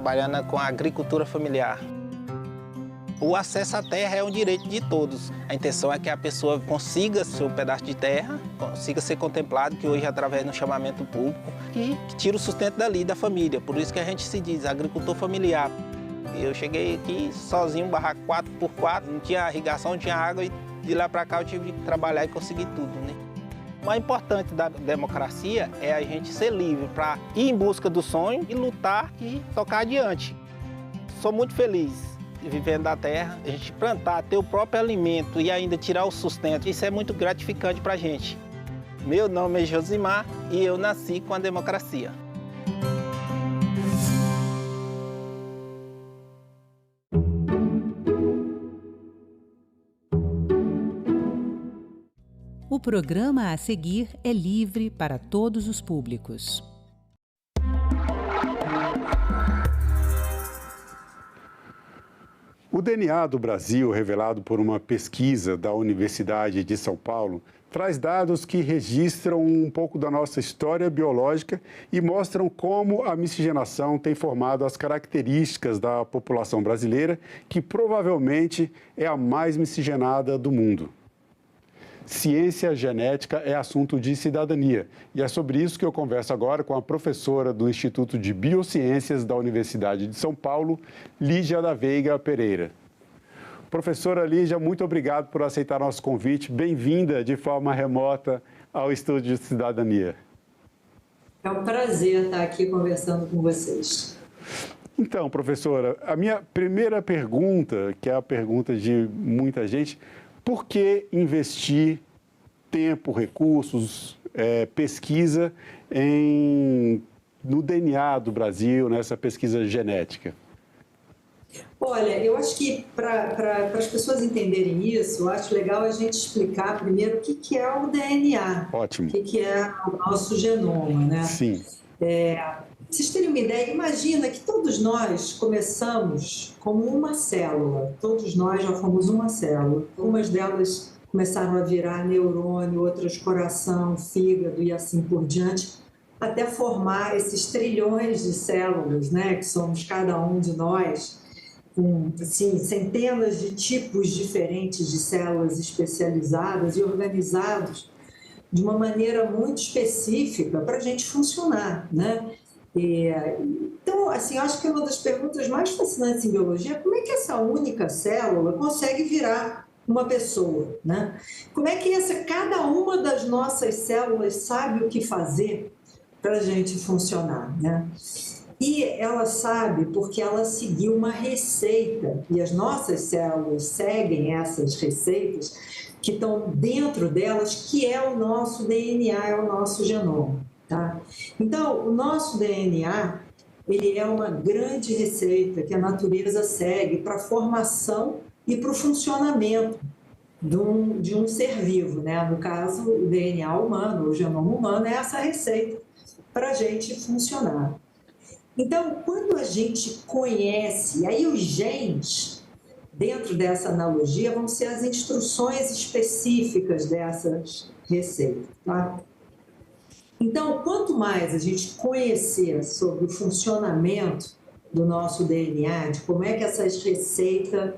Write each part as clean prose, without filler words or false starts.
trabalhando com a agricultura familiar. O acesso à terra é um direito de todos. A intenção é que a pessoa consiga seu pedaço de terra, consiga ser contemplado, que hoje é através do chamamento público, e que tira o sustento dali, da família. Por isso que a gente se diz agricultor familiar. Eu cheguei aqui sozinho, barraco 4x4, não tinha irrigação, não tinha água, e de lá para cá eu tive que trabalhar e conseguir tudo, né? O mais importante da democracia é a gente ser livre para ir em busca do sonho e lutar e tocar adiante. Sou muito feliz vivendo da terra, a gente plantar, ter o próprio alimento e ainda tirar o sustento, isso é muito gratificante para a gente. Meu nome é Josimar e eu nasci com a democracia. O programa a seguir é livre para todos os públicos. O DNA do Brasil, revelado por uma pesquisa da Universidade de São Paulo, traz dados que registram um pouco da nossa história biológica e mostram como a miscigenação tem formado as características da população brasileira, que provavelmente é a mais miscigenada do mundo. Ciência genética é assunto de cidadania e é sobre isso que eu converso agora com a professora do Instituto de Biociências da Universidade de São Paulo, Lígia da Veiga Pereira. Professora Lígia, muito obrigado por aceitar nosso convite. Bem-vinda de forma remota ao Estúdio de Cidadania. É um prazer estar aqui conversando com vocês. Então, professora, a minha primeira pergunta, que é a pergunta de muita gente, por que investir tempo, recursos, pesquisa no DNA do Brasil, nessa pesquisa genética? Olha, eu acho que para as pessoas entenderem isso, eu acho legal a gente explicar primeiro o que é o DNA. Ótimo. O que é o nosso genoma, né? Sim. Pra vocês terem uma ideia, imagina que todos nós começamos como uma célula. Todos nós já fomos uma célula. Algumas delas começaram a virar neurônio, outras coração, fígado e assim por diante, até formar esses trilhões de células, né, que somos cada um de nós, com assim, centenas de tipos diferentes de células especializadas e organizados de uma maneira muito específica para a gente funcionar, né? Então, assim, eu acho que uma das perguntas mais fascinantes em biologia é como é que essa única célula consegue virar uma pessoa, né? Como é que cada uma das nossas células sabe o que fazer para a gente funcionar, né? E ela sabe porque ela seguiu uma receita, e as nossas células seguem essas receitas que estão dentro delas, que é o nosso DNA, é o nosso genoma. Tá? Então, o nosso DNA, ele é uma grande receita que a natureza segue para a formação e para o funcionamento de um ser vivo, né? No caso, o DNA humano, o genoma humano, é essa receita para a gente funcionar. Então, quando a gente conhece, aí os genes, dentro dessa analogia, vão ser as instruções específicas dessas receitas, tá? Então, quanto mais a gente conhecer sobre o funcionamento do nosso DNA, de como é que essas receitas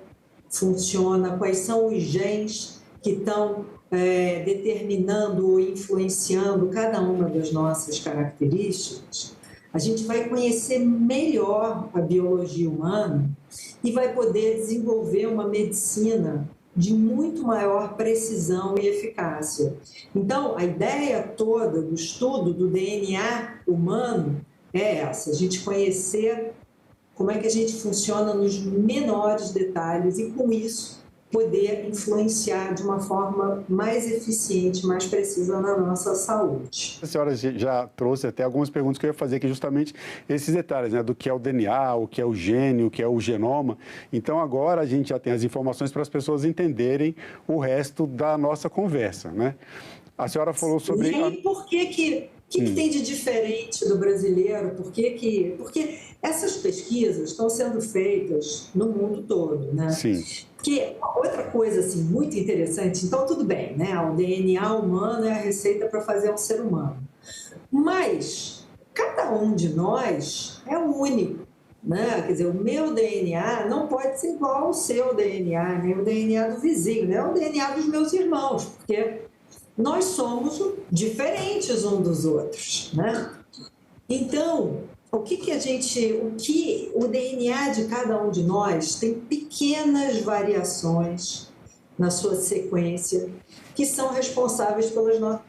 funcionam, quais são os genes que estão determinando ou influenciando cada uma das nossas características, a gente vai conhecer melhor a biologia humana e vai poder desenvolver uma medicina de muito maior precisão e eficácia. Então, a ideia toda do estudo do DNA humano é essa, a gente conhecer como é que a gente funciona nos menores detalhes e, com isso, poder influenciar de uma forma mais eficiente, mais precisa na nossa saúde. A senhora já trouxe até algumas perguntas que eu ia fazer aqui, justamente esses detalhes, né, do que é o DNA, o que é o gene, o que é o genoma. Então, agora a gente já tem as informações para as pessoas entenderem o resto da nossa conversa, né? A senhora falou sobre... E aí, por que tem de diferente do brasileiro? Porque essas pesquisas estão sendo feitas no mundo todo, né? Sim. Porque outra coisa assim, muito interessante, então tudo bem, né? O DNA humano é a receita para fazer um ser humano. Mas cada um de nós é único. né? Quer dizer, o meu DNA não pode ser igual ao seu DNA, nem o DNA do vizinho, nem o DNA dos meus irmãos, porque nós somos diferentes uns dos outros, né? Então, o que o DNA de cada um de nós tem pequenas variações na sua sequência que são responsáveis pelas nossas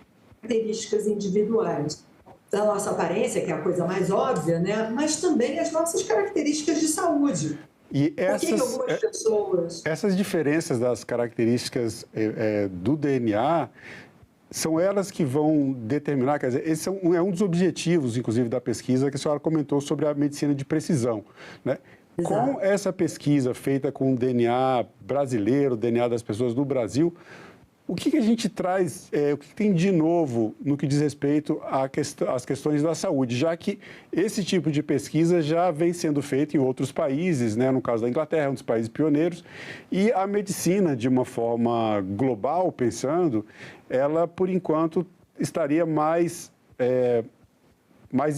características individuais. Da nossa aparência, que é a coisa mais óbvia, né? Mas também as nossas características de saúde. E Por que algumas pessoas... Essas diferenças das características do DNA são elas que vão determinar, quer dizer, esse é um dos objetivos, inclusive, da pesquisa que a senhora comentou sobre a medicina de precisão, né? Exato. Com essa pesquisa feita com o DNA brasileiro, o DNA das pessoas do Brasil, o que a gente traz, o que tem de novo no que diz respeito às questões da saúde, já que esse tipo de pesquisa já vem sendo feito em outros países, né? No caso da Inglaterra, um dos países pioneiros, e a medicina, de uma forma global, pensando, ela, por enquanto, estaria mais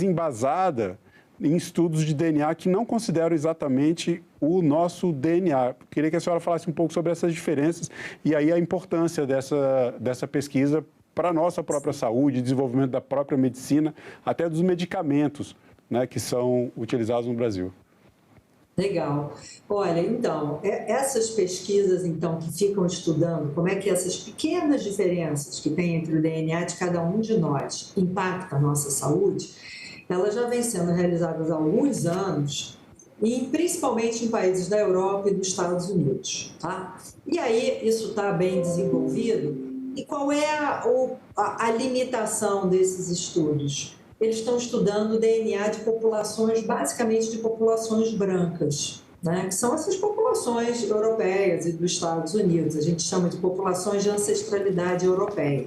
embasada em estudos de DNA que não consideram exatamente o nosso DNA. Queria que a senhora falasse um pouco sobre essas diferenças e aí a importância dessa pesquisa para a nossa própria saúde, desenvolvimento da própria medicina, até dos medicamentos, né, que são utilizados no Brasil. Legal. Olha, então, essas pesquisas, então, que ficam estudando como é que essas pequenas diferenças que tem entre o DNA de cada um de nós impactam a nossa saúde, elas já vêm sendo realizadas há alguns anos, e principalmente em países da Europa e dos Estados Unidos, tá? E aí, isso está bem desenvolvido. E qual é a limitação desses estudos? Eles estão estudando o DNA de populações, basicamente de populações brancas, né? Que são essas populações europeias e dos Estados Unidos. A gente chama de populações de ancestralidade europeia.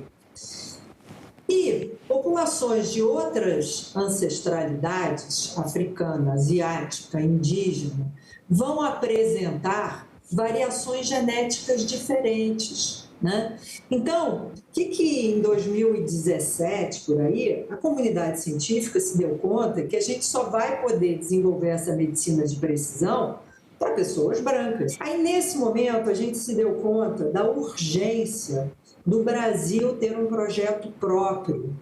E populações de outras ancestralidades, africana, asiática, indígena, vão apresentar variações genéticas diferentes, né? Então, o que em 2017, por aí, a comunidade científica se deu conta que a gente só vai poder desenvolver essa medicina de precisão para pessoas brancas. Aí, nesse momento, a gente se deu conta da urgência do Brasil ter um projeto próprio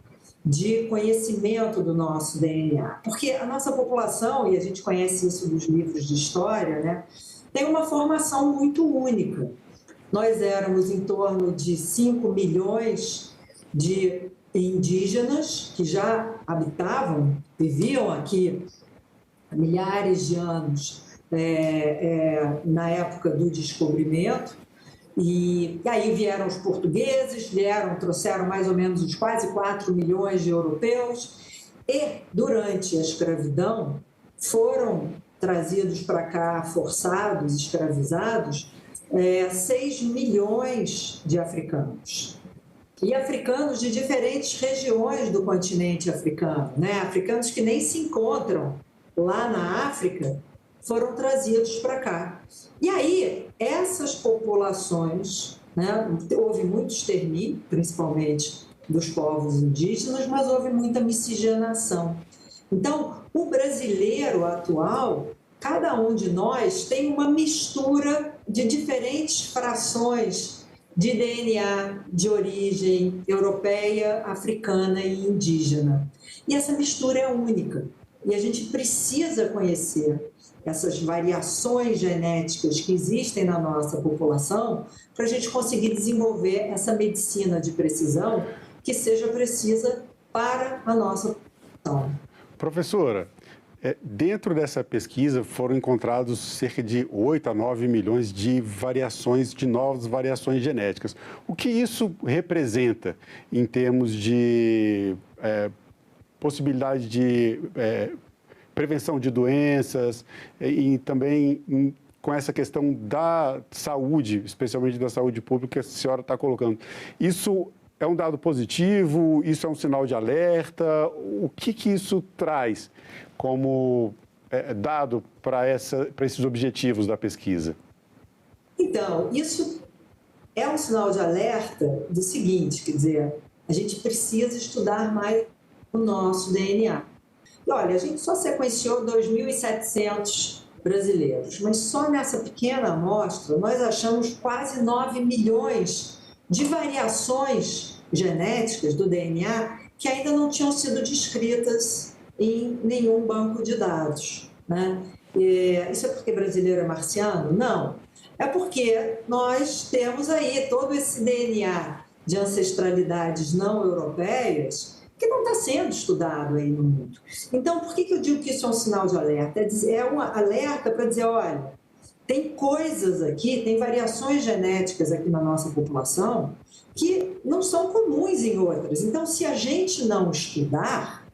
de conhecimento do nosso DNA. Porque a nossa população, e a gente conhece isso dos livros de história, né, tem uma formação muito única. Nós éramos em torno de 5 milhões de indígenas que já habitavam, viviam aqui há milhares de anos, na época do descobrimento. E aí vieram os portugueses, trouxeram mais ou menos uns quase 4 milhões de europeus, e durante a escravidão foram trazidos para cá, forçados, escravizados, 6 milhões de africanos. E africanos de diferentes regiões do continente africano, né? Africanos que nem se encontram lá na África, foram trazidos para cá. E aí, essas populações, né, houve muito extermínio, principalmente dos povos indígenas, mas houve muita miscigenação. Então, o brasileiro atual, cada um de nós tem uma mistura de diferentes frações de DNA de origem europeia, africana e indígena. E essa mistura é única. E a gente precisa conhecer essas variações genéticas que existem na nossa população para a gente conseguir desenvolver essa medicina de precisão que seja precisa para a nossa população. Professora, dentro dessa pesquisa foram encontrados cerca de 8 a 9 milhões de novas variações genéticas. O que isso representa em termos de possibilidade de prevenção de doenças e também com essa questão da saúde, especialmente da saúde pública que a senhora está colocando? Isso é um dado positivo? Isso é um sinal de alerta? O que isso traz como dado para esses objetivos da pesquisa? Então, isso é um sinal de alerta do seguinte, quer dizer, a gente precisa estudar mais o nosso DNA. E olha, a gente só sequenciou 2.700 brasileiros, mas só nessa pequena amostra nós achamos quase 9 milhões de variações genéticas do DNA que ainda não tinham sido descritas em nenhum banco de dados, né? Isso é porque brasileiro é marciano? Não. É porque nós temos aí todo esse DNA de ancestralidades não europeias que não está sendo estudado aí no mundo. Então, por que eu digo que isso é um sinal de alerta? É um alerta para dizer, olha, tem coisas aqui, tem variações genéticas aqui na nossa população que não são comuns em outras. Então, se a gente não estudar,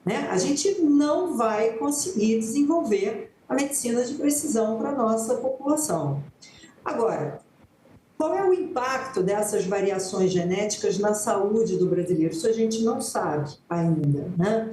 né, a gente não vai conseguir desenvolver a medicina de precisão para a nossa população. Agora, qual é o impacto dessas variações genéticas na saúde do brasileiro? Isso a gente não sabe ainda, né?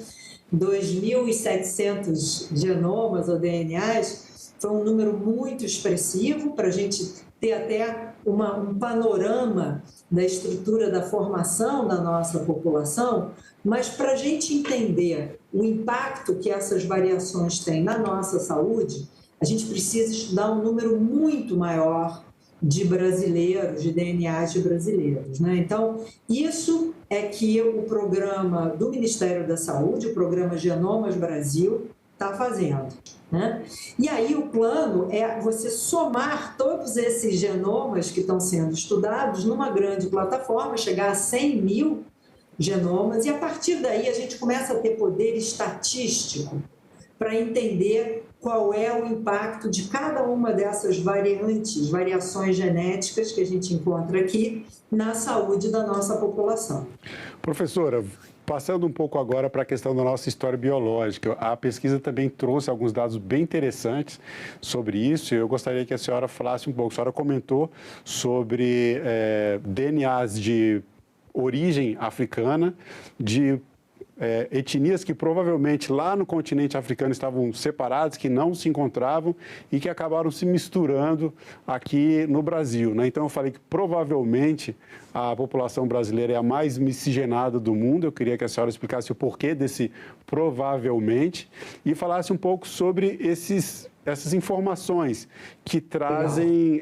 2.700 genomas ou DNAs foi um número muito expressivo para a gente ter até um panorama da estrutura da formação da nossa população, mas para a gente entender o impacto que essas variações têm na nossa saúde, a gente precisa estudar um número muito maior de brasileiros, de DNAs de brasileiros, né? Então, isso é que o programa do Ministério da Saúde, o programa Genomas Brasil, está fazendo, né? E aí o plano é você somar todos esses genomas que estão sendo estudados numa grande plataforma, chegar a 100 mil genomas, e a partir daí a gente começa a ter poder estatístico para entender qual é o impacto de cada uma dessas variações genéticas que a gente encontra aqui na saúde da nossa população. Professora, passando um pouco agora para a questão da nossa história biológica, a pesquisa também trouxe alguns dados bem interessantes sobre isso e eu gostaria que a senhora falasse um pouco. A senhora comentou sobre DNAs de origem africana, de etnias que provavelmente lá no continente africano estavam separadas, que não se encontravam e que acabaram se misturando aqui no Brasil, né? Então, eu falei que provavelmente a população brasileira é a mais miscigenada do mundo. Eu queria que a senhora explicasse o porquê desse provavelmente e falasse um pouco sobre essas informações que trazem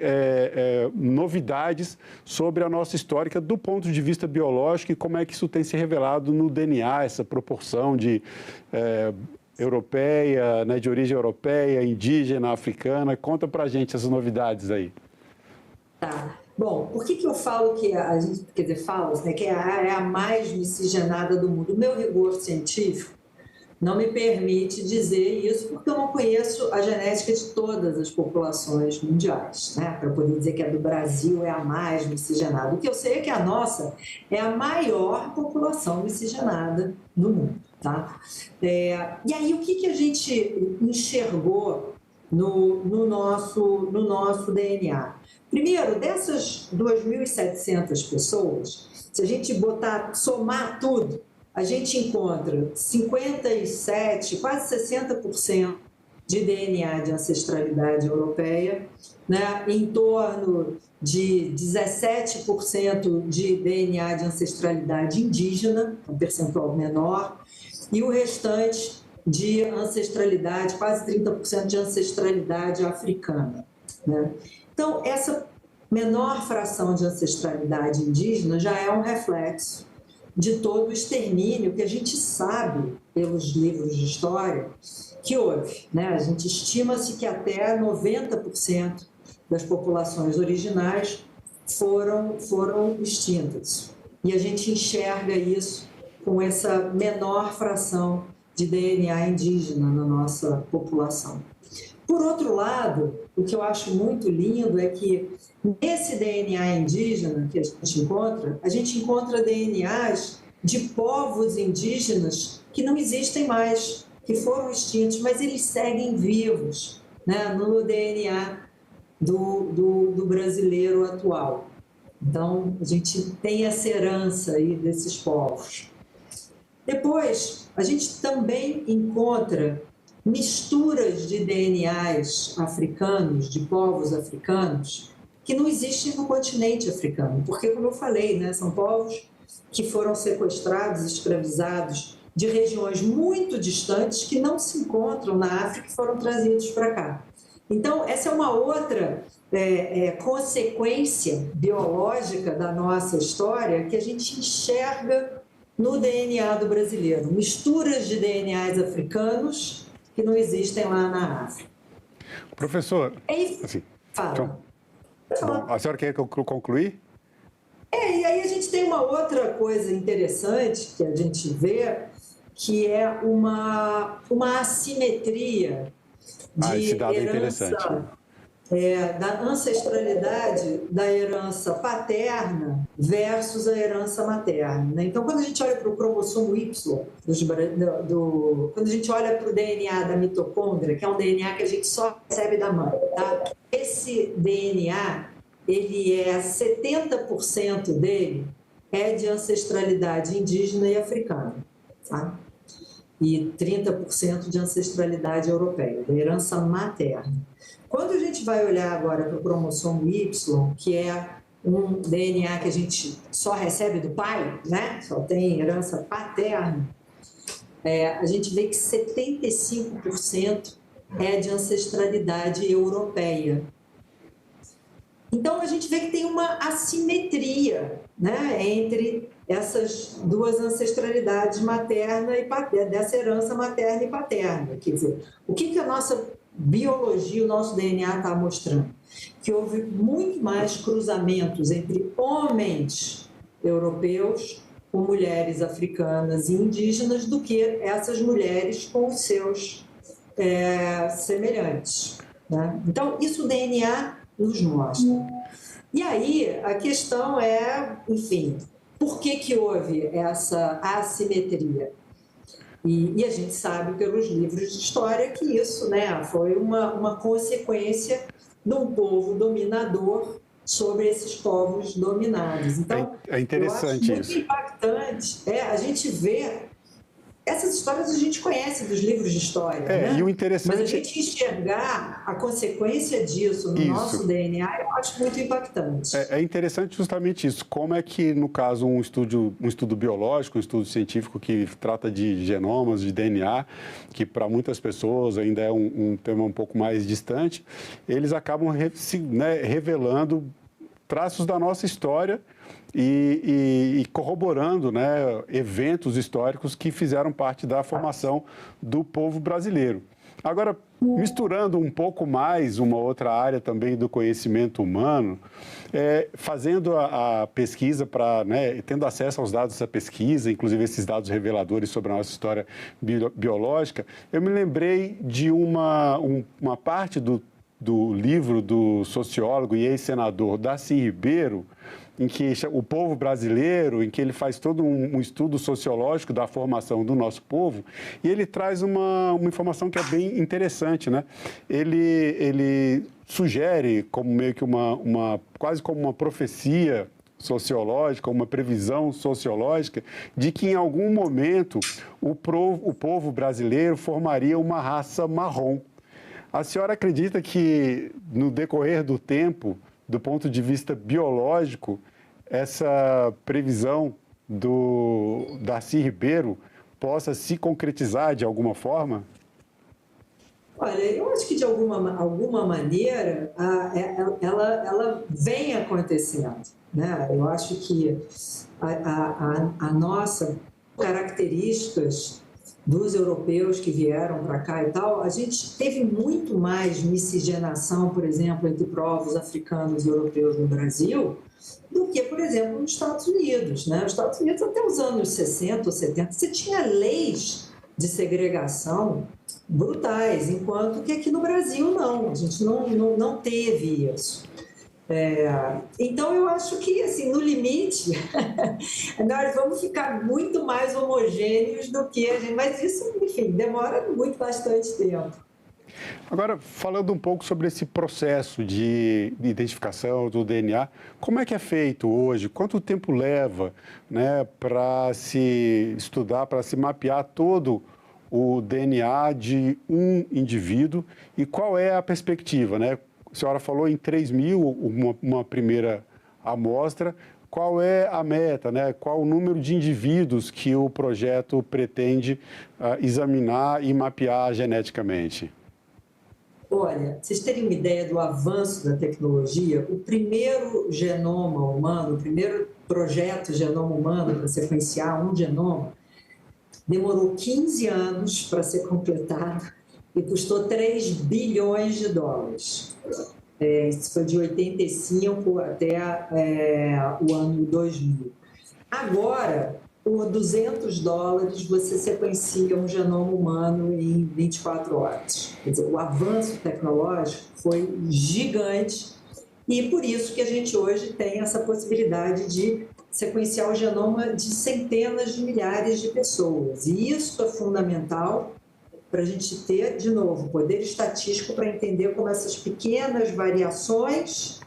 novidades sobre a nossa história do ponto de vista biológico e como é que isso tem se revelado no DNA, essa proporção de europeia, né, de origem europeia, indígena, africana. Conta pra gente essas novidades aí. Tá. Bom, por que eu falo que a gente, quer dizer, né, que é a mais miscigenada do mundo? O meu rigor científico não me permite dizer isso, porque eu não conheço a genética de todas as populações mundiais, né? Para poder dizer que a do Brasil é a mais miscigenada. O que eu sei é que a nossa é a maior população miscigenada do mundo, tá? E aí, o que a gente enxergou no nosso DNA? Primeiro, dessas 2.700 pessoas, se a gente somar tudo, a gente encontra 57%, quase 60% de DNA de ancestralidade europeia, né? Em torno de 17% de DNA de ancestralidade indígena, um percentual menor, e o restante de ancestralidade, quase 30% de ancestralidade africana, né? Então, essa menor fração de ancestralidade indígena já é um reflexo de todo o extermínio que a gente sabe pelos livros de história que houve, né? A gente estima-se que até 90% das populações originais foram extintas. E a gente enxerga isso com essa menor fração de DNA indígena na nossa população. Por outro lado, o que eu acho muito lindo é que nesse DNA indígena que a gente encontra DNAs de povos indígenas que não existem mais, que foram extintos, mas eles seguem vivos, né, no DNA do brasileiro atual. Então, a gente tem essa herança aí desses povos. Depois, a gente também encontra misturas de DNAs africanos, de povos africanos, que não existem no continente africano, porque, como eu falei, né, são povos que foram sequestrados, escravizados de regiões muito distantes que não se encontram na África e foram trazidos para cá. Então, essa é uma outra consequência biológica da nossa história que a gente enxerga no DNA do brasileiro. Misturas de DNAs africanos que não existem lá na África. Professor, Assim, fala. Bom, a senhora quer concluir? E aí a gente tem uma outra coisa interessante que a gente vê, que é uma assimetria de esse dado herança, é interessante. Da ancestralidade da herança paterna versus a herança materna. Né? Então, quando a gente olha para o cromossomo Y, quando a gente olha para o DNA da mitocôndria, que é um DNA que a gente só recebe da mãe, tá? Esse DNA, ele 70% dele é de ancestralidade indígena e africana, tá? E 30% de ancestralidade europeia, da herança materna. Quando a gente vai olhar agora para o cromossomo Y, que é um DNA que a gente só recebe do pai, né? Só tem herança paterna, a gente vê que 75% é de ancestralidade europeia. Então, a gente vê que tem uma assimetria, né, entre essas duas ancestralidades materna e paterna, dessa herança materna e paterna. Quer dizer, o que a nossa biologia, o nosso DNA está mostrando? Que houve muito mais cruzamentos entre homens europeus com mulheres africanas e indígenas do que essas mulheres com os seus semelhantes. Né? Então, isso o DNA nos mostra. E aí, a questão enfim, por que houve essa assimetria? E a gente sabe pelos livros de história que isso, né, foi uma consequência de um povo dominador sobre esses povos dominados. Então, é interessante eu acho muito impactante a gente ver. Essas histórias a gente conhece dos livros de história, né? E o interessante... Mas a gente enxergar a consequência disso no nosso DNA, eu acho muito impactante. É interessante justamente isso. Como é que, no caso, um estudo biológico, um estudo científico que trata de genomas, de DNA, que para muitas pessoas ainda é um tema um pouco mais distante, eles acabam revelando traços da nossa história e corroborando, né, eventos históricos que fizeram parte da formação do povo brasileiro. Agora, misturando um pouco mais uma outra área também do conhecimento humano, fazendo a pesquisa, tendo acesso aos dados dessa pesquisa, inclusive esses dados reveladores sobre a nossa história biológica, eu me lembrei de uma parte do livro do sociólogo e ex-senador Darcy Ribeiro, em que o povo brasileiro, em que ele faz todo um estudo sociológico da formação do nosso povo, e ele traz uma informação que é bem interessante, né? Ele sugere como meio que quase como uma profecia sociológica, uma previsão sociológica, de que em algum momento o povo brasileiro formaria uma raça marrom. A senhora acredita que, no decorrer do tempo, do ponto de vista biológico, essa previsão do Darcy Ribeiro possa se concretizar de alguma forma? Olha, eu acho que de alguma maneira ela vem acontecendo, né? Eu acho que a nossa características dos europeus que vieram para cá e tal, a gente teve muito mais miscigenação, por exemplo, entre povos africanos e europeus no Brasil, do que, por exemplo, nos Estados Unidos. Né? Nos Estados Unidos, até os anos 60 ou 70, você tinha leis de segregação brutais, enquanto que aqui no Brasil não, a gente não teve isso. Então, eu acho que, assim, no limite, nós vamos ficar muito mais homogêneos do que a gente... Mas isso, enfim, demora bastante tempo. Agora, falando um pouco sobre esse processo de identificação do DNA, como é que é feito hoje? Quanto tempo leva, né, para se estudar, para se mapear todo o DNA de um indivíduo? E qual é a perspectiva, né? A senhora falou em 3.000, uma primeira amostra. qual é a meta, né? Qual o número de indivíduos que o projeto pretende examinar e mapear geneticamente? Olha, vocês terem uma ideia do avanço da tecnologia, o primeiro genoma humano, o primeiro projeto genoma humano para sequenciar um genoma, demorou 15 anos para ser completado e custou 3 bilhões de dólares. Isso foi de 85 até o ano 2000. Agora, por 200 dólares, você sequencia um genoma humano em 24 horas. Quer dizer, o avanço tecnológico foi gigante e por isso que a gente hoje tem essa possibilidade de sequenciar o genoma de centenas de milhares de pessoas. E isso é fundamental para a gente ter, de novo, poder estatístico para entender como essas pequenas variações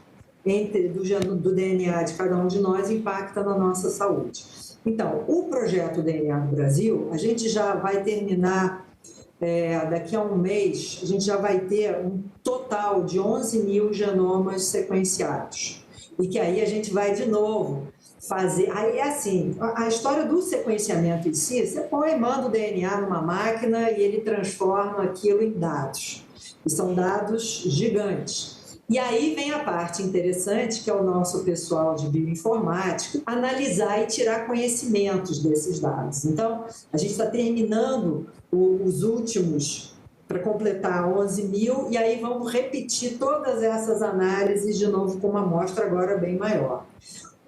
do DNA de cada um de nós impactam na nossa saúde. Então, o projeto DNA do Brasil, a gente já vai terminar, daqui a um mês, a gente já vai ter um total de 11 mil genomas sequenciados. E que aí a gente vai, de novo, fazer... Aí é assim, a história do sequenciamento em si, você manda o DNA numa máquina e ele transforma aquilo em dados. E são dados gigantes. E aí vem a parte interessante, que é o nosso pessoal de bioinformática, analisar e tirar conhecimentos desses dados. Então, a gente está terminando os últimos para completar 11 mil, e aí vamos repetir todas essas análises de novo com uma amostra agora bem maior.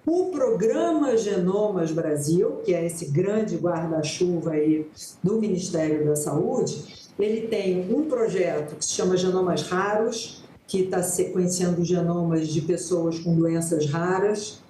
O Programa Genomas Brasil, que é esse grande guarda-chuva aí do Ministério da Saúde, ele tem um projeto que se chama Genomas Raros, que está sequenciando genomas de pessoas com doenças raras,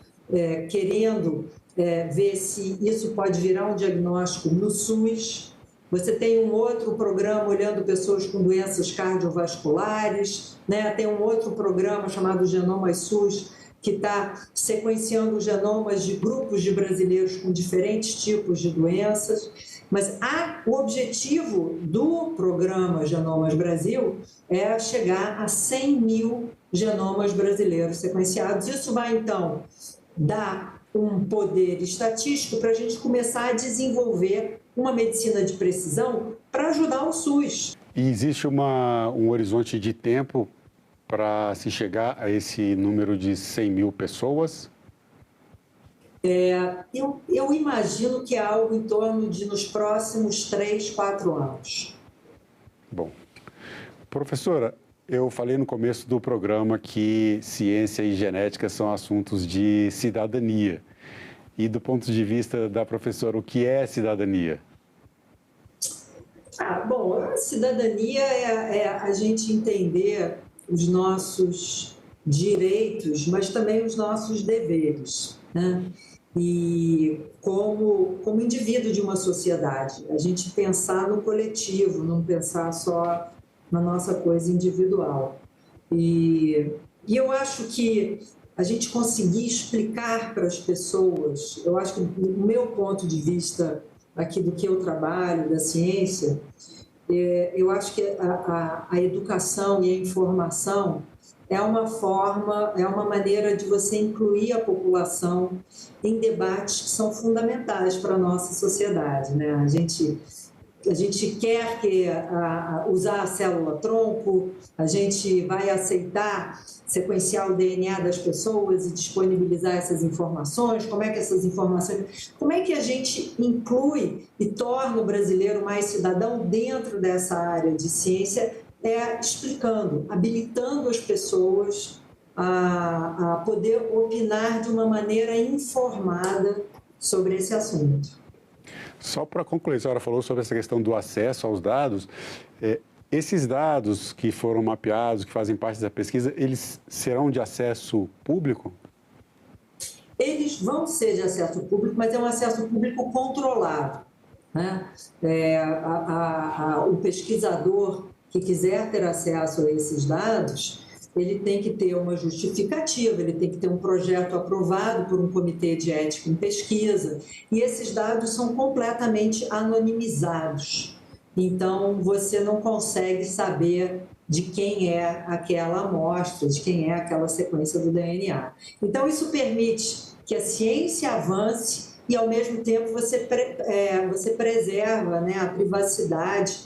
querendo ver se isso pode virar um diagnóstico no SUS. Você tem um outro programa olhando pessoas com doenças cardiovasculares, né? Tem um outro programa chamado Genomas SUS, que está sequenciando genomas de grupos de brasileiros com diferentes tipos de doenças. Mas o objetivo do programa Genomas Brasil é chegar a 100 mil genomas brasileiros sequenciados. Isso vai, então, dar um poder estatístico para a gente começar a desenvolver uma medicina de precisão para ajudar o SUS. E existe um horizonte de tempo para se chegar a esse número de 100 mil pessoas? Eu imagino que é algo em torno de nos próximos 3, 4 anos. Bom, professora, eu falei no começo do programa que ciência e genética são assuntos de cidadania. E do ponto de vista da professora, o que é cidadania? Bom, a cidadania é a gente entender os nossos direitos, mas também os nossos deveres, né? E como indivíduo de uma sociedade, a gente pensar no coletivo, não pensar só na nossa coisa individual. E eu acho que a gente conseguir explicar para as pessoas, eu acho que o meu ponto de vista aqui do que eu trabalho, da ciência, eu acho que a educação e a informação é uma maneira de você incluir a população em debates que são fundamentais para a nossa sociedade, né? A gente quer usar a célula-tronco, a gente vai aceitar sequenciar o DNA das pessoas e disponibilizar essas informações, como é que a gente inclui e torna o brasileiro mais cidadão dentro dessa área de ciência, explicando, habilitando as pessoas a poder opinar de uma maneira informada sobre esse assunto. Só para concluir, a senhora falou sobre essa questão do acesso aos dados. Esses dados que foram mapeados, que fazem parte da pesquisa, eles serão de acesso público? Eles vão ser de acesso público, mas é um acesso público controlado, né? O pesquisador que quiser ter acesso a esses dados, ele tem que ter uma justificativa, ele tem que ter um projeto aprovado por um comitê de ética em pesquisa, e esses dados são completamente anonimizados. Então, você não consegue saber de quem é aquela amostra, de quem é aquela sequência do DNA. Então, isso permite que a ciência avance e, ao mesmo tempo, você preserva, né, a privacidade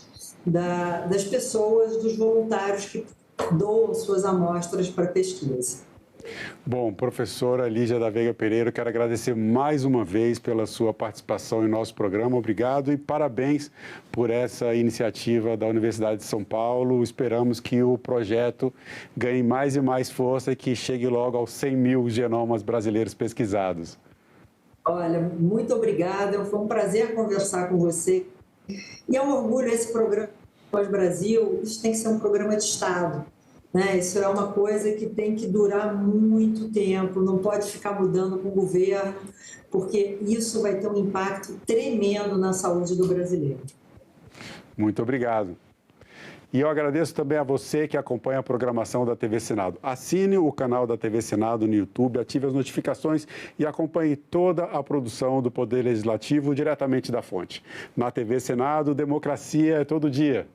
das pessoas, dos voluntários que doam suas amostras para pesquisa. Bom, professora Lígia da Veiga Pereira, quero agradecer mais uma vez pela sua participação em nosso programa. Obrigado e parabéns por essa iniciativa da Universidade de São Paulo. Esperamos que o projeto ganhe mais e mais força e que chegue logo aos 100 mil genomas brasileiros pesquisados. Olha, muito obrigada. Foi um prazer conversar com você. E é um orgulho esse programa Pós-Brasil. Isso tem que ser um programa de Estado. Né? Isso é uma coisa que tem que durar muito tempo, não pode ficar mudando com o governo, porque isso vai ter um impacto tremendo na saúde do brasileiro. Muito obrigado. E eu agradeço também a você que acompanha a programação da TV Senado. Assine o canal da TV Senado no YouTube, ative as notificações e acompanhe toda a produção do Poder Legislativo diretamente da fonte. Na TV Senado, democracia é todo dia.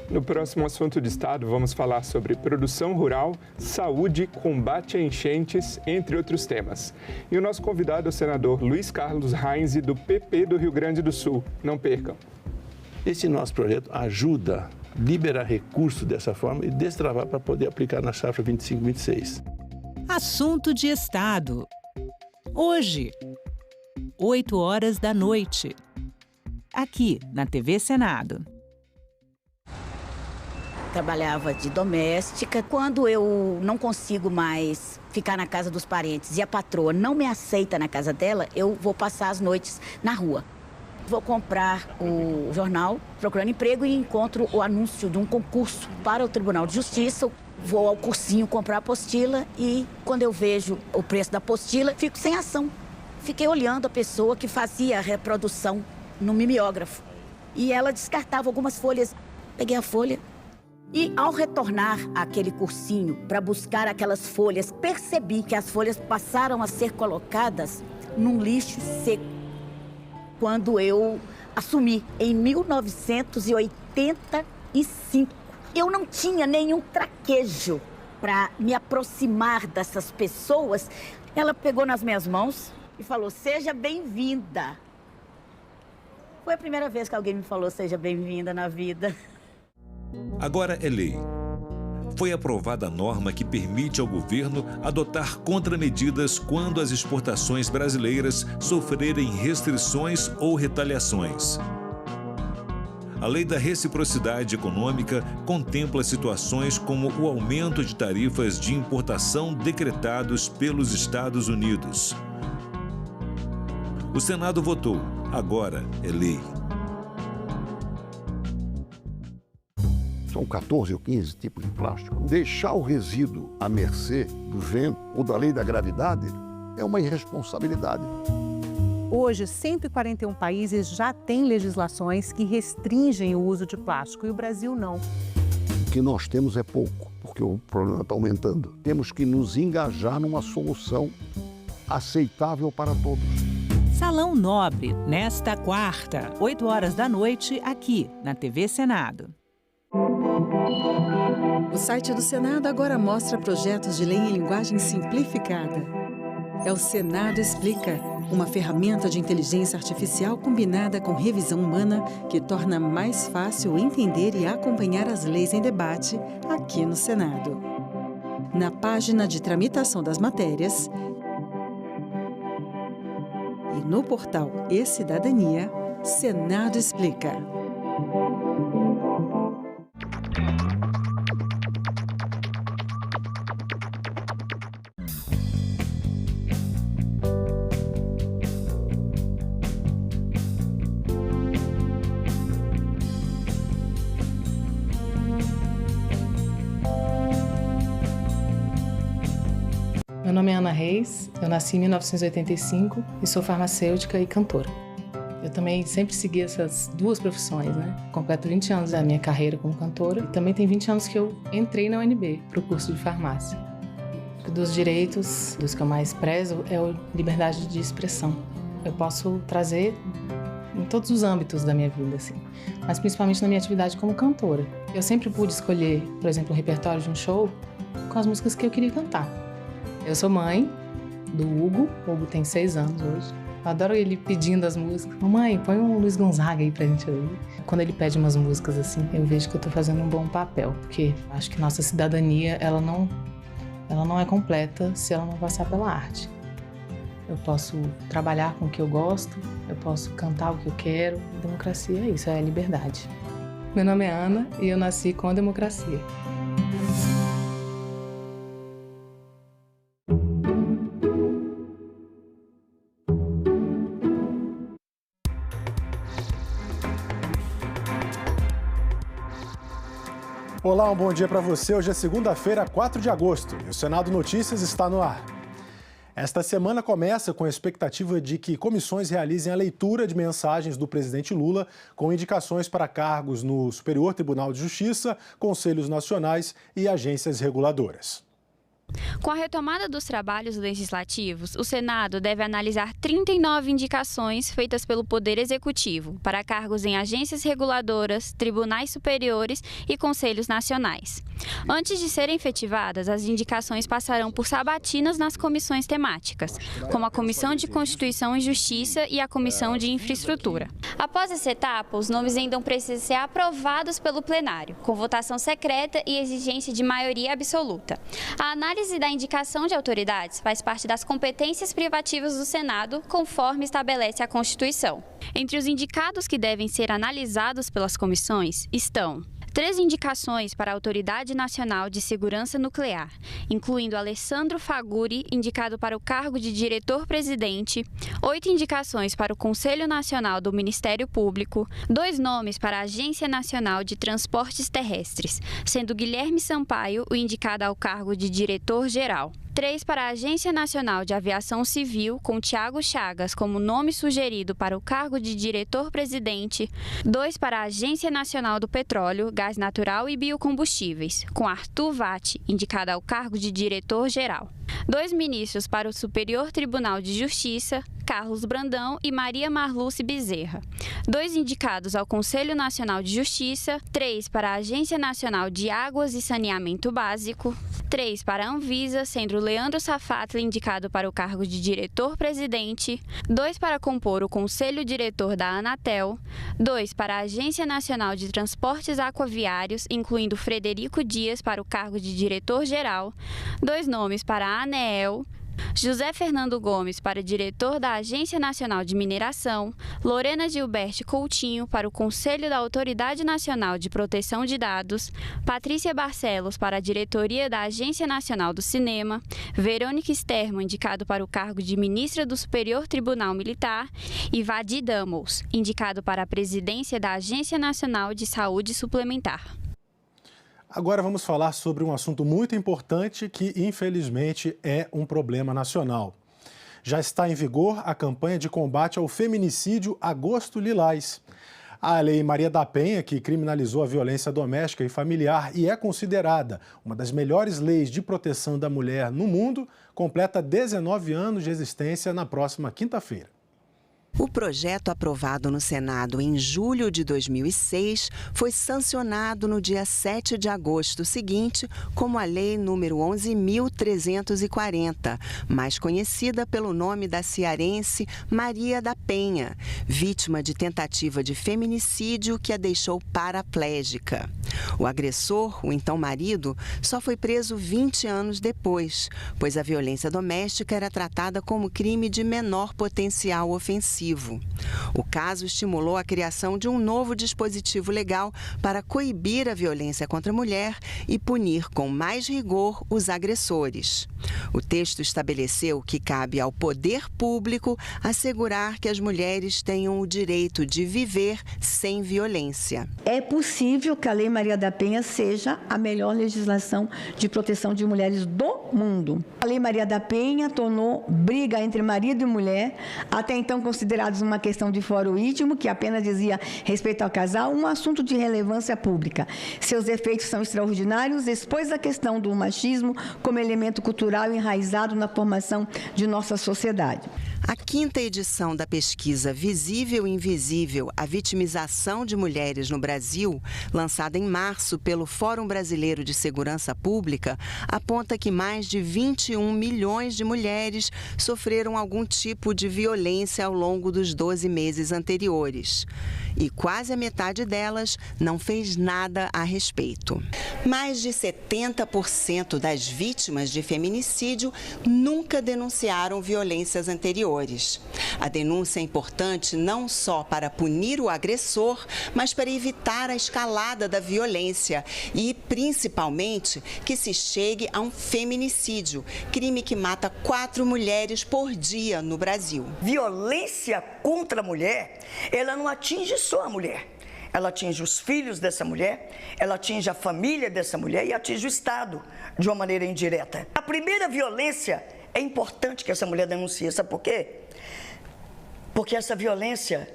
No próximo assunto de Estado, vamos falar sobre produção rural, saúde, combate a enchentes, entre outros temas. E o nosso convidado é o senador Luiz Carlos Reins, do PP do Rio Grande do Sul. Não percam. Esse nosso projeto ajuda a liberar recursos dessa forma e destravar para poder aplicar na safra 25-26. Assunto de Estado. Hoje, 20h, aqui na TV Senado. Trabalhava de doméstica. Quando eu não consigo mais ficar na casa dos parentes e a patroa não me aceita na casa dela, eu vou passar as noites na rua. Vou comprar o jornal procurando emprego e encontro o anúncio de um concurso para o Tribunal de Justiça. Vou ao cursinho comprar a apostila e quando eu vejo o preço da apostila, fico sem ação. Fiquei olhando a pessoa que fazia a reprodução no mimeógrafo e ela descartava algumas folhas. Peguei a folha. E ao retornar àquele cursinho para buscar aquelas folhas, percebi que as folhas passaram a ser colocadas num lixo seco. Quando eu assumi, em 1985, eu não tinha nenhum traquejo para me aproximar dessas pessoas. Ela pegou nas minhas mãos e falou, seja bem-vinda. Foi a primeira vez que alguém me falou, seja bem-vinda na vida. Agora é lei. Foi aprovada a norma que permite ao governo adotar contramedidas quando as exportações brasileiras sofrerem restrições ou retaliações. A Lei da Reciprocidade Econômica contempla situações como o aumento de tarifas de importação decretados pelos Estados Unidos. O Senado votou. Agora é lei. São 14 ou 15 tipos de plástico. Deixar o resíduo à mercê do vento ou da lei da gravidade é uma irresponsabilidade. Hoje, 141 países já têm legislações que restringem o uso de plástico e o Brasil não. O que nós temos é pouco, porque o problema está aumentando. Temos que nos engajar numa solução aceitável para todos. Salão Nobre, nesta quarta, 20h, aqui na TV Senado. O site do Senado agora mostra projetos de lei em linguagem simplificada. É o Senado Explica, uma ferramenta de inteligência artificial combinada com revisão humana que torna mais fácil entender e acompanhar as leis em debate aqui no Senado. Na página de tramitação das matérias e no portal E-Cidadania, Senado Explica. Meu nome é Ana Reis, eu nasci em 1985 e sou farmacêutica e cantora. Eu também sempre segui essas duas profissões, né? Completo 20 anos da minha carreira como cantora e também tem 20 anos que eu entrei na UNB para o curso de farmácia. Dos direitos, dos que eu mais prezo, é a liberdade de expressão. Eu posso trazer em todos os âmbitos da minha vida, assim, mas principalmente na minha atividade como cantora. Eu sempre pude escolher, por exemplo, um repertório de um show com as músicas que eu queria cantar. Eu sou mãe do Hugo, o Hugo tem 6 anos hoje. Eu adoro ele pedindo as músicas. Mamãe, põe um Luiz Gonzaga aí pra gente ouvir. Quando ele pede umas músicas assim, eu vejo que eu tô fazendo um bom papel, porque acho que nossa cidadania, ela não é completa se ela não passar pela arte. Eu posso trabalhar com o que eu gosto, eu posso cantar o que eu quero. Democracia é isso, é a liberdade. Meu nome é Ana e eu nasci com a democracia. Olá, um bom dia para você. Hoje é segunda-feira, 4 de agosto, e o Senado Notícias está no ar. Esta semana começa com a expectativa de que comissões realizem a leitura de mensagens do presidente Lula com indicações para cargos no Superior Tribunal de Justiça, Conselhos Nacionais e agências reguladoras. Com a retomada dos trabalhos legislativos, o Senado deve analisar 39 indicações feitas pelo Poder Executivo para cargos em agências reguladoras, tribunais superiores e conselhos nacionais. Antes de serem efetivadas, as indicações passarão por sabatinas nas comissões temáticas, como a Comissão de Constituição e Justiça e a Comissão de Infraestrutura. Após essa etapa, os nomes ainda precisam ser aprovados pelo plenário, com votação secreta e exigência de maioria absoluta. A análise da indicação de autoridades faz parte das competências privativas do Senado, conforme estabelece a Constituição. Entre os indicados que devem ser analisados pelas comissões estão 3 indicações para a Autoridade Nacional de Segurança Nuclear, incluindo Alessandro Faguri, indicado para o cargo de diretor-presidente, 8 indicações para o Conselho Nacional do Ministério Público, 2 nomes para a Agência Nacional de Transportes Terrestres, sendo Guilherme Sampaio o indicado ao cargo de diretor-geral. 3 para a Agência Nacional de Aviação Civil, com Tiago Chagas como nome sugerido para o cargo de diretor-presidente. 2 para a Agência Nacional do Petróleo, Gás Natural e Biocombustíveis, com Arthur Vatti, indicado ao cargo de diretor-geral. 2 ministros para o Superior Tribunal de Justiça, Carlos Brandão e Maria Marluce Bezerra. 2 indicados ao Conselho Nacional de Justiça, 3 para a Agência Nacional de Águas e Saneamento Básico, 3 para a Anvisa, sendo Leandro Safatli indicado para o cargo de diretor-presidente, 2 para compor o Conselho Diretor da Anatel, 2 para a Agência Nacional de Transportes Aquaviários, incluindo Frederico Dias para o cargo de diretor-geral, 2 nomes para a ANEEL, José Fernando Gomes para diretor da Agência Nacional de Mineração, Lorena Gilberte Coutinho para o Conselho da Autoridade Nacional de Proteção de Dados, Patrícia Barcelos para a diretoria da Agência Nacional do Cinema, Verônica Sterman indicado para o cargo de ministra do Superior Tribunal Militar e Vadi Damos, indicado para a presidência da Agência Nacional de Saúde Suplementar. Agora vamos falar sobre um assunto muito importante que, infelizmente, é um problema nacional. Já está em vigor a campanha de combate ao feminicídio Agosto Lilás. A Lei Maria da Penha, que criminalizou a violência doméstica e familiar e é considerada uma das melhores leis de proteção da mulher no mundo, completa 19 anos de existência na próxima quinta-feira. O projeto aprovado no Senado em julho de 2006 foi sancionado no dia 7 de agosto seguinte como a Lei número 11.340, mais conhecida pelo nome da cearense Maria da Penha, vítima de tentativa de feminicídio que a deixou paraplégica. O agressor, o então marido, só foi preso 20 anos depois, pois a violência doméstica era tratada como crime de menor potencial ofensivo. O caso estimulou a criação de um novo dispositivo legal para coibir a violência contra a mulher e punir com mais rigor os agressores. O texto estabeleceu que cabe ao poder público assegurar que as mulheres tenham o direito de viver sem violência. É possível que a Lei Maria da Penha seja a melhor legislação de proteção de mulheres do mundo. A Lei Maria da Penha tornou briga entre marido e mulher, até então considerados uma questão questão de fórum íntimo, que apenas dizia respeito ao casal, um assunto de relevância pública. Seus efeitos são extraordinários, expôs a questão do machismo como elemento cultural enraizado na formação de nossa sociedade. A 5ª edição da pesquisa Visível e Invisível, a vitimização de mulheres no Brasil, lançada em março pelo Fórum Brasileiro de Segurança Pública, aponta que mais de 21 milhões de mulheres sofreram algum tipo de violência ao longo dos 12 meses anteriores. E quase a metade delas não fez nada a respeito. Mais de 70% das vítimas de feminicídio nunca denunciaram violências anteriores. A denúncia é importante não só para punir o agressor, mas para evitar a escalada da violência e, principalmente, que se chegue a um feminicídio, crime que mata 4 mulheres por dia no Brasil. Violência contra a mulher, ela não atinge só a mulher. Ela atinge os filhos dessa mulher, ela atinge a família dessa mulher e atinge o Estado de uma maneira indireta. A primeira violência é importante que essa mulher denuncie. Sabe por quê? Porque essa violência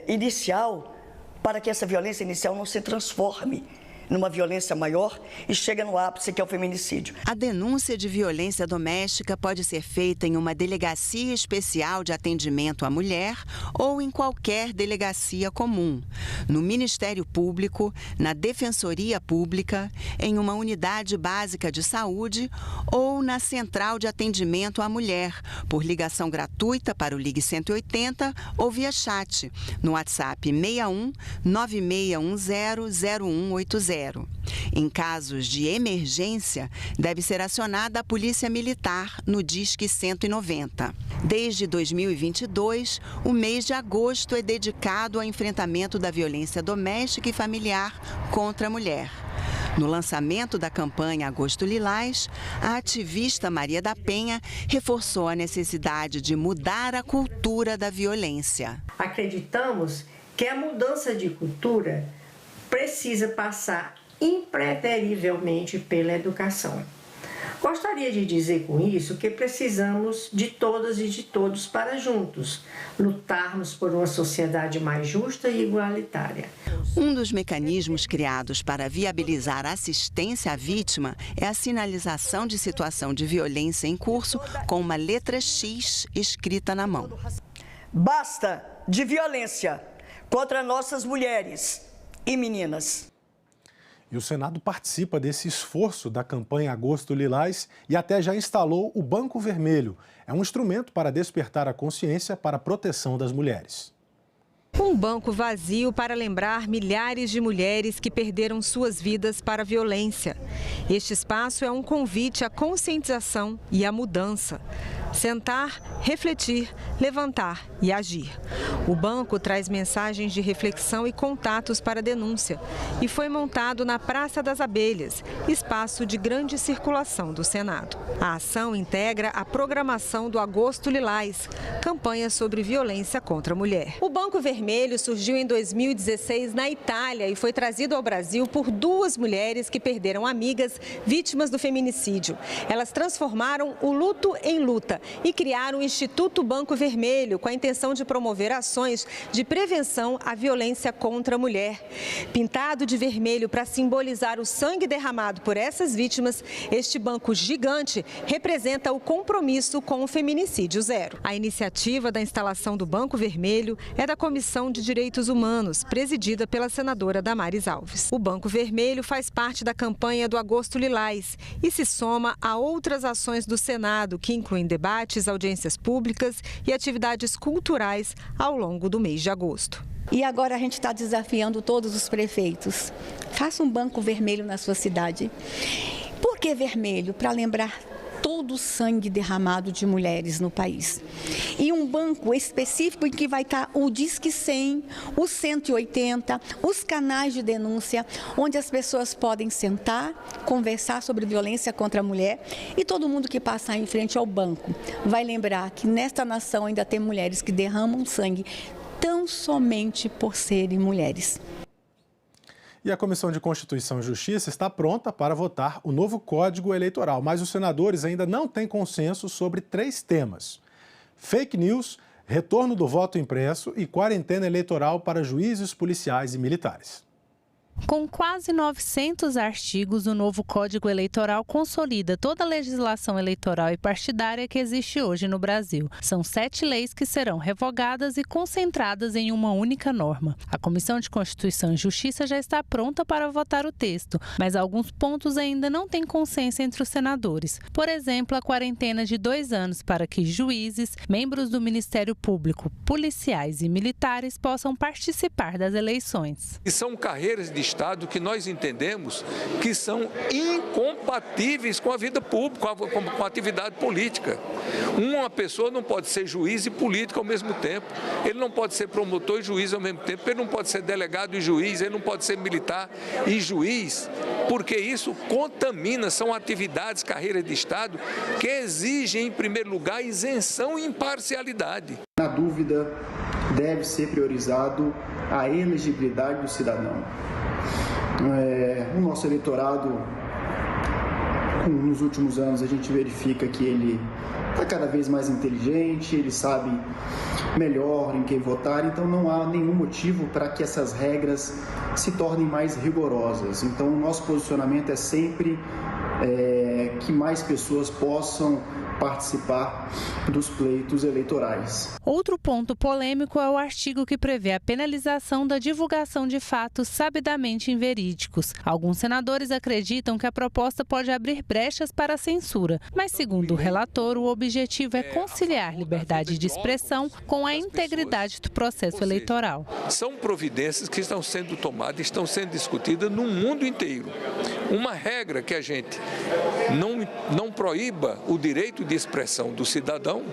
inicial, para que essa violência inicial não se transforme numa violência maior e chega no ápice, que é o feminicídio. A denúncia de violência doméstica pode ser feita em uma delegacia especial de atendimento à mulher ou em qualquer delegacia comum, no Ministério Público, na Defensoria Pública, em uma unidade básica de saúde ou na Central de Atendimento à Mulher, por ligação gratuita para o Ligue 180 ou via chat, no WhatsApp 61 9610 0180. Em casos de emergência, deve ser acionada a Polícia Militar no Disque 190. Desde 2022, o mês de agosto é dedicado ao enfrentamento da violência doméstica e familiar contra a mulher. No lançamento da campanha Agosto Lilás, a ativista Maria da Penha reforçou a necessidade de mudar a cultura da violência. Acreditamos que a mudança de cultura precisa passar impreterivelmente pela educação. Gostaria de dizer com isso que precisamos de todas e de todos para juntos lutarmos por uma sociedade mais justa e igualitária. Um dos mecanismos criados para viabilizar a assistência à vítima é a sinalização de situação de violência em curso com uma letra X escrita na mão. Basta de violência contra nossas mulheres e meninas. E o Senado participa desse esforço da campanha Agosto Lilás e até já instalou o Banco Vermelho. É um instrumento para despertar a consciência para a proteção das mulheres. Um banco vazio para lembrar milhares de mulheres que perderam suas vidas para a violência. Este espaço é um convite à conscientização e à mudança. Sentar, refletir, levantar e agir. O banco traz mensagens de reflexão e contatos para denúncia e foi montado na Praça das Abelhas, espaço de grande circulação do Senado. A ação integra a programação do Agosto Lilás, campanha sobre violência contra a mulher. O Banco Vermelho surgiu em 2016 na Itália e foi trazido ao Brasil por 2 mulheres que perderam amigas vítimas do feminicídio. Elas transformaram o luto em luta e criaram o Instituto Banco Vermelho com a intenção de promover ações de prevenção à violência contra a mulher. Pintado de vermelho para simbolizar o sangue derramado por essas vítimas, este banco gigante representa o compromisso com o feminicídio zero. A iniciativa da instalação do Banco Vermelho é da Comissão de Direitos Humanos, presidida pela senadora Damares Alves. O Banco Vermelho faz parte da campanha do Agosto Lilás e se soma a outras ações do Senado, que incluem debates, audiências públicas e atividades culturais ao longo do mês de agosto. E agora a gente está desafiando todos os prefeitos. Faça um banco vermelho na sua cidade. Por que vermelho? Para lembrar todo o sangue derramado de mulheres no país. E um banco específico em que vai estar o Disque 100, o 180, os canais de denúncia, onde as pessoas podem sentar, conversar sobre violência contra a mulher e todo mundo que passar em frente ao banco vai lembrar que nesta nação ainda tem mulheres que derramam sangue tão somente por serem mulheres. E a Comissão de Constituição e Justiça está pronta para votar o novo Código Eleitoral, mas os senadores ainda não têm consenso sobre 3 temas: fake news, retorno do voto impresso e quarentena eleitoral para juízes, policiais e militares. Com quase 900 artigos, o novo Código Eleitoral consolida toda a legislação eleitoral e partidária que existe hoje no Brasil. São 7 leis que serão revogadas e concentradas em uma única norma. A Comissão de Constituição e Justiça já está pronta para votar o texto, mas alguns pontos ainda não têm consenso entre os senadores. Por exemplo, a quarentena de 2 anos para que juízes, membros do Ministério Público, policiais e militares possam participar das eleições. E são carreiras de Estado que nós entendemos que são incompatíveis com a vida pública, com a atividade política. Uma pessoa não pode ser juiz e político ao mesmo tempo. Ele não pode ser promotor e juiz ao mesmo tempo. Ele não pode ser delegado e juiz. Ele não pode ser militar e juiz, porque isso contamina, são atividades, carreiras de Estado que exigem, em primeiro lugar, isenção e imparcialidade. Na dúvida, deve ser priorizado a elegibilidade do cidadão. O nosso eleitorado, nos últimos anos, a gente verifica que ele está cada vez mais inteligente, ele sabe melhor em quem votar, então não há nenhum motivo para que essas regras se tornem mais rigorosas. Então, o nosso posicionamento é sempre que mais pessoas possam participar dos pleitos eleitorais. Outro ponto polêmico é o artigo que prevê a penalização da divulgação de fatos sabidamente inverídicos. Alguns senadores acreditam que a proposta pode abrir brechas para a censura, mas, segundo o relator, o objetivo é conciliar liberdade de expressão com a integridade do processo eleitoral. São providências que estão sendo tomadas, estão sendo discutidas no mundo inteiro. Uma regra que a gente não proíba o direito de expressão do cidadão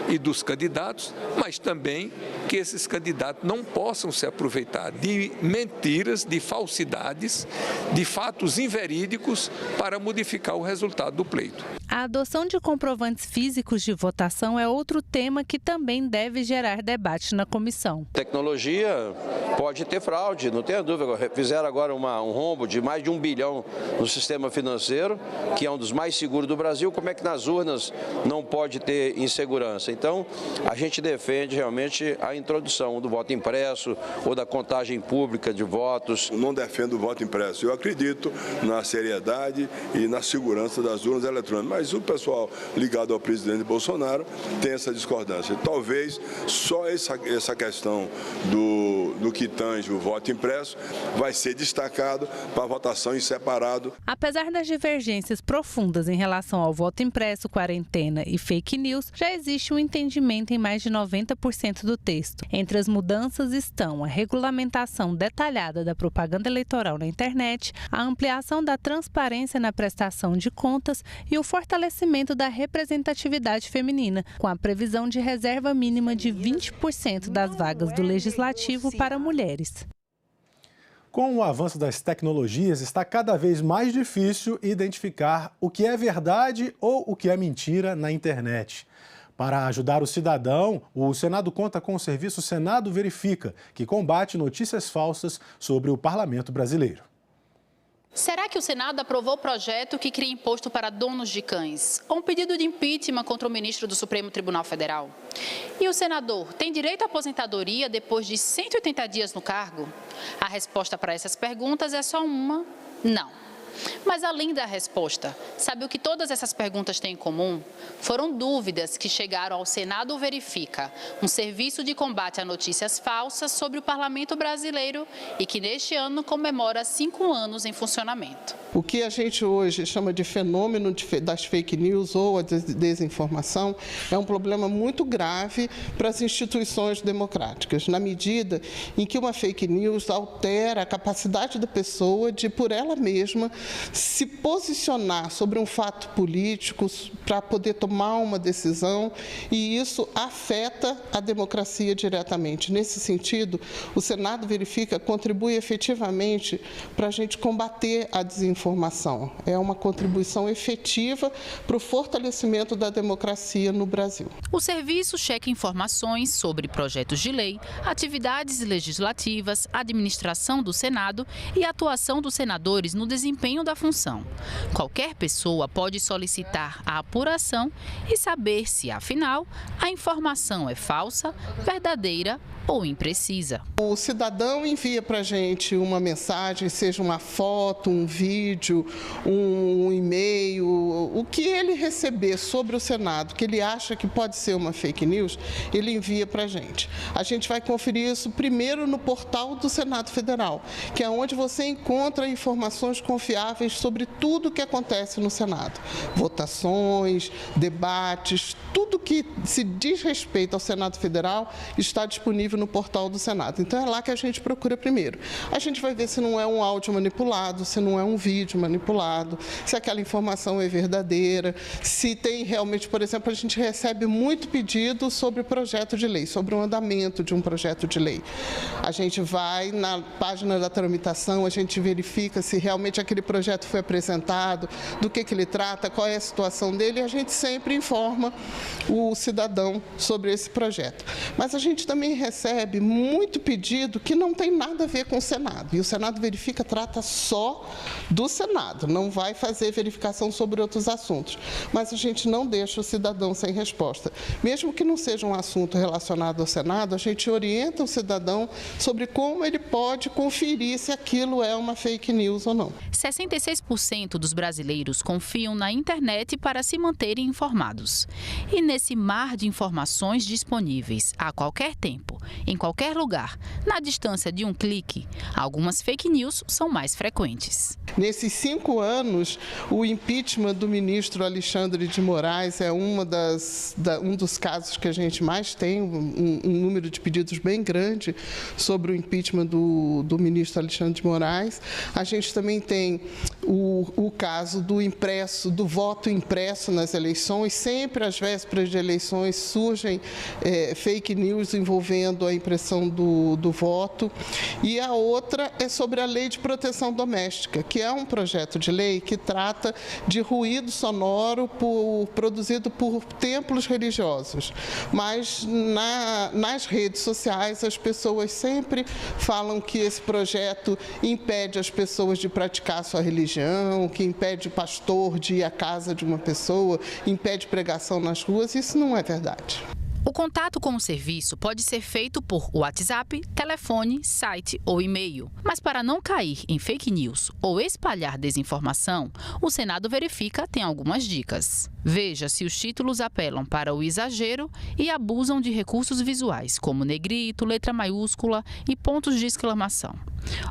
e dos candidatos, mas também que esses candidatos não possam se aproveitar de mentiras, de falsidades, de fatos inverídicos para modificar o resultado do pleito. A adoção de comprovantes físicos de votação é outro tema que também deve gerar debate na comissão. Tecnologia pode ter fraude, não tenha dúvida. Fizeram agora um rombo de mais de 1 bilhão no sistema financeiro, que é um dos mais seguros do Brasil. Como é que nas urnas não pode ter insegurança? Então, a gente defende realmente a introdução do voto impresso ou da contagem pública de votos. Não defendo o voto impresso. Eu acredito na seriedade e na segurança das urnas eletrônicas. Mas o pessoal ligado ao presidente Bolsonaro tem essa discordância. Talvez só essa questão do que tange o voto impresso vai ser destacado para a votação em separado. Apesar das divergências profundas em relação ao voto impresso, quarentena e fake news, já existe um entendimento em mais de 90% do texto. Entre as mudanças estão a regulamentação detalhada da propaganda eleitoral na internet, a ampliação da transparência na prestação de contas e o fortalecimento da representatividade feminina, com a previsão de reserva mínima de 20% das vagas do Legislativo para mulheres. Com o avanço das tecnologias, está cada vez mais difícil identificar o que é verdade ou o que é mentira na internet. Para ajudar o cidadão, o Senado conta com o serviço Senado Verifica, que combate notícias falsas sobre o Parlamento brasileiro. Será que o Senado aprovou o projeto que cria imposto para donos de cães? Ou um pedido de impeachment contra o ministro do Supremo Tribunal Federal? E o senador tem direito à aposentadoria depois de 180 dias no cargo? A resposta para essas perguntas é só uma: não. Mas além da resposta, sabe o que todas essas perguntas têm em comum? Foram dúvidas que chegaram ao Senado Verifica, um serviço de combate a notícias falsas sobre o Parlamento brasileiro e que neste ano comemora 5 anos em funcionamento. O que a gente hoje chama de fenômeno das fake news ou a desinformação é um problema muito grave para as instituições democráticas, na medida em que uma fake news altera a capacidade da pessoa de, por ela mesma, se posicionar sobre um fato político para poder tomar uma decisão, e isso afeta a democracia diretamente. Nesse sentido, o Senado Verifica contribui efetivamente para a gente combater a desinformação. É uma contribuição efetiva para o fortalecimento da democracia no Brasil. O serviço checa informações sobre projetos de lei, atividades legislativas, administração do Senado e atuação dos senadores no desempenho da função. Qualquer pessoa pode solicitar a apuração apuração e saber se, afinal, a informação é falsa, verdadeira ou imprecisa. O cidadão envia para a gente uma mensagem, seja uma foto, um vídeo, um e-mail, o que ele receber sobre o Senado, que ele acha que pode ser uma fake news, ele envia para a gente. A gente vai conferir isso primeiro no portal do Senado Federal, que é onde você encontra informações confiáveis sobre tudo o que acontece no Senado. Votações, debates, tudo que se diz respeito ao Senado Federal está disponível no portal do Senado. Então é lá que a gente procura primeiro. A gente vai ver se não é um áudio manipulado, se não é um vídeo manipulado, se aquela informação é verdadeira, se tem realmente, por exemplo, a gente recebe muito pedido sobre projeto de lei, sobre o andamento de um projeto de lei. A gente vai na página da tramitação, a gente verifica se realmente aquele projeto foi apresentado, do que ele trata, qual é a situação dele, e a gente sempre informa o cidadão sobre esse projeto. Mas a gente também recebe muito pedido que não tem nada a ver com o Senado. E o Senado Verifica trata só do Senado, não vai fazer verificação sobre outros assuntos. Mas a gente não deixa o cidadão sem resposta. Mesmo que não seja um assunto relacionado ao Senado, a gente orienta o cidadão sobre como ele pode conferir se aquilo é uma fake news ou não. 66% dos brasileiros confiam na internet para se manterem informados. E nesse mar de informações disponíveis a qualquer tempo, em qualquer lugar, na distância de um clique, algumas fake news são mais frequentes. Nesses 5 anos, o impeachment do ministro Alexandre de Moraes é um dos casos que a gente mais tem, um número de pedidos bem grande sobre o impeachment do ministro Alexandre de Moraes. A gente também tem o caso do voto impresso nas eleições. Sempre às vésperas de eleições surgem fake news envolvendo a impressão do voto. E a outra é sobre a Lei de Proteção Doméstica, que é um projeto de lei que trata de ruído sonoro produzido por templos religiosos. Mas nas redes sociais as pessoas sempre falam que esse projeto impede as pessoas de praticar a sua religião, que impede o pastor de ir à casa de uma pessoa, impede pregação nas ruas. Isso não é verdade. O contato com o serviço pode ser feito por WhatsApp, telefone, site ou e-mail. Mas para não cair em fake news ou espalhar desinformação, o Senado Verifica tem algumas dicas. Veja se os títulos apelam para o exagero e abusam de recursos visuais, como negrito, letra maiúscula e pontos de exclamação.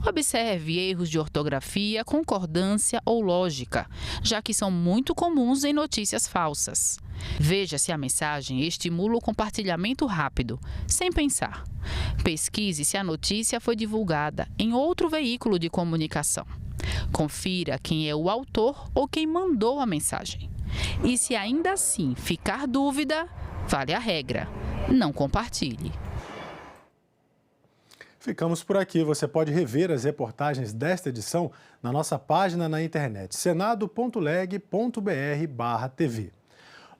Observe erros de ortografia, concordância ou lógica, já que são muito comuns em notícias falsas. Veja se a mensagem estimula o compartilhamento rápido, sem pensar. Pesquise se a notícia foi divulgada em outro veículo de comunicação. Confira quem é o autor ou quem mandou a mensagem. E se ainda assim ficar dúvida, vale a regra: não compartilhe. Ficamos por aqui. Você pode rever as reportagens desta edição na nossa página na internet, senado.leg.br/tv.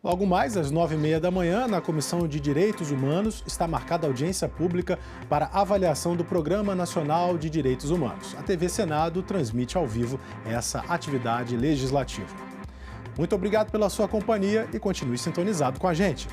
Logo mais, às 9h30 da manhã, na Comissão de Direitos Humanos, está marcada a audiência pública para avaliação do Programa Nacional de Direitos Humanos. A TV Senado transmite ao vivo essa atividade legislativa. Muito obrigado pela sua companhia e continue sintonizado com a gente.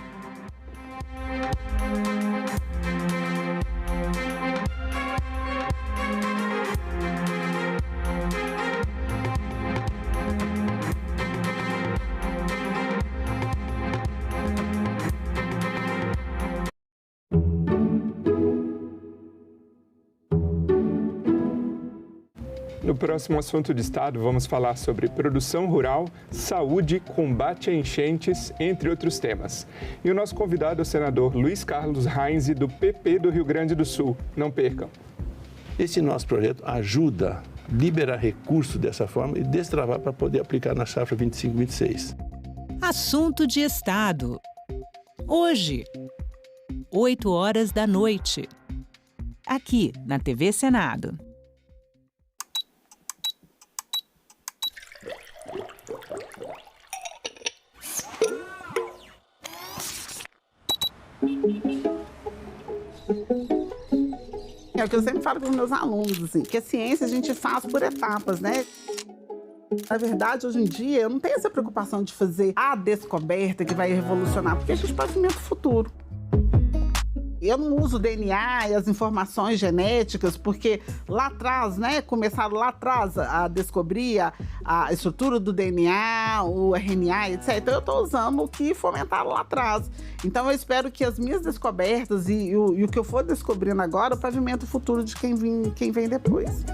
No próximo assunto de Estado, vamos falar sobre produção rural, saúde, combate a enchentes, entre outros temas. E o nosso convidado é o senador Luiz Carlos Reins, do PP do Rio Grande do Sul. Não percam. Esse nosso projeto ajuda a liberar recursos dessa forma e destravar para poder aplicar na safra 25-26. Assunto de Estado. Hoje, 20h, aqui na TV Senado. É o que eu sempre falo para os meus alunos, assim, que a ciência a gente faz por etapas, né? Na verdade, hoje em dia, eu não tenho essa preocupação de fazer a descoberta que vai revolucionar, porque a gente pavimenta o futuro. Eu não uso o DNA e as informações genéticas, porque lá atrás, né, começaram lá atrás a descobrir a estrutura do DNA, o RNA, etc. Então, eu estou usando o que fomentaram lá atrás. Então, eu espero que as minhas descobertas e o que eu for descobrindo agora pavimente o futuro de quem vem depois.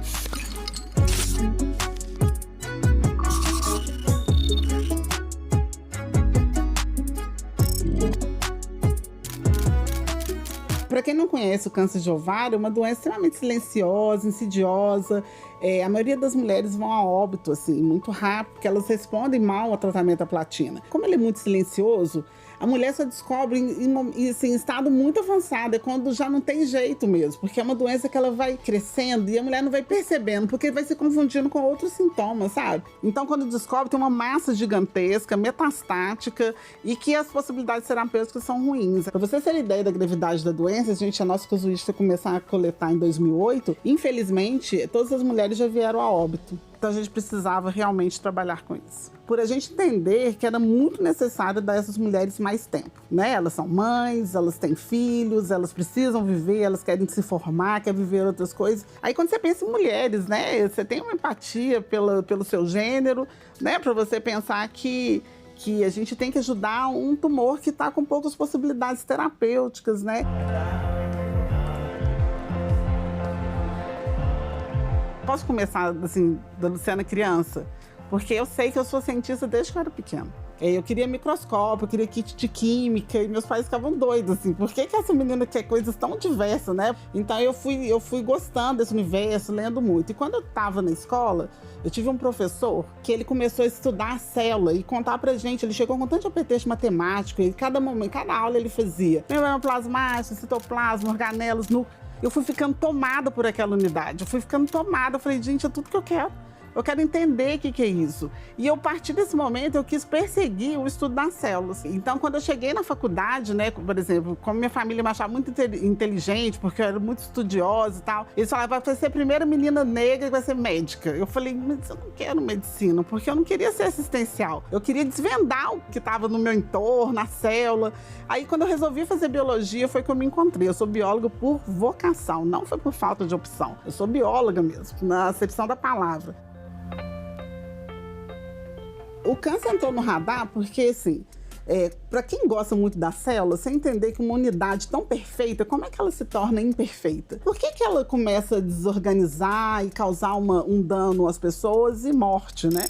Para quem não conhece o câncer de ovário, é uma doença extremamente silenciosa, insidiosa. A maioria das mulheres vão a óbito, assim, muito rápido, porque elas respondem mal ao tratamento da platina. Como ele é muito silencioso, a mulher só descobre em estado muito avançado, é quando já não tem jeito mesmo, porque é uma doença que ela vai crescendo e a mulher não vai percebendo, porque vai se confundindo com outros sintomas, sabe? Então, quando descobre, tem uma massa gigantesca, metastática, e que as possibilidades terapêuticas são ruins. Para você ter ideia da gravidade da doença, a nossa casuística começou a coletar em 2008, infelizmente, todas as mulheres já vieram a óbito. Então, a gente precisava realmente trabalhar com isso. Por a gente entender que era muito necessário dar a essas mulheres mais tempo, né? Elas são mães, elas têm filhos, elas precisam viver, elas querem se formar, querem viver outras coisas. Aí, quando você pensa em mulheres, né? Você tem uma empatia pelo seu gênero, né? Para você pensar que a gente tem que ajudar um tumor que está com poucas possibilidades terapêuticas, né? Posso começar, assim, da Luciana criança? Porque eu sei que eu sou cientista desde que eu era pequena. Eu queria microscópio, eu queria kit de química, e meus pais ficavam doidos, assim. Por que essa menina quer coisas tão diversas, né? Então eu fui gostando desse universo, lendo muito. E quando eu estava na escola, eu tive um professor que ele começou a estudar a célula e contar pra gente. Ele chegou com tanto apetite matemático, e cada aula ele fazia membrana plasmática, citoplasma, organelas, núcleo. Eu fui ficando tomada por aquela unidade. Eu fui ficando tomada. Eu falei, gente, é tudo que eu quero. Eu quero entender o que é isso. E eu, a partir desse momento, eu quis perseguir o estudo das células. Então, quando eu cheguei na faculdade, né, por exemplo, como minha família me achava muito inteligente, porque eu era muito estudiosa e tal, eles falavam, vai ser a primeira menina negra que vai ser médica. Eu falei, mas eu não quero medicina, porque eu não queria ser assistencial. Eu queria desvendar o que estava no meu entorno, na célula. Aí, quando eu resolvi fazer biologia, foi que eu me encontrei. Eu sou bióloga por vocação, não foi por falta de opção. Eu sou bióloga mesmo, na acepção da palavra. O câncer entrou no radar porque, assim, para quem gosta muito da célula, você entender que uma unidade tão perfeita, como é que ela se torna imperfeita? Por que ela começa a desorganizar e causar um dano às pessoas e morte, né?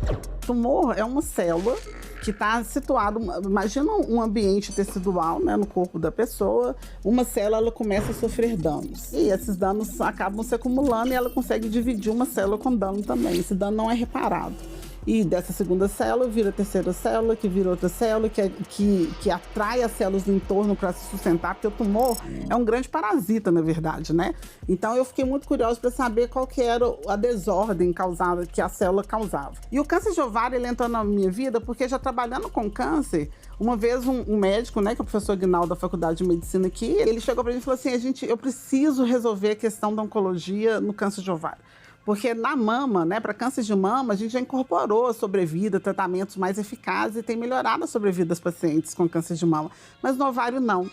O tumor é uma célula que está situado, imagina um ambiente tecidual, né, no corpo da pessoa, uma célula ela começa a sofrer danos. E esses danos acabam se acumulando e ela consegue dividir uma célula com dano também. Esse dano não é reparado. E dessa segunda célula vira a terceira célula, que vira outra célula, que atrai as células do entorno para se sustentar, porque o tumor é um grande parasita, na verdade, né? Então eu fiquei muito curiosa para saber qual que era a desordem causada, que a célula causava. E o câncer de ovário, ele entrou na minha vida porque já trabalhando com câncer, uma vez um médico, né, que é o professor Guinaldo da Faculdade de Medicina aqui, ele chegou para mim e falou assim, eu preciso resolver a questão da oncologia no câncer de ovário. Porque na mama, né, para câncer de mama, a gente já incorporou a sobrevida, tratamentos mais eficazes e tem melhorado a sobrevida das pacientes com câncer de mama. Mas no ovário, não.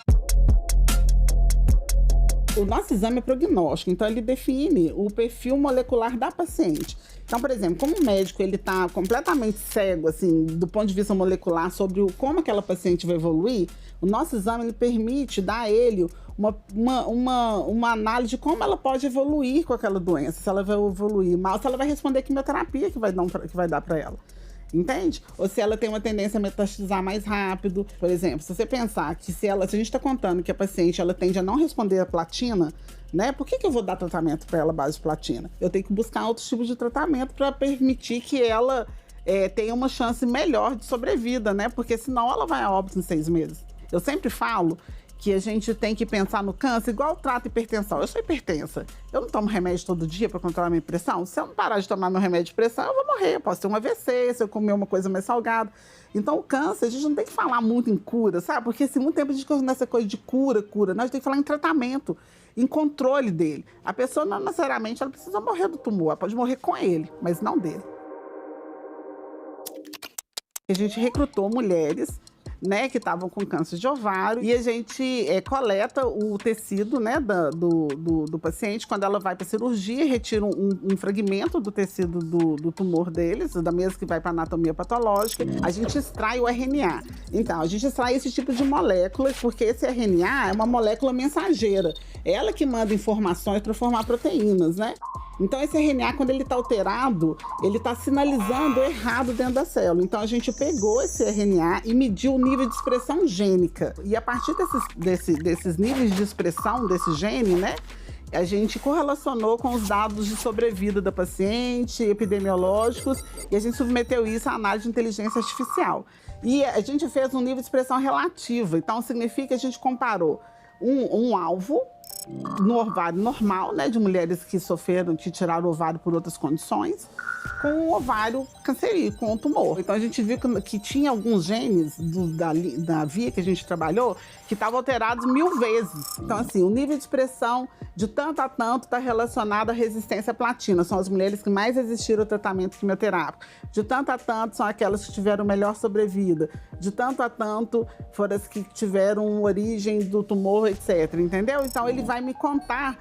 O nosso exame é prognóstico, então ele define o perfil molecular da paciente. Então, por exemplo, como o médico ele está completamente cego, assim, do ponto de vista molecular, sobre como aquela paciente vai evoluir, o nosso exame ele permite dar a ele uma análise de como ela pode evoluir com aquela doença, se ela vai evoluir mal, se ela vai responder a quimioterapia que vai dar para ela. Entende? Ou se ela tem uma tendência a metastizar mais rápido. Por exemplo, se você pensar que se a gente está contando que a paciente ela tende a não responder a platina, né? Por que eu vou dar tratamento para ela base de platina? Eu tenho que buscar outros tipos de tratamento para permitir que ela tenha uma chance melhor de sobrevida, né? Porque senão ela vai a óbito em 6 meses. Eu sempre falo que a gente tem que pensar no câncer igual trato hipertensão. Eu sou hipertensa. Eu não tomo remédio todo dia para controlar minha pressão. Se eu não parar de tomar meu remédio de pressão, eu vou morrer. Eu posso ter um AVC, se eu comer uma coisa mais salgada. Então, o câncer, a gente não tem que falar muito em cura, sabe? Porque se muito tempo a gente fica nessa coisa de cura, nós temos que falar em tratamento, em controle dele. A pessoa não necessariamente ela precisa morrer do tumor, ela pode morrer com ele, mas não dele. A gente recrutou mulheres, né, que estavam com câncer de ovário, e a gente coleta o tecido, né, do paciente. Quando ela vai para cirurgia, retira um fragmento do tecido do tumor deles, da mesa que vai para anatomia patológica. A gente extrai o RNA. Então, a gente extrai esse tipo de molécula, porque esse RNA é uma molécula mensageira. É ela que manda informações para formar proteínas, né? Então, esse RNA, quando ele está alterado, ele está sinalizando errado dentro da célula. Então, a gente pegou esse RNA e mediu o nível de expressão gênica. E a partir desses níveis de expressão desse gene, né, a gente correlacionou com os dados de sobrevida da paciente, epidemiológicos, e a gente submeteu isso à análise de inteligência artificial. E a gente fez um nível de expressão relativa. Então, significa que a gente comparou um alvo no ovário normal, né, de mulheres que tiraram o ovário por outras condições, com o ovário cancerígeno, com o tumor. Então a gente viu que tinha alguns genes da via que a gente trabalhou que estavam alterados 1000 vezes. Então, assim, o nível de expressão de tanto a tanto está relacionado à resistência à platina. São as mulheres que mais resistiram ao tratamento quimioterápico. De tanto a tanto são aquelas que tiveram melhor sobrevida. De tanto a tanto foram as que tiveram origem do tumor, etc. Entendeu? Então ele vai me contar.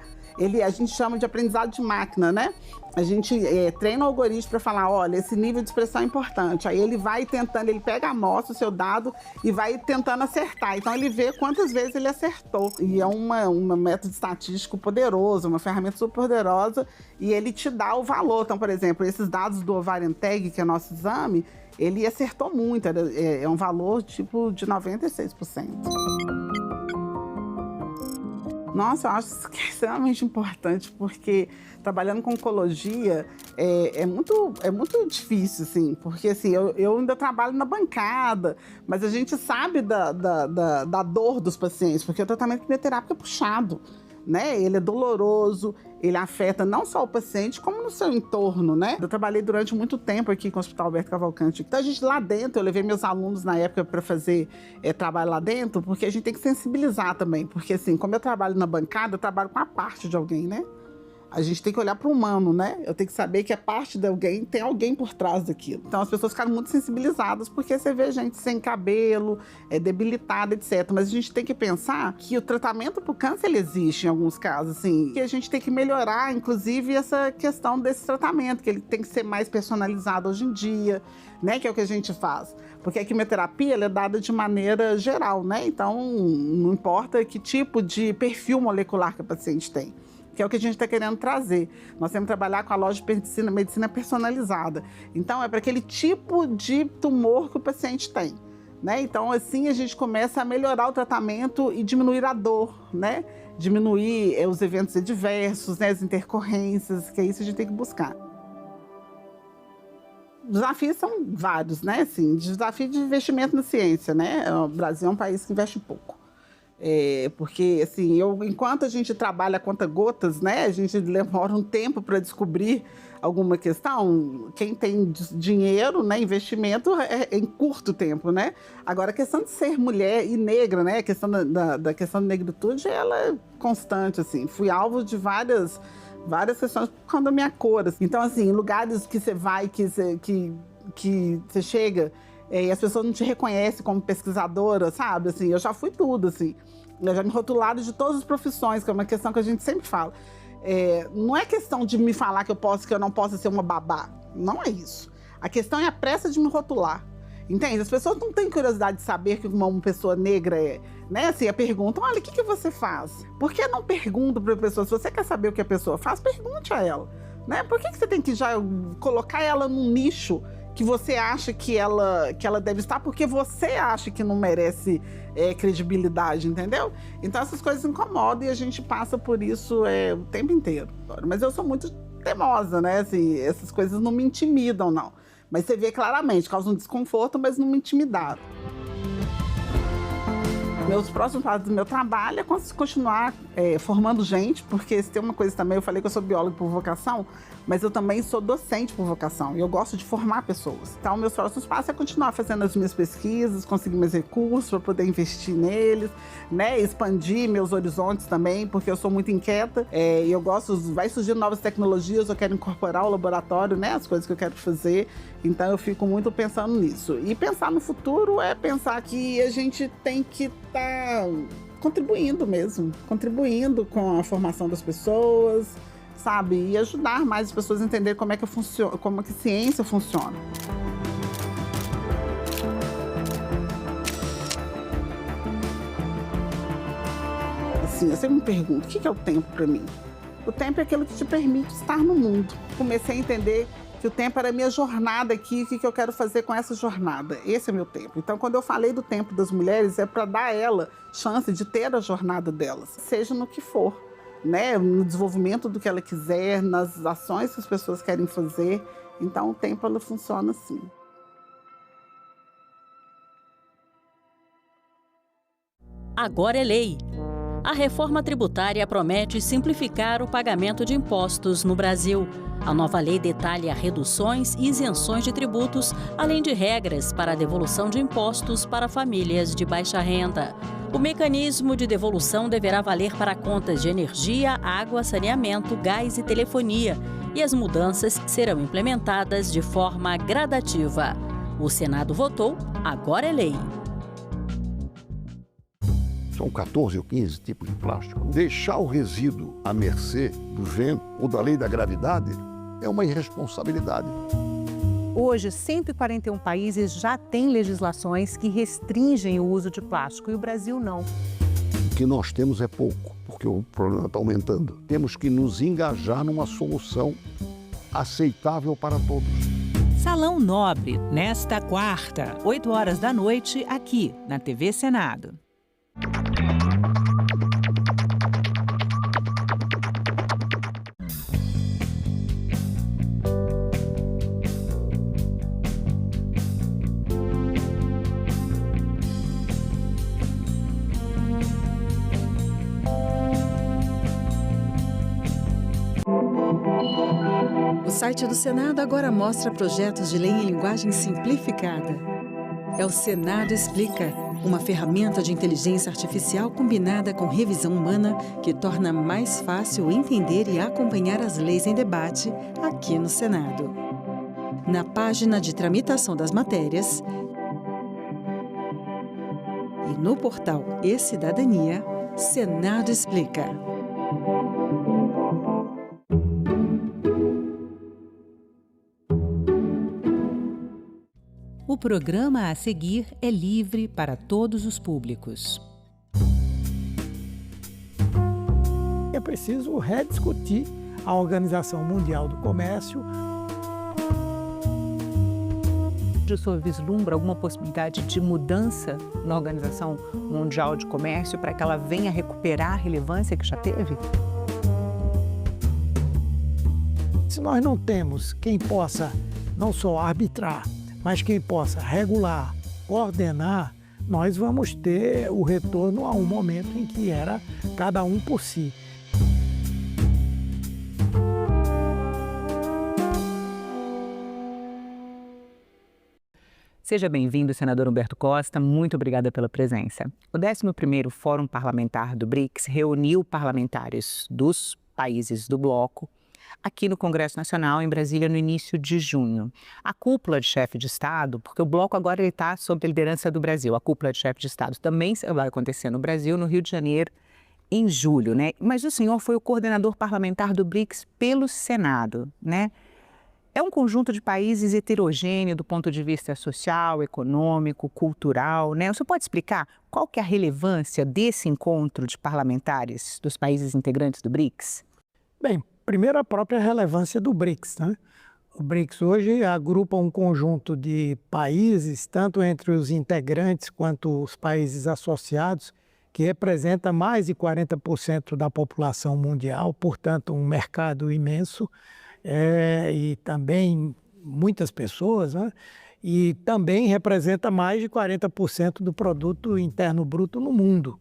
A gente chama de aprendizado de máquina, né? A gente treina o algoritmo para falar, olha, esse nível de expressão é importante. Aí ele vai tentando, ele pega a amostra, o seu dado, e vai tentando acertar. Então ele vê quantas vezes ele acertou. E é um método estatístico poderoso, uma ferramenta super poderosa, e ele te dá o valor. Então, por exemplo, esses dados do Ovarian Tag, que é nosso exame, ele acertou muito, é um valor tipo de 96%. Nossa, eu acho que é extremamente importante, porque trabalhando com oncologia é muito difícil, assim, porque assim, eu ainda trabalho na bancada, mas a gente sabe da dor dos pacientes, porque o tratamento quimioterápico é puxado, né? Ele é doloroso, ele afeta não só o paciente, como no seu entorno, né? Eu trabalhei durante muito tempo aqui com o Hospital Alberto Cavalcante. Então, a gente lá dentro, eu levei meus alunos na época para fazer trabalho lá dentro, porque a gente tem que sensibilizar também. Porque, assim, como eu trabalho na bancada, eu trabalho com a parte de alguém, né? A gente tem que olhar para o humano, né? Eu tenho que saber que a parte de alguém tem alguém por trás daquilo. Então, as pessoas ficaram muito sensibilizadas, porque você vê gente sem cabelo, debilitada, etc. Mas a gente tem que pensar que o tratamento para o câncer, ele existe em alguns casos, assim. Que a gente tem que melhorar, inclusive, essa questão desse tratamento, que ele tem que ser mais personalizado hoje em dia, né? Que é o que a gente faz. Porque a quimioterapia, ela é dada de maneira geral, né? Então, não importa que tipo de perfil molecular que a paciente tem. Que é o que a gente está querendo trazer. Nós temos que trabalhar com a lógica de medicina personalizada. Então, é para aquele tipo de tumor que o paciente tem, né? Então, assim, a gente começa a melhorar o tratamento e diminuir a dor, né? Diminuir os eventos adversos, né? As intercorrências, que é isso que a gente tem que buscar. Os desafios são vários, né? Assim, desafio de investimento na ciência, né? O Brasil é um país que investe pouco. Porque, assim, enquanto a gente trabalha a conta-gotas, né, a gente demora um tempo para descobrir alguma questão. Quem tem dinheiro, né, investimento é em curto tempo, né? Agora, a questão de ser mulher e negra, né, a questão da questão da negritude, ela é constante, assim. Fui alvo de várias questões por causa da minha cor. Assim. Então, assim, em lugares que você vai, que você chega... E as pessoas não te reconhecem como pesquisadora, sabe? Assim, eu já fui tudo, assim. Eu já me rotularam de todas as profissões, que é uma questão que a gente sempre fala. Não é questão de me falar que eu não posso ser uma babá. Não é isso. A questão é a pressa de me rotular. Entende? As pessoas não têm curiosidade de saber que uma pessoa negra é, né? Assim, a pergunta, olha, o que você faz? Por que não pergunto para a pessoa? Se você quer saber o que a pessoa faz, pergunte a ela. Né? Por que você tem que já colocar ela num nicho que você acha que ela deve estar, porque você acha que não merece credibilidade, entendeu? Então essas coisas incomodam e a gente passa por isso o tempo inteiro. Mas eu sou muito teimosa, né? Assim, essas coisas não me intimidam, não. Mas você vê claramente, causa um desconforto, mas não me intimidaram. Meus próximos passos do meu trabalho é continuar formando gente, porque se tem uma coisa também, eu falei que eu sou bióloga por vocação, mas eu também sou docente por vocação e eu gosto de formar pessoas. Então, meus próximos passos é continuar fazendo as minhas pesquisas, conseguir meus recursos para poder investir neles, né? Expandir meus horizontes também, porque eu sou muito inquieta e eu gosto, vai surgindo novas tecnologias, eu quero incorporar o laboratório, né? As coisas que eu quero fazer. Então, eu fico muito pensando nisso. E pensar no futuro é pensar que a gente tem que estar contribuindo mesmo, contribuindo com a formação das pessoas, sabe? E ajudar mais as pessoas a entender como é que funciona, como é que a ciência funciona. Assim, eu sempre me pergunto, o que é o tempo para mim? O tempo é aquilo que te permite estar no mundo. Comecei a entender que o tempo era a minha jornada aqui, o que eu quero fazer com essa jornada. Esse é meu tempo. Então, quando eu falei do tempo das mulheres, é para dar a ela chance de ter a jornada delas, seja no que for, né? No desenvolvimento do que ela quiser, nas ações que as pessoas querem fazer. Então, o tempo, ela funciona assim. Agora é lei. A reforma tributária promete simplificar o pagamento de impostos no Brasil. A nova lei detalha reduções e isenções de tributos, além de regras para a devolução de impostos para famílias de baixa renda. O mecanismo de devolução deverá valer para contas de energia, água, saneamento, gás e telefonia. E as mudanças serão implementadas de forma gradativa. O Senado votou, agora é lei. São 14 ou 15 tipos de plástico. Deixar o resíduo à mercê do vento ou da lei da gravidade é uma irresponsabilidade. Hoje, 141 países já têm legislações que restringem o uso de plástico e o Brasil não. O que nós temos é pouco, porque o problema está aumentando. Temos que nos engajar numa solução aceitável para todos. Salão Nobre, nesta quarta, 8 horas da noite, aqui na TV Senado. O site do Senado agora mostra projetos de lei em linguagem simplificada. É o Senado Explica, uma ferramenta de inteligência artificial combinada com revisão humana que torna mais fácil entender e acompanhar as leis em debate aqui no Senado. Na página de tramitação das matérias e no portal E-Cidadania, Senado Explica. O programa a seguir é livre para todos os públicos. É preciso rediscutir a Organização Mundial do Comércio. O senhor vislumbra alguma possibilidade de mudança na Organização Mundial de Comércio para que ela venha recuperar a relevância que já teve? Se nós não temos quem possa não só arbitrar, mas quem possa regular, coordenar, nós vamos ter o retorno a um momento em que era cada um por si. Seja bem-vindo, senador Humberto Costa. Muito obrigada pela presença. O 11º Fórum Parlamentar do BRICS reuniu parlamentares dos países do bloco aqui no Congresso Nacional, em Brasília, no início de junho. A cúpula de chefe de Estado, porque o bloco agora está sob a liderança do Brasil, a cúpula de chefe de Estado também vai acontecer no Brasil, no Rio de Janeiro, em julho, né? Mas o senhor foi o coordenador parlamentar do BRICS pelo Senado, né? É um conjunto de países heterogêneo do ponto de vista social, econômico, cultural, né? O senhor pode explicar qual que é a relevância desse encontro de parlamentares dos países integrantes do BRICS? Bem, primeiro a própria relevância do BRICS, né? O BRICS hoje agrupa um conjunto de países, tanto entre os integrantes quanto os países associados, que representa mais de 40% da população mundial, portanto um mercado imenso, e também muitas pessoas, né? e também representa mais de 40% do produto interno bruto no mundo.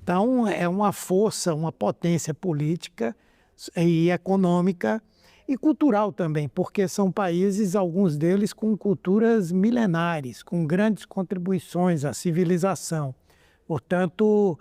Então, é uma força, uma potência política e econômica e cultural também, porque são países, alguns deles, com culturas milenares, com grandes contribuições à civilização. Portanto,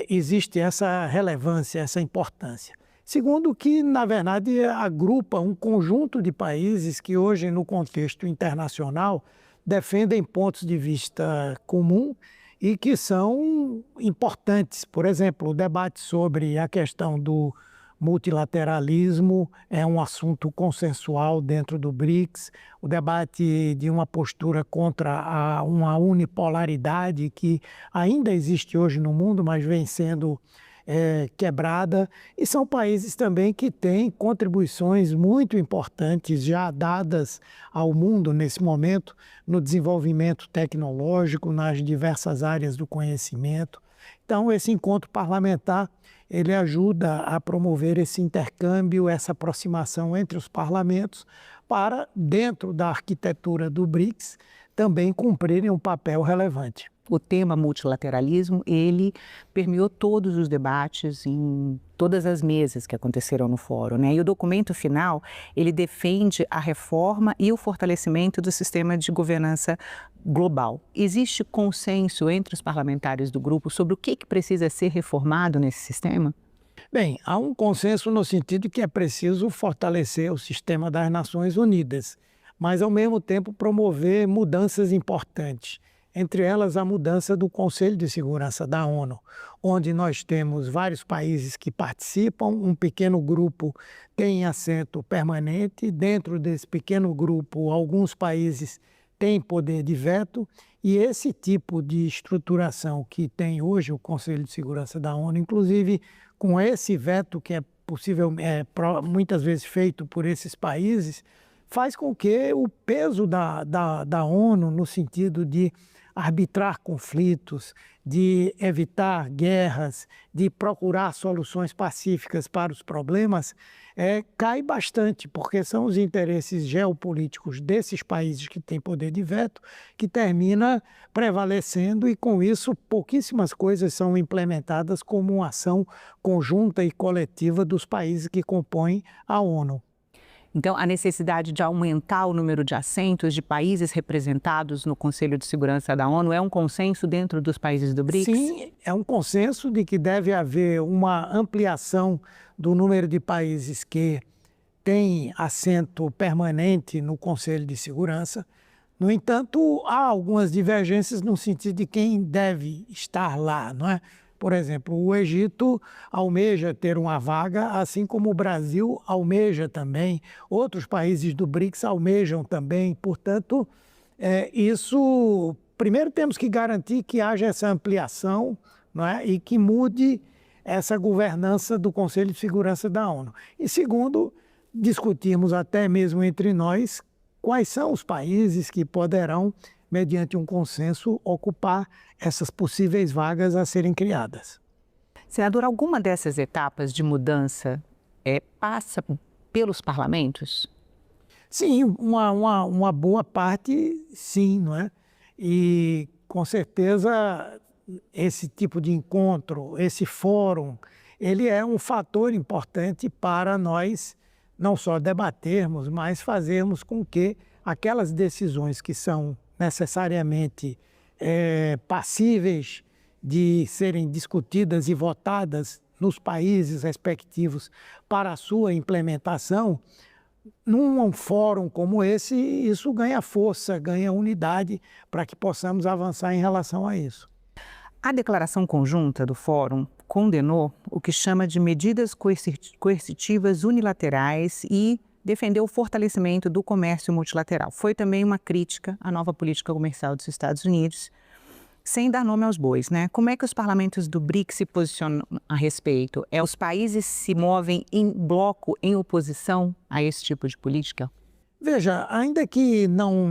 existe essa relevância, essa importância. Segundo, que, na verdade, agrupa um conjunto de países que hoje, no contexto internacional, defendem pontos de vista comum e que são importantes. Por exemplo, o debate sobre a questão do multilateralismo é um assunto consensual dentro do BRICS, o debate de uma postura contra uma unipolaridade que ainda existe hoje no mundo, mas vem sendo quebrada, e são países também que têm contribuições muito importantes já dadas ao mundo nesse momento, no desenvolvimento tecnológico, nas diversas áreas do conhecimento. Então, esse encontro parlamentar, ele ajuda a promover esse intercâmbio, essa aproximação entre os parlamentos para, dentro da arquitetura do BRICS, também cumprirem um papel relevante. O tema multilateralismo, ele permeou todos os debates em todas as mesas que aconteceram no fórum, né? E o documento final, ele defende a reforma e o fortalecimento do sistema de governança global. Existe consenso entre os parlamentares do grupo sobre o que precisa ser reformado nesse sistema? Bem, há um consenso no sentido de que é preciso fortalecer o sistema das Nações Unidas, mas, ao mesmo tempo, promover mudanças importantes. Entre elas, a mudança do Conselho de Segurança da ONU, onde nós temos vários países que participam, um pequeno grupo tem assento permanente, dentro desse pequeno grupo, alguns países têm poder de veto, e esse tipo de estruturação que tem hoje o Conselho de Segurança da ONU, inclusive com esse veto que é possível, muitas vezes feito por esses países, faz com que o peso da ONU, no sentido de arbitrar conflitos, de evitar guerras, de procurar soluções pacíficas para os problemas, cai bastante, porque são os interesses geopolíticos desses países que têm poder de veto que termina prevalecendo, e com isso pouquíssimas coisas são implementadas como uma ação conjunta e coletiva dos países que compõem a ONU. Então, a necessidade de aumentar o número de assentos de países representados no Conselho de Segurança da ONU é um consenso dentro dos países do BRICS? Sim, é um consenso de que deve haver uma ampliação do número de países que têm assento permanente no Conselho de Segurança. No entanto, há algumas divergências no sentido de quem deve estar lá, não é? Por exemplo, o Egito almeja ter uma vaga, assim como o Brasil almeja também, outros países do BRICS almejam também. Portanto, primeiro temos que garantir que haja essa ampliação, não é? E que mude essa governança do Conselho de Segurança da ONU. E segundo, discutirmos até mesmo entre nós quais são os países que poderão, mediante um consenso, ocupar essas possíveis vagas a serem criadas. Senador, alguma dessas etapas de mudança passa pelos parlamentos? Sim, uma boa parte, sim, não é? E, com certeza, esse tipo de encontro, esse fórum, ele é um fator importante para nós não só debatermos, mas fazermos com que aquelas decisões que são necessariamente passíveis de serem discutidas e votadas nos países respectivos para a sua implementação, num fórum como esse, isso ganha força, ganha unidade para que possamos avançar em relação a isso. A declaração conjunta do fórum condenou o que chama de medidas coercitivas unilaterais e defendeu o fortalecimento do comércio multilateral. Foi também uma crítica à nova política comercial dos Estados Unidos, sem dar nome aos bois, né? Como é que os parlamentos do BRICS se posicionam a respeito? Os países se movem em bloco, em oposição a esse tipo de política? Veja, ainda que não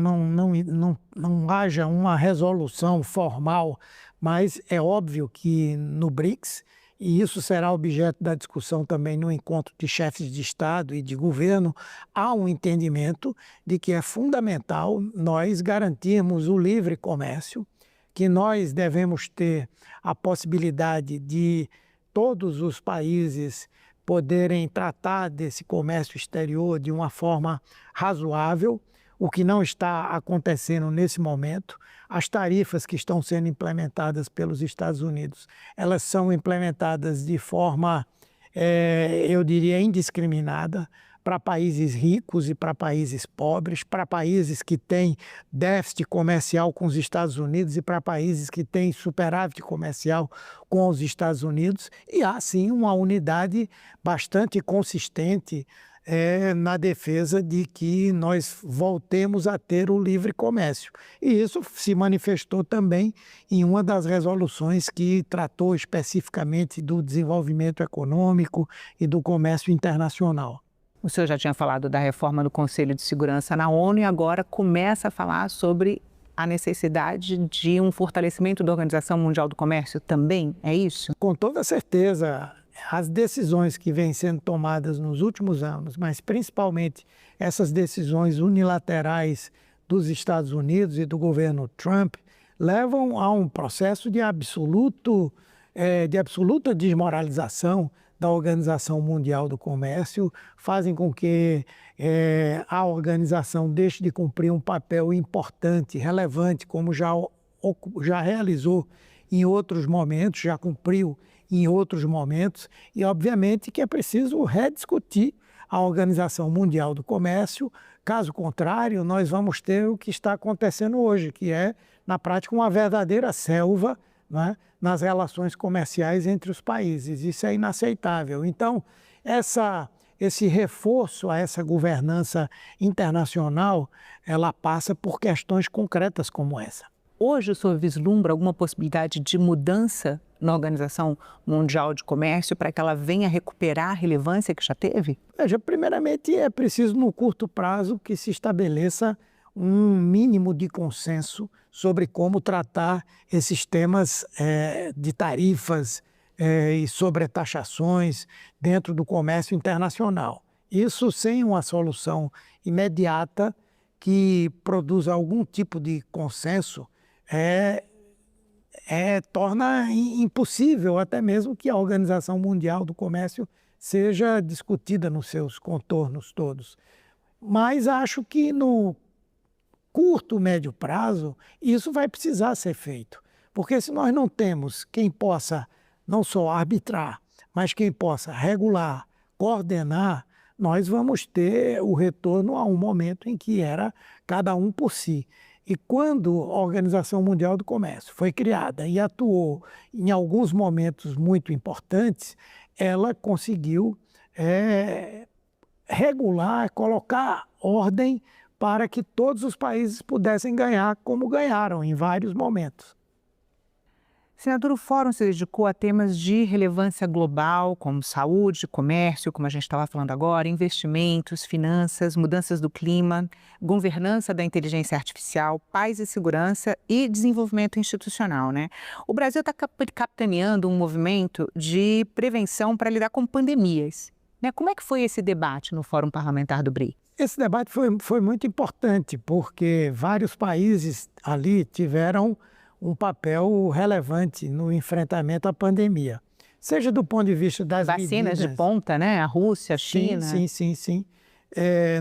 haja uma resolução formal, mas é óbvio que no BRICS, e isso será objeto da discussão também no encontro de chefes de Estado e de governo, há um entendimento de que é fundamental nós garantirmos o livre comércio, que nós devemos ter a possibilidade de todos os países poderem tratar desse comércio exterior de uma forma razoável, o que não está acontecendo nesse momento. As tarifas que estão sendo implementadas pelos Estados Unidos, elas são implementadas de forma, eu diria, indiscriminada, para países ricos e para países pobres, para países que têm déficit comercial com os Estados Unidos e para países que têm superávit comercial com os Estados Unidos. E há, sim, uma unidade bastante consistente na defesa de que nós voltemos a ter o livre comércio. E isso se manifestou também em uma das resoluções que tratou especificamente do desenvolvimento econômico e do comércio internacional. O senhor já tinha falado da reforma do Conselho de Segurança na ONU e agora começa a falar sobre a necessidade de um fortalecimento da Organização Mundial do Comércio também, é isso? Com toda certeza, as decisões que vêm sendo tomadas nos últimos anos, mas principalmente essas decisões unilaterais dos Estados Unidos e do governo Trump, levam a um processo de absoluta desmoralização da Organização Mundial do Comércio, fazem com que a organização deixe de cumprir um papel importante, relevante, como já realizou em outros momentos, já cumpriu em outros momentos, e obviamente que é preciso rediscutir a Organização Mundial do Comércio. Caso contrário, nós vamos ter o que está acontecendo hoje, que é, na prática, uma verdadeira selva, né, nas relações comerciais entre os países. Isso é inaceitável. Então, esse reforço a essa governança internacional, ela passa por questões concretas como essa. Hoje o senhor vislumbra alguma possibilidade de mudança na Organização Mundial de Comércio para que ela venha recuperar a relevância que já teve? Veja, primeiramente é preciso no curto prazo que se estabeleça um mínimo de consenso sobre como tratar esses temas de tarifas e sobretaxações dentro do comércio internacional. Isso sem uma solução imediata que produza algum tipo de consenso torna impossível até mesmo que a Organização Mundial do Comércio seja discutida nos seus contornos todos. Mas acho que no curto, médio prazo, isso vai precisar ser feito. Porque se nós não temos quem possa não só arbitrar, mas quem possa regular, coordenar, nós vamos ter o retorno a um momento em que era cada um por si. E quando a Organização Mundial do Comércio foi criada e atuou em alguns momentos muito importantes, ela conseguiu regular, colocar ordem para que todos os países pudessem ganhar como ganharam em vários momentos. Senador, o Fórum se dedicou a temas de relevância global, como saúde, comércio, como a gente estava falando agora, investimentos, finanças, mudanças do clima, governança da inteligência artificial, paz e segurança e desenvolvimento institucional, né? O Brasil está capitaneando um movimento de prevenção para lidar com pandemias, né? Como é que foi esse debate no Fórum Parlamentar do BRICS? Esse debate foi muito importante, porque vários países ali tiveram um papel relevante no enfrentamento à pandemia. Seja do ponto de vista das vacinas de ponta, né? A Rússia, a China. Sim.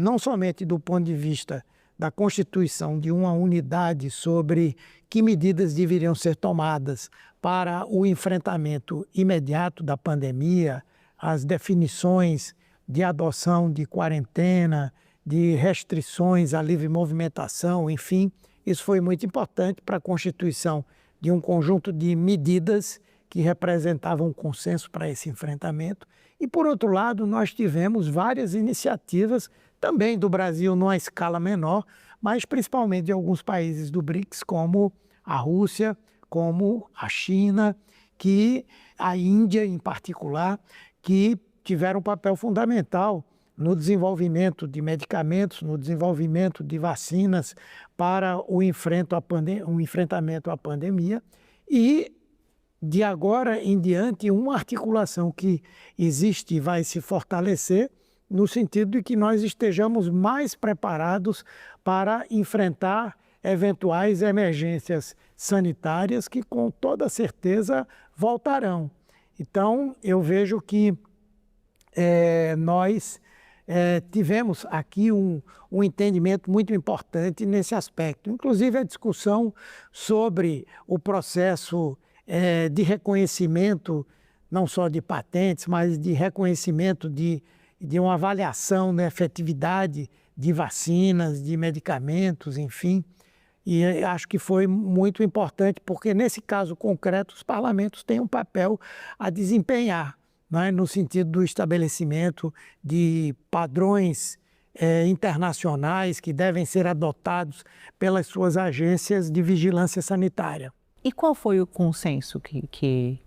Não somente do ponto de vista da constituição de uma unidade sobre que medidas deveriam ser tomadas para o enfrentamento imediato da pandemia, as definições de adoção de quarentena, de restrições à livre movimentação, enfim, isso foi muito importante para a constituição de um conjunto de medidas que representavam um consenso para esse enfrentamento. E, por outro lado, nós tivemos várias iniciativas, também do Brasil numa escala menor, mas principalmente de alguns países do BRICS, como a Rússia, como a China, a Índia em particular, que tiveram um papel fundamental no desenvolvimento de medicamentos, no desenvolvimento de vacinas para o enfrentamento à pandemia e, de agora em diante, uma articulação que existe e vai se fortalecer no sentido de que nós estejamos mais preparados para enfrentar eventuais emergências sanitárias que, com toda certeza, voltarão. Então, eu vejo que nós tivemos aqui um entendimento muito importante nesse aspecto. Inclusive, a discussão sobre o processo de reconhecimento, não só de patentes, mas de reconhecimento de uma avaliação da efetividade de vacinas, de medicamentos, enfim. E acho que foi muito importante, porque nesse caso concreto os parlamentos têm um papel a desempenhar, né, no sentido do estabelecimento de padrões internacionais que devem ser adotados pelas suas agências de vigilância sanitária. E qual foi o consenso que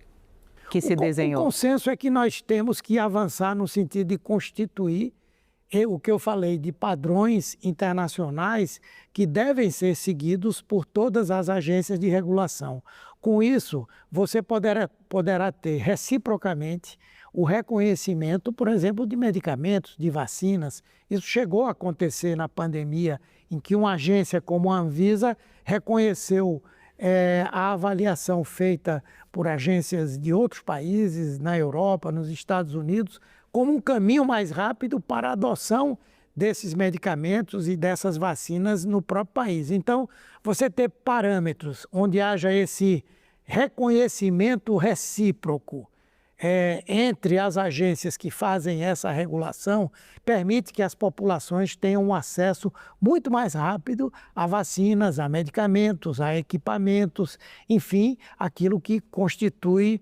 se desenhou? O consenso é que nós temos que avançar no sentido de constituir o que eu falei de padrões internacionais que devem ser seguidos por todas as agências de regulação. Com isso, você poderá ter reciprocamente o reconhecimento, por exemplo, de medicamentos, de vacinas. Isso chegou a acontecer na pandemia, em que uma agência como a Anvisa reconheceu a avaliação feita por agências de outros países, na Europa, nos Estados Unidos, como um caminho mais rápido para a adoção desses medicamentos e dessas vacinas no próprio país. Então, você ter parâmetros onde haja esse reconhecimento recíproco entre as agências que fazem essa regulação, permite que as populações tenham um acesso muito mais rápido a vacinas, a medicamentos, a equipamentos, enfim, aquilo que constitui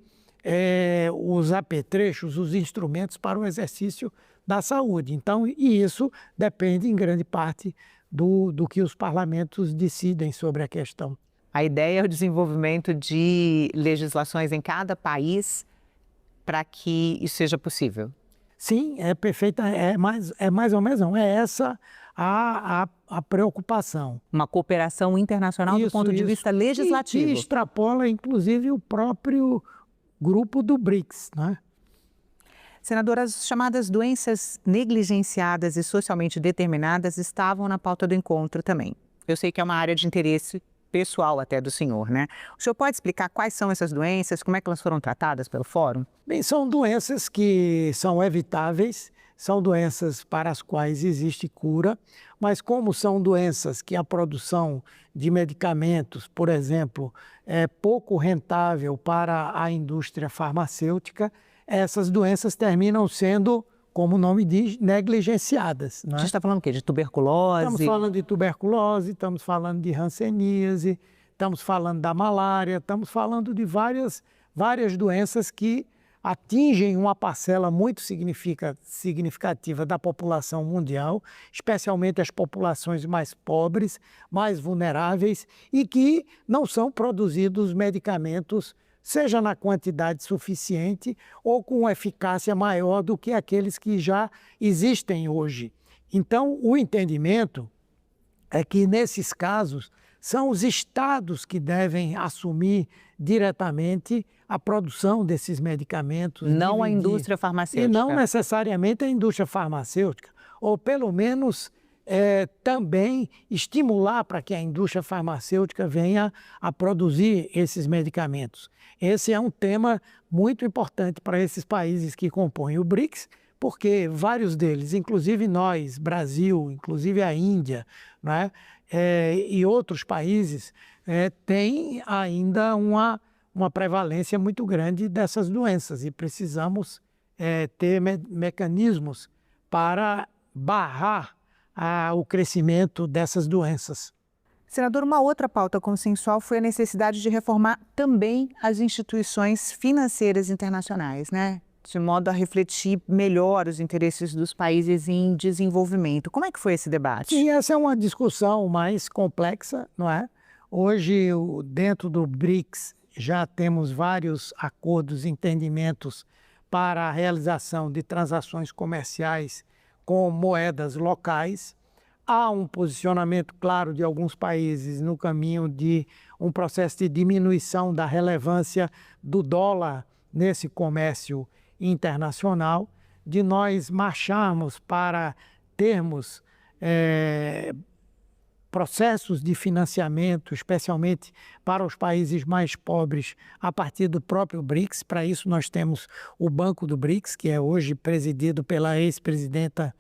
os apetrechos, os instrumentos para o exercício da saúde. Então, e isso depende em grande parte do que os parlamentos decidem sobre a questão. A ideia é o desenvolvimento de legislações em cada país para que isso seja possível. Sim, é perfeita, é mais ou menos não, é essa a preocupação. Uma cooperação internacional do ponto de vista legislativo. E extrapola, inclusive, o próprio grupo do BRICS, né? Senadora, as chamadas doenças negligenciadas e socialmente determinadas estavam na pauta do encontro também. Eu sei que é uma área de interesse pessoal até do senhor, né? O senhor pode explicar quais são essas doenças, como é que elas foram tratadas pelo Fórum? Bem, são doenças que são evitáveis, são doenças para as quais existe cura, mas como são doenças que a produção de medicamentos, por exemplo, é pouco rentável para a indústria farmacêutica, essas doenças terminam sendo, como o nome diz, negligenciadas. Não é? A gente está falando o quê? De tuberculose? Estamos falando de tuberculose, estamos falando de hanseníase, estamos falando da malária, estamos falando de várias doenças que atingem uma parcela muito significativa da população mundial, especialmente as populações mais pobres, mais vulneráveis e que não são produzidos medicamentos, seja na quantidade suficiente ou com eficácia maior do que aqueles que já existem hoje. Então, o entendimento é que, nesses casos, são os estados que devem assumir diretamente a produção desses medicamentos. Não a indústria farmacêutica. E não necessariamente a indústria farmacêutica, ou pelo menos também estimular para que a indústria farmacêutica venha a produzir esses medicamentos. Esse é um tema muito importante para esses países que compõem o BRICS, porque vários deles, inclusive nós, Brasil, inclusive a Índia, né, e outros países, têm ainda uma prevalência muito grande dessas doenças e precisamos ter mecanismos para barrar o crescimento dessas doenças. Senador, uma outra pauta consensual foi a necessidade de reformar também as instituições financeiras internacionais, né? De modo a refletir melhor os interesses dos países em desenvolvimento. Como é que foi esse debate? Sim, essa é uma discussão mais complexa, não é? Hoje, dentro do BRICS, já temos vários acordos e entendimentos para a realização de transações comerciais com moedas locais. Há um posicionamento claro de alguns países no caminho de um processo de diminuição da relevância do dólar nesse comércio internacional, de nós marcharmos para termos processos de financiamento, especialmente para os países mais pobres, a partir do próprio BRICS. Para isso nós temos o Banco do BRICS, que é hoje presidido pela ex-presidenta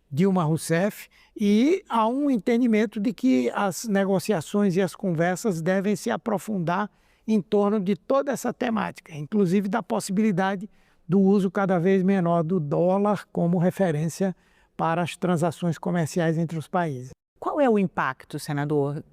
Dilma Rousseff, e há um entendimento de que as negociações e as conversas devem se aprofundar em torno de toda essa temática, inclusive da possibilidade do uso cada vez menor do dólar como referência para as transações comerciais entre os países. Qual é o impacto, senador?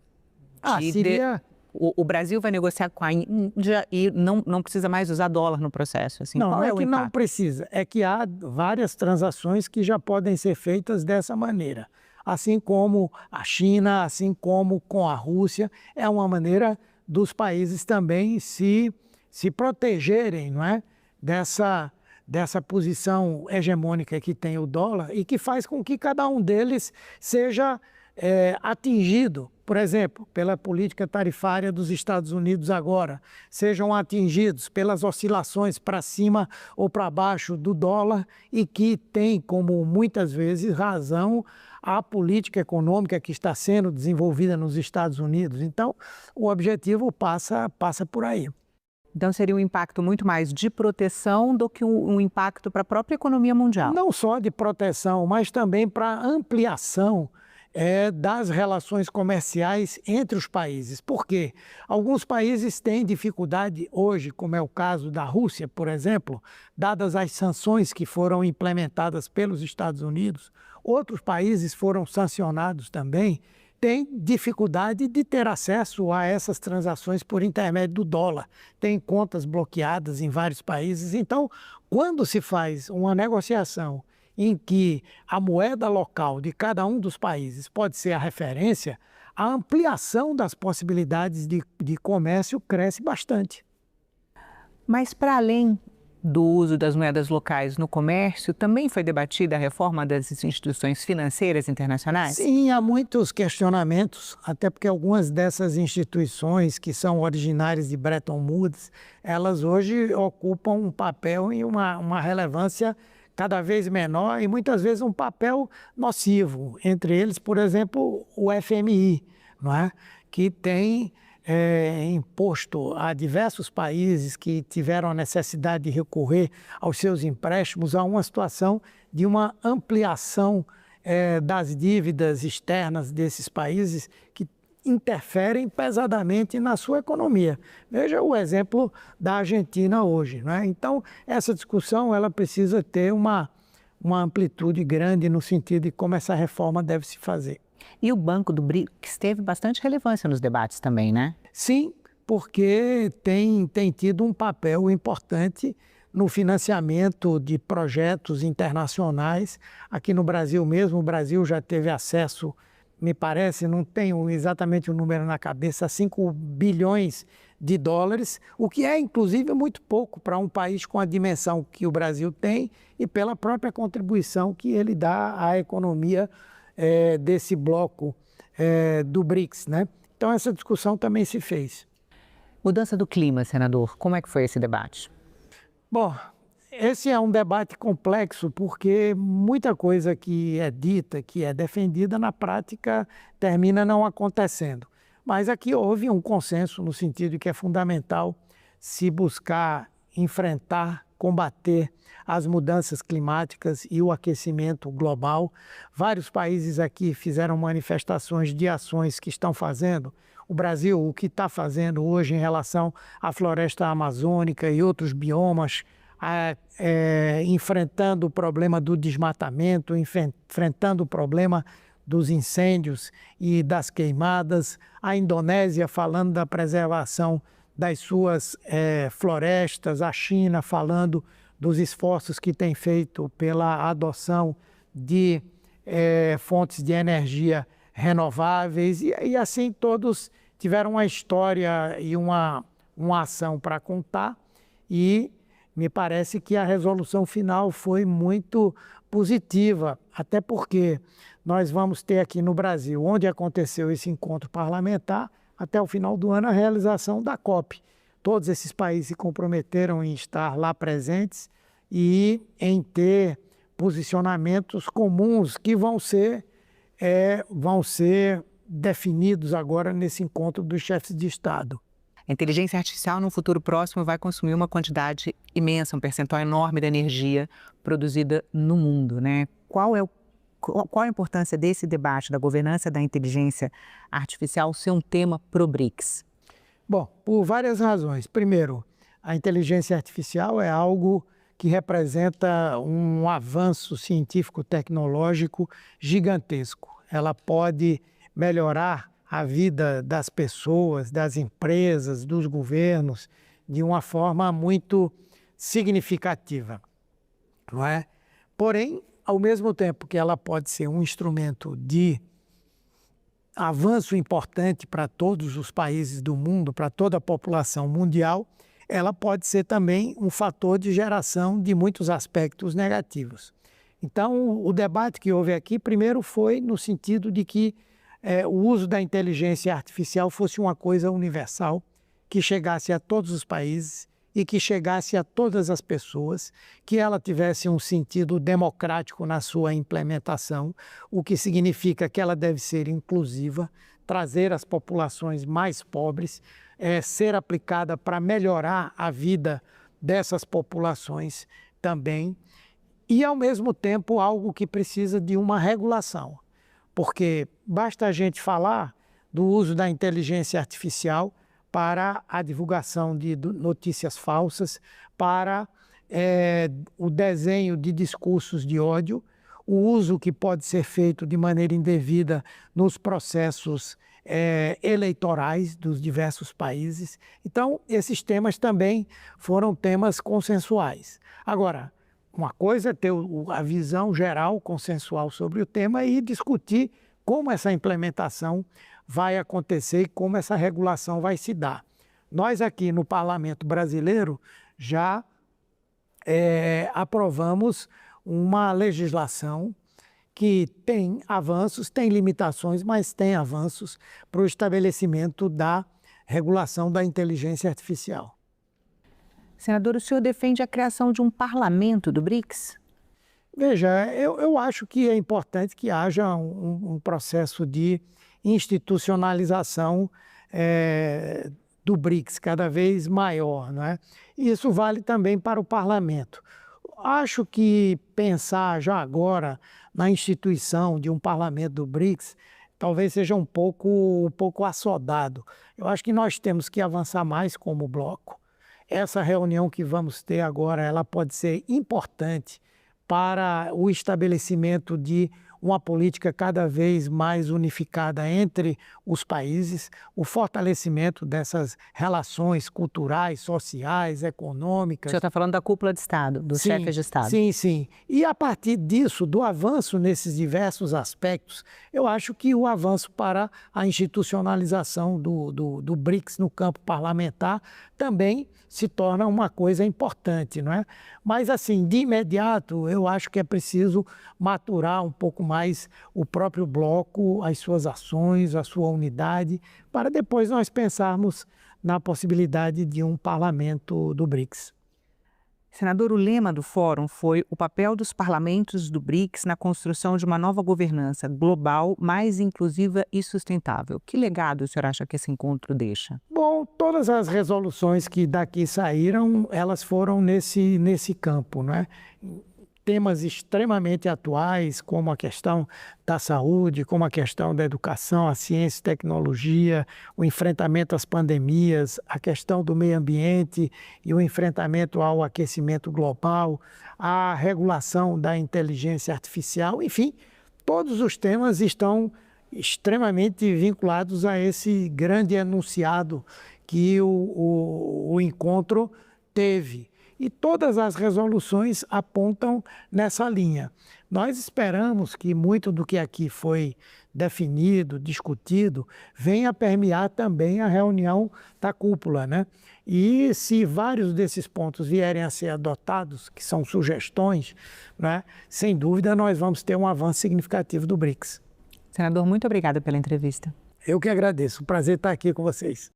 O Brasil vai negociar com a Índia e não precisa mais usar dólar no processo. Assim, não é o que impacto? Não precisa, é que há várias transações que já podem ser feitas dessa maneira. Assim como a China, assim como com a Rússia, é uma maneira dos países também se protegerem, não é? dessa posição hegemônica que tem o dólar e que faz com que cada um deles seja atingido, por exemplo, pela política tarifária dos Estados Unidos agora, sejam atingidos pelas oscilações para cima ou para baixo do dólar e que tem como muitas vezes razão a política econômica que está sendo desenvolvida nos Estados Unidos. Então, o objetivo passa por aí. Então seria um impacto muito mais de proteção do que um impacto para a própria economia mundial. Não só de proteção, mas também para ampliação das relações comerciais entre os países. Por quê? Alguns países têm dificuldade hoje, como é o caso da Rússia, por exemplo, dadas as sanções que foram implementadas pelos Estados Unidos. Outros países foram sancionados também, têm dificuldade de ter acesso a essas transações por intermédio do dólar. Tem contas bloqueadas em vários países. Então, quando se faz uma negociação em que a moeda local de cada um dos países pode ser a referência, a ampliação das possibilidades de comércio cresce bastante. Mas para além do uso das moedas locais no comércio, também foi debatida a reforma das instituições financeiras internacionais? Sim, há muitos questionamentos, até porque algumas dessas instituições que são originárias de Bretton Woods, elas hoje ocupam um papel e uma relevância cada vez menor e muitas vezes um papel nocivo. Entre eles, por exemplo, o FMI, não é? Que tem imposto a diversos países que tiveram a necessidade de recorrer aos seus empréstimos a uma situação de uma ampliação das dívidas externas desses países que interferem pesadamente na sua economia. Veja o exemplo da Argentina hoje, não é? Então, essa discussão ela precisa ter uma amplitude grande no sentido de como essa reforma deve se fazer. E o Banco do BRICS teve bastante relevância nos debates também, né? Sim, porque tem tido um papel importante no financiamento de projetos internacionais. Aqui no Brasil mesmo, o Brasil já teve acesso, me parece, não tenho exatamente o número na cabeça, 5 bilhões de dólares, o que é, inclusive, muito pouco para um país com a dimensão que o Brasil tem e pela própria contribuição que ele dá à economia desse bloco do BRICS, né? Então, essa discussão também se fez. Mudança do clima, senador, como é que foi esse debate? Bom, esse é um debate complexo porque muita coisa que é dita, que é defendida, na prática termina não acontecendo. Mas aqui houve um consenso no sentido de que é fundamental se buscar enfrentar, combater as mudanças climáticas e o aquecimento global. Vários países aqui fizeram manifestações de ações que estão fazendo. O Brasil, o que está fazendo hoje em relação à floresta amazônica e outros biomas, enfrentando o problema do desmatamento, enfrentando o problema dos incêndios e das queimadas. A Indonésia falando da preservação das suas florestas, a China falando dos esforços que tem feito pela adoção de fontes de energia renováveis e assim todos tiveram uma história e uma ação para contar e me parece que a resolução final foi muito positiva, até porque nós vamos ter aqui no Brasil, onde aconteceu esse encontro parlamentar, até o final do ano, a realização da COP. Todos esses países se comprometeram em estar lá presentes e em ter posicionamentos comuns que vão ser definidos agora nesse encontro dos chefes de Estado. A inteligência artificial, no futuro próximo, vai consumir uma quantidade imensa, um percentual enorme da energia produzida no mundo, né? Qual a importância desse debate da governança da inteligência artificial ser um tema pro BRICS? Bom, por várias razões. Primeiro, a inteligência artificial é algo que representa um avanço científico-tecnológico gigantesco. Ela pode melhorar a vida das pessoas, das empresas, dos governos, de uma forma muito significativa, não é? Porém, ao mesmo tempo que ela pode ser um instrumento de avanço importante para todos os países do mundo, para toda a população mundial, ela pode ser também um fator de geração de muitos aspectos negativos. Então, o debate que houve aqui, primeiro, foi no sentido de que o uso da inteligência artificial fosse uma coisa universal, que chegasse a todos os países e que chegasse a todas as pessoas, que ela tivesse um sentido democrático na sua implementação, o que significa que ela deve ser inclusiva, trazer as populações mais pobres, ser aplicada para melhorar a vida dessas populações também, e ao mesmo tempo algo que precisa de uma regulação. Porque basta a gente falar do uso da inteligência artificial para a divulgação de notícias falsas, para o desenho de discursos de ódio, o uso que pode ser feito de maneira indevida nos processos eleitorais dos diversos países. Então, esses temas também foram temas consensuais. Agora, uma coisa é ter a visão geral, consensual sobre o tema e discutir como essa implementação vai acontecer e como essa regulação vai se dar. Nós aqui no Parlamento Brasileiro já aprovamos uma legislação que tem avanços, tem limitações, mas tem avanços para o estabelecimento da regulação da inteligência artificial. Senador, o senhor defende a criação de um parlamento do BRICS? Veja, eu acho que é importante que haja um processo de institucionalização do BRICS cada vez maior, não é? Isso vale também para o parlamento. Acho que pensar já agora na instituição de um parlamento do BRICS talvez seja um pouco assodado. Eu acho que nós temos que avançar mais como bloco. Essa reunião que vamos ter agora, ela pode ser importante para o estabelecimento de uma política cada vez mais unificada entre os países, o fortalecimento dessas relações culturais, sociais, econômicas. O senhor está falando da cúpula de Estado, dos chefes de Estado. Sim, sim. E a partir disso, do avanço nesses diversos aspectos, eu acho que o avanço para a institucionalização do BRICS no campo parlamentar também se torna uma coisa importante, não é? Mas, assim, de imediato, eu acho que é preciso maturar um pouco mais o próprio bloco, as suas ações, a sua unidade, para depois nós pensarmos na possibilidade de um parlamento do BRICS. Senador, o lema do fórum foi o papel dos parlamentos do BRICS na construção de uma nova governança global, mais inclusiva e sustentável. Que legado o senhor acha que esse encontro deixa? Bom, todas as resoluções que daqui saíram, elas foram nesse campo, não é? Temas extremamente atuais, como a questão da saúde, como a questão da educação, a ciência e tecnologia, o enfrentamento às pandemias, a questão do meio ambiente e o enfrentamento ao aquecimento global, a regulação da inteligência artificial, enfim, todos os temas estão extremamente vinculados a esse grande enunciado que o encontro teve. E todas as resoluções apontam nessa linha. Nós esperamos que muito do que aqui foi definido, discutido, venha permear também a reunião da cúpula, né? E se vários desses pontos vierem a ser adotados, que são sugestões, né, sem dúvida nós vamos ter um avanço significativo do BRICS. Senador, muito obrigada pela entrevista. Eu que agradeço. Um prazer estar aqui com vocês.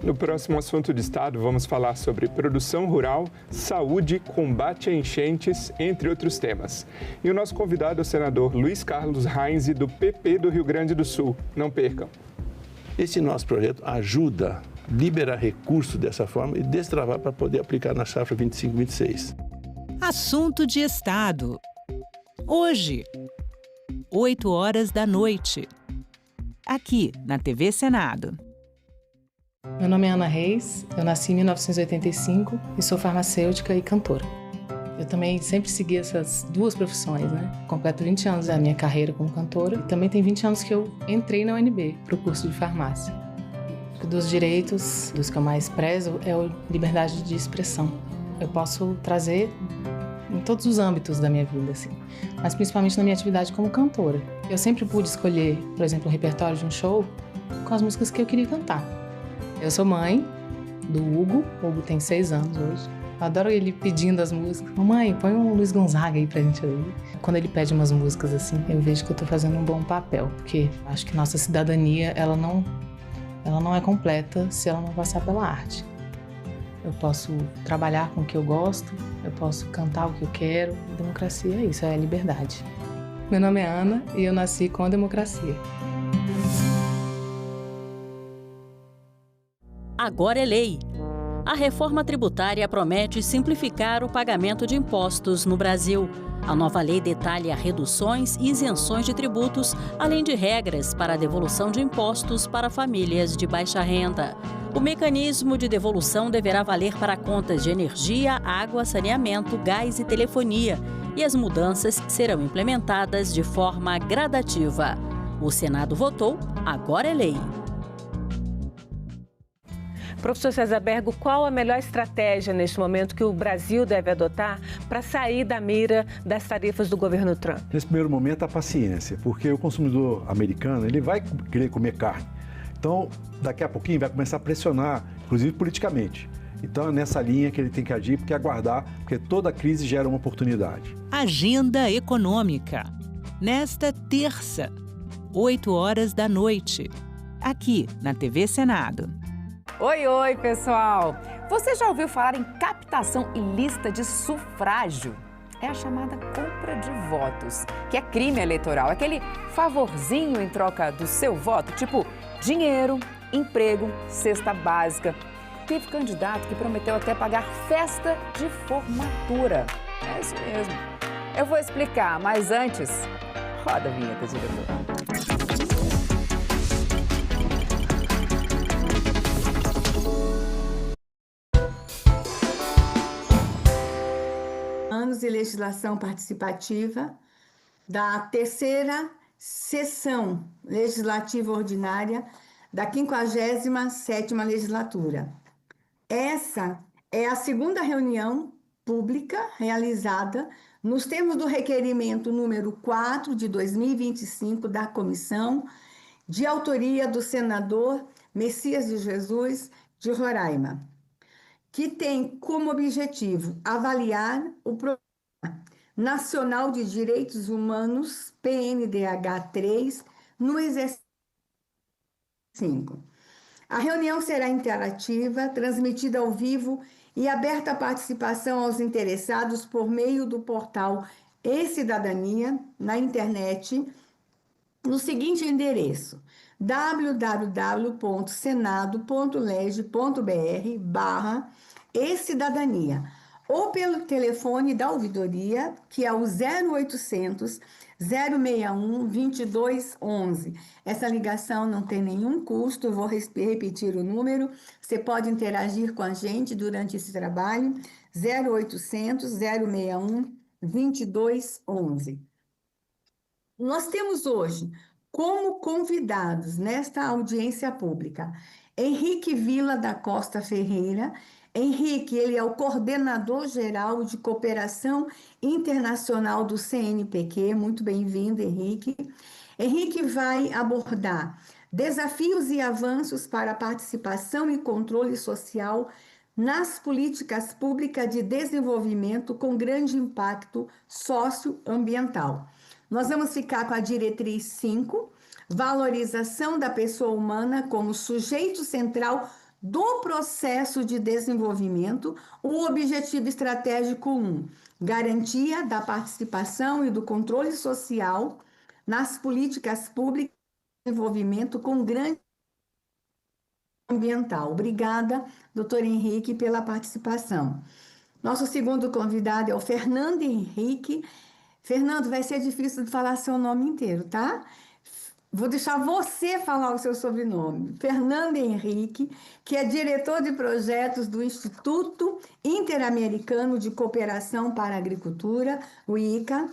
No próximo assunto de Estado, vamos falar sobre produção rural, saúde, combate a enchentes, entre outros temas. E o nosso convidado é o senador Luiz Carlos Reins, do PP do Rio Grande do Sul. Não percam. Esse nosso projeto ajuda a liberar recursos dessa forma e destravar para poder aplicar na safra 25-26. Assunto de Estado. Hoje, 8 horas da noite. Aqui, na TV Senado. Meu nome é Ana Reis, eu nasci em 1985 e sou farmacêutica e cantora. Eu também sempre segui essas duas profissões, né? Completo 20 anos da minha carreira como cantora e também tem 20 anos que eu entrei na UNB para o curso de farmácia. Dos direitos, dos que eu mais prezo, é a liberdade de expressão. Eu posso trazer em todos os âmbitos da minha vida, assim, mas principalmente na minha atividade como cantora. Eu sempre pude escolher, por exemplo, um repertório de um show com as músicas que eu queria cantar. Eu sou mãe do Hugo. O Hugo tem 6 anos hoje. Eu adoro ele pedindo as músicas. Mamãe, põe um Luiz Gonzaga aí pra gente ouvir. Quando ele pede umas músicas assim, eu vejo que eu tô fazendo um bom papel, porque acho que nossa cidadania, ela não é completa se ela não passar pela arte. Eu posso trabalhar com o que eu gosto, eu posso cantar o que eu quero. Democracia é isso, é liberdade. Meu nome é Ana e eu nasci com a democracia. Agora é lei. A reforma tributária promete simplificar o pagamento de impostos no Brasil. A nova lei detalha reduções e isenções de tributos, além de regras para a devolução de impostos para famílias de baixa renda. O mecanismo de devolução deverá valer para contas de energia, água, saneamento, gás e telefonia, e as mudanças serão implementadas de forma gradativa. O Senado votou, agora é lei. Professor César Bergo, qual a melhor estratégia neste momento que o Brasil deve adotar para sair da mira das tarifas do governo Trump? Nesse primeiro momento, a paciência, porque o consumidor americano ele vai querer comer carne. Então, daqui a pouquinho vai começar a pressionar, inclusive politicamente. Então, é nessa linha que ele tem que agir, porque aguardar, porque toda crise gera uma oportunidade. Agenda Econômica. Nesta terça, 8 horas da noite. Aqui, na TV Senado. Oi, pessoal! Você já ouviu falar em captação ilícita de sufrágio? É a chamada compra de votos, que é crime eleitoral. Aquele favorzinho em troca do seu voto, tipo dinheiro, emprego, cesta básica. Teve candidato que prometeu até pagar festa de formatura. É isso mesmo. Eu vou explicar, mas antes, roda a vinheta, diretor. Anos de legislação participativa da 3ª sessão legislativa ordinária da 57ª legislatura. Essa é a segunda reunião pública realizada nos termos do requerimento número 4 de 2025 da comissão, de autoria do senador Messias de Jesus de Roraima, que tem como objetivo avaliar o programa Nacional de Direitos Humanos, PNDH3, no exercício 5. A reunião será interativa, transmitida ao vivo e aberta à participação aos interessados por meio do portal e-Cidadania na internet, no seguinte endereço: www.senado.leg.br/e-Cidadania, ou pelo telefone da ouvidoria, que é o 0800 061 2211. Essa ligação não tem nenhum custo, vou repetir o número. Você pode interagir com a gente durante esse trabalho, 0800 061 2211. Nós temos hoje como convidados nesta audiência pública Henrique Vila da Costa Ferreira. Henrique, ele é o coordenador-geral de cooperação internacional do CNPq. Muito bem-vindo, Henrique. Henrique vai abordar desafios e avanços para a participação e controle social nas políticas públicas de desenvolvimento com grande impacto socioambiental. Nós vamos ficar com a diretriz 5, valorização da pessoa humana como sujeito central do processo de desenvolvimento, o objetivo estratégico 1, garantia da participação e do controle social nas políticas públicas de desenvolvimento com grande ambiental. Obrigada, doutor Henrique, pela participação. Nosso segundo convidado é o Fernando Henrique. Fernando, vai ser difícil de falar seu nome inteiro, tá? Vou deixar você falar o seu sobrenome. Fernando Henrique, que é diretor de projetos do Instituto Interamericano de Cooperação para a Agricultura, o ICA,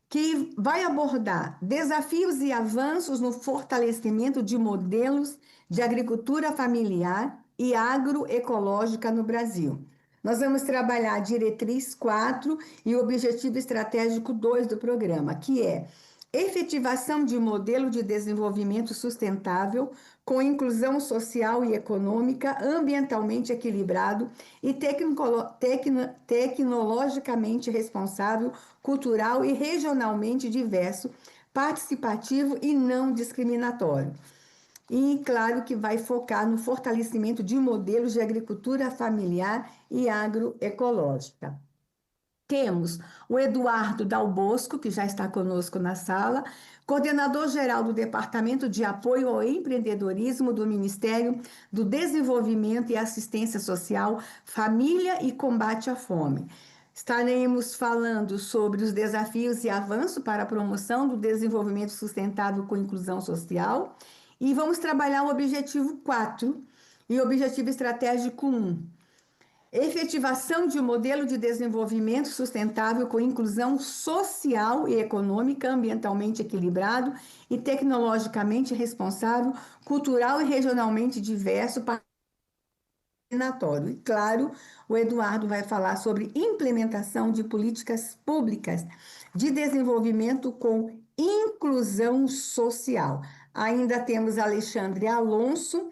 que vai abordar desafios e avanços no fortalecimento de modelos de agricultura familiar e agroecológica no Brasil. Nós vamos trabalhar a diretriz 4 e o objetivo estratégico 2 do programa, que é efetivação de modelo de desenvolvimento sustentável com inclusão social e econômica, ambientalmente equilibrado e tecnologicamente responsável, cultural e regionalmente diverso, participativo e não discriminatório. E, claro, que vai focar no fortalecimento de modelos de agricultura familiar e agroecológica. Temos o Eduardo Dal Bosco, que já está conosco na sala, coordenador-geral do Departamento de Apoio ao Empreendedorismo do Ministério do Desenvolvimento e Assistência Social, Família e Combate à Fome. Estaremos falando sobre os desafios e avanços para a promoção do desenvolvimento sustentável com inclusão social e vamos trabalhar o objetivo 4 e o objetivo estratégico 1. Efetivação de um modelo de desenvolvimento sustentável com inclusão social e econômica, ambientalmente equilibrado e tecnologicamente responsável, cultural e regionalmente diverso, discriminatório. E, claro, o Eduardo vai falar sobre implementação de políticas públicas de desenvolvimento com inclusão social. Ainda temos Alexandre Alonso,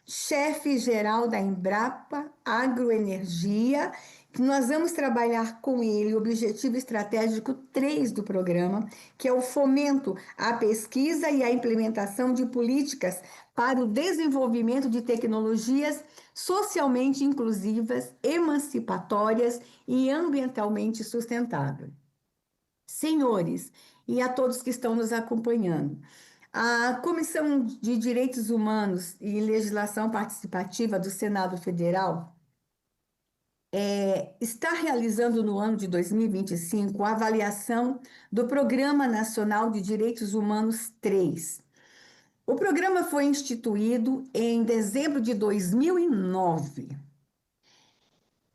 chefe-geral da Embrapa Agroenergia, que nós vamos trabalhar com ele o objetivo estratégico 3 do programa, que é o fomento à pesquisa e à implementação de políticas para o desenvolvimento de tecnologias socialmente inclusivas, emancipatórias e ambientalmente sustentáveis. Senhores, e a todos que estão nos acompanhando, a Comissão de Direitos Humanos e Legislação Participativa do Senado Federal está realizando no ano de 2025 a avaliação do Programa Nacional de Direitos Humanos 3. O programa foi instituído em dezembro de 2009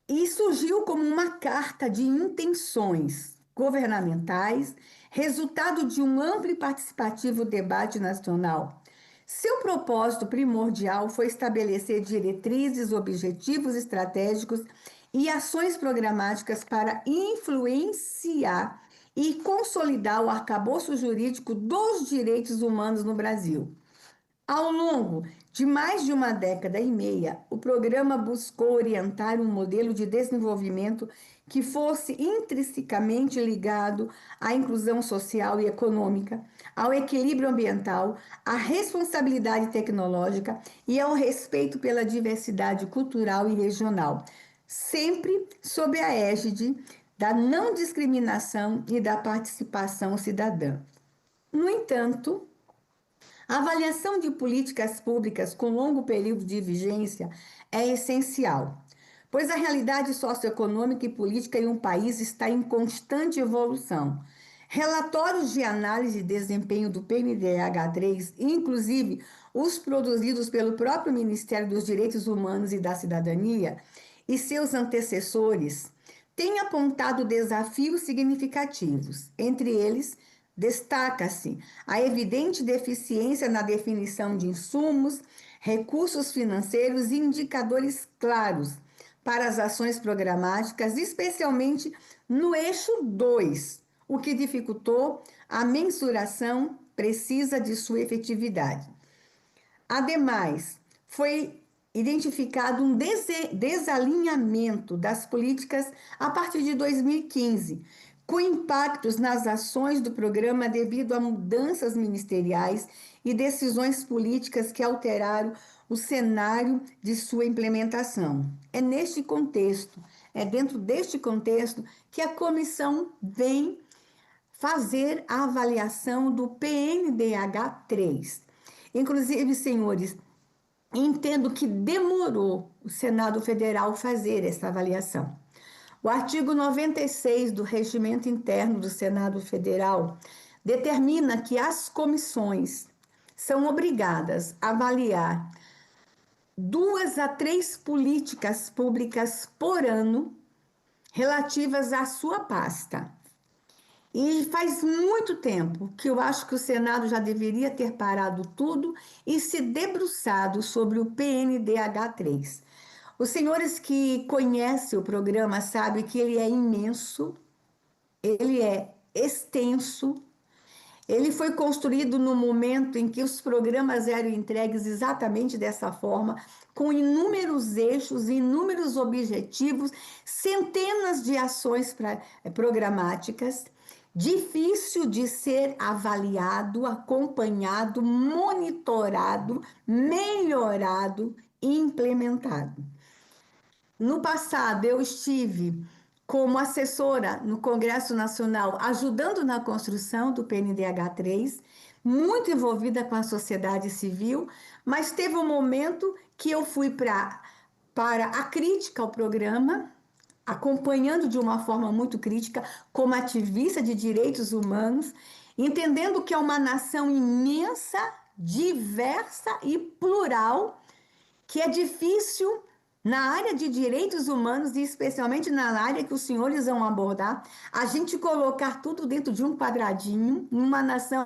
e surgiu como uma carta de intenções governamentais, resultado de um amplo e participativo debate nacional. Seu propósito primordial foi estabelecer diretrizes, objetivos estratégicos e ações programáticas para influenciar e consolidar o arcabouço jurídico dos direitos humanos no Brasil. Ao longo de mais de uma década e meia, o programa buscou orientar um modelo de desenvolvimento que fosse intrinsecamente ligado à inclusão social e econômica, ao equilíbrio ambiental, à responsabilidade tecnológica e ao respeito pela diversidade cultural e regional, sempre sob a égide da não discriminação e da participação cidadã. No entanto, a avaliação de políticas públicas com longo período de vigência é essencial, pois a realidade socioeconômica e política em um país está em constante evolução. Relatórios de análise de desempenho do PNDH3, inclusive os produzidos pelo próprio Ministério dos Direitos Humanos e da Cidadania e seus antecessores, têm apontado desafios significativos. Entre eles, destaca-se a evidente deficiência na definição de insumos, recursos financeiros e indicadores claros para as ações programáticas, especialmente no eixo 2, o que dificultou a mensuração precisa de sua efetividade. Ademais, foi identificado um desalinhamento das políticas a partir de 2015, com impactos nas ações do programa devido a mudanças ministeriais e decisões políticas que alteraram o cenário de sua implementação. É neste contexto, é dentro deste contexto que a comissão vem fazer a avaliação do PNDH3. Inclusive, senhores, entendo que demorou o Senado Federal fazer essa avaliação. O artigo 96 do Regimento Interno do Senado Federal determina que as comissões são obrigadas a avaliar 2 a 3 políticas públicas por ano relativas à sua pasta. E faz muito tempo que eu acho que o Senado já deveria ter parado tudo e se debruçado sobre o PNDH3. Os senhores que conhecem o programa sabem que ele é imenso, ele é extenso, ele foi construído no momento em que os programas eram entregues exatamente dessa forma, com inúmeros eixos, inúmeros objetivos, centenas de ações programáticas, difícil de ser avaliado, acompanhado, monitorado, melhorado e implementado. No passado, eu estive como assessora no Congresso Nacional, ajudando na construção do PNDH3, muito envolvida com a sociedade civil, mas teve um momento que eu fui para a crítica ao programa, acompanhando de uma forma muito crítica, como ativista de direitos humanos, entendendo que é uma nação imensa, diversa e plural, que é difícil na área de direitos humanos e especialmente na área que os senhores vão abordar, a gente colocar tudo dentro de um quadradinho, numa nação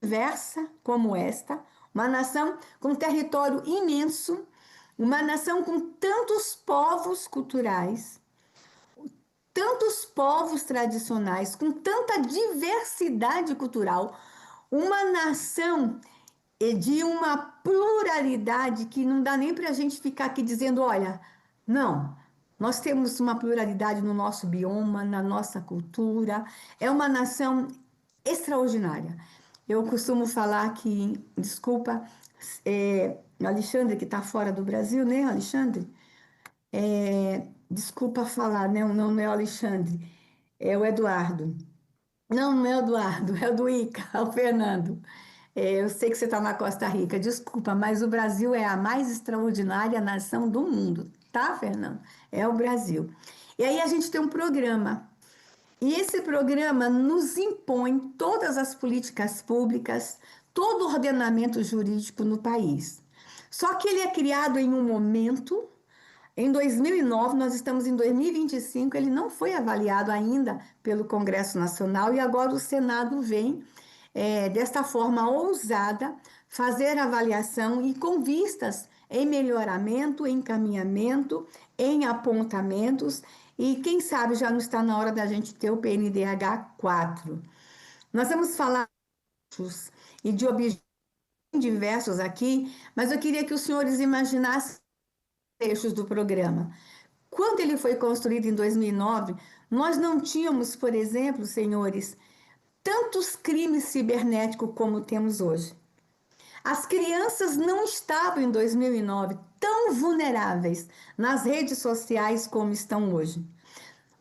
diversa como esta, uma nação com território imenso, uma nação com tantos povos culturais, tantos povos tradicionais, com tanta diversidade cultural, uma nação de uma pluralidade que não dá nem para a gente ficar aqui dizendo, olha, não, nós temos uma pluralidade no nosso bioma, na nossa cultura, é uma nação extraordinária. Eu costumo falar que, desculpa, Alexandre, que está fora do Brasil, né, Alexandre? Desculpa falar, né? Não é o Alexandre, é o Eduardo. Não é o Eduardo, é o do ICA, é o Fernando. Eu sei que você está na Costa Rica, desculpa, mas o Brasil é a mais extraordinária nação do mundo, tá, Fernando? É o Brasil. E aí a gente tem um programa, e esse programa nos impõe todas as políticas públicas, todo o ordenamento jurídico no país. Só que ele é criado em um momento, em 2009, nós estamos em 2025, ele não foi avaliado ainda pelo Congresso Nacional e agora o Senado vem desta forma ousada, fazer avaliação e com vistas em melhoramento, em encaminhamento, em apontamentos e quem sabe já não está na hora da gente ter o PNDH 4. Nós vamos falar e de objetivos diversos aqui, mas eu queria que os senhores imaginassem trechos do programa. Quando ele foi construído em 2009, nós não tínhamos, por exemplo, senhores, tantos crimes cibernéticos como temos hoje. As crianças não estavam em 2009 tão vulneráveis nas redes sociais como estão hoje.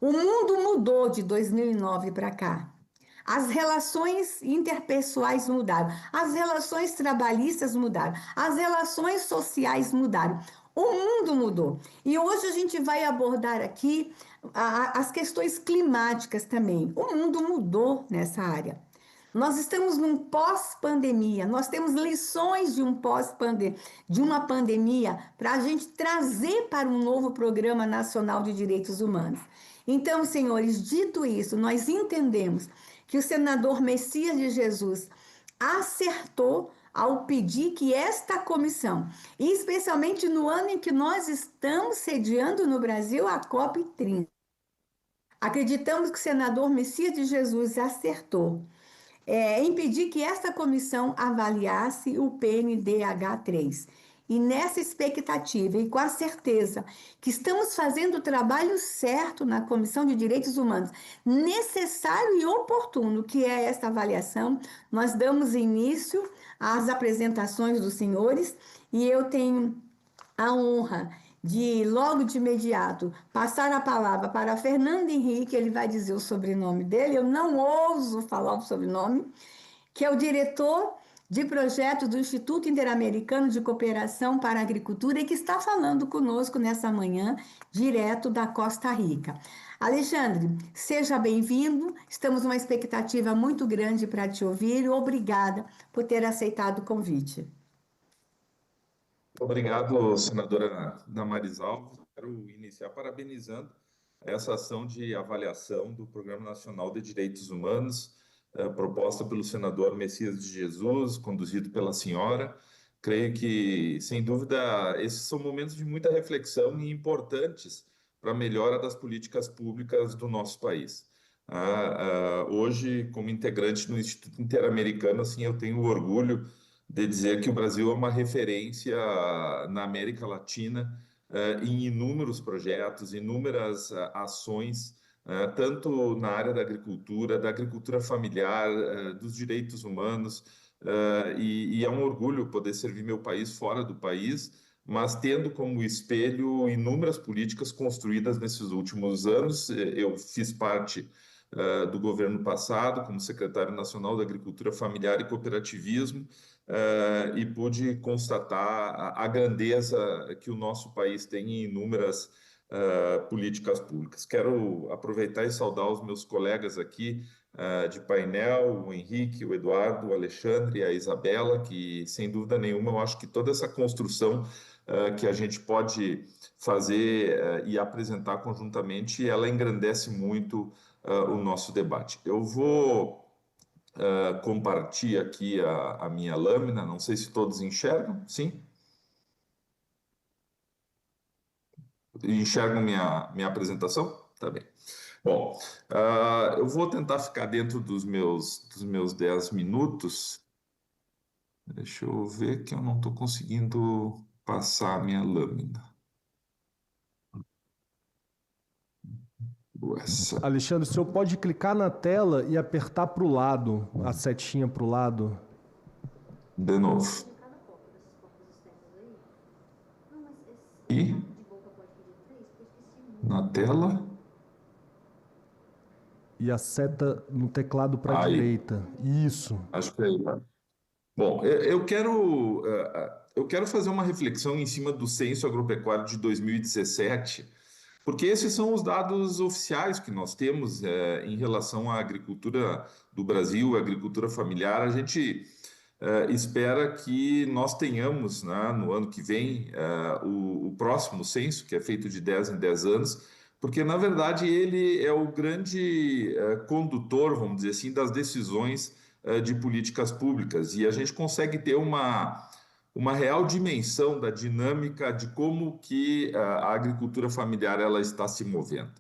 O mundo mudou de 2009 para cá. As relações interpessoais mudaram, as relações trabalhistas mudaram, as relações sociais mudaram. O mundo mudou. E hoje a gente vai abordar aqui as questões climáticas também. O mundo mudou nessa área. Nós estamos num pós-pandemia, nós temos lições de uma pandemia para a gente trazer para um novo Programa Nacional de Direitos Humanos. Então, senhores, dito isso, nós entendemos que o senador Messias de Jesus acertou ao pedir que esta comissão, e especialmente no ano em que nós estamos sediando no Brasil a COP30, acreditamos que o senador Messias de Jesus acertou em pedir que esta comissão avaliasse o PNDH3. E nessa expectativa e com a certeza que estamos fazendo o trabalho certo na Comissão de Direitos Humanos, necessário e oportuno que é esta avaliação, nós damos início às apresentações dos senhores e eu tenho a honra de, logo de imediato, passar a palavra para Fernando Henrique, ele vai dizer o sobrenome dele, eu não ouso falar o sobrenome, que é o diretor de projetos do Instituto Interamericano de Cooperação para a Agricultura e que está falando conosco nessa manhã, direto da Costa Rica. Alexandre, seja bem-vindo, estamos numa expectativa muito grande para te ouvir, obrigada por ter aceitado o convite. Obrigado, senadora Damares Alves. Quero iniciar parabenizando essa ação de avaliação do Programa Nacional de Direitos Humanos, proposta pelo senador Messias de Jesus, conduzido pela senhora. Creio que, sem dúvida, esses são momentos de muita reflexão e importantes para a melhora das políticas públicas do nosso país. Hoje, como integrante no Instituto Interamericano, assim, eu tenho o orgulho de dizer que o Brasil é uma referência na América Latina em inúmeros projetos, inúmeras ações, tanto na área da agricultura familiar, dos direitos humanos, e é um orgulho poder servir meu país fora do país, mas tendo como espelho inúmeras políticas construídas nesses últimos anos. Eu fiz parte do governo passado como secretário nacional da Agricultura Familiar e Cooperativismo, e pude constatar a grandeza que o nosso país tem em inúmeras políticas públicas. Quero aproveitar e saudar os meus colegas aqui de painel, o Henrique, o Eduardo, o Alexandre, a Isabela, que sem dúvida nenhuma eu acho que toda essa construção que a gente pode fazer e apresentar conjuntamente, ela engrandece muito o nosso debate. Eu vou compartilhar aqui a minha lâmina, não sei se todos enxergam, sim? Enxergam minha apresentação? Tá bem. Bom, eu vou tentar ficar dentro dos meus 10 minutos. Deixa eu ver que eu não estou conseguindo passar a minha lâmina. Alexandre, o senhor pode clicar na tela e apertar para o lado, a setinha para o lado. De novo. E na tela. E a seta no teclado para a direita. Isso. Acho que é aí. Bom, eu quero fazer uma reflexão em cima do Censo Agropecuário de 2017, porque esses são os dados oficiais que nós temos em relação à agricultura do Brasil, a agricultura familiar. A gente espera que nós tenhamos, né, no ano que vem, o próximo censo, que é feito de 10 em 10 anos, porque, na verdade, ele é o grande condutor, vamos dizer assim, das decisões de políticas públicas. E a gente consegue ter uma real dimensão da dinâmica de como que a agricultura familiar ela está se movendo.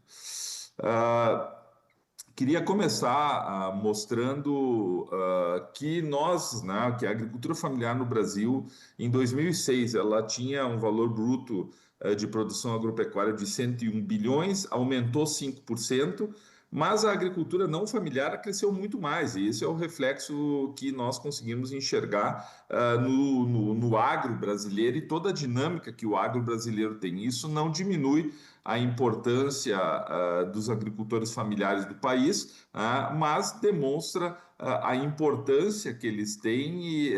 Queria começar mostrando que que a agricultura familiar no Brasil, em 2006, ela tinha um valor bruto de produção agropecuária de 101 bilhões, aumentou 5%, mas a agricultura não familiar cresceu muito mais, e esse é o reflexo que nós conseguimos enxergar no agro brasileiro e toda a dinâmica que o agro brasileiro tem. Isso não diminui a importância dos agricultores familiares do país, mas demonstra a importância que eles têm e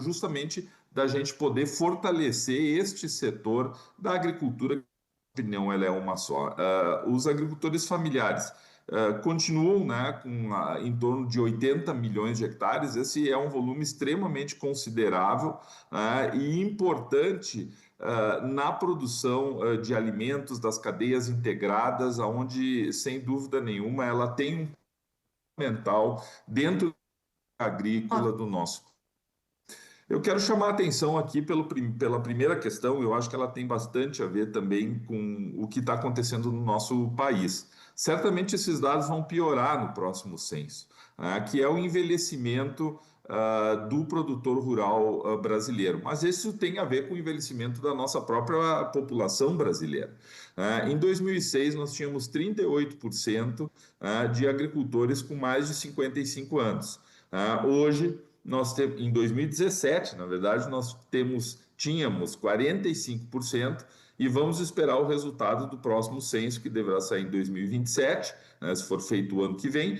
justamente da gente poder fortalecer este setor da agricultura. Opinião, ela é uma só. Os agricultores familiares continuam com em torno de 80 milhões de hectares. Esse é um volume extremamente considerável e importante na produção de alimentos, das cadeias integradas, onde, sem dúvida nenhuma, ela tem um fundamental dentro da agrícola do nosso. Eu quero chamar a atenção aqui pela primeira questão. Eu acho que ela tem bastante a ver também com o que está acontecendo no nosso país. Certamente esses dados vão piorar no próximo censo, que é o envelhecimento do produtor rural brasileiro. Mas isso tem a ver com o envelhecimento da nossa própria população brasileira. Em 2006, nós tínhamos 38% de agricultores com mais de 55 anos. Hoje, em 2017, na verdade, nós tínhamos 45% e vamos esperar o resultado do próximo censo, que deverá sair em 2027, se for feito o ano que vem,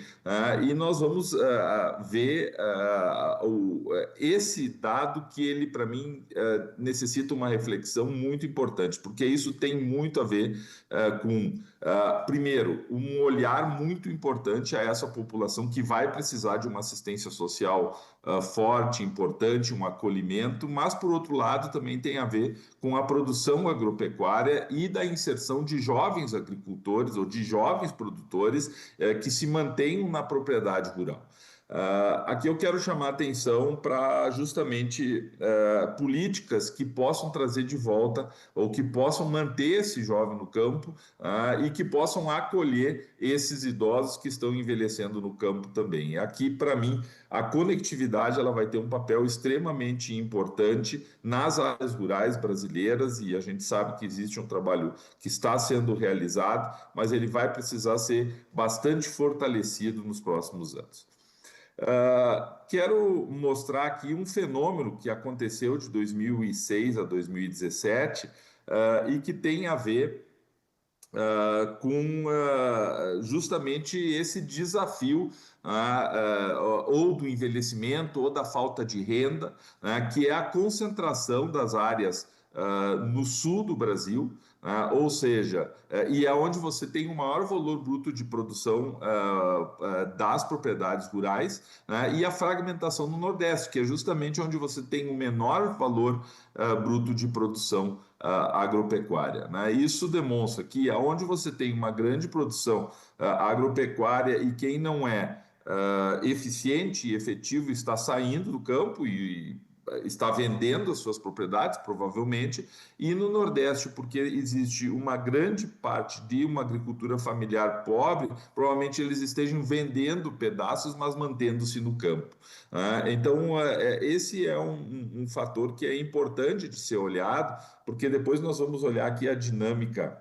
e nós vamos ver esse dado que ele, para mim, necessita uma reflexão muito importante, porque isso tem muito a ver com, primeiro, um olhar muito importante a essa população que vai precisar de uma assistência social forte, importante, um acolhimento, mas, por outro lado, também tem a ver com a produção agropecuária e da inserção de jovens agricultores ou de jovens produtores que se mantenham na propriedade rural. Aqui eu quero chamar a atenção para justamente políticas que possam trazer de volta ou que possam manter esse jovem no campo e que possam acolher esses idosos que estão envelhecendo no campo também. Aqui, para mim, a conectividade ela vai ter um papel extremamente importante nas áreas rurais brasileiras, e a gente sabe que existe um trabalho que está sendo realizado, mas ele vai precisar ser bastante fortalecido nos próximos anos. Quero mostrar aqui um fenômeno que aconteceu de 2006 a 2017 e que tem a ver com justamente esse desafio ou do envelhecimento ou da falta de renda, que é a concentração das áreas no sul do Brasil, ou seja, e é onde você tem o maior valor bruto de produção das propriedades rurais, e a fragmentação no Nordeste, que é justamente onde você tem o menor valor bruto de produção agropecuária. Isso demonstra que onde você tem uma grande produção agropecuária e quem não é eficiente e efetivo está saindo do campo e está vendendo as suas propriedades, provavelmente, e no Nordeste, porque existe uma grande parte de uma agricultura familiar pobre, provavelmente eles estejam vendendo pedaços, mas mantendo-se no campo. Então, esse é um fator que é importante de ser olhado, porque depois nós vamos olhar aqui a dinâmica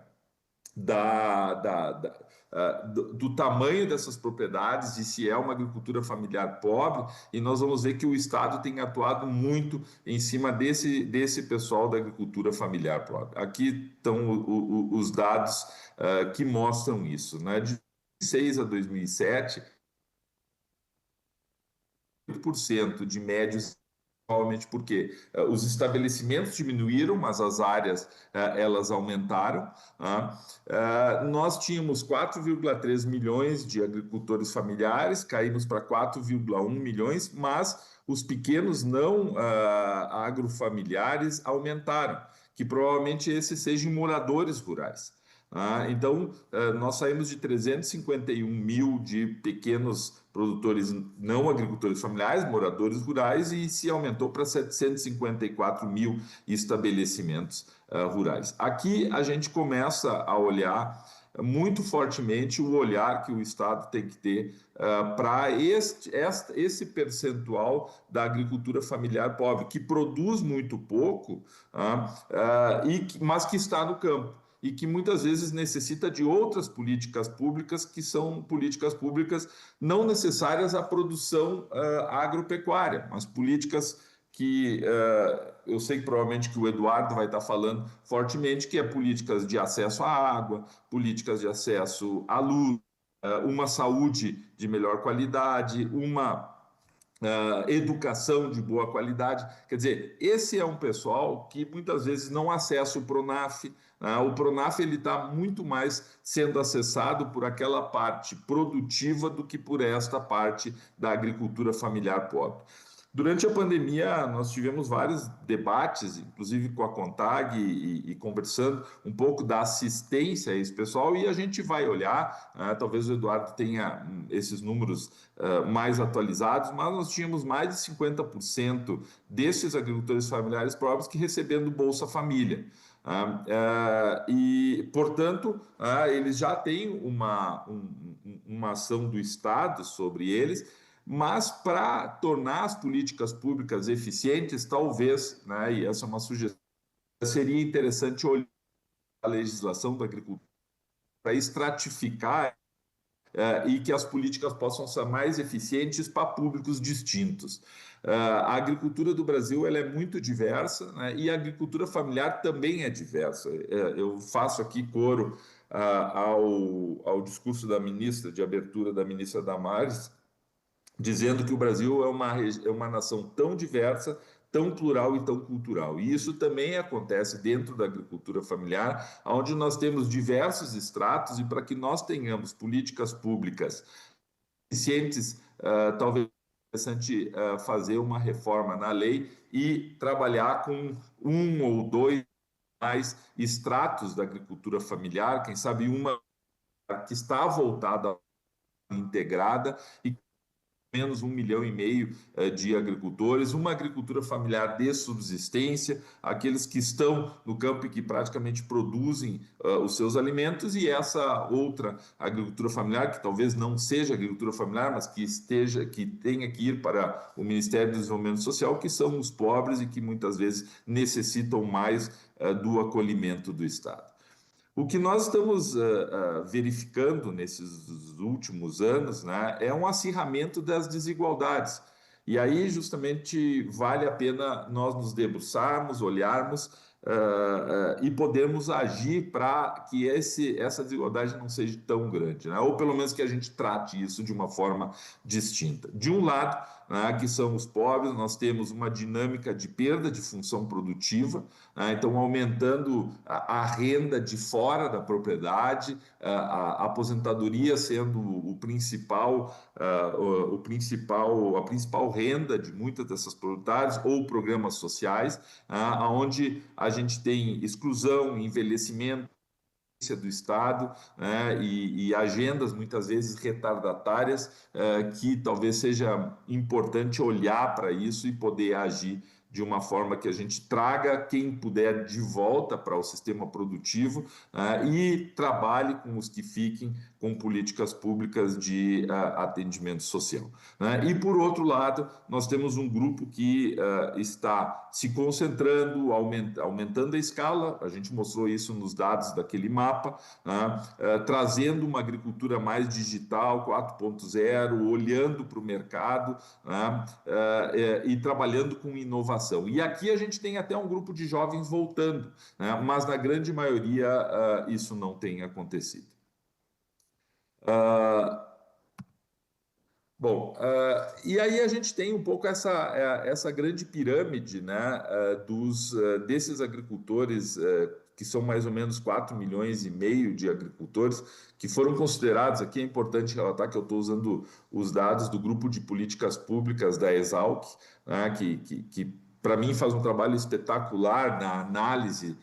do tamanho dessas propriedades e se é uma agricultura familiar pobre, e nós vamos ver que o Estado tem atuado muito em cima desse pessoal da agricultura familiar pobre. Aqui estão os dados que mostram isso. De 2006 a 2007, 8% de médios, provavelmente porque os estabelecimentos diminuíram, mas as áreas elas aumentaram. Nós tínhamos 4,3 milhões de agricultores familiares, caímos para 4,1 milhões, mas os pequenos não agrofamiliares aumentaram, que provavelmente esses sejam moradores rurais. Então, nós saímos de 351 mil de pequenos produtores não agricultores familiares, moradores rurais, e se aumentou para 754 mil estabelecimentos rurais. Aqui a gente começa a olhar muito fortemente o olhar que o Estado tem que ter para esse percentual da agricultura familiar pobre, que produz muito pouco, mas que está no campo e que muitas vezes necessita de outras políticas públicas, que são políticas públicas não necessárias à produção agropecuária, mas políticas que eu sei que provavelmente que o Eduardo vai estar falando fortemente, que é políticas de acesso à água, políticas de acesso à luz, uma saúde de melhor qualidade, uma educação de boa qualidade. Quer dizer, esse é um pessoal que muitas vezes não acessa o PRONAF. O PRONAF está muito mais sendo acessado por aquela parte produtiva do que por esta parte da agricultura familiar pobre. Durante a pandemia, nós tivemos vários debates, inclusive com a CONTAG, e conversando um pouco da assistência a esse pessoal, e a gente vai olhar, talvez o Eduardo tenha esses números mais atualizados, mas nós tínhamos mais de 50% desses agricultores familiares pobres que recebendo Bolsa Família. E, portanto, eles já têm uma ação do Estado sobre eles, mas para tornar as políticas públicas eficientes, talvez, e essa é uma sugestão, seria interessante olhar a legislação da agricultura para estratificar e que as políticas possam ser mais eficientes para públicos distintos. A agricultura do Brasil ela é muito diversa, e a agricultura familiar também é diversa. Eu faço aqui coro ao discurso da ministra, de abertura da ministra Damares, dizendo que o Brasil é uma nação tão diversa, tão plural e tão cultural. E isso também acontece dentro da agricultura familiar, onde nós temos diversos estratos, e para que nós tenhamos políticas públicas eficientes, talvez seja interessante fazer uma reforma na lei e trabalhar com um ou dois mais estratos da agricultura familiar, quem sabe uma que está voltada à integrada e menos 1,5 milhão de agricultores, uma agricultura familiar de subsistência, aqueles que estão no campo e que praticamente produzem os seus alimentos, e essa outra agricultura familiar, que talvez não seja agricultura familiar, mas que tenha que ir para o Ministério do Desenvolvimento Social, que são os pobres e que muitas vezes necessitam mais do acolhimento do Estado. O que nós estamos verificando nesses últimos anos, é um acirramento das desigualdades. E aí, justamente, vale a pena nós nos debruçarmos, olharmos e podermos agir para que essa desigualdade não seja tão grande, ou pelo menos que a gente trate isso de uma forma distinta. De um lado, que são os pobres, nós temos uma dinâmica de perda de função produtiva, então aumentando a renda de fora da propriedade, a aposentadoria sendo a principal renda de muitas dessas propriedades, ou programas sociais, onde a gente tem exclusão, envelhecimento do Estado, e agendas muitas vezes retardatárias, que talvez seja importante olhar para isso e poder agir de uma forma que a gente traga quem puder de volta para o sistema produtivo, e trabalhe com os que fiquem com políticas públicas de atendimento social. E, por outro lado, nós temos um grupo que está se concentrando, aumentando a escala, a gente mostrou isso nos dados daquele mapa, trazendo uma agricultura mais digital, 4.0, olhando para o mercado, e trabalhando com inovação. E aqui a gente tem até um grupo de jovens voltando, mas na grande maioria isso não tem acontecido. E aí a gente tem um pouco essa grande pirâmide, desses agricultores, que são mais ou menos 4,5 milhões de agricultores, que foram considerados, aqui é importante relatar que eu estou usando os dados do grupo de políticas públicas da Exalc, que para mim faz um trabalho espetacular na análise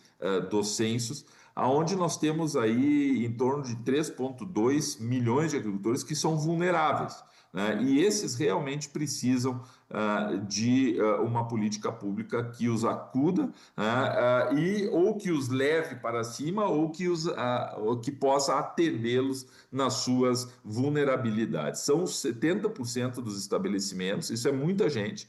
dos censos, onde nós temos aí em torno de 3,2 milhões de agricultores que são vulneráveis, e esses realmente precisam de uma política pública que os acuda ou que os leve para cima ou que possa atendê-los nas suas vulnerabilidades. São 70% dos estabelecimentos, isso é muita gente,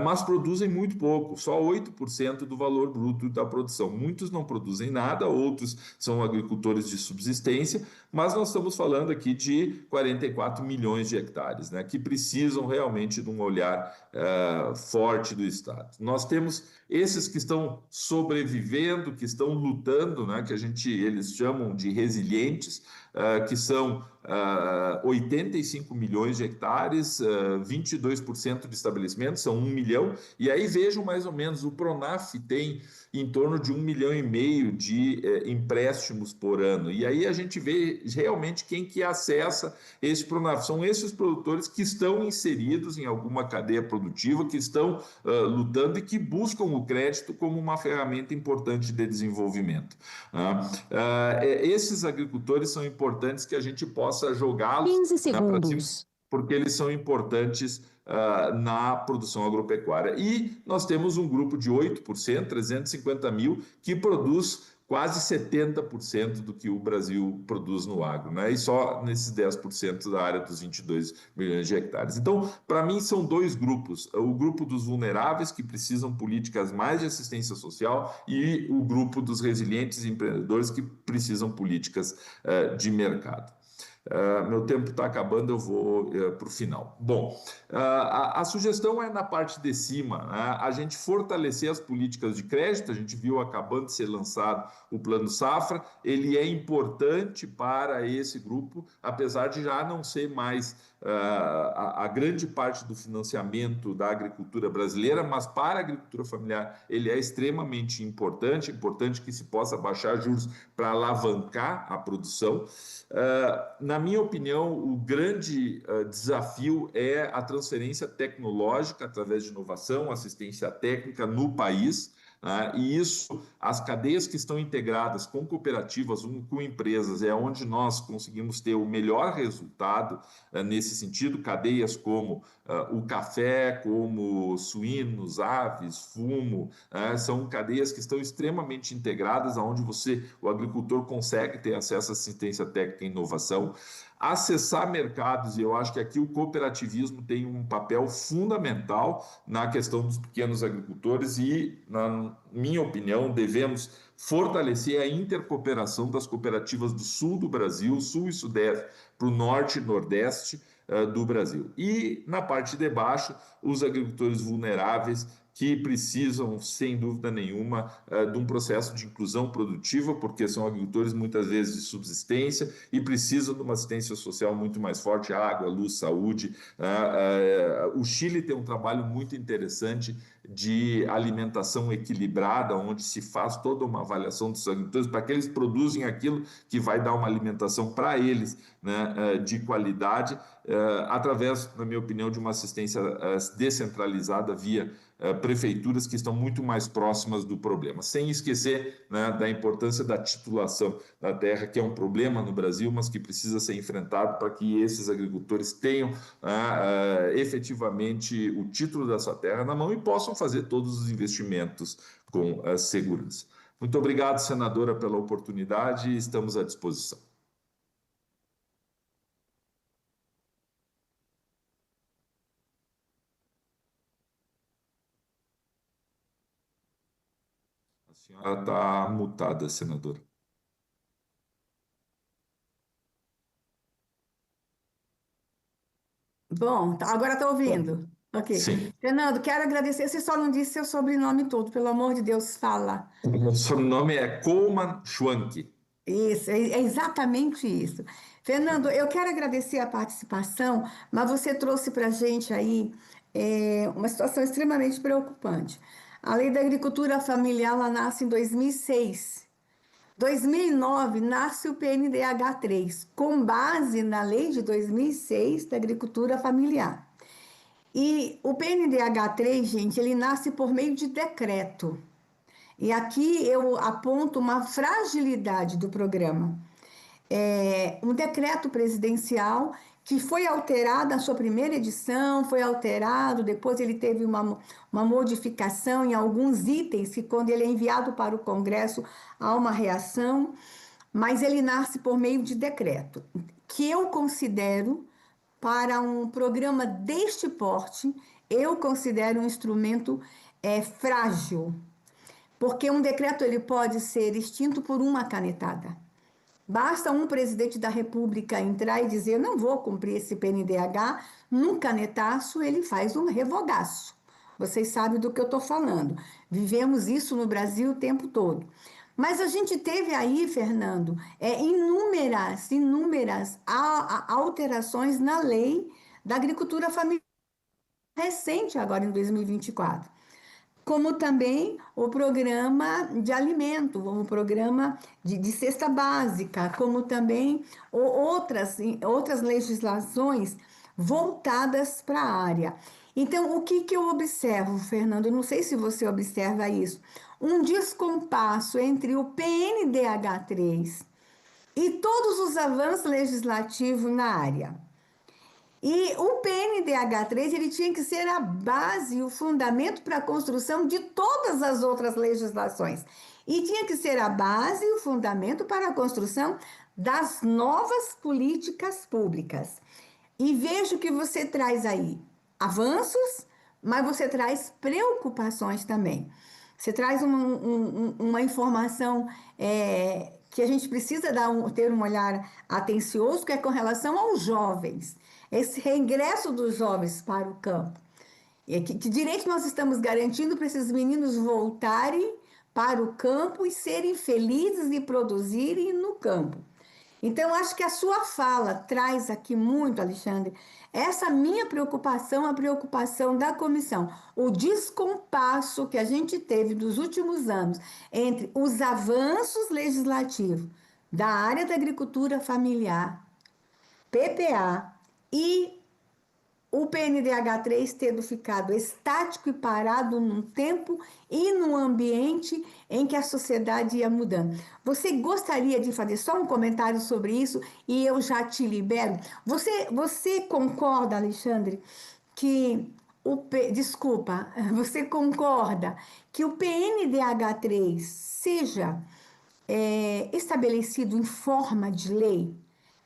mas produzem muito pouco, só 8% do valor bruto da produção. Muitos não produzem nada, outros são agricultores de subsistência, mas nós estamos falando aqui de 44 milhões de hectares, que precisam realmente de um olhar forte do Estado. Nós temos esses que estão sobrevivendo, que estão lutando, que eles chamam de resilientes, que são 85 milhões de hectares, 22% de estabelecimentos, são 1 milhão, e aí vejam mais ou menos, o Pronaf tem em torno de 1,5 milhão de empréstimos por ano, e aí a gente vê realmente quem que acessa esse Pronaf, são esses produtores que estão inseridos em alguma cadeia produtiva, que estão lutando e que buscam o crédito como uma ferramenta importante de desenvolvimento. Esses agricultores são importantes que a gente possa jogá-los 15 segundos. Porque eles são importantes na produção agropecuária. E nós temos um grupo de 8%, 350 mil, que produz quase 70% do que o Brasil produz no agro, e só nesses 10% da área dos 22 milhões de hectares. Então, para mim, são dois grupos. O grupo dos vulneráveis, que precisam políticas mais de assistência social, e o grupo dos resilientes empreendedores, que precisam políticas de mercado. Meu tempo está acabando, eu vou para o final. Bom, a sugestão é na parte de cima, a gente fortalecer as políticas de crédito. A gente viu acabando de ser lançado o Plano Safra, ele é importante para esse grupo, apesar de já não ser mais a grande parte do financiamento da agricultura brasileira, mas para a agricultura familiar ele é extremamente importante que se possa baixar juros para alavancar a produção. Na minha opinião, o grande desafio é a transferência tecnológica através de inovação, assistência técnica no país. E isso, as cadeias que estão integradas com cooperativas, com empresas, é onde nós conseguimos ter o melhor resultado nesse sentido. Cadeias como o café, como suínos, aves, fumo, são cadeias que estão extremamente integradas, onde o agricultor consegue ter acesso à assistência técnica e inovação. Acessar mercados, e eu acho que aqui o cooperativismo tem um papel fundamental na questão dos pequenos agricultores e, na minha opinião, devemos fortalecer a intercooperação das cooperativas do sul do Brasil, sul e sudeste, para o norte e nordeste do Brasil. E, na parte de baixo, os agricultores vulneráveis, que precisam, sem dúvida nenhuma, de um processo de inclusão produtiva, porque são agricultores muitas vezes de subsistência e precisam de uma assistência social muito mais forte, água, luz, saúde. O Chile tem um trabalho muito interessante de alimentação equilibrada, onde se faz toda uma avaliação dos agricultores para que eles produzem aquilo que vai dar uma alimentação para eles, de qualidade, através, na minha opinião, de uma assistência descentralizada via prefeituras que estão muito mais próximas do problema, sem esquecer da importância da titulação da terra, que é um problema no Brasil, mas que precisa ser enfrentado para que esses agricultores tenham efetivamente o título da sua terra na mão e possam fazer todos os investimentos com segurança. Muito obrigado, senadora, pela oportunidade e estamos à disposição. A senhora está mutada, senadora. Bom, agora está ouvindo. Ok. Sim. Fernando, quero agradecer. Você só não disse seu sobrenome todo, pelo amor de Deus, fala. O meu sobrenome é Coleman Schwanke. Isso, é exatamente isso. Fernando, eu quero agradecer a participação, mas você trouxe para a gente aí uma situação extremamente preocupante. A Lei da Agricultura Familiar ela nasce em 2006. 2009 nasce o PNDH3, com base na lei de 2006 da Agricultura Familiar. E o PNDH3, gente, ele nasce por meio de decreto. E aqui eu aponto uma fragilidade do programa. Um decreto presidencial que foi alterado na sua primeira edição, foi alterado, depois ele teve uma modificação em alguns itens, que quando ele é enviado para o Congresso há uma reação, mas ele nasce por meio de decreto, que eu considero, para um programa deste porte, eu considero um instrumento frágil, porque um decreto ele pode ser extinto por uma canetada. Basta um presidente da República entrar e dizer, não vou cumprir esse PNDH, num canetaço ele faz um revogaço. Vocês sabem do que eu estou falando. Vivemos isso no Brasil o tempo todo. Mas a gente teve aí, Fernando, inúmeras alterações na lei da agricultura familiar recente, agora em 2024. Como também o programa de alimento, o programa de cesta básica, como também outras legislações voltadas para a área. Então, o que eu observo, Fernando? Eu não sei se você observa isso. Um descompasso entre o PNDH3 e todos os avanços legislativos na área. E o PNDH3 ele tinha que ser a base, o fundamento para a construção de todas as outras legislações. E tinha que ser a base e o fundamento para a construção das novas políticas públicas. E vejo que você traz aí avanços, mas você traz preocupações também. Você traz uma informação que a gente precisa ter um olhar atencioso, que é com relação aos jovens. Esse reingresso dos jovens para o campo. Que direito nós estamos garantindo para esses meninos voltarem para o campo e serem felizes e produzirem no campo? Então, acho que a sua fala traz aqui muito, Alexandre, essa minha preocupação, a preocupação da comissão, o descompasso que a gente teve nos últimos anos entre os avanços legislativos da área da agricultura familiar, PPA, e o PNDH3 tendo ficado estático e parado num tempo e num ambiente em que a sociedade ia mudando. Você gostaria de fazer só um comentário sobre isso e eu já te libero? Você concorda, Alexandre, que você concorda que o PNDH3 seja estabelecido em forma de lei?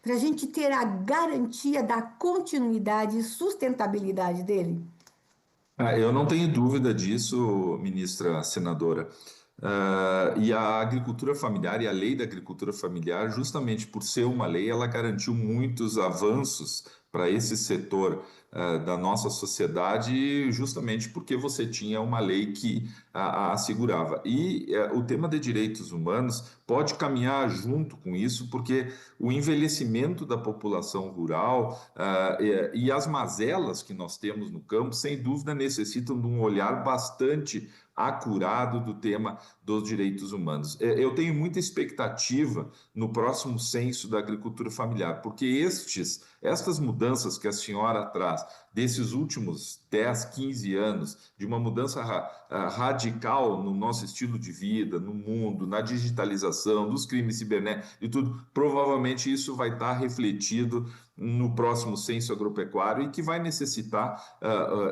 Para a gente ter a garantia da continuidade e sustentabilidade dele? Eu não tenho dúvida disso, ministra senadora. E a agricultura familiar e a lei da agricultura familiar, justamente por ser uma lei, ela garantiu muitos avanços para esse setor da nossa sociedade, justamente porque você tinha uma lei que a assegurava. E o tema de direitos humanos pode caminhar junto com isso, porque o envelhecimento da população rural e as mazelas que nós temos no campo, sem dúvida, necessitam de um olhar bastante acurado do tema dos direitos humanos. Eu tenho muita expectativa no próximo censo da agricultura familiar, porque estas mudanças que a senhora traz desses últimos 10, 15 anos, de uma mudança radical no nosso estilo de vida, no mundo, na digitalização, dos crimes cibernéticos e tudo, provavelmente isso vai estar refletido no próximo censo agropecuário e que vai necessitar,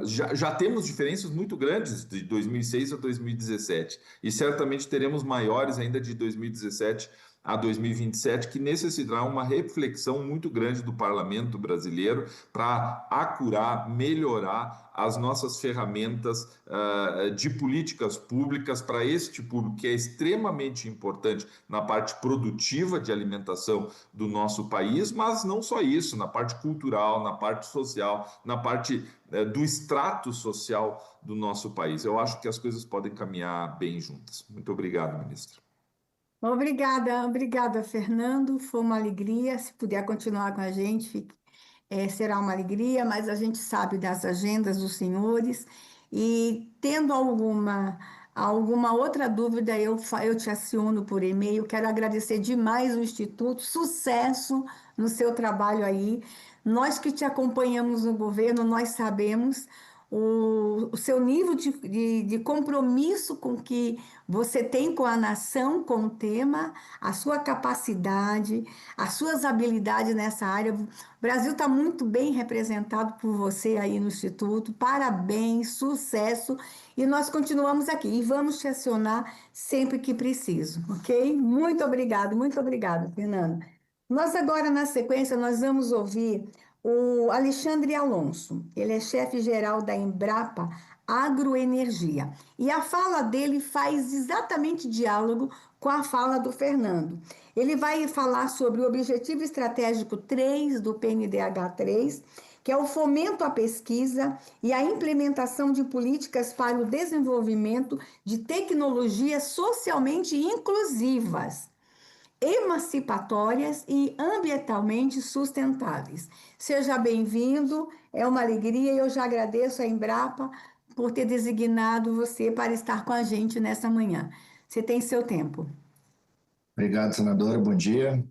já temos diferenças muito grandes de 2006 a 2017 e certamente teremos maiores ainda de 2017 a 2027, que necessitará uma reflexão muito grande do parlamento brasileiro para acurar, melhorar as nossas ferramentas de políticas públicas para este público, que é extremamente importante na parte produtiva de alimentação do nosso país, mas não só isso, na parte cultural, na parte social, na parte do extrato social do nosso país. Eu acho que as coisas podem caminhar bem juntas. Muito obrigado, ministra. Obrigada, Fernando. Foi uma alegria. Se puder continuar com a gente, será uma alegria, mas a gente sabe das agendas dos senhores e, tendo alguma outra dúvida, eu te aciono por e-mail. Quero agradecer demais o Instituto, sucesso no seu trabalho aí. Nós que te acompanhamos no governo, nós sabemos o seu nível de compromisso com que você tem com a nação, com o tema, a sua capacidade, as suas habilidades nessa área. O Brasil está muito bem representado por você aí no Instituto. Parabéns, sucesso. E nós continuamos aqui e vamos te acionar sempre que preciso, ok? Muito obrigada, Fernanda. Nós agora, na sequência, nós vamos ouvir o Alexandre Alonso. Ele é chefe-geral da Embrapa Agroenergia. E a fala dele faz exatamente diálogo com a fala do Fernando. Ele vai falar sobre o Objetivo Estratégico 3 do PNDH 3, que é o fomento à pesquisa e a implementação de políticas para o desenvolvimento de tecnologias socialmente inclusivas, emancipatórias e ambientalmente sustentáveis. Seja bem-vindo, é uma alegria e eu já agradeço a Embrapa por ter designado você para estar com a gente nessa manhã. Você tem seu tempo. Obrigado, senadora, bom dia.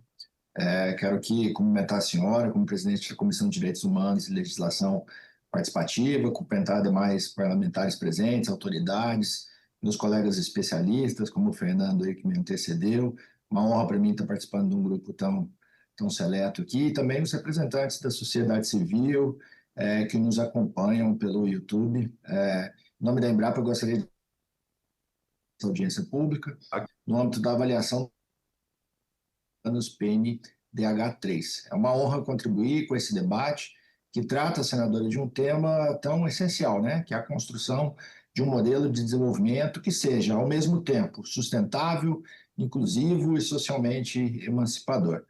Quero aqui cumprimentar a senhora como presidente da Comissão de Direitos Humanos e Legislação Participativa, cumprimentar demais parlamentares presentes, autoridades, meus colegas especialistas, como o Fernando aí que me antecedeu. Uma honra para mim estar participando de um grupo tão seleto aqui, e também os representantes da sociedade civil que nos acompanham pelo YouTube. Em nome da Embrapa, eu gostaria de audiência pública no âmbito da avaliação dos PNDH3. É uma honra contribuir com esse debate que trata, senadora, de um tema tão essencial, né? Que é a construção de um modelo de desenvolvimento que seja, ao mesmo tempo, sustentável, inclusivo e socialmente emancipador.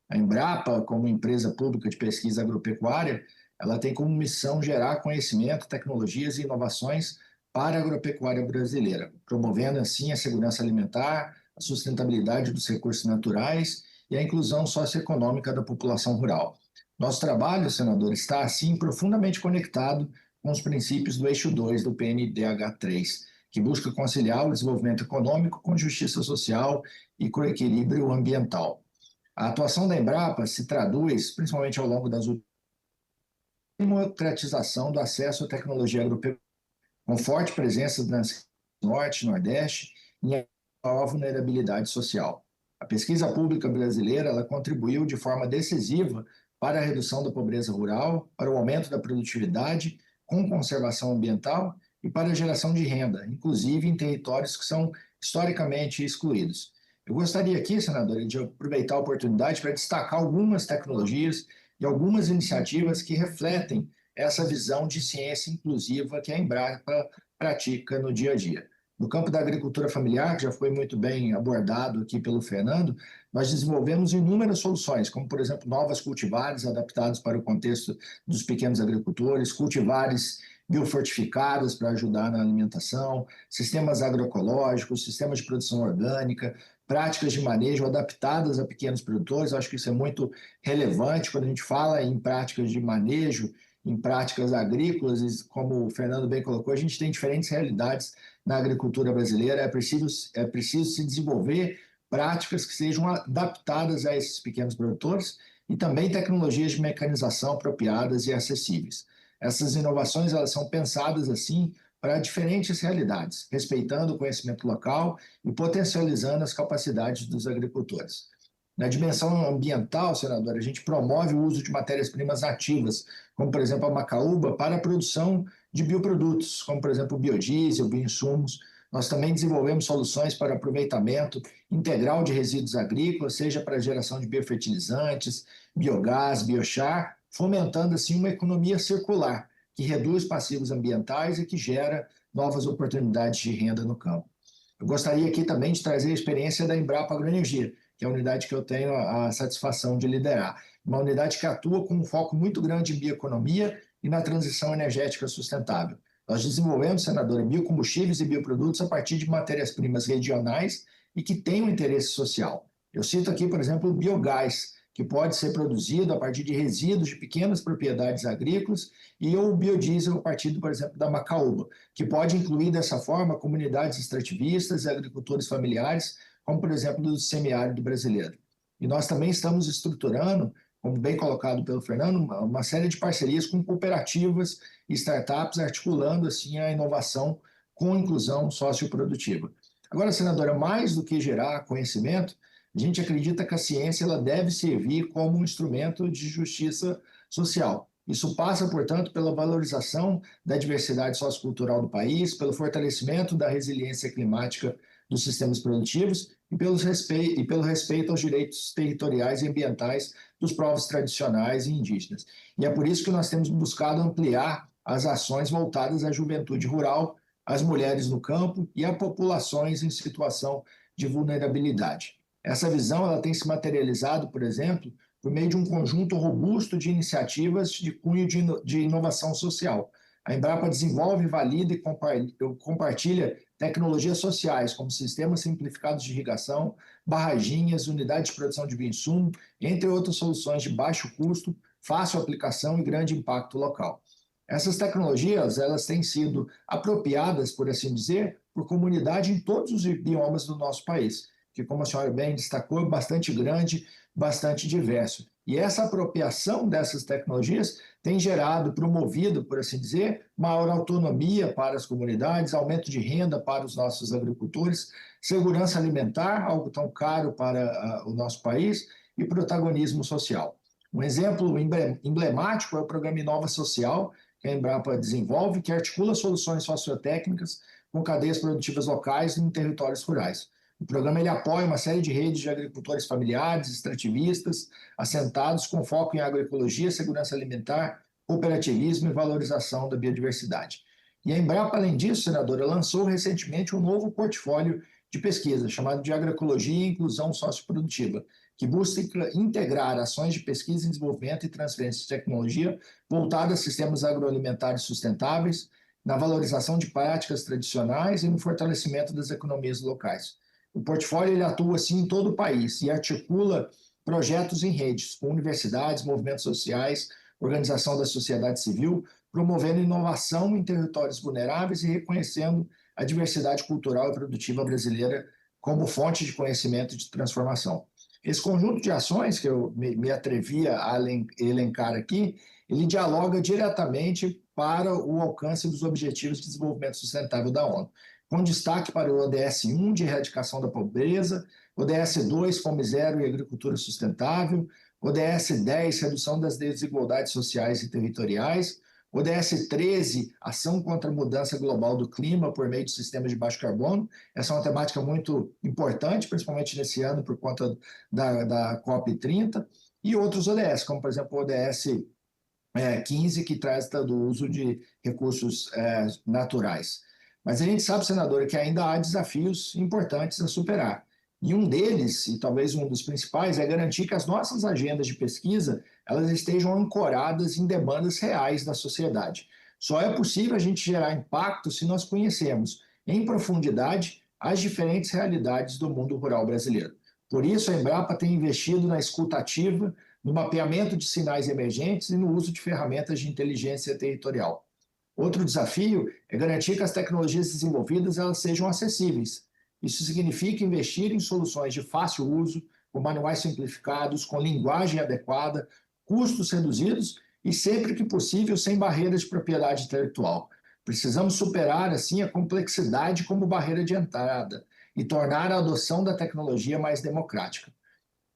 A Embrapa, como empresa pública de pesquisa agropecuária, ela tem como missão gerar conhecimento, tecnologias e inovações para a agropecuária brasileira, promovendo assim a segurança alimentar, a sustentabilidade dos recursos naturais e a inclusão socioeconômica da população rural. Nosso trabalho, senador, está assim profundamente conectado com os princípios do eixo 2 do PNDH3, que busca conciliar o desenvolvimento econômico com justiça social e com equilíbrio ambiental. A atuação da Embrapa se traduz, principalmente ao longo das últimas democratização do acesso à tecnologia agropecuária, com forte presença no Norte, Nordeste e a vulnerabilidade social. A pesquisa pública brasileira ela contribuiu de forma decisiva para a redução da pobreza rural, para o aumento da produtividade, com conservação ambiental e para a geração de renda, inclusive em territórios que são historicamente excluídos. Eu gostaria aqui, senadora, de aproveitar a oportunidade para destacar algumas tecnologias e algumas iniciativas que refletem essa visão de ciência inclusiva que a Embrapa pratica no dia a dia. No campo da agricultura familiar, que já foi muito bem abordado aqui pelo Fernando, nós desenvolvemos inúmeras soluções, como, por exemplo, novas cultivares adaptados para o contexto dos pequenos agricultores, cultivares biofortificadas para ajudar na alimentação, sistemas agroecológicos, sistemas de produção orgânica, práticas de manejo adaptadas a pequenos produtores. Eu acho que isso é muito relevante quando a gente fala em práticas de manejo, em práticas agrícolas, e como o Fernando bem colocou, a gente tem diferentes realidades na agricultura brasileira. É preciso se desenvolver práticas que sejam adaptadas a esses pequenos produtores e também tecnologias de mecanização apropriadas e acessíveis. Essas inovações elas são pensadas assim para diferentes realidades, respeitando o conhecimento local e potencializando as capacidades dos agricultores. Na dimensão ambiental, senadora, a gente promove o uso de matérias-primas nativas, como, por exemplo, a macaúba, para a produção de bioprodutos, como, por exemplo, o biodiesel, bioinsumos. Nós também desenvolvemos soluções para aproveitamento integral de resíduos agrícolas, seja para a geração de biofertilizantes, biogás, biochar, fomentando, assim, uma economia circular, que reduz passivos ambientais e que gera novas oportunidades de renda no campo. Eu gostaria aqui também de trazer a experiência da Embrapa Agroenergia, que é a unidade que eu tenho a satisfação de liderar. Uma unidade que atua com um foco muito grande em bioeconomia e na transição energética sustentável. Nós desenvolvemos, senadora, biocombustíveis e bioprodutos a partir de matérias-primas regionais e que têm um interesse social. Eu cito aqui, por exemplo, o biogás, que pode ser produzido a partir de resíduos de pequenas propriedades agrícolas, e o biodiesel a partir, por exemplo, da macaúba, que pode incluir dessa forma comunidades extrativistas e agricultores familiares, como, por exemplo, do semiárido brasileiro. E nós também estamos estruturando, como bem colocado pelo Fernando, uma série de parcerias com cooperativas e startups, articulando assim a inovação com inclusão socioprodutiva. Agora, senadora, mais do que gerar conhecimento, a gente acredita que a ciência ela deve servir como um instrumento de justiça social. Isso passa, portanto, pela valorização da diversidade sociocultural do país, pelo fortalecimento da resiliência climática dos sistemas produtivos e pelo respeito aos direitos territoriais e ambientais dos povos tradicionais e indígenas. E é por isso que nós temos buscado ampliar as ações voltadas à juventude rural, às mulheres no campo e a populações em situação de vulnerabilidade. Essa visão ela tem se materializado, por exemplo, por meio de um conjunto robusto de iniciativas de cunho de inovação social. A Embrapa desenvolve, valida e compartilha tecnologias sociais, como sistemas simplificados de irrigação, barraginhas, unidades de produção de bioinsumo, entre outras soluções de baixo custo, fácil aplicação e grande impacto local. Essas tecnologias elas têm sido apropriadas, por assim dizer, por comunidade em todos os biomas do nosso país, que, como a senhora bem destacou, é bastante grande, bastante diverso. E essa apropriação dessas tecnologias tem gerado, promovido, por assim dizer, maior autonomia para as comunidades, aumento de renda para os nossos agricultores, segurança alimentar, algo tão caro para o nosso país, e protagonismo social. Um exemplo emblemático é o programa Inova Social, que a Embrapa desenvolve, que articula soluções sociotécnicas com cadeias produtivas locais em territórios rurais. O programa ele apoia uma série de redes de agricultores familiares, extrativistas, assentados com foco em agroecologia, segurança alimentar, cooperativismo e valorização da biodiversidade. E a Embrapa, além disso, senadora, lançou recentemente um novo portfólio de pesquisa, chamado de Agroecologia e Inclusão Socioprodutiva, que busca integrar ações de pesquisa e desenvolvimento e transferência de tecnologia voltadas a sistemas agroalimentares sustentáveis, na valorização de práticas tradicionais e no fortalecimento das economias locais. O portfólio ele atua assim em todo o país e articula projetos em redes, com universidades, movimentos sociais, organização da sociedade civil, promovendo inovação em territórios vulneráveis e reconhecendo a diversidade cultural e produtiva brasileira como fonte de conhecimento e de transformação. Esse conjunto de ações que eu me atrevia a elencar aqui, ele dialoga diretamente para o alcance dos Objetivos de Desenvolvimento Sustentável da ONU, com destaque para o ODS 1, de erradicação da pobreza, ODS 2, fome zero e agricultura sustentável, ODS 10, redução das desigualdades sociais e territoriais, ODS 13, ação contra a mudança global do clima por meio de sistemas de baixo carbono. Essa é uma temática muito importante, principalmente nesse ano, por conta da COP30, e outros ODS, como, por exemplo, o ODS 15, que trata do uso de recursos naturais. Mas a gente sabe, senadora, que ainda há desafios importantes a superar. E um deles, e talvez um dos principais, é garantir que as nossas agendas de pesquisa elas estejam ancoradas em demandas reais da sociedade. Só é possível a gente gerar impacto se nós conhecermos em profundidade as diferentes realidades do mundo rural brasileiro. Por isso, a Embrapa tem investido na escuta ativa, no mapeamento de sinais emergentes e no uso de ferramentas de inteligência territorial. Outro desafio é garantir que as tecnologias desenvolvidas elas sejam acessíveis. Isso significa investir em soluções de fácil uso, com manuais simplificados, com linguagem adequada, custos reduzidos e, sempre que possível, sem barreiras de propriedade intelectual. Precisamos superar, assim, a complexidade como barreira de entrada e tornar a adoção da tecnologia mais democrática.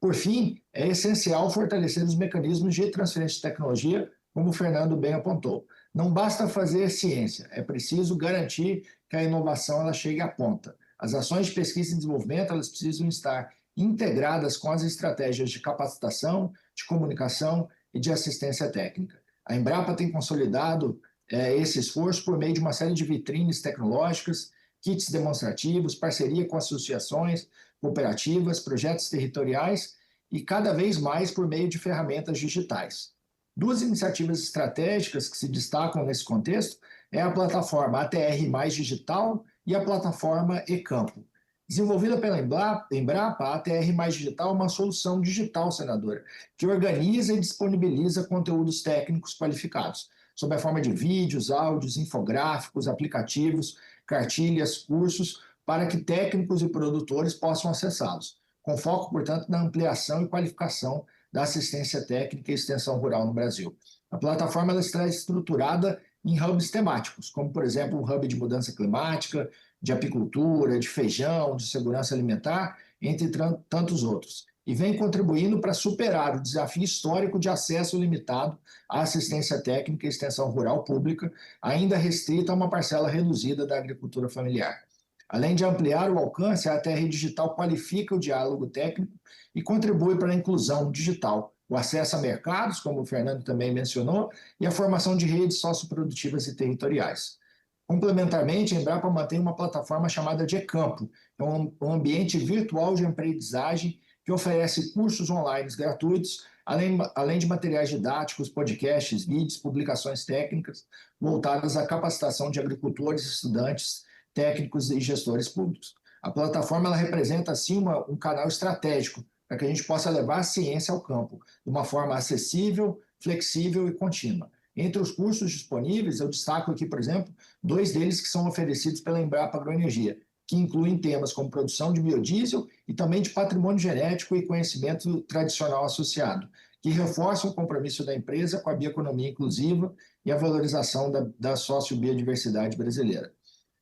Por fim, é essencial fortalecer os mecanismos de transferência de tecnologia, como o Fernando bem apontou. Não basta fazer ciência, é preciso garantir que a inovação ela chegue à ponta. As ações de pesquisa e desenvolvimento elas precisam estar integradas com as estratégias de capacitação, de comunicação e de assistência técnica. A Embrapa tem consolidado esse esforço por meio de uma série de vitrines tecnológicas, kits demonstrativos, parceria com associações, cooperativas, projetos territoriais e cada vez mais por meio de ferramentas digitais. Duas iniciativas estratégicas que se destacam nesse contexto é a plataforma ATR Mais Digital e a plataforma eCampo. Desenvolvida pela Embrapa, a ATR Mais Digital é uma solução digital, senadora, que organiza e disponibiliza conteúdos técnicos qualificados, sob a forma de vídeos, áudios, infográficos, aplicativos, cartilhas, cursos, para que técnicos e produtores possam acessá-los, com foco, portanto, na ampliação e qualificação da assistência técnica e extensão rural no Brasil. A plataforma ela está estruturada em hubs temáticos, como, por exemplo, o hub de mudança climática, de apicultura, de feijão, de segurança alimentar, entre tantos outros, e vem contribuindo para superar o desafio histórico de acesso limitado à assistência técnica e extensão rural pública, ainda restrita a uma parcela reduzida da agricultura familiar. Além de ampliar o alcance, a TR Digital qualifica o diálogo técnico e contribui para a inclusão digital, o acesso a mercados, como o Fernando também mencionou, e a formação de redes socioprodutivas e territoriais. Complementarmente, a Embrapa mantém uma plataforma chamada de eCampo, um ambiente virtual de aprendizagem que oferece cursos online gratuitos, além de materiais didáticos, podcasts, vídeos, publicações técnicas voltadas à capacitação de agricultores, estudantes, técnicos e gestores públicos. A plataforma ela representa, assim, um canal estratégico para que a gente possa levar a ciência ao campo de uma forma acessível, flexível e contínua. Entre os cursos disponíveis, eu destaco aqui, por exemplo, 2 deles que são oferecidos pela Embrapa Agroenergia, que incluem temas como produção de biodiesel e também de patrimônio genético e conhecimento tradicional associado, que reforçam o compromisso da empresa com a bioeconomia inclusiva e a valorização da sociobiodiversidade brasileira.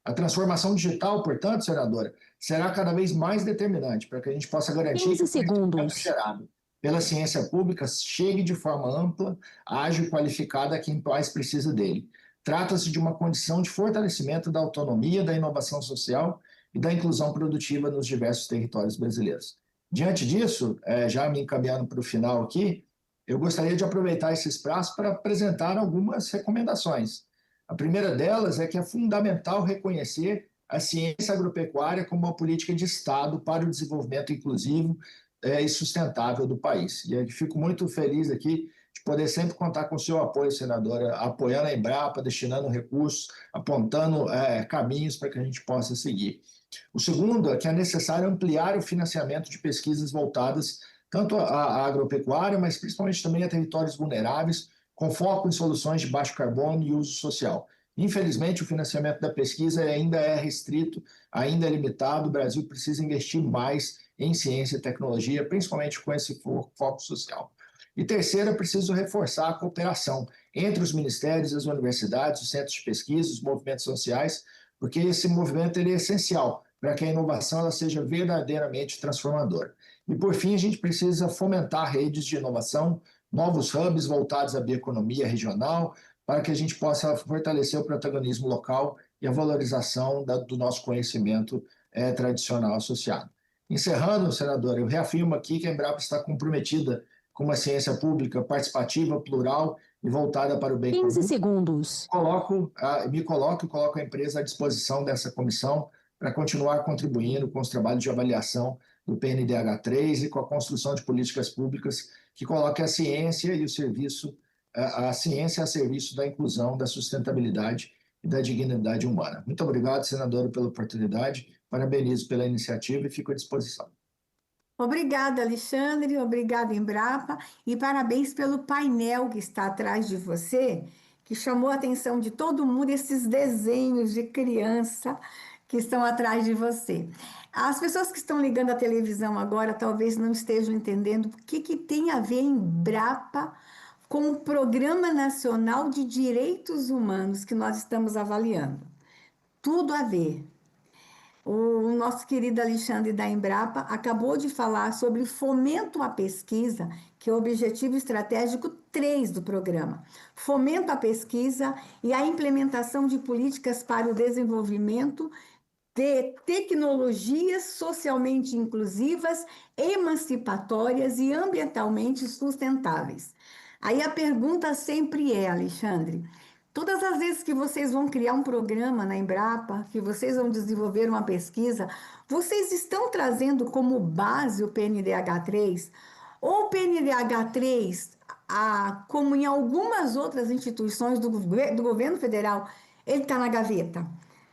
A transformação digital, portanto, senadora, será cada vez mais determinante para que a gente possa garantir que o conhecimento gerado pela ciência pública chegue de forma ampla, ágil e qualificada a quem mais precisa dele. Trata-se de uma condição de fortalecimento da autonomia, da inovação social e da inclusão produtiva nos diversos territórios brasileiros. Diante disso, já me encaminhando para o final aqui, eu gostaria de aproveitar esse espaço para apresentar algumas recomendações. A primeira delas é que é fundamental reconhecer a ciência agropecuária como uma política de Estado para o desenvolvimento inclusivo e sustentável do país. E eu fico muito feliz aqui de poder sempre contar com o seu apoio, senadora, apoiando a Embrapa, destinando recursos, apontando caminhos para que a gente possa seguir. O segundo é que é necessário ampliar o financiamento de pesquisas voltadas tanto à agropecuária, mas principalmente também a territórios vulneráveis, com foco em soluções de baixo carbono e uso social. Infelizmente, o financiamento da pesquisa ainda é restrito, ainda é limitado. O Brasil precisa investir mais em ciência e tecnologia, principalmente com esse foco social. E terceiro, é preciso reforçar a cooperação entre os ministérios, as universidades, os centros de pesquisa, os movimentos sociais, porque esse movimento ele é essencial para que a inovação ela seja verdadeiramente transformadora. E, por fim, a gente precisa fomentar redes de inovação, novos hubs voltados à bioeconomia regional, para que a gente possa fortalecer o protagonismo local e a valorização do nosso conhecimento tradicional associado. Encerrando, senador, eu reafirmo aqui que a Embrapa está comprometida com uma ciência pública participativa, plural e voltada para o bem comum. 15 segundos. Coloco a empresa à disposição dessa comissão para continuar contribuindo com os trabalhos de avaliação do PNDH3 e com a construção de políticas públicas que coloquem a ciência e o serviço, a ciência a serviço da inclusão, da sustentabilidade e da dignidade humana. Muito obrigado, senadora, pela oportunidade. Parabenizo pela iniciativa e fico à disposição. Obrigada, Alexandre, obrigada, Embrapa, e parabéns pelo painel que está atrás de você, que chamou a atenção de todo mundo, esses desenhos de criança que estão atrás de você. As pessoas que estão ligando a televisão agora talvez não estejam entendendo o que tem a ver Embrapa com o Programa Nacional de Direitos Humanos que nós estamos avaliando. Tudo a ver. O nosso querido Alexandre da Embrapa acabou de falar sobre fomento à pesquisa, que é o objetivo estratégico 3 do programa. Fomento à pesquisa e a implementação de políticas para o desenvolvimento de tecnologias socialmente inclusivas, emancipatórias e ambientalmente sustentáveis. Aí a pergunta sempre é, Alexandre, todas as vezes que vocês vão criar um programa na Embrapa, que vocês vão desenvolver uma pesquisa, vocês estão trazendo como base o PNDH3? Ou o PNDH3, como em algumas outras instituições do governo federal, ele está na gaveta?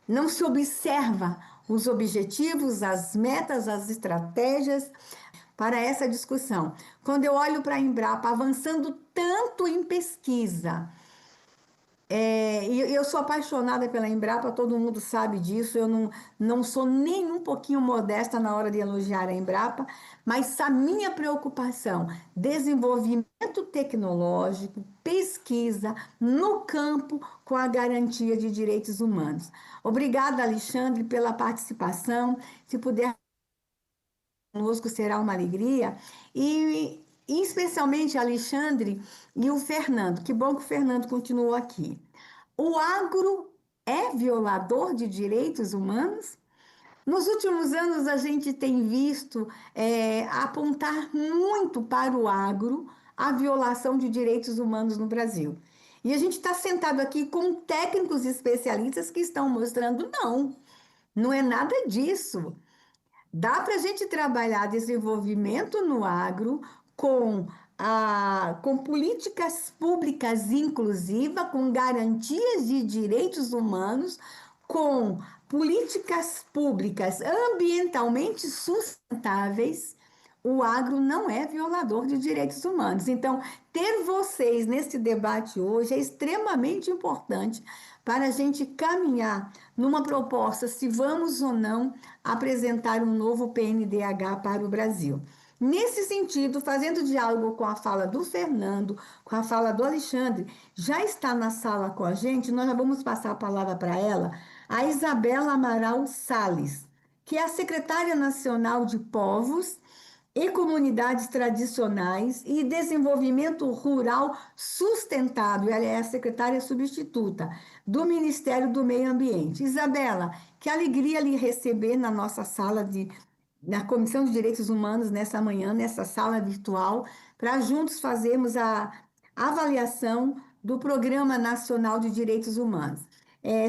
Não se observa os objetivos, as metas, as estratégias para essa discussão. Quando eu olho para a Embrapa avançando tanto em pesquisa, Eu sou apaixonada pela Embrapa, todo mundo sabe disso. Eu não sou nem um pouquinho modesta na hora de elogiar a Embrapa, mas a minha preocupação, desenvolvimento tecnológico, pesquisa no campo com a garantia de direitos humanos. Obrigada, Alexandre, pela participação. Se puder conosco, será uma alegria. E especialmente Alexandre e o Fernando. Que bom que o Fernando continuou aqui. O agro é violador de direitos humanos? Nos últimos anos, a gente tem visto apontar muito para o agro a violação de direitos humanos no Brasil. E a gente está sentado aqui com técnicos e especialistas que estão mostrando não é nada disso. Dá para a gente trabalhar desenvolvimento no agro com políticas públicas inclusivas, com garantias de direitos humanos, com políticas públicas ambientalmente sustentáveis. O agro não é violador de direitos humanos. Então, ter vocês nesse debate hoje é extremamente importante para a gente caminhar numa proposta se vamos ou não apresentar um novo PNDH para o Brasil. Nesse sentido, fazendo diálogo com a fala do Fernando, com a fala do Alexandre, já está na sala com a gente, nós já vamos passar a palavra para ela, a Isabela Amaral Salles, que é a secretária nacional de Povos e Comunidades Tradicionais e Desenvolvimento Rural Sustentável. Ela é a secretária substituta do Ministério do Meio Ambiente. Isabela, que alegria lhe receber na nossa sala na Comissão de Direitos Humanos nessa manhã, nessa sala virtual, para juntos fazermos a avaliação do Programa Nacional de Direitos Humanos.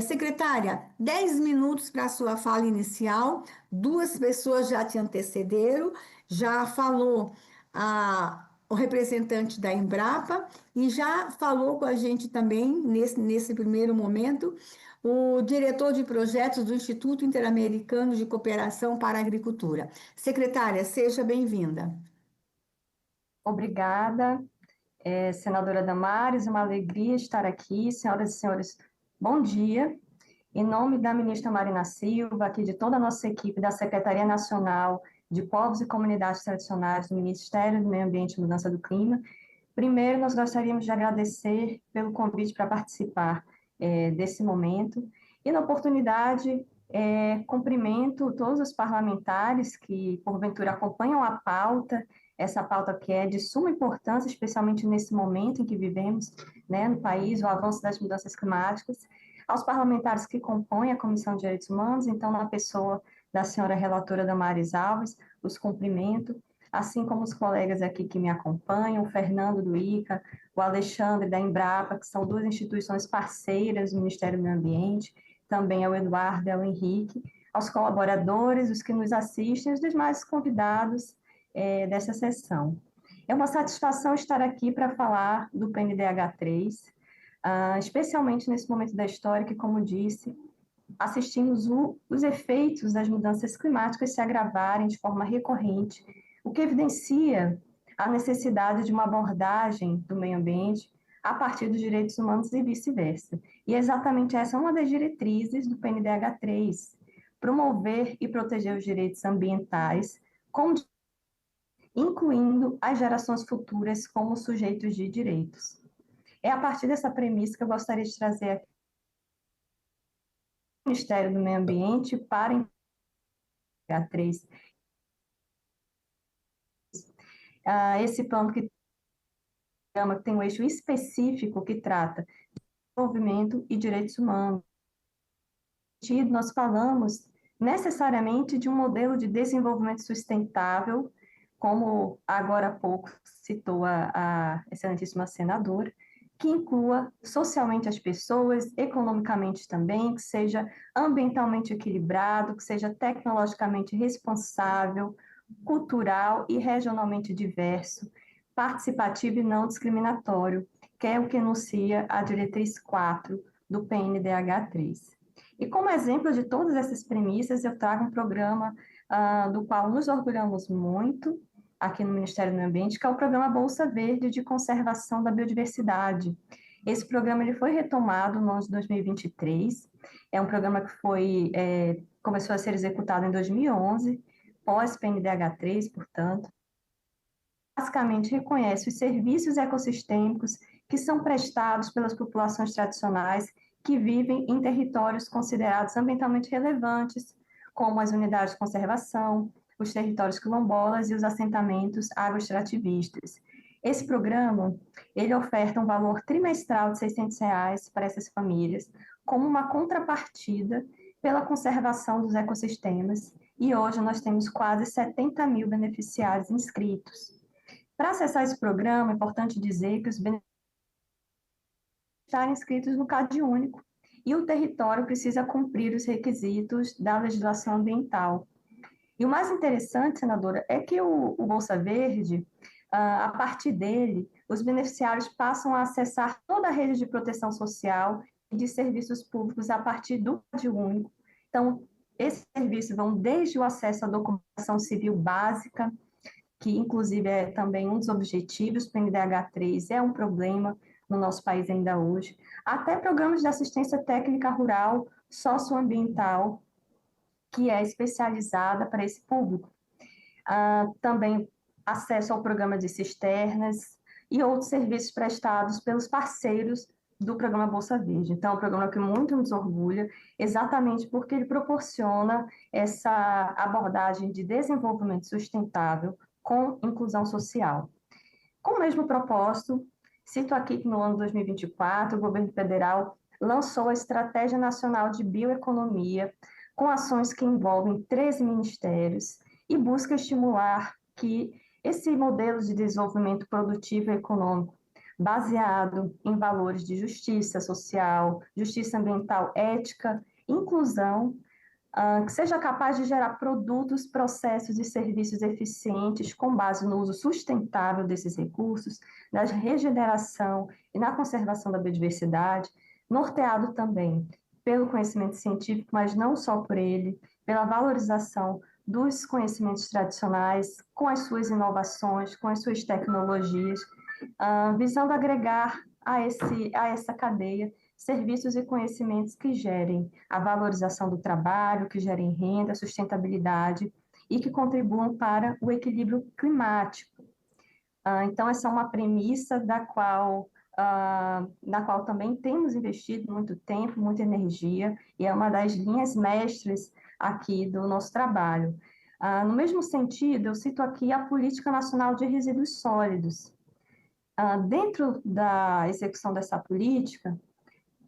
Secretária, 10 minutos para a sua fala inicial. 2 pessoas já te antecederam, já falou o representante da Embrapa e já falou com a gente também, nesse primeiro momento, o diretor de projetos do Instituto Interamericano de Cooperação para a Agricultura. Secretária, seja bem-vinda. Obrigada, senadora Damares, uma alegria estar aqui. Senhoras e senhores, bom dia. Em nome da ministra Marina Silva, aqui de toda a nossa equipe da Secretaria Nacional de Povos e Comunidades Tradicionais do Ministério do Meio Ambiente e Mudança do Clima, primeiro nós gostaríamos de agradecer pelo convite para participar desse momento e, na oportunidade, cumprimento todos os parlamentares que, porventura, acompanham a pauta, essa pauta que é de suma importância, especialmente nesse momento em que vivemos, no país, o avanço das mudanças climáticas, aos parlamentares que compõem a Comissão de Direitos Humanos, então, na pessoa da senhora relatora Damares Alves, os cumprimento, assim como os colegas aqui que me acompanham, o Fernando do ICA, o Alexandre da Embrapa, que são 2 instituições parceiras do Ministério do Meio Ambiente, também ao Eduardo e ao Henrique, aos colaboradores, os que nos assistem, os demais convidados dessa sessão. É uma satisfação estar aqui para falar do PNDH 3, especialmente nesse momento da história que, como disse, assistimos os efeitos das mudanças climáticas se agravarem de forma recorrente, o que evidencia a necessidade de uma abordagem do meio ambiente a partir dos direitos humanos e vice-versa. E exatamente essa é uma das diretrizes do PNDH 3, promover e proteger os direitos ambientais, incluindo as gerações futuras como sujeitos de direitos. É a partir dessa premissa que eu gostaria de trazer aqui o Ministério do Meio Ambiente para o PNDH 3. Esse plano que tem um eixo específico que trata de desenvolvimento e direitos humanos. Nós falamos necessariamente de um modelo de desenvolvimento sustentável, como agora há pouco citou a excelentíssima senadora, que inclua socialmente as pessoas, economicamente também, que seja ambientalmente equilibrado, que seja tecnologicamente responsável, cultural e regionalmente diverso, participativo e não discriminatório, que é o que enuncia a diretriz 4 do PNDH 3. E como exemplo de todas essas premissas, eu trago um programa do qual nos orgulhamos muito aqui no Ministério do Meio Ambiente, que é o programa Bolsa Verde de Conservação da Biodiversidade. Esse programa ele foi retomado no ano de 2023, é um programa que começou a ser executado em 2011, pós-PNDH3, portanto. Basicamente, reconhece os serviços ecossistêmicos que são prestados pelas populações tradicionais que vivem em territórios considerados ambientalmente relevantes, como as unidades de conservação, os territórios quilombolas e os assentamentos agroextrativistas. Esse programa, ele oferta um valor trimestral de R$ 600 para essas famílias, como uma contrapartida pela conservação dos ecossistemas, e hoje nós temos quase 70 mil beneficiários inscritos. Para acessar esse programa, é importante dizer que os beneficiários estão inscritos no CadÚnico, e o território precisa cumprir os requisitos da legislação ambiental. E o mais interessante, senadora, é que o Bolsa Verde, a partir dele, os beneficiários passam a acessar toda a rede de proteção social e de serviços públicos a partir do CadÚnico. Então, esses serviços vão desde o acesso à documentação civil básica, que inclusive é também um dos objetivos do PNDH3, é um problema no nosso país ainda hoje, até programas de assistência técnica rural socioambiental, que é especializada para esse público. Também acesso ao programa de cisternas e outros serviços prestados pelos parceiros do programa Bolsa Verde. Então, é um programa que muito nos orgulha, exatamente porque ele proporciona essa abordagem de desenvolvimento sustentável com inclusão social. Com o mesmo propósito, cito aqui que no ano 2024, o governo federal lançou a Estratégia Nacional de Bioeconomia, com ações que envolvem 13 ministérios e busca estimular que esse modelo de desenvolvimento produtivo e econômico, baseado em valores de justiça social, justiça ambiental, ética, inclusão, que seja capaz de gerar produtos, processos e serviços eficientes com base no uso sustentável desses recursos, na regeneração e na conservação da biodiversidade, norteado também pelo conhecimento científico, mas não só por ele, pela valorização dos conhecimentos tradicionais, com as suas inovações, com as suas tecnologias, visando agregar a essa cadeia serviços e conhecimentos que gerem a valorização do trabalho, que gerem renda, sustentabilidade e que contribuam para o equilíbrio climático. Então, essa é uma premissa na qual também temos investido muito tempo, muita energia, e é uma das linhas mestres aqui do nosso trabalho. No mesmo sentido, eu cito aqui a Política Nacional de Resíduos Sólidos. Dentro da execução dessa política,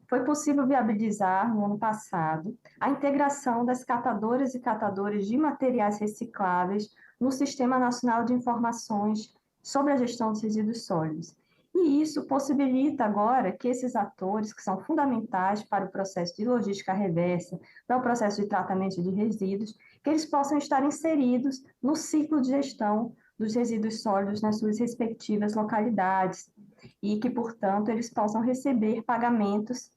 foi possível viabilizar, no ano passado, a integração das catadoras e catadores de materiais recicláveis no Sistema Nacional de Informações sobre a Gestão dos Resíduos Sólidos. E isso possibilita agora que esses atores, que são fundamentais para o processo de logística reversa, para o processo de tratamento de resíduos, que eles possam estar inseridos no ciclo de gestão dos resíduos sólidos nas suas respectivas localidades e que, portanto, eles possam receber pagamentos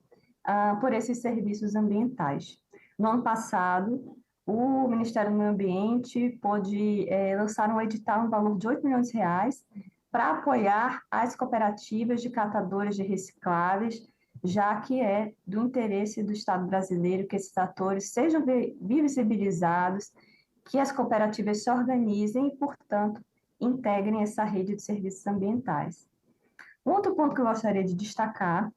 por esses serviços ambientais. No ano passado, o Ministério do Meio Ambiente pôde lançar um edital no valor de R$ 8 milhões para apoiar as cooperativas de catadores de recicláveis, já que é do interesse do Estado brasileiro que esses atores sejam visibilizados, que as cooperativas se organizem e, portanto, integrem essa rede de serviços ambientais. Um outro ponto que eu gostaria de destacar,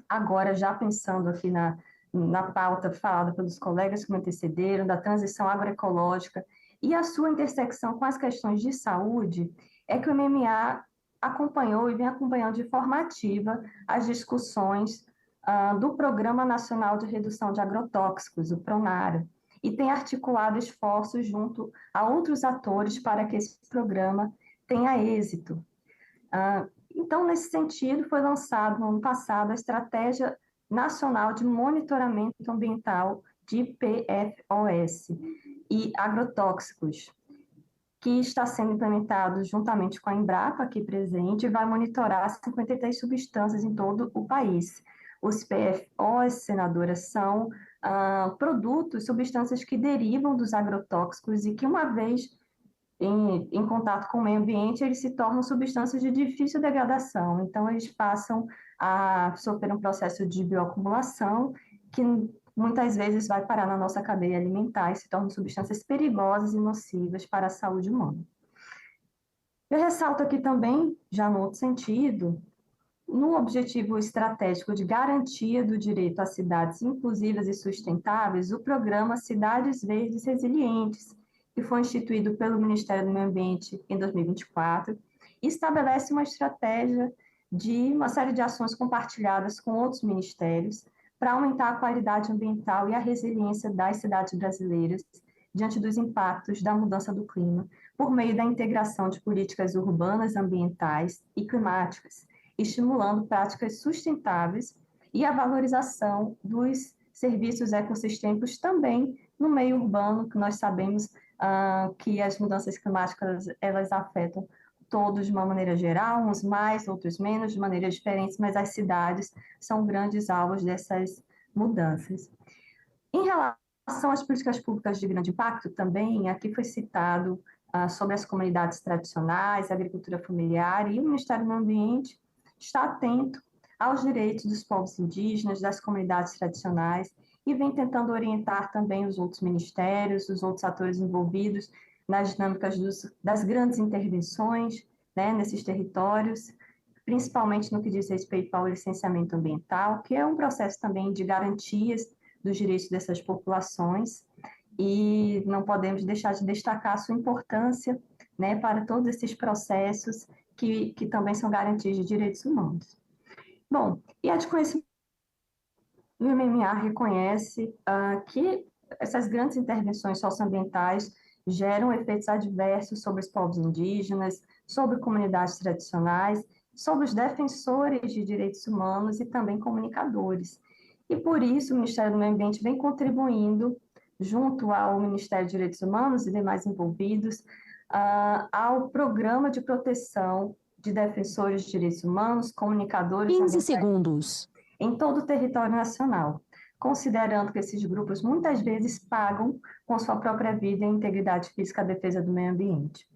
agora já pensando aqui na pauta falada pelos colegas que me antecederam, da transição agroecológica e a sua intersecção com as questões de saúde, é que o MMA acompanhou e vem acompanhando de forma ativa as discussões do Programa Nacional de Redução de Agrotóxicos, o PRONARA, e tem articulado esforços junto a outros atores para que esse programa tenha êxito. Então, nesse sentido, foi lançado no ano passado a Estratégia Nacional de Monitoramento Ambiental de PFOS e Agrotóxicos, que está sendo implementado juntamente com a Embrapa, aqui presente, e vai monitorar 53 substâncias em todo o país. Os PFOS, senadora, são produtos, substâncias que derivam dos agrotóxicos e que, uma vez em contato com o meio ambiente, eles se tornam substâncias de difícil degradação. Então, eles passam a sofrer um processo de bioacumulação que muitas vezes vai parar na nossa cadeia alimentar e se tornam substâncias perigosas e nocivas para a saúde humana. Eu ressalto aqui também, já no outro sentido, no objetivo estratégico de garantia do direito a cidades inclusivas e sustentáveis, o programa Cidades Verdes Resilientes, que foi instituído pelo Ministério do Meio Ambiente em 2024, estabelece uma estratégia de uma série de ações compartilhadas com outros ministérios para aumentar a qualidade ambiental e a resiliência das cidades brasileiras diante dos impactos da mudança do clima, por meio da integração de políticas urbanas, ambientais e climáticas, estimulando práticas sustentáveis e a valorização dos serviços ecossistêmicos também no meio urbano, que nós sabemos que as mudanças climáticas elas afetam todos de uma maneira geral, uns mais, outros menos, de maneiras diferentes, mas as cidades são grandes alvos dessas mudanças. Em relação às políticas públicas de grande impacto, também aqui foi citado sobre as comunidades tradicionais, a agricultura familiar, e o Ministério do Meio Ambiente está atento aos direitos dos povos indígenas, das comunidades tradicionais, e vem tentando orientar também os outros ministérios, os outros atores envolvidos nas dinâmicas das grandes intervenções, né, nesses territórios, principalmente no que diz respeito ao licenciamento ambiental, que é um processo também de garantias dos direitos dessas populações, e não podemos deixar de destacar a sua importância, né, para todos esses processos que também são garantias de direitos humanos. Bom, e a de conhecimento, o MMA reconhece que essas grandes intervenções socioambientais geram efeitos adversos sobre os povos indígenas, sobre comunidades tradicionais, sobre os defensores de direitos humanos e também comunicadores. E por isso o Ministério do Meio Ambiente vem contribuindo, junto ao Ministério de Direitos Humanos e demais envolvidos, ao Programa de Proteção de Defensores de Direitos Humanos, comunicadores... 15 segundos. Em todo o território nacional, considerando que esses grupos muitas vezes pagam com sua própria vida e integridade física a defesa do meio ambiente.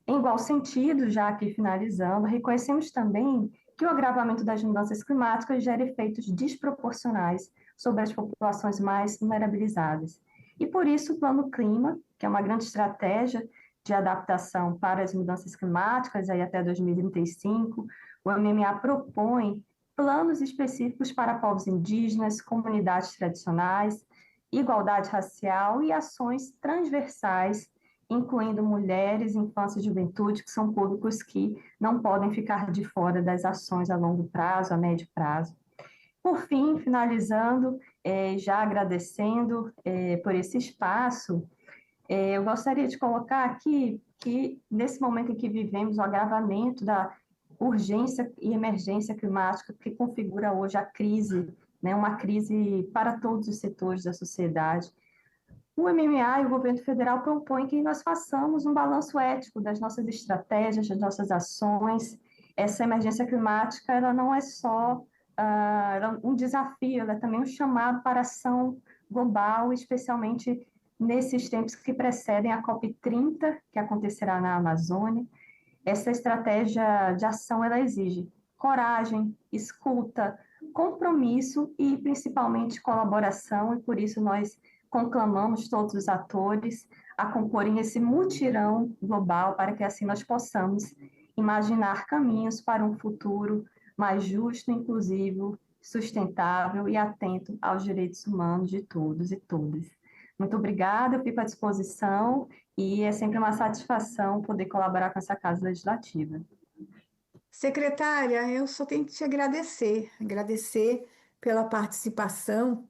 Em igual sentido, já aqui finalizando, reconhecemos também que o agravamento das mudanças climáticas gera efeitos desproporcionais sobre as populações mais vulnerabilizadas. E por isso o Plano Clima, que é uma grande estratégia de adaptação para as mudanças climáticas, aí até 2035, o MMA propõe planos específicos para povos indígenas, comunidades tradicionais, igualdade racial e ações transversais, incluindo mulheres, infância e juventude, que são públicos que não podem ficar de fora das ações a longo prazo, a médio prazo. Por fim, finalizando, já agradecendo por esse espaço, eu gostaria de colocar aqui que, nesse momento em que vivemos o agravamento da urgência e emergência climática que configura hoje a crise, né, uma crise para todos os setores da sociedade, o MMA e o governo federal propõem que nós façamos um balanço ético das nossas estratégias, das nossas ações. Essa emergência climática ela não é só um desafio, ela é também um chamado para ação global, especialmente nesses tempos que precedem a COP30, que acontecerá na Amazônia. Essa estratégia de ação ela exige coragem, escuta, compromisso e principalmente colaboração, e por isso nós conclamamos todos os atores a comporem esse mutirão global para que assim nós possamos imaginar caminhos para um futuro mais justo, inclusivo, sustentável e atento aos direitos humanos de todos e todas. Muito obrigada, eu fico à disposição e é sempre uma satisfação poder colaborar com essa Casa Legislativa. Secretária, eu só tenho que te agradecer pela participação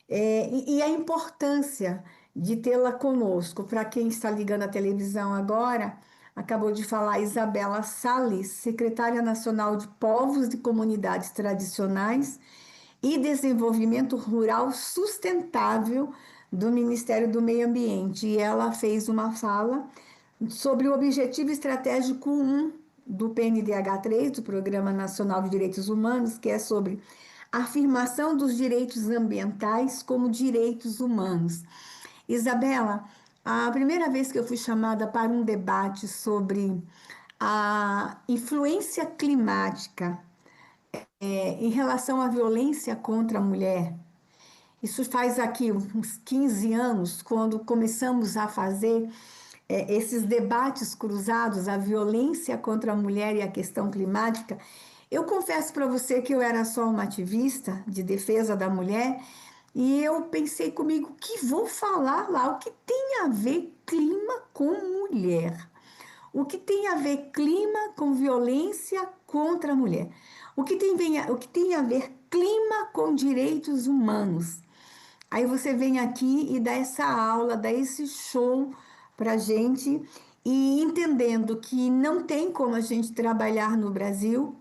e a importância de tê-la conosco. Para quem está ligando a televisão agora, acabou de falar Isabela Salles, secretária nacional de Povos e Comunidades Tradicionais e Desenvolvimento Rural Sustentável do Ministério do Meio Ambiente. E ela fez uma fala sobre o Objetivo Estratégico 1 do PNDH3, do Programa Nacional de Direitos Humanos, que é sobre a afirmação dos direitos ambientais como direitos humanos. Isabela, A primeira vez que eu fui chamada para um debate sobre a influência climática em relação à violência contra a mulher, isso faz aqui uns 15 anos, quando começamos a fazer esses debates cruzados, a violência contra a mulher e a questão climática. Eu confesso para você que eu era só uma ativista de defesa da mulher e eu pensei comigo, que vou falar lá? O que tem a ver clima com mulher? O que tem a ver clima com violência contra a mulher? O que tem a ver clima com direitos humanos? Aí você vem aqui e dá essa aula, dá esse show para a gente, e entendendo que não tem como a gente trabalhar no Brasil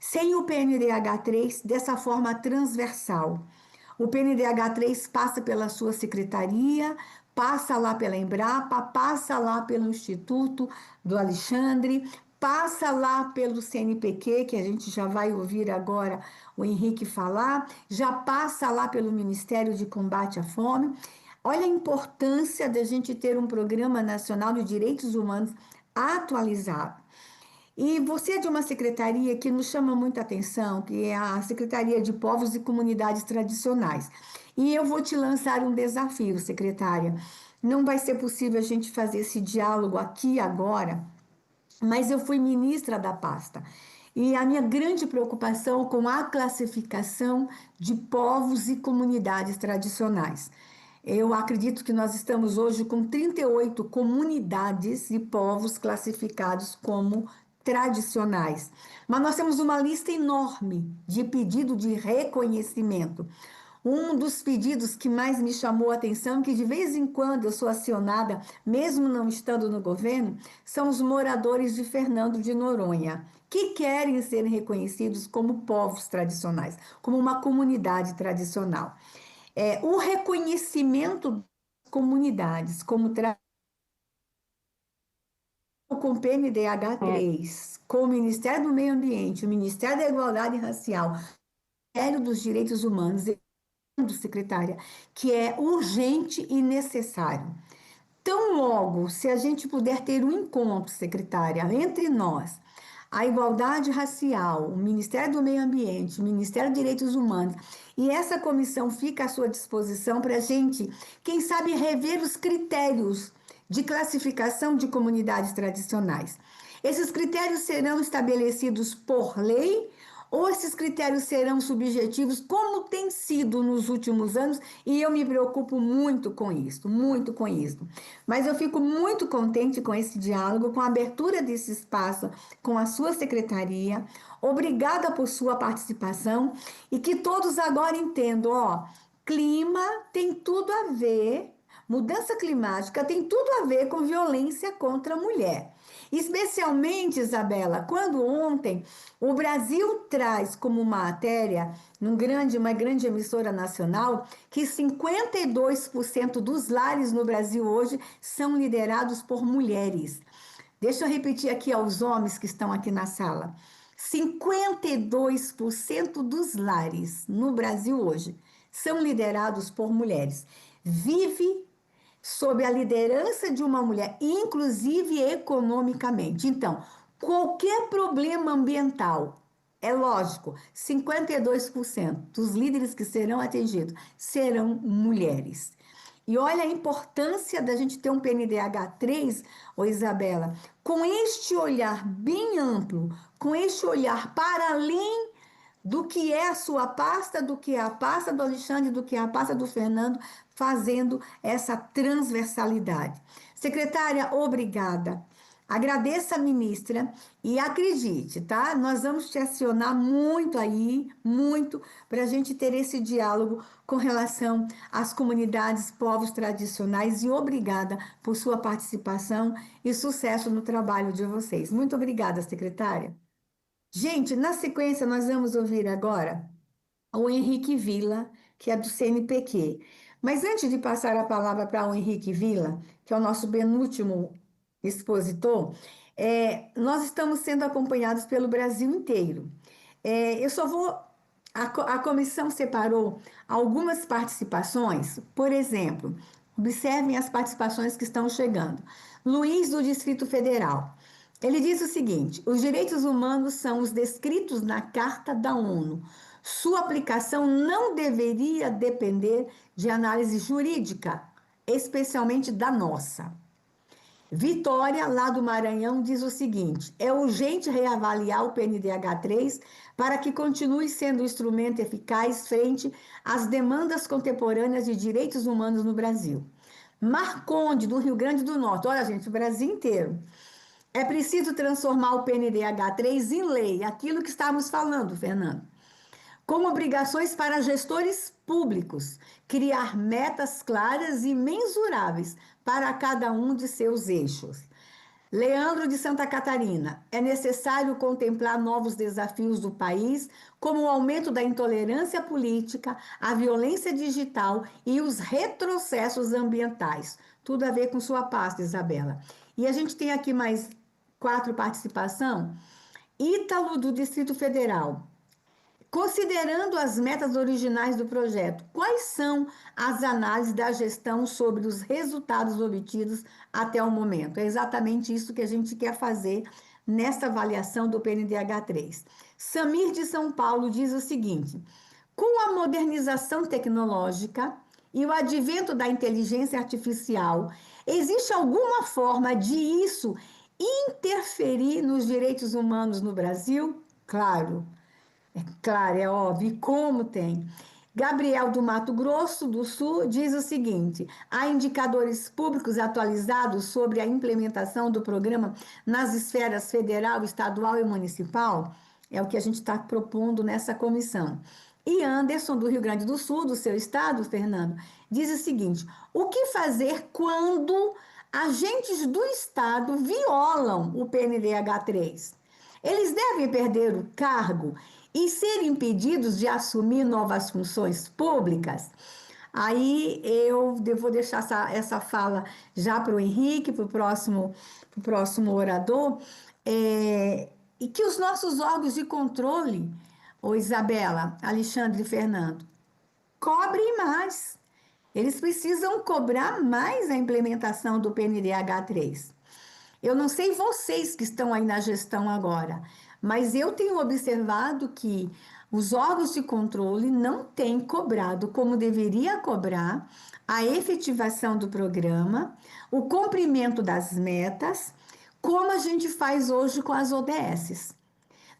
sem o PNDH3 dessa forma transversal. O PNDH3 passa pela sua secretaria, passa lá pela Embrapa, passa lá pelo Instituto do Alexandre, passa lá pelo CNPq, que a gente já vai ouvir agora o Henrique falar, já passa lá pelo Ministério de Combate à Fome. Olha a importância da gente ter um Programa Nacional de Direitos Humanos atualizado. E você é de uma secretaria que nos chama muita atenção, que é a Secretaria de Povos e Comunidades Tradicionais. E eu vou te lançar um desafio, secretária. Não vai ser possível a gente fazer esse diálogo aqui agora, mas eu fui ministra da pasta. E a minha grande preocupação com a classificação de povos e comunidades tradicionais. Eu acredito que nós estamos hoje com 38 comunidades e povos classificados como tradicionais. Mas nós temos uma lista enorme de pedido de reconhecimento. Um dos pedidos que mais me chamou a atenção, que de vez em quando eu sou acionada, mesmo não estando no governo, são os moradores de Fernando de Noronha, que querem ser reconhecidos como povos tradicionais, como uma comunidade tradicional. O reconhecimento das comunidades como com o PNDH3, com o Ministério do Meio Ambiente, o Ministério da Igualdade Racial, o Ministério dos Direitos Humanos, secretária, que é urgente e necessário. Tão logo, se a gente puder ter um encontro, secretária, entre nós, a igualdade racial, o Ministério do Meio Ambiente, o Ministério dos Direitos Humanos, e essa comissão fica à sua disposição para a gente, quem sabe, rever os critérios de classificação de comunidades tradicionais. Esses critérios serão estabelecidos por lei ou esses critérios serão subjetivos, como tem sido nos últimos anos, e eu me preocupo muito com isso, muito com isso. Mas eu fico muito contente com esse diálogo, com a abertura desse espaço com a sua secretaria. Obrigada por sua participação e que todos agora entendam, clima tem tudo a ver, mudança climática tem tudo a ver com violência contra a mulher. Especialmente, Isabela, quando ontem o Brasil traz como matéria, uma grande emissora nacional, que 52% dos lares no Brasil hoje são liderados por mulheres. Deixa eu repetir aqui aos homens que estão aqui na sala. 52% dos lares no Brasil hoje são liderados por mulheres. Vive sob a liderança de uma mulher, inclusive economicamente. Então, qualquer problema ambiental, é lógico, 52% dos líderes que serão atingidos serão mulheres. E olha a importância da gente ter um PNDH3, Isabela, com este olhar bem amplo, com este olhar para além do que é a sua pasta, do que é a pasta do Alexandre, do que é a pasta do Fernando, fazendo essa transversalidade. Secretária, obrigada. Agradeço a ministra e acredite, tá? Nós vamos te acionar muito aí, muito, para a gente ter esse diálogo com relação às comunidades, povos tradicionais, e obrigada por sua participação e sucesso no trabalho de vocês. Muito obrigada, secretária. Gente, na sequência, nós vamos ouvir agora o Henrique Villa, que é do CNPq. Mas antes de passar a palavra para o Henrique Villa, que é o nosso penúltimo expositor, nós estamos sendo acompanhados pelo Brasil inteiro. A comissão separou algumas participações, por exemplo, Observem as participações que estão chegando. Luiz, do Distrito Federal. Ele diz o seguinte: os direitos humanos são os descritos na Carta da ONU. Sua aplicação não deveria depender de análise jurídica, especialmente da nossa. Vitória, lá do Maranhão, diz o seguinte: é urgente reavaliar o PNDH3 para que continue sendo um instrumento eficaz frente às demandas contemporâneas de direitos humanos no Brasil. Marconde, do Rio Grande do Norte. Olha, gente, o Brasil inteiro. É preciso transformar o PNDH3 em lei, aquilo que estávamos falando, Fernando, com obrigações para gestores públicos, criar metas claras e mensuráveis para cada um de seus eixos. Leandro, de Santa Catarina: é necessário contemplar novos desafios do país, como o aumento da intolerância política, a violência digital e os retrocessos ambientais. Tudo a ver com sua pasta, Isabela. E a gente tem aqui mais 4 participações. Ítalo, do Distrito Federal: considerando as metas originais do projeto, quais são as análises da gestão sobre os resultados obtidos até o momento? É exatamente isso que a gente quer fazer nesta avaliação do PNDH3. Samir, de São Paulo, diz o seguinte: com a modernização tecnológica e o advento da inteligência artificial, existe alguma forma de isso interferir nos direitos humanos no Brasil? Claro, é óbvio. E como tem? Gabriel, do Mato Grosso do Sul, diz o seguinte: há indicadores públicos atualizados sobre a implementação do programa nas esferas federal, estadual e municipal? É o que a gente está propondo nessa comissão. E Anderson, do Rio Grande do Sul, do seu estado, Fernando, diz o seguinte: o que fazer quando agentes do Estado violam o PNDH3? Eles devem perder o cargo e ser impedidos de assumir novas funções públicas? Aí eu vou deixar essa fala já para o Henrique, para o próximo orador, e que os nossos órgãos de controle, Isabela, Alexandre e Fernando, cobrem mais. Eles precisam cobrar mais a implementação do PNDH3. Eu não sei vocês que estão aí na gestão agora, mas eu tenho observado que os órgãos de controle não têm cobrado como deveria cobrar a efetivação do programa, o cumprimento das metas, como a gente faz hoje com as ODSs.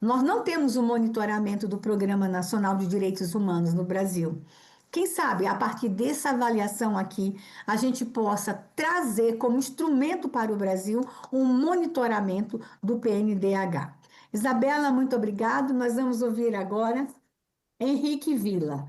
Nós não temos o monitoramento do Programa Nacional de Direitos Humanos no Brasil. Quem sabe, a partir dessa avaliação aqui, a gente possa trazer como instrumento para o Brasil um monitoramento do PNDH. Isabela, muito obrigado. Nós vamos ouvir agora Henrique Villa.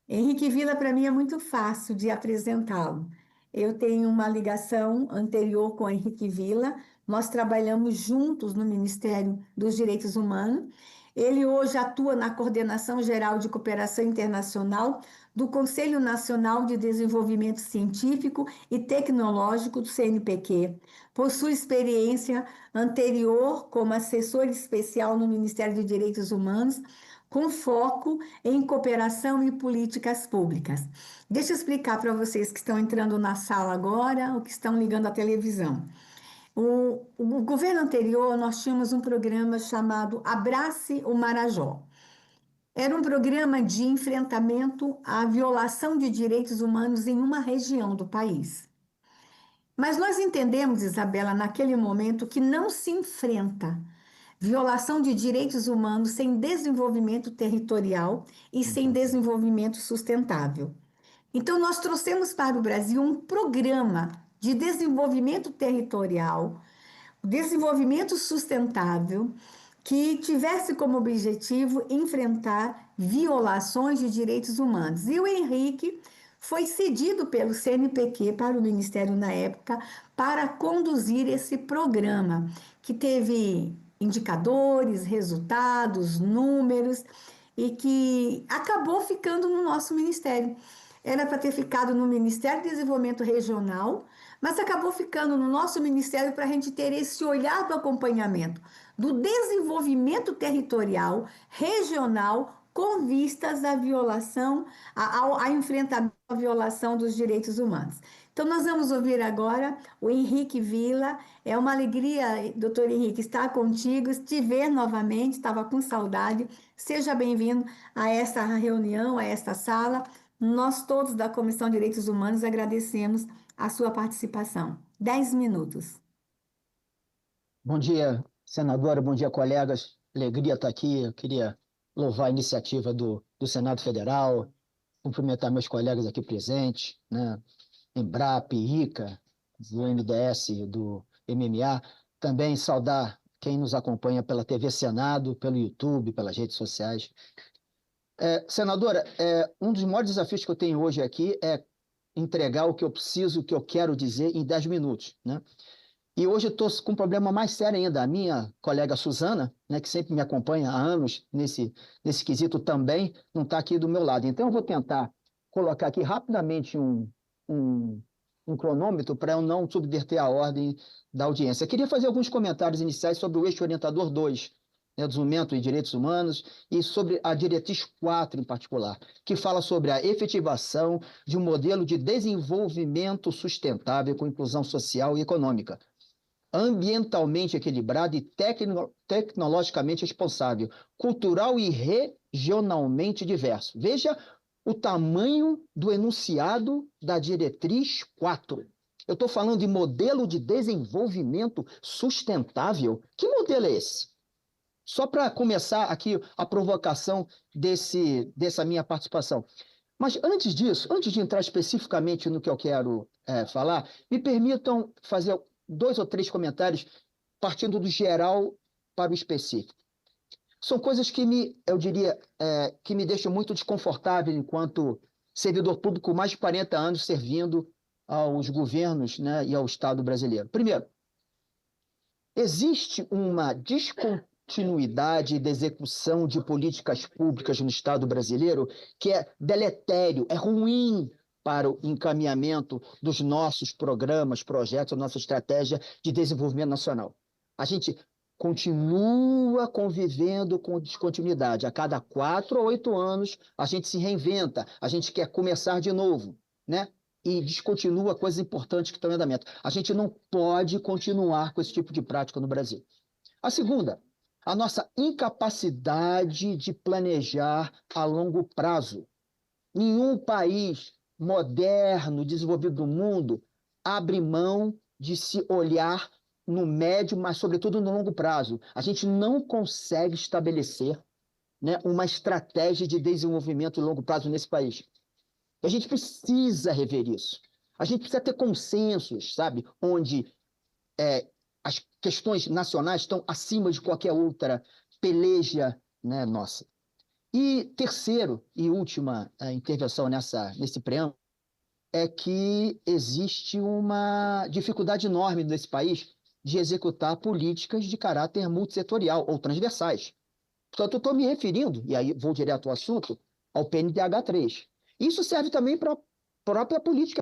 Henrique Villa, para mim, é muito fácil de apresentá-lo. Eu tenho uma ligação anterior com Henrique Villa. Nós trabalhamos juntos no Ministério dos Direitos Humanos. Ele hoje atua na Coordenação Geral de Cooperação Internacional do Conselho Nacional de Desenvolvimento Científico e Tecnológico do CNPq. Possui experiência anterior como assessor especial no Ministério dos Direitos Humanos, com foco em cooperação e políticas públicas. Deixa eu explicar para vocês que estão entrando na sala agora ou que estão ligando à televisão. O governo anterior, nós tínhamos um programa chamado Abrace o Marajó. Era um programa de enfrentamento à violação de direitos humanos em uma região do país. Mas nós entendemos, Isabela, naquele momento, que não se enfrenta violação de direitos humanos sem desenvolvimento territorial e sem desenvolvimento sustentável. Então, nós trouxemos para o Brasil um programa de desenvolvimento territorial, desenvolvimento sustentável, que tivesse como objetivo enfrentar violações de direitos humanos. E o Henrique foi cedido pelo CNPq para o Ministério na época para conduzir esse programa, que teve indicadores, resultados, números, e que acabou ficando no nosso Ministério. Era para ter ficado no Ministério do Desenvolvimento Regional, mas acabou ficando no nosso Ministério para a gente ter esse olhar do acompanhamento do desenvolvimento territorial, regional, com vistas à violação, ao enfrentamento à violação dos direitos humanos. Então, nós vamos ouvir agora o Henrique Villa. É uma alegria, doutor Henrique, estar contigo, te ver novamente, estava com saudade. Seja bem-vindo a esta reunião, a esta sala. Nós todos da Comissão de Direitos Humanos agradecemos a sua participação. 10 minutos. Bom dia, senadora, bom dia, colegas. Alegria estar aqui. Eu queria louvar a iniciativa do Senado Federal, cumprimentar meus colegas aqui presentes, né? Embrapa, ICA, do MDS, do MMA. Também saudar quem nos acompanha pela TV Senado, pelo YouTube, pelas redes sociais. Senadora, um dos maiores desafios que eu tenho hoje aqui é entregar o que eu preciso, o que eu quero dizer em 10 minutos, né? E hoje eu estou com um problema mais sério ainda. A minha colega Suzana, né, que sempre me acompanha há anos nesse quesito também, não está aqui do meu lado. Então eu vou tentar colocar aqui rapidamente um cronômetro para eu não subverter a ordem da audiência. Eu queria fazer alguns comentários iniciais sobre o eixo orientador 2, né, do Desenvolvimento e Direitos Humanos, e sobre a diretriz 4 em particular, que fala sobre a efetivação de um modelo de desenvolvimento sustentável com inclusão social e econômica, ambientalmente equilibrado e tecnologicamente responsável, cultural e regionalmente diverso. Veja o tamanho do enunciado da diretriz 4. Eu estou falando de modelo de desenvolvimento sustentável. Que modelo é esse? Só para começar aqui a provocação dessa minha participação. Mas antes disso, antes de entrar especificamente no que eu quero falar, me permitam fazer 2 ou 3 comentários partindo do geral para o específico. São coisas que eu diria, que me deixam muito desconfortável enquanto servidor público, mais de 40 anos servindo aos governos, né, e ao Estado brasileiro. Primeiro, existe uma descontinuidade da execução de políticas públicas no Estado brasileiro que é deletério, é ruim para o encaminhamento dos nossos programas, projetos, a nossa estratégia de desenvolvimento nacional. A gente continua convivendo com descontinuidade. A cada 4 ou 8 anos, a gente se reinventa, a gente quer começar de novo, né? E descontinua coisas importantes que estão em andamento. A gente não pode continuar com esse tipo de prática no Brasil. A segunda, a nossa incapacidade de planejar a longo prazo. Nenhum país moderno, desenvolvido do mundo, abre mão de se olhar no médio, mas sobretudo no longo prazo. A gente não consegue estabelecer, né, uma estratégia de desenvolvimento de longo prazo nesse país. E a gente precisa rever isso. A gente precisa ter consensos, sabe, onde as questões nacionais estão acima de qualquer outra peleja, né, nossa. E terceiro e última intervenção nesse preâmbulo é que existe uma dificuldade enorme nesse país de executar políticas de caráter multissetorial ou transversais. Portanto, eu estou me referindo, e aí vou direto ao assunto, ao PNDH3. Isso serve também para a própria política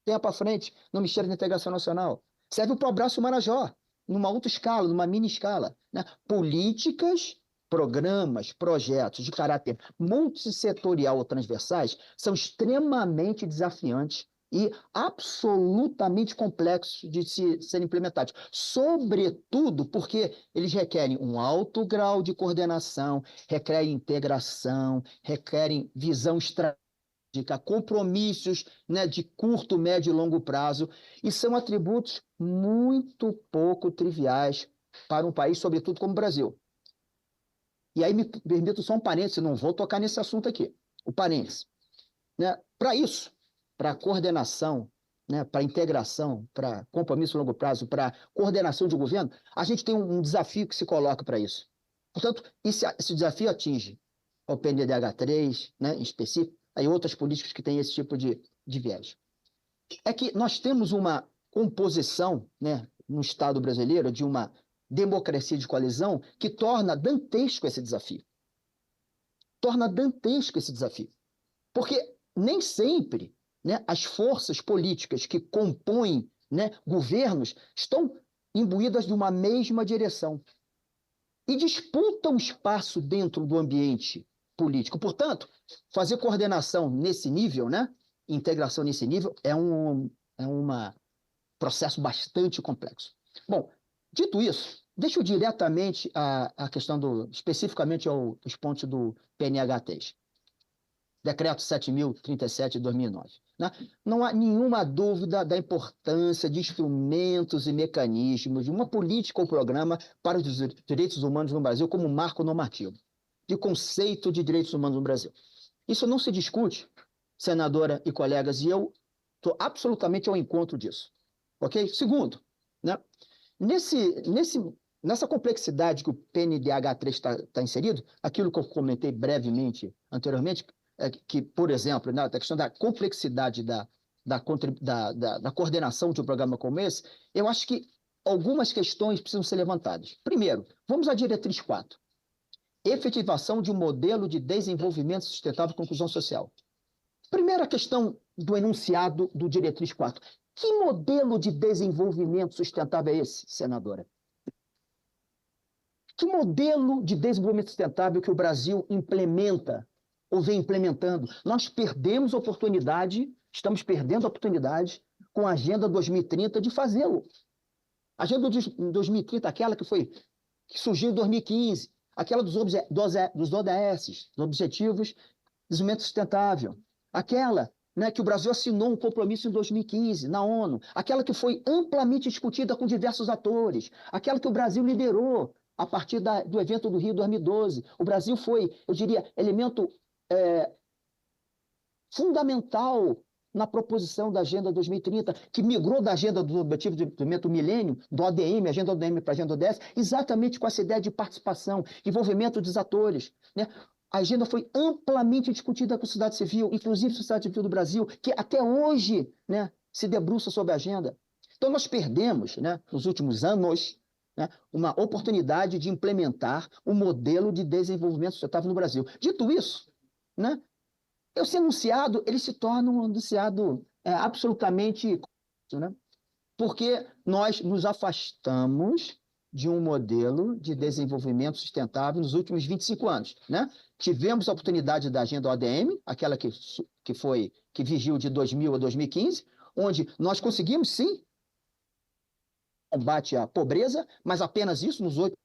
tempo à frente no Ministério da Integração Nacional. Serve para o Abraço Marajó, numa outra escala, numa mini escala, né? Políticas, programas, projetos de caráter multissetorial ou transversais são extremamente desafiantes e absolutamente complexos de serem implementados. Sobretudo porque eles requerem um alto grau de coordenação, requerem integração, requerem visão estratégica, compromissos, né, de curto, médio e longo prazo, e são atributos muito pouco triviais para um país, sobretudo como o Brasil. E aí me permito só um parênteses, não vou tocar nesse assunto aqui, o parênteses. Né? Para isso, para coordenação, né, para integração, para compromisso a longo prazo, para coordenação de governo, a gente tem um desafio que se coloca para isso. Portanto, esse desafio atinge o PNDH3, né, em específico, aí outras políticas que têm esse tipo de viés. É que nós temos uma composição, né, no Estado brasileiro de uma democracia de coalizão que torna dantesco esse desafio. Torna dantesco esse desafio. Porque nem sempre, né, as forças políticas que compõem, né, governos estão imbuídas de uma mesma direção e disputam espaço dentro do ambiente político. Portanto, fazer coordenação nesse nível, né, integração nesse nível é um processo bastante complexo. Bom, dito isso, deixa eu diretamente a questão especificamente dos pontos do PNH3. Decreto 7.037 de 2009. Né? Não há nenhuma dúvida da importância de instrumentos e mecanismos de uma política ou programa para os direitos humanos no Brasil como marco normativo, de conceito de direitos humanos no Brasil. Isso não se discute, senadora e colegas, e eu estou absolutamente ao encontro disso. Ok? Segundo, né? Nessa complexidade que o PNDH3 está inserido, aquilo que eu comentei brevemente anteriormente, que, por exemplo, na questão da complexidade da coordenação de um programa como esse, eu acho que algumas questões precisam ser levantadas. Primeiro, vamos à diretriz 4. Efetivação de um modelo de desenvolvimento sustentável com inclusão social. Primeira questão do enunciado do diretriz 4. Que modelo de desenvolvimento sustentável é esse, senadora? Que modelo de desenvolvimento sustentável que o Brasil implementa ou vem implementando? Nós perdemos a oportunidade, estamos perdendo a oportunidade com a Agenda 2030 de fazê-lo. A Agenda 2030, aquela que surgiu em 2015, aquela dos ODS, dos Objetivos de Desenvolvimento Sustentável, aquela, né, que o Brasil assinou um compromisso em 2015 na ONU, aquela que foi amplamente discutida com diversos atores, aquela que o Brasil liderou a partir do evento do Rio 2012. O Brasil foi, eu diria, elemento fundamental na proposição da Agenda 2030, que migrou da Agenda do Objetivo de Desenvolvimento do Milênio, do ODM, Agenda ODM para a Agenda ODS, exatamente com essa ideia de participação, envolvimento dos atores, né? A agenda foi amplamente discutida com a sociedade civil, inclusive a sociedade civil do Brasil, que até hoje, né, se debruça sobre a agenda. Então, nós perdemos, né, nos últimos anos, né, uma oportunidade de implementar um modelo de desenvolvimento sustentável no Brasil. Dito isso, né, esse enunciado ele se torna um enunciado absolutamente... Né, porque nós nos afastamos de um modelo de desenvolvimento sustentável nos últimos 25 anos. Né? Tivemos a oportunidade da Agenda ODM, aquela que vigiu de 2000 a 2015, onde nós conseguimos, sim, combate à pobreza, mas apenas isso nos 8.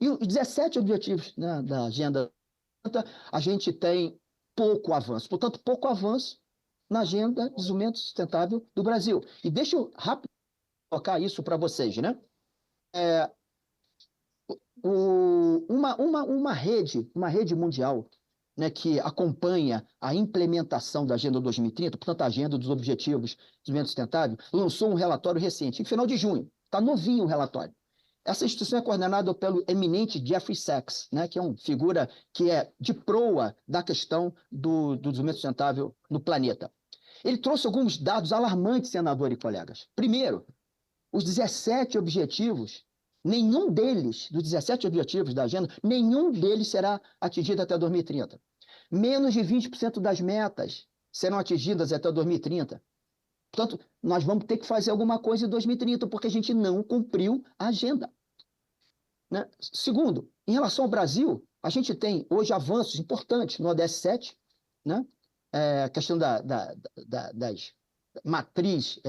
E os 17 objetivos, né, da Agenda, a gente tem pouco avanço. Portanto, pouco avanço na Agenda de Desenvolvimento Sustentável do Brasil. E deixa eu rápido colocar isso para vocês, né? Uma rede mundial, né, que acompanha a implementação da Agenda 2030, portanto, a Agenda dos Objetivos de Desenvolvimento Sustentável, lançou um relatório recente, em final de junho. Está novinho o relatório. Essa instituição é coordenada pelo eminente Jeffrey Sachs, né, que é uma figura que é de proa da questão do desenvolvimento sustentável no planeta. Ele trouxe alguns dados alarmantes, senador e colegas. Primeiro, os 17 objetivos, nenhum deles, dos 17 objetivos da agenda, nenhum deles será atingido até 2030. Menos de 20% das metas serão atingidas até 2030. Portanto, nós vamos ter que fazer alguma coisa em 2030, porque a gente não cumpriu a agenda. Né? Segundo, em relação ao Brasil, a gente tem hoje avanços importantes no ODS 7, né? A questão das matriz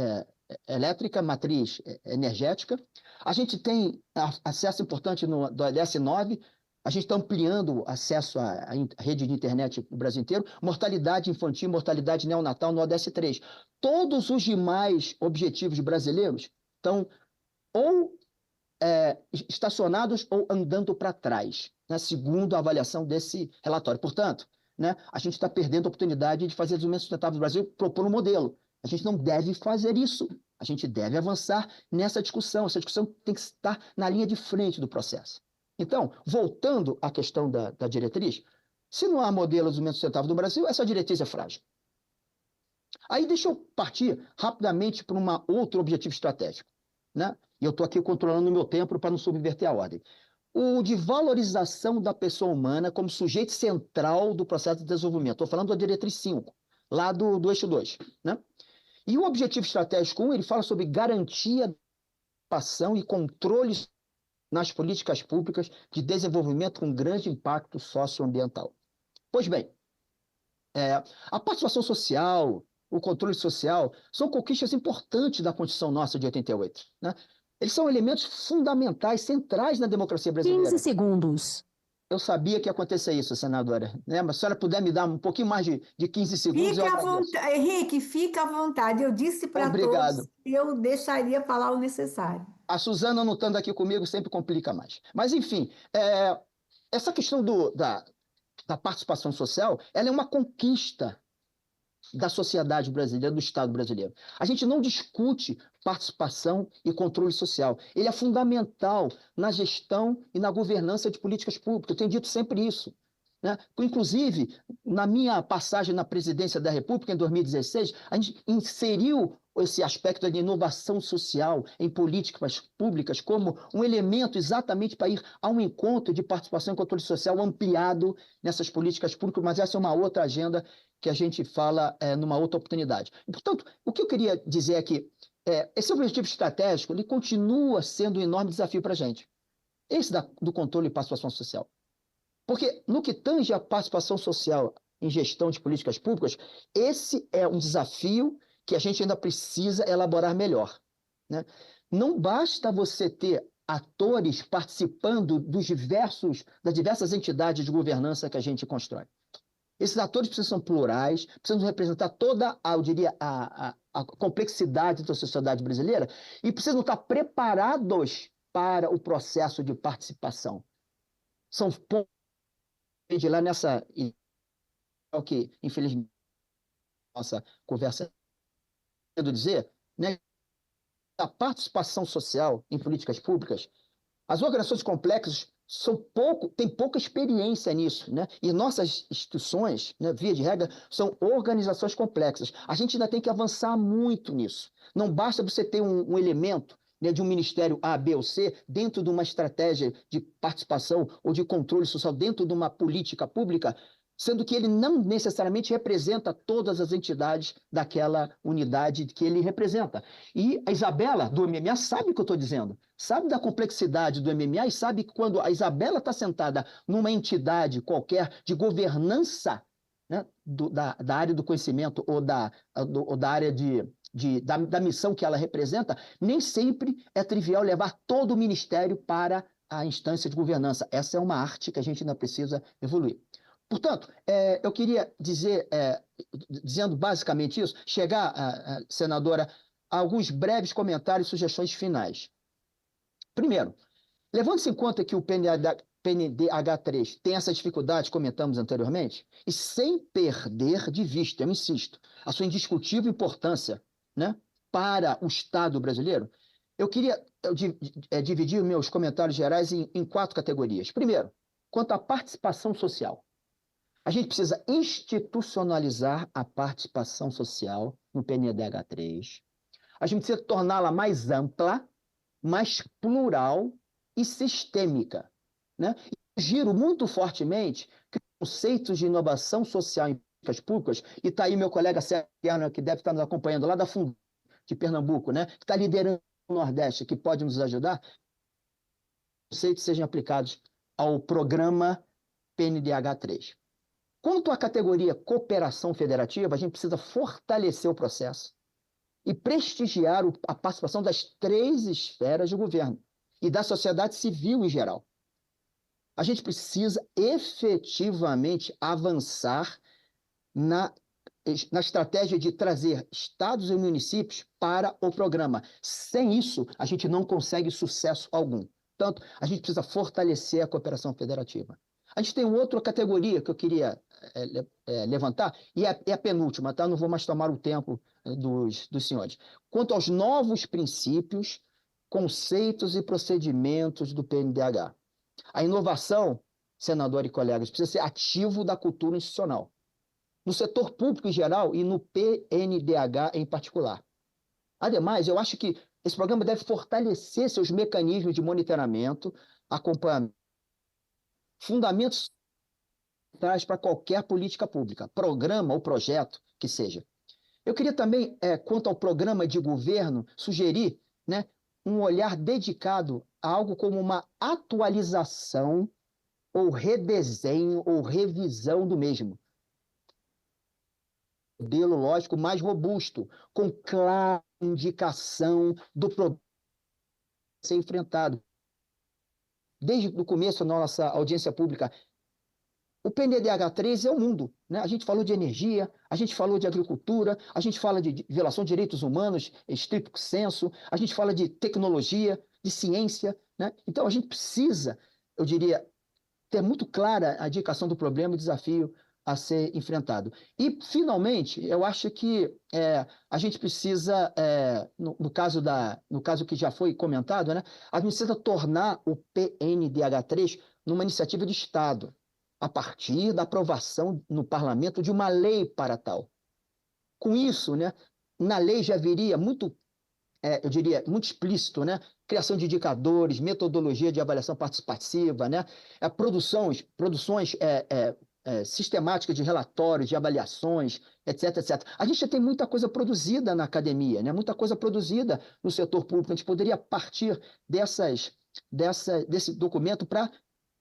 elétrica, matriz energética. A gente tem acesso importante no ODS 9, a gente está ampliando o acesso à rede de internet no Brasil inteiro, mortalidade infantil, mortalidade neonatal no ODS 3. Todos os demais objetivos brasileiros estão ou estacionados ou andando para trás, né, segundo a avaliação desse relatório. Portanto, né, a gente está perdendo a oportunidade de fazer desenvolvimento sustentável no Brasil, propor um modelo. A gente não deve fazer isso. A gente deve avançar nessa discussão. Essa discussão tem que estar na linha de frente do processo. Então, voltando à questão da diretriz, se não há modelo de desenvolvimento sustentável no Brasil, essa diretriz é frágil. Aí deixa eu partir rapidamente para um outro objetivo estratégico, né? E eu estou aqui controlando o meu tempo para não subverter a ordem. O de valorização da pessoa humana como sujeito central do processo de desenvolvimento. Estou falando da diretriz 5, lá do eixo 2, né? E o objetivo estratégico 1, ele fala sobre garantia, participação e controle nas políticas públicas de desenvolvimento com grande impacto socioambiental. Pois bem, A participação social, o controle social, são conquistas importantes da Constituição nossa de 88. Né? Eles são elementos fundamentais, centrais na democracia brasileira. 15 segundos. Eu sabia que ia acontecer isso, senadora. Né? Mas se a senhora puder me dar um pouquinho mais de 15 segundos, Fique à vontade, Henrique, fica à vontade. Eu disse para todos que eu deixaria falar o necessário. A Suzana não estando aqui comigo sempre complica mais. Mas, enfim, essa questão da participação social, ela é uma conquista da sociedade brasileira, do Estado brasileiro. A gente não discute participação e controle social. Ele é fundamental na gestão e na governança de políticas públicas. Eu tenho dito sempre isso. Né? Inclusive, na minha passagem na presidência da República, em 2016, a gente inseriu esse aspecto de inovação social em políticas públicas como um elemento exatamente para ir a um encontro de participação e controle social ampliado nessas políticas públicas, mas essa é uma outra agenda que a gente fala numa outra oportunidade. E, portanto, o que eu queria dizer é que esse objetivo estratégico ele continua sendo um enorme desafio para a gente. Esse do controle e participação social. Porque no que tange a participação social em gestão de políticas públicas, esse é um desafio que a gente ainda precisa elaborar melhor. Né? Não basta você ter atores participando das diversas entidades de governança que a gente constrói. Esses atores precisam ser plurais, precisam representar toda, eu diria, a complexidade da sociedade brasileira e precisam estar preparados para o processo de participação. São pontos de lá nessa que, infelizmente, nossa conversa dizer, né, a participação social em políticas públicas, as organizações complexas têm pouca experiência nisso, né? E nossas instituições, né, via de regra, são organizações complexas. A gente ainda tem que avançar muito nisso. Não basta você ter um elemento, né, de um ministério A, B ou C dentro de uma estratégia de participação ou de controle social dentro de uma política pública, sendo que ele não necessariamente representa todas as entidades daquela unidade que ele representa. E a Isabela, do MMA, sabe o que eu estou dizendo. Sabe da complexidade do MMA e sabe que quando a Isabela está sentada numa entidade qualquer de governança, né, da área do conhecimento ou da área da missão que ela representa, nem sempre é trivial levar todo o ministério para a instância de governança. Essa é uma arte que a gente ainda precisa evoluir. Portanto, eu queria dizer, dizendo basicamente isso, chegar, senadora, a alguns breves comentários e sugestões finais. Primeiro, levando-se em conta que o PNDH3 tem essa dificuldade, comentamos anteriormente, e sem perder de vista, eu insisto, a sua indiscutível importância, né, para o Estado brasileiro, eu queria dividir meus comentários gerais em 4 categorias. Primeiro, quanto à participação social. A gente precisa institucionalizar a participação social no PNDH3. A gente precisa torná-la mais ampla, mais plural e sistêmica. Né? Eu giro muito fortemente conceitos de inovação social em políticas públicas, e está aí meu colega Sérgio, que deve estar nos acompanhando lá da Fundeb de Pernambuco, né? Que está liderando o Nordeste, que pode nos ajudar, que os conceitos sejam aplicados ao programa PNDH3. Quanto à categoria cooperação federativa, a gente precisa fortalecer o processo e prestigiar a participação das 3 esferas de governo e da sociedade civil em geral. A gente precisa efetivamente avançar na estratégia de trazer estados e municípios para o programa. Sem isso, a gente não consegue sucesso algum. Portanto, a gente precisa fortalecer a cooperação federativa. A gente tem outra categoria que eu queria levantar, e é a penúltima, tá? Não vou mais tomar o tempo dos senhores. Quanto aos novos princípios, conceitos e procedimentos do PNDH. A inovação, senador e colegas, precisa ser ativo da cultura institucional, no setor público em geral e no PNDH em particular. Ademais, eu acho que esse programa deve fortalecer seus mecanismos de monitoramento, acompanhamento, fundamentos traz para qualquer política pública, programa ou projeto que seja. Eu queria também, quanto ao programa de governo, sugerir, né, um olhar dedicado a algo como uma atualização ou redesenho ou revisão do mesmo. modelo lógico mais robusto, com clara indicação do problema a ser enfrentado. Desde o começo da nossa audiência pública, o PNDH3 é o mundo, né? A gente falou de energia, a gente falou de agricultura, a gente fala de violação de direitos humanos, estricto sensu, a gente fala de tecnologia, de ciência, né? Então a gente precisa, eu diria, ter muito clara a indicação do problema e desafio a ser enfrentado. E, finalmente, eu acho que a gente precisa, no caso que já foi comentado, né, a gente precisa tornar o PNDH3 numa iniciativa de Estado, a partir da aprovação no parlamento de uma lei para tal. Com isso, né, na lei já viria muito, eu diria, muito explícito, né, criação de indicadores, metodologia de avaliação participativa, né, produções sistemáticas de relatórios, de avaliações, etc, etc. A gente já tem muita coisa produzida na academia, né? Muita coisa produzida no setor público. A gente poderia partir desse documento para,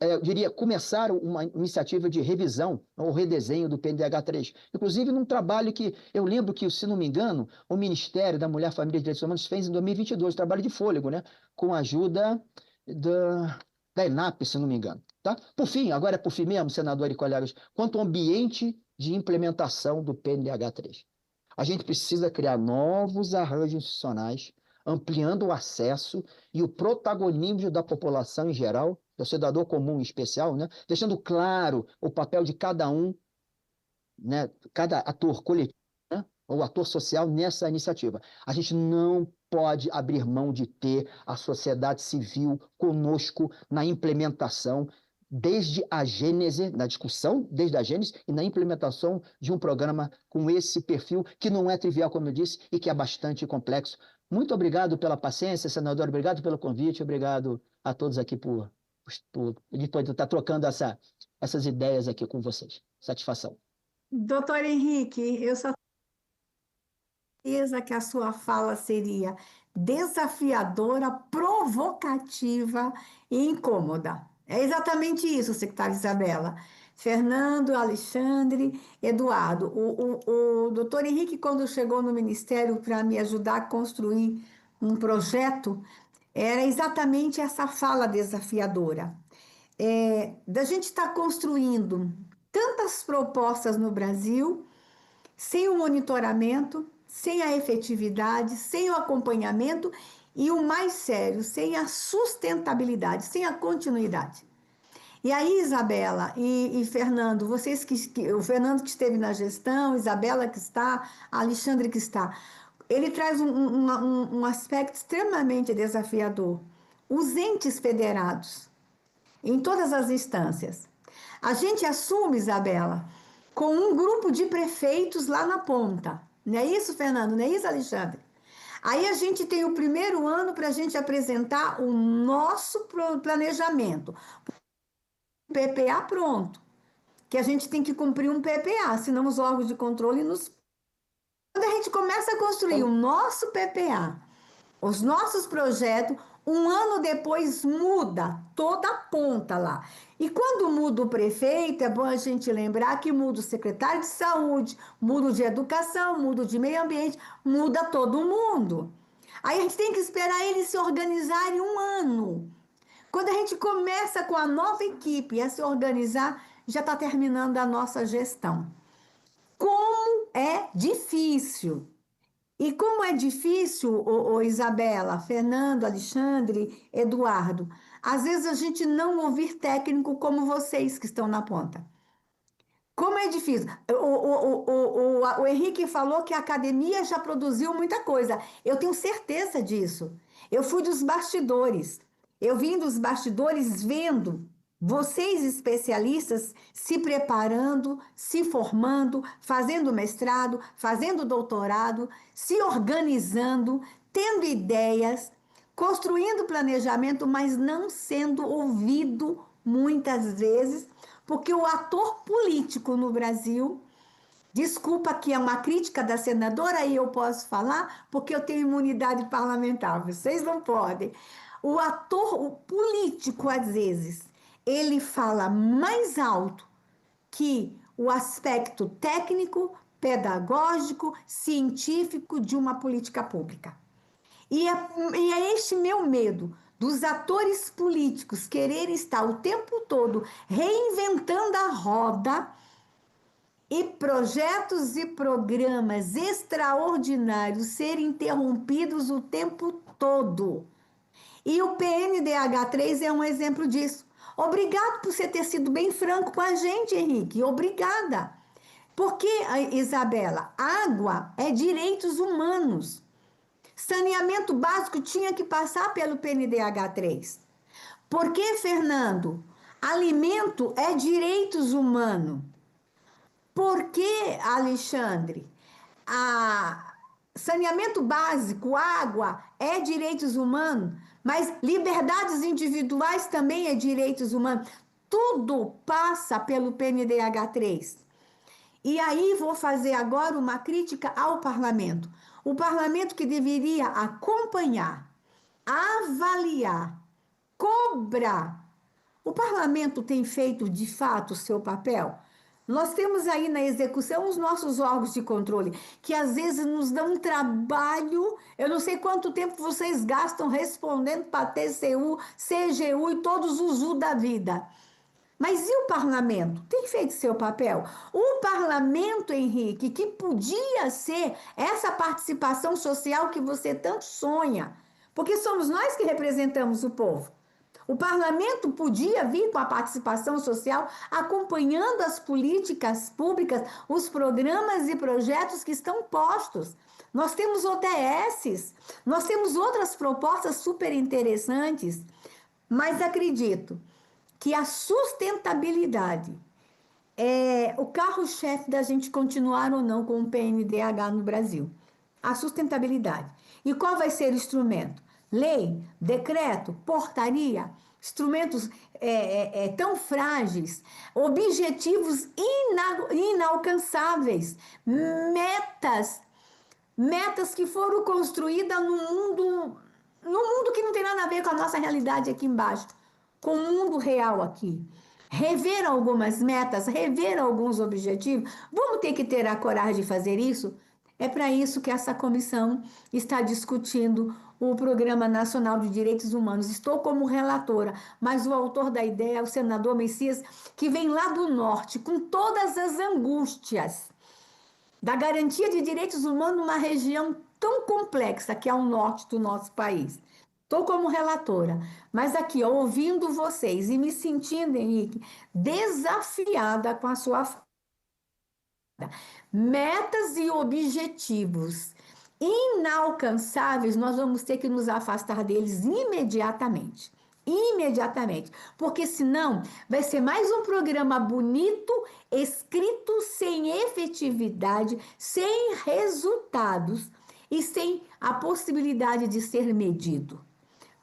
eu diria, começar uma iniciativa de revisão ou redesenho do PNDH3. Inclusive, num trabalho que eu lembro que, se não me engano, o Ministério da Mulher, Família e Direitos Humanos fez em 2022, trabalho de fôlego, né? Com a ajuda da ENAP, se não me engano. Tá? Por fim, agora é por fim mesmo, senador e colegas, quanto ao ambiente de implementação do PNDH3. A gente precisa criar novos arranjos institucionais, ampliando o acesso e o protagonismo da população em geral, do cidadão comum em especial, né? Deixando claro o papel de cada um, né? Cada ator coletivo, né? Ou ator social nessa iniciativa. A gente não pode abrir mão de ter a sociedade civil conosco na implementação, desde a gênese, na discussão, desde a gênese e na implementação de um programa com esse perfil, que não é trivial, como eu disse, e que é bastante complexo. Muito obrigado pela paciência, senador, obrigado pelo convite, obrigado a todos aqui por poder estar trocando essas ideias aqui com vocês. Satisfação. Doutor Henrique, eu só tenho certeza que a sua fala seria desafiadora, provocativa e incômoda. É exatamente isso, secretária Isabela. Fernando, Alexandre, Eduardo. O doutor Henrique, quando chegou no Ministério para me ajudar a construir um projeto, era exatamente essa fala desafiadora. Da gente estar construindo tantas propostas no Brasil, sem o monitoramento, sem a efetividade, sem o acompanhamento e o mais sério, sem a sustentabilidade, sem a continuidade. E aí, Isabela e Fernando, vocês o Fernando que esteve na gestão, Isabela que está, Alexandre que está, ele traz um aspecto extremamente desafiador. Os entes federados, em todas as instâncias. A gente assume, Isabela, com um grupo de prefeitos lá na ponta. Não é isso, Fernando? Não é isso, Alexandre? Aí a gente tem o primeiro ano para a gente apresentar o nosso planejamento. PPA pronto. Que a gente tem que cumprir um PPA, senão os órgãos de controle nos... Quando a gente começa a construir o nosso PPA, os nossos projetos, um ano depois muda toda a ponta lá. E quando muda o prefeito, é bom a gente lembrar que muda o secretário de saúde, muda o de educação, muda o de meio ambiente, muda todo mundo. Aí a gente tem que esperar eles se organizarem um ano. Quando a gente começa com a nova equipe a se organizar, já está terminando a nossa gestão. Como é difícil! E como é difícil, Isabela, Fernando, Alexandre, Eduardo, às vezes a gente não ouvir técnico como vocês que estão na ponta. Como é difícil. O Henrique falou que a academia já produziu muita coisa. Eu tenho certeza disso. Eu fui dos bastidores. Eu vim dos bastidores vendo vocês especialistas se preparando, se formando, fazendo mestrado, fazendo doutorado, se organizando, tendo ideias, construindo planejamento, mas não sendo ouvido muitas vezes, porque o ator político no Brasil, desculpa que é uma crítica da senadora, aí eu posso falar, porque eu tenho imunidade parlamentar, vocês não podem. O ator político, às vezes, ele fala mais alto que o aspecto técnico, pedagógico, científico de uma política pública. E é este meu medo dos atores políticos quererem estar o tempo todo reinventando a roda e projetos e programas extraordinários serem interrompidos o tempo todo. E o PNDH3 é um exemplo disso. Obrigado por você ter sido bem franco com a gente, Henrique. Obrigada. Porque, Isabela, água é direitos humanos. Saneamento básico tinha que passar pelo PNDH3. Por que, Fernando? Alimento é direitos humanos. Por que, Alexandre? Saneamento básico, água, é direitos humanos, mas liberdades individuais também é direitos humanos. Tudo passa pelo PNDH3. E aí vou fazer agora uma crítica ao parlamento. O parlamento que deveria acompanhar, avaliar, cobrar. O parlamento tem feito de fato o seu papel? Nós temos aí na execução os nossos órgãos de controle, que às vezes nos dão um trabalho. Eu não sei quanto tempo vocês gastam respondendo para TCU, CGU e todos os U da vida. Mas e o parlamento? Tem feito seu papel? O parlamento, Henrique, que podia ser essa participação social que você tanto sonha, porque somos nós que representamos o povo. O parlamento podia vir com a participação social, acompanhando as políticas públicas, os programas e projetos que estão postos. Nós temos OTS, nós temos outras propostas super interessantes, mas acredito que a sustentabilidade é o carro-chefe da gente continuar ou não com o PNDH no Brasil. A sustentabilidade. E qual vai ser o instrumento? Lei, decreto, portaria, instrumentos tão frágeis, objetivos inalcançáveis, metas que foram construídas num mundo que não tem nada a ver com a nossa realidade aqui embaixo, com o mundo real aqui. Rever algumas metas, rever alguns objetivos. Vamos ter que ter a coragem de fazer isso? É para isso que essa comissão está discutindo o Programa Nacional de Direitos Humanos. Estou como relatora, mas o autor da ideia é o senador Messias, que vem lá do norte, com todas as angústias da garantia de direitos humanos numa região tão complexa que é o norte do nosso país. Estou como relatora, mas aqui, ouvindo vocês e me sentindo, Henrique, desafiada com a sua fala. Metas e objetivos inalcançáveis, nós vamos ter que nos afastar deles imediatamente. Imediatamente. Porque senão vai ser mais um programa bonito, escrito sem efetividade, sem resultados e sem a possibilidade de ser medido.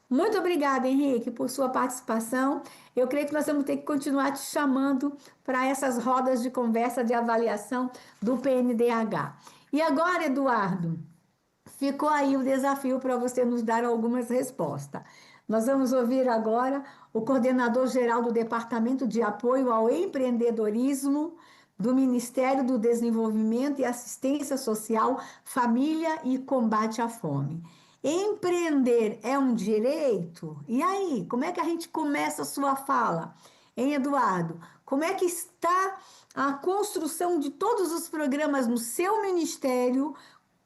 Muito obrigada, Henrique, por sua participação. Eu creio que nós vamos ter que continuar te chamando para essas rodas de conversa de avaliação do PNDH. E agora, Eduardo, ficou aí o desafio para você nos dar algumas respostas. Nós vamos ouvir agora o coordenador-geral do Departamento de Apoio ao Empreendedorismo do Ministério do Desenvolvimento e Assistência Social, Família e Combate à Fome. Empreender é um direito? E aí, como é que a gente começa a sua fala? Hein, Eduardo? Como é que está a construção de todos os programas no seu ministério,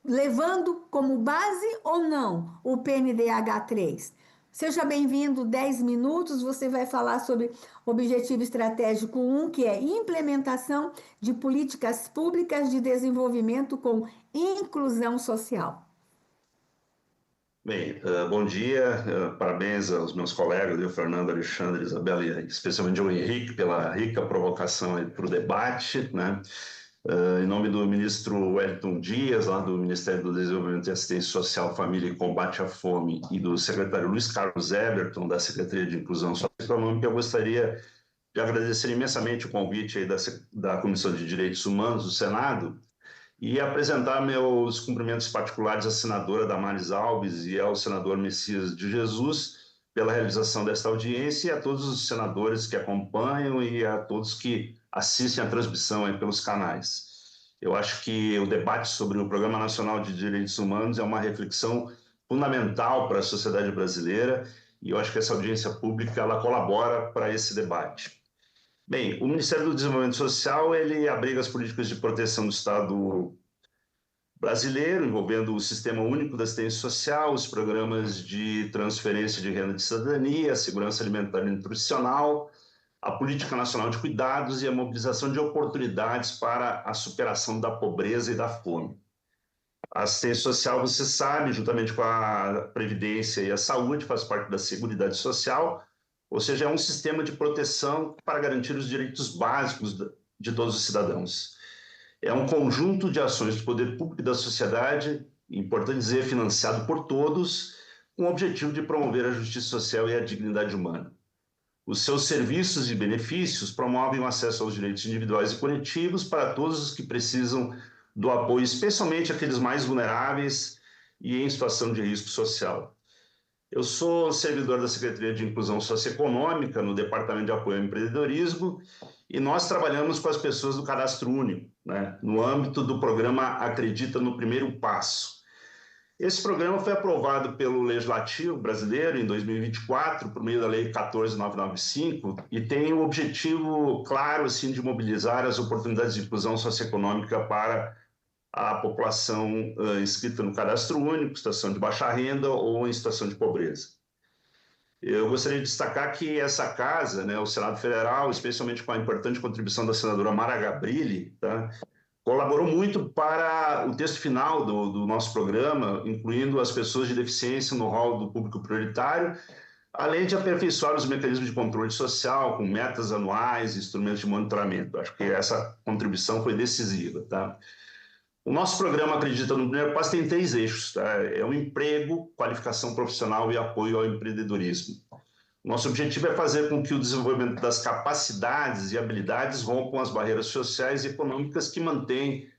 levando como base ou não o PNDH3? Seja bem-vindo, 10 minutos, você vai falar sobre Objetivo Estratégico 1, que é implementação de políticas públicas de desenvolvimento com inclusão social. Bem, bom dia, parabéns aos meus colegas, o Fernando, Alexandre, Isabela e especialmente ao Henrique pela rica provocação para o debate, né? Em nome do ministro Wellington Dias, lá do Ministério do Desenvolvimento e Assistência Social, Família e Combate à Fome, e do secretário Luiz Carlos Everton, da Secretaria de Inclusão Social, eu gostaria de agradecer imensamente o convite aí da Comissão de Direitos Humanos do Senado e apresentar meus cumprimentos particulares à senadora Damares Alves e ao senador Messias de Jesus pela realização desta audiência e a todos os senadores que acompanham e a todos que assistem a transmissão aí pelos canais. Eu acho que o debate sobre o Programa Nacional de Direitos Humanos é uma reflexão fundamental para a sociedade brasileira e eu acho que essa audiência pública ela colabora para esse debate. Bem, o Ministério do Desenvolvimento Social ele abriga as políticas de proteção do Estado brasileiro, envolvendo o Sistema Único da Assistência Social, os programas de transferência de renda de cidadania, a segurança alimentar e nutricional, a Política Nacional de Cuidados e a mobilização de oportunidades para a superação da pobreza e da fome. A assistência social, você sabe, juntamente com a Previdência e a Saúde, faz parte da Seguridade Social, ou seja, é um sistema de proteção para garantir os direitos básicos de todos os cidadãos. É um conjunto de ações do poder público e da sociedade, importante dizer, financiado por todos, com o objetivo de promover a justiça social e a dignidade humana. Os seus serviços e benefícios promovem o acesso aos direitos individuais e coletivos para todos os que precisam do apoio, especialmente aqueles mais vulneráveis e em situação de risco social. Eu sou servidor da Secretaria de Inclusão Socioeconômica no Departamento de Apoio ao Empreendedorismo e nós trabalhamos com as pessoas do Cadastro Único, né, no âmbito do programa Acredita no Primeiro Passo. Esse programa foi aprovado pelo Legislativo brasileiro em 2024, por meio da Lei 14.995, e tem o objetivo claro assim, de mobilizar as oportunidades de inclusão socioeconômica para a população inscrita no Cadastro Único, situação de baixa renda ou em situação de pobreza. Eu gostaria de destacar que essa casa, né, o Senado Federal, especialmente com a importante contribuição da senadora Mara Gabrilli, tá, colaborou muito para o texto final do nosso programa, incluindo as pessoas de deficiência no rol do público prioritário, além de aperfeiçoar os mecanismos de controle social, com metas anuais e instrumentos de monitoramento. Acho que essa contribuição foi decisiva. Tá? O nosso programa Acredita no Primeiro Passo tem 3 eixos. Tá? É o emprego, qualificação profissional e apoio ao empreendedorismo. Nosso objetivo é fazer com que o desenvolvimento das capacidades e habilidades rompam as barreiras sociais e econômicas que mantêm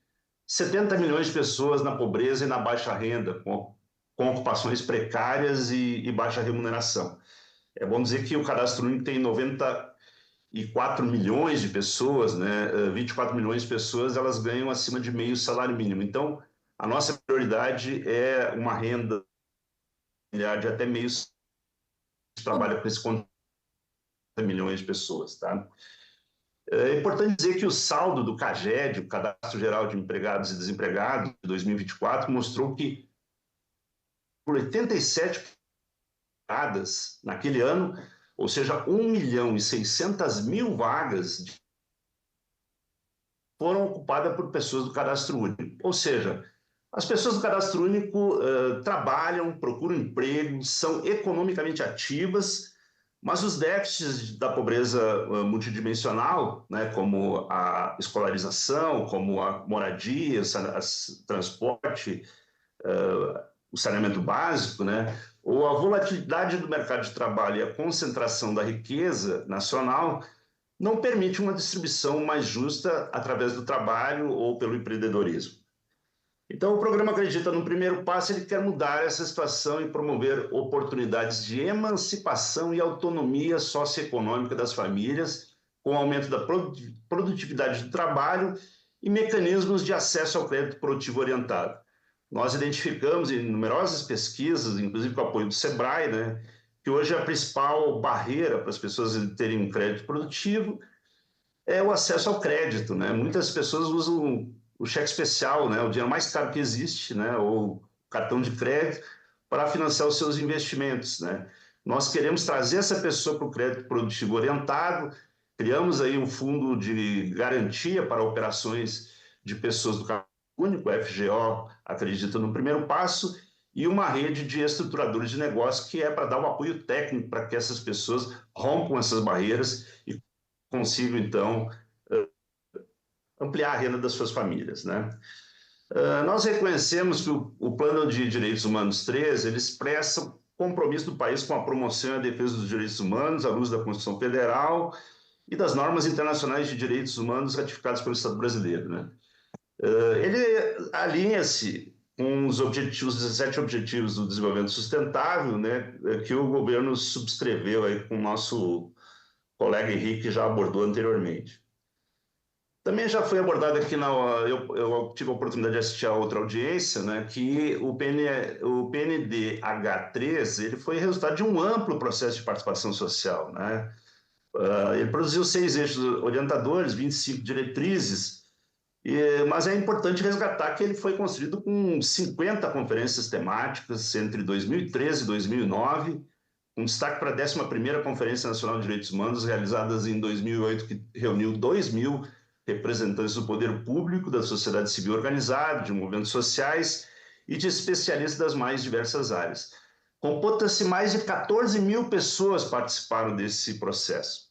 70 milhões de pessoas na pobreza e na baixa renda, com ocupações precárias e baixa remuneração. É bom dizer que o Cadastro Único tem 94 milhões de pessoas, né? 24 milhões de pessoas elas ganham acima de meio salário mínimo. Então, a nossa prioridade é uma renda de até meio trabalha com esse 40 milhões de pessoas. Tá? É importante dizer que o saldo do CAGED, o Cadastro Geral de Empregados e Desempregados, de 2024, mostrou que por 87 vagas naquele ano, ou seja, 1.600.000 vagas foram ocupadas por pessoas do Cadastro Único. Ou seja, as pessoas do Cadastro Único trabalham, procuram emprego, são economicamente ativas, mas os déficits da pobreza multidimensional, né, como a escolarização, como a moradia, o transporte, o saneamento básico, né, ou a volatilidade do mercado de trabalho e a concentração da riqueza nacional não permite uma distribuição mais justa através do trabalho ou pelo empreendedorismo. Então, o programa Acredita no Primeiro Passo, ele quer mudar essa situação e promover oportunidades de emancipação e autonomia socioeconômica das famílias, com o aumento da produtividade do trabalho e mecanismos de acesso ao crédito produtivo orientado. Nós identificamos em numerosas pesquisas, inclusive com o apoio do SEBRAE, né, que hoje a principal barreira para as pessoas terem um crédito produtivo é o acesso ao crédito. Né? Muitas pessoas usam o cheque especial, né, o dinheiro mais caro que existe, né, ou cartão de crédito, para financiar os seus investimentos. Né? Nós queremos trazer essa pessoa para o crédito produtivo orientado, criamos aí um fundo de garantia para operações de pessoas do Cadastro Único, o FGO Acredita no Primeiro Passo, e uma rede de estruturadores de negócio que é para dar um apoio técnico para que essas pessoas rompam essas barreiras e consigam, então, ampliar a renda das suas famílias. Né? Nós reconhecemos que o Plano de Direitos Humanos 13 ele expressa o compromisso do país com a promoção e a defesa dos direitos humanos à luz da Constituição Federal e das normas internacionais de direitos humanos ratificadas pelo Estado brasileiro. Né? Ele alinha-se com os 17 Objetivos do Desenvolvimento Sustentável, né, que o governo subscreveu aí com o nosso colega Henrique, que já abordou anteriormente. Também já foi abordado aqui, eu tive a oportunidade de assistir a outra audiência, né, que o PNDH3 ele foi resultado de um amplo processo de participação social, né? Ele produziu 6 eixos orientadores, 25 diretrizes, mas é importante resgatar que ele foi construído com 50 conferências temáticas entre 2013 e 2009, com destaque para a 11ª Conferência Nacional de Direitos Humanos, realizadas em 2008, que reuniu 2.000 representantes do poder público, da sociedade civil organizada, de movimentos sociais e de especialistas das mais diversas áreas. Computa-se mais de 14.000 pessoas participaram desse processo.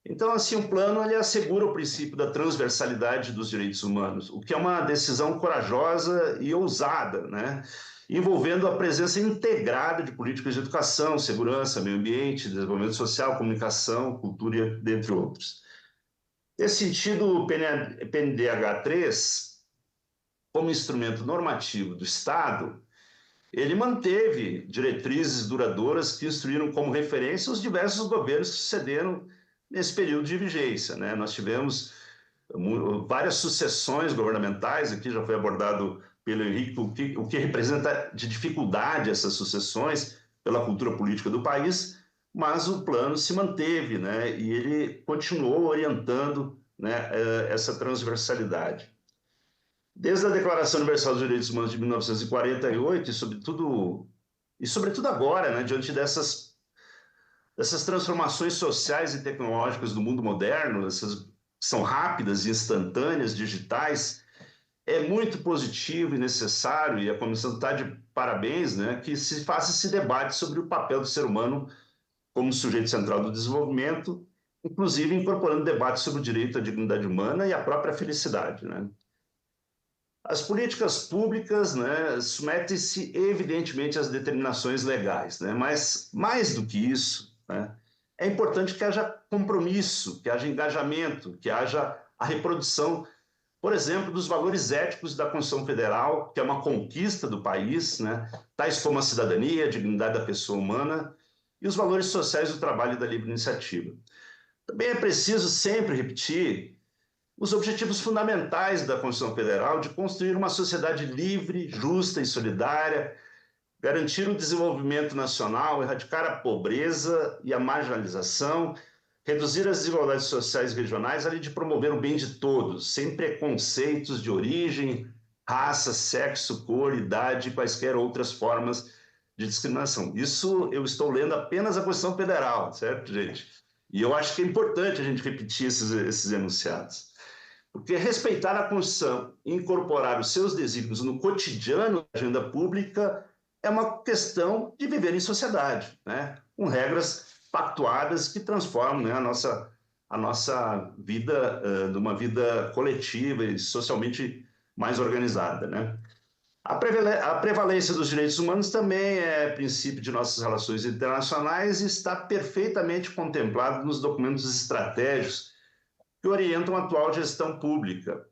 Então, assim, o plano ele assegura o princípio da transversalidade dos direitos humanos, o que é uma decisão corajosa e ousada, né? Envolvendo a presença integrada de políticas de educação, segurança, meio ambiente, desenvolvimento social, comunicação, cultura, dentre outros. Nesse sentido, o PNDH3, como instrumento normativo do Estado, ele manteve diretrizes duradouras que instruíram como referência os diversos governos que sucederam nesse período de vigência, né? Nós tivemos várias sucessões governamentais, aqui já foi abordado pelo Henrique o que representa de dificuldade essas sucessões pela cultura política do país, mas o plano se manteve, né? E ele continuou orientando, né, essa transversalidade. Desde a Declaração Universal dos Direitos Humanos de 1948 e sobretudo agora, né, diante dessas transformações sociais e tecnológicas do mundo moderno, essas são rápidas, instantâneas, digitais, é muito positivo e necessário, e a comissão está de parabéns, né, que se faça esse debate sobre o papel do ser humano como sujeito central do desenvolvimento, inclusive incorporando debates sobre o direito à dignidade humana e à própria felicidade, né? As políticas públicas, né, submetem-se evidentemente às determinações legais, né? Mas mais do que isso, né, é importante que haja compromisso, que haja engajamento, que haja a reprodução, por exemplo, dos valores éticos da Constituição Federal, que é uma conquista do país, né, tais como a cidadania, a dignidade da pessoa humana, e os valores sociais do trabalho e da livre iniciativa. Também é preciso sempre repetir os objetivos fundamentais da Constituição Federal de construir uma sociedade livre, justa e solidária, garantir o desenvolvimento nacional, erradicar a pobreza e a marginalização, reduzir as desigualdades sociais e regionais, além de promover o bem de todos, sem preconceitos de origem, raça, sexo, cor, idade e quaisquer outras formas de discriminação. Isso eu estou lendo apenas a Constituição Federal, certo, gente? E eu acho que é importante a gente repetir esses enunciados. Porque respeitar a Constituição e incorporar os seus desígnios no cotidiano da agenda pública é uma questão de viver em sociedade, né? Com regras pactuadas que transformam, né, a nossa vida numa vida coletiva e socialmente mais organizada, né? A prevalência dos direitos humanos também é princípio de nossas relações internacionais e está perfeitamente contemplado nos documentos estratégicos que orientam a atual gestão pública,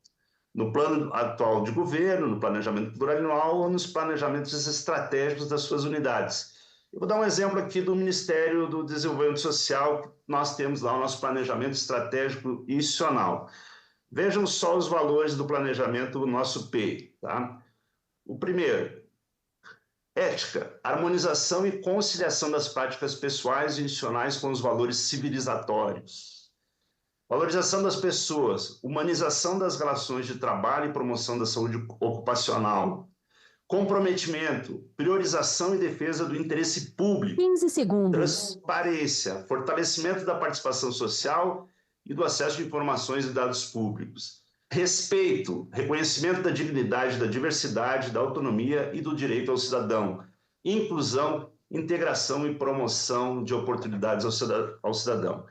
no plano atual de governo, no planejamento plurianual ou nos planejamentos estratégicos das suas unidades. Eu vou dar um exemplo aqui do Ministério do Desenvolvimento Social, que nós temos lá o nosso planejamento estratégico institucional. Vejam só os valores do planejamento do nosso PEI, tá? O primeiro, ética, harmonização e conciliação das práticas pessoais e institucionais com os valores civilizatórios. Valorização das pessoas, humanização das relações de trabalho e promoção da saúde ocupacional. Comprometimento, priorização e defesa do interesse público. 15 segundos. Transparência, fortalecimento da participação social e do acesso de informações e dados públicos. Respeito, reconhecimento da dignidade, da diversidade, da autonomia e do direito ao cidadão. Inclusão, integração e promoção de oportunidades ao cidadão.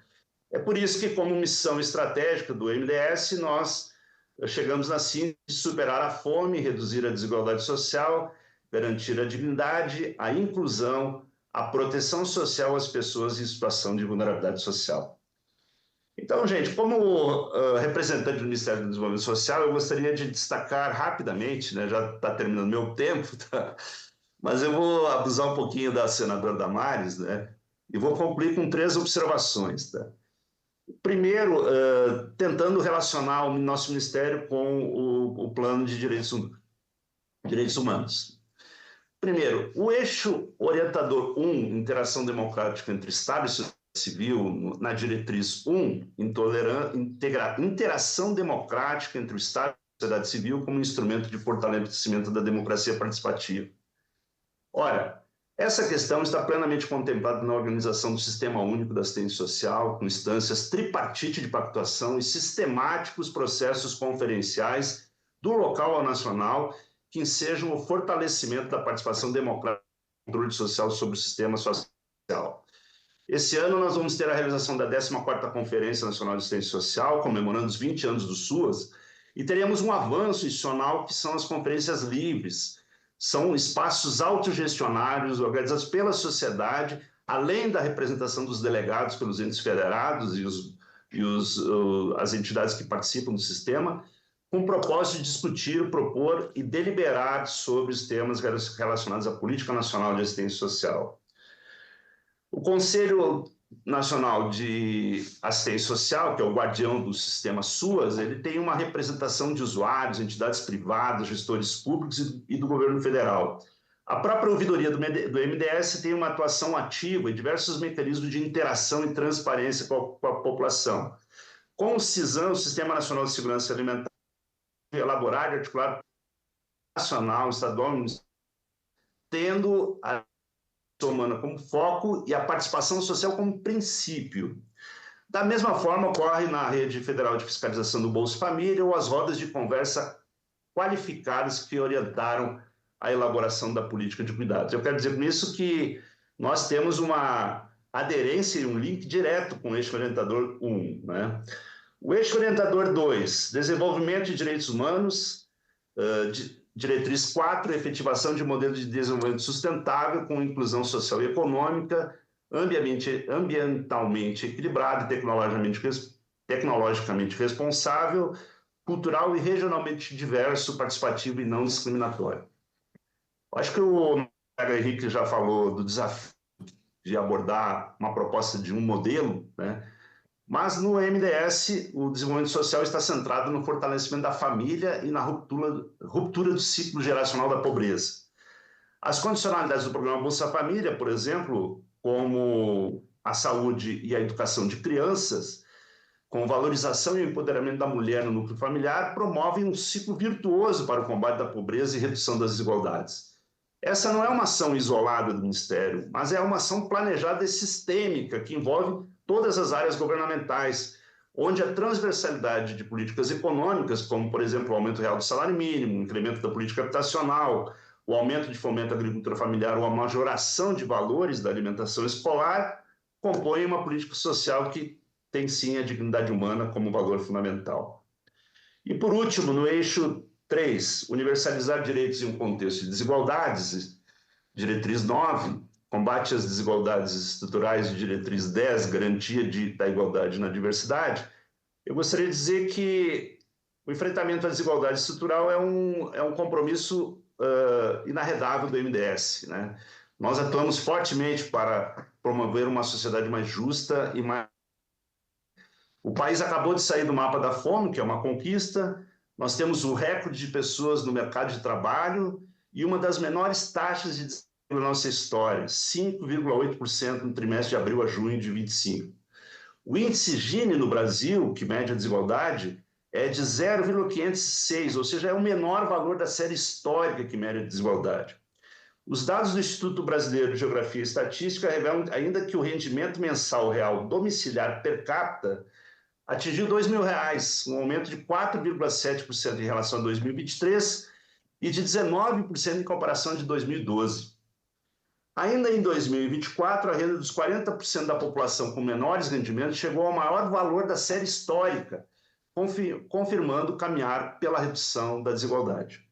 É por isso que, como missão estratégica do MDS, nós chegamos na síntese de superar a fome, reduzir a desigualdade social, garantir a dignidade, a inclusão, a proteção social às pessoas em situação de vulnerabilidade social. Então, gente, como representante do Ministério do Desenvolvimento Social, eu gostaria de destacar rapidamente, né, já está terminando meu tempo, tá? Mas eu vou abusar um pouquinho da senadora Damares, né, e vou concluir com 3 observações. Tá? Primeiro, tentando relacionar o nosso ministério com o plano de direitos humanos. Primeiro, o eixo orientador 1, interação democrática entre Estado e sociedade civil, na diretriz 1, interação democrática entre o Estado e a sociedade civil como instrumento de fortalecimento da democracia participativa. Ora, essa questão está plenamente contemplada na organização do Sistema Único da Assistência Social, com instâncias tripartite de pactuação e sistemáticos processos conferenciais do local ao nacional que ensejam o fortalecimento da participação democrática e controle social sobre o sistema social. Esse ano nós vamos ter a realização da 14ª Conferência Nacional de Assistência Social, comemorando os 20 anos do SUAS, e teremos um avanço institucional que são as conferências livres. São espaços autogestionários organizados pela sociedade, além da representação dos delegados pelos entes federados e as entidades que participam do sistema, com o propósito de discutir, propor e deliberar sobre os temas relacionados à Política Nacional de Assistência Social. O Conselho Nacional de Assistência Social, que é o guardião do sistema SUAS, ele tem uma representação de usuários, entidades privadas, gestores públicos e do governo federal. A própria ouvidoria do MDS tem uma atuação ativa e diversos mecanismos de interação e transparência com a população. Com o CISAM, o Sistema Nacional de Segurança Alimentar, elaborar e articular nacional, estadual, tendo a humana como foco e a participação social como princípio. Da mesma forma, ocorre na Rede Federal de Fiscalização do Bolsa Família ou as rodas de conversa qualificadas que orientaram a elaboração da política de cuidados. Eu quero dizer com isso que nós temos uma aderência e um link direto com o eixo orientador 1, né? O eixo orientador 2, desenvolvimento de direitos humanos, diretriz 4, efetivação de modelos de desenvolvimento sustentável com inclusão social e econômica, ambientalmente equilibrado e tecnologicamente responsável, cultural e regionalmente diverso, participativo e não discriminatório. Acho que o colega Henrique já falou do desafio de abordar uma proposta de um modelo, né? Mas no MDS, o desenvolvimento social está centrado no fortalecimento da família e na ruptura do ciclo geracional da pobreza. As condicionalidades do programa Bolsa Família, por exemplo, como a saúde e a educação de crianças, com valorização e empoderamento da mulher no núcleo familiar, promovem um ciclo virtuoso para o combate da pobreza e redução das desigualdades. Essa não é uma ação isolada do Ministério, mas é uma ação planejada e sistêmica que envolve todas as áreas governamentais, onde a transversalidade de políticas econômicas, como, por exemplo, o aumento real do salário mínimo, o incremento da política habitacional, o aumento de fomento à agricultura familiar ou a majoração de valores da alimentação escolar, compõem uma política social que tem, sim, a dignidade humana como valor fundamental. E, por último, no eixo 3, universalizar direitos em um contexto de desigualdades, diretriz 9, combate às desigualdades estruturais de diretriz 10, garantia da igualdade na diversidade, eu gostaria de dizer que o enfrentamento à desigualdade estrutural é um compromisso inarredável do MDS, né? Nós atuamos fortemente para promover uma sociedade mais justa e mais... O país acabou de sair do mapa da fome, que é uma conquista. Nós temos o recorde de pessoas no mercado de trabalho e uma das menores taxas de desemprego da nossa história, 5,8% no trimestre de abril a junho de 25. O índice Gini no Brasil, que mede a desigualdade, é de 0,506, ou seja, é o menor valor da série histórica que mede a desigualdade. Os dados do Instituto Brasileiro de Geografia e Estatística revelam ainda que o rendimento mensal real domiciliar per capita atingiu R$ 2.000, um aumento de 4,7% em relação a 2023 e de 19% em comparação de 2012. Ainda em 2024, a renda dos 40% da população com menores rendimentos chegou ao maior valor da série histórica, confirmando caminhar pela redução da desigualdade.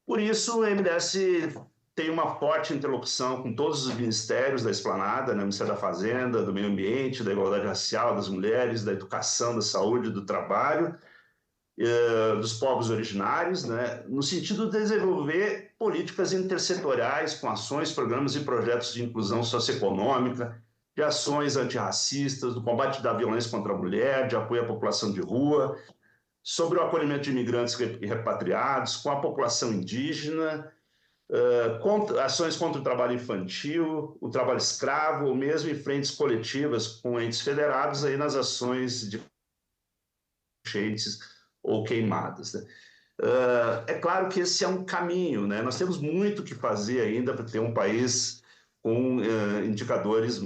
Por isso, o MDS tem uma forte interlocução com todos os ministérios da esplanada, né? O Ministério da Fazenda, do Meio Ambiente, da Igualdade Racial, das Mulheres, da Educação, da Saúde, do Trabalho, dos povos originários, né? No sentido de desenvolver políticas intersetoriais com ações, programas e projetos de inclusão socioeconômica, de ações antirracistas, do combate da violência contra a mulher, de apoio à população de rua, sobre o acolhimento de imigrantes e repatriados, com a população indígena, ações contra o trabalho infantil, o trabalho escravo, ou mesmo em frentes coletivas com entes federados aí nas ações de enchentes ou queimadas, né? É claro que esse é um caminho, né? Nós temos muito que fazer ainda para ter um país com indicadores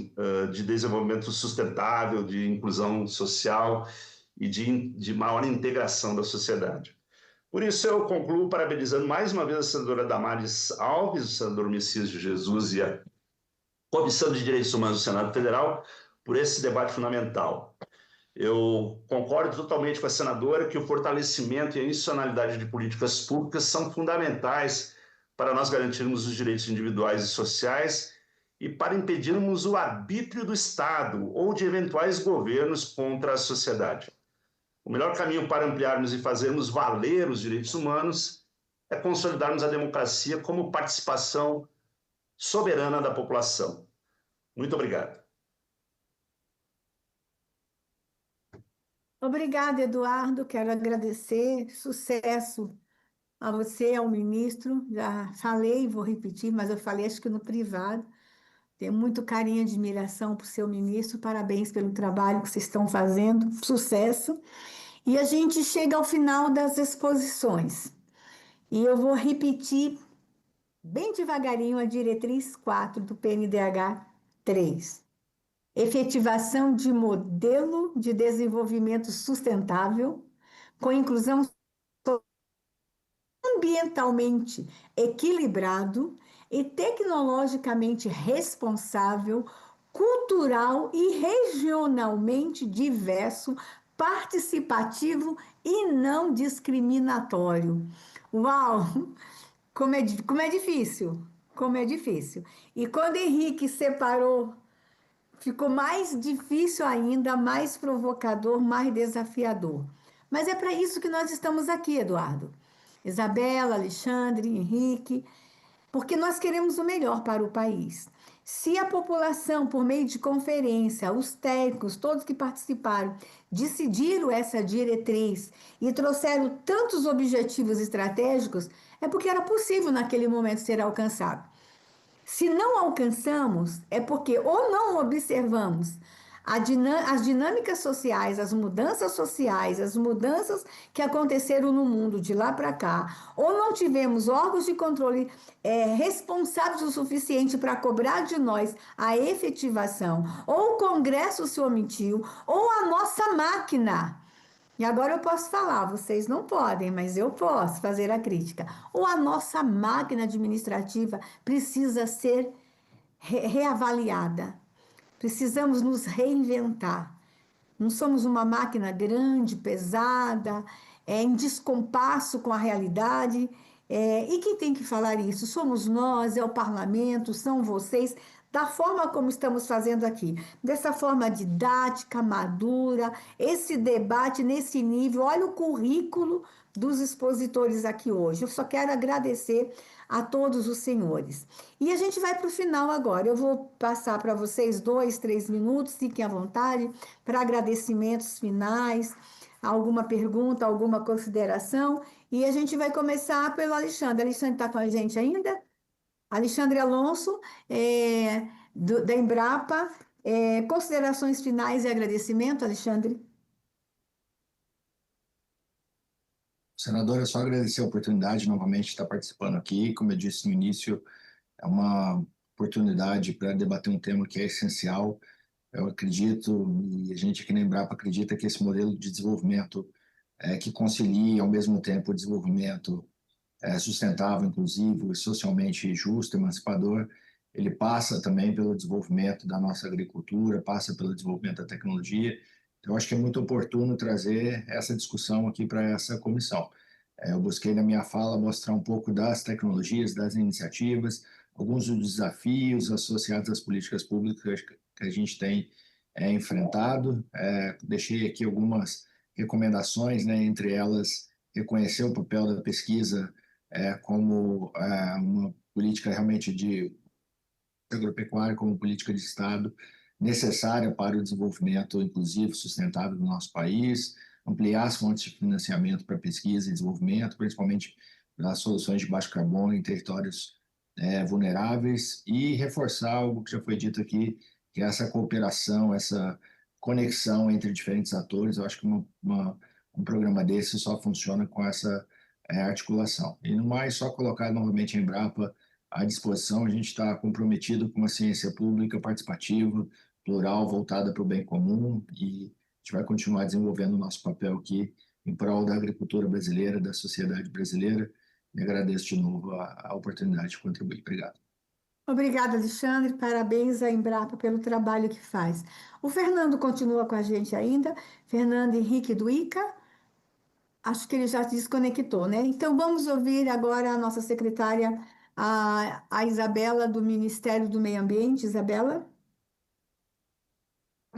de desenvolvimento sustentável, de inclusão social e de maior integração da sociedade. Por isso, eu concluo parabenizando mais uma vez a senadora Damares Alves, o senador Messias de Jesus e a Comissão de Direitos Humanos do Senado Federal por esse debate fundamental. Eu concordo totalmente com a senadora que o fortalecimento e a institucionalidade de políticas públicas são fundamentais para nós garantirmos os direitos individuais e sociais e para impedirmos o arbítrio do Estado ou de eventuais governos contra a sociedade. O melhor caminho para ampliarmos e fazermos valer os direitos humanos é consolidarmos a democracia como participação soberana da população. Muito obrigado. Obrigada, Eduardo. Quero agradecer. Sucesso a você, ao ministro. Já falei, vou repetir, mas eu falei acho que no privado. Tenho muito carinho e admiração por seu ministro. Parabéns pelo trabalho que vocês estão fazendo. Sucesso. E a gente chega ao final das exposições. E eu vou repetir bem devagarinho a diretriz 4 do PNDH 3. Efetivação de modelo de desenvolvimento sustentável, com inclusão ambientalmente equilibrado e tecnologicamente responsável, cultural e regionalmente diverso, participativo e não discriminatório. Uau! Como é difícil! Como é difícil! E quando Henrique separou, ficou mais difícil ainda, mais provocador, mais desafiador. Mas é para isso que nós estamos aqui, Eduardo. Isabela, Alexandre, Henrique, porque nós queremos o melhor para o país. Se a população, por meio de conferência, os técnicos, todos que participaram, decidiram essa diretriz e trouxeram tantos objetivos estratégicos, é porque era possível naquele momento ser alcançado. Se não alcançamos, é porque ou não observamos as dinâmicas sociais, as mudanças que aconteceram no mundo de lá para cá, ou não tivemos órgãos de controle responsáveis o suficiente para cobrar de nós a efetivação, ou o Congresso se omitiu, ou a nossa máquina. E agora eu posso falar, vocês não podem, mas eu posso fazer a crítica. Ou a nossa máquina administrativa precisa ser reavaliada. Precisamos nos reinventar. Não somos uma máquina grande, pesada, em descompasso com a realidade. E quem tem que falar isso? Somos nós, é o parlamento, são vocês, da forma como estamos fazendo aqui. Dessa forma didática, madura, esse debate nesse nível. Olha o currículo dos expositores aqui hoje. Eu só quero agradecer a todos os senhores. E a gente vai para o final agora. Eu vou passar para vocês 2, 3 minutos, fiquem à vontade, para agradecimentos finais, alguma pergunta, alguma consideração. E a gente vai começar pelo Alexandre. Alexandre está com a gente ainda? Alexandre Alonso, da Embrapa. Considerações finais e agradecimento, Alexandre? Senadora, só agradecer a oportunidade novamente de estar participando aqui. Como eu disse no início, é uma oportunidade para debater um tema que é essencial. Eu acredito, e a gente aqui na Embrapa acredita que esse modelo de desenvolvimento que concilia ao mesmo tempo o desenvolvimento sustentável, inclusivo, socialmente justo, emancipador, ele passa também pelo desenvolvimento da nossa agricultura, passa pelo desenvolvimento da tecnologia. Então, acho que é muito oportuno trazer essa discussão aqui para essa comissão. Eu busquei na minha fala mostrar um pouco das tecnologias, das iniciativas, alguns dos desafios associados às políticas públicas que a gente tem enfrentado. Deixei aqui algumas recomendações, né, entre elas, reconhecer o papel da pesquisa como uma política realmente de agropecuária, como política de Estado, necessária para o desenvolvimento inclusivo, sustentável do nosso país, ampliar as fontes de financiamento para pesquisa e desenvolvimento, principalmente para soluções de baixo carbono em territórios vulneráveis, e reforçar algo que já foi dito aqui, que é essa cooperação, essa conexão entre diferentes atores. Eu acho que um programa desse só funciona com essa articulação. E no mais, só colocar novamente a Embrapa à disposição. A gente está comprometido com uma ciência pública participativa, plural, voltada para o bem comum, e a gente vai continuar desenvolvendo o nosso papel aqui em prol da agricultura brasileira, da sociedade brasileira, e agradeço de novo a oportunidade de contribuir. Obrigado. Obrigada, Alexandre. Parabéns à Embrapa pelo trabalho que faz. O Fernando continua com a gente ainda. Fernando Henrique do ICA. Acho que ele já se desconectou, né? Então, vamos ouvir agora a nossa secretária, a Isabela, do Ministério do Meio Ambiente. Isabela?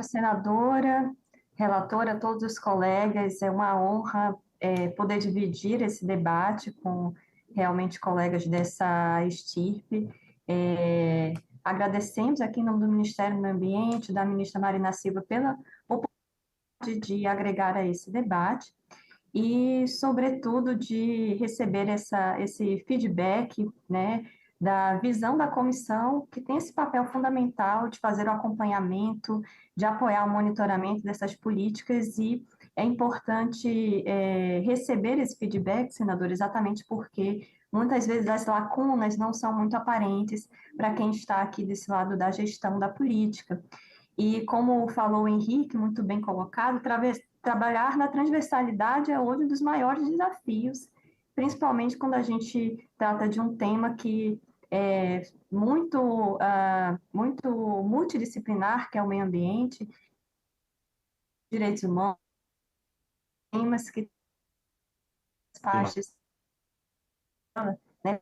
Senadora, relatora, todos os colegas, é uma honra poder dividir esse debate com realmente colegas dessa estirpe. Agradecemos aqui em nome do Ministério do Meio Ambiente, da ministra Marina Silva, pela oportunidade de agregar a esse debate e, sobretudo, de receber esse feedback, né, da visão da comissão, que tem esse papel fundamental de fazer o acompanhamento, de apoiar o monitoramento dessas políticas, e é importante receber esse feedback, senador, exatamente porque muitas vezes as lacunas não são muito aparentes para quem está aqui desse lado da gestão da política. E como falou o Henrique, muito bem colocado, trabalhar na transversalidade é hoje um dos maiores desafios, principalmente quando a gente trata de um tema que é muito multidisciplinar, que é o meio ambiente, direitos humanos, temas que partes, né,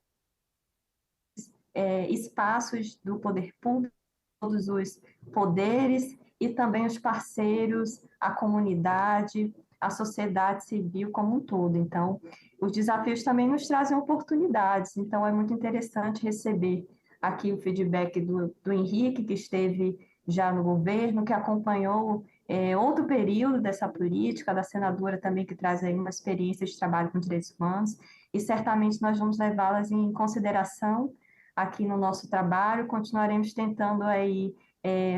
espaços do poder público, todos os poderes e também os parceiros, a comunidade, a sociedade civil como um todo. Então, os desafios também nos trazem oportunidades. Então, é muito interessante receber aqui o feedback do Henrique, que esteve já no governo, que acompanhou outro período dessa política, da senadora também, que traz aí uma experiência de trabalho com direitos humanos, e certamente nós vamos levá-las em consideração aqui no nosso trabalho. Continuaremos tentando aí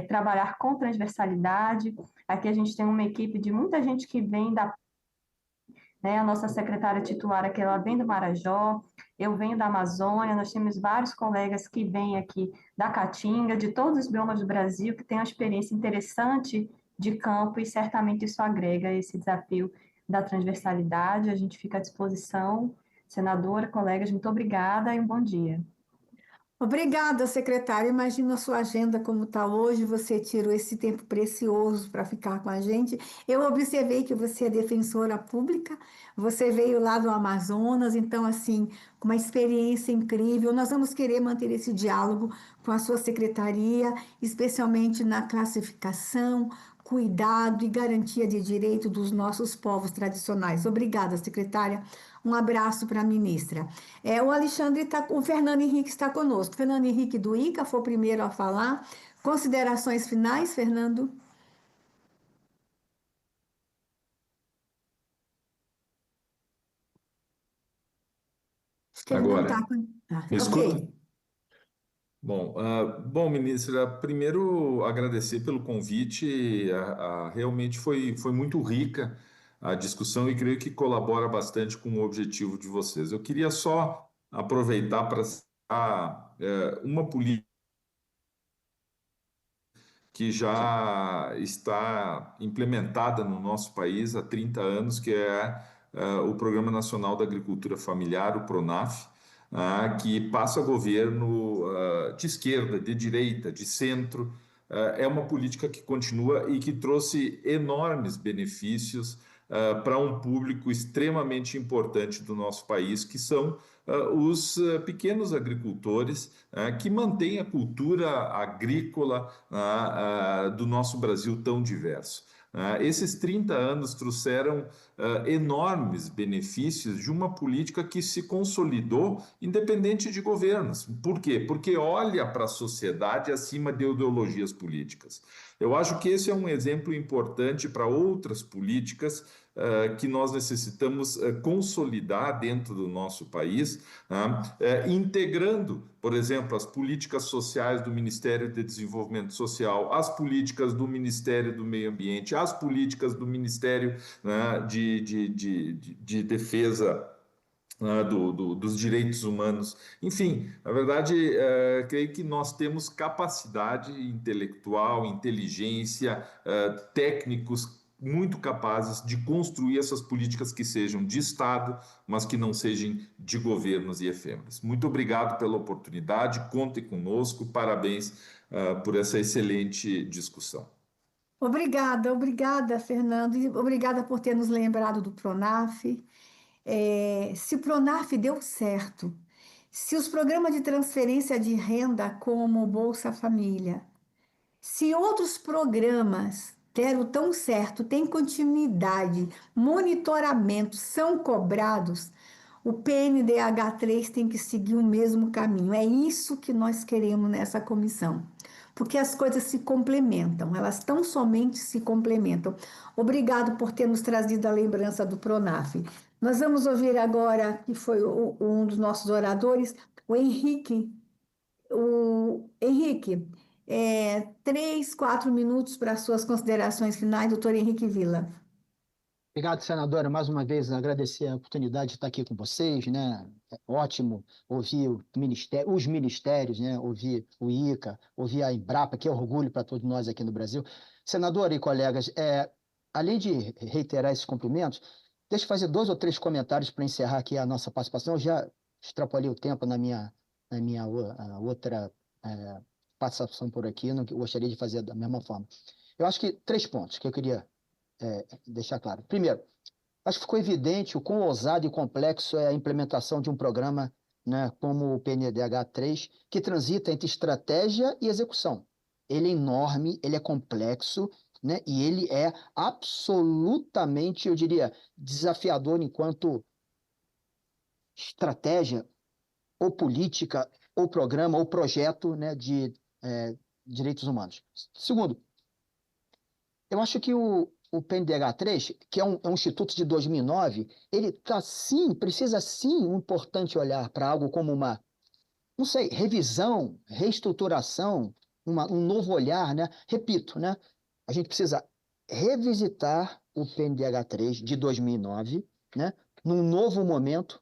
trabalhar com transversalidade. Aqui a gente tem uma equipe de muita gente que vem a nossa secretária titular aqui, ela vem do Marajó, eu venho da Amazônia, nós temos vários colegas que vêm aqui da Caatinga, de todos os biomas do Brasil, que têm uma experiência interessante de campo, e certamente isso agrega esse desafio da transversalidade. A gente fica à disposição. Senadora, colegas, muito obrigada e um bom dia. Obrigada, secretária. Imagino a sua agenda como está hoje. Você tirou esse tempo precioso para ficar com a gente. Eu observei que você é defensora pública, você veio lá do Amazonas, então, assim, com uma experiência incrível. Nós vamos querer manter esse diálogo com a sua secretaria, especialmente na classificação, cuidado e garantia de direito dos nossos povos tradicionais. Obrigada, secretária. Um abraço para a ministra. O Fernando Henrique está conosco. Fernando Henrique do ICA foi o primeiro a falar. Considerações finais, Fernando? Acho que ele não está com... Me escuta? Bom, ministra, primeiro agradecer pelo convite. Realmente foi muito rica a discussão e creio que colabora bastante com o objetivo de vocês. Eu queria só aproveitar para citar uma política que já está implementada no nosso país há 30 anos, que é o Programa Nacional da Agricultura Familiar, o PRONAF, que passa a governo de esquerda, de direita, de centro. É uma política que continua e que trouxe enormes benefícios para um público extremamente importante do nosso país, que são os pequenos agricultores que mantêm a cultura agrícola do nosso Brasil tão diverso. Esses 30 anos trouxeram enormes benefícios de uma política que se consolidou independente de governos. Por quê? Porque olha para a sociedade acima de ideologias políticas. Eu acho que esse é um exemplo importante para outras políticas que nós necessitamos consolidar dentro do nosso país, integrando, por exemplo, as políticas sociais do Ministério de Desenvolvimento Social, as políticas do Ministério do Meio Ambiente, as políticas do Ministério de Defesa dos direitos humanos. Enfim, na verdade, creio que nós temos capacidade intelectual, inteligência, técnicos muito capazes de construir essas políticas que sejam de Estado, mas que não sejam de governos e efêmeras. Muito obrigado pela oportunidade, contem conosco, parabéns por essa excelente discussão. Obrigada, Fernando, e obrigada por ter nos lembrado do Pronaf. Se o Pronaf deu certo, se os programas de transferência de renda como Bolsa Família, se outros programas deram tão certo, têm continuidade, monitoramento, são cobrados, o PNDH3 tem que seguir o mesmo caminho. É isso que nós queremos nessa comissão, porque as coisas se complementam, elas tão somente se complementam. Obrigado por ter nos trazido a lembrança do Pronaf. Nós vamos ouvir agora, que foi um dos nossos oradores, o Henrique. Henrique, 3, 4 minutos para as suas considerações finais, doutor Henrique Villa. Obrigado, senadora. Mais uma vez, agradecer a oportunidade de estar aqui com vocês, né? É ótimo ouvir os ministérios, né? Ouvir o ICA, ouvir a Embrapa, que é orgulho para todos nós aqui no Brasil. Senadora e colegas, além de reiterar esses cumprimentos, deixa eu fazer 2 ou 3 comentários para encerrar aqui a nossa participação. Eu já extrapolei o tempo na minha outra participação por aqui, não gostaria de fazer da mesma forma. Eu acho que 3 pontos que eu queria deixar claro. Primeiro, acho que ficou evidente o quão ousado e complexo é a implementação de um programa, né, como o PNDH3, que transita entre estratégia e execução. Ele é enorme, ele é complexo, né, e ele é absolutamente, eu diria, desafiador enquanto estratégia, ou política, ou programa, ou projeto, né, de direitos humanos. Segundo, eu acho que o PNDH3, que é um instituto de 2009, ele precisa sim um importante olhar para algo como uma, não sei, revisão, reestruturação, um novo olhar, né? Repito, né? A gente precisa revisitar o PNDH3 de 2009, né? Num novo momento,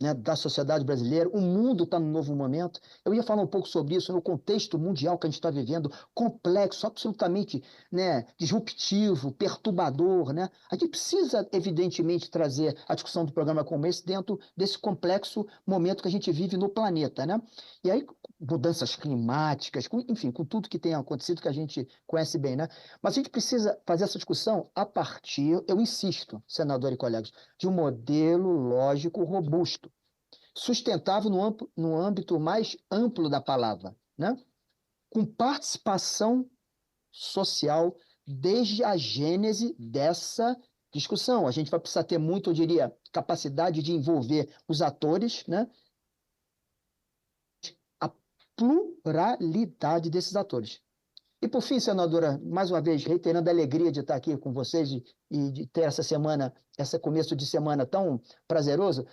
né, da sociedade brasileira. O mundo está num novo momento. Eu ia falar um pouco sobre isso no contexto mundial que a gente está vivendo, complexo, absolutamente, né, disruptivo, perturbador, né? A gente precisa, evidentemente, trazer a discussão do programa como esse dentro desse complexo momento que a gente vive no planeta, né? E aí, mudanças climáticas, enfim, com tudo que tem acontecido que a gente conhece bem, né? Mas a gente precisa fazer essa discussão a partir, eu insisto, senador e colegas, de um modelo lógico robusto, sustentável no âmbito mais amplo da palavra, né? Com participação social desde a gênese dessa discussão. A gente vai precisar ter muito, eu diria, capacidade de envolver os atores, né? A pluralidade desses atores. E, por fim, senadora, mais uma vez, reiterando a alegria de estar aqui com vocês e de ter essa semana, esse começo de semana tão prazeroso,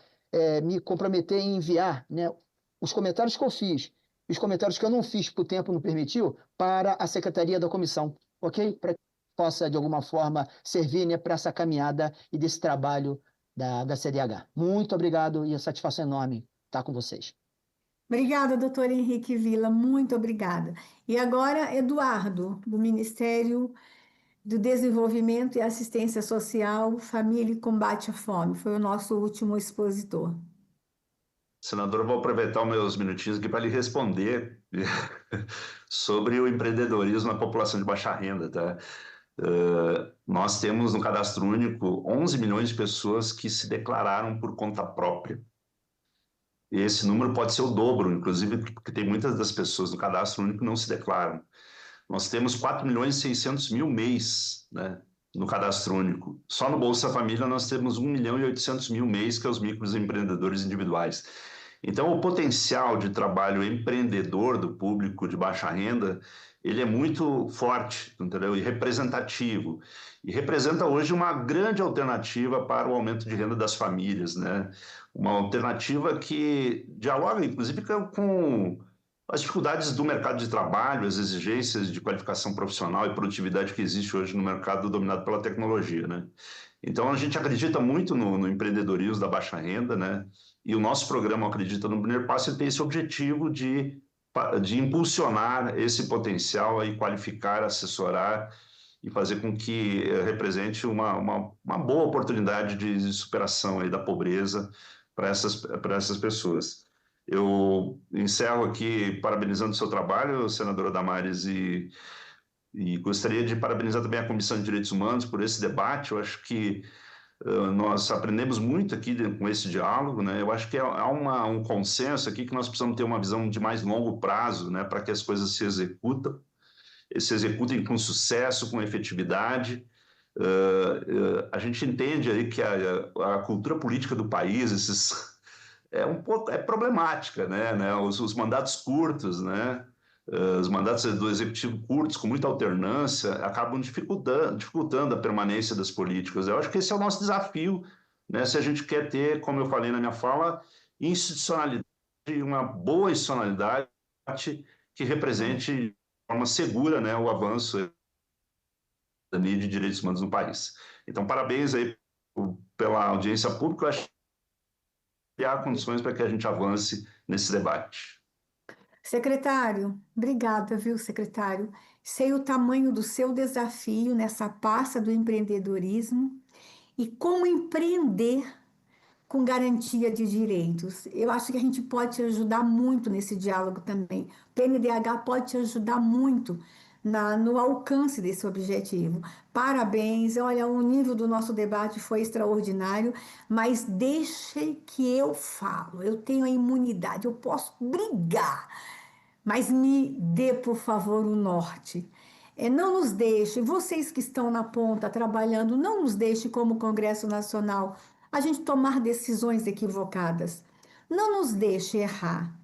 me comprometer em enviar, né, os comentários que eu fiz, os comentários que eu não fiz porque o tempo não permitiu, para a Secretaria da Comissão, ok? Para que possa, de alguma forma, servir, né, para essa caminhada e desse trabalho da CDH. Muito obrigado e a satisfação enorme estar com vocês. Obrigada, doutor Henrique Villa, muito obrigada. E agora, Eduardo, do Ministério do Desenvolvimento e Assistência Social, Família e Combate à Fome, foi o nosso último expositor. Senador, eu vou aproveitar os meus minutinhos aqui para lhe responder sobre o empreendedorismo na população de baixa renda, tá? Nós temos no Cadastro Único 11 milhões de pessoas que se declararam por conta própria. E esse número pode ser o dobro, inclusive, porque tem muitas das pessoas no Cadastro Único que não se declaram. nós temos 4.600.000 MEIs, né, no cadastro único. Só no Bolsa Família nós temos 1.800.000 MEIs, que é os microempreendedores individuais. Então, o potencial de trabalho empreendedor do público de baixa renda, ele é muito forte, entendeu? E representativo. E representa hoje uma grande alternativa para o aumento de renda das famílias, né? Uma alternativa que dialoga, inclusive, com as dificuldades do mercado de trabalho, as exigências de qualificação profissional e produtividade que existe hoje no mercado dominado pela tecnologia, né? Então, a gente acredita muito no empreendedorismo da baixa renda, né? E o nosso programa Acredita no Primeiro Passo tem esse objetivo de impulsionar esse potencial e qualificar, assessorar e fazer com que represente uma boa oportunidade de superação aí da pobreza para essas pessoas. Eu encerro aqui parabenizando o seu trabalho, senadora Damares, e gostaria de parabenizar também a Comissão de Direitos Humanos por esse debate. Eu acho que nós aprendemos muito aqui com esse diálogo, né? Eu acho que há um consenso aqui que nós precisamos ter uma visão de mais longo prazo, né, para que as coisas se executem com sucesso, com efetividade. A gente entende aí que a cultura política do país é problemática, né? Os mandatos curtos, né? Os mandatos do executivo curtos, com muita alternância, acabam dificultando a permanência das políticas. Eu acho que esse é o nosso desafio, né? Se a gente quer ter, como eu falei na minha fala, institucionalidade, uma boa institucionalidade que represente de forma segura, né, o avanço da lei de direitos humanos no país. Então, parabéns aí pela audiência pública. Eu acho que há condições para que a gente avance nesse debate. Secretário, obrigada, viu, secretário? Sei o tamanho do seu desafio nessa pasta do empreendedorismo e como empreender com garantia de direitos. Eu acho que a gente pode te ajudar muito nesse diálogo também. O PNDH pode te ajudar muito no alcance desse objetivo. Parabéns, olha, o nível do nosso debate foi extraordinário, mas deixe que eu falo, eu tenho a imunidade, eu posso brigar, mas me dê, por favor, o norte. Não nos deixe, vocês que estão na ponta trabalhando, não nos deixe como Congresso Nacional a gente tomar decisões equivocadas. Não nos deixe errar,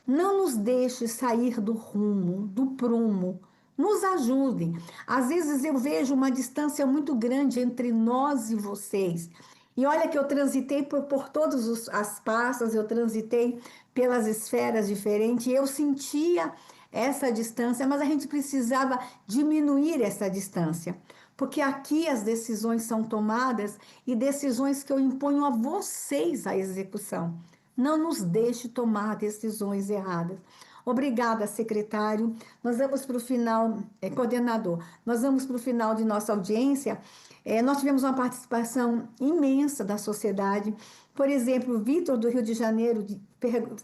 não nos deixe sair do rumo, do prumo. Nos ajudem. Às vezes eu vejo uma distância muito grande entre nós e vocês. E olha que eu transitei por todas as pastas, eu transitei pelas esferas diferentes, e eu sentia essa distância, mas a gente precisava diminuir essa distância. Porque aqui as decisões são tomadas e decisões que eu imponho a vocês a execução. Não nos deixe tomar decisões erradas. Obrigada, secretário. Nós vamos para o final, coordenador, nós vamos para o final de nossa audiência. Nós tivemos uma participação imensa da sociedade. Por exemplo, o Vitor, do Rio de Janeiro,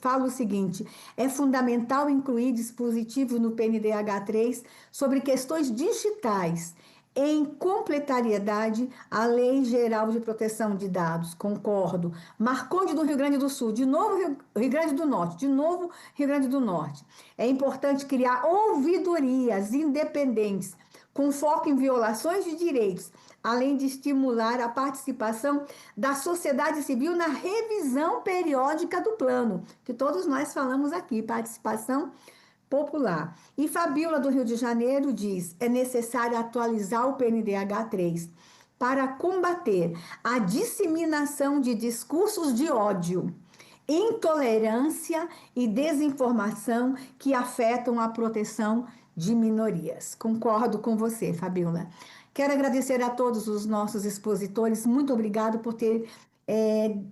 fala o seguinte: é fundamental incluir dispositivo no PNDH3 sobre questões digitais, em completariedade à Lei Geral de Proteção de Dados. Concordo. Marconde, do Rio Grande do Sul, de novo Rio Grande do Norte, de novo Rio Grande do Norte. É importante criar ouvidorias independentes, com foco em violações de direitos, além de estimular a participação da sociedade civil na revisão periódica do plano, que todos nós falamos aqui, participação popular. E Fabíola, do Rio de Janeiro, diz: é necessário atualizar o PNDH3 para combater a disseminação de discursos de ódio, intolerância e desinformação que afetam a proteção de minorias. Concordo com você, Fabíola. Quero agradecer a todos os nossos expositores. Muito obrigado por ter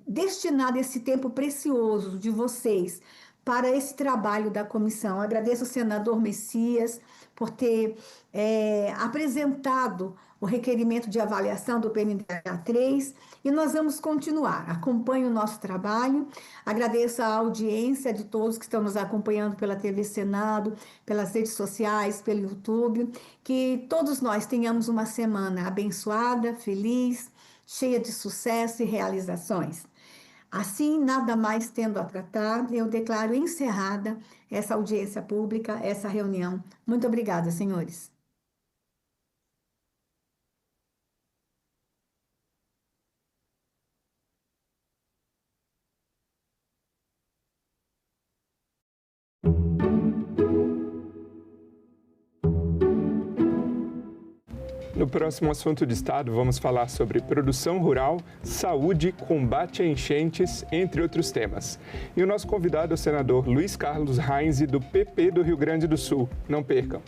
destinado esse tempo precioso de vocês para esse trabalho da comissão. Agradeço ao senador Messias por ter apresentado o requerimento de avaliação do PNDH3 e nós vamos continuar. Acompanhe o nosso trabalho. Agradeço a audiência de todos que estão nos acompanhando pela TV Senado, pelas redes sociais, pelo YouTube. Que todos nós tenhamos uma semana abençoada, feliz, cheia de sucesso e realizações. Assim, nada mais tendo a tratar, eu declaro encerrada essa audiência pública, essa reunião. Muito obrigada, senhores. No próximo assunto de Estado, vamos falar sobre produção rural, saúde, combate a enchentes, entre outros temas. E o nosso convidado é o senador Luiz Carlos Reins, do PP do Rio Grande do Sul. Não percam.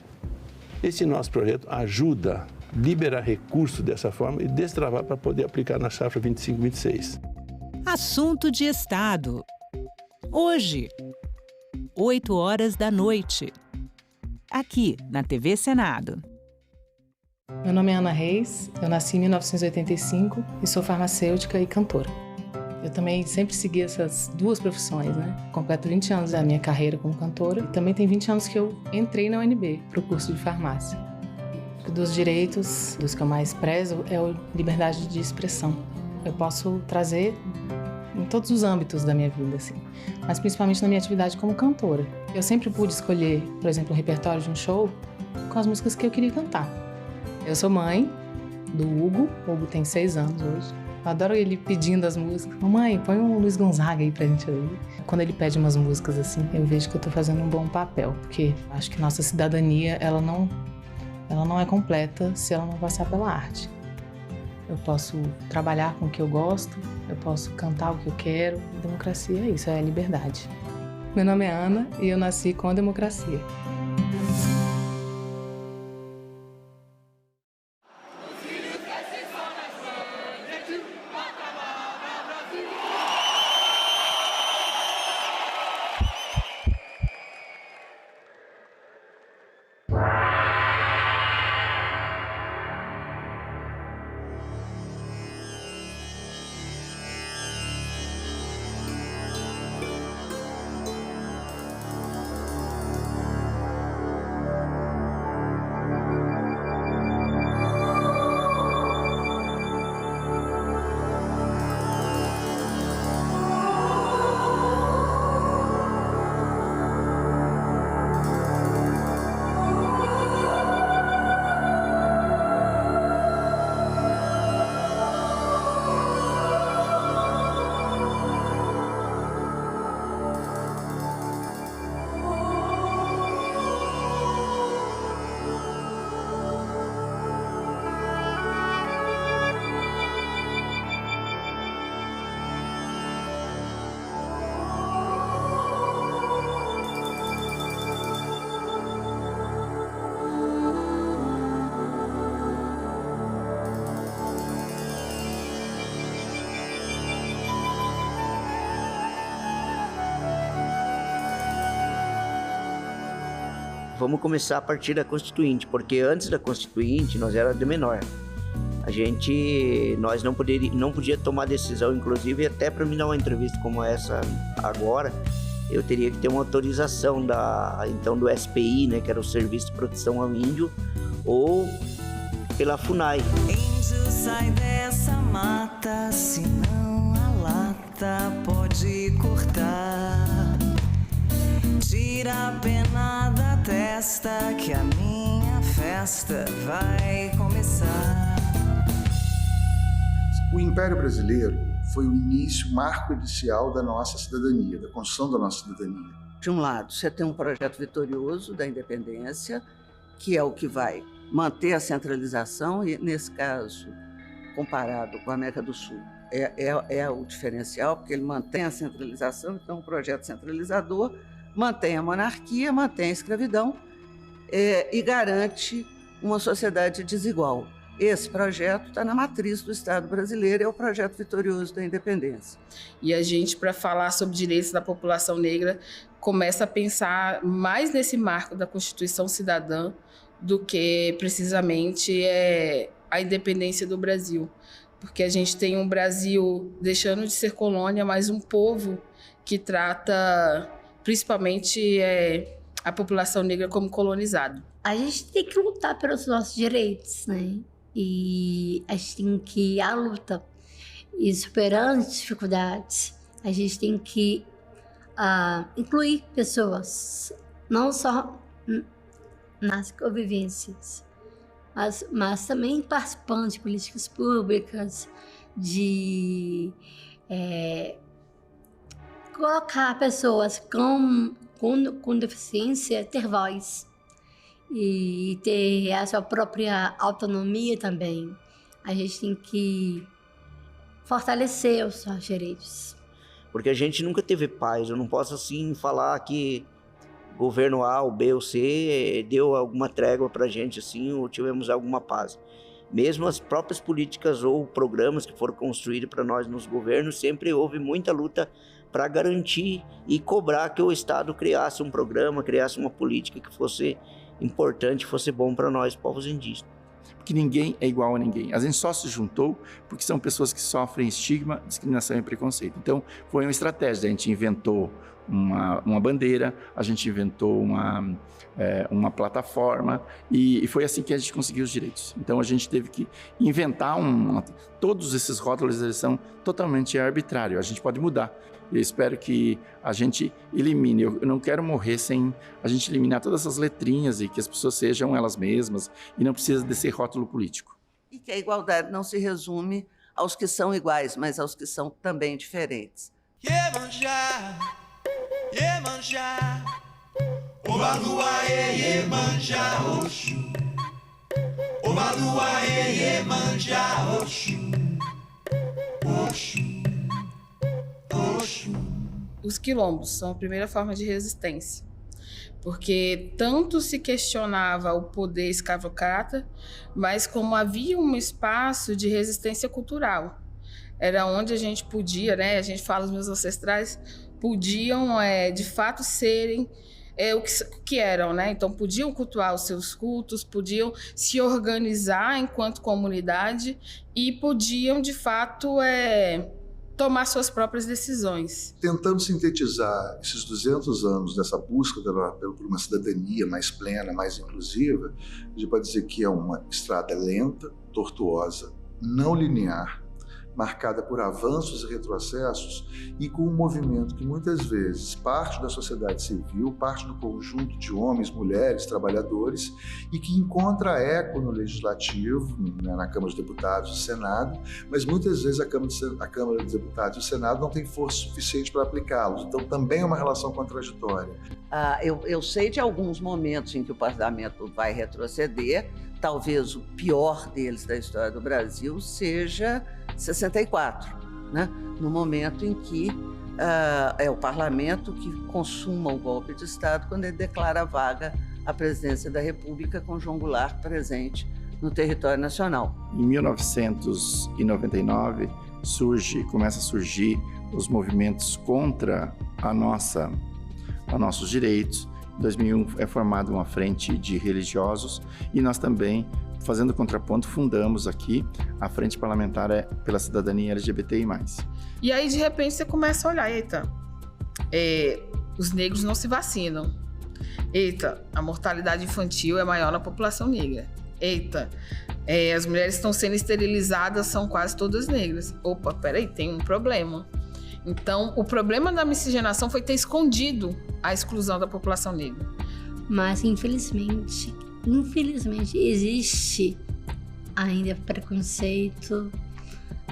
Esse nosso projeto ajuda a liberar recursos dessa forma e destravar para poder aplicar na safra 25-26. Assunto de Estado. Hoje, 8h, aqui na TV Senado. Meu nome é Ana Reis, eu nasci em 1985 e sou farmacêutica e cantora. Eu também sempre segui essas duas profissões, né? Completo 20 anos da minha carreira como cantora e também tem 20 anos que eu entrei na UNB para o curso de farmácia. Dos direitos, dos que eu mais prezo, é a liberdade de expressão. Eu posso trazer em todos os âmbitos da minha vida, assim, mas principalmente na minha atividade como cantora. Eu sempre pude escolher, por exemplo, um repertório de um show com as músicas que eu queria cantar. Eu sou mãe do Hugo. O Hugo tem 6 anos hoje. Eu adoro ele pedindo as músicas. Mamãe, põe um Luiz Gonzaga aí pra gente ouvir. Quando ele pede umas músicas assim, eu vejo que eu tô fazendo um bom papel. Porque acho que nossa cidadania, ela não é completa se ela não passar pela arte. Eu posso trabalhar com o que eu gosto, eu posso cantar o que eu quero. Democracia é isso, é liberdade. Meu nome é Ana e eu nasci com a democracia. Vamos começar a partir da Constituinte, porque antes da Constituinte nós era de menor. Nós não podia tomar decisão, inclusive até para me dar uma entrevista como essa agora, eu teria que ter uma autorização do SPI, né, que era o Serviço de Proteção ao Índio, ou pela FUNAI. Índio, sai dessa mata, senão a lata pode cortar. Tira a pena da testa que a minha festa vai começar. O Império Brasileiro foi o início, o marco inicial da nossa cidadania, da construção da nossa cidadania. De um lado, você tem um projeto vitorioso da independência, que é o que vai manter a centralização, e nesse caso, comparado com a América do Sul, é o diferencial, porque ele mantém a centralização, então um projeto centralizador, mantém a monarquia, mantém a escravidão e garante uma sociedade desigual. Esse projeto está na matriz do Estado brasileiro, é o projeto vitorioso da independência. E a gente, para falar sobre direitos da população negra, começa a pensar mais nesse marco da Constituição Cidadã do que precisamente a independência do Brasil. Porque a gente tem um Brasil deixando de ser colônia, mas um povo que trata principalmente a população negra como colonizado. A gente tem que lutar pelos nossos direitos, né? E a gente tem que ir à luta. E superando as dificuldades, a gente tem que incluir pessoas, não só nas convivências, mas também participando de políticas públicas, de colocar pessoas com deficiência, ter voz e ter a sua própria autonomia também. A gente tem que fortalecer os seus direitos. Porque a gente nunca teve paz. Eu não posso assim falar que governo A, ou B ou C deu alguma trégua para a gente assim, ou tivemos alguma paz. Mesmo as próprias políticas ou programas que foram construídos para nós nos governos, sempre houve muita luta para garantir e cobrar que o Estado criasse um programa, criasse uma política que fosse importante, fosse bom para nós, povos indígenas. Porque ninguém é igual a ninguém. A gente só se juntou porque são pessoas que sofrem estigma, discriminação e preconceito. Então, foi uma estratégia. A gente inventou uma bandeira, a gente inventou uma plataforma e foi assim que a gente conseguiu os direitos. Então, a gente teve que inventar todos esses rótulos, eles são totalmente arbitrários. A gente pode mudar. Eu espero que a gente elimine. Eu não quero morrer sem a gente eliminar todas essas letrinhas e que as pessoas sejam elas mesmas e não precisa desse rótulo político. E que a igualdade não se resume aos que são iguais, mas aos que são também diferentes. Iemanjá, Iemanjá, Obalua, Iemanjá, Oxum. Obalua, Iemanjá, Oxum. Oxum. Os quilombos são a primeira forma de resistência, porque tanto se questionava o poder escravocrata, mas como havia um espaço de resistência cultural. Era onde a gente podia, né, a gente fala, os meus ancestrais podiam, de fato, serem o que eram, né? Então, podiam cultuar os seus cultos, podiam se organizar enquanto comunidade e podiam, de fato, tomar suas próprias decisões. Tentando sintetizar esses 200 anos dessa busca por uma cidadania mais plena, mais inclusiva, a gente pode dizer que é uma estrada lenta, tortuosa, não linear, marcada por avanços e retrocessos e com um movimento que muitas vezes parte da sociedade civil, parte do conjunto de homens, mulheres, trabalhadores e que encontra eco no Legislativo, na Câmara dos Deputados e do Senado, mas muitas vezes a Câmara dos Deputados e o Senado não tem força suficiente para aplicá-los. Então também é uma relação contraditória. Eu sei de alguns momentos em que o parlamento vai retroceder, talvez o pior deles da história do Brasil seja 64, né? No momento em que é o parlamento que consuma o golpe de Estado quando ele declara vaga a presidência da República com João Goulart presente no território nacional. Em 1999 começa a surgir os movimentos contra nossos direitos. Em 2001 é formada uma frente de religiosos e nós também, fazendo contraponto, fundamos aqui a Frente Parlamentar pela Cidadania LGBTI+. E aí, de repente, você começa a olhar, eita, os negros não se vacinam. Eita, a mortalidade infantil é maior na população negra. Eita, as mulheres estão sendo esterilizadas, são quase todas negras. Opa, peraí, tem um problema. Então, o problema da miscigenação foi ter escondido a exclusão da população negra. Mas, infelizmente, existe ainda preconceito,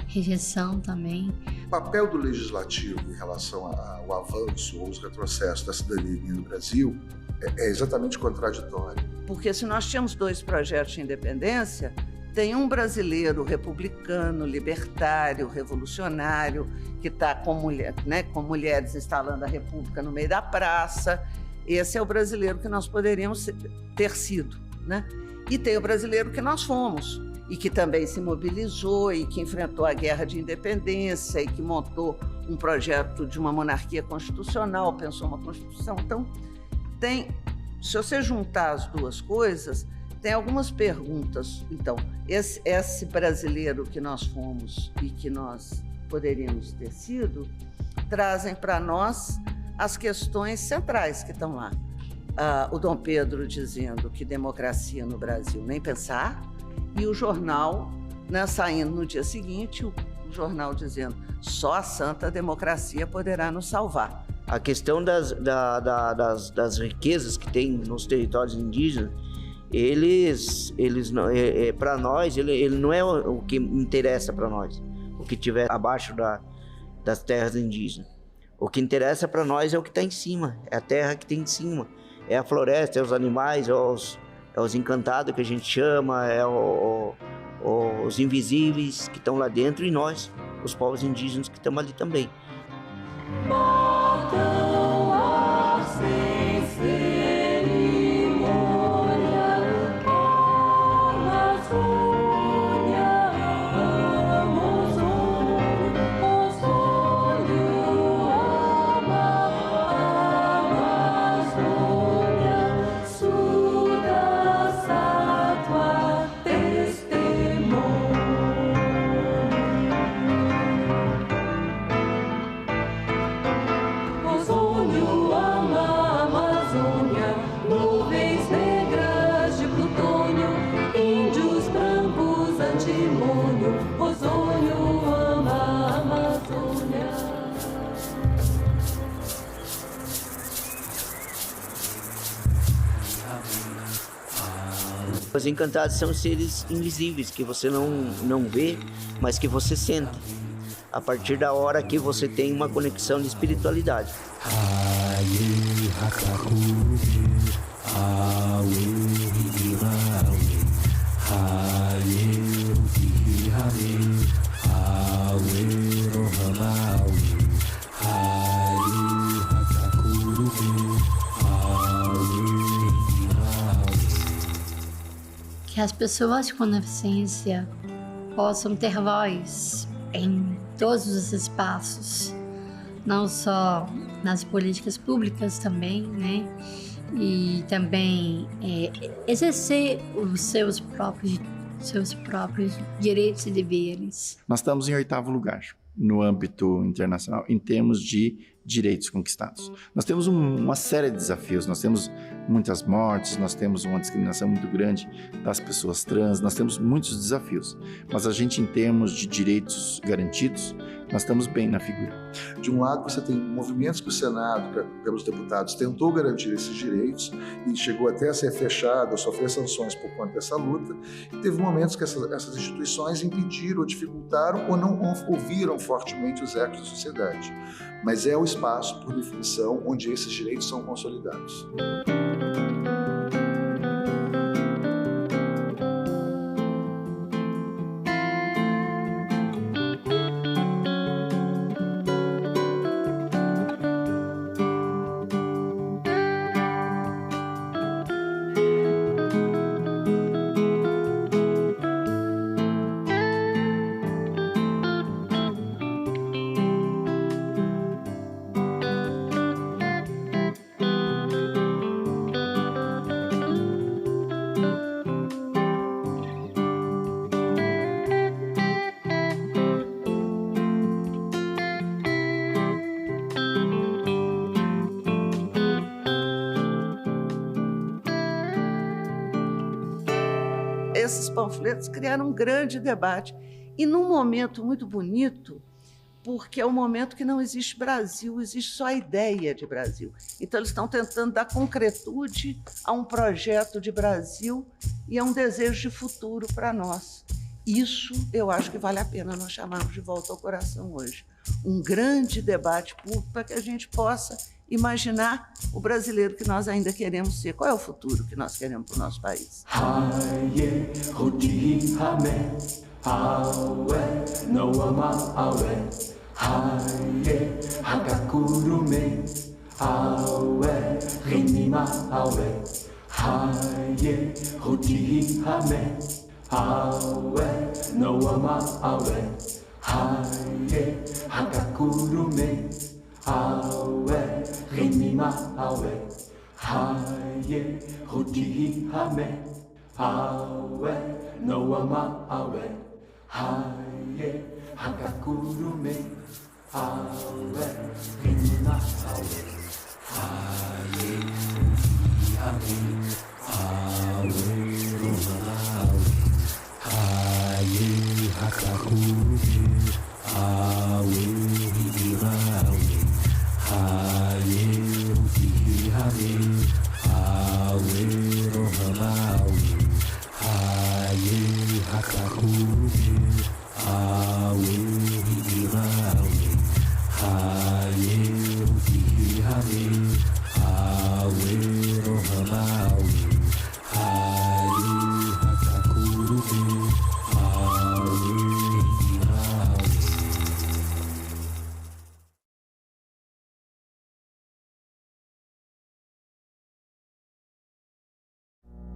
rejeição também. O papel do Legislativo em relação ao avanço ou os retrocessos da cidadania no Brasil é exatamente contraditório. Porque se nós tínhamos 2 projetos de independência, tem um brasileiro republicano, libertário, revolucionário, que está com mulheres instalando a República no meio da praça. Esse é o brasileiro que nós poderíamos ter sido, né? E tem o brasileiro que nós fomos, e que também se mobilizou, e que enfrentou a guerra de independência, e que montou um projeto de uma monarquia constitucional, pensou uma Constituição. Então, se você juntar as duas coisas, tem algumas perguntas. Então, esse brasileiro que nós fomos e que nós poderíamos ter sido, trazem para nós as questões centrais que estão lá. O Dom Pedro dizendo que democracia no Brasil nem pensar, e o jornal, né, saindo no dia seguinte, o jornal dizendo: só a santa democracia poderá nos salvar. A questão das riquezas que tem nos territórios indígenas, eles para nós, ele não é o que interessa para nós, o que tiver abaixo das terras indígenas. O que interessa para nós é o que está em cima, é a terra que tem em cima, é a floresta, é os animais, é os encantados que a gente chama, é os invisíveis que estão lá dentro e nós, os povos indígenas que estamos ali também. Os encantados são seres invisíveis que você não vê, mas que você sente. A partir da hora que você tem uma conexão de espiritualidade. Que as pessoas com deficiência possam ter voz em todos os espaços, não só nas políticas públicas também, né? E também exercer os seus próprios direitos e deveres. Nós estamos em 8º lugar no âmbito internacional em termos de direitos conquistados. Nós temos uma série de desafios, nós temos muitas mortes, nós temos uma discriminação muito grande das pessoas trans, nós temos muitos desafios, mas a gente, em termos de direitos garantidos, nós estamos bem na figura. De um lado, você tem movimentos que o Senado, pelos deputados, tentou garantir esses direitos e chegou até a ser fechado, a sofrer sanções por conta dessa luta, e teve momentos que essas instituições impediram ou dificultaram ou não ouviram fortemente os ecos da sociedade. Mas é o espaço, por definição, onde esses direitos são consolidados. Esses panfletos criaram um grande debate e num momento muito bonito, porque é um momento que não existe Brasil, existe só a ideia de Brasil. Então eles estão tentando dar concretude a um projeto de Brasil e a um desejo de futuro para nós. Isso eu acho que vale a pena nós chamarmos de volta ao coração hoje. Um grande debate público para que a gente possa imaginar o brasileiro que nós ainda queremos ser. Qual é o futuro que nós queremos para o nosso país? Awe, Rinima Awe, Haye, Hutihi Hame, Awe, Noama Awe, Haye, Hakakurume, Awe, Rinima Awe, Haye, Hutihi Hame, Awe, Noama Awe, Haye, Hakakurume,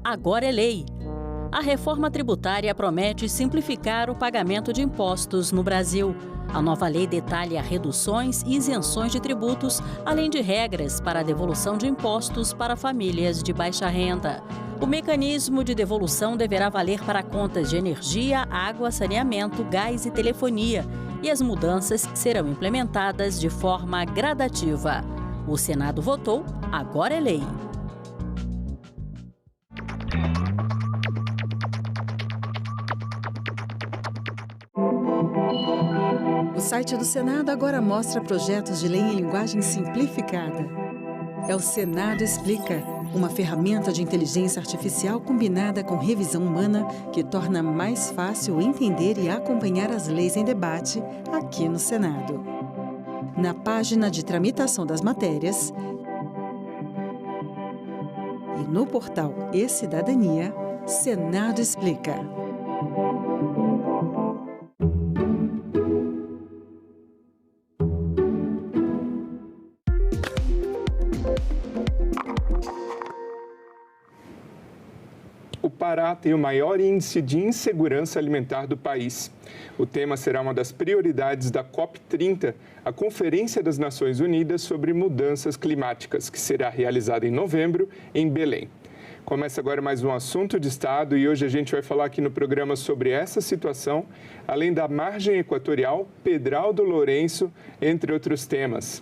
Agora é lei. A reforma tributária promete simplificar o pagamento de impostos no Brasil. A nova lei detalha reduções e isenções de tributos, além de regras para a devolução de impostos para famílias de baixa renda. O mecanismo de devolução deverá valer para contas de energia, água, saneamento, gás e telefonia. E as mudanças serão implementadas de forma gradativa. O Senado votou, agora é lei. O site do Senado agora mostra projetos de lei em linguagem simplificada. É o Senado Explica, uma ferramenta de inteligência artificial combinada com revisão humana que torna mais fácil entender e acompanhar as leis em debate aqui no Senado. Na página de tramitação das matérias e no portal E-Cidadania, Senado Explica. O Pará tem o maior índice de insegurança alimentar do país. O tema será uma das prioridades da COP30, a Conferência das Nações Unidas sobre Mudanças Climáticas, que será realizada em novembro em Belém. Começa agora mais um assunto de Estado e hoje a gente vai falar aqui no programa sobre essa situação, além da margem equatorial, Pedral do Lourenço, entre outros temas.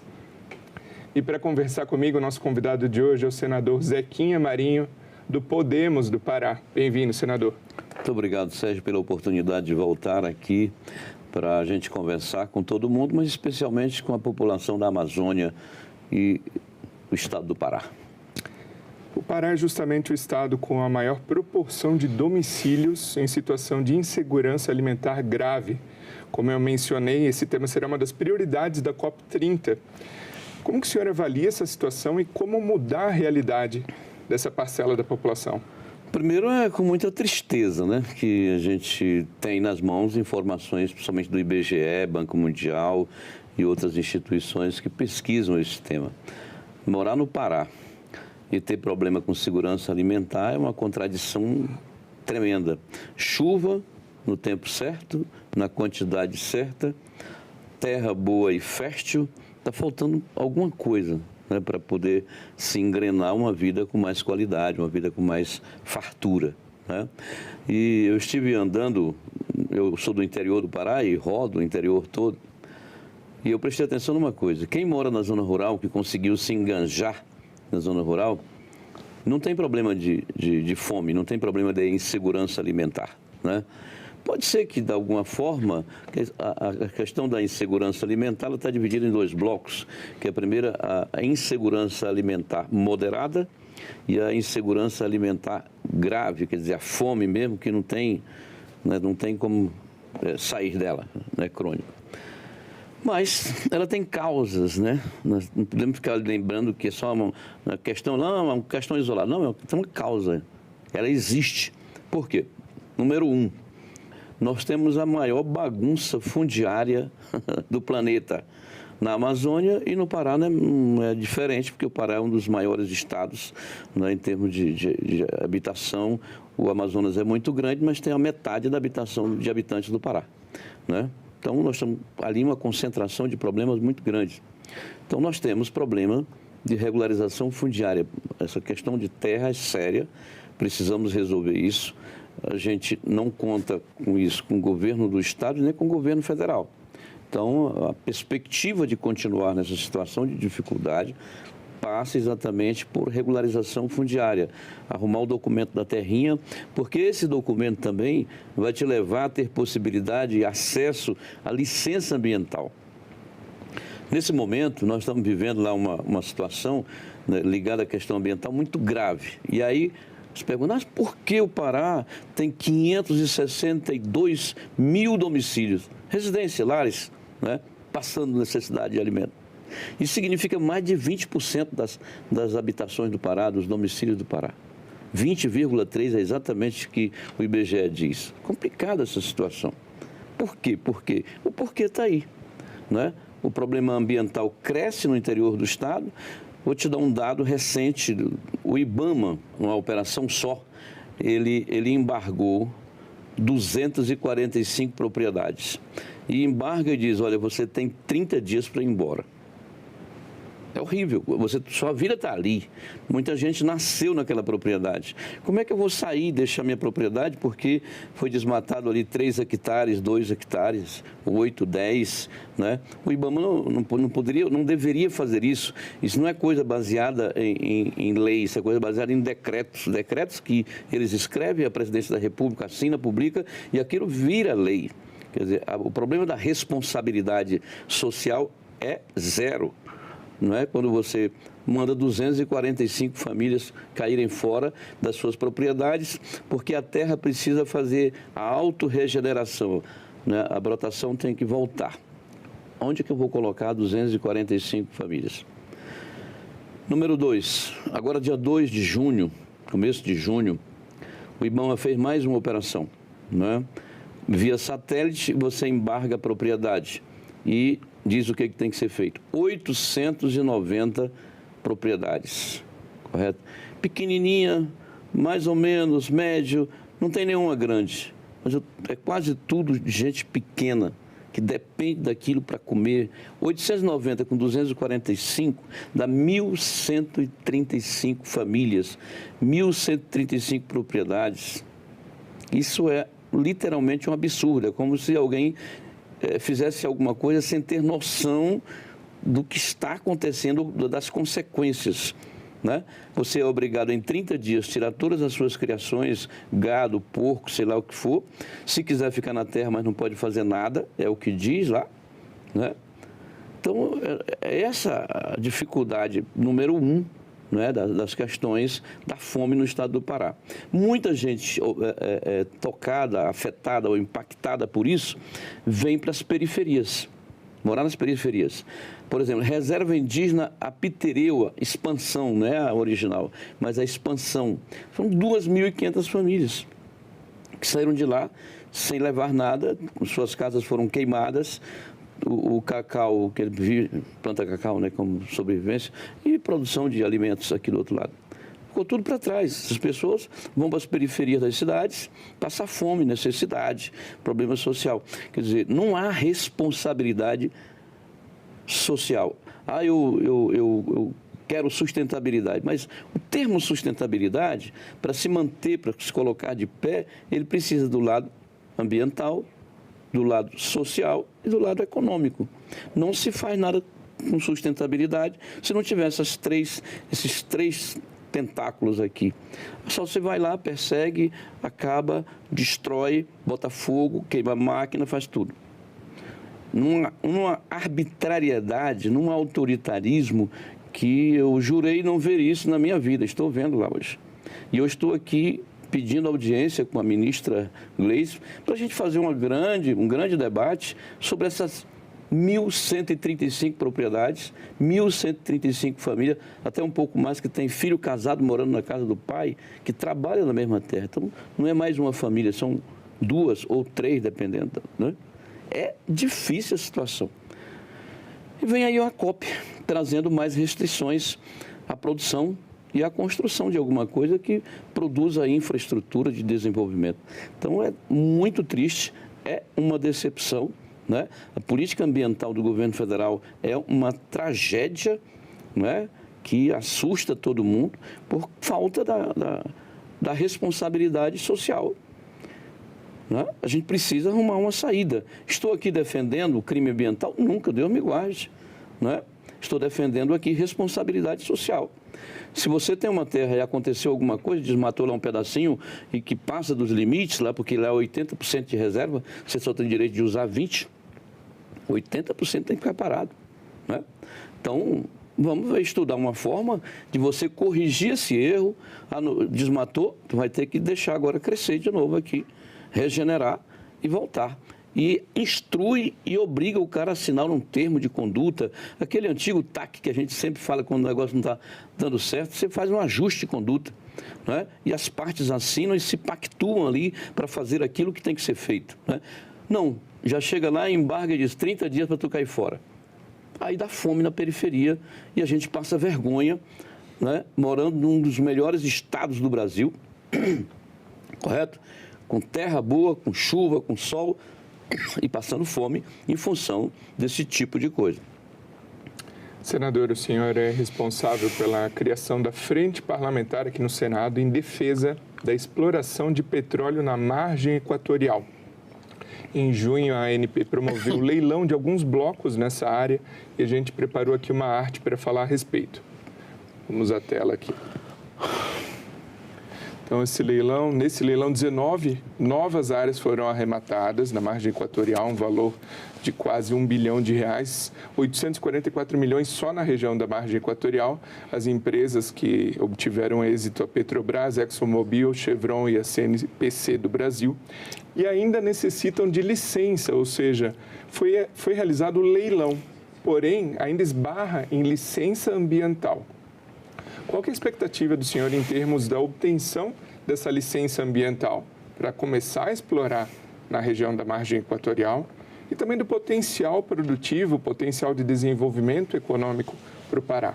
E para conversar comigo, o nosso convidado de hoje é o senador Zequinha Marinho, do Podemos do Pará. Bem-vindo, senador. Muito obrigado, Sérgio, pela oportunidade de voltar aqui para a gente conversar com todo mundo, mas especialmente com a população da Amazônia e o estado do Pará. O Pará é justamente o estado com a maior proporção de domicílios em situação de insegurança alimentar grave. Como eu mencionei, esse tema será uma das prioridades da COP30. Como que o senhor avalia essa situação e como mudar a realidade dessa parcela da população? Primeiro, é com muita tristeza, né, que a gente tem nas mãos informações, principalmente do IBGE, Banco Mundial e outras instituições que pesquisam esse tema. Morar no Pará e ter problema com segurança alimentar é uma contradição tremenda. Chuva no tempo certo, na quantidade certa, terra boa e fértil, está faltando alguma coisa, né, para poder se engrenar uma vida com mais qualidade, uma vida com mais fartura, né? E eu estive andando, eu sou do interior do Pará e rodo o interior todo, e eu prestei atenção numa coisa: quem mora na zona rural, que conseguiu se enganjar na zona rural, não tem problema de fome, não tem problema de insegurança alimentar, né? Pode ser que, de alguma forma, a questão da insegurança alimentar está dividida em dois blocos, que é a primeira, a insegurança alimentar moderada e a insegurança alimentar grave, quer dizer, a fome mesmo, que não tem, né, não tem como sair dela, né, crônica. Mas ela tem causas, né? Nós não podemos ficar lembrando que é só uma questão, não, é uma questão isolada. Não, é uma causa. Ela existe. Por quê? Número 1. Nós temos a maior bagunça fundiária do planeta. Na Amazônia e no Pará, né, não é diferente, porque o Pará é um dos maiores estados, né, em termos de habitação. O Amazonas é muito grande, mas tem a metade da habitação de habitantes do Pará, né? Então, nós temos ali uma concentração de problemas muito grande. Então, nós temos problema de regularização fundiária. Essa questão de terra é séria, precisamos resolver isso. A gente não conta com isso com o governo do Estado nem com o governo federal. Então, a perspectiva de continuar nessa situação de dificuldade passa exatamente por regularização fundiária, arrumar o documento da terrinha, porque esse documento também vai te levar a ter possibilidade e acesso à licença ambiental. Nesse momento, nós estamos vivendo lá uma situação, né, ligada à questão ambiental muito grave. E aí Você pergunta, mas por que o Pará tem 562 mil domicílios, residências, lares, né, passando necessidade de alimento? Isso significa mais de 20% das habitações do Pará, dos domicílios do Pará. 20,3% é exatamente o que o IBGE diz. Complicada essa situação. Por quê? O porquê está aí, né? O problema ambiental cresce no interior do estado. Vou te dar um dado recente. O IBAMA, uma operação só, ele embargou 245 propriedades. E embarga e diz, olha, você tem 30 dias para ir embora. É horrível, sua vida está ali. Muita gente nasceu naquela propriedade. Como é que eu vou sair e deixar minha propriedade porque foi desmatado ali 3 hectares, 2 hectares, 8, 10, né? O IBAMA não deveria fazer isso. Isso não é coisa baseada em lei, isso é coisa baseada em decretos. Decretos que eles escrevem, a Presidência da República assina, publica e aquilo vira lei. Quer dizer, o problema da responsabilidade social é zero. Não é? Quando você manda 245 famílias caírem fora das suas propriedades, porque a terra precisa fazer a autorregeneração, né? A brotação tem que voltar. Onde que eu vou colocar 245 famílias? Número 2, agora dia 2 de junho, começo de junho, o IBAMA fez mais uma operação, né? Via satélite, você embarga a propriedade e diz o que tem que ser feito. 890 propriedades, correto? Pequenininha, mais ou menos, médio, não tem nenhuma grande. Mas é quase tudo de gente pequena, que depende daquilo para comer. 890 com 245 dá 1.135 famílias, 1.135 propriedades. Isso é literalmente um absurdo. É como se alguém fizesse alguma coisa sem ter noção do que está acontecendo, das consequências, né? Você é obrigado em 30 dias tirar todas as suas criações, gado, porco, sei lá o que for. Se quiser ficar na terra, mas não pode fazer nada, é o que diz lá, né? Então, é essa a dificuldade número 1, né, das questões da fome no estado do Pará. Muita gente tocada, afetada ou impactada por isso, vem para as periferias, morar nas periferias. Por exemplo, reserva indígena Apitereua, expansão, não é a original, mas a expansão. São 2.500 famílias que saíram de lá sem levar nada, suas casas foram queimadas, o cacau, que ele planta cacau, né, como sobrevivência, e produção de alimentos aqui do outro lado. Ficou tudo para trás. As pessoas vão para as periferias das cidades, passar fome, necessidade, problema social. Quer dizer, não há responsabilidade social. Eu quero sustentabilidade, mas o termo sustentabilidade, para se manter, para se colocar de pé, ele precisa do lado ambiental, do lado social e do lado econômico. Não se faz nada com sustentabilidade se não tiver esses três tentáculos aqui. Só você vai lá, persegue, acaba, destrói, bota fogo, queima a máquina, faz tudo. Numa arbitrariedade, num autoritarismo que eu jurei não ver isso na minha vida. Estou vendo lá hoje. E eu estou aqui pedindo audiência com a ministra Gleisi para a gente fazer um grande debate sobre essas 1.135 propriedades, 1.135 famílias, até um pouco mais, que tem filho casado morando na casa do pai, que trabalha na mesma terra. Então, não é mais uma família, são 2 ou 3, dependendo, né? É difícil a situação. E vem aí uma COP, trazendo mais restrições à produção e à construção de alguma coisa que produza a infraestrutura de desenvolvimento. Então, é muito triste, é uma decepção, né? A política ambiental do governo federal é uma tragédia, né, que assusta todo mundo por falta da responsabilidade social. Né? A gente precisa arrumar uma saída. Estou aqui defendendo o crime ambiental? Nunca, Deus me guarde. Né? Estou defendendo aqui responsabilidade social. Se você tem uma terra e aconteceu alguma coisa, desmatou lá um pedacinho e que passa dos limites, lá, porque lá é 80% de reserva, você só tem direito de usar 20%, 80% tem que ficar parado. Né? Então, vamos estudar uma forma de você corrigir esse erro. Desmatou, tu vai ter que deixar agora crescer de novo aqui, regenerar e voltar. E instrui e obriga o cara a assinar um termo de conduta, aquele antigo TAC que a gente sempre fala quando o negócio não está dando certo, você faz um ajuste de conduta, não é? E as partes assinam e se pactuam ali para fazer aquilo que tem que ser feito, não é? Não, já chega lá e embarga e diz 30 dias para tu cair fora. Aí dá fome na periferia e a gente passa vergonha, né? Morando num dos melhores estados do Brasil, correto? Com terra boa, com chuva, com sol, e passando fome em função desse tipo de coisa. Senador, o senhor é responsável pela criação da Frente Parlamentar aqui no Senado em defesa da exploração de petróleo na margem equatorial. Em junho, a ANP promoveu o leilão de alguns blocos nessa área e a gente preparou aqui uma arte para falar a respeito. Vamos à tela aqui. Então, nesse leilão, 19 novas áreas foram arrematadas na margem equatorial, um valor de quase R$1 bilhão, 844 milhões só na região da margem equatorial. As empresas que obtiveram êxito, a Petrobras, ExxonMobil, Chevron e a CNPC do Brasil, e ainda necessitam de licença, ou seja, foi realizado o leilão, porém ainda esbarra em licença ambiental. Qual que é a expectativa do senhor em termos da obtenção dessa licença ambiental para começar a explorar na região da margem equatorial e também do potencial produtivo, potencial de desenvolvimento econômico para o Pará?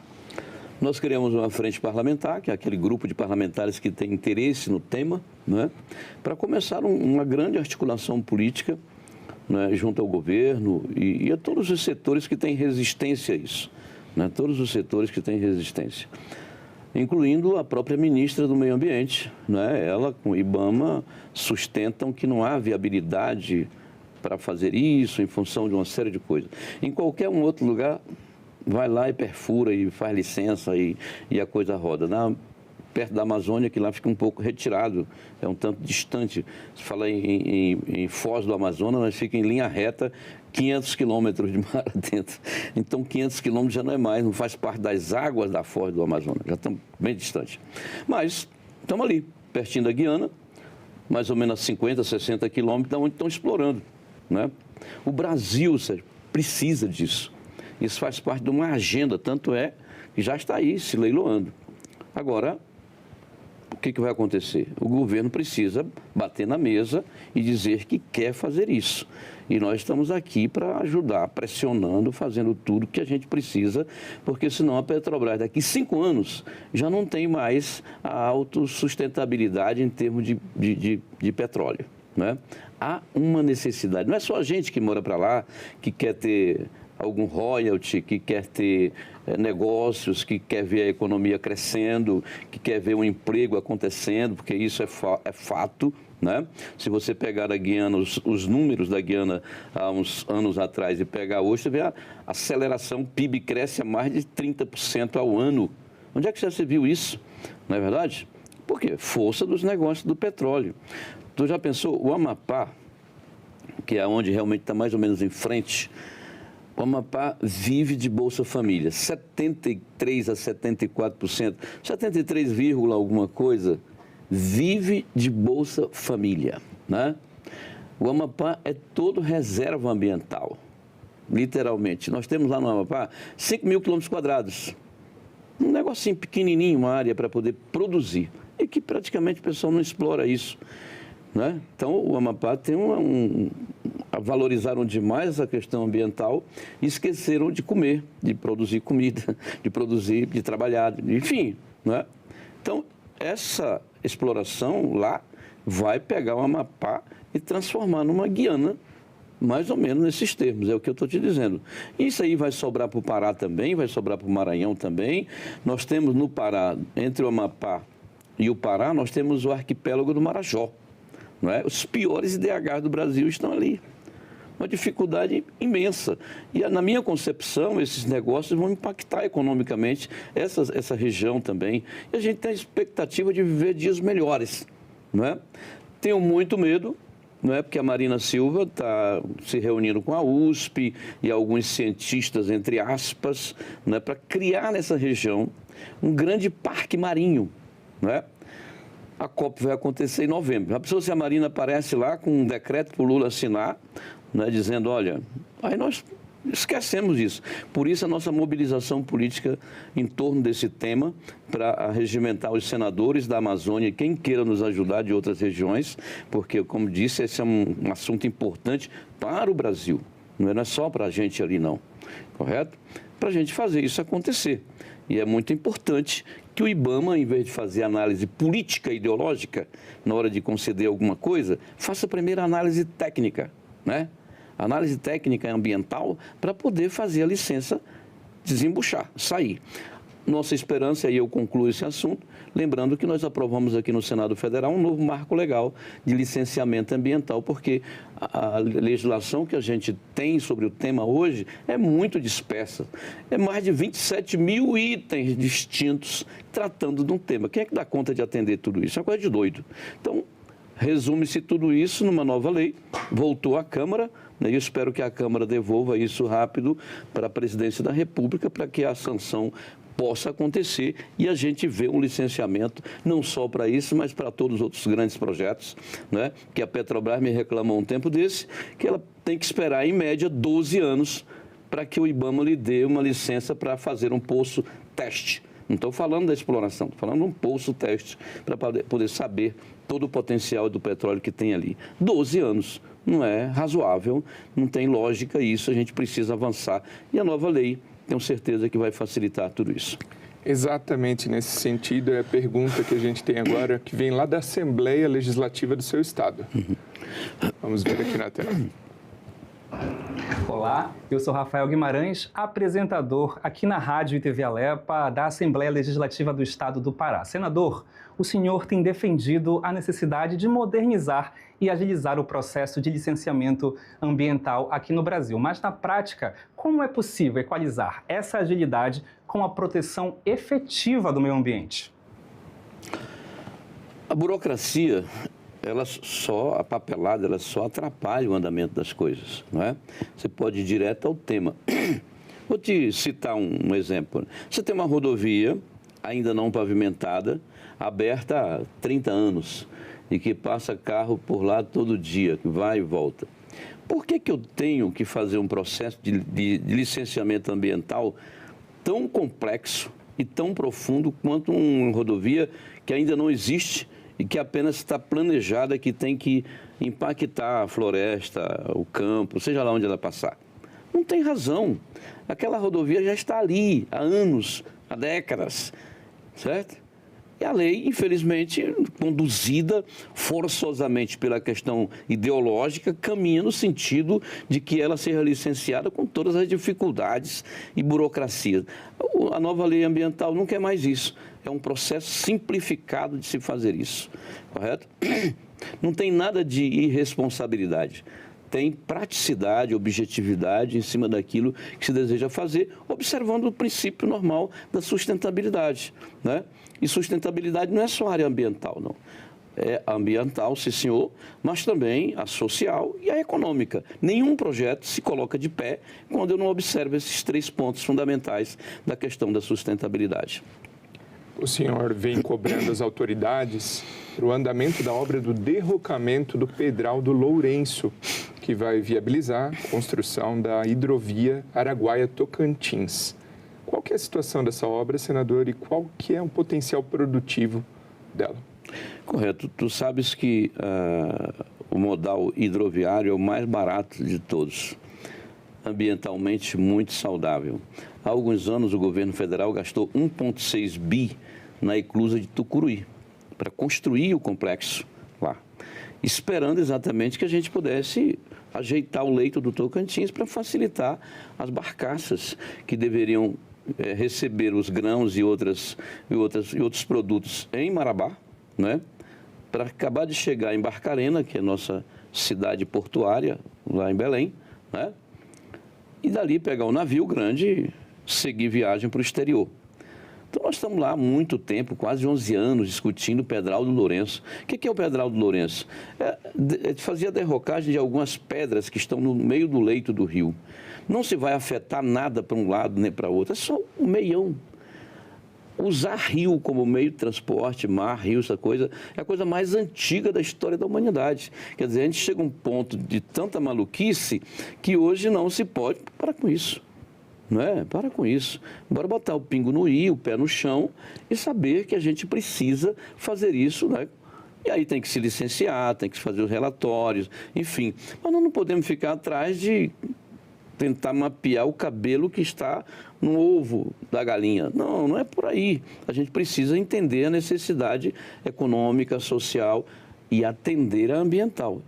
Nós criamos uma frente parlamentar, que é aquele grupo de parlamentares que tem interesse no tema, né, para começar uma grande articulação política, né, junto ao governo e a todos os setores que têm resistência a isso, né, todos os setores que têm resistência, incluindo a própria ministra do Meio Ambiente, né? Ela com o IBAMA sustentam que não há viabilidade para fazer isso em função de uma série de coisas. Em qualquer um outro lugar, vai lá e perfura e faz licença e a coisa roda. Perto da Amazônia, que lá fica um pouco retirado, é um tanto distante. Se fala em Foz do Amazonas, mas fica em linha reta, 500 quilômetros de mar dentro. Então, 500 quilômetros já não é mais, não faz parte das águas da Foz do Amazonas, já estão bem distantes. Mas estamos ali, pertinho da Guiana, mais ou menos a 50, 60 quilômetros da onde estão explorando, né? O Brasil, Sérgio, precisa disso. Isso faz parte de uma agenda, tanto é que já está aí se leiloando. Agora, o que vai acontecer? O governo precisa bater na mesa e dizer que quer fazer isso. E nós estamos aqui para ajudar, pressionando, fazendo tudo que a gente precisa, porque senão a Petrobras daqui 5 anos já não tem mais a autossustentabilidade em termos de petróleo, né? Há uma necessidade, não é só a gente que mora para lá, que quer ter algum royalty, que quer ter negócios, que quer ver a economia crescendo, que quer ver um emprego acontecendo, porque isso é fato, né? Se você pegar a Guiana, os números da Guiana há uns anos atrás e pegar hoje, você vê a aceleração, o PIB cresce a mais de 30% ao ano. Onde é que já se viu isso? Não é verdade? Por quê? Força dos negócios do petróleo. Tu já pensou, o Amapá, que é onde realmente está mais ou menos em frente, o Amapá vive de Bolsa Família, 73% a 74%, 73, alguma coisa, vive de Bolsa Família, né? O Amapá é todo reserva ambiental, literalmente. Nós temos lá no Amapá 5 mil quilômetros quadrados, um negocinho pequenininho, uma área para poder produzir, e que praticamente o pessoal não explora isso, né? Então, o Amapá tem valorizaram demais essa questão ambiental e esqueceram de comer, de produzir comida, de trabalhar, enfim, né? Então, essa exploração lá vai pegar o Amapá e transformar numa Guiana, mais ou menos nesses termos, é o que eu estou te dizendo. Isso aí vai sobrar para o Pará também, vai sobrar para o Maranhão também. Nós temos no Pará, entre o Amapá e o Pará, nós temos o arquipélago do Marajó, não é? Os piores IDHs do Brasil estão ali. Uma dificuldade imensa. E, na minha concepção, esses negócios vão impactar economicamente essa região também. E a gente tem a expectativa de viver dias melhores, não é? Tenho muito medo não é porque a Marina Silva está se reunindo com a USP e alguns cientistas, entre aspas, não é, para criar nessa região um grande parque marinho, não é? A COP vai acontecer em novembro. A pessoa, se a Marina aparece lá com um decreto para o Lula assinar, né, dizendo, olha, aí nós esquecemos isso. Por isso a nossa mobilização política em torno desse tema, para arregimentar os senadores da Amazônia e quem queira nos ajudar de outras regiões, porque, como disse, esse é um assunto importante para o Brasil. Não é só para a gente ali, não. Correto? Para a gente fazer isso acontecer. E é muito importante que o IBAMA, em vez de fazer análise política e ideológica, na hora de conceder alguma coisa, faça primeiro a análise técnica, né? Análise técnica e ambiental, para poder fazer a licença desembuchar, sair. Nossa esperança, e eu concluo esse assunto, lembrando que nós aprovamos aqui no Senado Federal um novo marco legal de licenciamento ambiental, porque a legislação que a gente tem sobre o tema hoje é muito dispersa. É mais de 27 mil itens distintos tratando de um tema. Quem é que dá conta de atender tudo isso? É uma coisa de doido. Então, resume-se tudo isso numa nova lei, voltou à Câmara, né, e eu espero que a Câmara devolva isso rápido para a Presidência da República, para que a sanção possa acontecer e a gente vê um licenciamento não só para isso, mas para todos os outros grandes projetos, né? Que a Petrobras me reclamou um tempo desse, que ela tem que esperar em média 12 anos para que o IBAMA lhe dê uma licença para fazer um poço teste. Não estou falando da exploração, estou falando de um poço teste para poder saber todo o potencial do petróleo que tem ali. 12 anos, não é razoável, não tem lógica isso, a gente precisa avançar. E a nova lei, tenho certeza que vai facilitar tudo isso. Exatamente nesse sentido é a pergunta que a gente tem agora, que vem lá da Assembleia Legislativa do seu estado. Vamos ver aqui na tela. Olá, eu sou Rafael Guimarães, apresentador aqui na Rádio e TV Alepa da Assembleia Legislativa do Estado do Pará. Senador, o senhor tem defendido a necessidade de modernizar e agilizar o processo de licenciamento ambiental aqui no Brasil. Mas, na prática, como é possível equalizar essa agilidade com a proteção efetiva do meio ambiente? A burocracia, a papelada, ela só atrapalha o andamento das coisas, não é? Você pode ir direto ao tema. Vou te citar um exemplo. Você tem uma rodovia ainda não pavimentada, aberta há 30 anos, e que passa carro por lá todo dia, que vai e volta. Por que eu tenho que fazer um processo de licenciamento ambiental tão complexo e tão profundo quanto uma rodovia que ainda não existe e que apenas está planejada, que tem que impactar a floresta, o campo, seja lá onde ela passar? Não tem razão. Aquela rodovia já está ali há anos, há décadas, certo? E a lei, infelizmente, conduzida forçosamente pela questão ideológica, caminha no sentido de que ela seja licenciada com todas as dificuldades e burocracia. A nova lei ambiental não quer mais isso. É um processo simplificado de se fazer isso, correto? Não tem nada de irresponsabilidade. Tem praticidade, objetividade em cima daquilo que se deseja fazer, observando o princípio normal da sustentabilidade, né? E sustentabilidade não é só a área ambiental, não. É ambiental, sim senhor, mas também a social e a econômica. Nenhum projeto se coloca de pé quando eu não observo esses 3 pontos fundamentais da questão da sustentabilidade. O senhor vem cobrando as autoridades para o andamento da obra do derrocamento do Pedral do Lourenço, que vai viabilizar a construção da hidrovia Araguaia-Tocantins. Qual que é a situação dessa obra, senador, e qual que é o potencial produtivo dela? Correto. Tu sabes que o modal hidroviário é o mais barato de todos, ambientalmente muito saudável. Há alguns anos o governo federal gastou 1,6 bi na eclusa de Tucuruí para construir o complexo lá, esperando exatamente que a gente pudesse ajeitar o leito do Tocantins para facilitar as barcaças que deveriam receber os grãos e outros produtos em Marabá, né? Para acabar de chegar em Barcarena, que é a nossa cidade portuária, lá em Belém, né? E dali pegar um navio grande e seguir viagem para o exterior. Então, nós estamos lá há muito tempo, quase 11 anos, discutindo o Pedral do Lourenço. O que é o Pedral do Lourenço? Fazia a derrocagem de algumas pedras que estão no meio do leito do rio. Não se vai afetar nada para um lado nem para outro, é só um meião. Usar rio como meio de transporte, mar, rio, essa coisa, é a coisa mais antiga da história da humanidade. Quer dizer, a gente chega a um ponto de tanta maluquice que hoje não se pode parar com isso. Não é? Para com isso. Bora botar o pingo no i, o pé no chão e saber que a gente precisa fazer isso, né? E aí tem que se licenciar, tem que fazer os relatórios, enfim. Mas nós não podemos ficar atrás de tentar mapear o cabelo que está no ovo da galinha. Não, não é por aí. A gente precisa entender a necessidade econômica, social e atender a ambiental.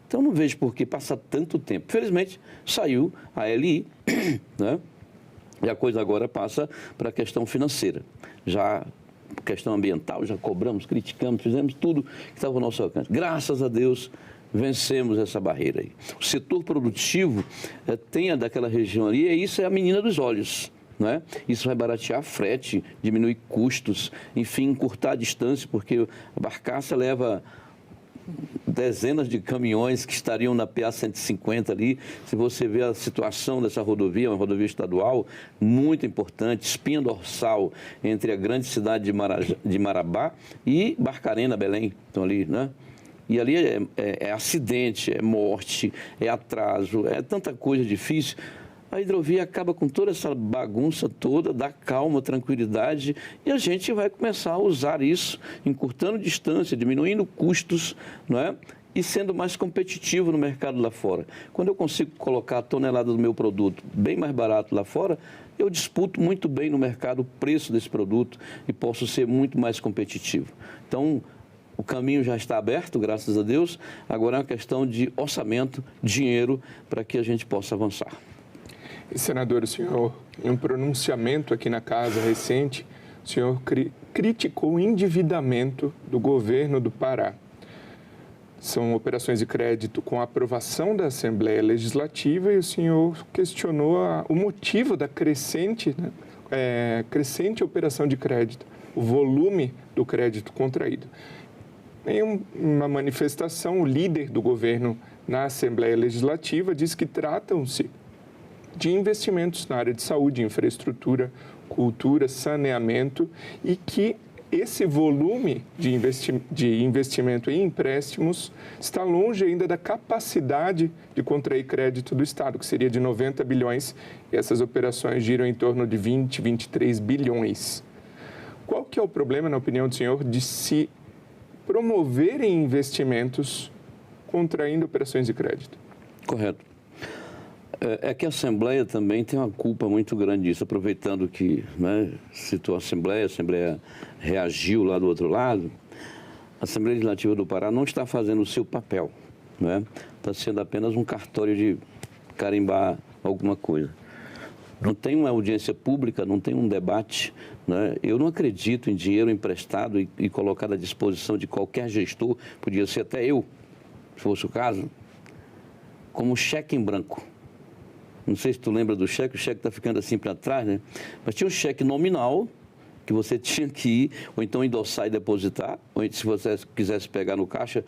Então, não vejo por que passar tanto tempo. Felizmente, saiu a LI, né? E a coisa agora passa para a questão financeira. Já questão ambiental, já cobramos, criticamos, fizemos tudo que estava ao nosso alcance. Graças a Deus, vencemos essa barreira aí. O setor produtivo tem daquela região ali, e isso é a menina dos olhos. Né? Isso vai baratear frete, diminuir custos, enfim, encurtar a distância, porque a barcaça leva dezenas de caminhões que estariam na PA 150 ali. Se você vê a situação dessa rodovia, uma rodovia estadual muito importante, espinha dorsal entre a grande cidade de Marabá e Barcarena, Belém, estão ali, né? E ali é acidente, é morte, é atraso, é tanta coisa difícil. A hidrovia acaba com toda essa bagunça toda, dá calma, tranquilidade, e a gente vai começar a usar isso, encurtando distância, diminuindo custos, não é? E sendo mais competitivo no mercado lá fora. Quando eu consigo colocar a tonelada do meu produto bem mais barato lá fora, eu disputo muito bem no mercado o preço desse produto e posso ser muito mais competitivo. Então, o caminho já está aberto, graças a Deus. Agora é uma questão de orçamento, dinheiro, para que a gente possa avançar. E, senador, o senhor, em um pronunciamento aqui na casa recente, o senhor criticou o endividamento do governo do Pará. São operações de crédito com aprovação da Assembleia Legislativa e o senhor questionou o motivo da crescente operação de crédito, o volume do crédito contraído. Em uma manifestação, o líder do governo na Assembleia Legislativa disse que tratam-se de investimentos na área de saúde, infraestrutura, cultura, saneamento e que esse volume de investimento em empréstimos está longe ainda da capacidade de contrair crédito do Estado, que seria de 90 bilhões, e essas operações giram em torno de 20, 23 bilhões. Qual que é o problema, na opinião do senhor, de se promoverem investimentos contraindo operações de crédito? Correto. É que a Assembleia também tem uma culpa muito grande disso, aproveitando que, né, citou a Assembleia reagiu lá do outro lado. A Assembleia Legislativa do Pará não está fazendo o seu papel, né? Está sendo apenas um cartório de carimbar alguma coisa. Não tem uma audiência pública, não tem um debate, né? Eu não acredito em dinheiro emprestado e colocado à disposição de qualquer gestor, podia ser até eu, se fosse o caso, como cheque em branco. Não sei se tu lembra do cheque, o cheque está ficando assim para trás, né? Mas tinha um cheque nominal que você tinha que ir, ou então endossar e depositar, ou se você quisesse pegar no caixa,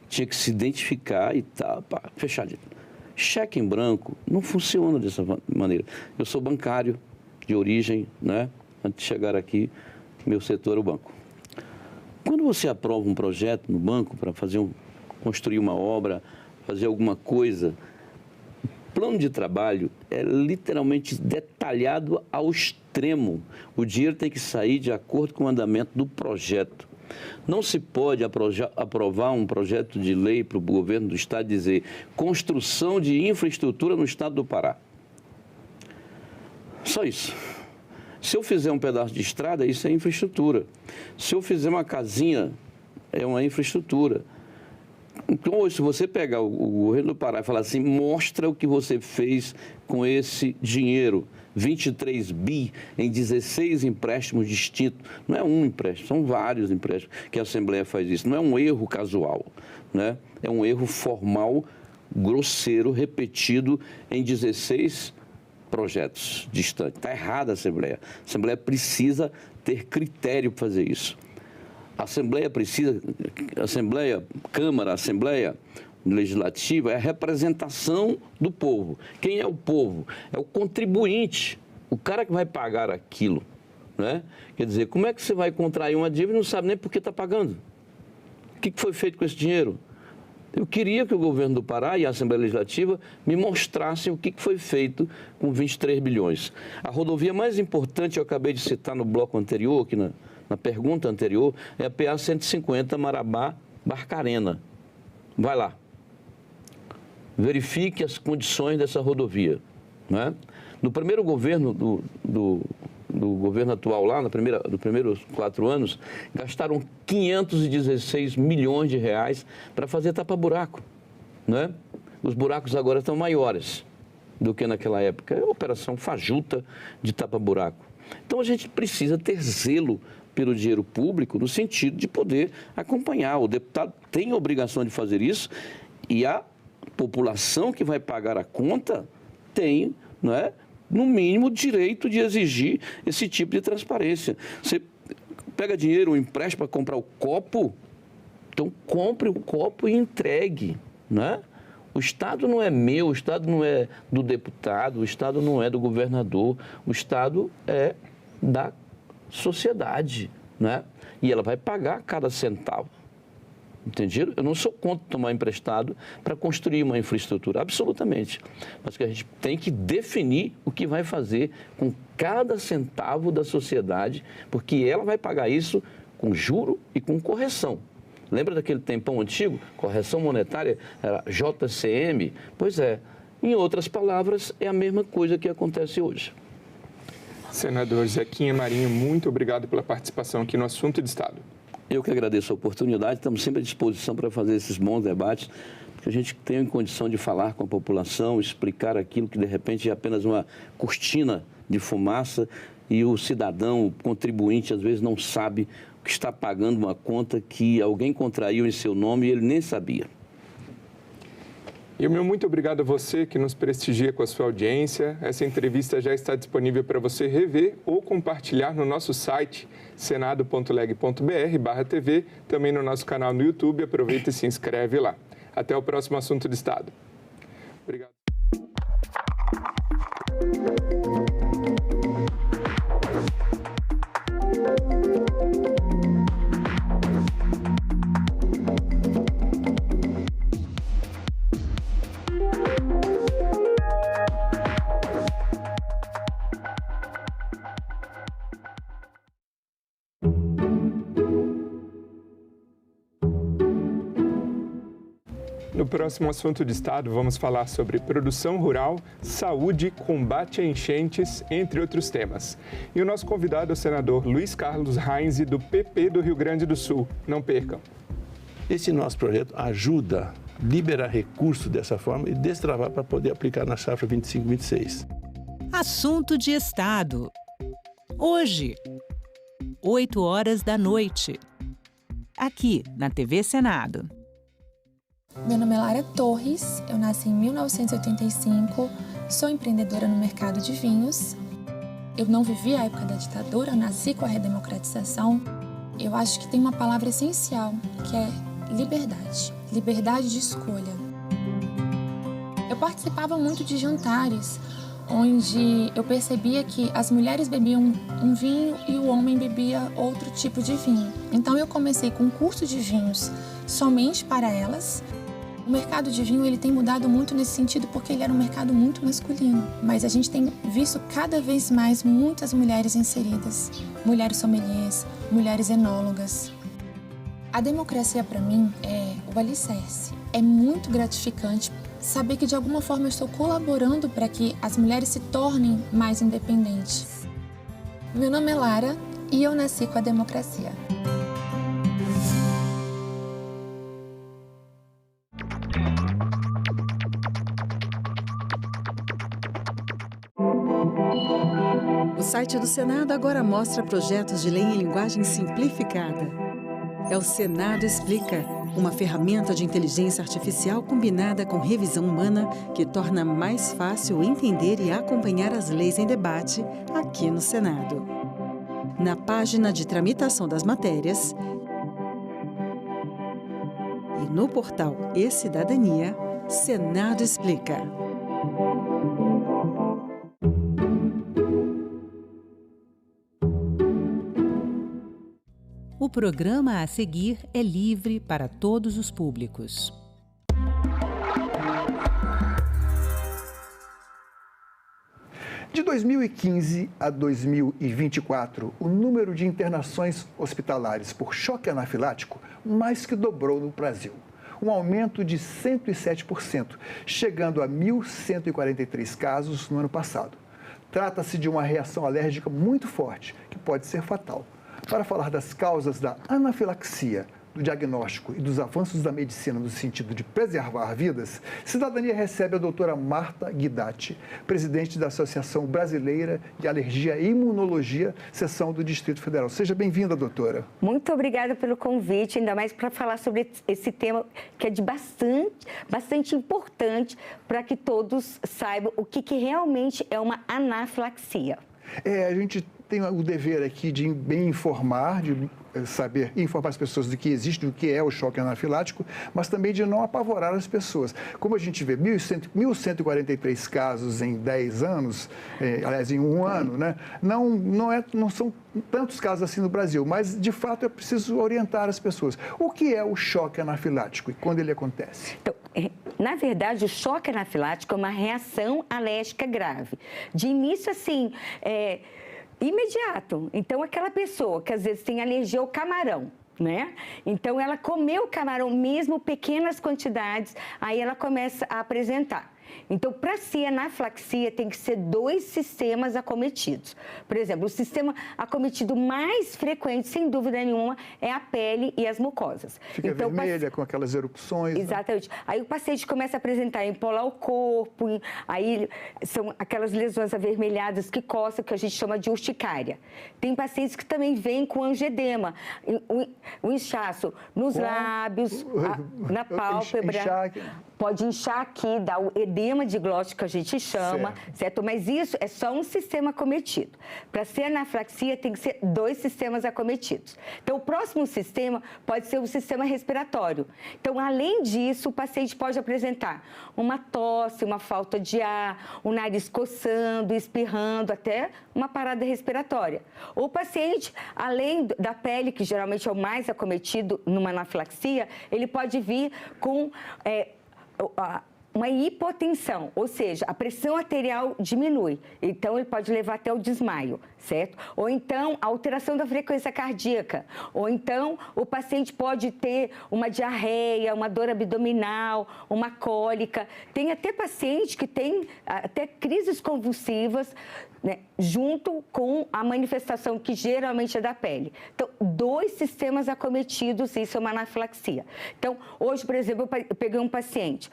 tinha que se identificar e tá, fechadinho. Cheque em branco não funciona dessa maneira. Eu sou bancário de origem, né? Antes de chegar aqui, meu setor é o banco. Quando você aprova um projeto no banco para construir uma obra, fazer alguma coisa, plano de trabalho é literalmente detalhado ao extremo. O dinheiro tem que sair de acordo com o andamento do projeto. Não se pode aprovar um projeto de lei para o governo do Estado e dizer construção de infraestrutura no Estado do Pará. Só isso. Se eu fizer um pedaço de estrada, isso é infraestrutura. Se eu fizer uma casinha, é uma infraestrutura. Então, hoje, se você pegar o governo do Pará e falar assim, mostra o que você fez com esse dinheiro, 23 bi em 16 empréstimos distintos. Não é um empréstimo, são vários empréstimos que a Assembleia faz isso. Não é um erro casual, né? É um erro formal, grosseiro, repetido em 16 projetos distantes. Está errada a Assembleia. A Assembleia precisa ter critério para fazer isso. A Assembleia precisa, Câmara, Assembleia Legislativa é a representação do povo. Quem é o povo? É o contribuinte, o cara que vai pagar aquilo. Né? Quer dizer, como é que você vai contrair uma dívida e não sabe nem por que está pagando? O que foi feito com esse dinheiro? Eu queria que o governo do Pará e a Assembleia Legislativa me mostrassem o que foi feito com 23 bilhões. A rodovia mais importante, eu acabei de citar no bloco anterior, aqui na pergunta anterior, é a PA 150 Marabá-Barcarena. Vai lá. Verifique as condições dessa rodovia. Né? No primeiro governo do governo atual lá, nos primeiros 4 anos, gastaram 516 milhões de reais para fazer tapa-buraco. Né? Os buracos agora estão maiores do que naquela época. É uma operação fajuta de tapa-buraco. Então a gente precisa ter zelo pelo dinheiro público no sentido de poder acompanhar. O deputado tem a obrigação de fazer isso e a população que vai pagar a conta tem, não é, no mínimo, direito de exigir esse tipo de transparência. Você pega dinheiro ou empréstimo para comprar o copo, então compre o copo e entregue, né? O Estado não é meu, o Estado não é do deputado, o Estado não é do governador, o Estado é da sociedade, né? E ela vai pagar cada centavo. Entendido? Eu não sou contra tomar emprestado para construir uma infraestrutura, absolutamente. Mas que a gente tem que definir o que vai fazer com cada centavo da sociedade, porque ela vai pagar isso com juro e com correção. Lembra daquele tempão antigo? Correção monetária era JCM? Pois é. Em outras palavras, é a mesma coisa que acontece hoje. Senador Zequinha Marinho, muito obrigado pela participação aqui no Assunto de Estado. Eu que agradeço a oportunidade, estamos sempre à disposição para fazer esses bons debates, porque a gente tem condição de falar com a população, explicar aquilo que de repente é apenas uma cortina de fumaça e o cidadão, o contribuinte, às vezes não sabe que está pagando uma conta que alguém contraiu em seu nome e ele nem sabia. E o meu muito obrigado a você que nos prestigia com a sua audiência. Essa entrevista já está disponível para você rever ou compartilhar no nosso site senado.leg.br/TV, também no nosso canal no YouTube. Aproveita e se inscreve lá. Até o próximo Assunto de Estado. Obrigado. No próximo Assunto de Estado, vamos falar sobre produção rural, saúde, combate a enchentes, entre outros temas. E o nosso convidado é o senador Luiz Carlos Reins, do PP do Rio Grande do Sul. Não percam. Esse nosso projeto ajuda a liberar recursos dessa forma e destravar para poder aplicar na safra 25-26. Assunto de Estado. Hoje, 20h, aqui na TV Senado. Meu nome é Lara Torres, eu nasci em 1985, sou empreendedora no mercado de vinhos. Eu não vivi a época da ditadura, eu nasci com a redemocratização. Eu acho que tem uma palavra essencial, que é liberdade. Liberdade de escolha. Eu participava muito de jantares, onde eu percebia que as mulheres bebiam um vinho e o homem bebia outro tipo de vinho. Então eu comecei com um curso de vinhos somente para elas. O mercado de vinho ele tem mudado muito nesse sentido porque ele era um mercado muito masculino. Mas a gente tem visto cada vez mais muitas mulheres inseridas. Mulheres sommeliers, mulheres enólogas. A democracia para mim é o alicerce. É muito gratificante saber que de alguma forma eu estou colaborando para que as mulheres se tornem mais independentes. Meu nome é Lara e eu nasci com a democracia. O site do Senado agora mostra projetos de lei em linguagem simplificada. É o Senado Explica, uma ferramenta de inteligência artificial combinada com revisão humana que torna mais fácil entender e acompanhar as leis em debate aqui no Senado. na página de tramitação das matérias e no portal e-Cidadania, Senado Explica. O programa a seguir é livre para todos os públicos. De 2015 a 2024, o número de internações hospitalares por choque anafilático mais que dobrou no Brasil. Um aumento de 107%, chegando a 1.143 casos no ano passado. Trata-se de uma reação alérgica muito forte, que pode ser fatal. Para falar das causas da anafilaxia, do diagnóstico e dos avanços da medicina no sentido de preservar vidas, Cidadania recebe a doutora Marta Guidati, presidente da Associação Brasileira de Alergia e Imunologia, seção do Distrito Federal. Seja bem-vinda, doutora. Muito obrigada pelo convite, ainda mais para falar sobre esse tema que é de bastante importante para que todos saibam o que realmente é uma anafilaxia. A gente tem o dever aqui de bem informar, de saber informar as pessoas do que existe, do que é o choque anafilático, mas também de não apavorar as pessoas. Como a gente vê, 1.143 casos em 10 anos, aliás, em um ano, né? Não são tantos casos assim no Brasil, mas, de fato, é preciso orientar as pessoas. O que é o choque anafilático e quando ele acontece? Então, na verdade, o choque anafilático é uma reação alérgica grave. De início, assim, imediato. Então, aquela pessoa que às vezes tem alergia ao camarão, né? Então, ela comeu o camarão, mesmo pequenas quantidades, aí ela começa a apresentar. Então, para ser anafilaxia, tem que ser 2 sistemas acometidos. Por exemplo, o sistema acometido mais frequente, sem dúvida nenhuma, é a pele e as mucosas. Fica então, vermelha, com aquelas erupções. Exatamente. Né? Aí o paciente começa a apresentar empolar o corpo, aí são aquelas lesões avermelhadas que coçam, que a gente chama de urticária. Tem pacientes que também vêm com angedema, o inchaço nos lábios, na pálpebra. Pode inchar aqui, dar o edema diglótico que a gente chama, certo? Mas isso é só um sistema acometido. Para ser anafilaxia, tem que ser 2 sistemas acometidos. Então, o próximo sistema pode ser o sistema respiratório. Então, além disso, o paciente pode apresentar uma tosse, uma falta de ar, o nariz coçando, espirrando, até uma parada respiratória. O paciente, além da pele, que geralmente é o mais acometido numa anafilaxia, ele pode vir com uma hipotensão, ou seja, a pressão arterial diminui, então ele pode levar até o desmaio, certo? Ou então a alteração da frequência cardíaca, ou então o paciente pode ter uma diarreia, uma dor abdominal, uma cólica. Tem até paciente que tem até crises convulsivas, né, junto com a manifestação que geralmente é da pele. Então, 2 sistemas acometidos, isso é uma anafilaxia. Então, hoje, por exemplo, eu peguei um paciente,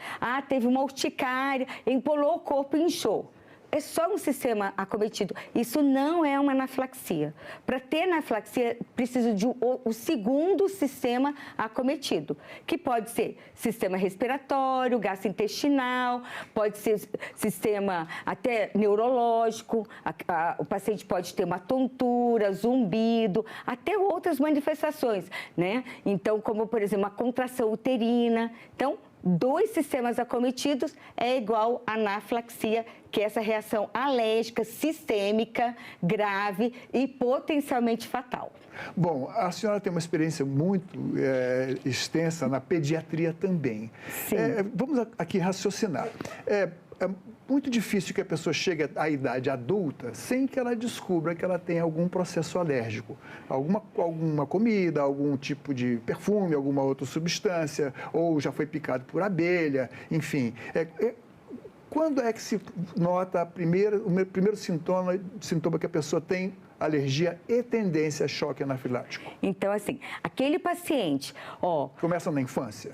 teve uma urticária, empolou o corpo e inchou. É só um sistema acometido. Isso não é uma anafilaxia. Para ter anafilaxia, precisa de o segundo sistema acometido, que pode ser sistema respiratório, gastrointestinal, pode ser sistema até neurológico, o paciente pode ter uma tontura, zumbido, até outras manifestações, né? Então, como, por exemplo, uma contração uterina. Então, 2 sistemas acometidos é igual a anafilaxia, que é essa reação alérgica, sistêmica, grave e potencialmente fatal. Bom, a senhora tem uma experiência muito extensa na pediatria também. Sim. Vamos aqui raciocinar. É muito difícil que a pessoa chegue à idade adulta sem que ela descubra que ela tem algum processo alérgico. Alguma comida, algum tipo de perfume, alguma outra substância, ou já foi picado por abelha, enfim. Quando é que se nota o primeiro sintoma que a pessoa tem alergia e tendência a choque anafilático? Então, assim, aquele paciente, Começa na infância?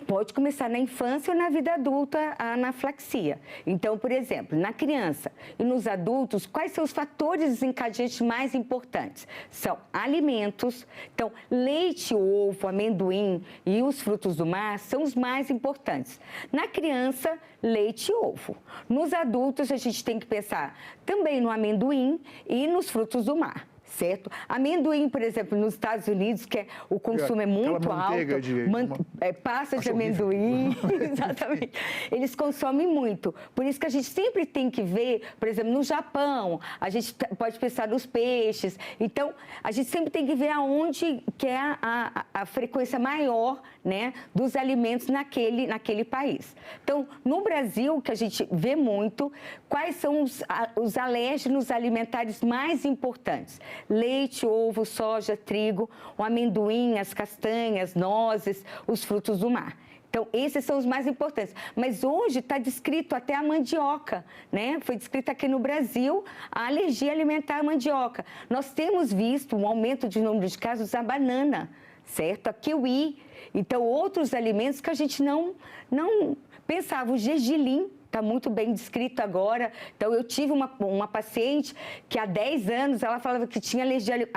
Pode começar na infância ou na vida adulta a anafilaxia. Então, por exemplo, na criança e nos adultos, quais são os fatores desencadeantes mais importantes? São alimentos, então leite, ovo, amendoim e os frutos do mar são os mais importantes. Na criança, leite e ovo. Nos adultos, a gente tem que pensar também no amendoim e nos frutos do mar. certo? Amendoim, por exemplo, nos Estados Unidos, que o consumo é muito alto, pasta de amendoim, exatamente. Eles consomem muito. Por isso que a gente sempre tem que ver, por exemplo, no Japão, a gente pode pensar nos peixes. Então, a gente sempre tem que ver aonde que é a frequência maior, né, dos alimentos naquele país. Então, no Brasil, o que a gente vê muito, quais são os alérgenos alimentares mais importantes? Leite, ovo, soja, trigo, o amendoim, as castanhas, nozes, os frutos do mar. Então, esses são os mais importantes. Mas hoje está descrito até a mandioca, né? Foi descrita aqui no Brasil a alergia alimentar à mandioca. Nós temos visto um aumento de número de casos da banana, certo? A kiwi. Então, outros alimentos que a gente não pensava. O gergelim está muito bem descrito agora. Então, eu tive uma paciente que há 10 anos ela falava que tinha alergia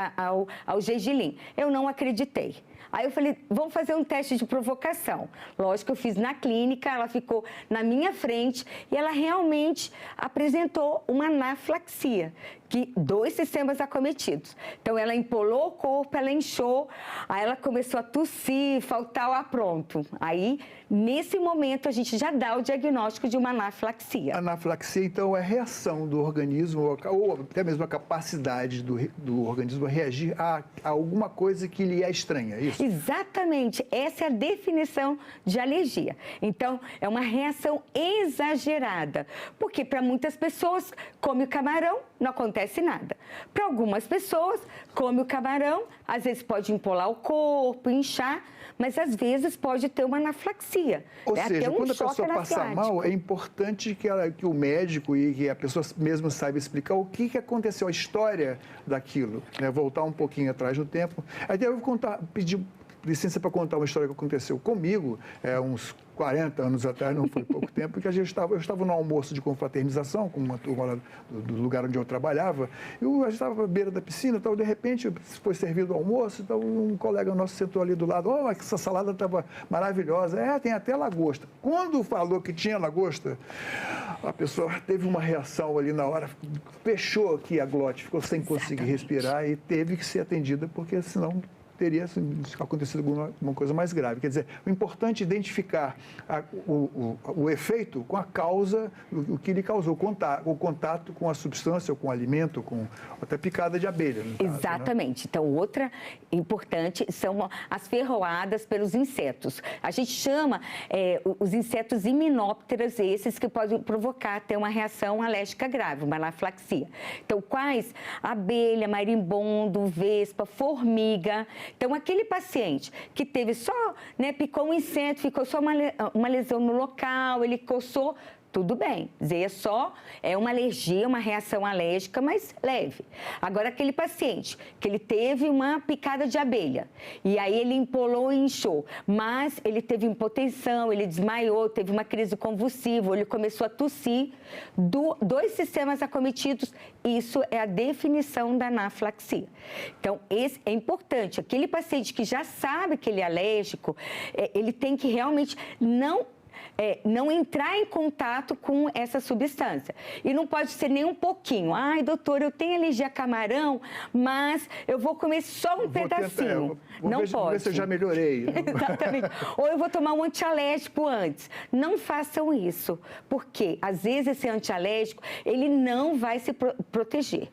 ao gergelim. Eu não acreditei. Aí eu falei, vamos fazer um teste de provocação. Lógico que eu fiz na clínica, ela ficou na minha frente e ela realmente apresentou uma anafilaxia, que 2 sistemas acometidos. Então, ela empolou o corpo, ela inchou, aí ela começou a tossir, faltar o ar pronto. Aí, nesse momento, a gente já dá o diagnóstico de uma anafilaxia. Anafilaxia, então, é a reação do organismo, ou até mesmo a capacidade do organismo a reagir a alguma coisa que lhe é estranha, é isso? Exatamente, essa é a definição de alergia. Então, é uma reação exagerada, porque para muitas pessoas, come o camarão, não acontece nada. Para algumas pessoas, come o camarão, às vezes pode empolar o corpo, inchar, mas às vezes pode ter uma anafilaxia. Ou seja, quando a pessoa passa mal, é importante que o médico e que a pessoa mesmo saiba explicar o que aconteceu, a história daquilo, né? Voltar um pouquinho atrás no tempo. Até eu vou pedir licença para contar uma história que aconteceu comigo, uns 40 anos atrás, não foi pouco tempo, que eu estava no almoço de confraternização com uma turma do lugar onde eu trabalhava, e eu estava à beira da piscina, tal, de repente foi servido o almoço, então um colega nosso sentou ali do lado, essa salada estava maravilhosa, tem até lagosta. Quando falou que tinha lagosta, a pessoa teve uma reação ali na hora, fechou aqui a glote, ficou sem conseguir respirar e teve que ser atendida, porque senão teria acontecido alguma coisa mais grave. Quer dizer, o importante é identificar o efeito com a causa, o que lhe causou, o contato com a substância, ou com o alimento, com até picada de abelha. Exatamente. Então, outra importante são as ferroadas pelos insetos. A gente chama os insetos himenópteras, esses que podem provocar até uma reação alérgica grave, uma anafilaxia. Então, quais? Abelha, marimbondo, vespa, formiga. Então, aquele paciente que teve só, picou um inseto, ficou só uma lesão no local, ele coçou, tudo bem. Dizer, é uma alergia, uma reação alérgica, mas leve. Agora, aquele paciente que ele teve uma picada de abelha, e aí ele empolou e inchou, mas ele teve hipotensão, ele desmaiou, teve uma crise convulsiva, ele começou a tossir, 2 sistemas acometidos, isso é a definição da anafilaxia. Então, esse é importante. Aquele paciente que já sabe que ele é alérgico, ele tem que realmente não entrar em contato com essa substância. E não pode ser nem um pouquinho. Ai, doutor, eu tenho alergia a camarão, mas eu vou comer só um pedacinho. Não pode. Vou ver se eu já melhorei. Exatamente. Ou eu vou tomar um antialérgico antes. Não façam isso, porque às vezes esse antialérgico, ele não vai se proteger.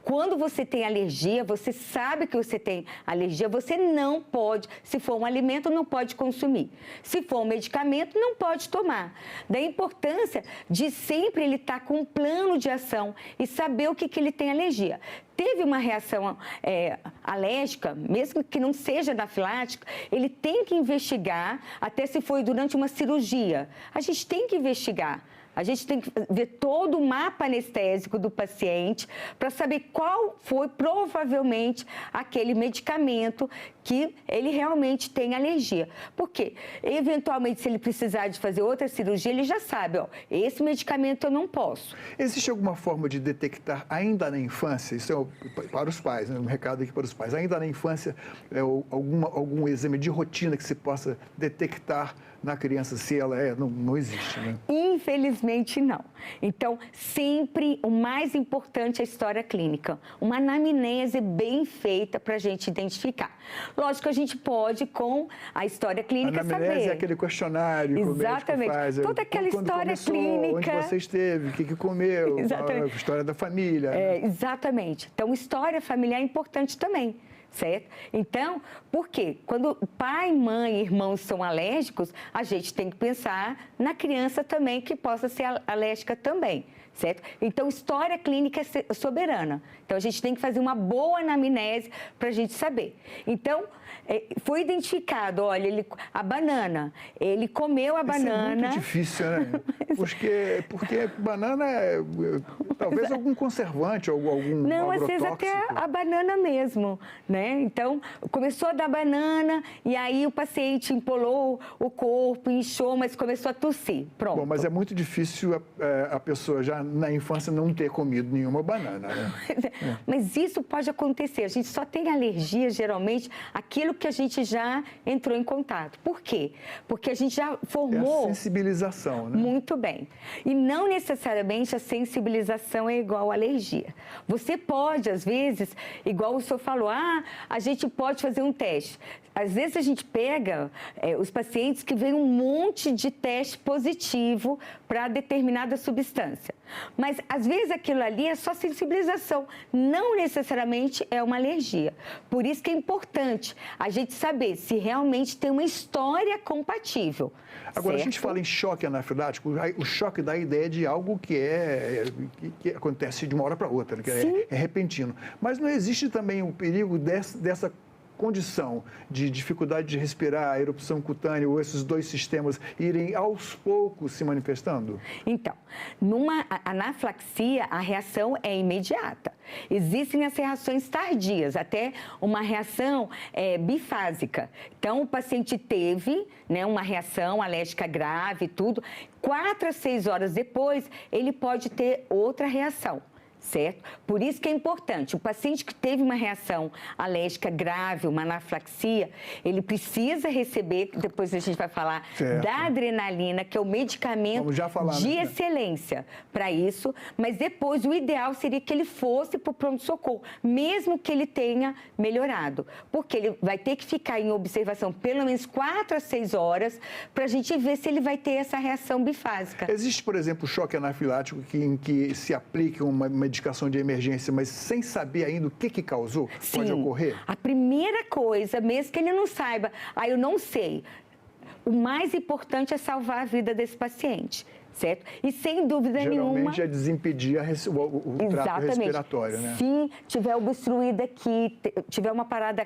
Quando você tem alergia, você sabe que você tem alergia, você não pode, se for um alimento, não pode consumir. Se for um medicamento, não pode tomar. Da importância de sempre ele estar com um plano de ação e saber o que ele tem alergia. Teve uma reação alérgica, mesmo que não seja anafilática, ele tem que investigar, até se foi durante uma cirurgia. A gente tem que investigar. A gente tem que ver todo o mapa anestésico do paciente para saber qual foi provavelmente aquele medicamento que ele realmente tem alergia. Porque, eventualmente, se ele precisar de fazer outra cirurgia, ele já sabe, esse medicamento eu não posso. Existe alguma forma de detectar ainda na infância, isso é para os pais, um recado aqui para os pais, ainda na infância, algum exame de rotina que se possa detectar na criança, se ela não existe, né? Infelizmente, não. Então, sempre o mais importante é a história clínica. Uma anamnese bem feita para a gente identificar. Lógico que a gente pode, com a história clínica, saber. Anamnese é aquele questionário que o médico faz. Toda aquela história clínica. Onde você esteve, o que comeu, a história da família. Exatamente. Então, história familiar é importante também. Certo? Então, por quê? Quando pai, mãe e irmãos são alérgicos, a gente tem que pensar na criança também que possa ser alérgica também, certo? Então, história clínica é soberana. Então, a gente tem que fazer uma boa anamnese para a gente saber. Então, foi identificado, olha, a banana, ele comeu a banana... Isso é muito difícil, né? Porque banana é talvez algum conservante, algum Não, agrotóxico. às vezes até a banana mesmo, né? Então, começou a dar banana e aí o paciente empolou o corpo, inchou, mas começou a tossir. Pronto. Bom, mas é muito difícil a pessoa já na infância não ter comido nenhuma banana, né? Mas isso pode acontecer. A gente só tem alergia, geralmente, aquilo que a gente já entrou em contato. Por quê? Porque a gente já formou... É a sensibilização, né? Muito bem. E não necessariamente a sensibilização é igual à alergia. Você pode, às vezes, igual o senhor falou, a gente pode fazer um teste. Às vezes a gente pega os pacientes que vêm um monte de teste positivo para determinada substância. Mas, às vezes, aquilo ali é só sensibilização, não necessariamente é uma alergia. Por isso que é importante a gente saber se realmente tem uma história compatível. Agora, certo? a gente fala em choque anafilático, o choque dá a ideia de algo que acontece de uma hora para outra, né? Que é repentino. Mas não existe também o perigo dessa condição de dificuldade de respirar, a erupção cutânea ou esses dois sistemas irem aos poucos se manifestando? Então, numa anafilaxia, a reação é imediata. Existem as reações tardias, até uma reação bifásica. Então, o paciente teve, né, uma reação alérgica grave e tudo, 4 a 6 horas depois, ele pode ter outra reação. Certo? Por isso que é importante, o paciente que teve uma reação alérgica grave, uma anafilaxia, ele precisa receber, depois a gente vai falar, da adrenalina, que é o medicamento de excelência para isso, mas depois o ideal seria que ele fosse para o pronto-socorro, mesmo que ele tenha melhorado, porque ele vai ter que ficar em observação pelo menos 4 a 6 horas para a gente ver se ele vai ter essa reação bifásica. Existe, por exemplo, choque anafilático em que se aplica uma medicação de emergência, mas sem saber ainda o que causou? Sim. Pode ocorrer? A primeira coisa, mesmo que ele não saiba, eu não sei, o mais importante é salvar a vida desse paciente. Certo? E sem dúvida nenhuma... Geralmente é desimpedir o trato respiratório, né? Se tiver obstruída aqui, tiver uma parada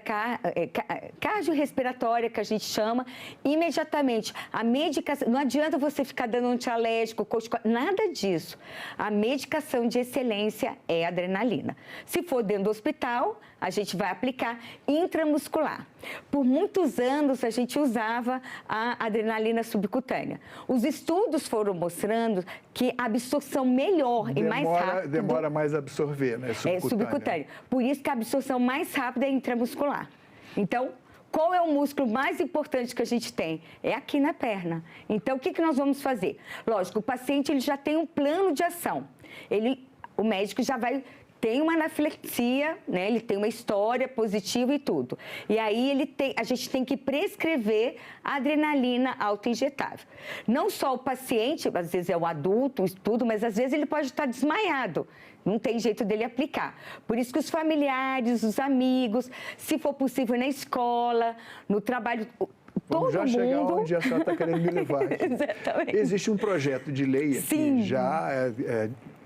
cardiorrespiratória, que a gente chama, imediatamente, a medicação... Não adianta você ficar dando antialérgico, nada disso. A medicação de excelência é a adrenalina. Se for dentro do hospital, a gente vai aplicar intramuscular. Por muitos anos, a gente usava a adrenalina subcutânea. Os estudos foram mostrando que a absorção melhor e mais rápida... Demora mais a absorver, né? Subcutânea. Por isso que a absorção mais rápida é intramuscular. Então, qual é o músculo mais importante que a gente tem? É aqui na perna. Então, o que nós vamos fazer? Lógico, o paciente ele já tem um plano de ação. O médico já vai... Tem uma anafilaxia, né? Ele tem uma história positiva e tudo. E aí a gente tem que prescrever a adrenalina autoinjetável. Não só o paciente, às vezes é um adulto, tudo, mas às vezes ele pode estar desmaiado. Não tem jeito dele aplicar. Por isso que os familiares, os amigos, se for possível na escola, no trabalho... Vamos já chegar onde a senhora está querendo me levar. Exatamente. Existe um projeto de lei aqui, já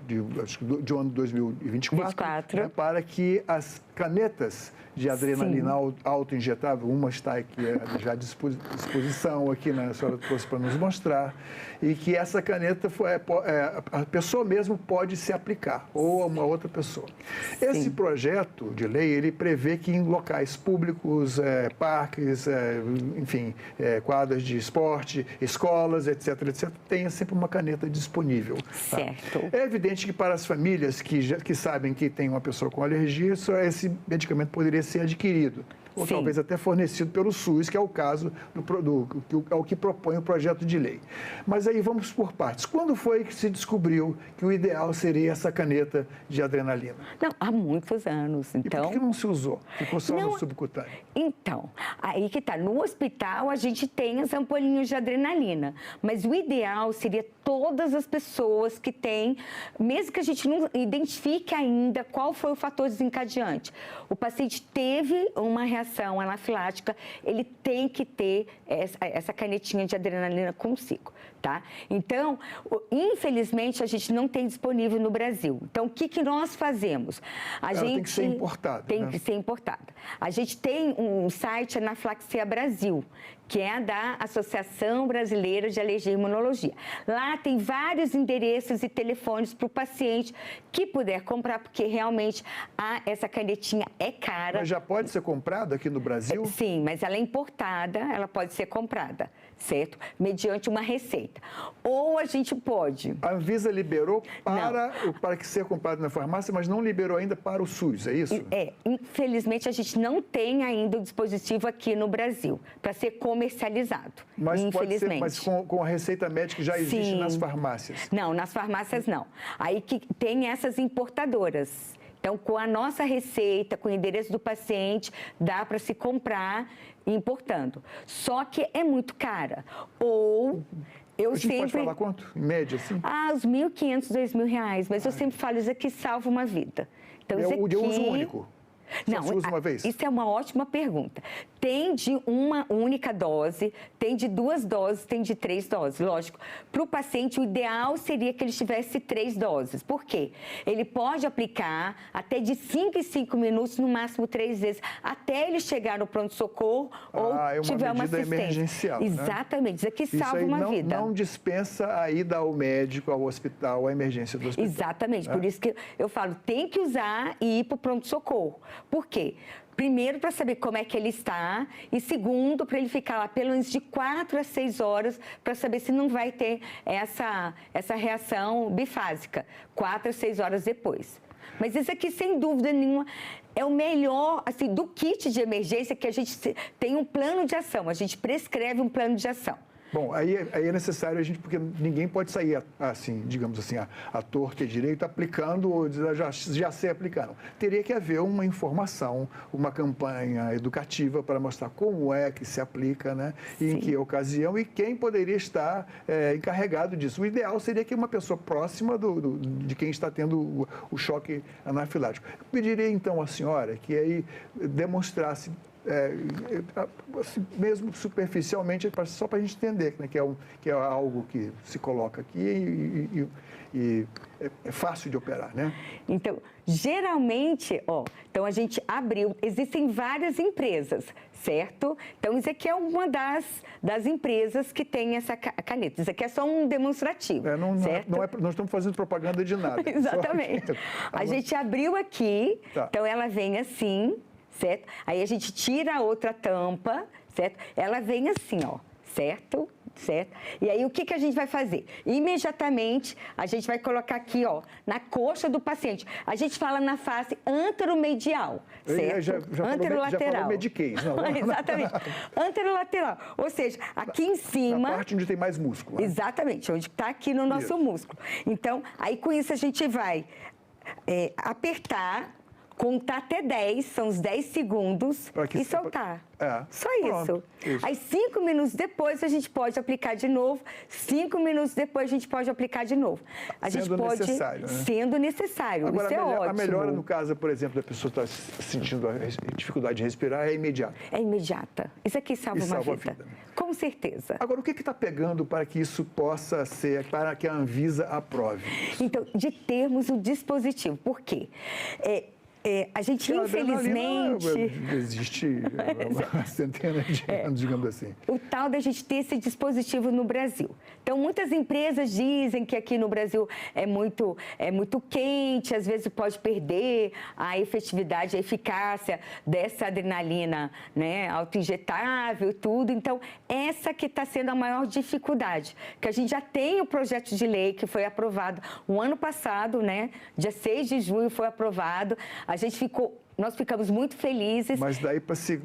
de ano 2024, né, para que as canetas de adrenalina autoinjetável, uma está aqui já à disposição aqui, né, a senhora trouxe para nos mostrar, e que essa caneta a pessoa mesmo pode se aplicar, ou uma outra pessoa. Esse projeto de lei, ele prevê que em locais públicos, parques, enfim, quadras de esporte, escolas, etc., tenha sempre uma caneta disponível. Tá? Certo. É evidente que para as famílias que sabem que tem uma pessoa com alergia, só esse medicamento poderia ser adquirido. ou talvez até fornecido pelo SUS, que é o caso é o que propõe o projeto de lei. Mas aí vamos por partes. Quando foi que se descobriu que o ideal seria essa caneta de adrenalina? Não, há muitos anos. Então... E por que não se usou? Ficou só no subcutâneo? Então, aí que está. No hospital, a gente tem as ampolinhas de adrenalina. Mas o ideal seria todas as pessoas que têm, mesmo que a gente não identifique ainda qual foi o fator desencadeante. O paciente teve uma reação anafilática, ele tem que ter essa canetinha de adrenalina consigo, tá? Então, infelizmente, a gente não tem disponível no Brasil. Então, o que nós fazemos? Tem que ser importada. Tem que ser importada. A gente tem um site, Anafilaxia Brasil, que é a da Associação Brasileira de Alergia e Imunologia. Lá tem vários endereços e telefones para o paciente que puder comprar, porque realmente essa canetinha é cara. Mas já pode ser comprada aqui no Brasil? Sim, mas ela é importada, ela pode ser comprada, certo? Mediante uma receita. Ou a gente pode... A Anvisa liberou para que ser comprado na farmácia, mas não liberou ainda para o SUS, é isso? Infelizmente a gente não tem ainda o dispositivo aqui no Brasil para ser comercializado, mas infelizmente. Pode ser, mas com a receita médica que já existe nas farmácias? Não, nas farmácias não. Aí que tem essas importadoras. Então, com a nossa receita, com o endereço do paciente, dá para se comprar importando. Só que é muito cara. Ou... A gente pode falar quanto? Em média, assim? Uns R$1.500, R$2.000. Mas eu sempre falo, isso aqui salva uma vida. Então, é o de uso único? Não, se usa uma vez? Isso é uma ótima pergunta. Tem de uma única dose, tem de 2 doses, tem de 3 doses. Lógico, para o paciente, o ideal seria que ele tivesse 3 doses. Por quê? Ele pode aplicar até de 5 em 5 minutos, no máximo 3 vezes, até ele chegar no pronto-socorro ou tiver uma assistência. Emergencial, exatamente, isso aqui salva aí uma vida. Não dispensa a ida ao médico, ao hospital, à emergência do hospital. Exatamente, por isso que eu falo, tem que usar e ir para o pronto-socorro. Por quê? Primeiro, para saber como é que ele está, e segundo, para ele ficar lá pelo menos de 4 a 6 horas, para saber se não vai ter essa reação bifásica, 4 a 6 horas depois. Mas isso aqui, sem dúvida nenhuma, é o melhor, assim, do kit de emergência, que a gente tem um plano de ação, a gente prescreve um plano de ação. Bom, aí é necessário a gente, porque ninguém pode sair assim, digamos assim, a torta e direito aplicando ou já sei aplicar. Não. Teria que haver uma informação, uma campanha educativa para mostrar como é que se aplica, né? E em que ocasião e quem poderia estar encarregado disso. O ideal seria que uma pessoa próxima de quem está tendo o choque anafilático. Eu pediria então à senhora que aí demonstrasse assim, mesmo superficialmente, só para a gente entender, né, que é algo que se coloca aqui e é fácil de operar, né? Então, geralmente, então a gente abriu, existem várias empresas, certo? Então, isso aqui é uma das empresas que tem essa caneta. Isso aqui é só um demonstrativo, certo? Não estamos fazendo propaganda de nada. Exatamente. A gente abriu aqui, então ela vem assim, certo? Aí a gente tira a outra tampa, certo? Ela vem assim, certo? Certo? E aí, o que a gente vai fazer? Imediatamente, a gente vai colocar aqui, na coxa do paciente. A gente fala na face anteromedial, certo? Já falou mediquês. Não. Exatamente. Anterolateral. Ou seja, aqui em cima... Na parte onde tem mais músculo. Né? Exatamente, onde está aqui no nosso músculo. Então, aí com isso a gente vai apertar, contar até 10, são os 10 segundos, e soltar. Só isso. Aí 5 minutos depois a gente pode aplicar de novo, 5 minutos depois a gente pode aplicar de novo. Necessário, né? Sendo necessário. Agora, isso é ótimo. A melhora, no caso, por exemplo, da pessoa estar sentindo a dificuldade de respirar, é imediata. É imediata. Isso aqui salva uma vida. Né? Com certeza. Agora, o que está pegando para que isso possa ser, para que a Anvisa aprove isso? Então, de termos o dispositivo. Por quê? A gente, infelizmente... Existe uma centena de anos, digamos assim. O tal da gente ter esse dispositivo no Brasil. Então, muitas empresas dizem que aqui no Brasil é muito quente, às vezes pode perder a efetividade, a eficácia dessa adrenalina, né, autoinjetável e tudo. Então, essa que está sendo a maior dificuldade. Que a gente já tem o projeto de lei que foi aprovado o ano passado, né, dia 6 de junho foi aprovado. A gente ficou nós ficamos muito felizes. Mas daí para se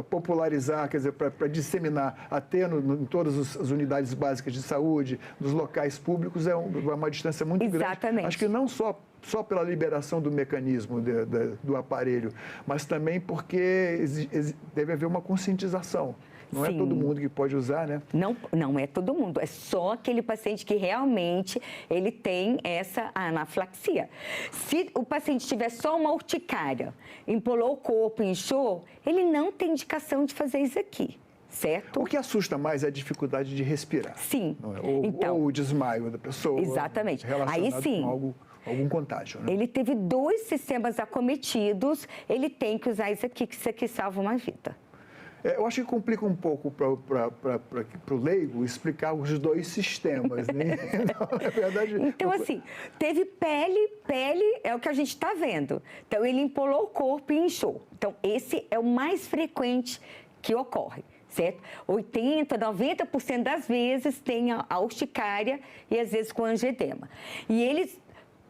popularizar, quer dizer, para disseminar até em todas as unidades básicas de saúde, nos locais públicos, é uma distância muito grande. Exatamente. Acho que não só pela liberação do mecanismo do aparelho, mas também porque deve haver uma conscientização. Não Sim. é todo mundo que pode usar, né? Não é todo mundo, é só aquele paciente que realmente ele tem essa anafilaxia. Se o paciente tiver só uma urticária, empolou o corpo, inchou, ele não tem indicação de fazer isso aqui. Certo? O que assusta mais é a dificuldade de respirar. Sim. Não é? Ou o desmaio da pessoa. Exatamente. Relacionado Aí sim. com algum contágio. Né? Ele teve 2 sistemas acometidos, ele tem que usar isso aqui, que isso aqui salva uma vida. Eu acho que complica um pouco para o leigo explicar os 2 sistemas, né? Não, na verdade, então, assim, teve pele é o que a gente está vendo. Então, ele empolou o corpo e inchou. Então, esse é o mais frequente que ocorre. Certo? 80%, 90% das vezes tem a urticária e às vezes com angedema. E eles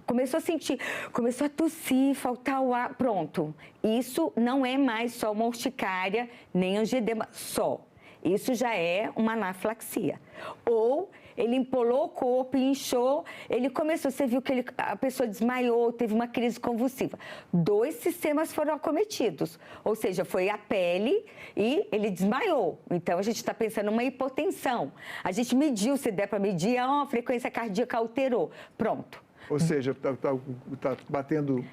começou a sentir, começou a tossir, faltar o ar, pronto. Isso não é mais só uma urticária, nem angedema só. Isso já é uma anafilaxia. Ou ele empolou o corpo e inchou, ele começou, você viu que a pessoa desmaiou, teve uma crise convulsiva. 2 sistemas foram acometidos, ou seja, foi a pele e ele desmaiou. Então, a gente está pensando numa hipotensão. A gente mediu, se der para medir, a frequência cardíaca alterou. Pronto. Ou seja, está batendo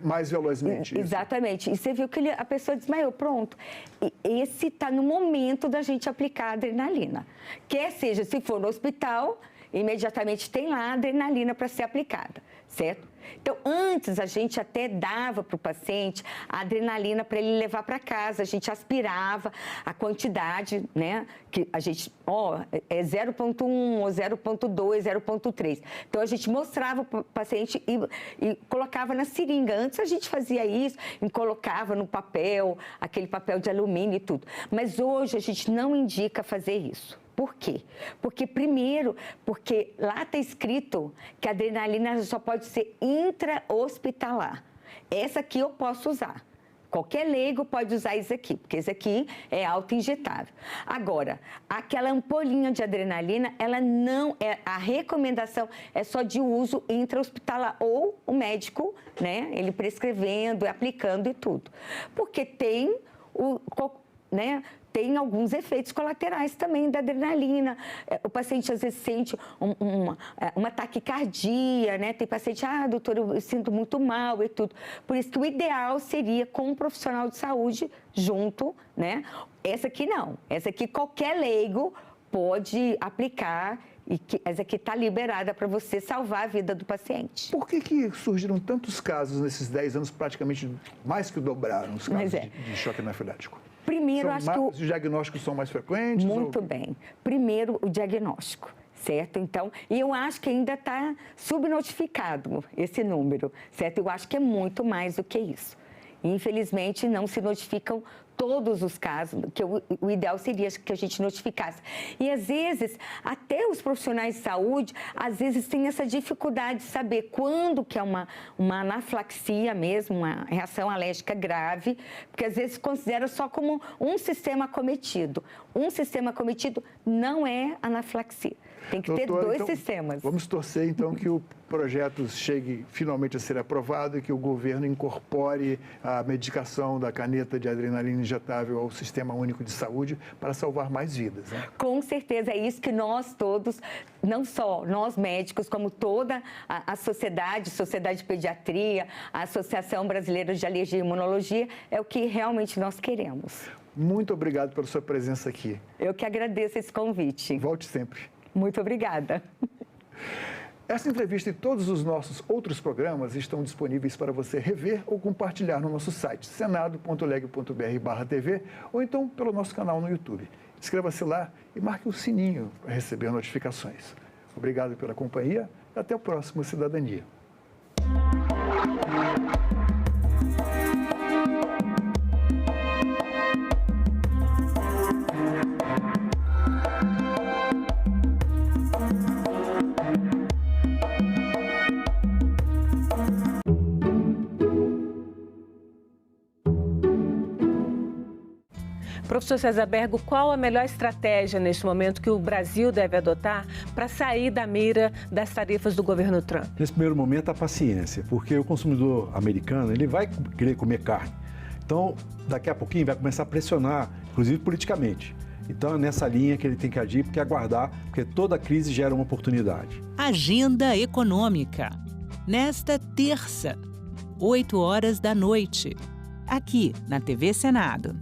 mais velozmente. Exatamente. E você viu que a pessoa desmaiou. Pronto. E esse está no momento da gente aplicar a adrenalina. Quer seja, se for no hospital, imediatamente tem lá a adrenalina para ser aplicada, certo? Então, antes a gente até dava para o paciente a adrenalina para ele levar para casa, a gente aspirava a quantidade, né? Que a gente, é 0,1, ou 0,2, 0,3. Então, a gente mostrava para o paciente e colocava na seringa. Antes a gente fazia isso e colocava no papel, aquele papel de alumínio e tudo. Mas hoje a gente não indica fazer isso. Por quê? Porque lá está escrito que a adrenalina só pode ser intra-hospitalar. Essa aqui eu posso usar. Qualquer leigo pode usar isso aqui, porque esse aqui é auto-injetável. Agora, aquela ampolinha de adrenalina, ela não é, a recomendação é só de uso intra-hospitalar, ou o médico, né, ele prescrevendo, aplicando e tudo. Porque tem tem alguns efeitos colaterais também da adrenalina. O paciente às vezes sente uma taquicardia, né? Tem paciente, doutor, eu sinto muito mal e tudo. Por isso que o ideal seria com um profissional de saúde junto, né? Essa aqui não. Essa aqui qualquer leigo pode aplicar e essa aqui está liberada para você salvar a vida do paciente. Por que surgiram tantos casos nesses 10 anos, praticamente mais que dobraram os casos de choque anafilático? Primeiro, Os diagnósticos são mais frequentes? Muito bem. Primeiro, o diagnóstico, certo? Então, e eu acho que ainda está subnotificado esse número, certo? Eu acho que é muito mais do que isso. Infelizmente, não se notificam todos os casos, que o ideal seria que a gente notificasse. E, às vezes, até os profissionais de saúde, às vezes, têm essa dificuldade de saber quando que é uma anafilaxia mesmo, uma reação alérgica grave, porque, às vezes, considera só como um sistema acometido. Um sistema acometido não é anafilaxia. Tem que ter 2 sistemas. Vamos torcer, então, que o projeto chegue finalmente a ser aprovado e que o governo incorpore a medicação da caneta de adrenalina injetável ao Sistema Único de Saúde para salvar mais vidas, né? Com certeza, é isso que nós todos, não só nós médicos, como toda a sociedade de pediatria, a Associação Brasileira de Alergia e Imunologia, é o que realmente nós queremos. Muito obrigado pela sua presença aqui. Eu que agradeço esse convite. Volte sempre. Muito obrigada. Essa entrevista e todos os nossos outros programas estão disponíveis para você rever ou compartilhar no nosso site, senado.leg.br/tv, ou então pelo nosso canal no YouTube. Inscreva-se lá e marque o sininho para receber notificações. Obrigado pela companhia e até o próximo Cidadania. Professor César Bergo, qual a melhor estratégia neste momento que o Brasil deve adotar para sair da mira das tarifas do governo Trump? Nesse primeiro momento, a paciência, porque o consumidor americano ele vai querer comer carne. Então, daqui a pouquinho vai começar a pressionar, inclusive politicamente. Então, é nessa linha que ele tem que agir, porque aguardar, porque toda crise gera uma oportunidade. Agenda Econômica. Nesta terça, 8 horas da noite, aqui na TV Senado.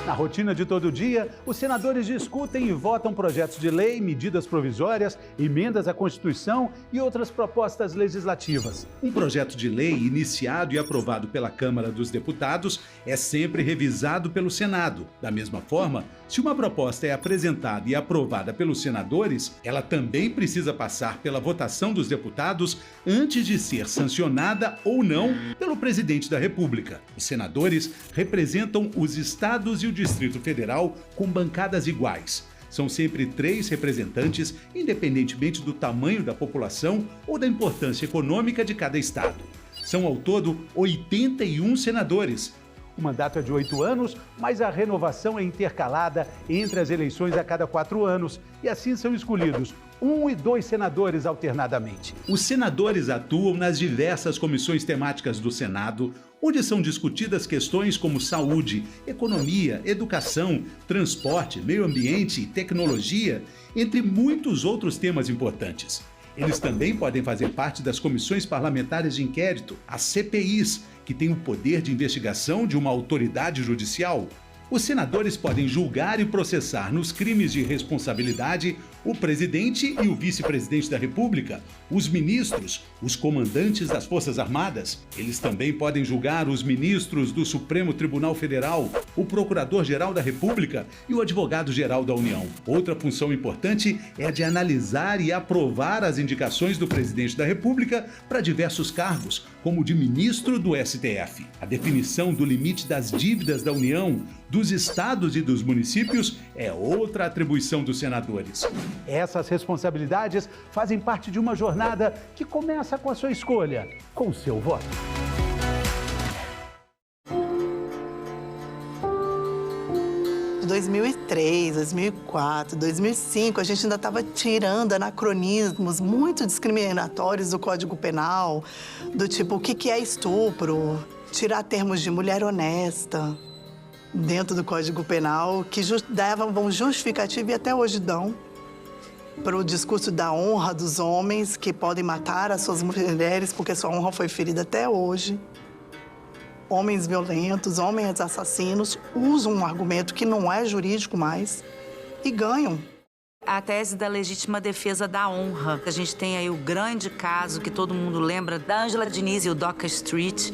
Na rotina de todo dia, os senadores discutem e votam projetos de lei, medidas provisórias, emendas à Constituição e outras propostas legislativas. Um projeto de lei iniciado e aprovado pela Câmara dos Deputados é sempre revisado pelo Senado. Da mesma forma, se uma proposta é apresentada e aprovada pelos senadores, ela também precisa passar pela votação dos deputados antes de ser sancionada ou não pelo presidente da República. Os senadores representam os estados e o Distrito Federal com bancadas iguais. São sempre 3 representantes, independentemente do tamanho da população ou da importância econômica de cada estado. São ao todo 81 senadores. O mandato é de 8 anos, mas a renovação é intercalada entre as eleições a cada 4 anos e assim são escolhidos 1 e 2 senadores alternadamente. Os senadores atuam nas diversas comissões temáticas do Senado, onde são discutidas questões como saúde, economia, educação, transporte, meio ambiente, tecnologia, entre muitos outros temas importantes. Eles também podem fazer parte das comissões parlamentares de inquérito, as CPIs, que têm o poder de investigação de uma autoridade judicial. Os senadores podem julgar e processar nos crimes de responsabilidade o presidente e o vice-presidente da República, os ministros, os comandantes das Forças Armadas. Eles também podem julgar os ministros do Supremo Tribunal Federal, o Procurador-Geral da República e o Advogado-Geral da União. Outra função importante é a de analisar e aprovar as indicações do presidente da República para diversos cargos, como o de ministro do STF. A definição do limite das dívidas da União, dos estados e dos municípios é outra atribuição dos senadores. Essas responsabilidades fazem parte de uma jornada que começa com a sua escolha, com o seu voto. De 2003, 2004, 2005, a gente ainda estava tirando anacronismos muito discriminatórios do Código Penal, do tipo, o que é estupro? Tirar termos de mulher honesta dentro do Código Penal, que davam justificativa e até hoje dão para o discurso da honra dos homens que podem matar as suas mulheres porque sua honra foi ferida até hoje. Homens violentos, homens assassinos usam um argumento que não é jurídico mais e ganham. A tese da legítima defesa da honra. A gente tem aí o grande caso que todo mundo lembra da Ângela Diniz e o Doca Street.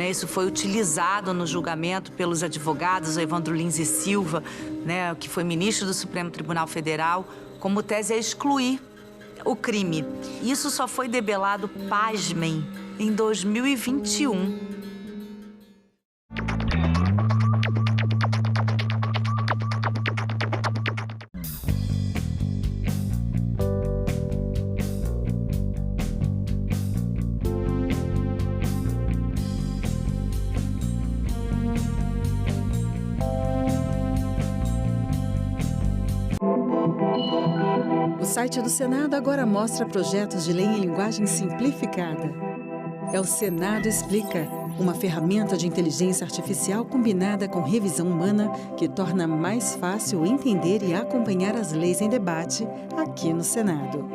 Isso foi utilizado no julgamento pelos advogados, o Evandro Lins e Silva, que foi ministro do Supremo Tribunal Federal, como tese a excluir o crime. Isso só foi debelado, pasmem, em 2021. O site do Senado agora mostra projetos de lei em linguagem simplificada. É o Senado Explica, uma ferramenta de inteligência artificial combinada com revisão humana que torna mais fácil entender e acompanhar as leis em debate aqui no Senado.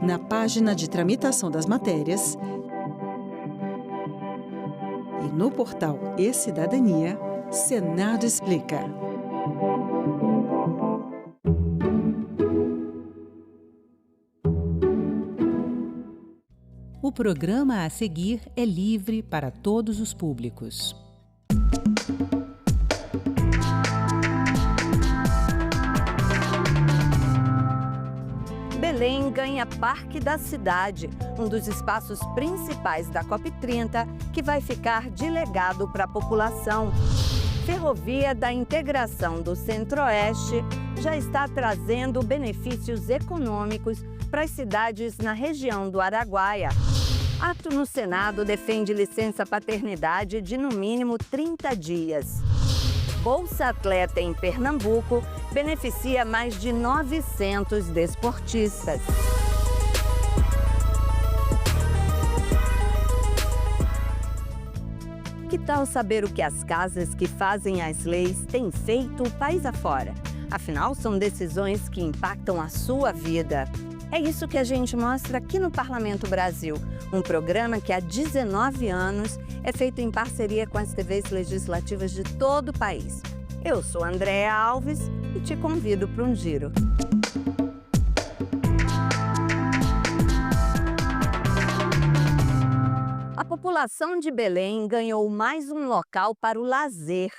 Na página de tramitação das matérias e no portal E-Cidadania, Senado Explica. O programa a seguir é livre para todos os públicos. Belém ganha Parque da Cidade, um dos espaços principais da COP30, que vai ficar de legado para a população. Ferrovia da Integração do Centro-Oeste já está trazendo benefícios econômicos para as cidades na região do Araguaia. Ato no Senado defende licença paternidade de no mínimo 30 dias. Bolsa Atleta em Pernambuco beneficia mais de 900 desportistas. Que tal saber o que as casas que fazem as leis têm feito o país afora? Afinal, são decisões que impactam a sua vida. É isso que a gente mostra aqui no Parlamento Brasil, um programa que há 19 anos é feito em parceria com as TVs legislativas de todo o país. Eu sou Andréa Alves e te convido para um giro. A população de Belém ganhou mais um local para o lazer,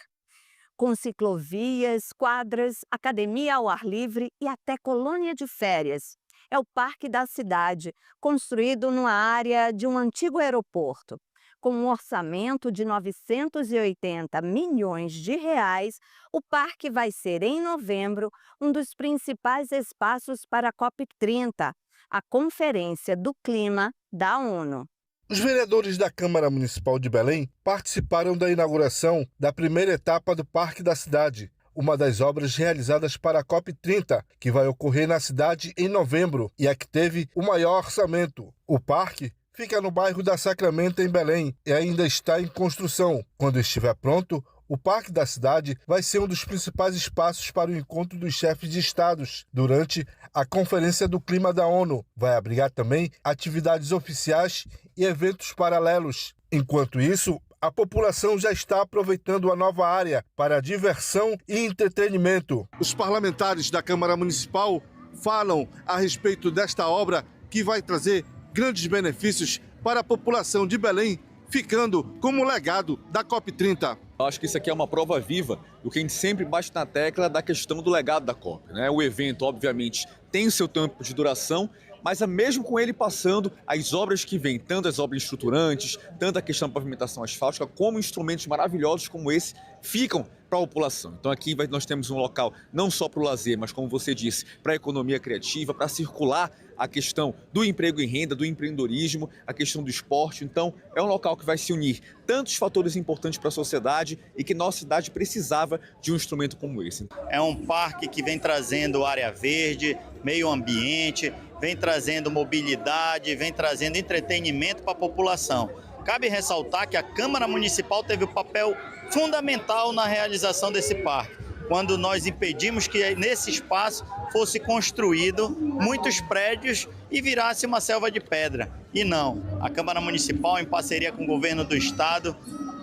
com ciclovias, quadras, academia ao ar livre e até colônia de férias. É o Parque da Cidade, construído numa área de um antigo aeroporto. Com um orçamento de 980 milhões de reais, o parque vai ser, em novembro, um dos principais espaços para a COP30, a Conferência do Clima da ONU. Os vereadores da Câmara Municipal de Belém participaram da inauguração da primeira etapa do Parque da Cidade, uma das obras realizadas para a COP30, que vai ocorrer na cidade em novembro e a que teve o maior orçamento. O parque fica no bairro da Sacramento, em Belém, e ainda está em construção. Quando estiver pronto, o Parque da Cidade vai ser um dos principais espaços para o encontro dos chefes de estados durante a Conferência do Clima da ONU. Vai abrigar também atividades oficiais e eventos paralelos. Enquanto isso, a população já está aproveitando a nova área para diversão e entretenimento. Os parlamentares da Câmara Municipal falam a respeito desta obra que vai trazer grandes benefícios para a população de Belém, ficando como legado da COP30. Eu acho que isso aqui é uma prova viva do que a gente sempre bate na tecla da questão do legado da COP, né? O evento, obviamente, tem o seu tempo de duração, mas mesmo com ele passando, as obras que vêm, tanto as obras estruturantes, tanto a questão da pavimentação asfáltica, como instrumentos maravilhosos como esse, ficam para a população. Então aqui nós temos um local não só para o lazer, mas como você disse, para a economia criativa, para circular a questão do emprego e renda, do empreendedorismo, a questão do esporte. Então é um local que vai se unir tantos fatores importantes para a sociedade e que nossa cidade precisava de um instrumento como esse. É um parque que vem trazendo área verde, meio ambiente, vem trazendo mobilidade, vem trazendo entretenimento para a população. Cabe ressaltar que a Câmara Municipal teve um papel fundamental na realização desse parque, quando nós impedimos que nesse espaço fosse construído muitos prédios e virasse uma selva de pedra. E não, a Câmara Municipal, em parceria com o governo do estado,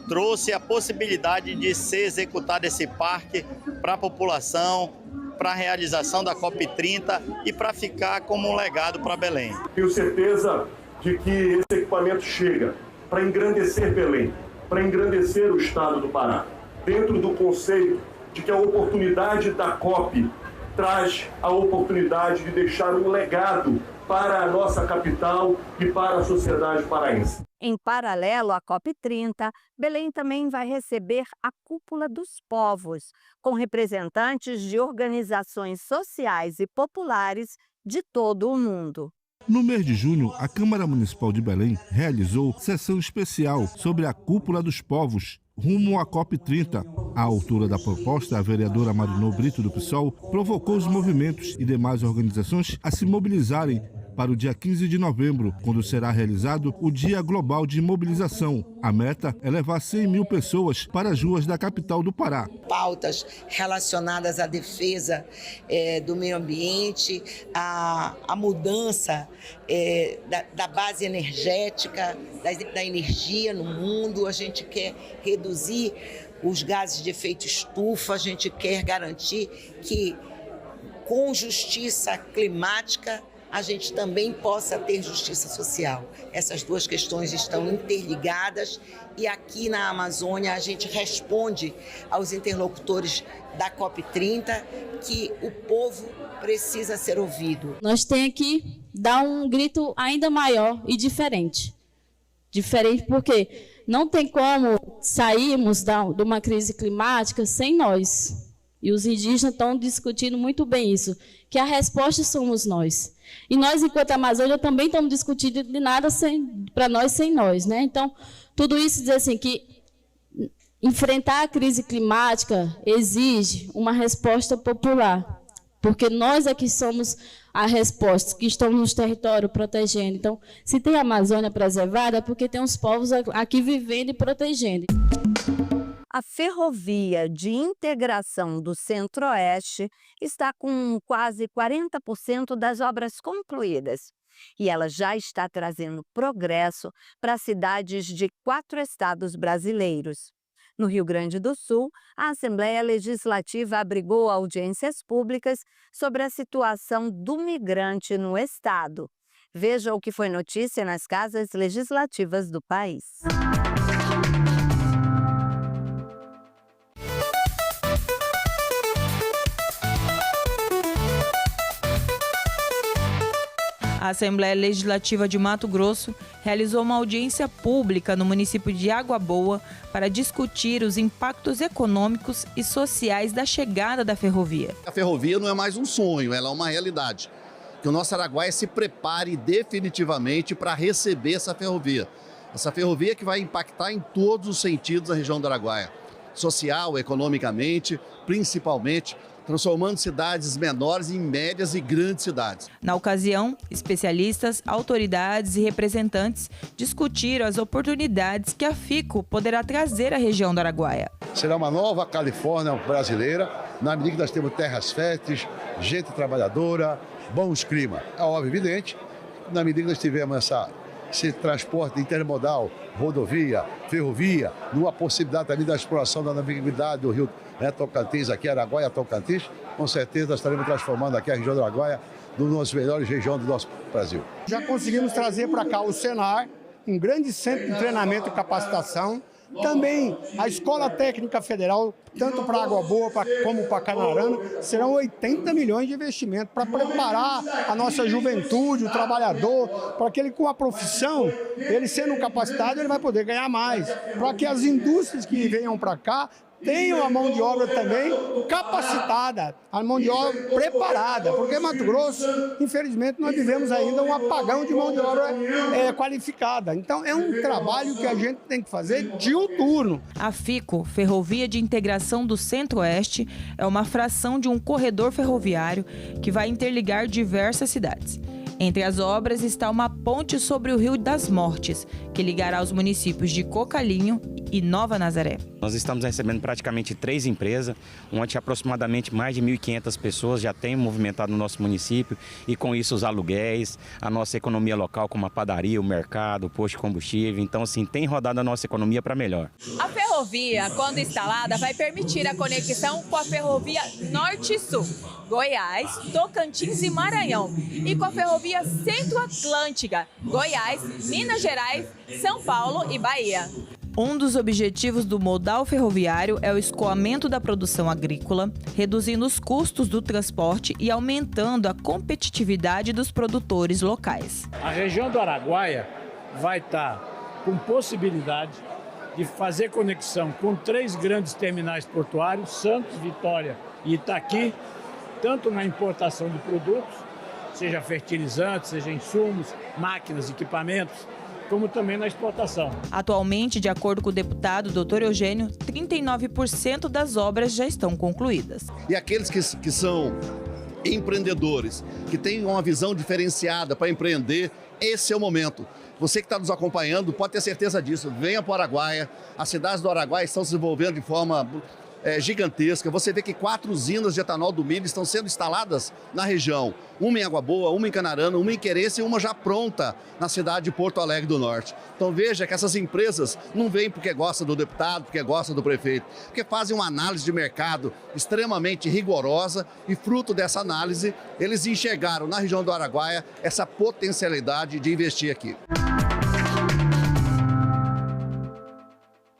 trouxe a possibilidade de ser executado esse parque para a população, para a realização da COP30 e para ficar como um legado para Belém. Tenho certeza de que esse equipamento chega para engrandecer Belém, para engrandecer o estado do Pará, dentro do conceito de que a oportunidade da COP traz a oportunidade de deixar um legado para a nossa capital e para a sociedade paraense. Em paralelo à COP30, Belém também vai receber a Cúpula dos Povos, com representantes de organizações sociais e populares de todo o mundo. No mês de junho, a Câmara Municipal de Belém realizou sessão especial sobre a Cúpula dos Povos, rumo à COP30. A autora da proposta, a vereadora Marinô Brito do PSOL, provocou os movimentos e demais organizações a se mobilizarem para o dia 15 de novembro, quando será realizado o Dia Global de Mobilização. A meta é levar 100 mil pessoas para as ruas da capital do Pará. Pautas relacionadas à defesa do meio ambiente, a mudança da base energética, da energia no mundo. A gente quer reduzir os gases de efeito estufa, a gente quer garantir que, com justiça climática, a gente também possa ter justiça social. Essas duas questões estão interligadas e aqui na Amazônia a gente responde aos interlocutores da COP30 que o povo precisa ser ouvido. Nós temos que dar um grito ainda maior e diferente. Diferente porque não tem como sairmos de uma crise climática sem nós. E os indígenas estão discutindo muito bem isso, que a resposta somos nós. E nós, enquanto Amazônia, também estamos discutindo de nada para nós sem nós, né? Então, tudo isso diz assim que enfrentar a crise climática exige uma resposta popular, porque nós é que somos a resposta, que estamos nos territórios protegendo. Então, se tem a Amazônia preservada, é porque tem os povos aqui vivendo e protegendo. A Ferrovia de Integração do Centro-Oeste está com quase 40% das obras concluídas. E ela já está trazendo progresso para cidades de 4 estados brasileiros. No Rio Grande do Sul, a Assembleia Legislativa abrigou audiências públicas sobre a situação do migrante no estado. Veja o que foi notícia nas casas legislativas do país. A Assembleia Legislativa de Mato Grosso realizou uma audiência pública no município de Água Boa para discutir os impactos econômicos e sociais da chegada da ferrovia. A ferrovia não é mais um sonho, ela é uma realidade. Que o nosso Araguaia se prepare definitivamente para receber essa ferrovia. Essa ferrovia que vai impactar em todos os sentidos a região do Araguaia. Social, economicamente, principalmente, transformando cidades menores em médias e grandes cidades. Na ocasião, especialistas, autoridades e representantes discutiram as oportunidades que a FICO poderá trazer à região do Araguaia. Será uma nova Califórnia brasileira, na medida que nós temos terras férteis, gente trabalhadora, bons climas. É óbvio, evidente, na medida que nós tivermos esse transporte intermodal, rodovia, ferrovia, numa possibilidade também da exploração da navegabilidade do rio Tocantins, aqui Araguaia, Tocantins, com certeza nós estaremos transformando aqui a região do Araguaia numa das melhores regiões do nosso Brasil. Já conseguimos trazer para cá o Senar, um grande centro de treinamento e capacitação, também a Escola Técnica Federal, tanto para Água Boa como para Canarana, serão 80 milhões de investimento para preparar a nossa juventude, o trabalhador, para que ele com a profissão, ele sendo capacitado, ele vai poder ganhar mais, para que as indústrias que venham para cá tenham a mão de obra também capacitada, a mão de obra preparada, porque Mato Grosso, infelizmente, nós vivemos ainda um apagão de mão de obra qualificada. Então, é um trabalho que a gente tem que fazer diuturno. A FICO, Ferrovia de Integração do Centro-Oeste, é uma fração de um corredor ferroviário que vai interligar diversas cidades. Entre as obras está uma ponte sobre o Rio das Mortes, que ligará os municípios de Cocalinho e Nova Nazaré. Nós estamos recebendo praticamente 3 empresas, onde aproximadamente mais de 1.500 pessoas já têm movimentado no nosso município e com isso os aluguéis, a nossa economia local como a padaria, o mercado, o posto de combustível. Então, assim, tem rodado a nossa economia para melhor. A ferrovia, quando instalada, vai permitir a conexão com a ferrovia Norte-Sul, Goiás, Tocantins e Maranhão, e com a ferrovia Centro-Atlântica, Goiás, Minas Gerais, São Paulo e Bahia. Um dos objetivos do modal ferroviário é o escoamento da produção agrícola, reduzindo os custos do transporte e aumentando a competitividade dos produtores locais. A região do Araguaia vai estar com possibilidade de fazer conexão com 3 grandes terminais portuários, Santos, Vitória e Itaqui, tanto na importação de produtos, seja fertilizantes, seja insumos, máquinas, equipamentos, como também na exportação. Atualmente, de acordo com o deputado Dr. Eugênio, 39% das obras já estão concluídas. E aqueles que são empreendedores, que têm uma visão diferenciada para empreender, esse é o momento. Você que está nos acompanhando pode ter certeza disso. Venha para o Araguaia, as cidades do Araguaia estão se desenvolvendo de forma gigantesca. Você vê que 4 usinas de etanol do milho estão sendo instaladas na região. Uma em Água Boa, uma em Canarana, uma em Querência e uma já pronta na cidade de Porto Alegre do Norte. Então veja que essas empresas não vêm porque gostam do deputado, porque gostam do prefeito, porque fazem uma análise de mercado extremamente rigorosa e fruto dessa análise, eles enxergaram na região do Araguaia essa potencialidade de investir aqui.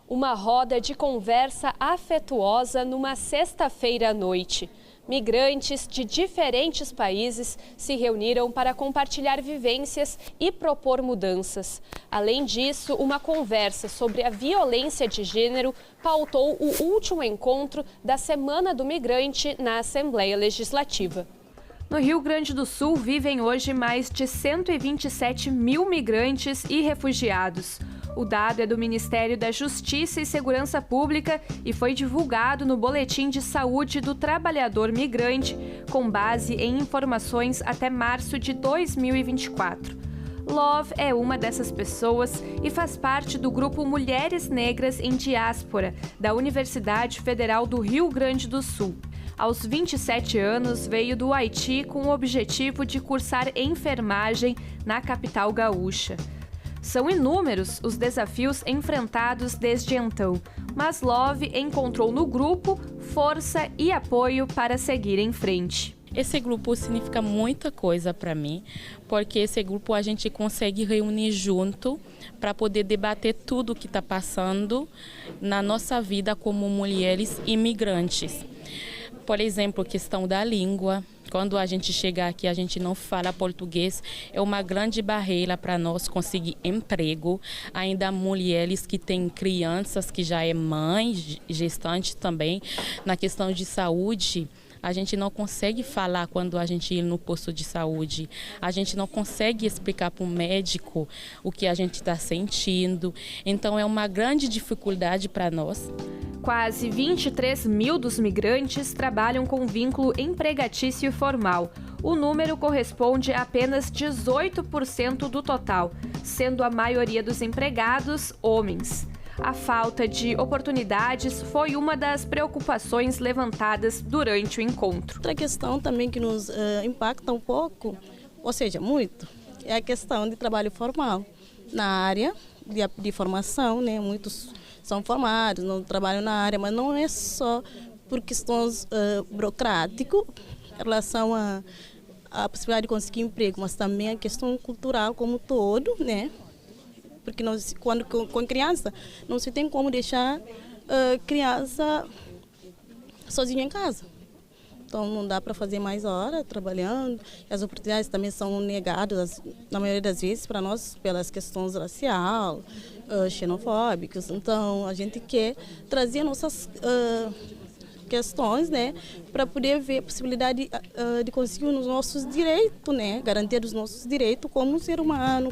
Uma roda de conversa afetuosa numa sexta-feira à noite. Migrantes de diferentes países se reuniram para compartilhar vivências e propor mudanças. Além disso, uma conversa sobre a violência de gênero pautou o último encontro da Semana do Migrante na Assembleia Legislativa. No Rio Grande do Sul vivem hoje mais de 127 mil migrantes e refugiados. O dado é do Ministério da Justiça e Segurança Pública e foi divulgado no Boletim de Saúde do Trabalhador Migrante, com base em informações até março de 2024. Love é uma dessas pessoas e faz parte do grupo Mulheres Negras em Diáspora, da Universidade Federal do Rio Grande do Sul. Aos 27 anos, veio do Haiti com o objetivo de cursar enfermagem na capital gaúcha. São inúmeros os desafios enfrentados desde então, mas Love encontrou no grupo força e apoio para seguir em frente. Esse grupo significa muita coisa para mim, porque esse grupo a gente consegue reunir junto para poder debater tudo o que está passando na nossa vida como mulheres imigrantes. Por exemplo, questão da língua. Quando a gente chega aqui, a gente não fala português, é uma grande barreira para nós conseguir emprego. Ainda mulheres que têm crianças, que já é mãe, gestante também, na questão de saúde. A gente não consegue falar quando a gente ir no posto de saúde. A gente não consegue explicar para o médico o que a gente está sentindo. Então, é uma grande dificuldade para nós. Quase 23 mil dos migrantes trabalham com vínculo empregatício formal. O número corresponde a apenas 18% do total, sendo a maioria dos empregados homens. A falta de oportunidades foi uma das preocupações levantadas durante o encontro. Outra questão também que nos impacta um pouco, ou seja, muito, é a questão de trabalho formal. Na área de formação, né, muitos são formados, não trabalham na área, mas não é só por questões burocráticas em relação à possibilidade de conseguir emprego, mas também a questão cultural como um todo, né? Porque quando com criança, não se tem como deixar criança sozinha em casa. Então, não dá para fazer mais horas trabalhando. As oportunidades também são negadas, na maioria das vezes, para nós, pelas questões raciais, xenofóbicas. Então, a gente quer trazer nossas questões, né, para poder ver a possibilidade de conseguir os nossos direitos, né, garantir os nossos direitos como ser humano.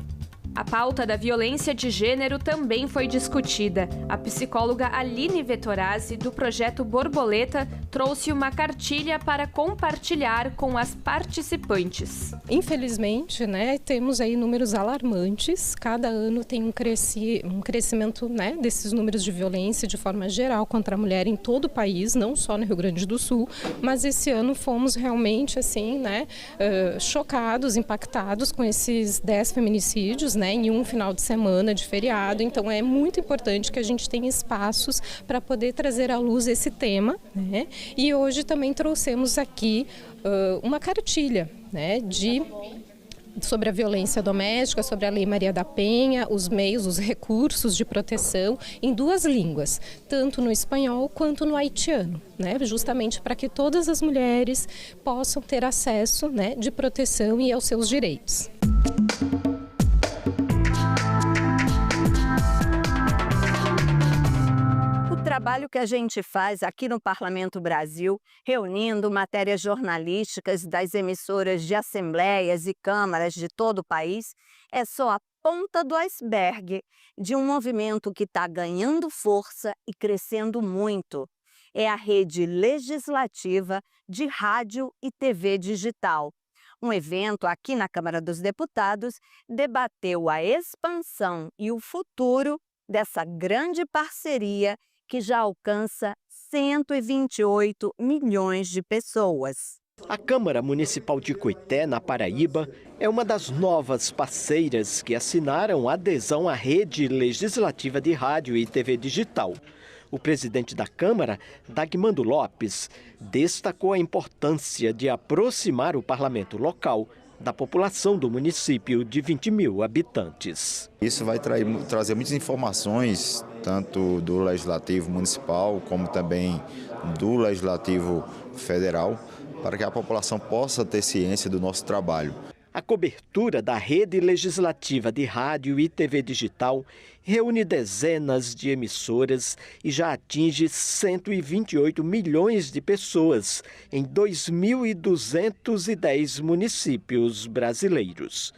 A pauta da violência de gênero também foi discutida. A psicóloga Aline Vettorazzi, do projeto Borboleta, trouxe uma cartilha para compartilhar com as participantes. Infelizmente, né, temos aí números alarmantes. Cada ano tem um crescimento, né, desses números de violência de forma geral contra a mulher em todo o país, não só no Rio Grande do Sul, mas esse ano fomos realmente assim, né, chocados, impactados com esses 10 feminicídios, né, em um final de semana de feriado. Então é muito importante que a gente tenha espaços para poder trazer à luz esse tema, né? E hoje também trouxemos aqui uma cartilha, né, sobre a violência doméstica, sobre a Lei Maria da Penha, os meios, os recursos de proteção em 2 línguas, tanto no espanhol quanto no haitiano, né? Justamente para que todas as mulheres possam ter acesso, né, de proteção e aos seus direitos. O trabalho que a gente faz aqui no Parlamento Brasil, reunindo matérias jornalísticas das emissoras de assembleias e câmaras de todo o país, é só a ponta do iceberg de um movimento que está ganhando força e crescendo muito. É a rede legislativa de rádio e TV digital. Um evento aqui na Câmara dos Deputados debateu a expansão e o futuro dessa grande parceria que já alcança 128 milhões de pessoas. A Câmara Municipal de Cuité, na Paraíba, é uma das novas parceiras que assinaram adesão à rede legislativa de rádio e TV digital. O presidente da Câmara, Dagmando Lopes, destacou a importância de aproximar o parlamento local da população do município de 20 mil habitantes. Isso vai trazer muitas informações, tanto do Legislativo Municipal como também do Legislativo Federal, para que a população possa ter ciência do nosso trabalho. A cobertura da rede legislativa de rádio e TV digital reúne dezenas de emissoras e já atinge 128 milhões de pessoas em 2.210 municípios brasileiros.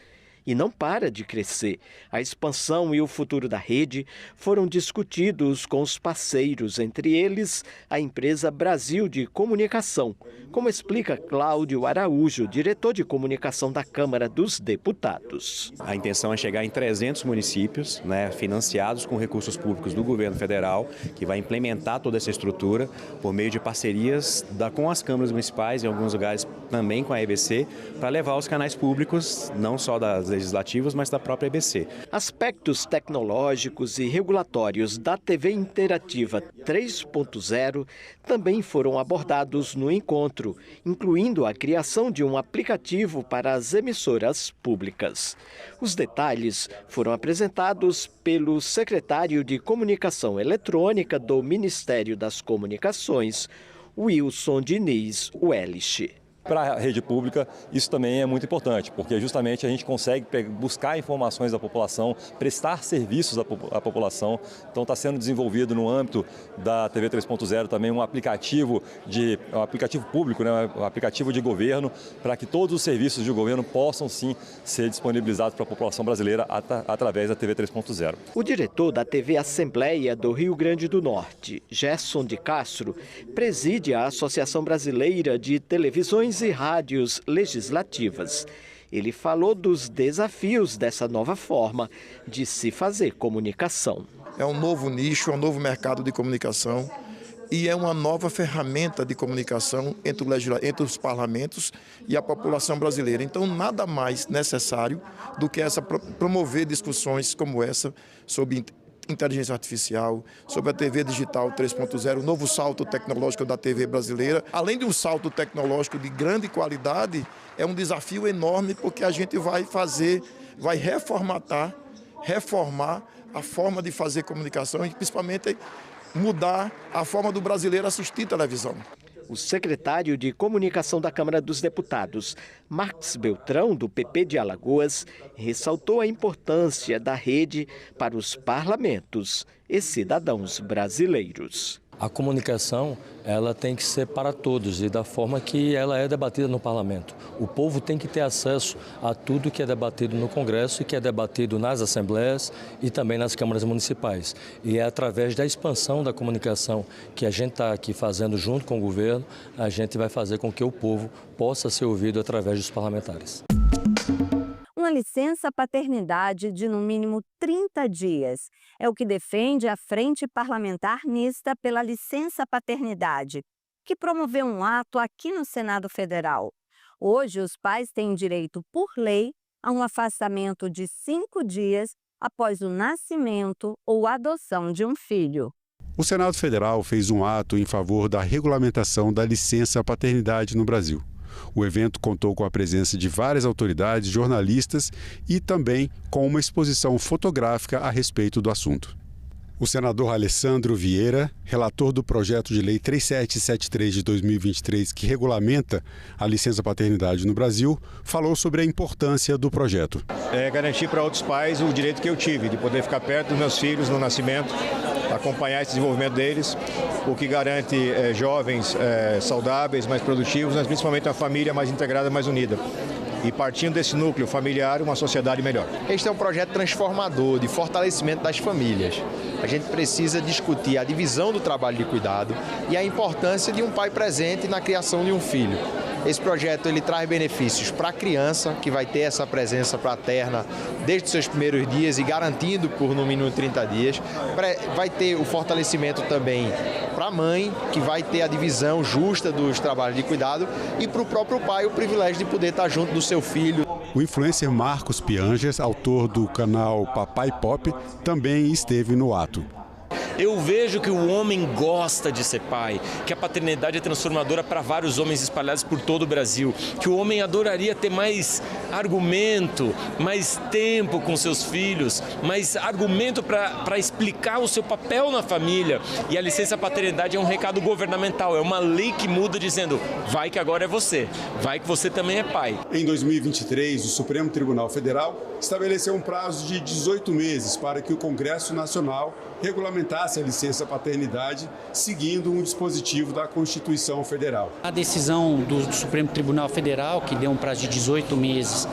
E não para de crescer. A expansão e o futuro da rede foram discutidos com os parceiros, entre eles a empresa Brasil de Comunicação, como explica Cláudio Araújo, diretor de comunicação da Câmara dos Deputados. A intenção é chegar em 300 municípios, financiados com recursos públicos do governo federal, que vai implementar toda essa estrutura por meio de parcerias com as câmaras municipais, em alguns lugares também com a EBC, para levar os canais públicos, não só das legislativas, mas da própria EBC. Aspectos tecnológicos e regulatórios da TV Interativa 3.0 também foram abordados no encontro, incluindo a criação de um aplicativo para as emissoras públicas. Os detalhes foram apresentados pelo secretário de Comunicação Eletrônica do Ministério das Comunicações, Wilson Diniz Welch. Para a rede pública, isso também é muito importante, porque justamente a gente consegue buscar informações da população, prestar serviços à população. Então está sendo desenvolvido no âmbito da TV 3.0 também um aplicativo público, um aplicativo de governo, para que todos os serviços de governo possam sim ser disponibilizados para a população brasileira através da TV 3.0. O diretor da TV Assembleia do Rio Grande do Norte, Gerson de Castro, preside a Associação Brasileira de Televisões e rádios legislativas. Ele falou dos desafios dessa nova forma de se fazer comunicação. É um novo nicho, é um novo mercado de comunicação e é uma nova ferramenta de comunicação entre os parlamentos e a população brasileira. Então, nada mais necessário do que promover discussões como essa sobre inteligência artificial, sobre a TV digital 3.0, o novo salto tecnológico da TV brasileira. Além de um salto tecnológico de grande qualidade, é um desafio enorme porque a gente vai reformar a forma de fazer comunicação e principalmente mudar a forma do brasileiro assistir televisão. O secretário de Comunicação da Câmara dos Deputados, Marcos Beltrão, do PP de Alagoas, ressaltou a importância da rede para os parlamentos e cidadãos brasileiros. A comunicação, ela tem que ser para todos e da forma que ela é debatida no parlamento. O povo tem que ter acesso a tudo que é debatido no Congresso e que é debatido nas assembleias e também nas câmaras municipais. E é através da expansão da comunicação que a gente está aqui fazendo junto com o governo, a gente vai fazer com que o povo possa ser ouvido através dos parlamentares. Uma licença paternidade de no mínimo 30 dias. É o que defende a Frente Parlamentar Mista pela Licença Paternidade, que promoveu um ato aqui no Senado Federal. Hoje, os pais têm direito, por lei, a um afastamento de 5 dias após o nascimento ou adoção de um filho. O Senado Federal fez um ato em favor da regulamentação da licença paternidade no Brasil. O evento contou com a presença de várias autoridades, jornalistas e também com uma exposição fotográfica a respeito do assunto. O senador Alessandro Vieira, relator do projeto de lei 3773 de 2023, que regulamenta a licença paternidade no Brasil, falou sobre a importância do projeto. É garantir para outros pais o direito que eu tive, de poder ficar perto dos meus filhos no nascimento, acompanhar esse desenvolvimento deles, o que garante jovens saudáveis, mais produtivos, mas principalmente uma família mais integrada, mais unida. E partindo desse núcleo familiar, uma sociedade melhor. Este é um projeto transformador, de fortalecimento das famílias. A gente precisa discutir a divisão do trabalho de cuidado e a importância de um pai presente na criação de um filho. Esse projeto ele traz benefícios para a criança, que vai ter essa presença paterna desde os seus primeiros dias e garantindo por no mínimo 30 dias. Vai ter o fortalecimento também para a mãe, que vai ter a divisão justa dos trabalhos de cuidado, e para o próprio pai o privilégio de poder estar junto do seu filho. O influencer Marcos Pianges, autor do canal Papai Pop, também esteve no ato. Eu vejo que o homem gosta de ser pai, que a paternidade é transformadora para vários homens espalhados por todo o Brasil, que o homem adoraria ter mais argumento, mais tempo com seus filhos, mais argumento para explicar o seu papel na família. E a licença paternidade é um recado governamental, é uma lei que muda dizendo, vai que agora é você, vai que você também é pai. Em 2023, o Supremo Tribunal Federal estabeleceu um prazo de 18 meses para que o Congresso Nacional regulamentasse a licença paternidade, seguindo um dispositivo da Constituição Federal. A decisão do Supremo Tribunal Federal, que deu um prazo de 18 meses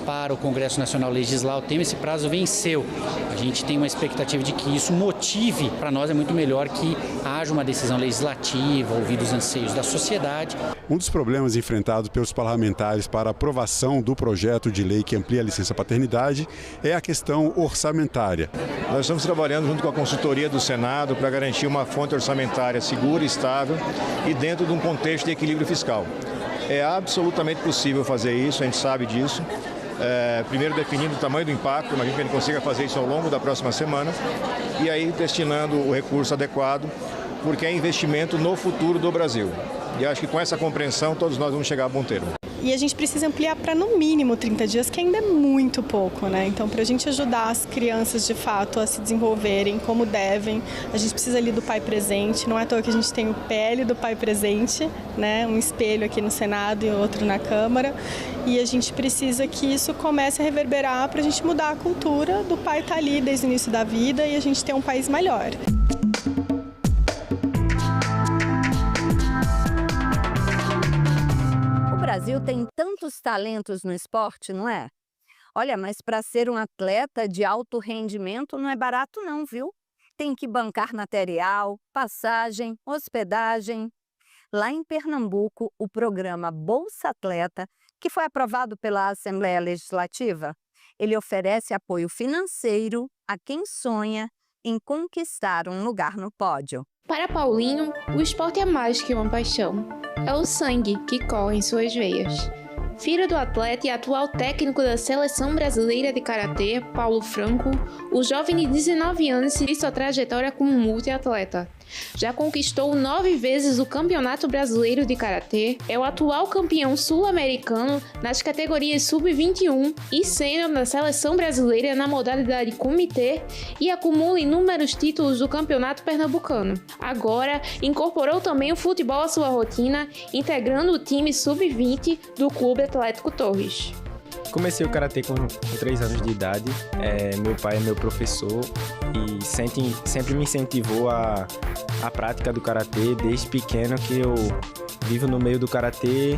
para o Congresso Nacional legislar o tema, esse prazo venceu. A gente tem uma expectativa de que isso motive, para nós é muito melhor que haja uma decisão legislativa, ouvir os anseios da sociedade. Um dos problemas enfrentados pelos parlamentares para a aprovação do projeto de lei que amplia a licença paternidade é a questão orçamentária. Nós estamos trabalhando junto com a consultoria do Senado para garantir uma fonte orçamentária segura, estável e dentro de um contexto de equilíbrio fiscal. É absolutamente possível fazer isso, a gente sabe disso. Primeiro definindo o tamanho do impacto, imagino que a gente consiga fazer isso ao longo da próxima semana, e aí destinando o recurso adequado, porque é investimento no futuro do Brasil. E acho que com essa compreensão todos nós vamos chegar a bom termo. E a gente precisa ampliar para no mínimo 30 dias, que ainda é muito pouco, né? Então, para a gente ajudar as crianças de fato a se desenvolverem como devem, a gente precisa ali do pai presente. Não é à toa que a gente tem o PL do pai presente, né? Um espelho aqui no Senado e outro na Câmara. E a gente precisa que isso comece a reverberar para a gente mudar a cultura do pai estar ali desde o início da vida e a gente ter um país melhor. O Brasil tem tantos talentos no esporte, não é? Olha, mas para ser um atleta de alto rendimento não é barato não, viu? Tem que bancar material, passagem, hospedagem. Lá em Pernambuco, o programa Bolsa Atleta, que foi aprovado pela Assembleia Legislativa, ele oferece apoio financeiro a quem sonha em conquistar um lugar no pódio. Para Paulinho, o esporte é mais que uma paixão. É o sangue que corre em suas veias. Filho do atleta e atual técnico da Seleção Brasileira de Karatê, Paulo Franco, o jovem de 19 anos seguiu sua trajetória como multiatleta. Já conquistou 9 vezes o Campeonato Brasileiro de Karatê, é o atual campeão sul-americano nas categorias sub-21 e sênior na Seleção Brasileira na modalidade comitê e acumula inúmeros títulos do Campeonato Pernambucano. Agora, incorporou também o futebol à sua rotina, integrando o time sub-20 do Clube Atlético Torres. Comecei o Karatê com 3 anos de idade, meu pai é meu professor e sempre me incentivou a prática do Karatê desde pequeno, que eu vivo no meio do Karatê,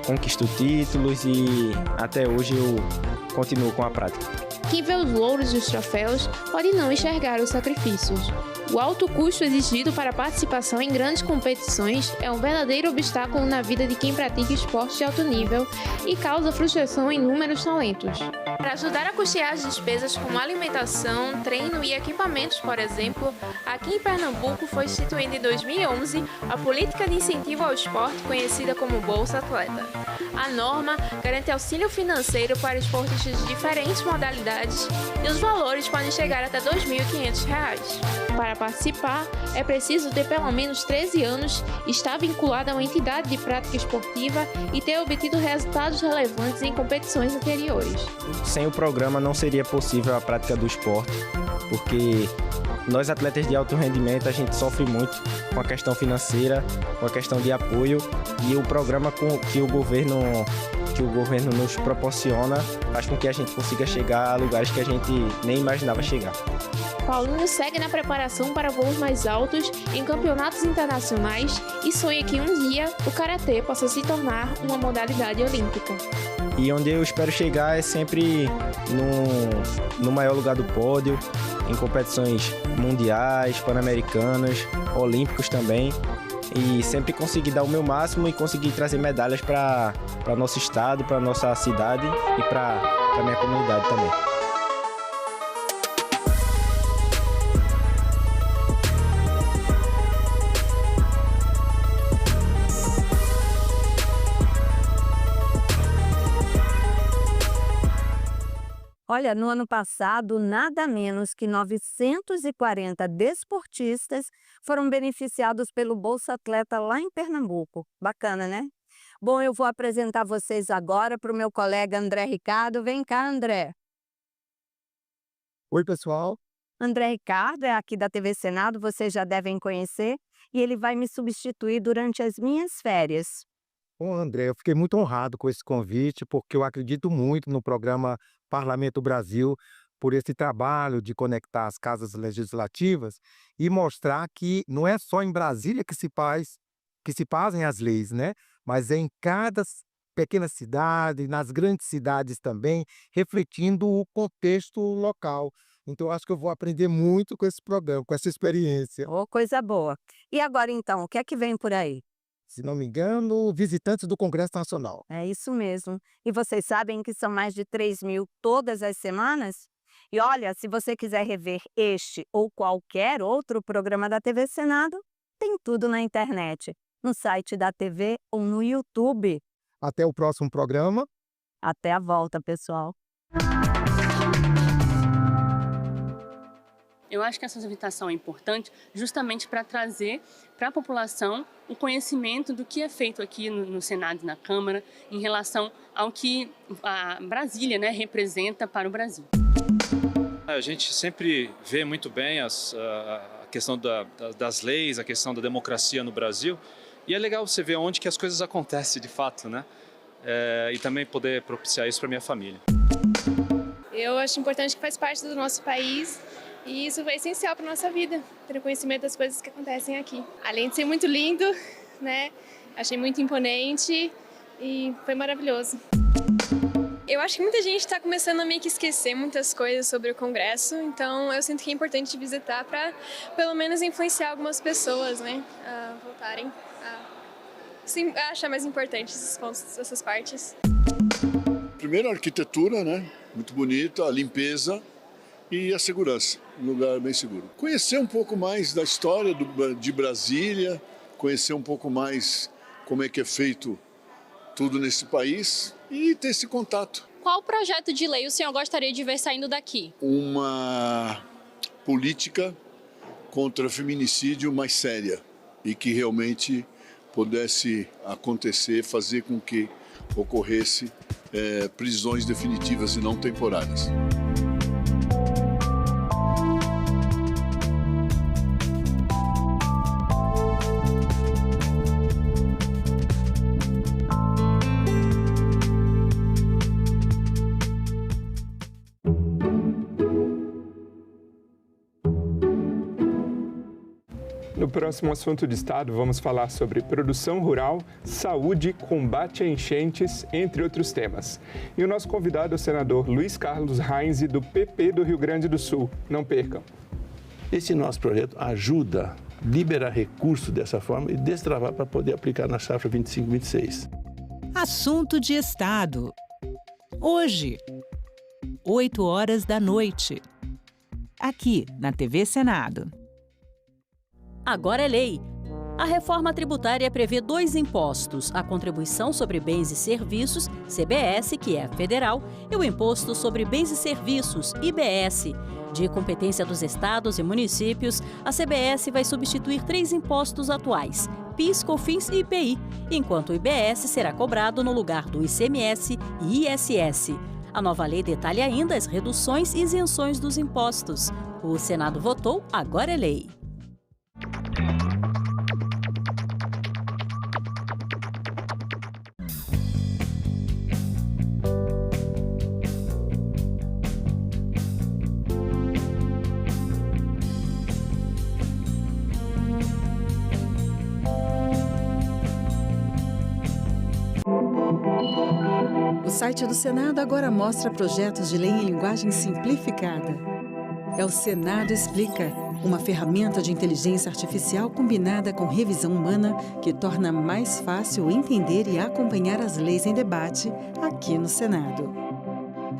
conquisto títulos e até hoje eu continuo com a prática. Quem vê os louros e os troféus pode não enxergar os sacrifícios. O alto custo exigido para a participação em grandes competições é um verdadeiro obstáculo na vida de quem pratica esporte de alto nível e causa frustração em inúmeros talentos. Para ajudar a custear as despesas como alimentação, treino e equipamentos, por exemplo, aqui em Pernambuco foi instituída em 2011 a política de incentivo ao esporte conhecida como Bolsa Atleta. A norma garante auxílio financeiro para esportistas de diferentes modalidades e os valores podem chegar até R$ 2.500. Para participar, é preciso ter pelo menos 13 anos, estar vinculado a uma entidade de prática esportiva e ter obtido resultados relevantes em competições anteriores. Sem o programa não seria possível a prática do esporte, porque nós atletas de alto rendimento a gente sofre muito com a questão financeira, com a questão de apoio, e o programa que o governo nos proporciona faz com que a gente consiga chegar a lugares que a gente nem imaginava chegar. Paulinho segue na preparação para voos mais altos em campeonatos internacionais e sonha que um dia o Karatê possa se tornar uma modalidade olímpica. E onde eu espero chegar é sempre no maior lugar do pódio, em competições mundiais, pan-americanas, olímpicos também. E sempre conseguir dar o meu máximo e conseguir trazer medalhas para nosso estado, para nossa cidade e para a minha comunidade também. Olha, no ano passado, nada menos que 940 desportistas foram beneficiados pelo Bolsa Atleta lá em Pernambuco. Bacana, né? Bom, eu vou apresentar vocês agora para o meu colega André Ricardo. Vem cá, André. Oi, pessoal. André Ricardo é aqui da TV Senado, vocês já devem conhecer, e ele vai me substituir durante as minhas férias. Bom, André, eu fiquei muito honrado com esse convite, porque eu acredito muito no programa Parlamento Brasil, por esse trabalho de conectar as casas legislativas e mostrar que não é só em Brasília que se fazem as leis, né? Mas é em cada pequena cidade, nas grandes cidades também, refletindo o contexto local. Então, eu acho que eu vou aprender muito com esse programa, com essa experiência. Oh, coisa boa. E agora, então, o que é que vem por aí? Se não me engano, visitantes do Congresso Nacional. É isso mesmo. E vocês sabem que são mais de 3.000 todas as semanas? E olha, se você quiser rever este ou qualquer outro programa da TV Senado, tem tudo na internet, no site da TV ou no YouTube. Até o próximo programa. Até a volta, pessoal. Eu acho que essa invitação é importante justamente para trazer para a população o conhecimento do que é feito aqui no Senado e na Câmara em relação ao que a Brasília, né, representa para o Brasil. A gente sempre vê muito bem a questão das leis, a questão da democracia no Brasil, e é legal você ver onde que as coisas acontecem de fato, né? E também poder propiciar isso para minha família. Eu acho importante que faz parte do nosso país. E isso é essencial para a nossa vida, ter conhecimento das coisas que acontecem aqui. Além de ser muito lindo, né? Achei muito imponente e foi maravilhoso. Eu acho que muita gente está começando a meio que esquecer muitas coisas sobre o Congresso, então eu sinto que é importante visitar para pelo menos influenciar algumas pessoas, né? A voltarem a achar mais importantes esses pontos, essas partes. Primeiro a arquitetura, né? Muito bonita, a limpeza e a segurança, um lugar bem seguro. Conhecer um pouco mais da história de Brasília, conhecer um pouco mais como é que é feito tudo nesse país e ter esse contato. Qual projeto de lei o senhor gostaria de ver saindo daqui? Uma política contra feminicídio mais séria e que realmente pudesse acontecer, fazer com que ocorresse prisões definitivas e não temporárias. No próximo assunto de Estado, vamos falar sobre produção rural, saúde, combate a enchentes, entre outros temas. E o nosso convidado é o senador Luiz Carlos Reins, do PP do Rio Grande do Sul. Não percam. Esse nosso projeto ajuda a liberar recursos dessa forma e destravar para poder aplicar na safra 25-26. Assunto de Estado. Hoje, 20h, aqui na TV Senado. Agora é lei. A reforma tributária prevê 2 impostos, a Contribuição sobre Bens e Serviços, CBS, que é federal, e o Imposto sobre Bens e Serviços, IBS. De competência dos estados e municípios, a CBS vai substituir 3 impostos atuais, PIS, COFINS e IPI, enquanto o IBS será cobrado no lugar do ICMS e ISS. A nova lei detalha ainda as reduções e isenções dos impostos. O Senado votou, agora é lei. O site do Senado agora mostra projetos de lei em linguagem simplificada. É o Senado Explica, uma ferramenta de inteligência artificial combinada com revisão humana que torna mais fácil entender e acompanhar as leis em debate aqui no Senado.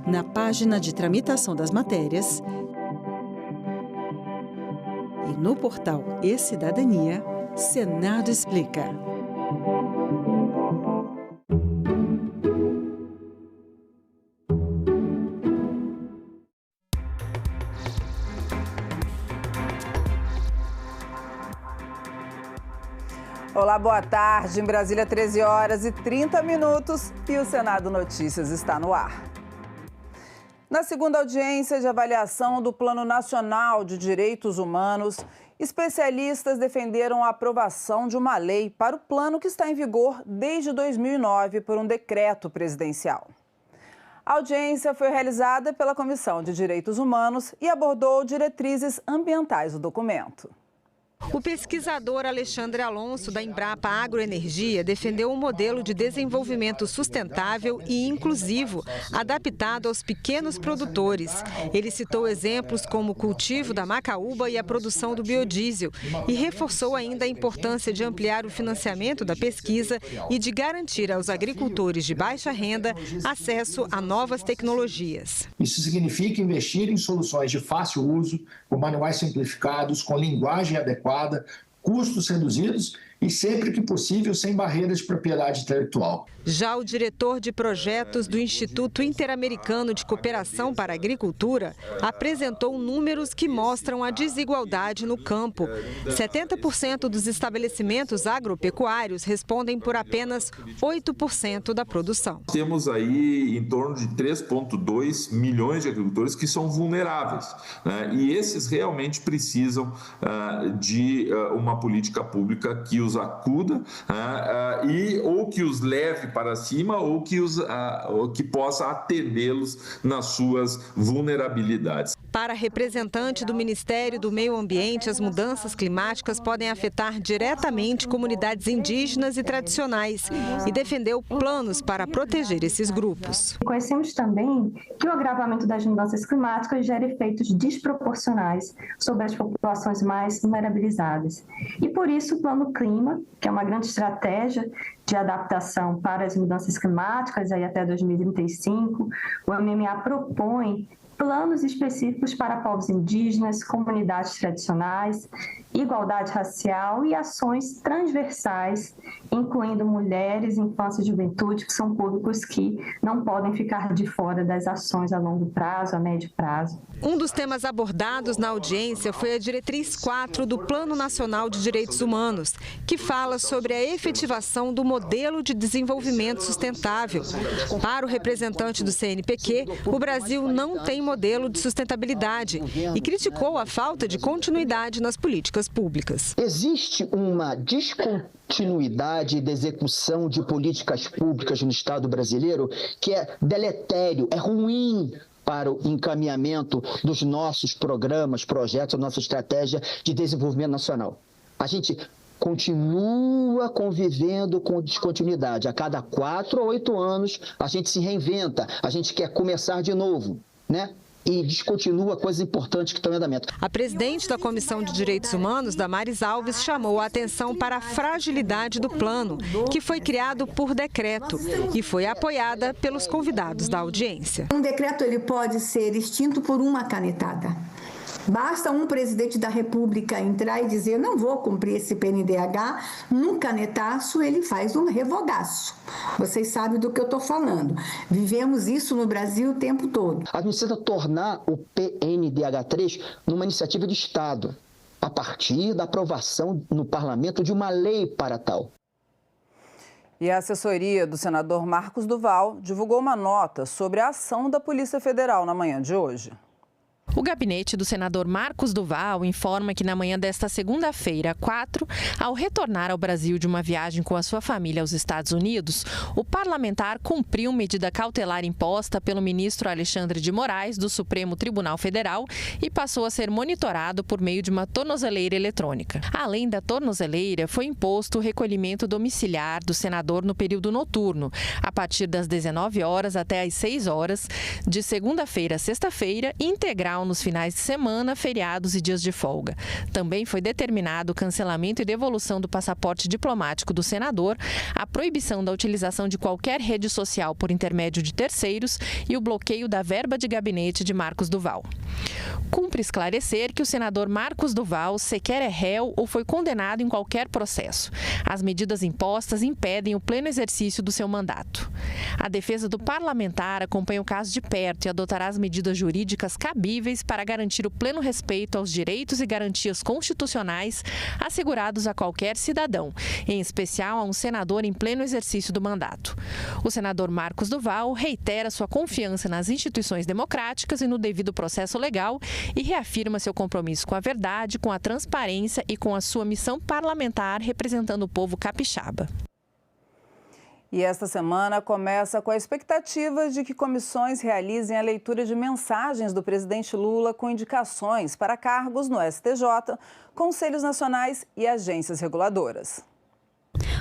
Na página de tramitação das matérias e no portal E-Cidadania, Senado Explica. Olá, boa tarde. Em Brasília, 13h30 e o Senado Notícias está no ar. Na segunda audiência de avaliação do Plano Nacional de Direitos Humanos, especialistas defenderam a aprovação de uma lei para o plano que está em vigor desde 2009 por um decreto presidencial. A audiência foi realizada pela Comissão de Direitos Humanos e abordou diretrizes ambientais do documento. O pesquisador Alexandre Alonso, da Embrapa Agroenergia, defendeu um modelo de desenvolvimento sustentável e inclusivo, adaptado aos pequenos produtores. Ele citou exemplos como o cultivo da macaúba e a produção do biodiesel e reforçou ainda a importância de ampliar o financiamento da pesquisa e de garantir aos agricultores de baixa renda acesso a novas tecnologias. Isso significa investir em soluções de fácil uso, com manuais simplificados, com linguagem adequada, custos reduzidos e, sempre que possível, sem barreiras de propriedade intelectual. Já o diretor de projetos do Instituto Interamericano de Cooperação para a Agricultura apresentou números que mostram a desigualdade no campo. 70% dos estabelecimentos agropecuários respondem por apenas 8% da produção. Temos aí em torno de 3,2 milhões de agricultores que são vulneráveis, né? E esses realmente precisam de uma política pública que os acuda ou que os leve para cima ou que possa atendê-los nas suas vulnerabilidades. Para a representante do Ministério do Meio Ambiente, as mudanças climáticas podem afetar diretamente comunidades indígenas e tradicionais e defendeu planos para proteger esses grupos. Conhecemos também que o agravamento das mudanças climáticas gera efeitos desproporcionais sobre as populações mais vulnerabilizadas. E por isso o Plano Clima, que é uma grande estratégia de adaptação para as mudanças climáticas aí até 2035, o MMA propõe planos específicos para povos indígenas, comunidades tradicionais, igualdade racial e ações transversais, incluindo mulheres, infância e juventude, que são públicos que não podem ficar de fora das ações a longo prazo, a médio prazo. Um dos temas abordados na audiência foi a diretriz 4 do Plano Nacional de Direitos Humanos, que fala sobre a efetivação do modelo de desenvolvimento sustentável. Para o representante do CNPq, o Brasil não tem modelo de sustentabilidade e criticou a falta de continuidade nas políticas públicas. Existe uma descontinuidade da execução de políticas públicas no Estado brasileiro que é deletério, é ruim para o encaminhamento dos nossos programas, projetos, a nossa estratégia de desenvolvimento nacional. A gente continua convivendo com descontinuidade. A cada 4 a 8 anos, a gente se reinventa, a gente quer começar de novo, né? E descontinua coisas importantes que estão em andamento. A presidente da Comissão de Direitos Humanos, Damares Alves, chamou a atenção para a fragilidade do plano, que foi criado por decreto e foi apoiada pelos convidados da audiência. Um decreto ele pode ser extinto por uma canetada. Basta um presidente da República entrar e dizer não vou cumprir esse PNDH, num canetaço ele faz um revogaço. Vocês sabem do que eu estou falando. Vivemos isso no Brasil o tempo todo. A gente precisa tornar o PNDH3 numa iniciativa de Estado, a partir da aprovação no parlamento de uma lei para tal. E a assessoria do senador Marcos Duval divulgou uma nota sobre a ação da Polícia Federal na manhã de hoje. O gabinete do senador Marcos Duval informa que na manhã desta segunda-feira, 4, ao retornar ao Brasil de uma viagem com a sua família aos Estados Unidos, o parlamentar cumpriu medida cautelar imposta pelo ministro Alexandre de Moraes, do Supremo Tribunal Federal, e passou a ser monitorado por meio de uma tornozeleira eletrônica. Além da tornozeleira, foi imposto o recolhimento domiciliar do senador no período noturno, a partir das 19 horas até às 6 horas, de segunda-feira a sexta-feira, e integral nos finais de semana, feriados e dias de folga. Também foi determinado o cancelamento e devolução do passaporte diplomático do senador, a proibição da utilização de qualquer rede social por intermédio de terceiros e o bloqueio da verba de gabinete de Marcos Duval. Cumpre esclarecer que o senador Marcos Duval sequer é réu ou foi condenado em qualquer processo. As medidas impostas impedem o pleno exercício do seu mandato. A defesa do parlamentar acompanha o caso de perto e adotará as medidas jurídicas cabíveis possíveis para garantir o pleno respeito aos direitos e garantias constitucionais assegurados a qualquer cidadão, em especial a um senador em pleno exercício do mandato. O senador Marcos do Val reitera sua confiança nas instituições democráticas e no devido processo legal e reafirma seu compromisso com a verdade, com a transparência e com a sua missão parlamentar representando o povo capixaba. E esta semana começa com a expectativa de que comissões realizem a leitura de mensagens do presidente Lula com indicações para cargos no STJ, conselhos nacionais e agências reguladoras.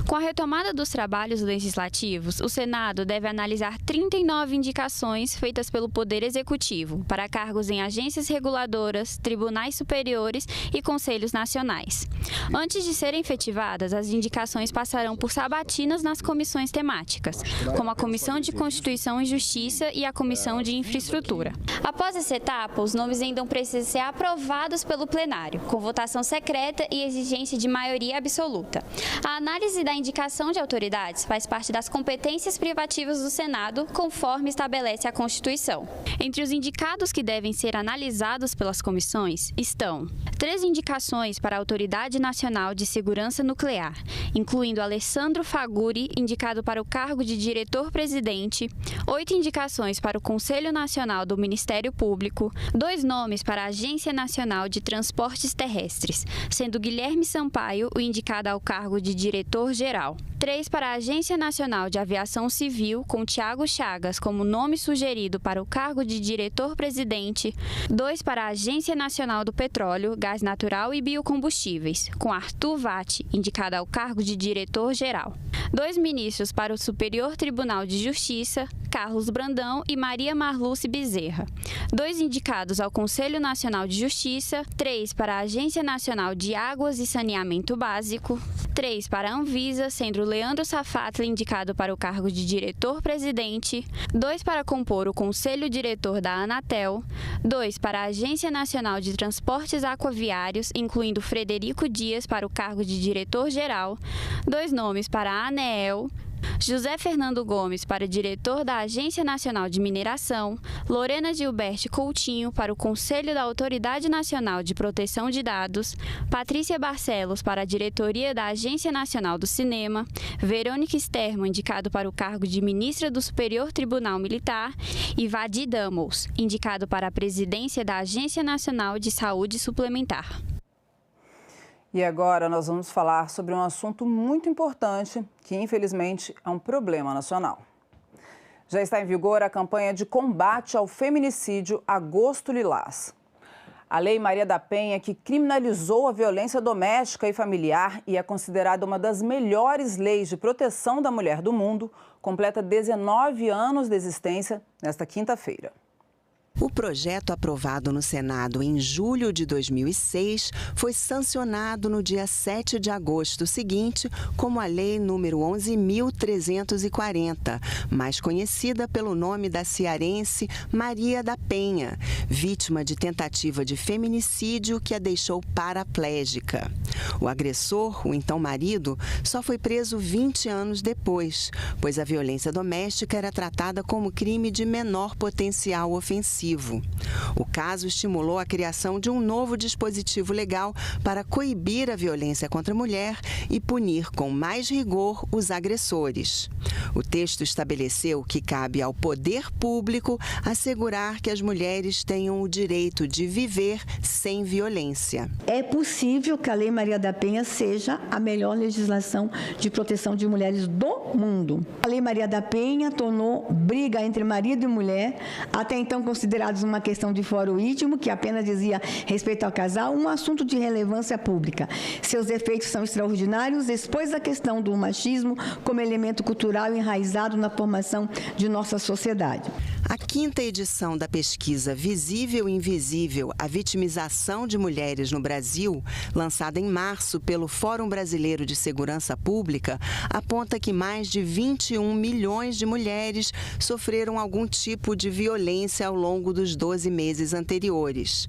Com a retomada dos trabalhos legislativos, o Senado deve analisar 39 indicações feitas pelo Poder Executivo para cargos em agências reguladoras, tribunais superiores e conselhos nacionais. Antes de serem efetivadas, as indicações passarão por sabatinas nas comissões temáticas, como a Comissão de Constituição e Justiça e a Comissão de Infraestrutura. Após essa etapa, os nomes ainda precisam ser aprovados pelo plenário, com votação secreta e exigência de maioria absoluta. A análise da indicação de autoridades faz parte das competências privativas do Senado, conforme estabelece a Constituição. Entre os indicados que devem ser analisados pelas comissões estão 3 indicações para a Autoridade Nacional de Segurança Nuclear, incluindo Alessandro Faguri, indicado para o cargo de diretor-presidente, 8 indicações para o Conselho Nacional do Ministério Público, 2 nomes para a Agência Nacional de Transportes Terrestres, sendo Guilherme Sampaio o indicado ao cargo de diretor-geral, 3 para a Agência Nacional de Aviação Civil, com Tiago Chagas como nome sugerido para o cargo de diretor-presidente, 2 para a Agência Nacional do Petróleo, Gás Natural e Biocombustíveis, com Arthur Vatti, indicado ao cargo de diretor-geral. 2 ministros para o Superior Tribunal de Justiça, Carlos Brandão e Maria Marluce Bezerra. 2 indicados ao Conselho Nacional de Justiça, 3 para a Agência Nacional de Águas e Saneamento Básico, 3 para a Anvisa, sendo Leandro Safatli indicado para o cargo de diretor-presidente, 2 para compor o Conselho Diretor da Anatel, 2 para a Agência Nacional de Transportes Aquaviários, incluindo Frederico Dias para o cargo de diretor-geral, 2 nomes para a ANEEL, José Fernando Gomes para diretor da Agência Nacional de Mineração, Lorena Gilberti Coutinho para o Conselho da Autoridade Nacional de Proteção de Dados, Patrícia Barcelos para a diretoria da Agência Nacional do Cinema, Verônica Sterman indicado para o cargo de ministra do Superior Tribunal Militar e Vadi Damos, indicado para a presidência da Agência Nacional de Saúde Suplementar. E agora nós vamos falar sobre um assunto muito importante que, infelizmente, é um problema nacional. Já está em vigor a campanha de combate ao feminicídio Agosto Lilás. A Lei Maria da Penha, que criminalizou a violência doméstica e familiar e é considerada uma das melhores leis de proteção da mulher do mundo, completa 19 anos de existência nesta quinta-feira. O projeto aprovado no Senado em julho de 2006 foi sancionado no dia 7 de agosto seguinte como a Lei número 11.340, mais conhecida pelo nome da cearense Maria da Penha, vítima de tentativa de feminicídio que a deixou paraplégica. O agressor, o então marido, só foi preso 20 anos depois, pois a violência doméstica era tratada como crime de menor potencial ofensivo. O caso estimulou a criação de um novo dispositivo legal para coibir a violência contra a mulher e punir com mais rigor os agressores. O texto estabeleceu que cabe ao poder público assegurar que as mulheres tenham o direito de viver sem violência. É possível que a Lei Maria da Penha seja a melhor legislação de proteção de mulheres do mundo. A Lei Maria da Penha tornou briga entre marido e mulher, até então considerada uma questão de fórum íntimo, que apenas dizia respeito ao casal, um assunto de relevância pública. Seus efeitos são extraordinários, expôs a questão do machismo como elemento cultural enraizado na formação de nossa sociedade. A 5ª edição da pesquisa Visível e Invisível, a vitimização de mulheres no Brasil, lançada em março pelo Fórum Brasileiro de Segurança Pública, aponta que mais de 21 milhões de mulheres sofreram algum tipo de violência ao longo dos 12 meses anteriores.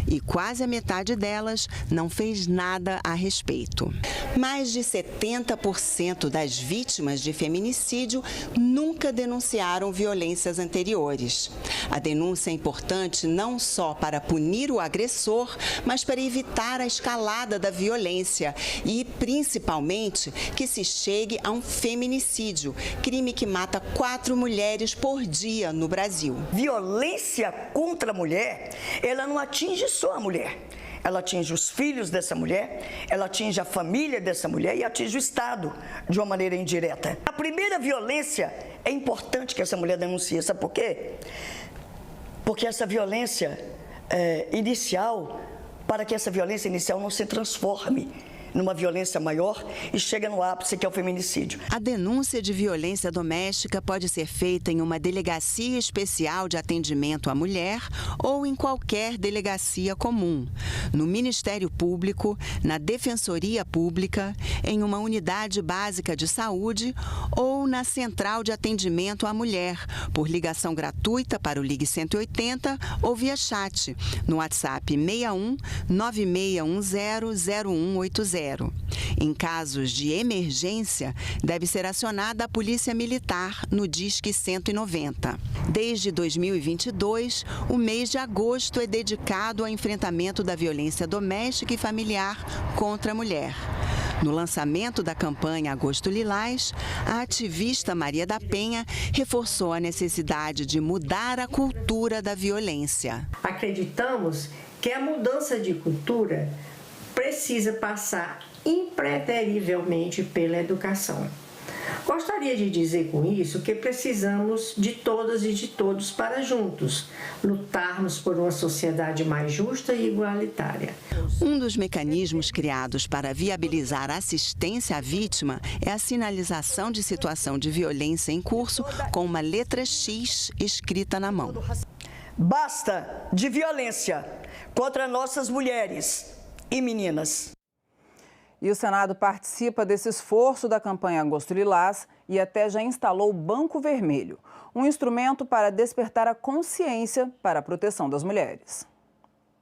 E quase a metade delas não fez nada a respeito. Mais de 70% das vítimas de feminicídio nunca denunciaram violências anteriores. A denúncia é importante não só para punir o agressor, mas para evitar a escalada da violência e, principalmente, que se chegue a um feminicídio, crime que mata 4 mulheres por dia no Brasil. Violência contra a mulher, ela não atinge só a mulher. Ela atinge os filhos dessa mulher, ela atinge a família dessa mulher e atinge o Estado de uma maneira indireta. A primeira violência é importante que essa mulher denuncie, sabe por quê? Porque essa violência inicial, para que essa violência inicial não se transforme numa violência maior e chega no ápice, que é o feminicídio. A denúncia de violência doméstica pode ser feita em uma delegacia especial de atendimento à mulher ou em qualquer delegacia comum, no Ministério Público, na Defensoria Pública, em uma unidade básica de saúde ou na Central de Atendimento à Mulher, por ligação gratuita para o Ligue 180 ou via chat, no WhatsApp 61 9610 0180. Em casos de emergência, deve ser acionada a Polícia Militar no Disque 190. Desde 2022, o mês de agosto é dedicado ao enfrentamento da violência doméstica e familiar contra a mulher. No lançamento da campanha Agosto Lilás, a ativista Maria da Penha reforçou a necessidade de mudar a cultura da violência. Acreditamos que a mudança de cultura precisa passar impreterivelmente pela educação. Gostaria de dizer com isso que precisamos de todas e de todos para juntos lutarmos por uma sociedade mais justa e igualitária. Um dos mecanismos criados para viabilizar a assistência à vítima é a sinalização de situação de violência em curso com uma letra X escrita na mão. Basta de violência contra nossas mulheres e meninas. E o Senado participa desse esforço da campanha Agosto Lilás e até já instalou o Banco Vermelho, um instrumento para despertar a consciência para a proteção das mulheres.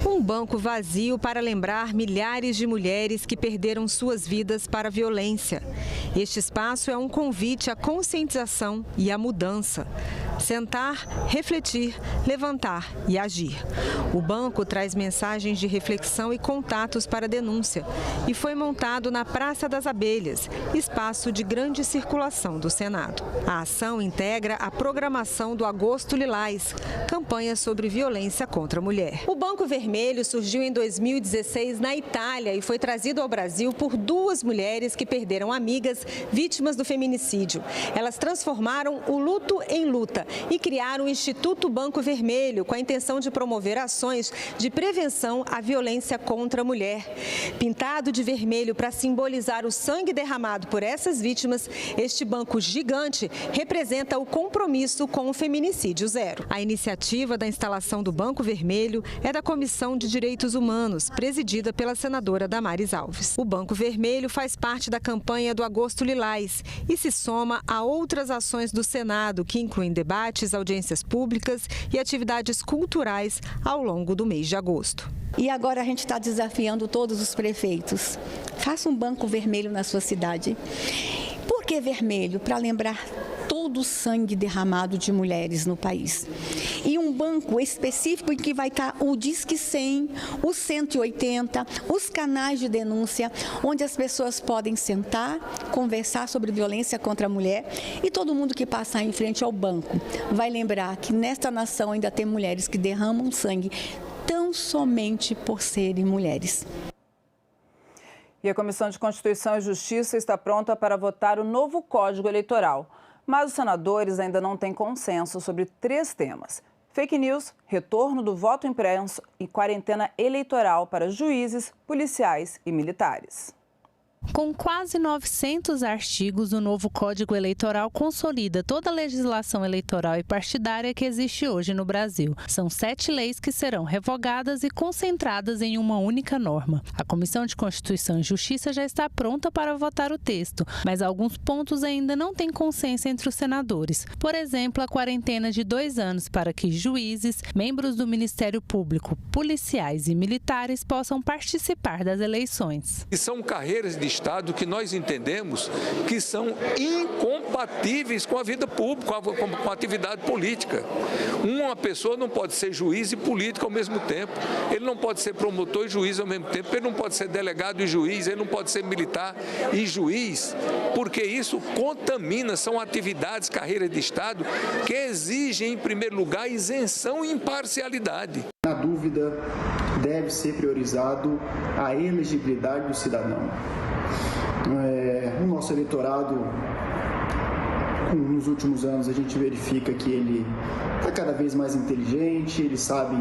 Um banco vazio para lembrar milhares de mulheres que perderam suas vidas para a violência. Este espaço é um convite à conscientização e à mudança. Sentar, refletir, levantar e agir. O banco traz mensagens de reflexão e contatos para denúncia e foi montado na Praça das Abelhas, espaço de grande circulação do Senado. A ação integra a programação do Agosto Lilás, campanha sobre violência contra a mulher. O Banco Vermelho surgiu em 2016 na Itália e foi trazido ao Brasil por 2 mulheres que perderam amigas vítimas do feminicídio. Elas transformaram o luto em luta e criaram o Instituto Banco Vermelho com a intenção de promover ações de prevenção à violência contra a mulher. Pintado de vermelho para simbolizar o sangue derramado por essas vítimas, este banco gigante representa o compromisso com o feminicídio zero. A iniciativa da instalação do Banco Vermelho é da Comissão de Direitos Humanos, presidida pela senadora Damares Alves. O Banco Vermelho faz parte da campanha do Agosto Lilás e se soma a outras ações do Senado, que incluem debates, audiências públicas e atividades culturais ao longo do mês de agosto. E agora a gente está desafiando todos os prefeitos. Faça um banco vermelho na sua cidade. Por que vermelho? Para lembrar todo o sangue derramado de mulheres no país. E um banco específico em que vai estar o Disque 100, o 180, os canais de denúncia, onde as pessoas podem sentar, conversar sobre violência contra a mulher e todo mundo que passar em frente ao banco vai lembrar que nesta nação ainda tem mulheres que derramam sangue tão somente por serem mulheres. E a Comissão de Constituição e Justiça está pronta para votar o novo Código Eleitoral. Mas os senadores ainda não têm consenso sobre 3 temas: fake news, retorno do voto impresso e quarentena eleitoral para juízes, policiais e militares. Com quase 900 artigos, o novo Código Eleitoral consolida toda a legislação eleitoral e partidária que existe hoje no Brasil. São 7 leis que serão revogadas e concentradas em uma única norma. A Comissão de Constituição e Justiça já está pronta para votar o texto, mas alguns pontos ainda não têm consenso entre os senadores. Por exemplo, a quarentena de 2 anos para que juízes, membros do Ministério Público, policiais e militares possam participar das eleições. E são carreiras de Estado que nós entendemos que são incompatíveis com a vida pública, com a atividade política. Uma pessoa não pode ser juiz e político ao mesmo tempo. Ele não pode ser promotor e juiz ao mesmo tempo. Ele não pode ser delegado e juiz. Ele não pode ser militar e juiz, porque isso contamina, são atividades, carreiras de Estado que exigem, em primeiro lugar, isenção e imparcialidade. Na dúvida, deve ser priorizado a elegibilidade do cidadão. O nosso eleitorado, nos últimos anos, a gente verifica que ele está cada vez mais inteligente, ele sabe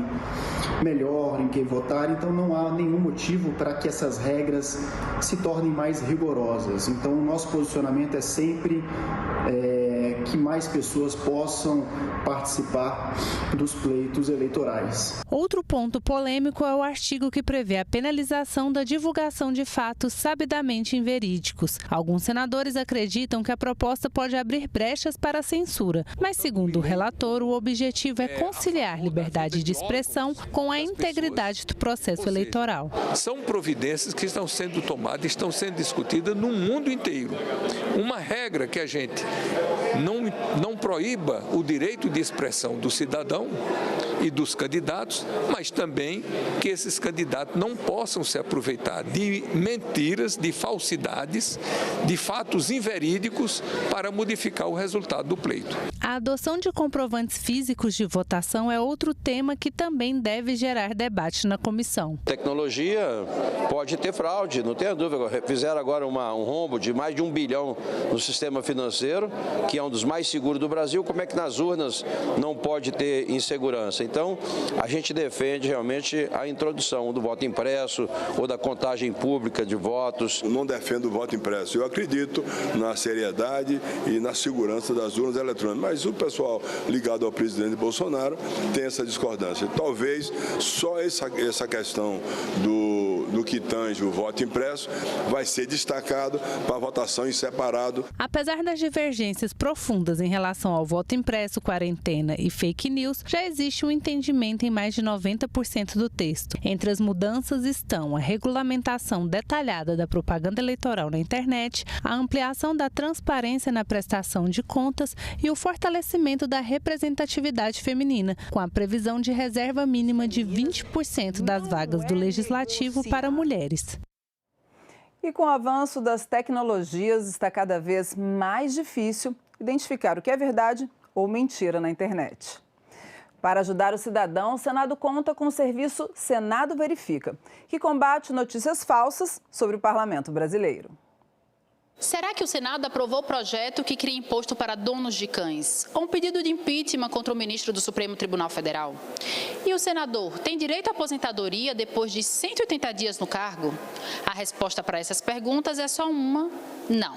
melhor em quem votar, então não há nenhum motivo para que essas regras se tornem mais rigorosas. Então, o nosso posicionamento é sempre que mais pessoas possam participar dos pleitos eleitorais. Outro ponto polêmico é o artigo que prevê a penalização da divulgação de fatos sabidamente inverídicos. Alguns senadores acreditam que a proposta pode abrir brechas para a censura, mas, segundo o relator, o objetivo é conciliar liberdade de expressão com a integridade do processo eleitoral. São providências que estão sendo tomadas, estão sendo discutidas no mundo inteiro. Uma regra que a gente não proíba o direito de expressão do cidadão e dos candidatos, mas também que esses candidatos não possam se aproveitar de mentiras, de falsidades, de fatos inverídicos para modificar o resultado do pleito. A adoção de comprovantes físicos de votação é outro tema que também deve gerar debate na comissão. Tecnologia pode ter fraude, não tenha dúvida. Fizeram agora um rombo de mais de 1 bilhão no sistema financeiro, que é um dos mais seguros do Brasil. Como é que nas urnas não pode ter insegurança? Então, a gente defende realmente a introdução do voto impresso ou da contagem pública de votos. Eu não defendo o voto impresso. Eu acredito na seriedade e na segurança das urnas eletrônicas. Mas o pessoal ligado ao presidente Bolsonaro tem essa discordância. Talvez só essa questão do que tange o voto impresso vai ser destacado para a votação em separado. Apesar das divergências profundas em relação ao voto impresso, quarentena e fake news, já existe um entendimento em mais de 90% do texto. Entre as mudanças estão a regulamentação detalhada da propaganda eleitoral na internet, a ampliação da transparência na prestação de contas e o fortalecimento da representatividade feminina, com a previsão de reserva mínima de 20% das vagas do Legislativo para mulheres. E com o avanço das tecnologias, está cada vez mais difícil identificar o que é verdade ou mentira na internet. Para ajudar o cidadão, o Senado conta com o serviço Senado Verifica, que combate notícias falsas sobre o Parlamento brasileiro. Será que o Senado aprovou o projeto que cria imposto para donos de cães? Ou um pedido de impeachment contra o ministro do Supremo Tribunal Federal? E o senador tem direito à aposentadoria depois de 180 dias no cargo? A resposta para essas perguntas é só uma: não.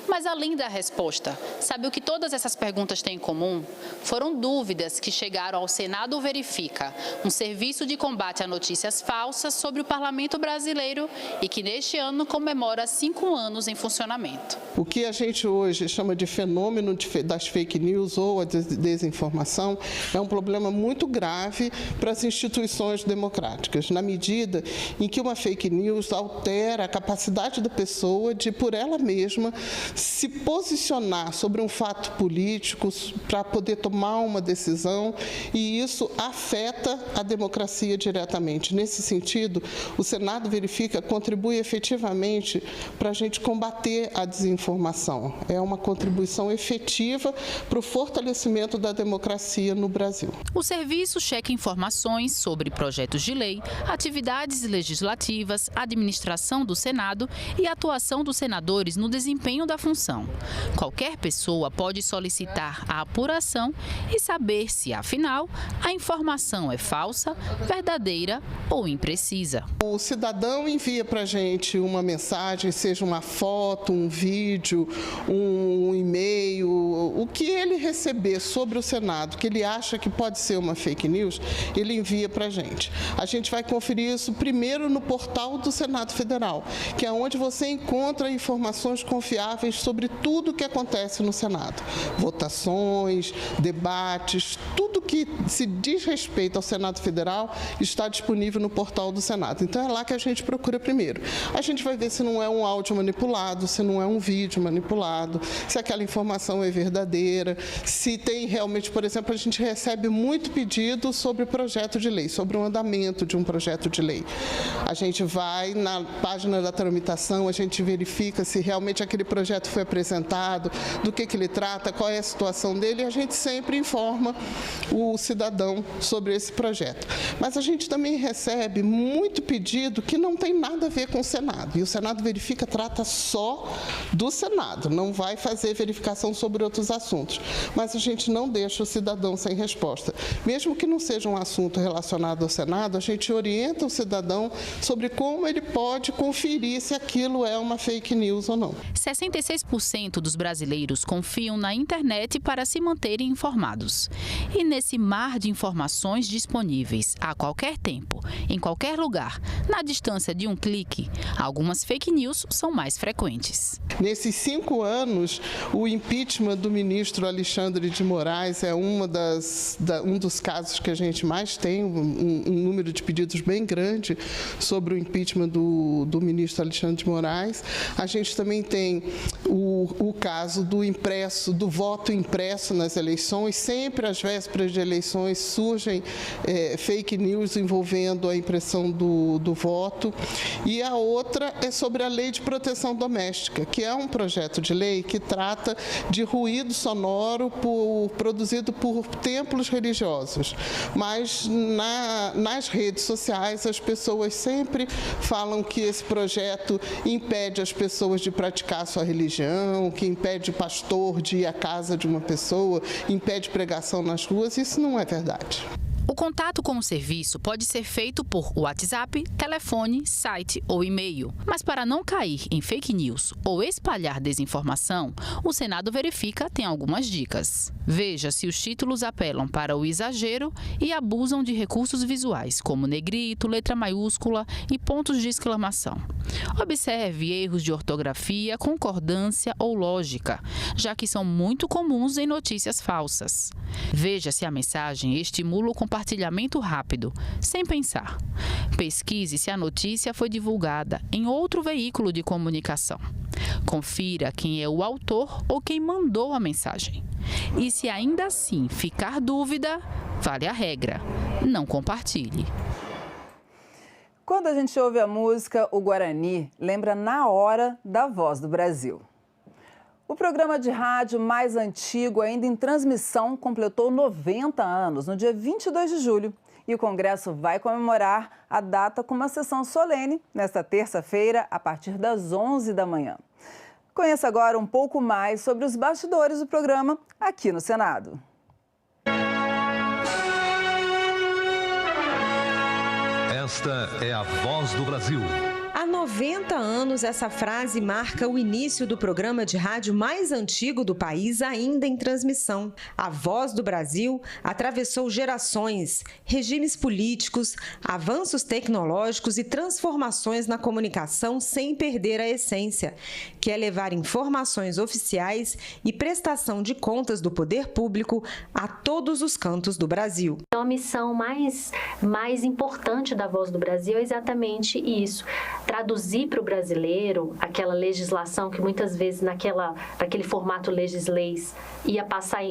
Mas além da resposta, sabe o que todas essas perguntas têm em comum? Foram dúvidas que chegaram ao Senado Verifica, um serviço de combate a notícias falsas sobre o Parlamento brasileiro e que neste ano comemora 5 anos em funcionamento. O que a gente hoje chama de fenômeno das fake news ou a desinformação é um problema muito grave para as instituições democráticas, na medida em que uma fake news altera a capacidade da pessoa de, por ela mesma, se posicionar sobre um fato político para poder tomar uma decisão, e isso afeta a democracia diretamente. Nesse sentido, o Senado Verifica contribui efetivamente para a gente combater a desinformação. É uma contribuição efetiva para o fortalecimento da democracia no Brasil. O serviço checa informações sobre projetos de lei, atividades legislativas, administração do Senado e atuação dos senadores no desempenho da função. Qualquer pessoa pode solicitar a apuração e saber se, afinal, a informação é falsa, verdadeira ou imprecisa. O cidadão envia para a gente uma mensagem, seja uma foto, um vídeo, um e-mail, o que ele receber sobre o Senado, que ele acha que pode ser uma fake news, ele envia para a gente. A gente vai conferir isso primeiro no portal do Senado Federal, que é onde você encontra informações confiáveis sobre tudo o que acontece no Senado. Votações, debates, tudo que se diz respeito ao Senado Federal, está disponível no portal do Senado. Então é lá que a gente procura primeiro. A gente vai ver se não é um áudio manipulado, se não é um vídeo manipulado, se aquela informação é verdadeira, se tem realmente, por exemplo, a gente recebe muito pedido sobre projeto de lei, sobre o andamento de um projeto de lei. A gente vai na página da tramitação, a gente verifica se realmente aquele projeto foi apresentado, do que ele trata, qual é a situação dele, e a gente sempre informa o cidadão sobre esse projeto. Mas a gente também recebe muito pedido que não tem nada a ver com o Senado. E o Senado Verifica trata só do Senado, não vai fazer verificação sobre outros assuntos. Mas a gente não deixa o cidadão sem resposta. Mesmo que não seja um assunto relacionado ao Senado, a gente orienta o cidadão sobre como ele pode conferir se aquilo é uma fake news ou não. 66% dos brasileiros confiam na internet para se manterem informados. E nesse mar de informações disponíveis a qualquer tempo, em qualquer lugar, na distância de um clique, algumas fake news são mais frequentes. Nesses 5 anos, o impeachment do ministro Alexandre de Moraes é um dos casos que a gente mais tem, um número de pedidos bem grande sobre o impeachment do ministro Alexandre de Moraes. A gente também tem o caso do voto impresso nas eleições. Sempre às vésperas de eleições surgem fake news envolvendo a impressão do voto. E a outra é sobre a Lei de Proteção Doméstica, que é um projeto de lei que trata de ruído sonoro produzido por templos religiosos. Mas nas redes sociais as pessoas sempre falam que esse projeto impede as pessoas de praticar a sua religião, que impede o pastor de ir à casa de uma pessoa, impede pregação nas ruas. Isso não é verdade. O contato com o serviço pode ser feito por WhatsApp, telefone, site ou e-mail. Mas para não cair em fake news ou espalhar desinformação, o Senado Verifica tem algumas dicas. Veja se os títulos apelam para o exagero e abusam de recursos visuais, como negrito, letra maiúscula e pontos de exclamação. Observe erros de ortografia, concordância ou lógica, já que são muito comuns em notícias falsas. Veja se a mensagem estimula o compartilhamento rápido, sem pensar. Pesquise se a notícia foi divulgada em outro veículo de comunicação. Confira quem é o autor ou quem mandou a mensagem. E se ainda assim ficar dúvida, vale a regra: não compartilhe. Quando a gente ouve a música O Guarani, lembra na hora da Voz do Brasil. O programa de rádio mais antigo, ainda em transmissão, completou 90 anos no dia 22 de julho. E o Congresso vai comemorar a data com uma sessão solene nesta terça-feira, a partir das 11 da manhã. Conheça agora um pouco mais sobre os bastidores do programa aqui no Senado. Esta é a Voz do Brasil. Há 90 anos, essa frase marca o início do programa de rádio mais antigo do país, ainda em transmissão. A Voz do Brasil atravessou gerações, regimes políticos, avanços tecnológicos e transformações na comunicação sem perder a essência, que é levar informações oficiais e prestação de contas do poder público a todos os cantos do Brasil. A missão mais importante da Voz do Brasil é exatamente isso: traduzir para o brasileiro aquela legislação que muitas vezes naquele formato legisleis ia passar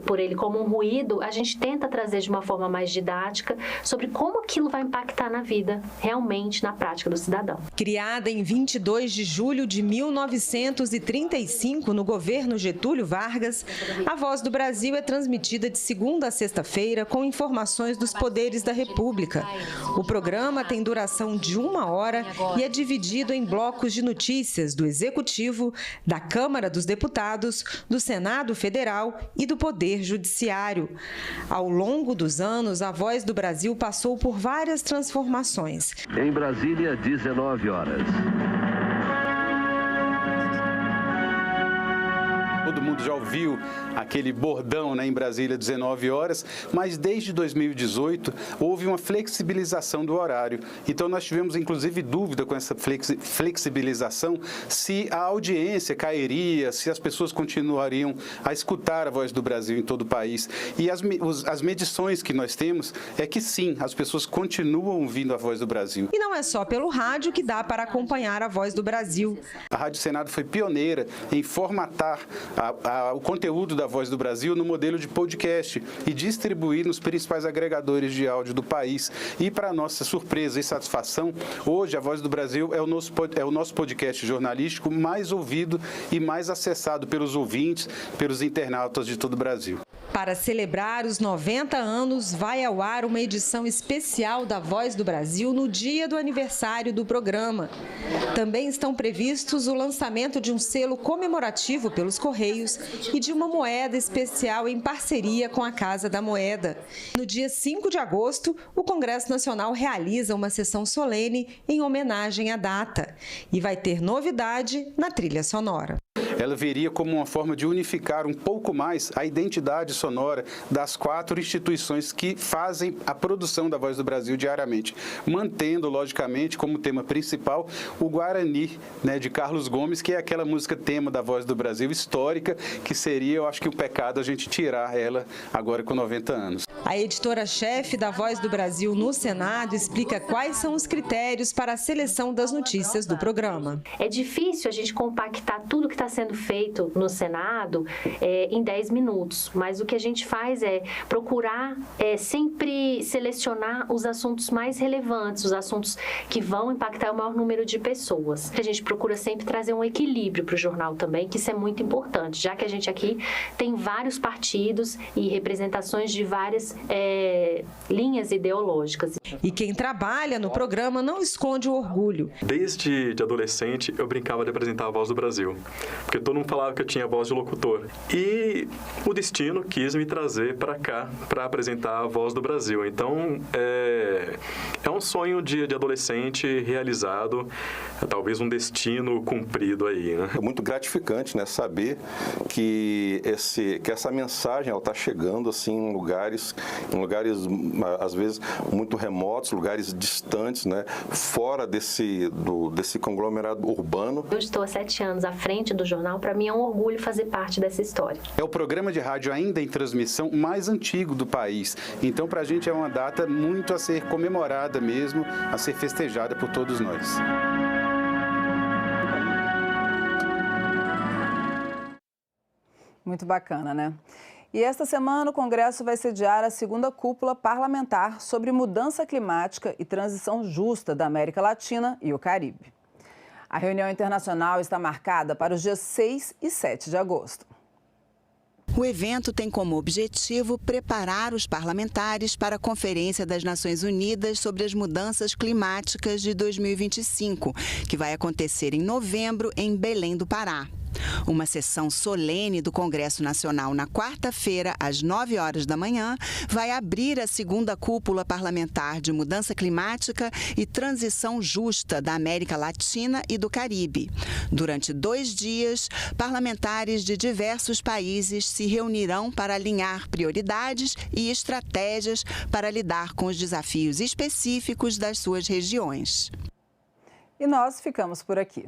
por ele como um ruído. A gente tenta trazer de uma forma mais didática sobre como aquilo vai impactar na vida, realmente na prática do cidadão. Criada em 22 de julho de 1935 no governo Getúlio Vargas, a Voz do Brasil é transmitida de segunda a sexta-feira com informações dos poderes da República. O programa tem duração de 1 hora e é dividido em blocos de notícias do Executivo, da Câmara dos Deputados, do Senado Federal e do Poder Judiciário. Ao longo dos anos, a Voz do Brasil passou por várias transformações. Em Brasília, 19 horas. Todo mundo já ouviu ouviu aquele bordão, né, em Brasília, 19 horas, mas desde 2018 houve uma flexibilização do horário. Então nós tivemos inclusive dúvida com essa flexibilização se a audiência cairia, se as pessoas continuariam a escutar a Voz do Brasil em todo o país. E as medições que nós temos é que sim, as pessoas continuam ouvindo a Voz do Brasil. E não é só pelo rádio que dá para acompanhar a Voz do Brasil. A Rádio Senado foi pioneira em formatar o conteúdo da Voz do Brasil no modelo de podcast e distribuir nos principais agregadores de áudio do país. E, para nossa surpresa e satisfação, hoje a Voz do Brasil é o nosso podcast jornalístico mais ouvido e mais acessado pelos ouvintes, pelos internautas de todo o Brasil. Para celebrar os 90 anos, vai ao ar uma edição especial da Voz do Brasil no dia do aniversário do programa. Também estão previstos o lançamento de um selo comemorativo pelos Correios e de uma moeda especial em parceria com a Casa da Moeda. No dia 5 de agosto, o Congresso Nacional realiza uma sessão solene em homenagem à data. E vai ter novidade na trilha sonora. Ela viria como uma forma de unificar um pouco mais a identidade sonora das 4 instituições que fazem a produção da Voz do Brasil diariamente, mantendo, logicamente, como tema principal o Guarani, né, de Carlos Gomes, que é aquela música tema da Voz do Brasil histórica, que seria, eu acho que, um pecado a gente tirar ela agora com 90 anos. A editora-chefe da Voz do Brasil no Senado explica quais são os critérios para a seleção das notícias do programa. É difícil a gente compactar tudo que está sendo feito no Senado em 10 minutos, mas o que a gente faz é procurar sempre selecionar os assuntos mais relevantes, os assuntos que vão impactar o maior número de pessoas. A gente procura sempre trazer um equilíbrio para o jornal também, que isso é muito importante, já que a gente aqui tem vários partidos e representações de várias linhas ideológicas. E quem trabalha no programa não esconde o orgulho. Desde adolescente eu brincava de apresentar a Voz do Brasil, porque todo mundo falava que eu tinha voz de locutor. E o destino quis me trazer para cá para apresentar a Voz do Brasil. Então é um sonho de adolescente realizado, talvez um destino cumprido aí, né? É muito gratificante, né, saber que essa mensagem ela está chegando assim em lugares às vezes muito remotos, lugares distantes, né, fora desse conglomerado urbano. Eu estou há 7 anos à frente do jornal, para mim é um orgulho fazer parte dessa história. É o programa de rádio ainda em transmissão mais antigo do país, então para a gente é uma data muito a ser comemorada mesmo, a ser festejada por todos nós. Muito bacana, né? E esta semana o Congresso vai sediar a 2ª cúpula parlamentar sobre mudança climática e transição justa da América Latina e o Caribe. A reunião internacional está marcada para os dias 6 e 7 de agosto. O evento tem como objetivo preparar os parlamentares para a Conferência das Nações Unidas sobre as Mudanças Climáticas de 2025, que vai acontecer em novembro em Belém do Pará. Uma sessão solene do Congresso Nacional na quarta-feira, às 9 horas da manhã, vai abrir a 2ª cúpula parlamentar de mudança climática e transição justa da América Latina e do Caribe. Durante 2 dias, parlamentares de diversos países se reunirão para alinhar prioridades e estratégias para lidar com os desafios específicos das suas regiões. E nós ficamos por aqui.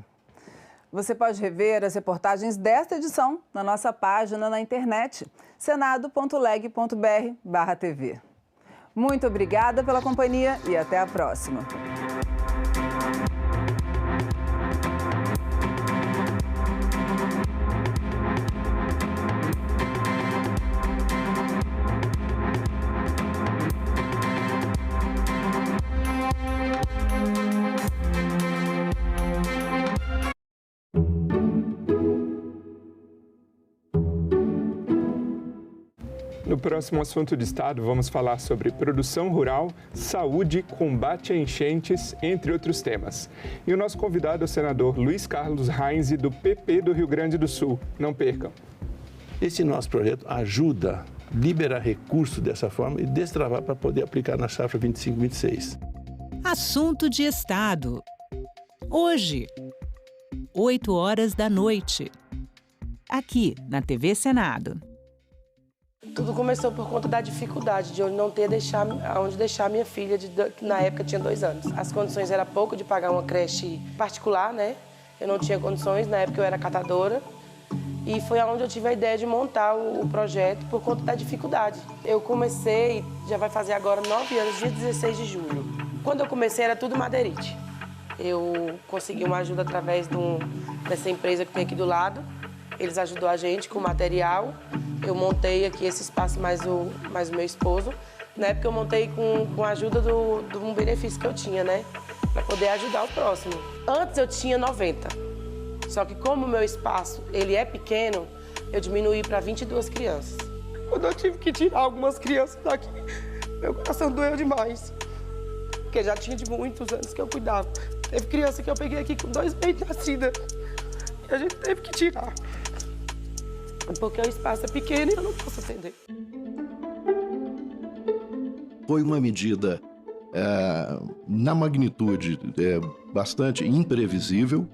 Você pode rever as reportagens desta edição na nossa página na internet, senado.leg.br/tv. Muito obrigada pela companhia e até a próxima. No próximo assunto de Estado, vamos falar sobre produção rural, saúde, combate a enchentes, entre outros temas. E o nosso convidado é o senador Luiz Carlos Reins, do PP do Rio Grande do Sul. Não percam. Esse nosso projeto ajuda a liberar recursos dessa forma e destravar para poder aplicar na safra 25-26. Assunto de Estado. Hoje, 8 horas da noite. aqui na TV Senado. Tudo começou por conta da dificuldade de eu não ter onde deixar minha filha, que na época tinha 2 anos. As condições eram pouco de pagar uma creche particular, né? Eu não tinha condições, na época eu era catadora. E foi onde eu tive a ideia de montar o projeto por conta da dificuldade. Eu comecei, já vai fazer agora 9 anos, dia 16 de julho. Quando eu comecei era tudo madeirite. Eu consegui uma ajuda através dessa empresa que tem aqui do lado. Eles ajudou a gente com material. Eu montei aqui esse espaço mais o meu esposo. Na época eu montei com a ajuda de um benefício que eu tinha, né? Para poder ajudar o próximo. Antes eu tinha 90. Só que como o meu espaço ele é pequeno, eu diminuí para 22 crianças. Quando eu tive que tirar algumas crianças daqui, meu coração doeu demais. Porque já tinha de muitos anos que eu cuidava. Teve criança que eu peguei aqui com 2 meses nascida. E a gente teve que tirar. Porque o espaço é pequeno e eu não posso atender. Foi uma medida, na magnitude, bastante imprevisível,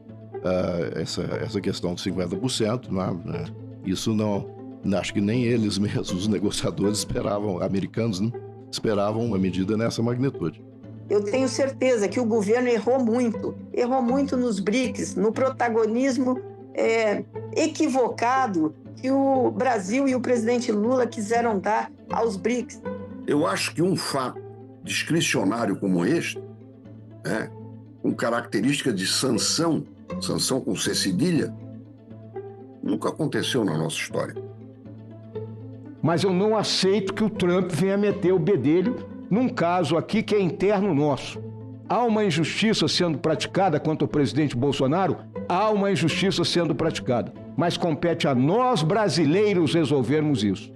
essa questão de 50%. Né? Isso não, acho que nem eles mesmos, os negociadores esperavam, americanos, né? Esperavam uma medida nessa magnitude. Eu tenho certeza que o governo errou muito nos BRICS, no protagonismo equivocado que o Brasil e o presidente Lula quiseram dar aos BRICS. Eu acho que um fato discricionário como este, com característica de sanção com C cedilha, nunca aconteceu na nossa história. Mas eu não aceito que o Trump venha meter o bedelho num caso aqui que é interno nosso. Há uma injustiça sendo praticada contra o presidente Bolsonaro? Há uma injustiça sendo praticada. Mas compete a nós, brasileiros, resolvermos isso.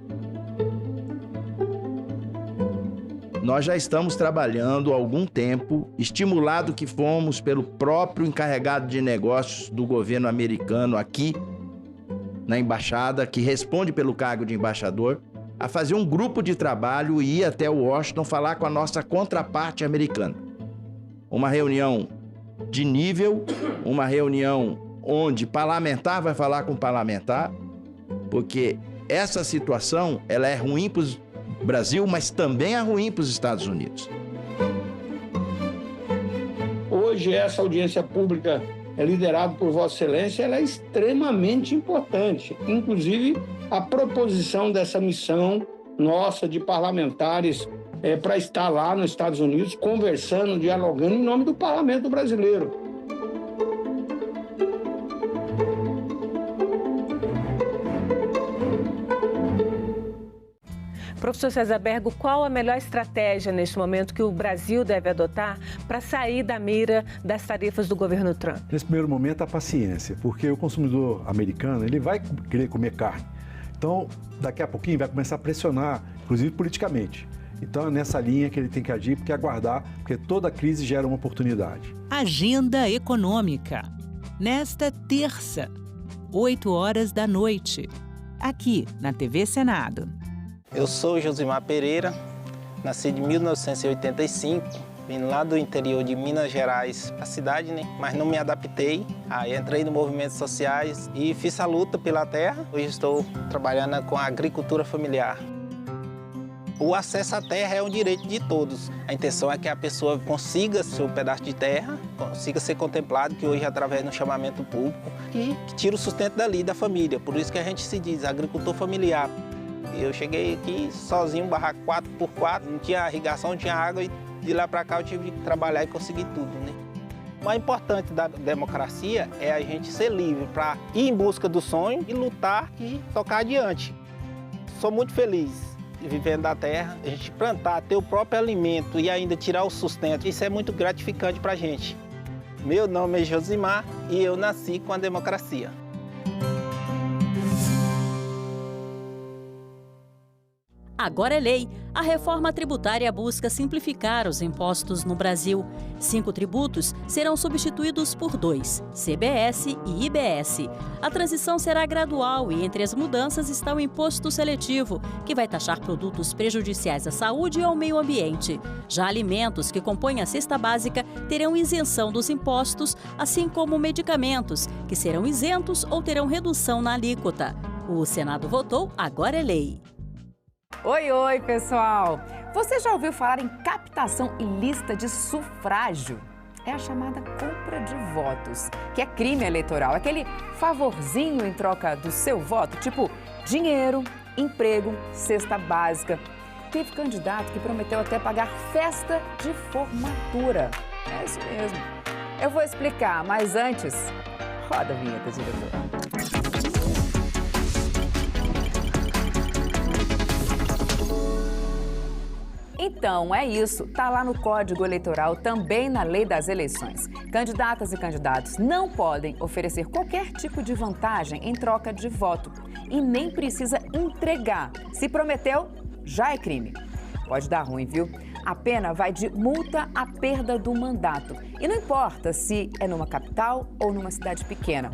Nós já estamos trabalhando há algum tempo, estimulado que fomos pelo próprio encarregado de negócios do governo americano aqui na embaixada, que responde pelo cargo de embaixador, a fazer um grupo de trabalho e ir até Washington falar com a nossa contraparte americana. Uma reunião de nível, uma reunião onde parlamentar vai falar com parlamentar, porque essa situação ela é ruim para o Brasil, mas também é ruim para os Estados Unidos. Hoje essa audiência pública é liderada por Vossa Excelência, ela é extremamente importante. Inclusive, a proposição dessa missão nossa de parlamentares para estar lá nos Estados Unidos, conversando, dialogando em nome do Parlamento brasileiro. Professor César Bergo, qual a melhor estratégia neste momento que o Brasil deve adotar para sair da mira das tarifas do governo Trump? Nesse primeiro momento, a paciência, porque o consumidor americano ele vai querer comer carne. Então, daqui a pouquinho vai começar a pressionar, inclusive politicamente. Então, é nessa linha que ele tem que agir, porque aguardar, porque toda crise gera uma oportunidade. Agenda Econômica. Nesta terça, 20h, aqui na TV Senado. Eu sou Josimar Pereira, nasci em 1985, vim lá do interior de Minas Gerais para a cidade, né? Mas não me adaptei. Aí entrei no movimentos sociais e fiz a luta pela terra. Hoje estou trabalhando com a agricultura familiar. O acesso à terra é um direito de todos. A intenção é que a pessoa consiga seu pedaço de terra, consiga ser contemplado, que hoje é através do chamamento público, que tira o sustento dali da família. Por isso que a gente se diz agricultor familiar. Eu cheguei aqui sozinho, barraco 4x4, não tinha irrigação, não tinha água e de lá para cá eu tive que trabalhar e conseguir tudo, né? O mais importante da democracia é a gente ser livre para ir em busca do sonho e lutar e tocar adiante. Sou muito feliz vivendo da terra, a gente plantar, ter o próprio alimento e ainda tirar o sustento, isso é muito gratificante para a gente. Meu nome é Josimar e eu nasci com a democracia. Agora é lei. A reforma tributária busca simplificar os impostos no Brasil. 5 tributos serão substituídos por 2, CBS e IBS. A transição será gradual e entre as mudanças está o imposto seletivo, que vai taxar produtos prejudiciais à saúde e ao meio ambiente. Já alimentos que compõem a cesta básica terão isenção dos impostos, assim como medicamentos, que serão isentos ou terão redução na alíquota. O Senado votou, agora é lei. Oi, pessoal! Você já ouviu falar em captação ilícita de sufrágio? É a chamada compra de votos, que é crime eleitoral. Aquele favorzinho em troca do seu voto, tipo dinheiro, emprego, cesta básica. Teve candidato que prometeu até pagar festa de formatura. É isso mesmo. Eu vou explicar, mas antes, roda a vinheta, diretor. Então, é isso. Tá lá no Código Eleitoral, também na Lei das Eleições. Candidatas e candidatos não podem oferecer qualquer tipo de vantagem em troca de voto e nem precisa entregar. Se prometeu, já é crime. Pode dar ruim, viu? A pena vai de multa à perda do mandato. E não importa se é numa capital ou numa cidade pequena.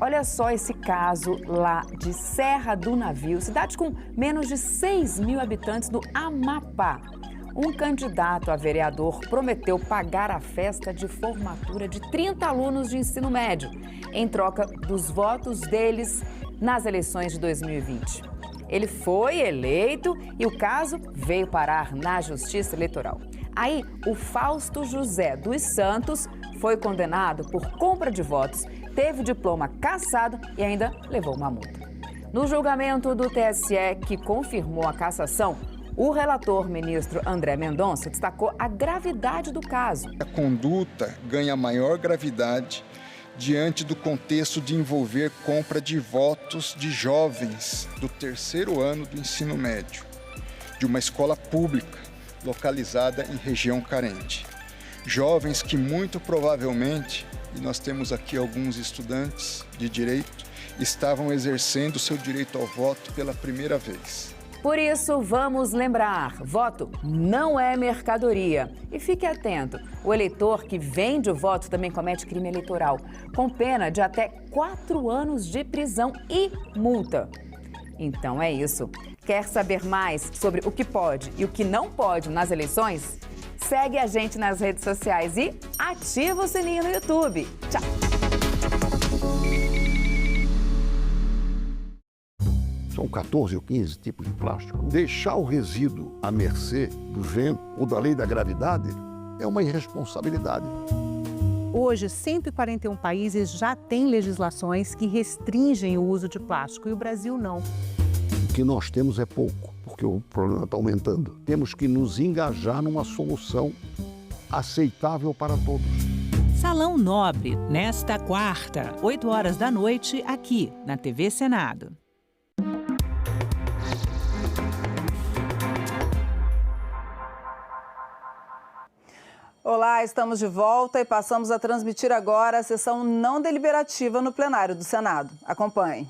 Olha só esse caso lá de Serra do Navio, cidade com menos de 6 mil habitantes do Amapá. Um candidato a vereador prometeu pagar a festa de formatura de 30 alunos de ensino médio, em troca dos votos deles nas eleições de 2020. Ele foi eleito e o caso veio parar na Justiça Eleitoral. Aí, o Fausto José dos Santos foi condenado por compra de votos, teve o diploma cassado e ainda levou uma multa. No julgamento do TSE, que confirmou a cassação, o relator ministro André Mendonça destacou a gravidade do caso. A conduta ganha maior gravidade diante do contexto de envolver compra de votos de jovens do 3º ano do ensino médio, de uma escola pública localizada em região carente. Jovens que muito provavelmente, e nós temos aqui alguns estudantes de direito, estavam exercendo seu direito ao voto pela primeira vez. Por isso, vamos lembrar, voto não é mercadoria. E fique atento, o eleitor que vende o voto também comete crime eleitoral, com pena de até 4 anos de prisão e multa. Então é isso. Quer saber mais sobre o que pode e o que não pode nas eleições? Segue a gente nas redes sociais e ativa o sininho no YouTube. Tchau! São 14 ou 15 tipos de plástico. Deixar o resíduo à mercê do vento ou da lei da gravidade é uma irresponsabilidade. Hoje, 141 países já têm legislações que restringem o uso de plástico e o Brasil não. O que nós temos é pouco, porque o problema está aumentando. Temos que nos engajar numa solução aceitável para todos. Salão Nobre, nesta quarta, 8 horas da noite, aqui na TV Senado. Olá, estamos de volta e passamos a transmitir agora a sessão não deliberativa no plenário do Senado. Acompanhe.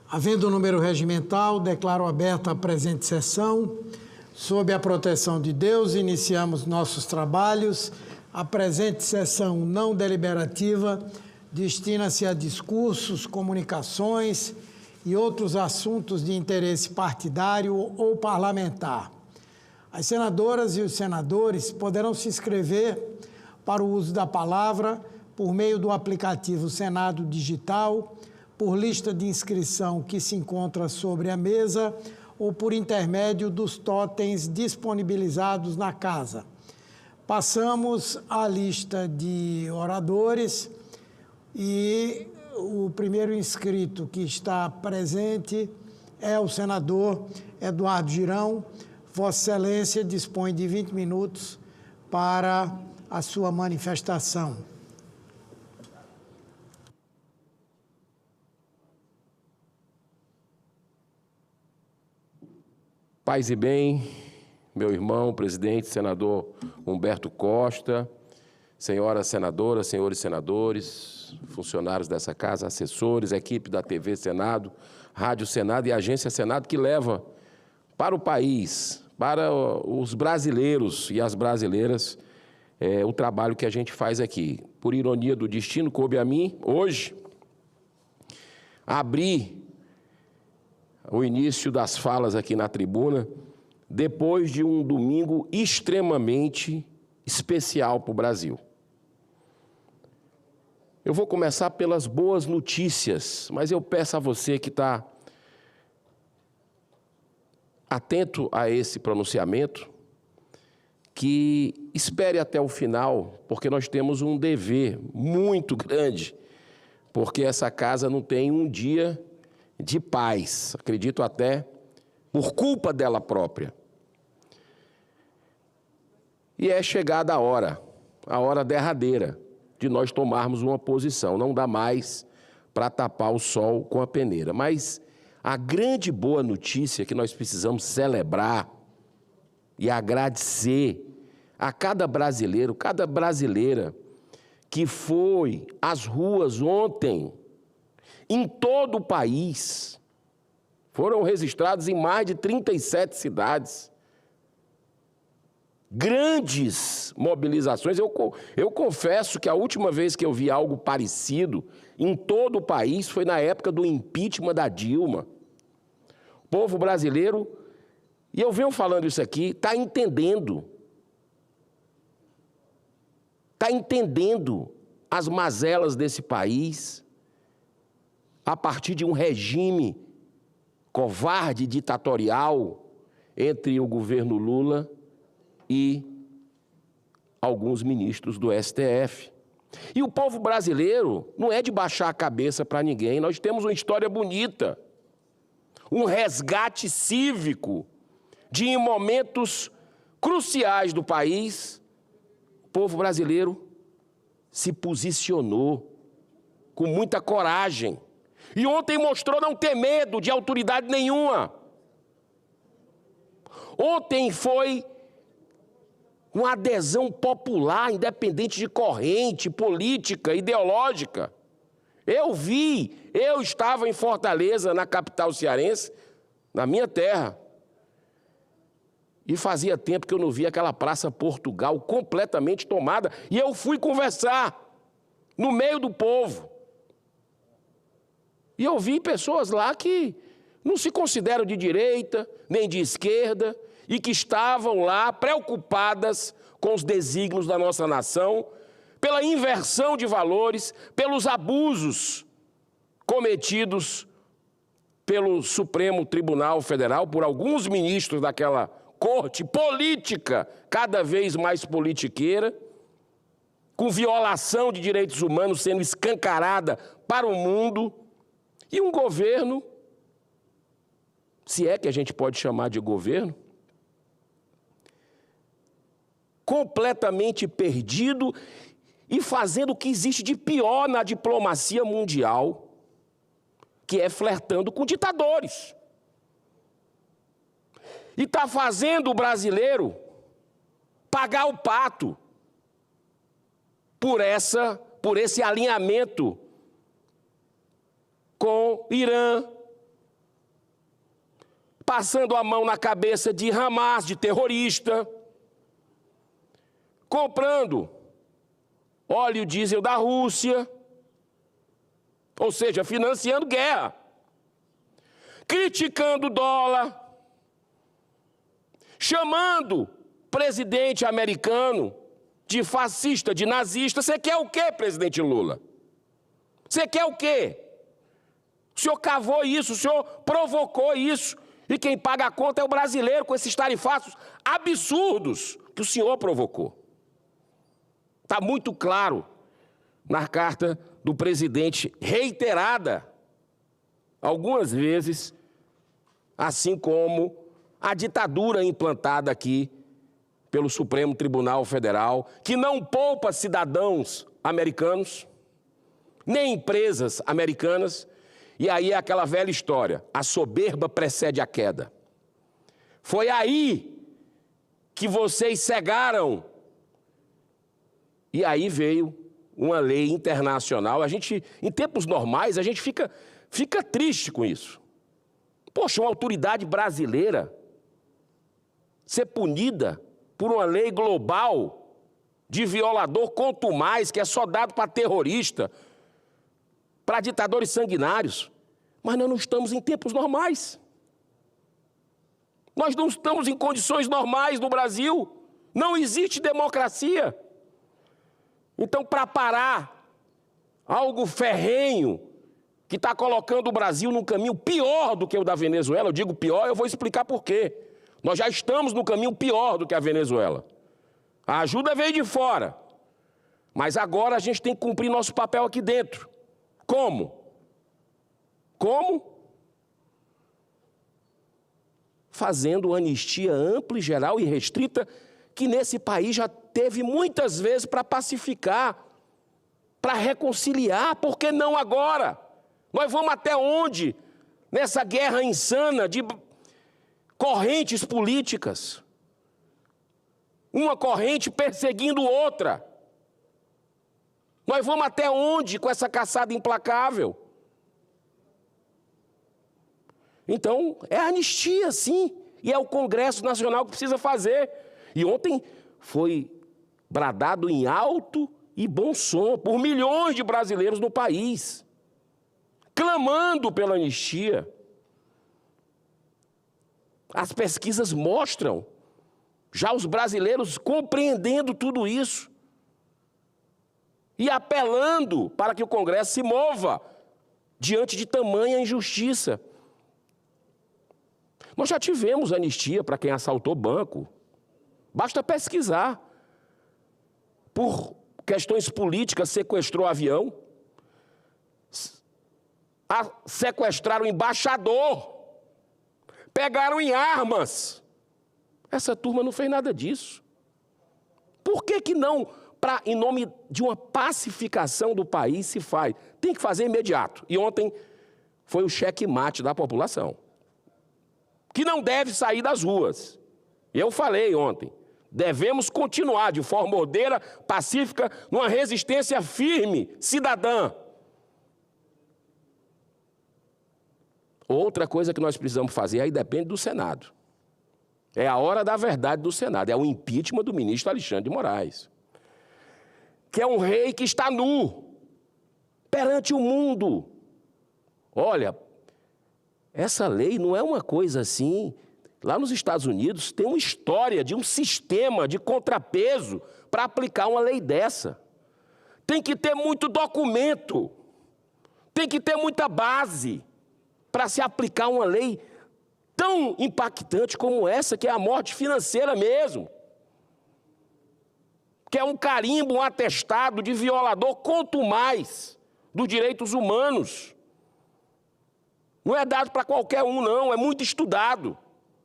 Havendo o número regimental, declaro aberta a presente sessão. Sob a proteção de Deus, iniciamos nossos trabalhos. A presente sessão não deliberativa destina-se a discursos, comunicações e outros assuntos de interesse partidário ou parlamentar. As senadoras e os senadores poderão se inscrever para o uso da palavra por meio do aplicativo Senado Digital, por lista de inscrição que se encontra sobre a mesa ou por intermédio dos totens disponibilizados na casa. Passamos à lista de oradores e o primeiro inscrito que está presente é o senador Eduardo Girão. Vossa Excelência dispõe de 20 minutos para a sua manifestação. Paz e bem, meu irmão, presidente, senador Humberto Costa, senhoras senadoras, senhores senadores, funcionários dessa casa, assessores, equipe da TV Senado, Rádio Senado e Agência Senado, que leva para o país, para os brasileiros e as brasileiras, o trabalho que a gente faz aqui. Por ironia do destino, coube a mim, hoje, abrir o início das falas aqui na tribuna, depois de um domingo extremamente especial para o Brasil. Eu vou começar pelas boas notícias, mas eu peço a você que está atento a esse pronunciamento, que espere até o final, porque nós temos um dever muito grande, porque essa casa não tem um dia de paz, acredito até por culpa dela própria. E é chegada a hora derradeira de nós tomarmos uma posição. Não dá mais para tapar o sol com a peneira. Mas a grande boa notícia que nós precisamos celebrar e agradecer a cada brasileiro, cada brasileira que foi às ruas ontem, em todo o país. Foram registrados em mais de 37 cidades. Grandes mobilizações. Eu confesso que a última vez que eu vi algo parecido em todo o país foi na época do impeachment da Dilma. O povo brasileiro, e eu venho falando isso aqui, está entendendo as mazelas desse país a partir de um regime covarde, ditatorial, entre o governo Lula e alguns ministros do STF. E o povo brasileiro não é de baixar a cabeça para ninguém. Nós temos uma história bonita, um resgate cívico de, em momentos cruciais do país, o povo brasileiro se posicionou com muita coragem. E ontem mostrou não ter medo de autoridade nenhuma. Ontem foi uma adesão popular, independente de corrente política, ideológica. Eu estava em Fortaleza, na capital cearense, na minha terra, e fazia tempo que eu não via aquela Praça Portugal completamente tomada, e eu fui conversar no meio do povo. E eu vi pessoas lá que não se consideram de direita, nem de esquerda, e que estavam lá preocupadas com os desígnios da nossa nação, pela inversão de valores, pelos abusos cometidos pelo Supremo Tribunal Federal, por alguns ministros daquela corte política, cada vez mais politiqueira, com violação de direitos humanos sendo escancarada para o mundo, e um governo, se é que a gente pode chamar de governo, completamente perdido e fazendo o que existe de pior na diplomacia mundial, que é flertando com ditadores. E está fazendo o brasileiro pagar o pato por esse alinhamento com Irã, passando a mão na cabeça de Hamas, de terrorista, comprando óleo diesel da Rússia, ou seja, financiando guerra, criticando o dólar, chamando presidente americano de fascista, de nazista. Você quer o quê, presidente Lula? Você quer o quê? O senhor cavou isso, o senhor provocou isso, e quem paga a conta é o brasileiro com esses tarifaços absurdos que o senhor provocou. Está muito claro na carta do presidente, reiterada algumas vezes, assim como a ditadura implantada aqui pelo Supremo Tribunal Federal, que não poupa cidadãos americanos, nem empresas americanas. E aí é aquela velha história, a soberba precede a queda. Foi aí que vocês cegaram. E aí veio uma lei internacional. A gente, em tempos normais, a gente fica triste com isso. Poxa, uma autoridade brasileira ser punida por uma lei global de violador contumaz, que é só dado para terrorista, para ditadores sanguinários. Mas nós não estamos em tempos normais. Nós não estamos em condições normais no Brasil. Não existe democracia. Então, para parar algo ferrenho que está colocando o Brasil num caminho pior do que o da Venezuela, eu digo pior, eu vou explicar por quê. Nós já estamos no caminho pior do que a Venezuela. A ajuda veio de fora, mas agora a gente tem que cumprir nosso papel aqui dentro. Como? Como? Fazendo anistia ampla, geral e restrita, que nesse país já teve muitas vezes para pacificar, para reconciliar. Por que não agora? Nós vamos até onde? Nessa guerra insana de correntes políticas. Uma corrente perseguindo outra. Nós vamos até onde com essa caçada implacável? Então, é anistia, sim, e é o Congresso Nacional que precisa fazer. E ontem foi bradado em alto e bom som por milhões de brasileiros no país, clamando pela anistia. As pesquisas mostram já os brasileiros compreendendo tudo isso e apelando para que o Congresso se mova diante de tamanha injustiça. Nós já tivemos anistia para quem assaltou banco. Basta pesquisar. Por questões políticas, sequestrou avião. Sequestraram o embaixador. Pegaram em armas. Essa turma não fez nada disso. Por que não, em nome de uma pacificação do país, se faz? Tem que fazer imediato. E ontem foi o checkmate da população, que não deve sair das ruas. Eu falei ontem, devemos continuar de forma ordeira, pacífica, numa resistência firme, cidadã. Outra coisa que nós precisamos fazer, aí depende do Senado. É a hora da verdade do Senado, é o impeachment do ministro Alexandre de Moraes, que é um rei que está nu perante o mundo. Olha, essa lei não é uma coisa assim. Lá nos Estados Unidos tem uma história de um sistema de contrapeso para aplicar uma lei dessa. Tem que ter muito documento, tem que ter muita base para se aplicar uma lei tão impactante como essa, que é a morte financeira mesmo. Que é um carimbo, um atestado de violador contumaz dos direitos humanos. Não é dado para qualquer um, não, é muito estudado,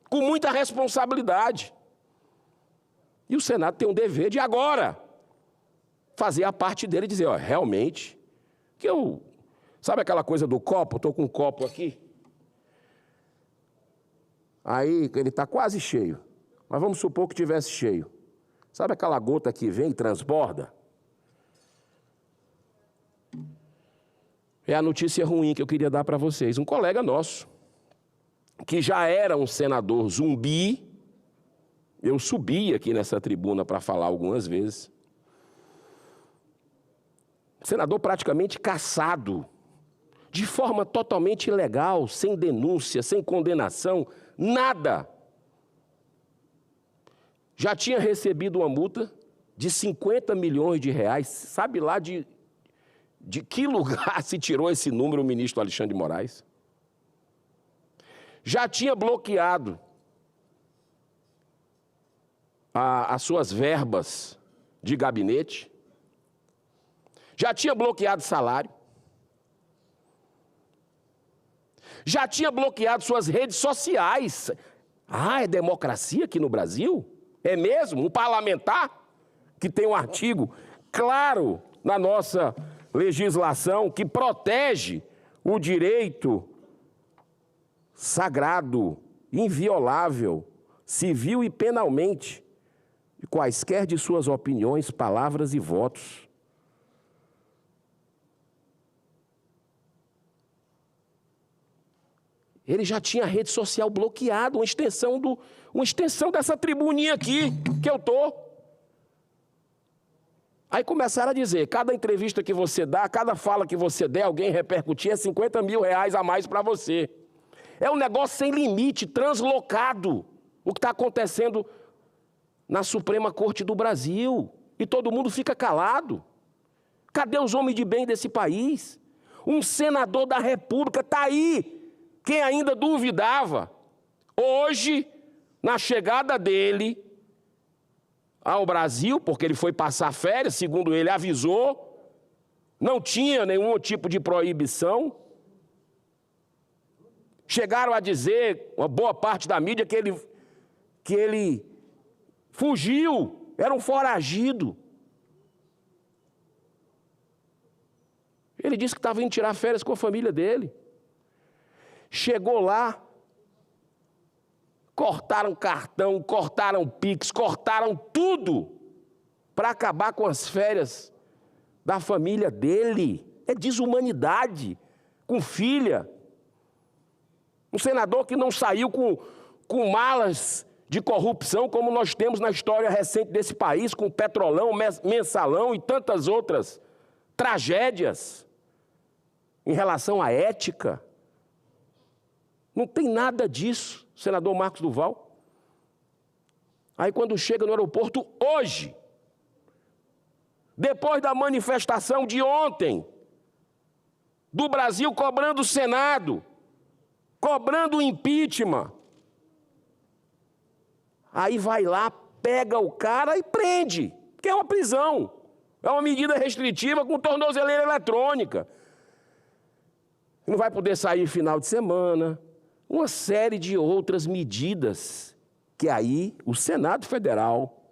com muita responsabilidade. E o Senado tem um dever de agora fazer a parte dele e dizer, ó, realmente, que eu... Sabe aquela coisa do copo? Eu estou com um copo aqui. Aí ele está quase cheio, mas vamos supor que tivesse cheio. Sabe aquela gota que vem e transborda? É a notícia ruim que eu queria dar para vocês. Um colega nosso, que já era um senador zumbi, eu subi aqui nessa tribuna para falar algumas vezes, senador praticamente caçado, de forma totalmente ilegal, sem denúncia, sem condenação, nada. Já tinha recebido uma multa de 50 milhões de reais. Sabe lá de que lugar se tirou esse número o ministro Alexandre de Moraes? Já tinha bloqueado as suas verbas de gabinete. Já tinha bloqueado salário. Já tinha bloqueado suas redes sociais. Ah, é democracia aqui no Brasil? É mesmo? Um parlamentar que tem um artigo claro na nossa legislação que protege o direito sagrado, inviolável, civil e penalmente, quaisquer de suas opiniões, palavras e votos. Ele já tinha a rede social bloqueada, uma extensão dessa tribuninha aqui, que eu tô. Aí começaram a dizer, cada entrevista que você dá, cada fala que você der, alguém repercutir, é 50 mil reais a mais para você. É um negócio sem limite, translocado, o que está acontecendo na Suprema Corte do Brasil. E todo mundo fica calado. Cadê os homens de bem desse país? Um senador da República está aí. Quem ainda duvidava, hoje, na chegada dele ao Brasil, porque ele foi passar férias, segundo ele avisou, não tinha nenhum tipo de proibição. Chegaram a dizer, uma boa parte da mídia, que ele fugiu, era um foragido. Ele disse que estava indo tirar férias com a família dele. Chegou lá, cortaram cartão, cortaram Pix, cortaram tudo para acabar com as férias da família dele. É desumanidade, com filha. Um senador que não saiu com malas de corrupção, como nós temos na história recente desse país, com Petrolão, Mensalão e tantas outras tragédias em relação à ética. Não tem nada disso, senador Marcos Duval. Aí quando chega no aeroporto hoje, depois da manifestação de ontem, do Brasil cobrando o Senado, cobrando o impeachment, aí vai lá, pega o cara e prende, que é uma prisão, é uma medida restritiva com tornozeleira eletrônica. Não vai poder sair final de semana. Uma série de outras medidas que aí o Senado Federal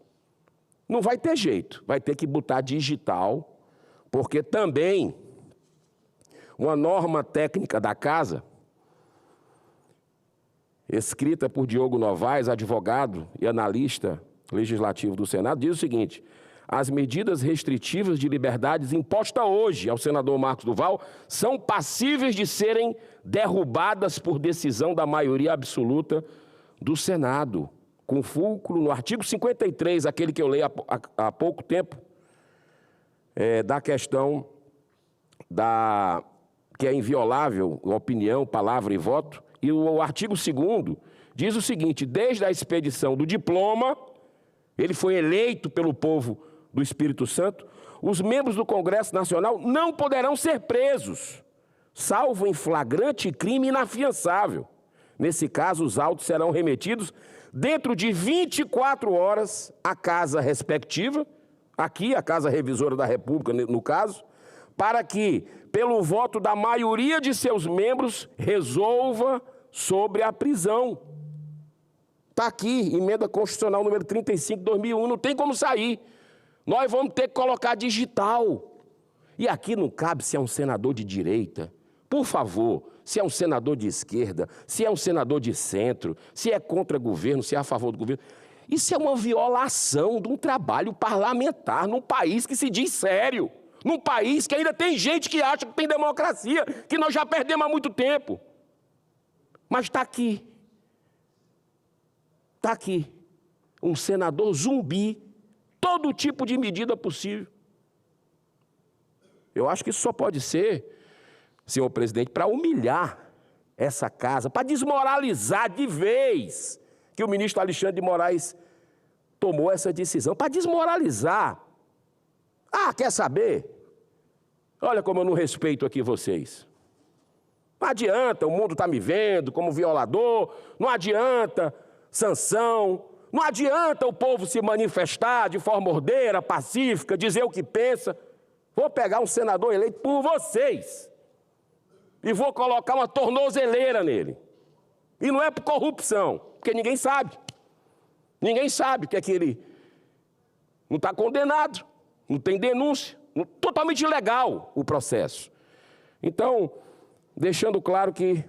não vai ter jeito, vai ter que botar digital, porque também uma norma técnica da Casa, escrita por Diogo Novaes, advogado e analista legislativo do Senado, diz o seguinte: as medidas restritivas de liberdades impostas hoje ao senador Marcos Duval são passíveis de serem derrubadas por decisão da maioria absoluta do Senado, com fulcro no artigo 53, aquele que eu leio há pouco tempo, da questão que é inviolável, opinião, palavra e voto, e o artigo 2º diz o seguinte: desde a expedição do diploma, ele foi eleito pelo povo do Espírito Santo, os membros do Congresso Nacional não poderão ser presos, salvo em flagrante crime inafiançável. Nesse caso, os autos serão remetidos dentro de 24 horas à casa respectiva, aqui a Casa Revisora da República, no caso, para que, pelo voto da maioria de seus membros, resolva sobre a prisão. Está aqui, emenda constitucional número 35 de 2001, não tem como sair. Nós vamos ter que colocar digital. E aqui não cabe se é um senador de direita. Por favor, se é um senador de esquerda, se é um senador de centro, se é contra governo, se é a favor do governo. Isso é uma violação de um trabalho parlamentar num país que se diz sério. Num país que ainda tem gente que acha que tem democracia, que nós já perdemos há muito tempo. Mas está aqui. Está aqui. Um senador zumbi. Todo tipo de medida possível. Eu acho que isso só pode ser, senhor presidente, para humilhar essa casa, para desmoralizar de vez que o ministro Alexandre de Moraes tomou essa decisão, para desmoralizar. Ah, quer saber? Olha como eu não respeito aqui vocês. Não adianta, o mundo está me vendo como violador, não adianta sanção. Não adianta o povo se manifestar de forma ordeira, pacífica, dizer o que pensa. Vou pegar um senador eleito por vocês e vou colocar uma tornozeleira nele. E não é por corrupção, porque ninguém sabe. Ninguém sabe que ele não está condenado, não tem denúncia, totalmente ilegal o processo. Então, deixando claro que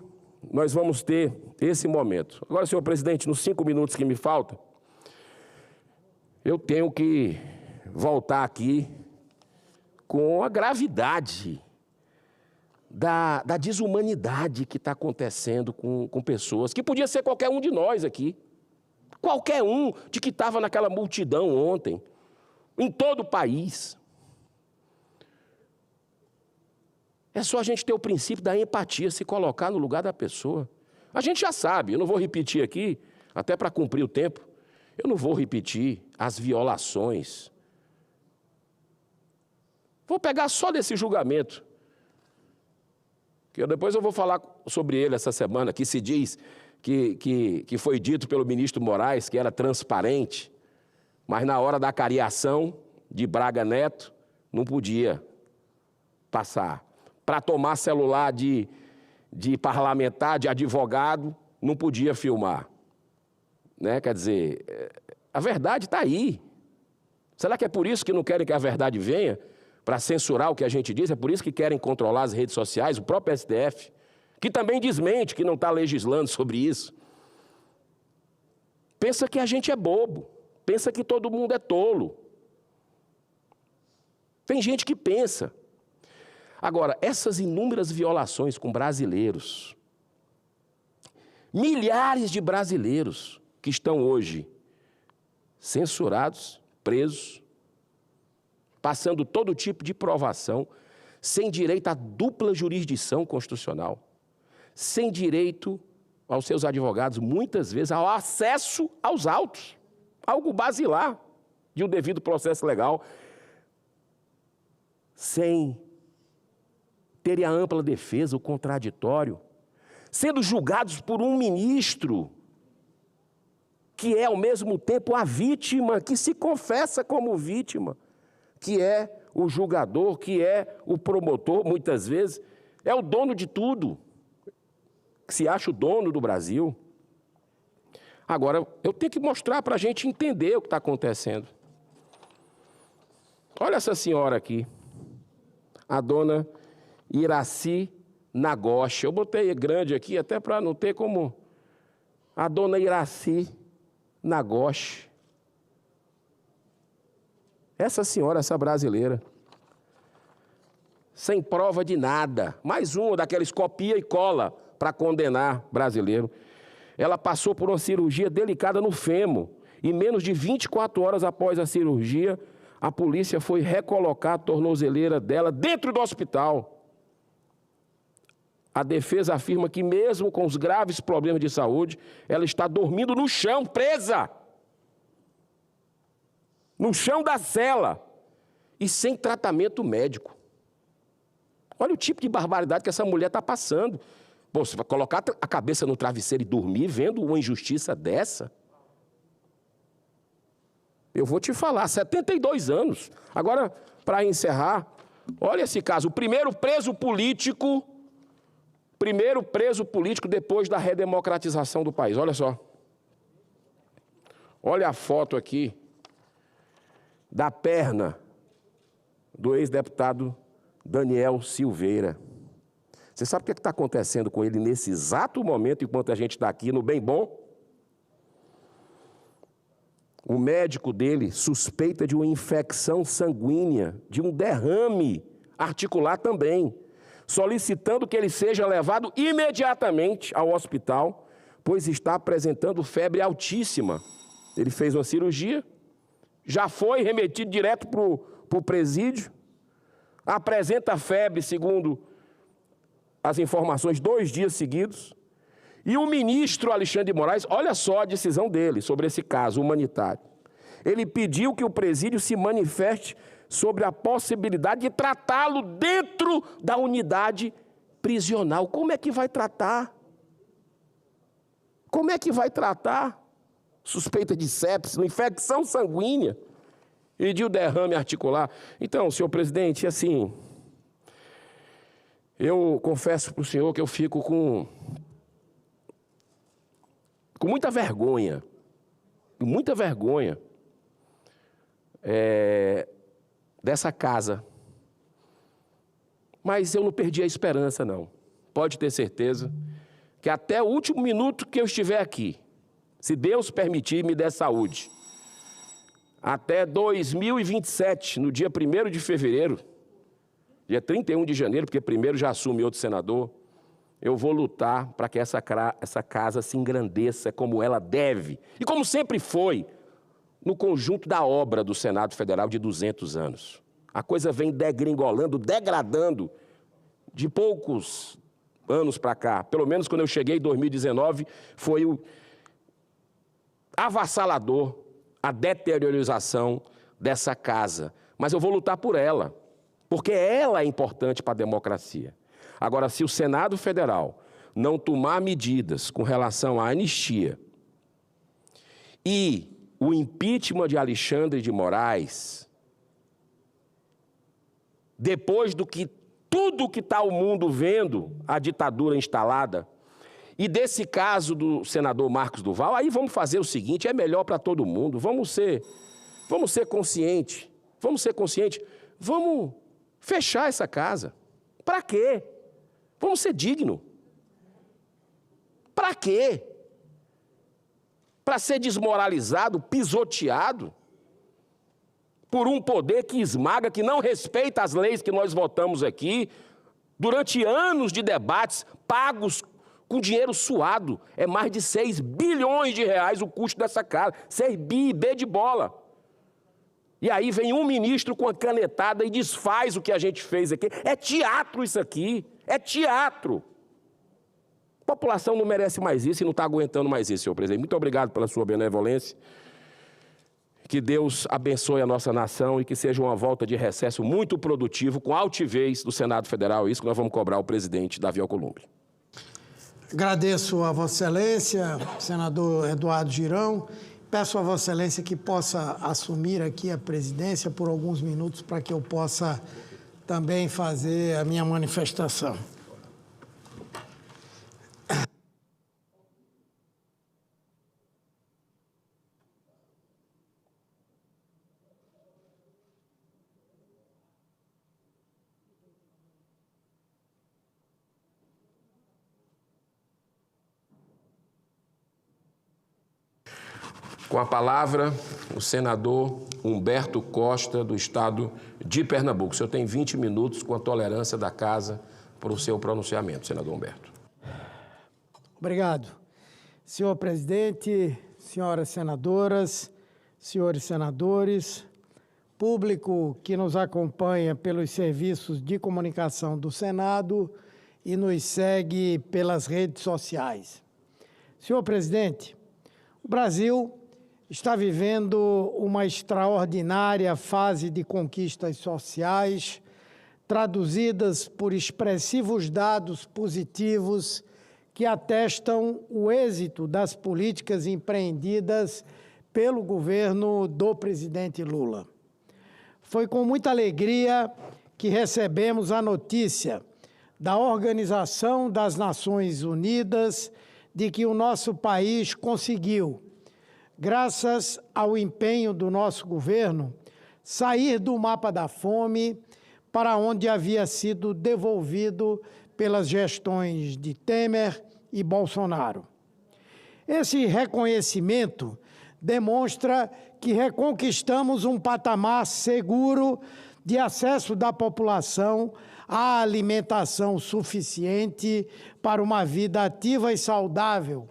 nós vamos ter esse momento. Agora, senhor presidente, nos 5 minutos que me faltam, eu tenho que voltar aqui com a gravidade da desumanidade que está acontecendo com pessoas, que podia ser qualquer um de nós aqui, qualquer um de que estava naquela multidão ontem, em todo o país. É só a gente ter o princípio da empatia, se colocar no lugar da pessoa. A gente já sabe, eu não vou repetir aqui, até para cumprir o tempo, eu não vou repetir as violações. Vou pegar só desse julgamento, que depois eu vou falar sobre ele essa semana, que se diz que foi dito pelo ministro Moraes que era transparente, mas na hora da cariação de Braga Neto, não podia passar. Para tomar celular de parlamentar, de advogado, não podia filmar. Né? Quer dizer, a verdade está aí. Será que é por isso que não querem que a verdade venha? Para censurar o que a gente diz? É por isso que querem controlar as redes sociais? O próprio STF, que também desmente que não está legislando sobre isso. Pensa que a gente é bobo. Pensa que todo mundo é tolo. Tem gente que pensa. Agora, essas inúmeras violações com brasileiros, milhares de brasileiros que estão hoje censurados, presos, passando todo tipo de provação, sem direito à dupla jurisdição constitucional, sem direito aos seus advogados, muitas vezes, ao acesso aos autos, algo basilar de um devido processo legal, sem terem a ampla defesa, o contraditório, sendo julgados por um ministro que é, ao mesmo tempo, a vítima, que se confessa como vítima, que é o julgador, que é o promotor, muitas vezes, é o dono de tudo, que se acha o dono do Brasil. Agora, eu tenho que mostrar para a gente entender o que está acontecendo. Olha essa senhora aqui, a dona Iraci Nagoshi. Eu botei grande aqui até para não ter como. A dona Iraci Nagoshi. Essa senhora, essa brasileira, sem prova de nada, mais uma daqueles copia e cola para condenar brasileiro. Ela passou por uma cirurgia delicada no fêmur e menos de 24 horas após a cirurgia, a polícia foi recolocar a tornozeleira dela dentro do hospital. A defesa afirma que, mesmo com os graves problemas de saúde, ela está dormindo no chão, presa. No chão da cela. E sem tratamento médico. Olha o tipo de barbaridade que essa mulher está passando. Pô, você vai colocar a cabeça no travesseiro e dormir vendo uma injustiça dessa? Eu vou te falar, 72 anos. Agora, para encerrar, olha esse caso. O primeiro preso político depois da redemocratização do país. Olha só. Olha a foto aqui da perna do ex-deputado Daniel Silveira. Você sabe o que está acontecendo com ele nesse exato momento, enquanto a gente está aqui no Bem Bom? O médico dele suspeita de uma infecção sanguínea, de um derrame articular também, solicitando que ele seja levado imediatamente ao hospital, pois está apresentando febre altíssima. Ele fez uma cirurgia, já foi remetido direto para o presídio, apresenta febre, segundo as informações, 2 dias seguidos. E o ministro Alexandre de Moraes, olha só a decisão dele sobre esse caso humanitário. Ele pediu que o presídio se manifeste sobre a possibilidade de tratá-lo dentro da unidade prisional. Como é que vai tratar? Como é que vai tratar? Suspeita de sepsis, uma infecção sanguínea e de um derrame articular. Então, senhor presidente, assim, eu confesso para o senhor que eu fico com muita vergonha, dessa casa. Mas eu não perdi a esperança, não. Pode ter certeza que até o último minuto que eu estiver aqui, se Deus permitir, me der saúde, até 2027, no dia 1º de fevereiro, dia 31 de janeiro, porque primeiro já assume outro senador, eu vou lutar para que essa casa se engrandeça como ela deve, e como sempre foi, no conjunto da obra do Senado Federal de 200 anos. A coisa vem degringolando, degradando, de poucos anos para cá. Pelo menos quando eu cheguei em 2019, foi o avassalador a deteriorização dessa casa. Mas eu vou lutar por ela, porque ela é importante para a democracia. Agora, se o Senado Federal não tomar medidas com relação à anistia e o impeachment de Alexandre de Moraes, depois do que tudo que está o mundo vendo, a ditadura instalada, e desse caso do senador Marcos Duval, aí vamos fazer o seguinte, é melhor para todo mundo, vamos ser conscientes, vamos fechar essa casa. Para quê? Vamos ser dignos. Para quê? Para ser desmoralizado, pisoteado por um poder que esmaga, que não respeita as leis que nós votamos aqui, durante anos de debates pagos com dinheiro suado. É mais de 6 bilhões de reais o custo dessa casa. 6 bi, B de bola. E aí vem um ministro com a canetada e desfaz o que a gente fez aqui. É teatro isso aqui. É teatro. A população não merece mais isso e não está aguentando mais isso, senhor presidente. Muito obrigado pela sua benevolência. Que Deus abençoe a nossa nação e que seja uma volta de recesso muito produtivo, com altivez do Senado Federal. Isso que nós vamos cobrar ao presidente Davi Alcolumbre. Agradeço a Vossa Excelência, senador Eduardo Girão. Peço a Vossa Excelência que possa assumir aqui a presidência por alguns minutos para que eu possa também fazer a minha manifestação. Com a palavra, o senador Humberto Costa, do estado de Pernambuco. O senhor tem 20 minutos com a tolerância da casa para o seu pronunciamento, senador Humberto. Obrigado. Senhor presidente, senhoras senadoras, senhores senadores, público que nos acompanha pelos serviços de comunicação do Senado e nos segue pelas redes sociais. Senhor presidente, o Brasil está vivendo uma extraordinária fase de conquistas sociais, traduzidas por expressivos dados positivos que atestam o êxito das políticas empreendidas pelo governo do presidente Lula. Foi com muita alegria que recebemos a notícia da Organização das Nações Unidas de que o nosso país conseguiu, graças ao empenho do nosso governo, sair do mapa da fome para onde havia sido devolvido pelas gestões de Temer e Bolsonaro. Esse reconhecimento demonstra que reconquistamos um patamar seguro de acesso da população à alimentação suficiente para uma vida ativa e saudável,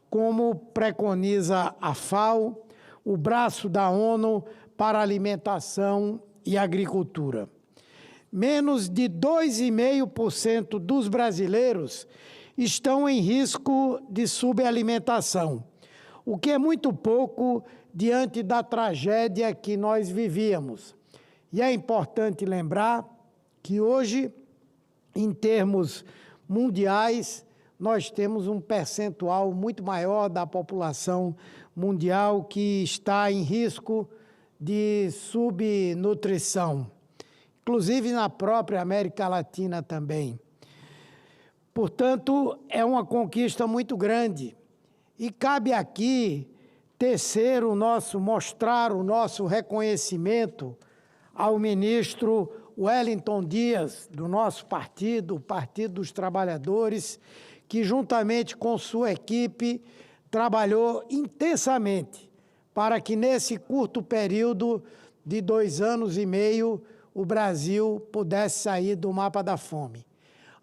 como preconiza a FAO, o braço da ONU para Alimentação e Agricultura. Menos de 2,5% dos brasileiros estão em risco de subalimentação, o que é muito pouco diante da tragédia que nós vivíamos. E é importante lembrar que hoje, em termos mundiais, nós temos um percentual muito maior da população mundial que está em risco de subnutrição, inclusive na própria América Latina também. Portanto, é uma conquista muito grande e cabe aqui mostrar o nosso reconhecimento ao ministro Wellington Dias, do nosso partido, o Partido dos Trabalhadores, que juntamente com sua equipe trabalhou intensamente para que nesse curto período de 2 anos e meio o Brasil pudesse sair do mapa da fome.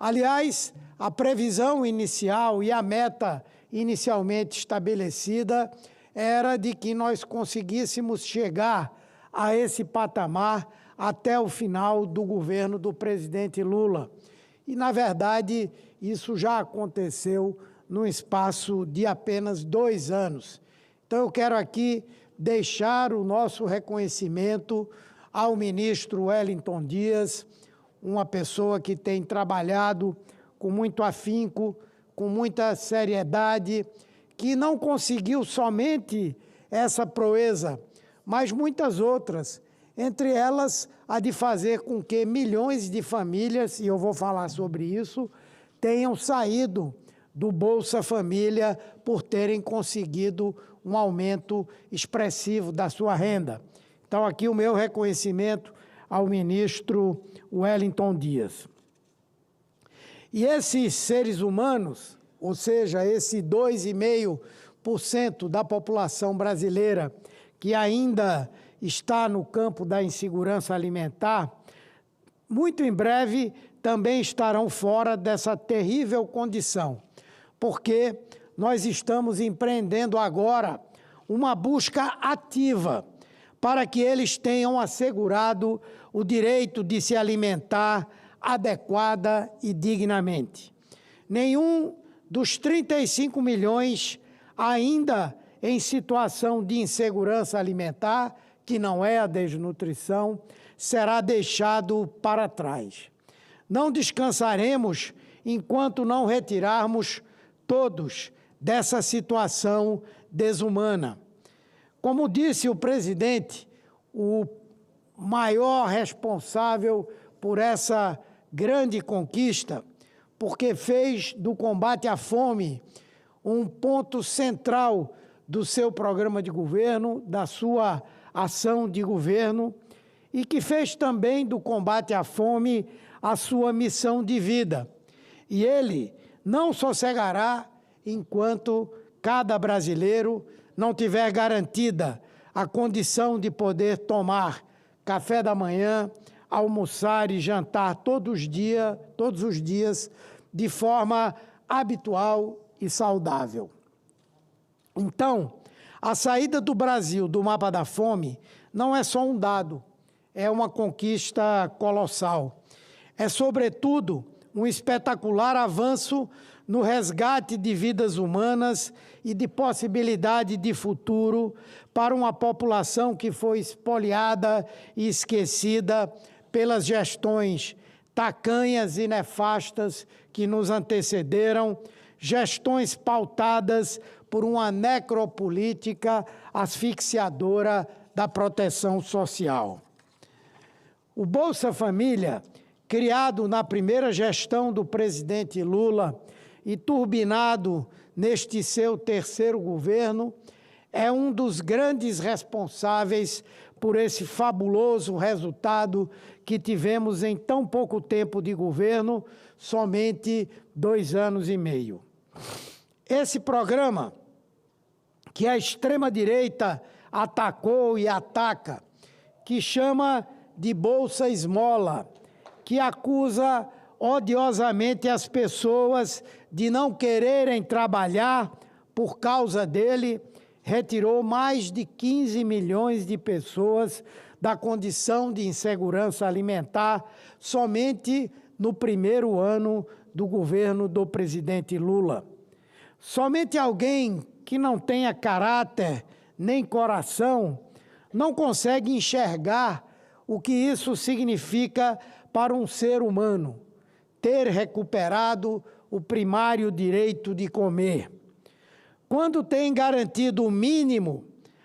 Aliás, a previsão inicial e a meta inicialmente estabelecida era de que nós conseguíssemos chegar a esse patamar até o final do governo do presidente Lula. E, na verdade, isso já aconteceu num espaço de apenas 2 anos. Então, eu quero aqui deixar o nosso reconhecimento ao ministro Wellington Dias, uma pessoa que tem trabalhado com muito afinco, com muita seriedade, que não conseguiu somente essa proeza, mas muitas outras, entre elas a de fazer com que milhões de famílias, e eu vou falar sobre isso, tenham saído do Bolsa Família por terem conseguido um aumento expressivo da sua renda. Então, aqui o meu reconhecimento ao ministro Wellington Dias. E esses seres humanos, ou seja, esse 2,5% da população brasileira que ainda está no campo da insegurança alimentar, muito em breve também estarão fora dessa terrível condição, porque nós estamos empreendendo agora uma busca ativa para que eles tenham assegurado o direito de se alimentar adequada e dignamente. Nenhum dos 35 milhões ainda em situação de insegurança alimentar, que não é a desnutrição, será deixado para trás. Não descansaremos enquanto não retirarmos todos dessa situação desumana. Como disse o presidente, o maior responsável por essa grande conquista, porque fez do combate à fome um ponto central do seu programa de governo, da sua ação de governo, e que fez também do combate à fome a sua missão de vida. E ele não sossegará enquanto cada brasileiro não tiver garantida a condição de poder tomar café da manhã, almoçar e jantar todos os dias de forma habitual e saudável. Então, a saída do Brasil do mapa da fome não é só um dado, é uma conquista colossal. É, sobretudo, um espetacular avanço no resgate de vidas humanas e de possibilidade de futuro para uma população que foi espoliada e esquecida pelas gestões tacanhas e nefastas que nos antecederam, gestões pautadas por uma necropolítica asfixiadora da proteção social. O Bolsa Família, criado na primeira gestão do presidente Lula e turbinado neste seu terceiro governo, é um dos grandes responsáveis por esse fabuloso resultado que tivemos em tão pouco tempo de governo, somente 2 anos e meio. Esse programa, que a extrema-direita atacou e ataca, que chama de Bolsa Esmola, que acusa odiosamente as pessoas de não quererem trabalhar por causa dele, retirou mais de 15 milhões de pessoas da condição de insegurança alimentar somente no primeiro ano do governo do presidente Lula. Somente alguém que não tenha caráter nem coração não consegue enxergar o que isso significa para um ser humano, ter recuperado o primário direito de comer. Quando tem garantido o mínimo,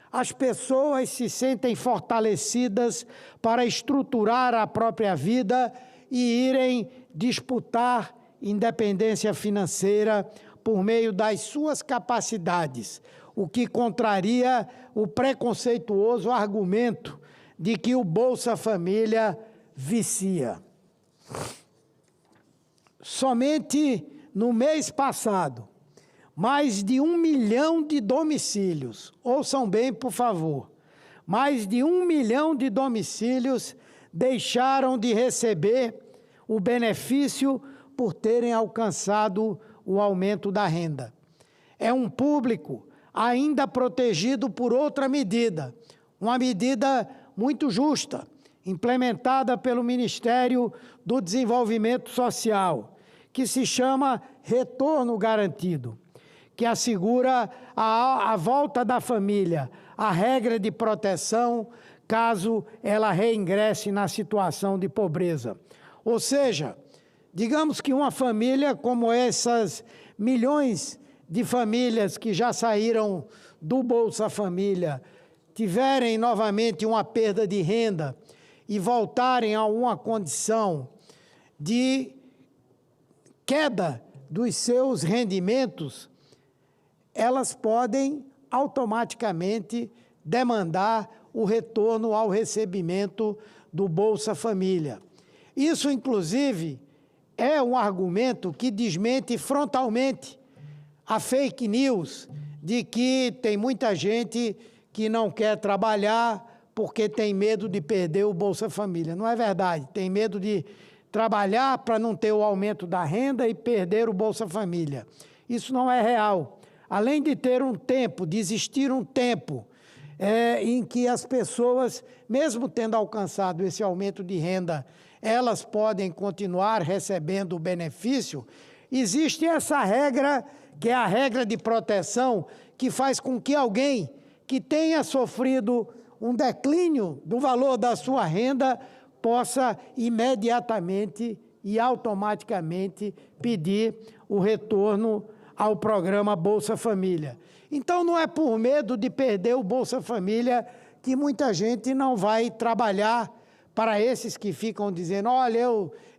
as pessoas se sentem fortalecidas para estruturar a própria vida e irem disputar independência financeira por meio das suas capacidades, o que contraria o preconceituoso argumento de que o Bolsa Família vicia. Somente no mês passado, mais de 1 milhão de domicílios, ouçam bem, por favor, mais de 1 milhão de domicílios deixaram de receber o benefício por terem alcançado o aumento da renda. É um público ainda protegido por outra medida, uma medida muito justa, implementada pelo Ministério do Desenvolvimento Social, que se chama Retorno Garantido, que assegura a volta da família à regra de proteção caso ela reingresse na situação de pobreza. Ou seja, digamos que uma família como essas milhões de famílias que já saíram do Bolsa Família tiverem novamente uma perda de renda e voltarem a uma condição de queda dos seus rendimentos, elas podem automaticamente demandar o retorno ao recebimento do Bolsa Família. Isso, inclusive, é um argumento que desmente frontalmente a fake news de que tem muita gente que não quer trabalhar porque tem medo de perder o Bolsa Família. Não é verdade. Tem medo de trabalhar para não ter o aumento da renda e perder o Bolsa Família. Isso não é real. Além de ter um tempo, de existir um tempo em que as pessoas, mesmo tendo alcançado esse aumento de renda, elas podem continuar recebendo o benefício, existe essa regra, que é a regra de proteção, que faz com que alguém que tenha sofrido um declínio do valor da sua renda possa imediatamente e automaticamente pedir o retorno ao programa Bolsa Família. Então, não é por medo de perder o Bolsa Família que muita gente não vai trabalhar. Para esses que ficam dizendo, olha,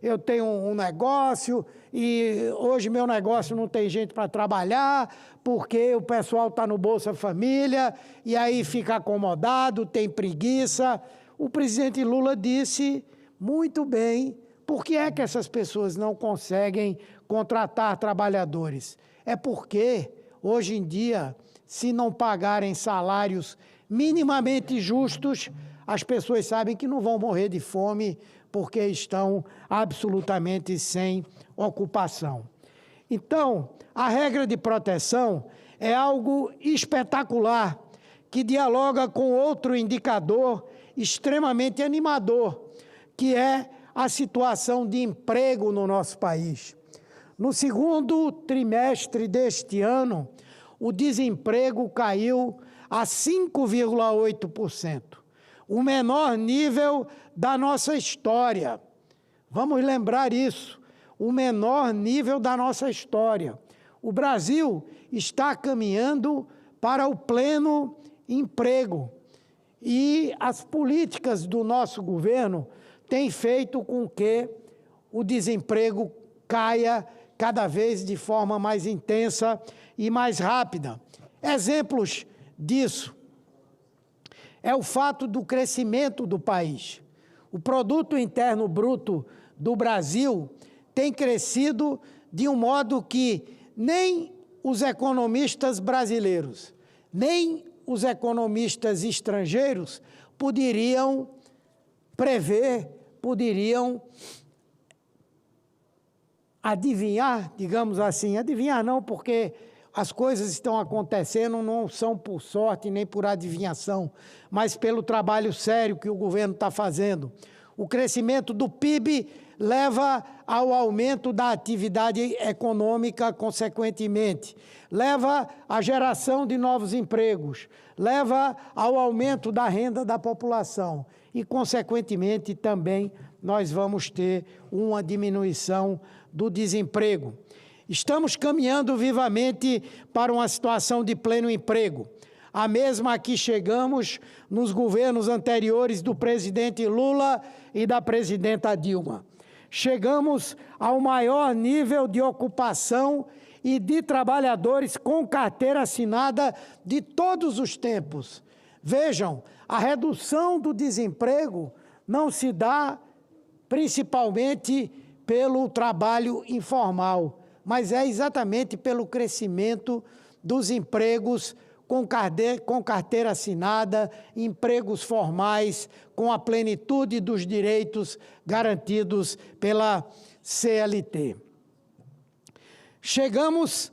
eu tenho um negócio e hoje meu negócio não tem gente para trabalhar porque o pessoal está no Bolsa Família e aí fica acomodado, tem preguiça. O presidente Lula disse muito bem por que é que essas pessoas não conseguem contratar trabalhadores. É porque, hoje em dia, se não pagarem salários minimamente justos, as pessoas sabem que não vão morrer de fome porque estão absolutamente sem ocupação. Então, a regra de proteção é algo espetacular que dialoga com outro indicador extremamente animador, que é a situação de emprego no nosso país. No segundo trimestre deste ano, o desemprego caiu a 5,8%. O menor nível da nossa história. Vamos lembrar isso, o menor nível da nossa história. O Brasil está caminhando para o pleno emprego e as políticas do nosso governo têm feito com que o desemprego caia cada vez de forma mais intensa e mais rápida. Exemplos disso é o fato do crescimento do país. O produto interno bruto do Brasil tem crescido de um modo que nem os economistas brasileiros, nem os economistas estrangeiros poderiam prever, poderiam adivinhar, digamos assim. Adivinhar não, porque as coisas estão acontecendo, não são por sorte nem por adivinhação, mas pelo trabalho sério que o governo está fazendo. O crescimento do PIB leva ao aumento da atividade econômica, consequentemente. Leva à geração de novos empregos. Leva ao aumento da renda da população. E, consequentemente, também nós vamos ter uma diminuição do desemprego. Estamos caminhando vivamente para uma situação de pleno emprego, a mesma a que chegamos nos governos anteriores do presidente Lula e da presidenta Dilma. Chegamos ao maior nível de ocupação e de trabalhadores com carteira assinada de todos os tempos. Vejam, a redução do desemprego não se dá principalmente pelo trabalho informal. mas é exatamente pelo crescimento dos empregos com carteira assinada, empregos formais, com a plenitude dos direitos garantidos pela CLT. Chegamos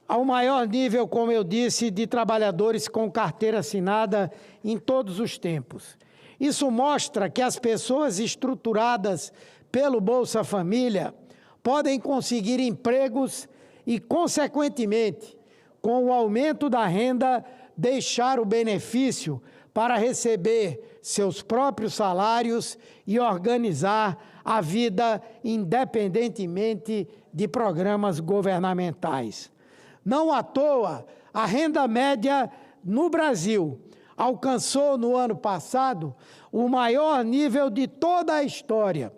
ao maior nível, como eu disse, de trabalhadores com carteira assinada em todos os tempos. Isso mostra que as pessoas estruturadas pelo Bolsa Família podem conseguir empregos e, consequentemente, com o aumento da renda, deixar o benefício para receber seus próprios salários e organizar a vida independentemente de programas governamentais. Não à toa, a renda média no Brasil alcançou no ano passado o maior nível de toda a história,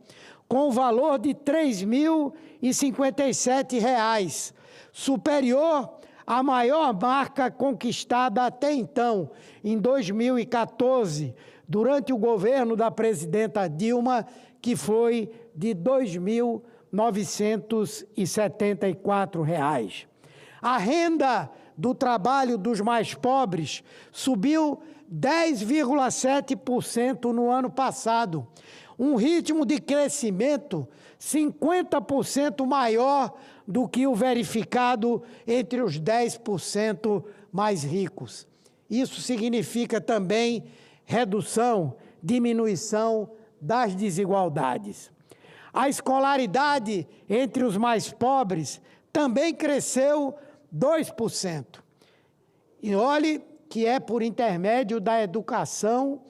com o valor de R$ 3.057, superior à maior marca conquistada até então, em 2014, durante o governo da presidenta Dilma, que foi de R$ 2.974. A renda do trabalho dos mais pobres subiu 10,7% no ano passado, um ritmo de crescimento 50% maior do que o verificado entre os 10% mais ricos. Isso significa também redução, diminuição das desigualdades. A escolaridade entre os mais pobres também cresceu 2%. E olhe que é por intermédio da educação,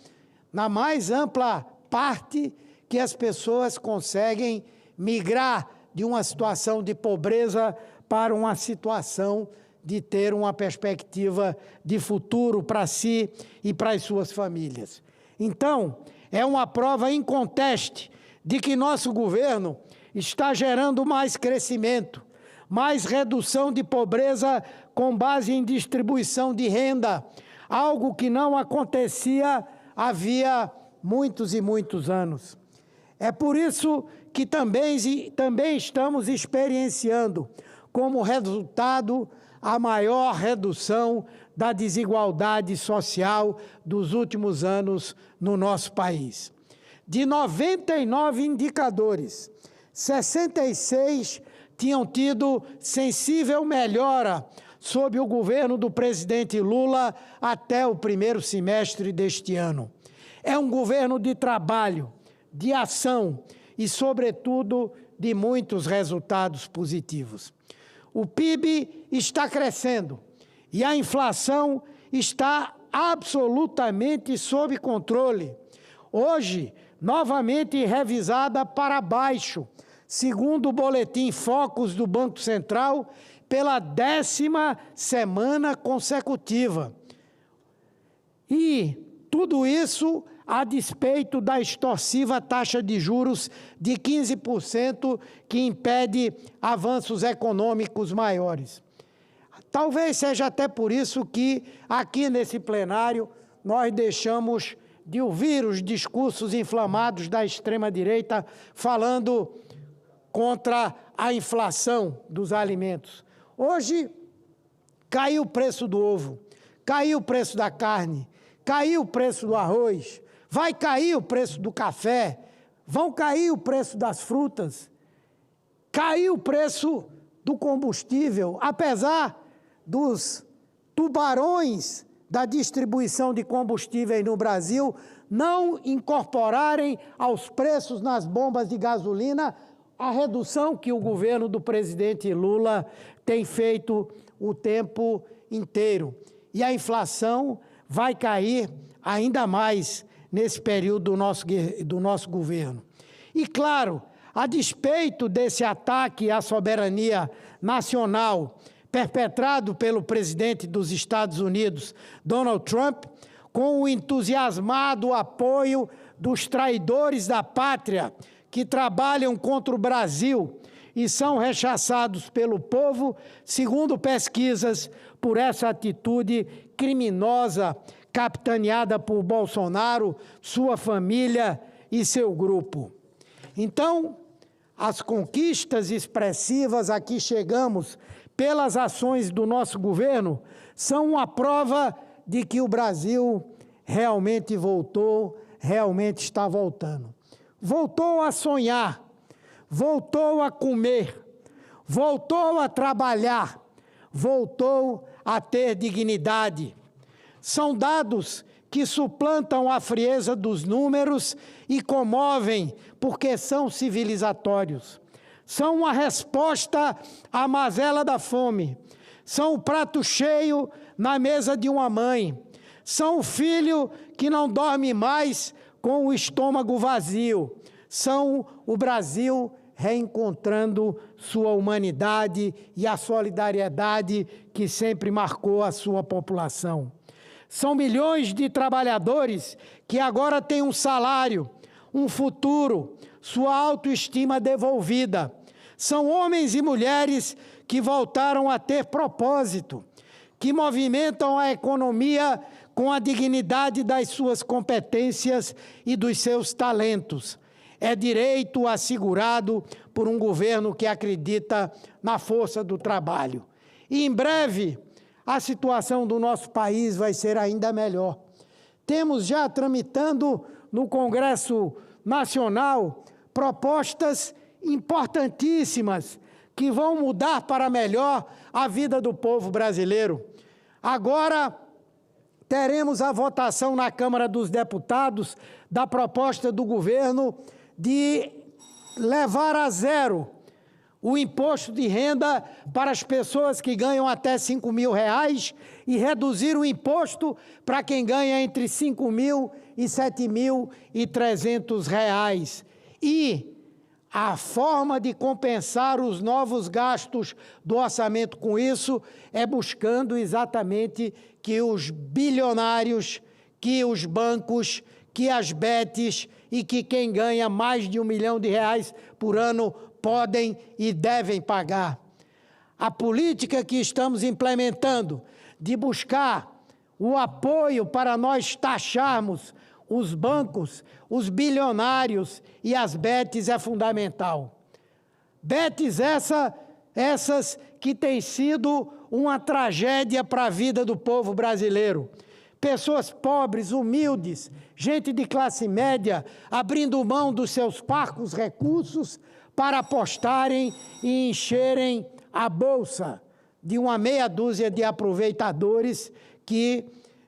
na mais ampla parte, que as pessoas conseguem migrar de uma situação de pobreza para uma situação de ter uma perspectiva de futuro para si e para as suas famílias. Então, é uma prova inconteste de que nosso governo está gerando mais crescimento, mais redução de pobreza com base em distribuição de renda, algo que não acontecia havia muitos e muitos anos. É por isso que também estamos experienciando, como resultado, a maior redução da desigualdade social dos últimos anos no nosso país. De 99 indicadores, 66 tinham tido sensível melhora sob o governo do presidente Lula até o primeiro semestre deste ano. É um governo de trabalho, de ação e, sobretudo, de muitos resultados positivos. O PIB está crescendo e a inflação está absolutamente sob controle. Hoje, novamente revisada para baixo, segundo o boletim Focus do Banco Central, pela 10ª semana consecutiva. E tudo isso a despeito da extorsiva taxa de juros de 15% que impede avanços econômicos maiores. Talvez seja até por isso que aqui nesse plenário nós deixamos de ouvir os discursos inflamados da extrema-direita falando contra a inflação dos alimentos. Hoje caiu o preço do ovo, caiu o preço da carne, caiu o preço do arroz, vai cair o preço do café, vão cair o preço das frutas, caiu o preço do combustível, apesar dos tubarões da distribuição de combustíveis no Brasil não incorporarem aos preços nas bombas de gasolina a redução que o governo do presidente Lula tem feito o tempo inteiro. E a inflação vai cair ainda mais nesse período do nosso governo. E, claro, a despeito desse ataque à soberania nacional perpetrado pelo presidente dos Estados Unidos, Donald Trump, com o entusiasmado apoio dos traidores da pátria que trabalham contra o Brasil e são rechaçados pelo povo, segundo pesquisas, por essa atitude criminosa capitaneada por Bolsonaro, sua família e seu grupo. Então, As conquistas expressivas a que chegamos pelas ações do nosso governo são uma prova de que o Brasil realmente voltou, realmente está voltando. Voltou a sonhar, voltou a comer, voltou a trabalhar, voltou a ter dignidade. São dados que suplantam a frieza dos números e comovem porque são civilizatórios. São uma resposta à mazela da fome. São o prato cheio na mesa de uma mãe. São o filho que não dorme mais com o estômago vazio. São o Brasil reencontrando sua humanidade e a solidariedade que sempre marcou a sua população. São milhões de trabalhadores que agora têm um salário, um futuro, sua autoestima devolvida. São homens e mulheres que voltaram a ter propósito, que movimentam a economia com a dignidade das suas competências e dos seus talentos. É direito assegurado por um governo que acredita na força do trabalho. E em breve, a situação do nosso país vai ser ainda melhor. Temos já tramitando no Congresso Nacional propostas importantíssimas que vão mudar para melhor a vida do povo brasileiro. Agora, teremos a votação na Câmara dos Deputados da proposta do governo de levar a zero o imposto de renda para as pessoas que ganham até R$5.000 e reduzir o imposto para quem ganha entre R$5.000 e R$7.300. E a forma de compensar os novos gastos do orçamento com isso é buscando exatamente que os bilionários, que os bancos, que as betes e que quem ganha mais de R$1 milhão por ano podem e devem pagar. A política que estamos implementando de buscar o apoio para nós taxarmos os bancos, os bilionários e as betes é fundamental. Betes essas que têm sido uma tragédia para a vida do povo brasileiro. Pessoas pobres, humildes, gente de classe média, abrindo mão dos seus parcos recursos para apostarem e encherem a bolsa de uma meia dúzia de aproveitadores que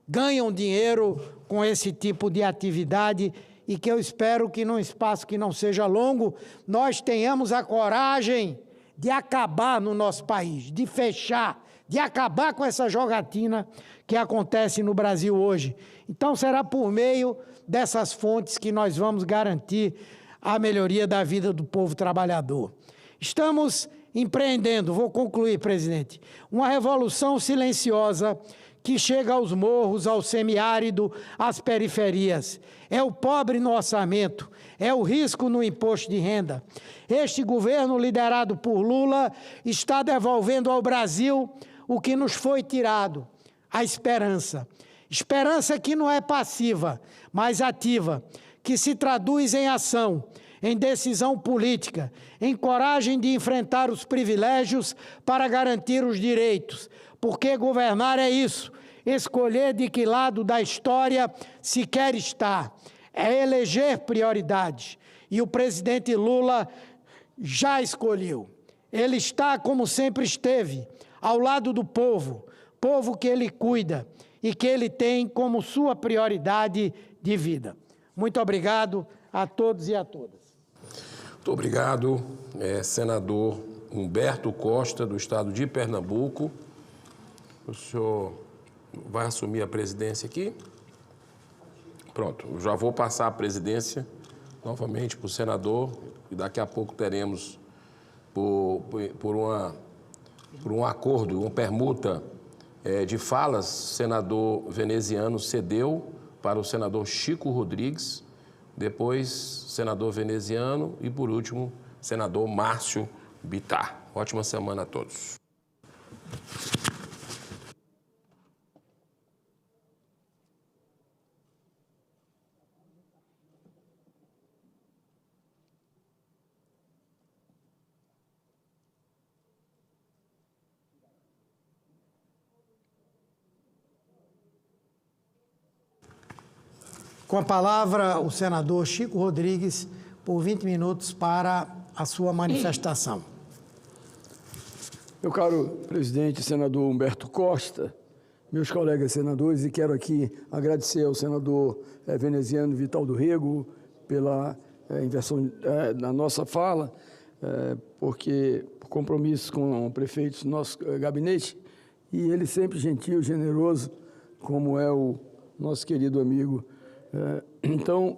ganham dinheiro com esse tipo de atividade e que eu espero que num espaço que não seja longo, nós tenhamos a coragem de acabar no nosso país, de fechar, de acabar com essa jogatina que acontece no Brasil hoje. Então, será por meio dessas fontes que nós vamos garantir a melhoria da vida do povo trabalhador. Estamos empreendendo, vou concluir, presidente, uma revolução silenciosa que chega aos morros, ao semiárido, às periferias. É o pobre no orçamento, é o risco no imposto de renda. Este governo, liderado por Lula, está devolvendo ao Brasil o que nos foi tirado, a esperança. Esperança que não é passiva, mas ativa, que se traduz em ação, em decisão política, em coragem de enfrentar os privilégios para garantir os direitos, porque governar é isso, escolher de que lado da história se quer estar, é eleger prioridades. E o presidente Lula já escolheu. Ele está, como sempre esteve, ao lado do povo, povo que ele cuida e que ele tem como sua prioridade de vida. Muito obrigado a todos e a todas. Muito obrigado, senador Humberto Costa, do estado de Pernambuco. O senhor vai assumir a presidência aqui? Pronto, eu já vou passar a presidência novamente para o senador e daqui a pouco teremos, por um acordo, uma permuta de falas, o senador veneziano cedeu para o senador Chico Rodrigues, depois senador veneziano e, por último, senador Márcio Bittar. Ótima semana a todos. Com a palavra, o senador Chico Rodrigues, por 20 minutos para a sua manifestação. Meu caro presidente, senador Humberto Costa, meus colegas senadores, e quero aqui agradecer ao senador veneziano Vital do Rego pela inversão na nossa fala, porque por compromisso com prefeitos do nosso gabinete, e ele sempre gentil, generoso, como é o nosso querido amigo. Então,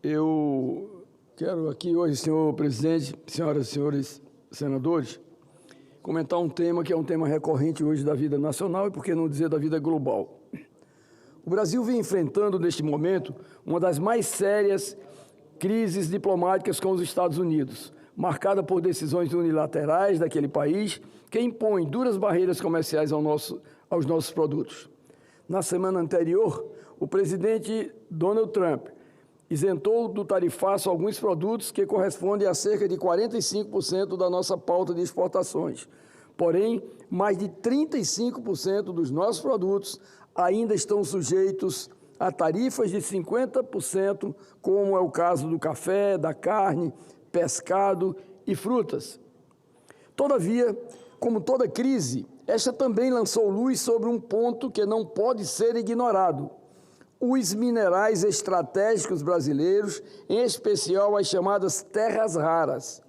eu quero aqui hoje, senhor presidente, senhoras e senhores senadores, comentar um tema que é um tema recorrente hoje da vida nacional e, por que não dizer, da vida global. O Brasil vem enfrentando, neste momento, uma das mais sérias crises diplomáticas com os Estados Unidos, marcada por decisões unilaterais daquele país que impõem duras barreiras comerciais aos nossos produtos. Na semana anterior, o presidente Donald Trump isentou do tarifaço alguns produtos que correspondem a cerca de 45% da nossa pauta de exportações. Porém, mais de 35% dos nossos produtos ainda estão sujeitos a tarifas de 50%, como é o caso do café, da carne, pescado e frutas. Todavia, como toda crise, esta também lançou luz sobre um ponto que não pode ser ignorado: os minerais estratégicos brasileiros, em especial as chamadas terras raras,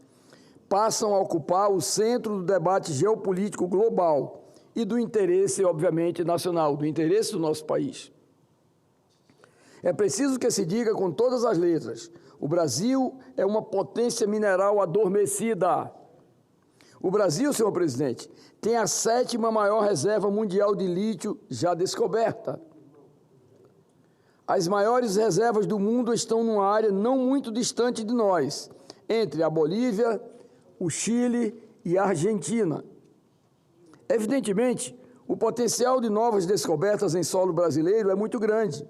passam a ocupar o centro do debate geopolítico global e do interesse, obviamente, nacional, do interesse do nosso país. É preciso que se diga com todas as letras: o Brasil é uma potência mineral adormecida. O Brasil, senhor presidente, tem a 7ª maior reserva mundial de lítio já descoberta. As maiores reservas do mundo estão numa área não muito distante de nós, entre a Bolívia, o Chile e a Argentina. Evidentemente, o potencial de novas descobertas em solo brasileiro é muito grande.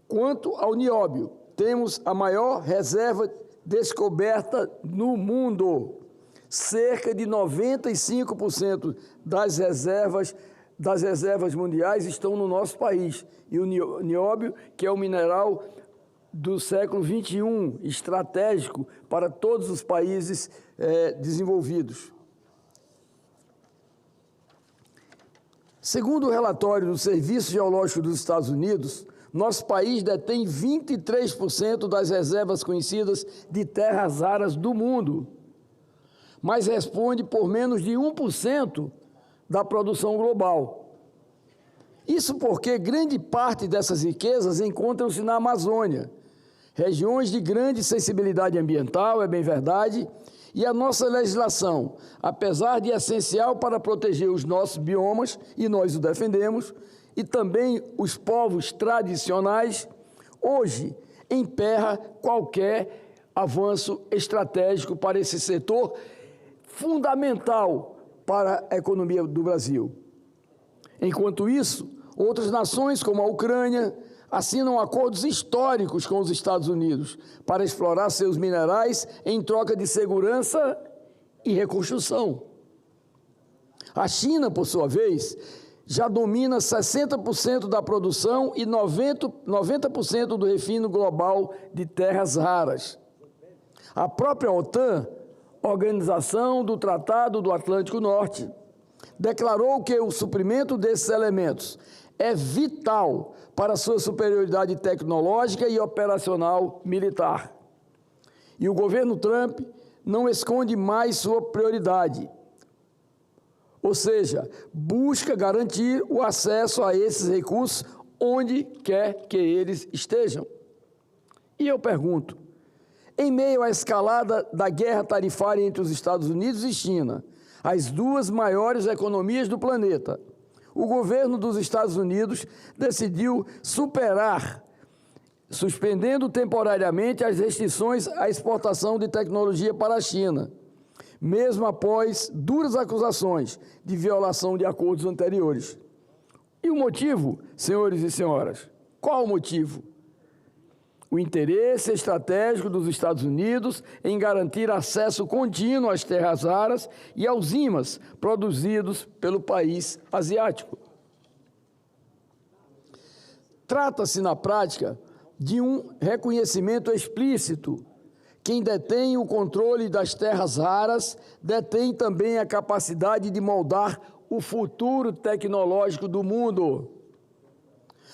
Quanto ao nióbio, temos a maior reserva descoberta no mundo. Cerca de 95% das reservas mundiais estão no nosso país. E o nióbio, que é o mineral do século XXI, estratégico para todos os países desenvolvidos. Segundo o relatório do Serviço Geológico dos Estados Unidos, nosso país detém 23% das reservas conhecidas de terras raras do mundo, mas responde por menos de 1% da produção global. Isso porque grande parte dessas riquezas encontram-se na Amazônia, regiões de grande sensibilidade ambiental, é bem verdade, e a nossa legislação, apesar de essencial para proteger os nossos biomas, e nós o defendemos, e também os povos tradicionais, hoje emperra qualquer avanço estratégico para esse setor fundamental para a economia do Brasil. Enquanto isso, outras nações, como a Ucrânia, assinam acordos históricos com os Estados Unidos para explorar seus minerais em troca de segurança e reconstrução. A China, por sua vez, já domina 60% da produção e 90% do refino global de terras raras. A própria OTAN, Organização do Tratado do Atlântico Norte, declarou que o suprimento desses elementos é vital para a sua superioridade tecnológica e operacional militar. E o governo Trump não esconde mais sua prioridade, ou seja, busca garantir o acesso a esses recursos onde quer que eles estejam. E eu pergunto, em meio à escalada da guerra tarifária entre os Estados Unidos e China, as duas maiores economias do planeta, o governo dos Estados Unidos decidiu suspendendo temporariamente as restrições à exportação de tecnologia para a China, mesmo após duras acusações de violação de acordos anteriores. E o motivo, senhores e senhoras? Qual o motivo? O interesse estratégico dos Estados Unidos em garantir acesso contínuo às terras raras e aos ímãs produzidos pelo país asiático. Trata-se, na prática, de um reconhecimento explícito. Quem detém o controle das terras raras detém também a capacidade de moldar o futuro tecnológico do mundo.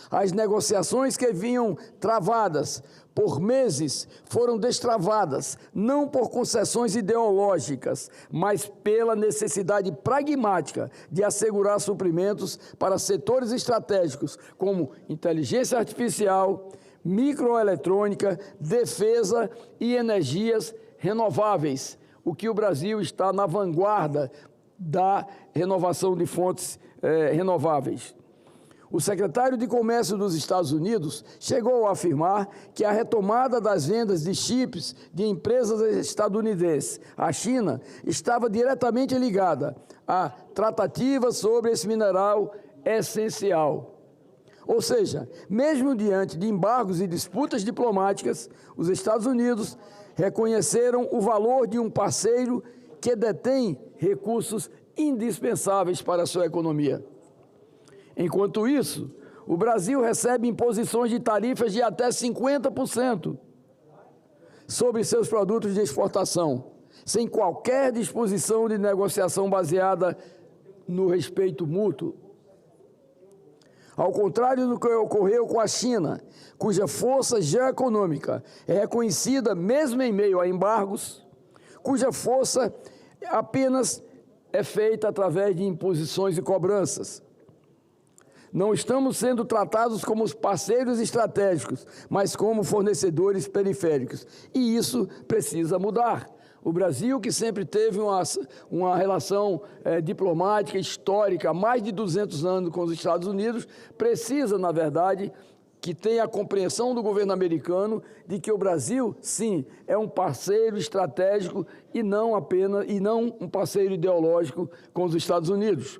As negociações que vinham travadas por meses foram destravadas, não por concessões ideológicas, mas pela necessidade pragmática de assegurar suprimentos para setores estratégicos como inteligência artificial, microeletrônica, defesa e energias renováveis, o que o Brasil está na vanguarda da renovação de fontes renováveis. O secretário de Comércio dos Estados Unidos chegou a afirmar que a retomada das vendas de chips de empresas estadunidenses à China estava diretamente ligada a tratativas sobre esse mineral essencial. Ou seja, mesmo diante de embargos e disputas diplomáticas, os Estados Unidos reconheceram o valor de um parceiro que detém recursos indispensáveis para a sua economia. Enquanto isso, o Brasil recebe imposições de tarifas de até 50% sobre seus produtos de exportação, sem qualquer disposição de negociação baseada no respeito mútuo. Ao contrário do que ocorreu com a China, cuja força geoeconômica é reconhecida mesmo em meio a embargos, cuja força apenas é feita através de imposições e cobranças. Não estamos sendo tratados como parceiros estratégicos, mas como fornecedores periféricos. E isso precisa mudar. O Brasil, que sempre teve uma relação diplomática, histórica, há mais de 200 anos com os Estados Unidos, precisa, na verdade, que tenha a compreensão do governo americano de que o Brasil, sim, é um parceiro estratégico e não um parceiro ideológico com os Estados Unidos.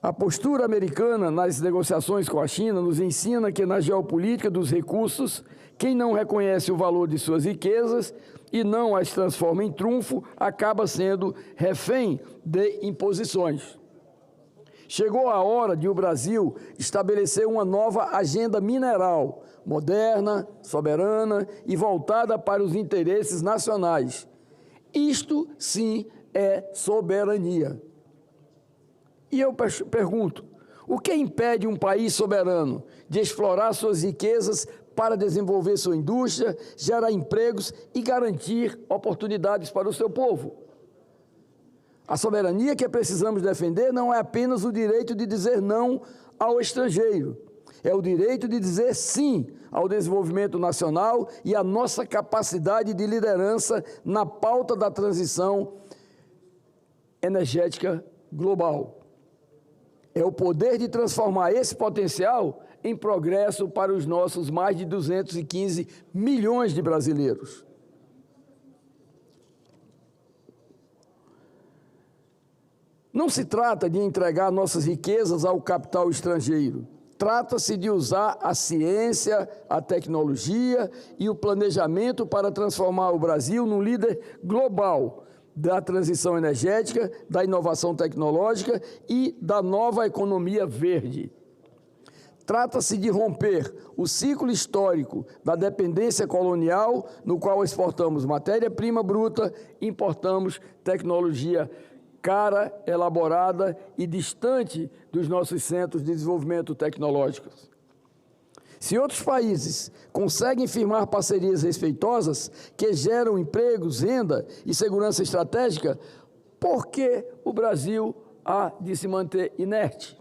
A postura americana nas negociações com a China nos ensina que na geopolítica dos recursos, quem não reconhece o valor de suas riquezas e não as transforma em trunfo, acaba sendo refém de imposições. Chegou a hora de o Brasil estabelecer uma nova agenda mineral, moderna, soberana e voltada para os interesses nacionais. Isto, sim, é soberania. E eu pergunto, o que impede um país soberano de explorar suas riquezas para desenvolver sua indústria, gerar empregos e garantir oportunidades para o seu povo? A soberania que precisamos defender não é apenas o direito de dizer não ao estrangeiro, é o direito de dizer sim ao desenvolvimento nacional e à nossa capacidade de liderança na pauta da transição energética global. É o poder de transformar esse potencial em progresso para os nossos mais de 215 milhões de brasileiros. Não se trata de entregar nossas riquezas ao capital estrangeiro. Trata-se de usar a ciência, a tecnologia e o planejamento para transformar o Brasil num líder global da transição energética, da inovação tecnológica e da nova economia verde. Trata-se de romper o ciclo histórico da dependência colonial, no qual exportamos matéria-prima bruta, importamos tecnologia cara, elaborada e distante dos nossos centros de desenvolvimento tecnológicos. Se outros países conseguem firmar parcerias respeitosas que geram empregos, renda e segurança estratégica, por que o Brasil há de se manter inerte?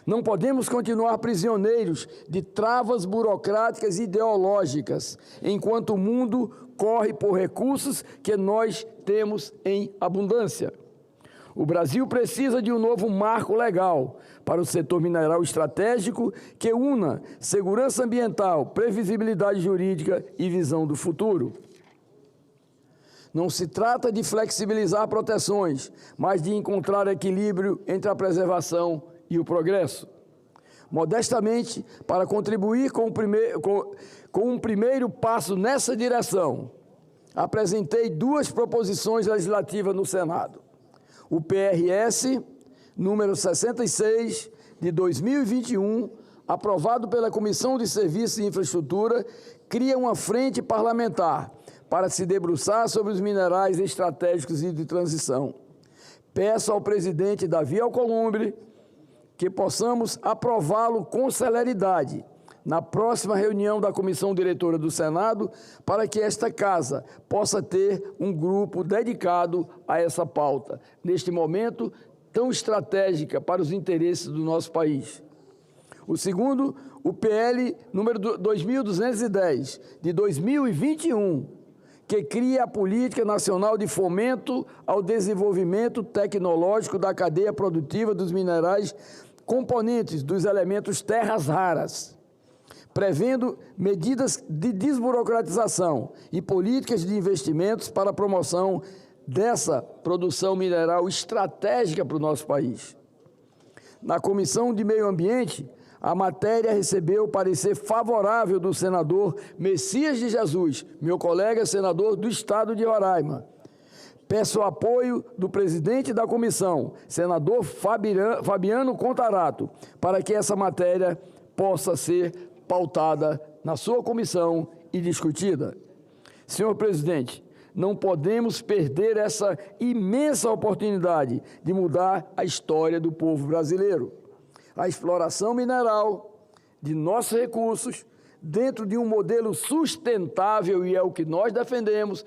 Não podemos continuar prisioneiros de travas burocráticas e ideológicas, enquanto o mundo corre por recursos que nós temos em abundância. O Brasil precisa de um novo marco legal para o setor mineral estratégico que una segurança ambiental, previsibilidade jurídica e visão do futuro. Não se trata de flexibilizar proteções, mas de encontrar equilíbrio entre a preservação e o progresso. Modestamente, para contribuir com um primeiro passo nessa direção, apresentei 2 proposições legislativas no Senado. O PRS número 66, de 2021, aprovado pela Comissão de Serviços e Infraestrutura, cria uma frente parlamentar para se debruçar sobre os minerais estratégicos e de transição. Peço ao presidente Davi Alcolumbre que possamos aprová-lo com celeridade na próxima reunião da Comissão Diretora do Senado, para que esta Casa possa ter um grupo dedicado a essa pauta, neste momento tão estratégica para os interesses do nosso país. O segundo, o PL número 2210, de 2021, que cria a Política Nacional de Fomento ao Desenvolvimento Tecnológico da cadeia produtiva dos minerais componentes dos elementos terras raras, prevendo medidas de desburocratização e políticas de investimentos para a promoção dessa produção mineral estratégica para o nosso país. Na Comissão de Meio Ambiente, a matéria recebeu parecer favorável do senador Messias de Jesus, meu colega senador do estado de Roraima. Peço o apoio do presidente da comissão, senador Fabiano Contarato, para que essa matéria possa ser pautada na sua comissão e discutida. Senhor presidente, não podemos perder essa imensa oportunidade de mudar a história do povo brasileiro. A exploração mineral de nossos recursos dentro de um modelo sustentável, e é o que nós defendemos,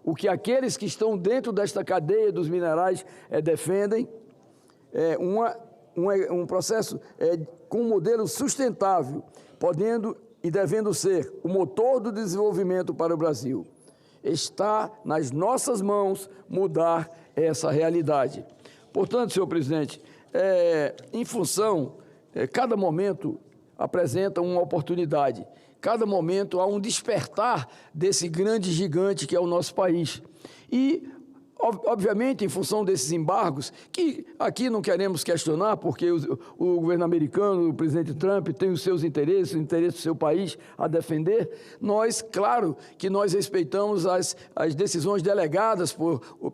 o que aqueles que estão dentro desta cadeia dos minerais defendem, um processo com um modelo sustentável, podendo e devendo ser o motor do desenvolvimento para o Brasil. Está nas nossas mãos mudar essa realidade. Portanto, senhor presidente, em função, cada momento apresenta uma oportunidade, cada momento há um despertar desse grande gigante que é o nosso país. E, obviamente, em função desses embargos, que aqui não queremos questionar, porque o governo americano, o presidente Trump, tem os seus interesses, o interesse do seu país a defender, nós, claro, que nós respeitamos as decisões delegadas,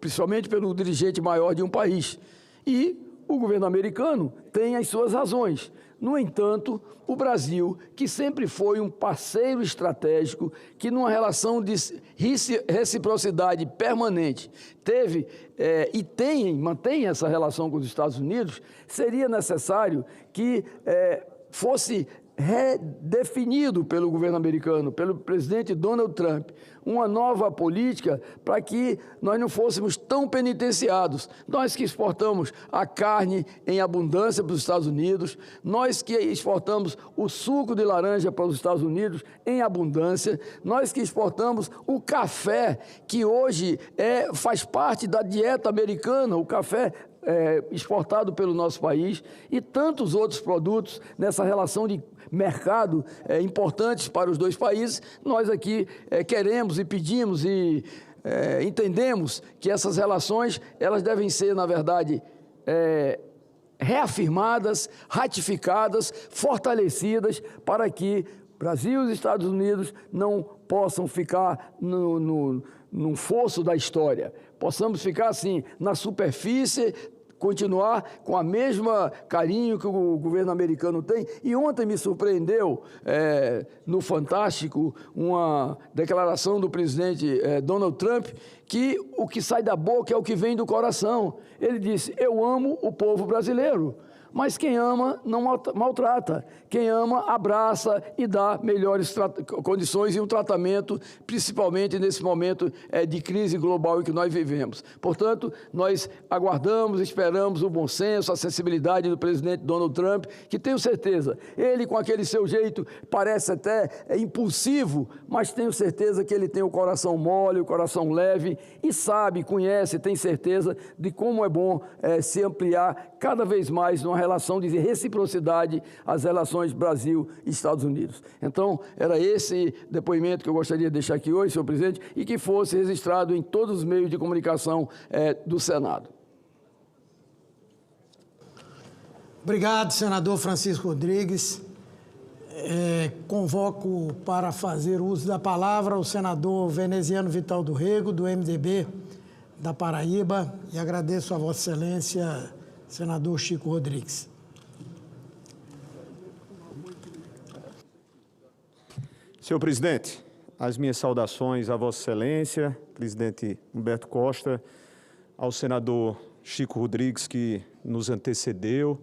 principalmente pelo dirigente maior de um país. E o governo americano tem as suas razões. No entanto, o Brasil, que sempre foi um parceiro estratégico, que numa relação de reciprocidade permanente teve e mantém essa relação com os Estados Unidos, seria necessário que fosse redefinido pelo governo americano, pelo presidente Donald Trump, uma nova política para que nós não fôssemos tão penitenciados. Nós que exportamos a carne em abundância para os Estados Unidos, nós que exportamos o suco de laranja para os Estados Unidos em abundância, nós que exportamos o café, que hoje faz parte da dieta americana, o café exportado pelo nosso país, e tantos outros produtos nessa relação de mercado importantes para os dois países. Nós aqui queremos e pedimos e entendemos que essas relações elas devem ser, na verdade, reafirmadas, ratificadas, fortalecidas, para que Brasil e os Estados Unidos não possam ficar num fosso da história. Possamos ficar, assim, na superfície, continuar com a mesma carinho que o governo americano tem. E ontem me surpreendeu, no Fantástico, uma declaração do presidente Donald Trump, que o que sai da boca é o que vem do coração. Ele disse: eu amo o povo brasileiro. Mas quem ama não maltrata. Quem ama abraça e dá melhores condições e um tratamento, principalmente nesse momento de crise global em que nós vivemos. Portanto, nós aguardamos, esperamos o bom senso, a sensibilidade do presidente Donald Trump, que tenho certeza, ele com aquele seu jeito parece até impulsivo, mas tenho certeza que ele tem o coração mole, o coração leve e sabe, conhece, tem certeza de como é bom se ampliar cada vez mais numa relação de reciprocidade as relações Brasil e Estados Unidos. Então, era esse depoimento que eu gostaria de deixar aqui hoje, senhor presidente, e que fosse registrado em todos os meios de comunicação do Senado. Obrigado, senador Francisco Rodrigues. Convoco para fazer uso da palavra o senador Veneziano Vital do Rego, do MDB da Paraíba, e agradeço a Vossa Excelência Senador Chico Rodrigues. Senhor presidente, as minhas saudações a Vossa Excelência, presidente Humberto Costa, ao senador Chico Rodrigues, que nos antecedeu,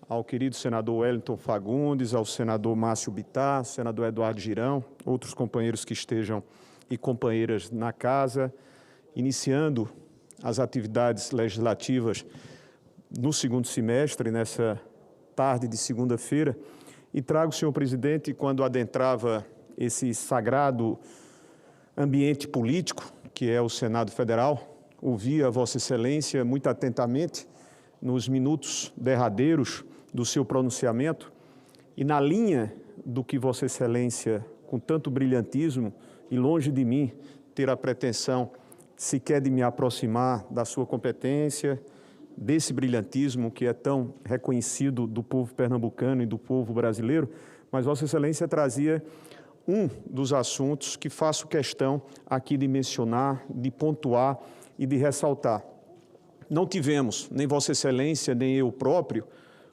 ao querido senador Wellington Fagundes, ao senador Márcio Bittar, senador Eduardo Girão, outros companheiros que estejam e companheiras na casa, iniciando as atividades legislativas no segundo semestre, nessa tarde de segunda-feira, e trago, senhor presidente, quando adentrava esse sagrado ambiente político, que é o Senado Federal, ouvi a Vossa Excelência muito atentamente nos minutos derradeiros do seu pronunciamento e na linha do que Vossa Excelência, com tanto brilhantismo e longe de mim ter a pretensão sequer de me aproximar da sua competência, desse brilhantismo que é tão reconhecido do povo pernambucano e do povo brasileiro, mas Vossa Excelência trazia um dos assuntos que faço questão aqui de mencionar, de pontuar e de ressaltar. Não tivemos, nem Vossa Excelência, nem eu próprio,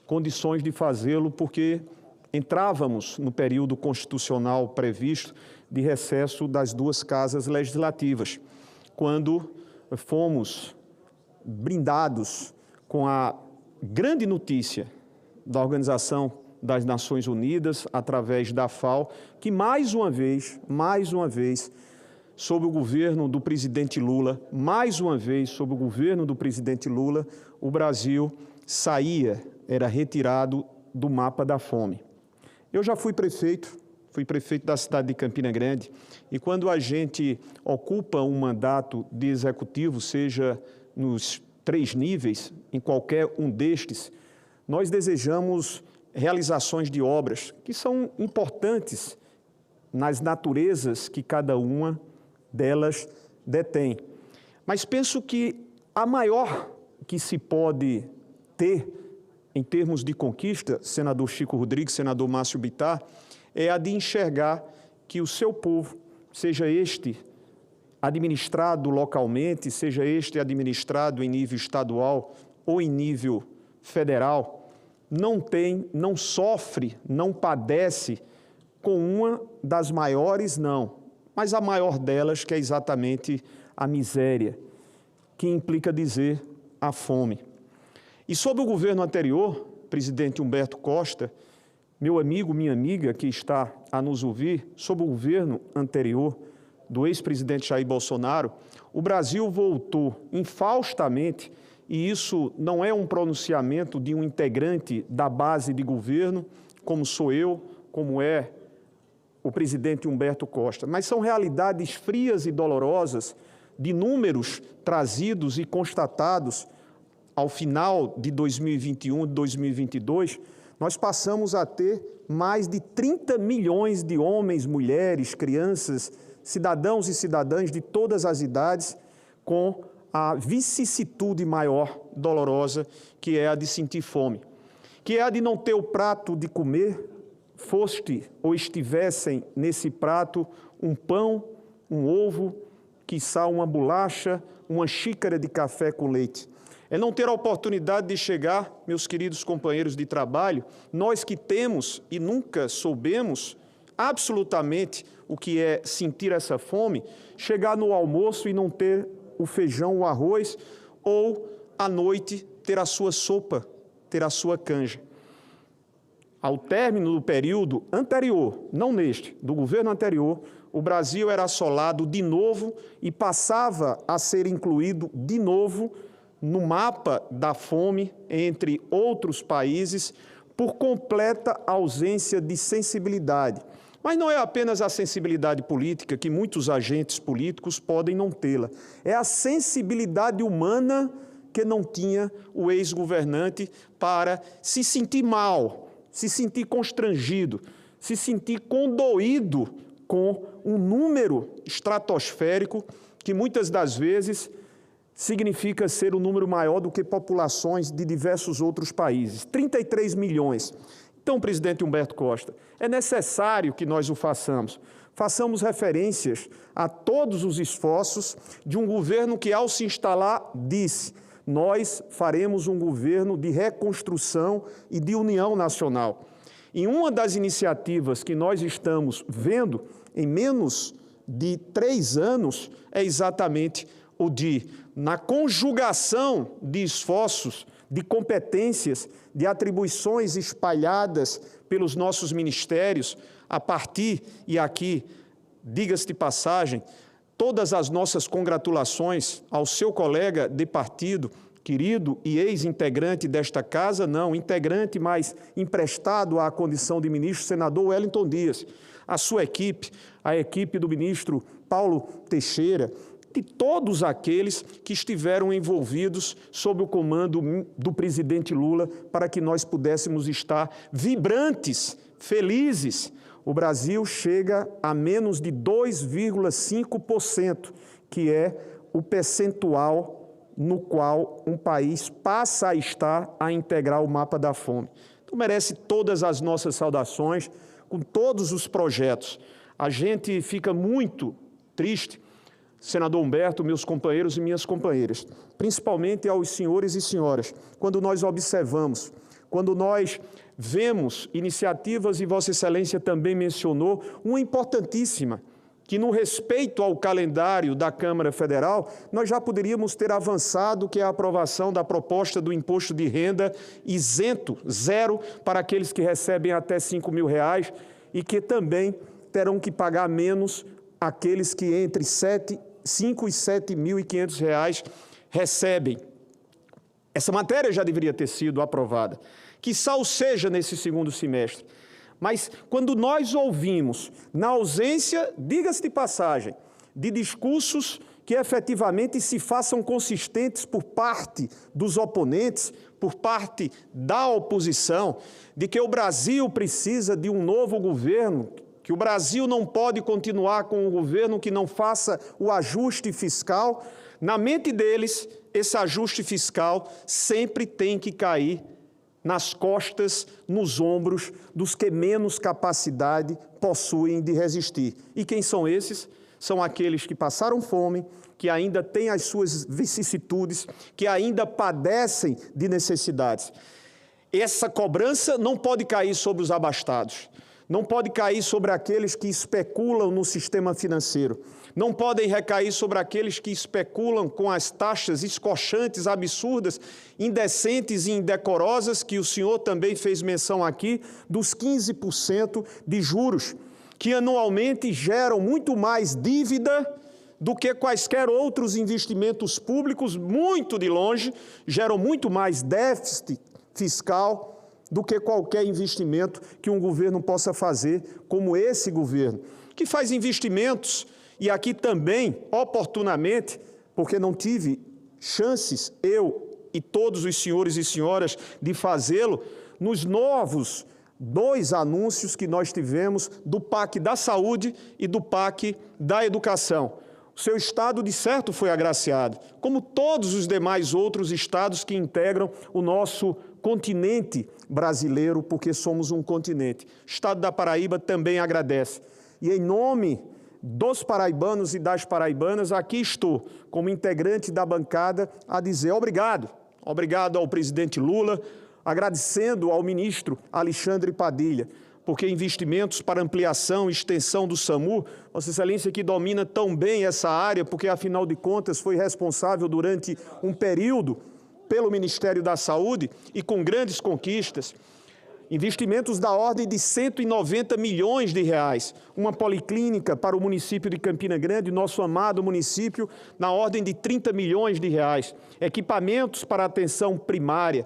condições de fazê-lo porque entrávamos no período constitucional previsto de recesso das duas casas legislativas, quando fomos brindados com a grande notícia da Organização das Nações Unidas, através da FAO, que mais uma vez, sob o governo do presidente Lula, o Brasil era retirado do mapa da fome. Eu já fui prefeito da cidade de Campina Grande, e quando a gente ocupa um mandato de executivo, seja nos 3 níveis, em qualquer um destes, nós desejamos realizações de obras que são importantes nas naturezas que cada uma delas detém. Mas penso que a maior que se pode ter em termos de conquista, senador Chico Rodrigues, senador Márcio Bittar, é a de enxergar que o seu povo, seja este administrado localmente, seja este administrado em nível estadual ou em nível federal, não sofre, não padece com uma das maiores, mas a maior delas, que é exatamente a miséria, que implica dizer a fome. E sob o governo anterior, presidente Humberto Costa, meu amigo, minha amiga que está a nos ouvir, sob o governo anterior do ex-presidente Jair Bolsonaro, o Brasil voltou infaustamente, e isso não é um pronunciamento de um integrante da base de governo, como sou eu, como é o presidente Humberto Costa, mas são realidades frias e dolorosas de números trazidos e constatados ao final de 2021 e 2022, nós passamos a ter mais de 30 milhões de homens, mulheres, crianças, cidadãos e cidadãs de todas as idades com a vicissitude maior, dolorosa, que é a de sentir fome, que é a de não ter o prato de comer, foste ou estivessem nesse prato um pão, um ovo, quiçá uma bolacha, uma xícara de café com leite. É não ter a oportunidade de chegar, meus queridos companheiros de trabalho, nós que temos e nunca soubemos absolutamente o que é sentir essa fome, chegar no almoço e não ter o feijão, o arroz, ou à noite ter a sua sopa, ter a sua canja. Ao término do período anterior, não neste, do governo anterior, o Brasil era assolado de novo e passava a ser incluído de novo no mapa da fome, entre outros países, por completa ausência de sensibilidade. Mas não é apenas a sensibilidade política, que muitos agentes políticos podem não tê-la. É a sensibilidade humana que não tinha o ex-governante para se sentir mal, se sentir constrangido, se sentir condoído com um número estratosférico que muitas das vezes significa ser um número maior do que populações de diversos outros países. 33 milhões. Então, presidente Humberto Costa, é necessário que nós o façamos. Façamos referências a todos os esforços de um governo que, ao se instalar, disse: nós faremos um governo de reconstrução e de união nacional. E uma das iniciativas que nós estamos vendo em menos de 3 anos é exatamente o de, na conjugação de esforços, de competências, de atribuições espalhadas pelos nossos ministérios, a partir, e aqui, diga-se de passagem, todas as nossas congratulações ao seu colega de partido, querido e ex-integrante desta casa, não, integrante, mas emprestado à condição de ministro, senador Wellington Dias, a sua equipe, a equipe do ministro Paulo Teixeira, de todos aqueles que estiveram envolvidos sob o comando do presidente Lula para que nós pudéssemos estar vibrantes, felizes. O Brasil chega a menos de 2,5%, que é o percentual no qual um país passa a estar a integrar o mapa da fome. Então merece todas as nossas saudações, com todos os projetos. A gente fica muito triste, senador Humberto, meus companheiros e minhas companheiras, principalmente aos senhores e senhoras, quando nós observamos, quando nós vemos iniciativas, e Vossa Excelência também mencionou, uma importantíssima, que no respeito ao calendário da Câmara Federal, nós já poderíamos ter avançado, que é a aprovação da proposta do imposto de renda isento, zero, para aqueles que recebem até R$5.000 e que também terão que pagar menos aqueles que entre R$5.000 e R$7.500 recebem. Essa matéria já deveria ter sido aprovada, quiçá o seja nesse segundo semestre. Mas quando nós ouvimos, na ausência, diga-se de passagem, de discursos que efetivamente se façam consistentes por parte dos oponentes, por parte da oposição, de que o Brasil precisa de um novo governo, que o Brasil não pode continuar com um governo que não faça o ajuste fiscal, na mente deles, esse ajuste fiscal sempre tem que cair nas costas, nos ombros dos que menos capacidade possuem de resistir. E quem são esses? São aqueles que passaram fome, que ainda têm as suas vicissitudes, que ainda padecem de necessidades. Essa cobrança não pode cair sobre os abastados, não pode cair sobre aqueles que especulam no sistema financeiro, não podem recair sobre aqueles que especulam com as taxas escochantes, absurdas, indecentes e indecorosas, que o senhor também fez menção aqui, dos 15% de juros, que anualmente geram muito mais dívida do que quaisquer outros investimentos públicos, muito de longe, geram muito mais déficit fiscal do que qualquer investimento que um governo possa fazer, como esse governo, que faz investimentos. E aqui também, oportunamente, porque não tive chances, eu e todos os senhores e senhoras, de fazê-lo, nos novos 2 anúncios que nós tivemos do PAC da Saúde e do PAC da Educação. O seu estado, de certo, foi agraciado, como todos os demais outros estados que integram o nosso continente brasileiro, porque somos um continente. O estado da Paraíba também agradece. E em nome dos paraibanos e das paraibanas, aqui estou, como integrante da bancada, a dizer obrigado. Obrigado ao presidente Lula, agradecendo ao ministro Alexandre Padilha, porque investimentos para ampliação e extensão do SAMU, Vossa Excelência que domina tão bem essa área, porque afinal de contas foi responsável durante um período pelo Ministério da Saúde e com grandes conquistas, investimentos da ordem de 190 milhões de reais, uma policlínica para o município de Campina Grande, nosso amado município, na ordem de 30 milhões de reais, equipamentos para atenção primária,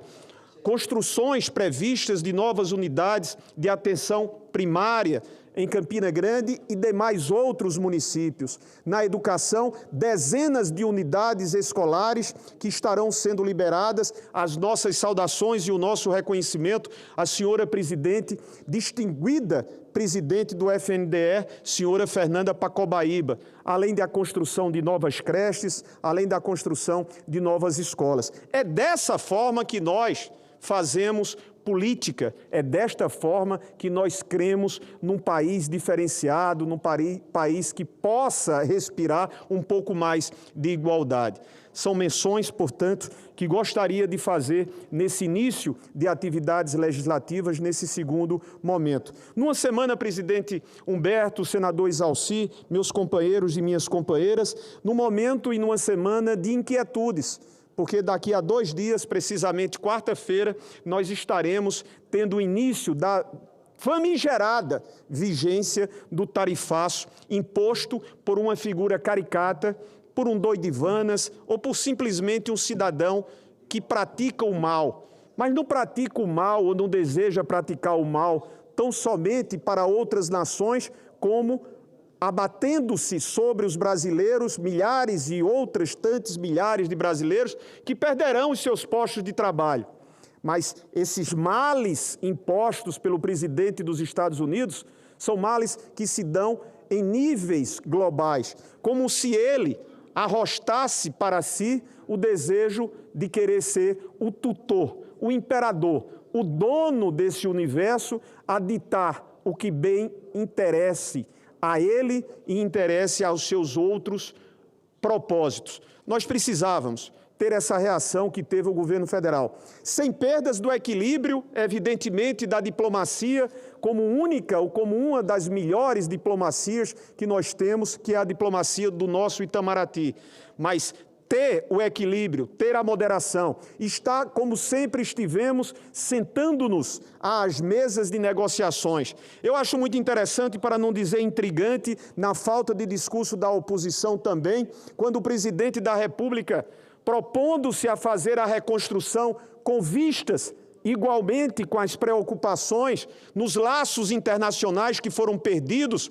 construções previstas de novas unidades de atenção primária em Campina Grande e demais outros municípios. Na educação, dezenas de unidades escolares que estarão sendo liberadas. As nossas saudações e o nosso reconhecimento à senhora presidente, distinguida presidente do FNDE, senhora Fernanda Pacobaíba, além da construção de novas creches, além da construção de novas escolas. É dessa forma que nós fazemos política. É desta forma que nós cremos num país diferenciado, num país que possa respirar um pouco mais de igualdade. São menções, portanto, que gostaria de fazer nesse início de atividades legislativas, nesse segundo momento. Numa semana, presidente Humberto, senador Isalci, meus companheiros e minhas companheiras, num momento e numa semana de inquietudes, porque daqui a 2 dias, precisamente quarta-feira, nós estaremos tendo o início da famigerada vigência do tarifaço imposto por uma figura caricata, por um doidivanas ou por simplesmente um cidadão que pratica o mal, mas não pratica o mal ou não deseja praticar o mal tão somente para outras nações, como abatendo-se sobre os brasileiros, milhares e outras tantas milhares de brasileiros que perderão os seus postos de trabalho. Mas esses males impostos pelo presidente dos Estados Unidos são males que se dão em níveis globais, como se ele arrostasse para si o desejo de querer ser o tutor, o imperador, o dono desse universo, a ditar o que bem interesse a ele e interesse aos seus outros propósitos. Nós precisávamos ter essa reação que teve o governo federal, sem perdas do equilíbrio, evidentemente, da diplomacia, como única ou como uma das melhores diplomacias que nós temos, que é a diplomacia do nosso Itamaraty. Mas ter o equilíbrio, ter a moderação, estar, como sempre estivemos, sentando-nos às mesas de negociações. Eu acho muito interessante, para não dizer intrigante, na falta de discurso da oposição também, quando o presidente da República, propondo-se a fazer a reconstrução com vistas, igualmente com as preocupações nos laços internacionais que foram perdidos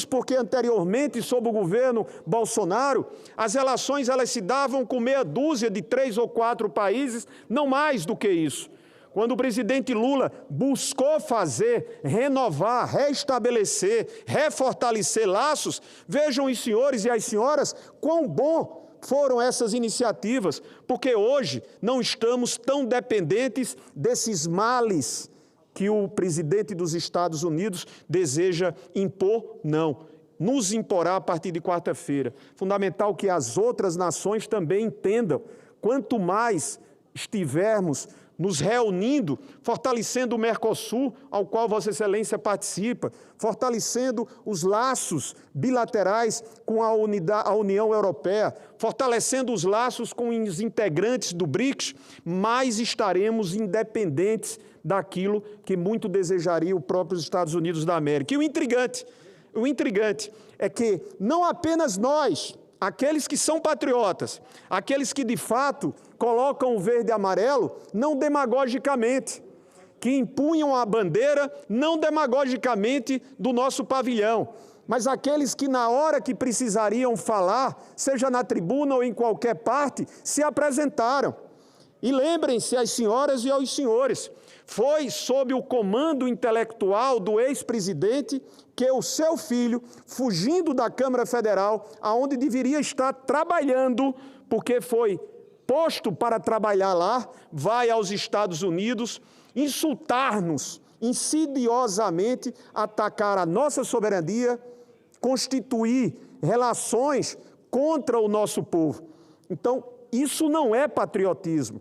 porque anteriormente, sob o governo Bolsonaro, as relações elas se davam com meia dúzia de 3 ou 4 países, não mais do que isso. Quando o presidente Lula buscou fazer, renovar, restabelecer, refortalecer laços, vejam os senhores e as senhoras quão bom foram essas iniciativas, porque hoje não estamos tão dependentes desses males que o presidente dos Estados Unidos deseja impor, não. Nos imporá a partir de quarta-feira. Fundamental que as outras nações também entendam, quanto mais estivermos nos reunindo, fortalecendo o Mercosul, ao qual Vossa Excelência participa, fortalecendo os laços bilaterais com a União Europeia, fortalecendo os laços com os integrantes do BRICS, mais estaremos independentes daquilo que muito desejaria o próprio Estados Unidos da América. E o intrigante é que não apenas nós, aqueles que são patriotas, aqueles que de fato colocam o verde e amarelo, não demagogicamente, que empunham a bandeira não demagogicamente do nosso pavilhão, mas aqueles que na hora que precisariam falar, seja na tribuna ou em qualquer parte, se apresentaram. E lembrem-se, as senhoras e aos senhores, foi sob o comando intelectual do ex-presidente que o seu filho, fugindo da Câmara Federal, aonde deveria estar trabalhando, porque foi posto para trabalhar lá, vai aos Estados Unidos insultar-nos, insidiosamente atacar a nossa soberania, constituir relações contra o nosso povo. Então, isso não é patriotismo.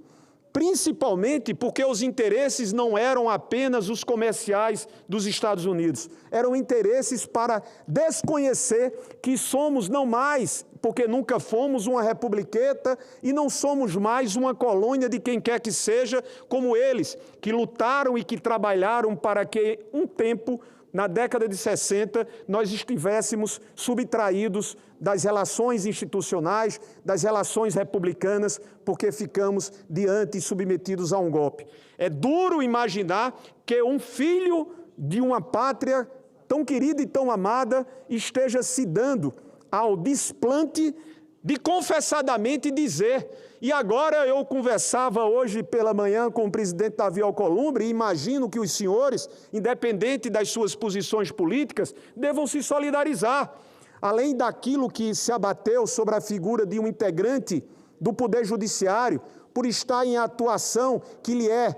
Principalmente porque os interesses não eram apenas os comerciais dos Estados Unidos, eram interesses para desconhecer que somos não mais, porque nunca fomos uma republiqueta e não somos mais uma colônia de quem quer que seja, como eles, que lutaram e que trabalharam para que um tempo, na década de 60, nós estivéssemos subtraídos das relações institucionais, das relações republicanas, porque ficamos diante e submetidos a um golpe. É duro imaginar que um filho de uma pátria tão querida e tão amada esteja se dando ao desplante de confessadamente dizer. E agora eu conversava hoje pela manhã com o presidente Davi Alcolumbre e imagino que os senhores, independente das suas posições políticas, devam se solidarizar. Além daquilo que se abateu sobre a figura de um integrante do Poder Judiciário, por estar em atuação que lhe é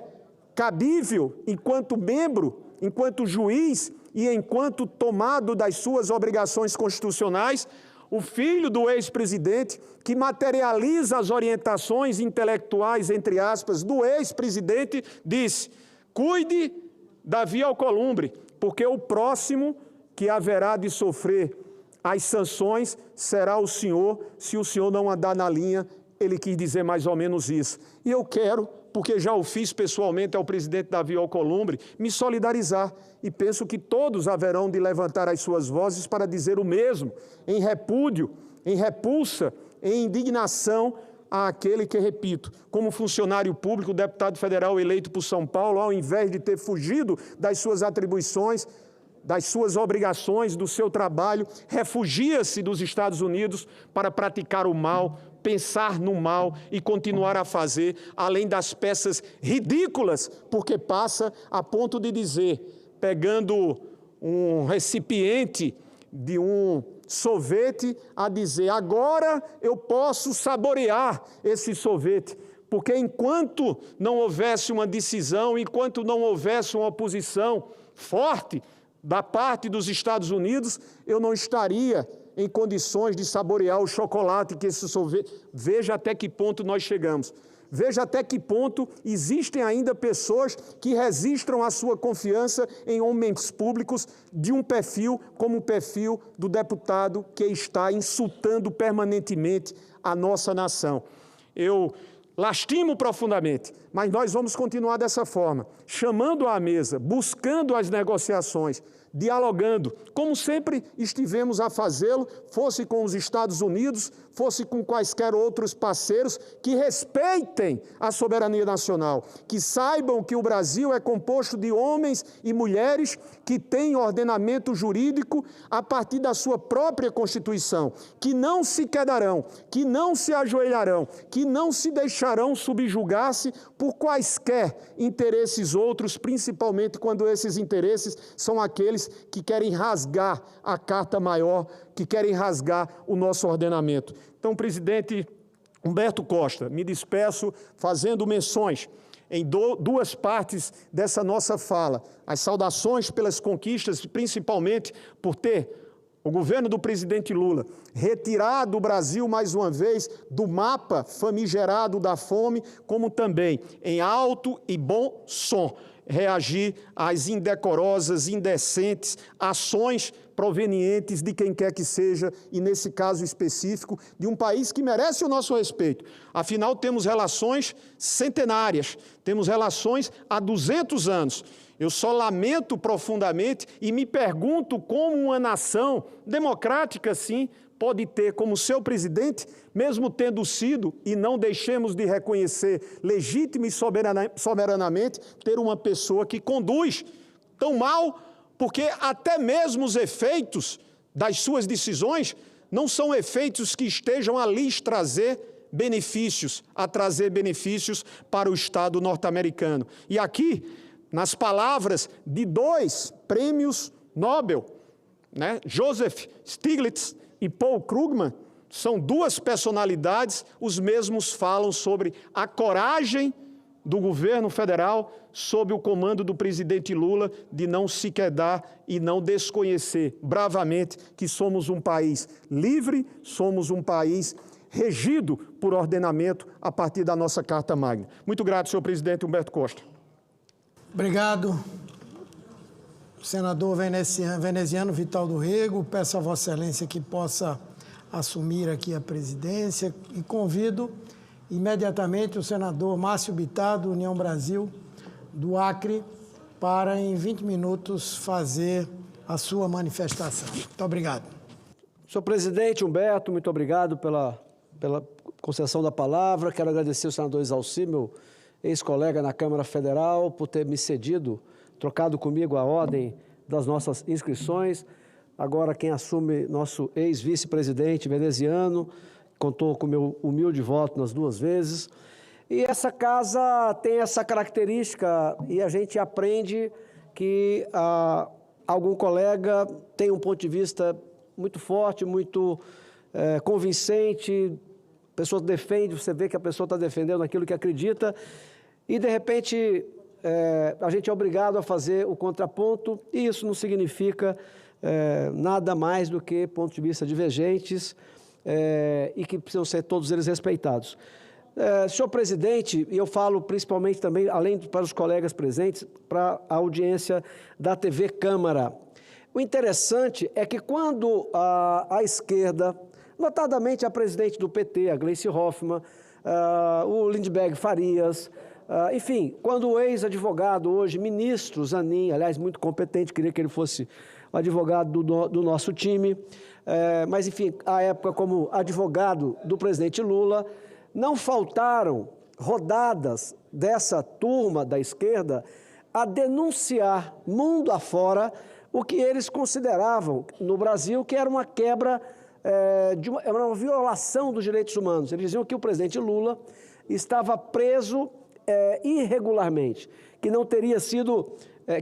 cabível enquanto membro, enquanto juiz e enquanto tomado das suas obrigações constitucionais, o filho do ex-presidente, que materializa as orientações intelectuais, entre aspas, do ex-presidente, disse: cuide Davi Alcolumbre, porque o próximo que haverá de sofrer as sanções será o senhor, se o senhor não andar na linha. Ele quis dizer mais ou menos isso. E eu quero, porque já o fiz pessoalmente ao presidente Davi Alcolumbre, me solidarizar. E penso que todos haverão de levantar as suas vozes para dizer o mesmo, em repúdio, em repulsa, em indignação àquele que, repito, como funcionário público, deputado federal eleito por São Paulo, ao invés de ter fugido das suas atribuições, das suas obrigações, do seu trabalho, refugia-se dos Estados Unidos para praticar o mal, pensar no mal e continuar a fazer, além das peças ridículas, porque passa a ponto de dizer, pegando um recipiente de um sorvete, a dizer: agora eu posso saborear esse sorvete, porque enquanto não houvesse uma decisão, enquanto não houvesse uma oposição forte da parte dos Estados Unidos, eu não estaria em condições de saborear o chocolate que esse sorvete... Veja até que ponto nós chegamos. Veja até que ponto existem ainda pessoas que registram a sua confiança em homens públicos de um perfil como o perfil do deputado que está insultando permanentemente a nossa nação. Eu lastimo profundamente, mas nós vamos continuar dessa forma, chamando à mesa, buscando as negociações, dialogando, como sempre estivemos a fazê-lo, fosse com os Estados Unidos, fosse com quaisquer outros parceiros, que respeitem a soberania nacional, que saibam que o Brasil é composto de homens e mulheres que têm ordenamento jurídico a partir da sua própria Constituição, que não se quedarão, que não se ajoelharão, que não se deixarão subjugar-se por quaisquer interesses outros, principalmente quando esses interesses são aqueles que querem rasgar a Carta Maior, que querem rasgar o nosso ordenamento. Então, presidente Humberto Costa, me despeço fazendo menções em duas partes dessa nossa fala. As saudações pelas conquistas, principalmente por ter o governo do presidente Lula retirado o Brasil, mais uma vez, do mapa famigerado da fome, como também, em alto e bom som, reagir às indecorosas, indecentes ações provenientes de quem quer que seja, e nesse caso específico, de um país que merece o nosso respeito. Afinal, temos relações centenárias, temos relações há 200 anos. Eu só lamento profundamente e me pergunto como uma nação democrática, sim, pode ter como seu presidente, mesmo tendo sido, e não deixemos de reconhecer, legítima e soberanamente, ter uma pessoa que conduz tão mal, porque até mesmo os efeitos das suas decisões não são efeitos que estejam a lhes trazer benefícios, para o Estado norte-americano. E aqui, nas palavras de 2 prêmios Nobel, Joseph Stiglitz e Paul Krugman, são 2 personalidades, os mesmos falam sobre a coragem do governo federal, sob o comando do presidente Lula, de não se quedar e não desconhecer bravamente que somos um país livre, somos um país regido por ordenamento a partir da nossa Carta Magna. Muito grato, senhor presidente Humberto Costa. Obrigado. Senador veneziano Vital do Rego, peço a Vossa Excelência que possa assumir aqui a presidência e convido imediatamente o senador Márcio Bittar, do União Brasil, do Acre, para em 20 minutos fazer a sua manifestação. Muito obrigado. Senhor presidente Humberto, muito obrigado pela concessão da palavra. Quero agradecer ao senador Exalci, meu ex-colega na Câmara Federal, por ter me cedido, trocado comigo a ordem das nossas inscrições. Agora quem assume, nosso ex-vice-presidente veneziano, contou com o meu humilde voto nas 2 vezes. E essa casa tem essa característica e a gente aprende que algum colega tem um ponto de vista muito forte, muito convincente, a pessoa defende, você vê que a pessoa está defendendo aquilo que acredita e, de repente, a gente é obrigado a fazer o contraponto, e isso não significa nada mais do que pontos de vista divergentes e que precisam ser todos eles respeitados. Senhor presidente, e eu falo principalmente também, além para os colegas presentes, para a audiência da TV Câmara. O interessante é que quando a esquerda, notadamente a presidente do PT, a Gleice Hoffmann, o Lindbergh Farias, enfim, quando o ex-advogado, hoje ministro Zanin, aliás, muito competente, queria que ele fosse o advogado do nosso time, mas enfim, à época como advogado do presidente Lula, não faltaram rodadas dessa turma da esquerda a denunciar mundo afora o que eles consideravam no Brasil que era uma quebra, uma violação dos direitos humanos. Eles diziam que o presidente Lula estava preso irregularmente, que não teria sido,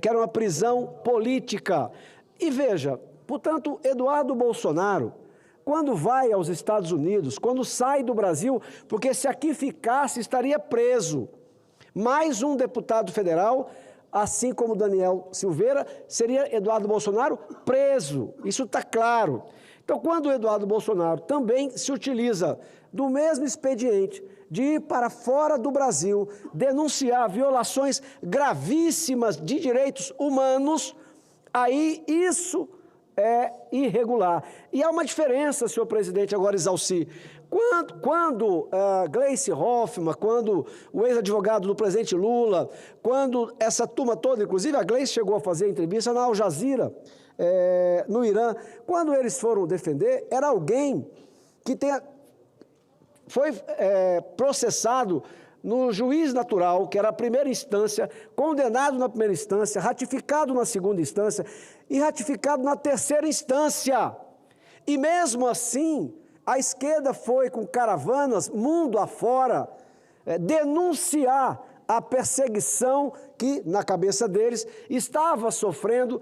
que era uma prisão política. E veja, portanto, Eduardo Bolsonaro, quando vai aos Estados Unidos, quando sai do Brasil, porque se aqui ficasse estaria preso. Mais um deputado federal, assim como Daniel Silveira, seria Eduardo Bolsonaro preso. Isso está claro. Então, quando o Eduardo Bolsonaro também se utiliza do mesmo expediente de ir para fora do Brasil, denunciar violações gravíssimas de direitos humanos, aí isso é irregular. E há uma diferença, senhor presidente, agora exauci. Quando Gleice Hoffmann, quando o ex-advogado do presidente Lula, quando essa turma toda, inclusive a Gleice chegou a fazer entrevista na Al Jazeera, no Irã, quando eles foram defender, era alguém que foi processado no juiz natural, que era a primeira instância, condenado na primeira instância, ratificado na segunda instância e ratificado na terceira instância. E mesmo assim, a esquerda foi com caravanas, mundo afora, denunciar a perseguição que, na cabeça deles, estava sofrendo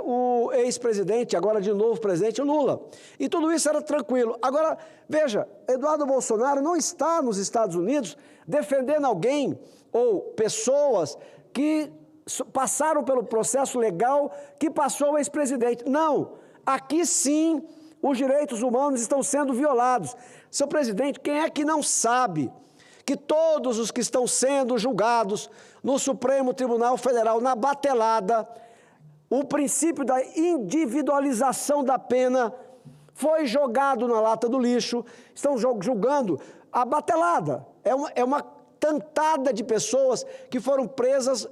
o ex-presidente, agora de novo presidente Lula. E tudo isso era tranquilo. Agora, veja, Eduardo Bolsonaro não está nos Estados Unidos defendendo alguém ou pessoas que passaram pelo processo legal que passou o ex-presidente. Não, aqui sim os direitos humanos estão sendo violados. Senhor presidente, quem é que não sabe que todos os que estão sendo julgados no Supremo Tribunal Federal, na batelada, o princípio da individualização da pena foi jogado na lata do lixo, estão julgando a batelada. É uma tantada de pessoas que foram presas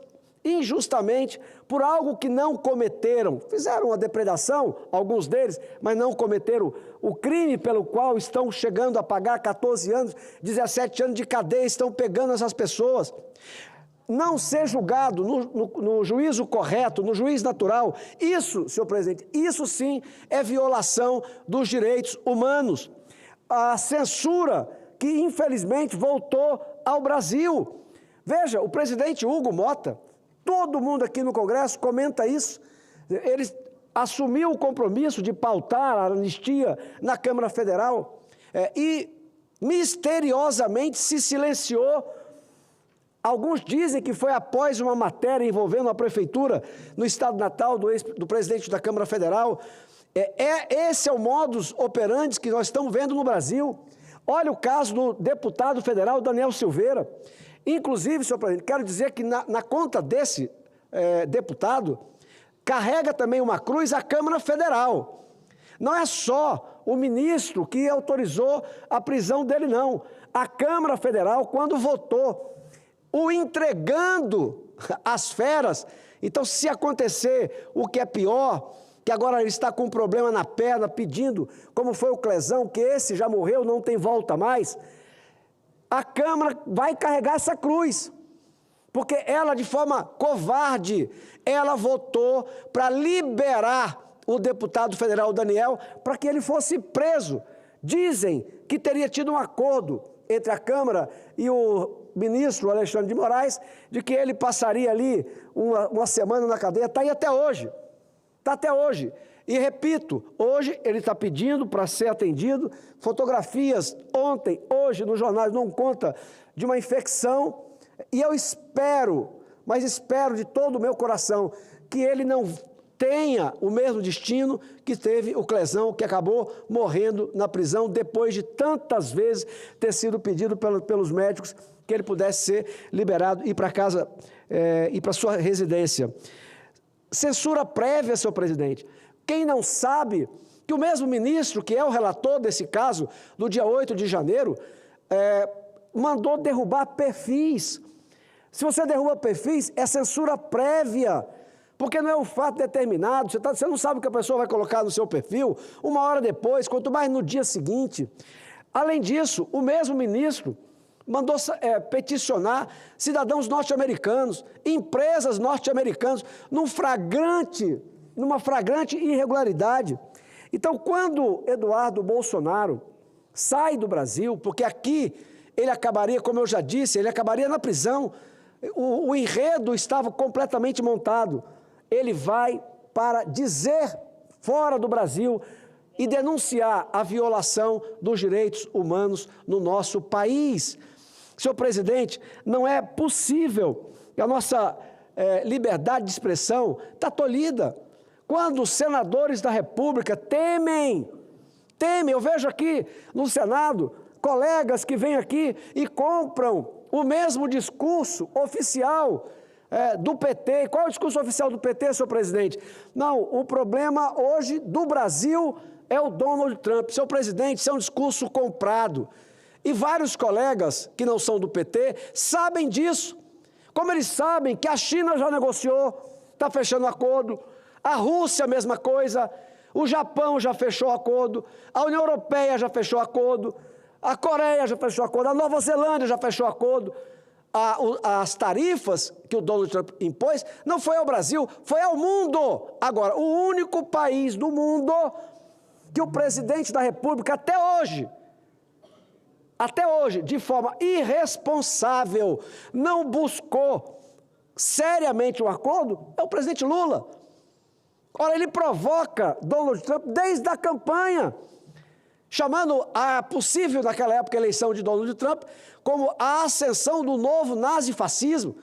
injustamente por algo que não cometeram. Fizeram uma depredação, alguns deles, mas não cometeram o crime pelo qual estão chegando a pagar 14 anos, 17 anos de cadeia, estão pegando essas pessoas. Não ser julgado no juízo correto, no juiz natural, isso, senhor presidente, isso sim é violação dos direitos humanos. A censura que infelizmente voltou ao Brasil. Veja, o presidente Hugo Mota, todo mundo aqui no Congresso comenta isso. Ele assumiu o compromisso de pautar a anistia na Câmara Federal e misteriosamente se silenciou. Alguns dizem que foi após uma matéria envolvendo a prefeitura no estado natal do presidente da Câmara Federal. Esse é o modus operandi que nós estamos vendo no Brasil. Olha o caso do deputado federal Daniel Silveira. Inclusive, senhor presidente, quero dizer que na conta desse deputado, carrega também uma cruz a Câmara Federal. Não é só o ministro que autorizou a prisão dele, não. A Câmara Federal, quando votou, o entregando às feras. Então, se acontecer o que é pior, que agora ele está com um problema na perna, pedindo, como foi o Clezão, que esse já morreu, não tem volta mais, a Câmara vai carregar essa cruz, porque ela, de forma covarde, ela votou para liberar o deputado federal Daniel para que ele fosse preso. Dizem que teria tido um acordo entre a Câmara e o ministro Alexandre de Moraes, de que ele passaria ali uma semana na cadeia. Está aí até hoje. Está até hoje. E repito, hoje ele está pedindo para ser atendido. Fotografias ontem, hoje, nos jornais, não conta de uma infecção. E eu espero, mas espero de todo o meu coração que ele não tenha o mesmo destino que teve o Clesão, que acabou morrendo na prisão depois de tantas vezes ter sido pedido pelos médicos que ele pudesse ser liberado e ir para casa, ir para sua residência. Censura prévia, senhor presidente. Quem não sabe que o mesmo ministro, que é o relator desse caso, no dia 8 de janeiro, mandou derrubar perfis. Se você derruba perfis, é censura prévia, porque não é um fato determinado, você não sabe o que a pessoa vai colocar no seu perfil uma hora depois, quanto mais no dia seguinte. Além disso, o mesmo ministro mandou peticionar cidadãos norte-americanos, empresas norte-americanas, numa flagrante irregularidade. Então, quando Eduardo Bolsonaro sai do Brasil, porque aqui ele acabaria, como eu já disse, ele acabaria na prisão, o enredo estava completamente montado. Ele vai para dizer fora do Brasil e denunciar a violação dos direitos humanos no nosso país. Senhor presidente, não é possível que a nossa liberdade de expressão está tolhida. Quando os senadores da República temem, eu vejo aqui no Senado colegas que vêm aqui e compram o mesmo discurso oficial do PT. Qual é o discurso oficial do PT, senhor presidente? Não, o problema hoje do Brasil é o Donald Trump. Senhor presidente, isso é um discurso comprado. E vários colegas que não são do PT sabem disso. Como eles sabem que a China já negociou, está fechando acordo, a Rússia a mesma coisa, o Japão já fechou acordo, a União Europeia já fechou acordo, a Coreia já fechou acordo, a Nova Zelândia já fechou acordo. As tarifas que o Donald Trump impôs não foi ao Brasil, foi ao mundo. Agora, o único país do mundo que o presidente da República até hoje, de forma irresponsável, não buscou seriamente um acordo, é o presidente Lula. Ora, ele provoca Donald Trump desde a campanha, chamando a possível, naquela época, eleição de Donald Trump, como a ascensão do novo nazifascismo,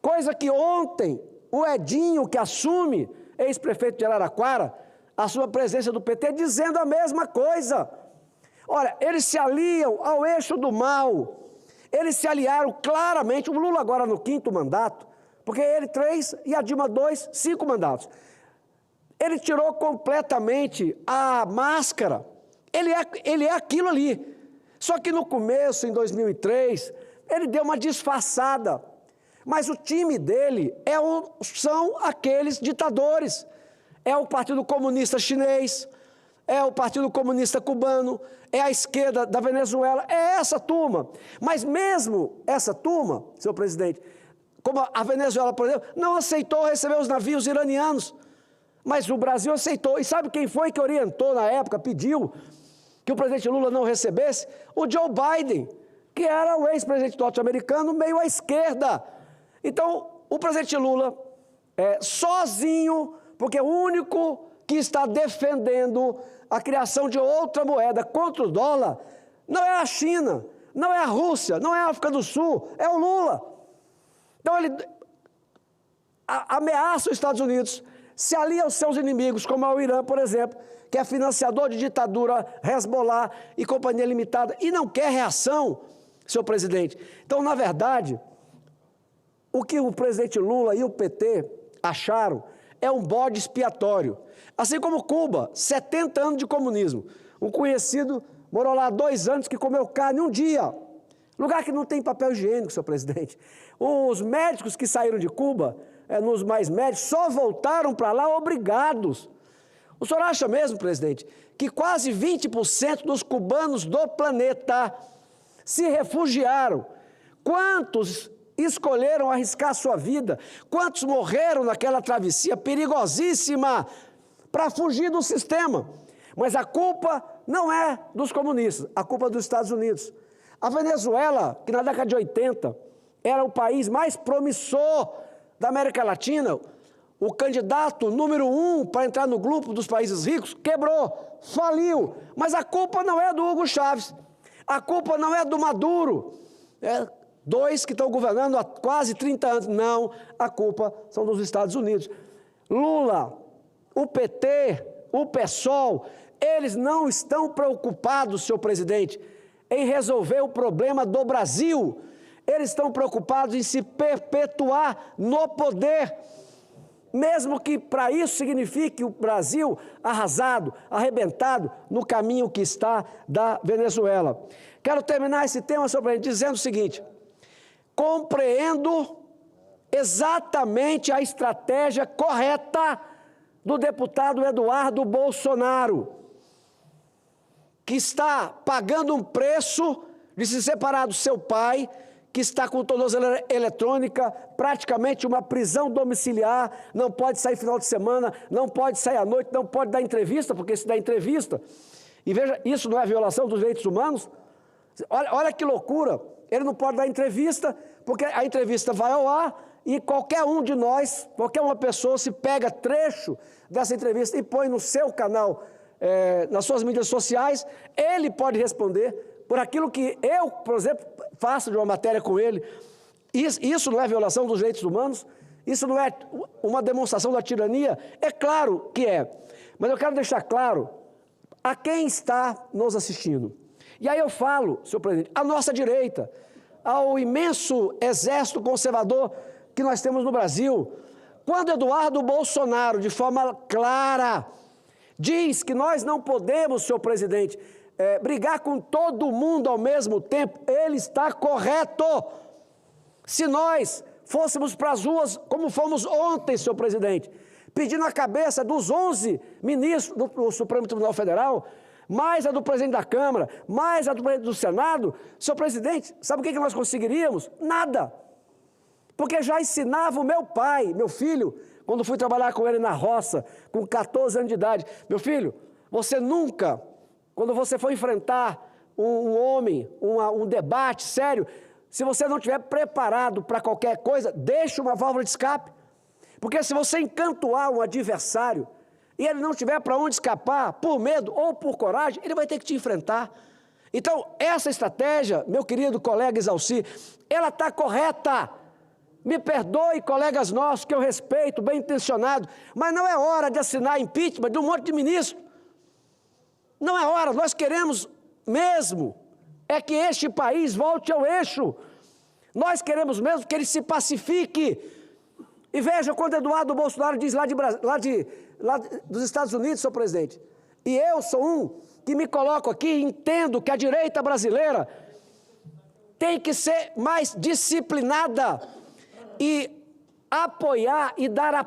coisa que ontem o Edinho, que assume, ex-prefeito de Araraquara, assume a presença do PT, dizendo a mesma coisa. Olha, eles se aliam ao eixo do mal, eles se aliaram claramente, o Lula agora no 5º mandato, porque ele 3 e a Dilma 2, 5 mandatos. Ele tirou completamente a máscara, ele é aquilo ali. Só que no começo, em 2003, ele deu uma disfarçada, mas o time dele são aqueles ditadores, é o Partido Comunista Chinês, é o Partido Comunista Cubano, é a esquerda da Venezuela, é essa turma. Mas mesmo essa turma, senhor presidente, como a Venezuela, por exemplo, não aceitou receber os navios iranianos, mas o Brasil aceitou. E sabe quem foi que orientou na época, pediu que o presidente Lula não recebesse? O Joe Biden, que era o ex-presidente norte-americano, meio à esquerda. Então, o presidente Lula, sozinho, porque é o único que está defendendo a criação de outra moeda contra o dólar, não é a China, não é a Rússia, não é a África do Sul, é o Lula. Então ele ameaça os Estados Unidos, se alia aos seus inimigos, como é o Irã, por exemplo, que é financiador de ditadura, Hezbollah e companhia limitada, e não quer reação, senhor presidente. Então, na verdade, o que o presidente Lula e o PT acharam é um bode expiatório. Assim como Cuba, 70 anos de comunismo. Um conhecido morou lá 2 anos que comeu carne um dia. Lugar que não tem papel higiênico, senhor presidente. Os médicos que saíram de Cuba, nos mais médicos, só voltaram para lá obrigados. O senhor acha mesmo, presidente, que quase 20% dos cubanos do planeta se refugiaram? Quantos escolheram arriscar sua vida? Quantos morreram naquela travessia perigosíssima para fugir do sistema? Mas a culpa não é dos comunistas, a culpa é dos Estados Unidos. A Venezuela, que na década de 80 era o país mais promissor da América Latina, o candidato número 1 para entrar no grupo dos países ricos, quebrou, faliu. Mas a culpa não é do Hugo Chávez, a culpa não é do Maduro. Dois que estão governando há quase 30 anos. Não, a culpa são dos Estados Unidos. Lula, o PT, o PSOL, eles não estão preocupados, senhor presidente, em resolver o problema do Brasil. Eles estão preocupados em se perpetuar no poder, mesmo que para isso signifique o Brasil arrasado, arrebentado no caminho que está da Venezuela. Quero terminar esse tema, senhor presidente, dizendo o seguinte: compreendo exatamente a estratégia correta do deputado Eduardo Bolsonaro, que está pagando um preço de se separar do seu pai, que está com tornozeleira eletrônica, praticamente uma prisão domiciliar, não pode sair final de semana, não pode sair à noite, não pode dar entrevista, porque se dá entrevista, e veja, isso não é violação dos direitos humanos? Olha que loucura, ele não pode dar entrevista, porque a entrevista vai ao ar e qualquer um de nós, qualquer uma pessoa, se pega trecho dessa entrevista e põe no seu canal, nas suas mídias sociais, ele pode responder por aquilo que eu, por exemplo, faço de uma matéria com ele. Isso não é violação dos direitos humanos? Isso não é uma demonstração da tirania? É claro que é. Mas eu quero deixar claro a quem está nos assistindo. E aí eu falo, senhor presidente, à nossa direita, ao imenso exército conservador que nós temos no Brasil. Quando Eduardo Bolsonaro, de forma clara, diz que nós não podemos, senhor presidente, brigar com todo mundo ao mesmo tempo, ele está correto. Se nós fôssemos para as ruas, como fomos ontem, senhor presidente, pedindo a cabeça dos 11 ministros do Supremo Tribunal Federal, mais a do presidente da Câmara, mais a do presidente do Senado, senhor presidente, sabe o que nós conseguiríamos? Nada. Porque já ensinava o meu pai, meu filho, quando fui trabalhar com ele na roça, com 14 anos de idade. Meu filho, você nunca, quando você for enfrentar um homem, um debate sério, se você não estiver preparado para qualquer coisa, deixe uma válvula de escape. Porque se você encantoar um adversário e ele não tiver para onde escapar, por medo ou por coragem, ele vai ter que te enfrentar. Então, essa estratégia, meu querido colega Exalci, ela está correta. Me perdoe, colegas nossos, que eu respeito, bem intencionado, mas não é hora de assinar impeachment de um monte de ministro. Não é hora, nós queremos mesmo é que este país volte ao eixo. Nós queremos mesmo que ele se pacifique. E veja quando Eduardo Bolsonaro diz lá dos Estados Unidos, senhor presidente, e eu sou um que me coloco aqui e entendo que a direita brasileira tem que ser mais disciplinada e apoiar e dar a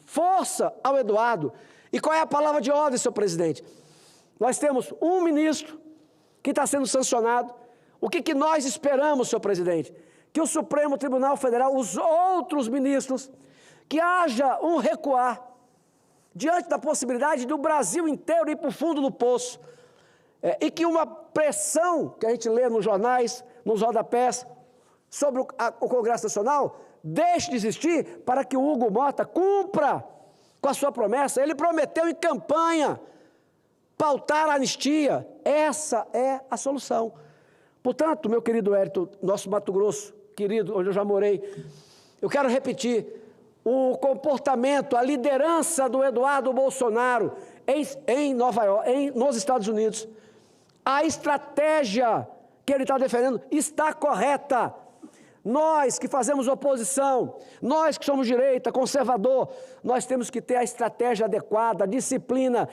força ao Eduardo. E qual é a palavra de ordem, senhor presidente? Nós temos um ministro que está sendo sancionado. O que nós esperamos, senhor presidente? Que o Supremo Tribunal Federal, os outros ministros, que haja um recuar diante da possibilidade do Brasil inteiro ir para o fundo do poço. E que uma pressão que a gente lê nos jornais, nos rodapés, sobre o Congresso Nacional, deixe de existir para que o Hugo Mota cumpra com a sua promessa. Ele prometeu em campanha pautar a anistia. Essa é a solução. Portanto, meu querido Hélito, nosso Mato Grosso, querido, onde eu já morei, eu quero repetir, o comportamento, a liderança do Eduardo Bolsonaro em Nova York, nos Estados Unidos, a estratégia que ele está defendendo está correta. Nós que fazemos oposição, nós que somos direita, conservador, nós temos que ter a estratégia adequada, a disciplina.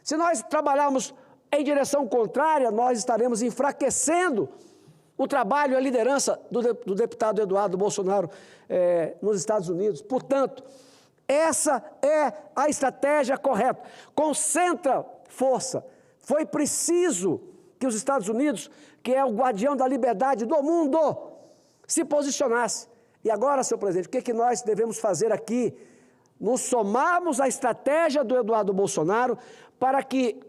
Se nós trabalharmos em direção contrária, nós estaremos enfraquecendo o trabalho e a liderança do deputado Eduardo Bolsonaro nos Estados Unidos. Portanto, essa é a estratégia correta. Concentra força. Foi preciso que os Estados Unidos, que é o guardião da liberdade do mundo, se posicionasse. E agora, senhor presidente, o que nós devemos fazer aqui? Nos somarmos à estratégia do Eduardo Bolsonaro para que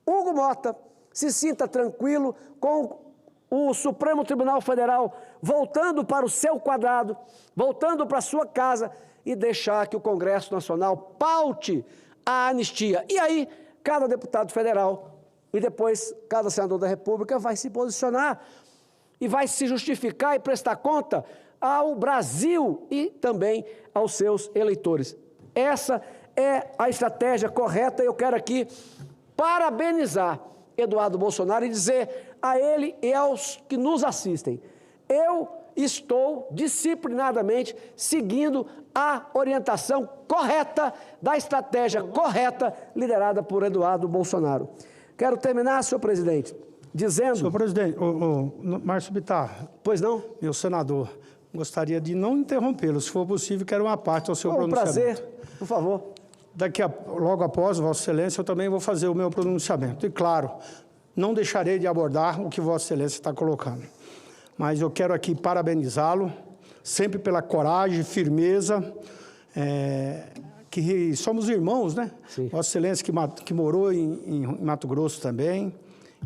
Hugo Mota se sinta tranquilo com o Supremo Tribunal Federal voltando para o seu quadrado, voltando para a sua casa e deixar que o Congresso Nacional paute a anistia. E aí, cada deputado federal e depois cada senador da República vai se posicionar. e vai se justificar e prestar conta ao Brasil e também aos seus eleitores. Essa é a estratégia correta. Eu quero aqui parabenizar Eduardo Bolsonaro e dizer a ele e aos que nos assistem: eu estou disciplinadamente seguindo a orientação correta da estratégia correta liderada por Eduardo Bolsonaro. Quero terminar, senhor presidente, dizendo... Senhor presidente, Márcio Bittar. Pois não? Meu senador, gostaria de não interrompê-lo. Se for possível, quero uma parte ao seu pronunciamento. Prazer, por favor. Logo após, Vossa Excelência, eu também vou fazer o meu pronunciamento. E, claro, não deixarei de abordar o que Vossa Excelência está colocando. Mas eu quero aqui parabenizá-lo, sempre pela coragem, firmeza, que somos irmãos, né? Sim. Vossa Excelência que morou em Mato Grosso também,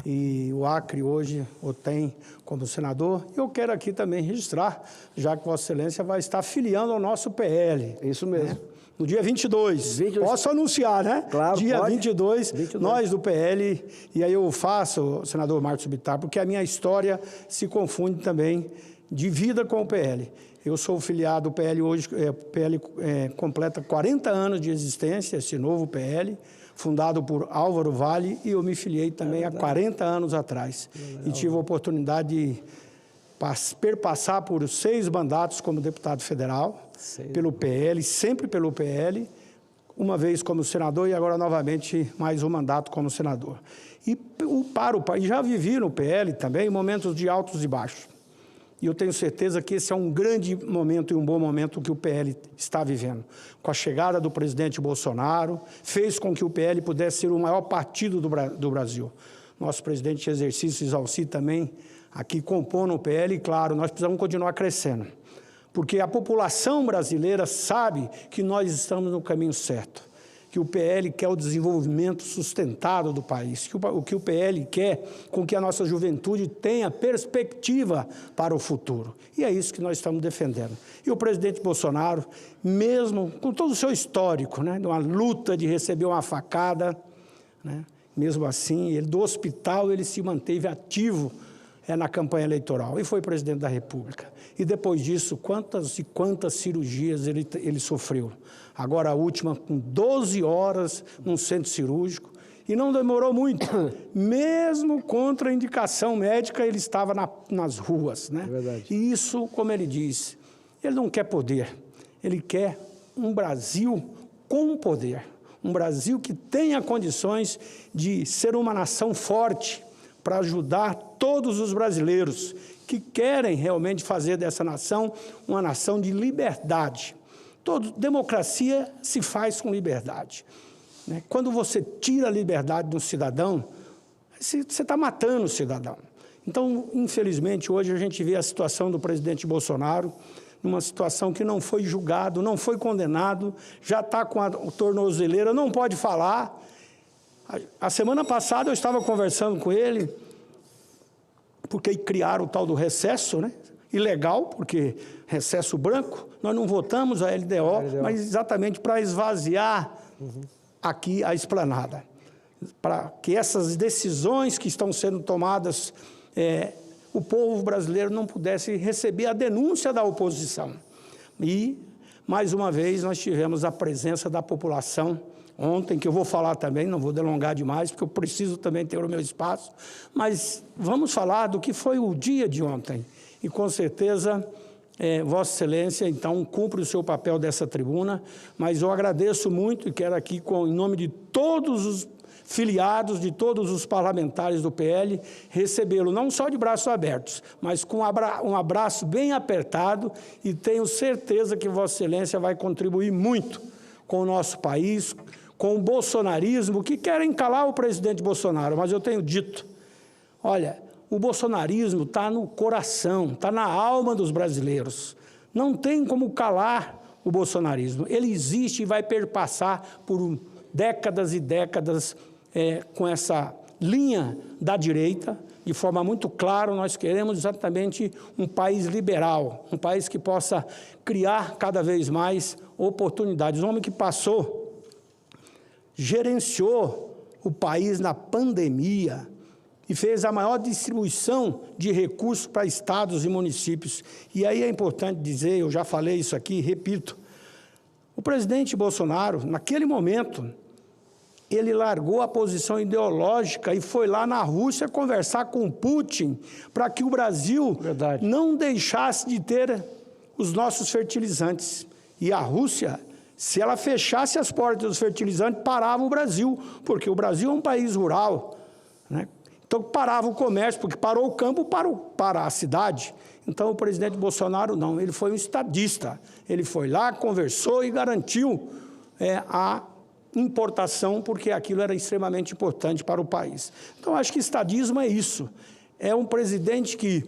e o Acre hoje o tem como senador. E eu quero aqui também registrar, já que Vossa Excelência vai estar filiando ao nosso PL. Isso mesmo. Né? No dia 22. Posso anunciar, né? Claro, dia pode. 22, nós do PL, e aí eu faço, senador Márcio Bittar, porque a minha história se confunde também de vida com o PL. Eu sou filiado do PL hoje, o PL completa 40 anos de existência, esse novo PL, fundado por Álvaro Vale, e eu me filiei também há 40 anos atrás. E tive a oportunidade de perpassar por 6 mandatos como deputado federal, pelo PL, sempre pelo PL, uma vez como senador e agora novamente mais um mandato como senador. E para o país, já vivi no PL também momentos de altos e baixos. E eu tenho certeza que esse é um grande momento e um bom momento que o PL está vivendo. Com a chegada do presidente Bolsonaro, fez com que o PL pudesse ser o maior partido do Brasil. Nosso presidente de exercício, Isalci, também aqui compondo o PL, e claro, nós precisamos continuar crescendo. Porque a população brasileira sabe que nós estamos no caminho certo, que o PL quer o desenvolvimento sustentado do país, que o PL quer com que a nossa juventude tenha perspectiva para o futuro. E é isso que nós estamos defendendo. E o presidente Bolsonaro, mesmo com todo o seu histórico, né, de uma luta de receber uma facada, né, mesmo assim, do hospital ele se manteve ativo na campanha eleitoral e foi presidente da República. E depois disso, quantas e quantas cirurgias ele sofreu. Agora a última com 12 horas num centro cirúrgico, e não demorou muito. Mesmo contra a indicação médica, ele estava nas ruas, né? É verdade. E isso, como ele diz, ele não quer poder, ele quer um Brasil com poder, um Brasil que tenha condições de ser uma nação forte para ajudar todos os brasileiros que querem realmente fazer dessa nação uma nação de liberdade. Democracia se faz com liberdade. Né? Quando você tira a liberdade do cidadão, você está matando o cidadão. Então, infelizmente, hoje a gente vê a situação do presidente Bolsonaro, numa situação que não foi julgado, não foi condenado, já está com a tornozeleira, não pode falar. A semana passada eu estava conversando com ele, porque criaram o tal do recesso, né? Ilegal, porque recesso branco, nós não votamos a LDO, mas exatamente para esvaziar aqui a esplanada. Para que essas decisões que estão sendo tomadas, o povo brasileiro não pudesse receber a denúncia da oposição. E, mais uma vez, nós tivemos a presença da população ontem, que eu vou falar também, não vou delongar demais, porque eu preciso também ter o meu espaço, mas vamos falar do que foi o dia de ontem. E, com certeza, Vossa Excelência, então, cumpre o seu papel dessa tribuna, mas eu agradeço muito e quero aqui, em nome de todos os filiados, de todos os parlamentares do PL, recebê-lo não só de braços abertos, mas com um abraço bem apertado, e tenho certeza que Vossa Excelência vai contribuir muito com o nosso país, com o bolsonarismo, que querem calar o presidente Bolsonaro, mas eu tenho dito, olha, o bolsonarismo está no coração, está na alma dos brasileiros. Não tem como calar o bolsonarismo. Ele existe e vai perpassar por décadas e décadas com essa linha da direita. De forma muito clara, nós queremos exatamente um país liberal, um país que possa criar cada vez mais oportunidades. Um homem que gerenciou o país na pandemia, e fez a maior distribuição de recursos para estados e municípios. E aí é importante dizer, eu já falei isso aqui, repito, o presidente Bolsonaro, naquele momento, ele largou a posição ideológica e foi lá na Rússia conversar com Putin para que o Brasil não deixasse de ter os nossos fertilizantes. E a Rússia, se ela fechasse as portas dos fertilizantes, parava o Brasil, porque o Brasil é um país rural, né? Então parava o comércio, porque parou o campo para a cidade. Então o presidente Bolsonaro não, ele foi um estadista. Ele foi lá, conversou e garantiu a importação, porque aquilo era extremamente importante para o país. Então acho que estadismo é isso. É um presidente que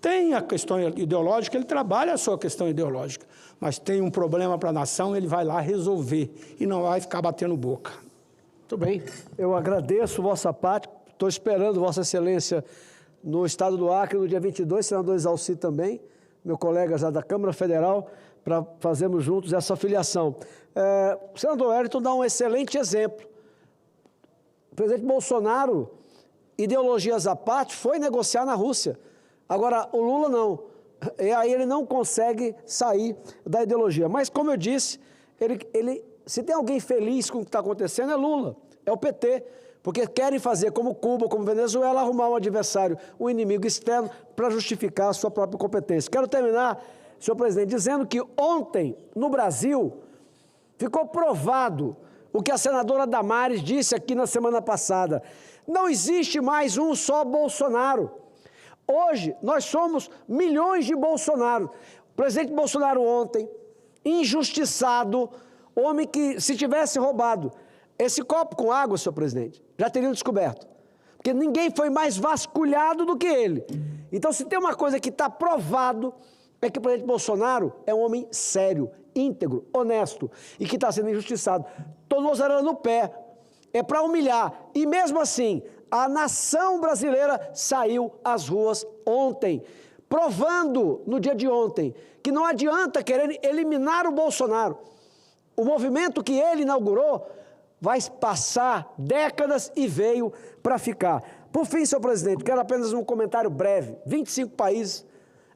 tem a questão ideológica, ele trabalha a sua questão ideológica, mas tem um problema para a nação, ele vai lá resolver e não vai ficar batendo boca. Muito bem, eu agradeço vossa parte, estou esperando Vossa Excelência no estado do Acre, no dia 22, senador Exalci também, meu colega já da Câmara Federal, para fazermos juntos essa filiação. O senador Wellington dá um excelente exemplo. O presidente Bolsonaro, ideologias à parte, foi negociar na Rússia. Agora, o Lula não. E aí ele não consegue sair da ideologia. Mas, como eu disse, se tem alguém feliz com o que está acontecendo, é Lula, é o PT. Porque querem fazer como Cuba, como Venezuela, arrumar um adversário, um inimigo externo, para justificar a sua própria competência. Quero terminar, senhor presidente, dizendo que ontem, no Brasil, ficou provado o que a senadora Damares disse aqui na semana passada. Não existe mais um só Bolsonaro. Hoje, nós somos milhões de Bolsonaro. O presidente Bolsonaro ontem, injustiçado, homem que, se tivesse roubado esse copo com água, senhor presidente, já teriam descoberto. Porque ninguém foi mais vasculhado do que ele. Então, se tem uma coisa que está provado, é que o presidente Bolsonaro é um homem sério, íntegro, honesto e que está sendo injustiçado. Tornozeleira no pé, é para humilhar. E mesmo assim, a nação brasileira saiu às ruas ontem, provando no dia de ontem que não adianta querer eliminar o Bolsonaro. O movimento que ele inaugurou vai passar décadas e veio para ficar. Por fim, senhor presidente, quero apenas um comentário breve. 25 países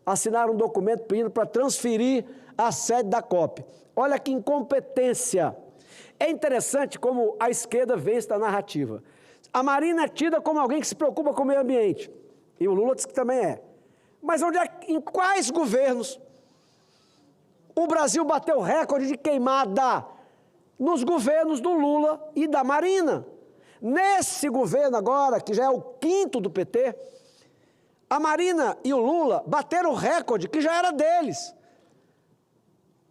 assinaram um documento pedindo para transferir a sede da COP. Olha que incompetência. É interessante como a esquerda vê esta narrativa. A Marina é tida como alguém que se preocupa com o meio ambiente. E o Lula diz que também é. Mas em quais governos o Brasil bateu recorde de queimada? Nos governos do Lula e da Marina. Nesse governo agora, que já é o 5º do PT, a Marina e o Lula bateram o recorde que já era deles.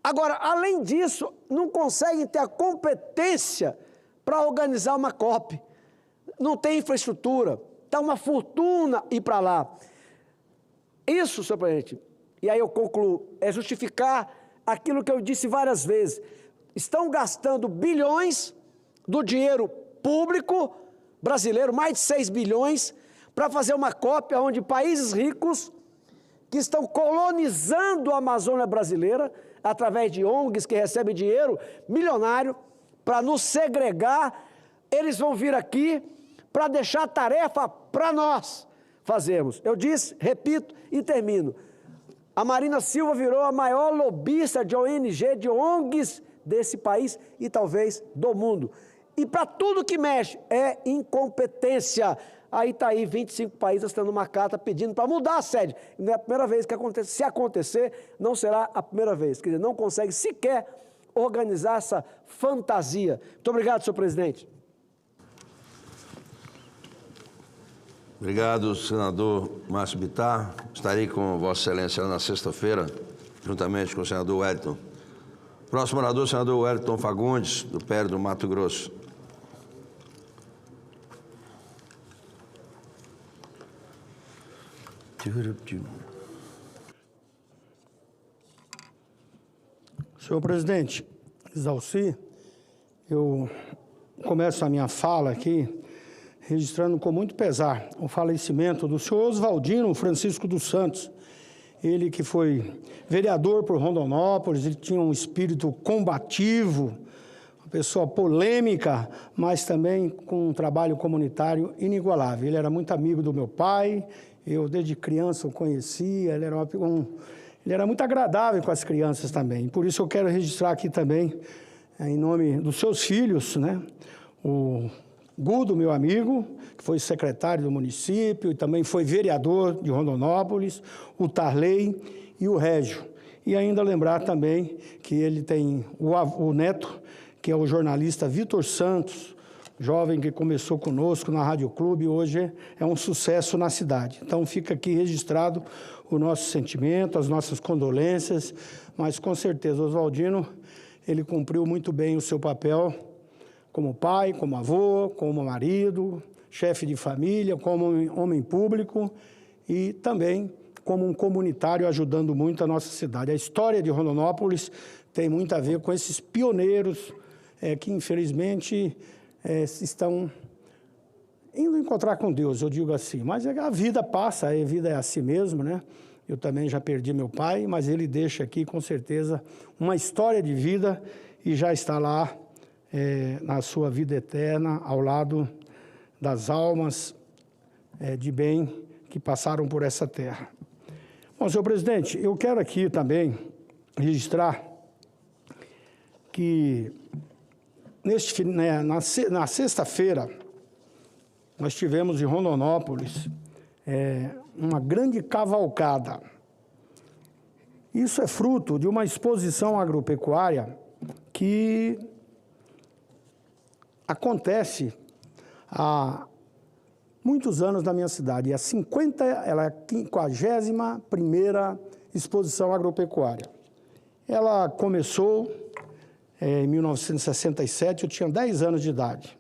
Agora, além disso, não conseguem ter a competência para organizar uma COP. Não tem infraestrutura, está uma fortuna ir para lá. Isso, senhor presidente, e aí eu concluo, é justificar aquilo que eu disse várias vezes. Estão gastando bilhões do dinheiro público brasileiro, mais de 6 bilhões, para fazer uma COP onde países ricos que estão colonizando a Amazônia brasileira, através de ONGs que recebem dinheiro milionário, para nos segregar, eles vão vir aqui para deixar a tarefa para nós fazermos. Eu disse, repito e termino, a Marina Silva virou a maior lobista de ONG, de ONGs desse país e talvez do mundo. E para tudo que mexe é incompetência. Aí está aí 25 países assinando uma carta pedindo para mudar a sede. Não é a primeira vez que acontece. Se acontecer, não será a primeira vez. Quer dizer, não consegue sequer organizar essa fantasia. Muito obrigado, senhor presidente. Obrigado, senador Márcio Bittar. Estarei com Vossa Excelência na sexta-feira, juntamente com o senador Wellington. Próximo orador, senador Wellington Fagundes, do PL do Mato Grosso. Senhor presidente, Exalci, eu começo a minha fala aqui registrando com muito pesar o falecimento do senhor Oswaldino Francisco dos Santos. Ele que foi vereador por Rondonópolis, ele tinha um espírito combativo, uma pessoa polêmica, mas também com um trabalho comunitário inigualável. Ele era muito amigo do meu pai, eu desde criança o conhecia, ele era muito agradável com as crianças também. Por isso eu quero registrar aqui também, em nome dos seus filhos, né, o Gudo, meu amigo, que foi secretário do município e também foi vereador de Rondonópolis, o Tarley e o Régio. E ainda lembrar também que ele tem o neto, que é o jornalista Vitor Santos, jovem que começou conosco na Rádio Clube e hoje é um sucesso na cidade. Então fica aqui registrado o nosso sentimento, as nossas condolências, mas com certeza o Oswaldino, ele cumpriu muito bem o seu papel como pai, como avô, como marido, chefe de família, como homem público e também como um comunitário ajudando muito a nossa cidade. A história de Rondonópolis tem muito a ver com esses pioneiros que, infelizmente, estão indo encontrar com Deus, eu digo assim. Mas a vida passa, a vida é assim mesmo, né? Eu também já perdi meu pai, mas ele deixa aqui, com certeza, uma história de vida e já está lá na sua vida eterna, ao lado das almas de bem que passaram por essa terra. Bom, senhor presidente, eu quero aqui também registrar que na sexta-feira nós tivemos em Rondonópolis uma grande cavalcada. Isso é fruto de uma exposição agropecuária que acontece há muitos anos na minha cidade. Ela é a 51ª exposição agropecuária. Ela começou em 1967, eu tinha 10 anos de idade,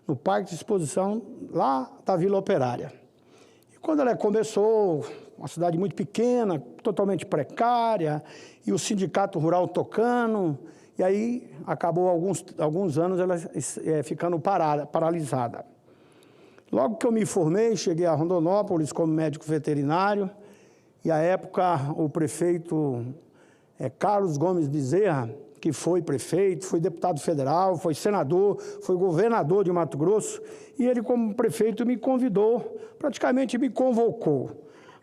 no Parque de Exposição, lá da Vila Operária. E quando ela começou, uma cidade muito pequena, totalmente precária, e o sindicato rural tocando, e aí acabou alguns anos ela ficando paralisada. Logo que eu me formei, cheguei a Rondonópolis como médico veterinário, e à época o prefeito Carlos Gomes Bezerra, que foi prefeito, foi deputado federal, foi senador, foi governador de Mato Grosso, e ele como prefeito me convidou, praticamente me convocou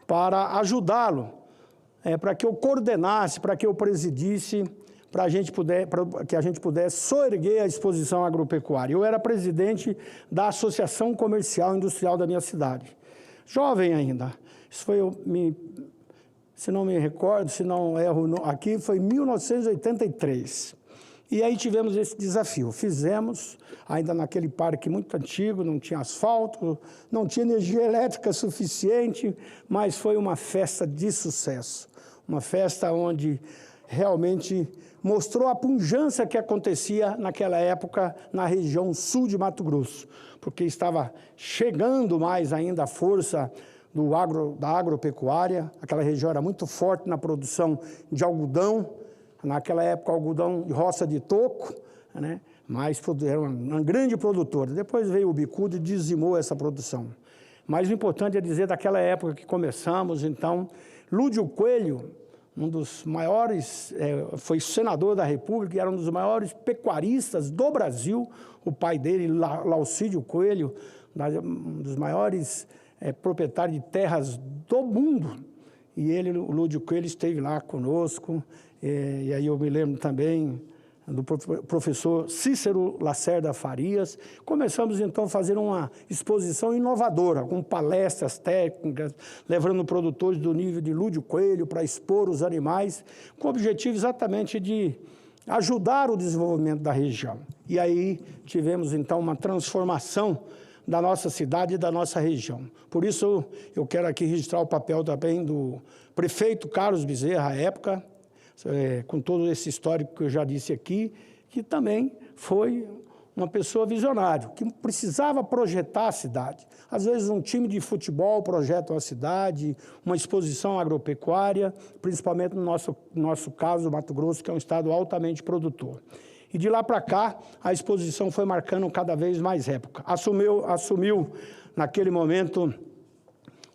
para ajudá-lo, para que eu coordenasse, para que eu presidisse, para que a gente pudesse soerguer a exposição agropecuária. Eu era presidente da Associação Comercial e Industrial da minha cidade. Jovem ainda. Isso foi, se não me recordo, se não erro aqui, foi em 1983. E aí tivemos esse desafio. Fizemos, ainda naquele parque muito antigo, não tinha asfalto, não tinha energia elétrica suficiente, mas foi uma festa de sucesso. Uma festa onde realmente mostrou a pujança que acontecia naquela época na região sul de Mato Grosso, porque estava chegando mais ainda a força da agropecuária. Aquela região era muito forte na produção de algodão, naquela época algodão de roça de toco, né? Mas era uma grande produtora. Depois veio o bicudo e dizimou essa produção. Mas o importante é dizer daquela época que começamos, então, Lúdio Coelho, um dos maiores, foi senador da República e era um dos maiores pecuaristas do Brasil, o pai dele, Laucídio Coelho, um dos maiores proprietário de terras do mundo, e ele, o Lúdio Coelho, esteve lá conosco, e aí eu me lembro também do professor Cícero Lacerda Farias. Começamos então a fazer uma exposição inovadora, com palestras técnicas, levando produtores do nível de Lúdio Coelho para expor os animais, com o objetivo exatamente de ajudar o desenvolvimento da região. E aí tivemos então uma transformação da nossa cidade e da nossa região. Por isso, eu quero aqui registrar o papel também do prefeito Carlos Bezerra, à época, com todo esse histórico que eu já disse aqui, que também foi uma pessoa visionária, que precisava projetar a cidade. Às vezes, um time de futebol projeta uma cidade, uma exposição agropecuária, principalmente no nosso caso, o Mato Grosso, que é um estado altamente produtor. E de lá para cá, a exposição foi marcando cada vez mais época. Assumiu naquele momento,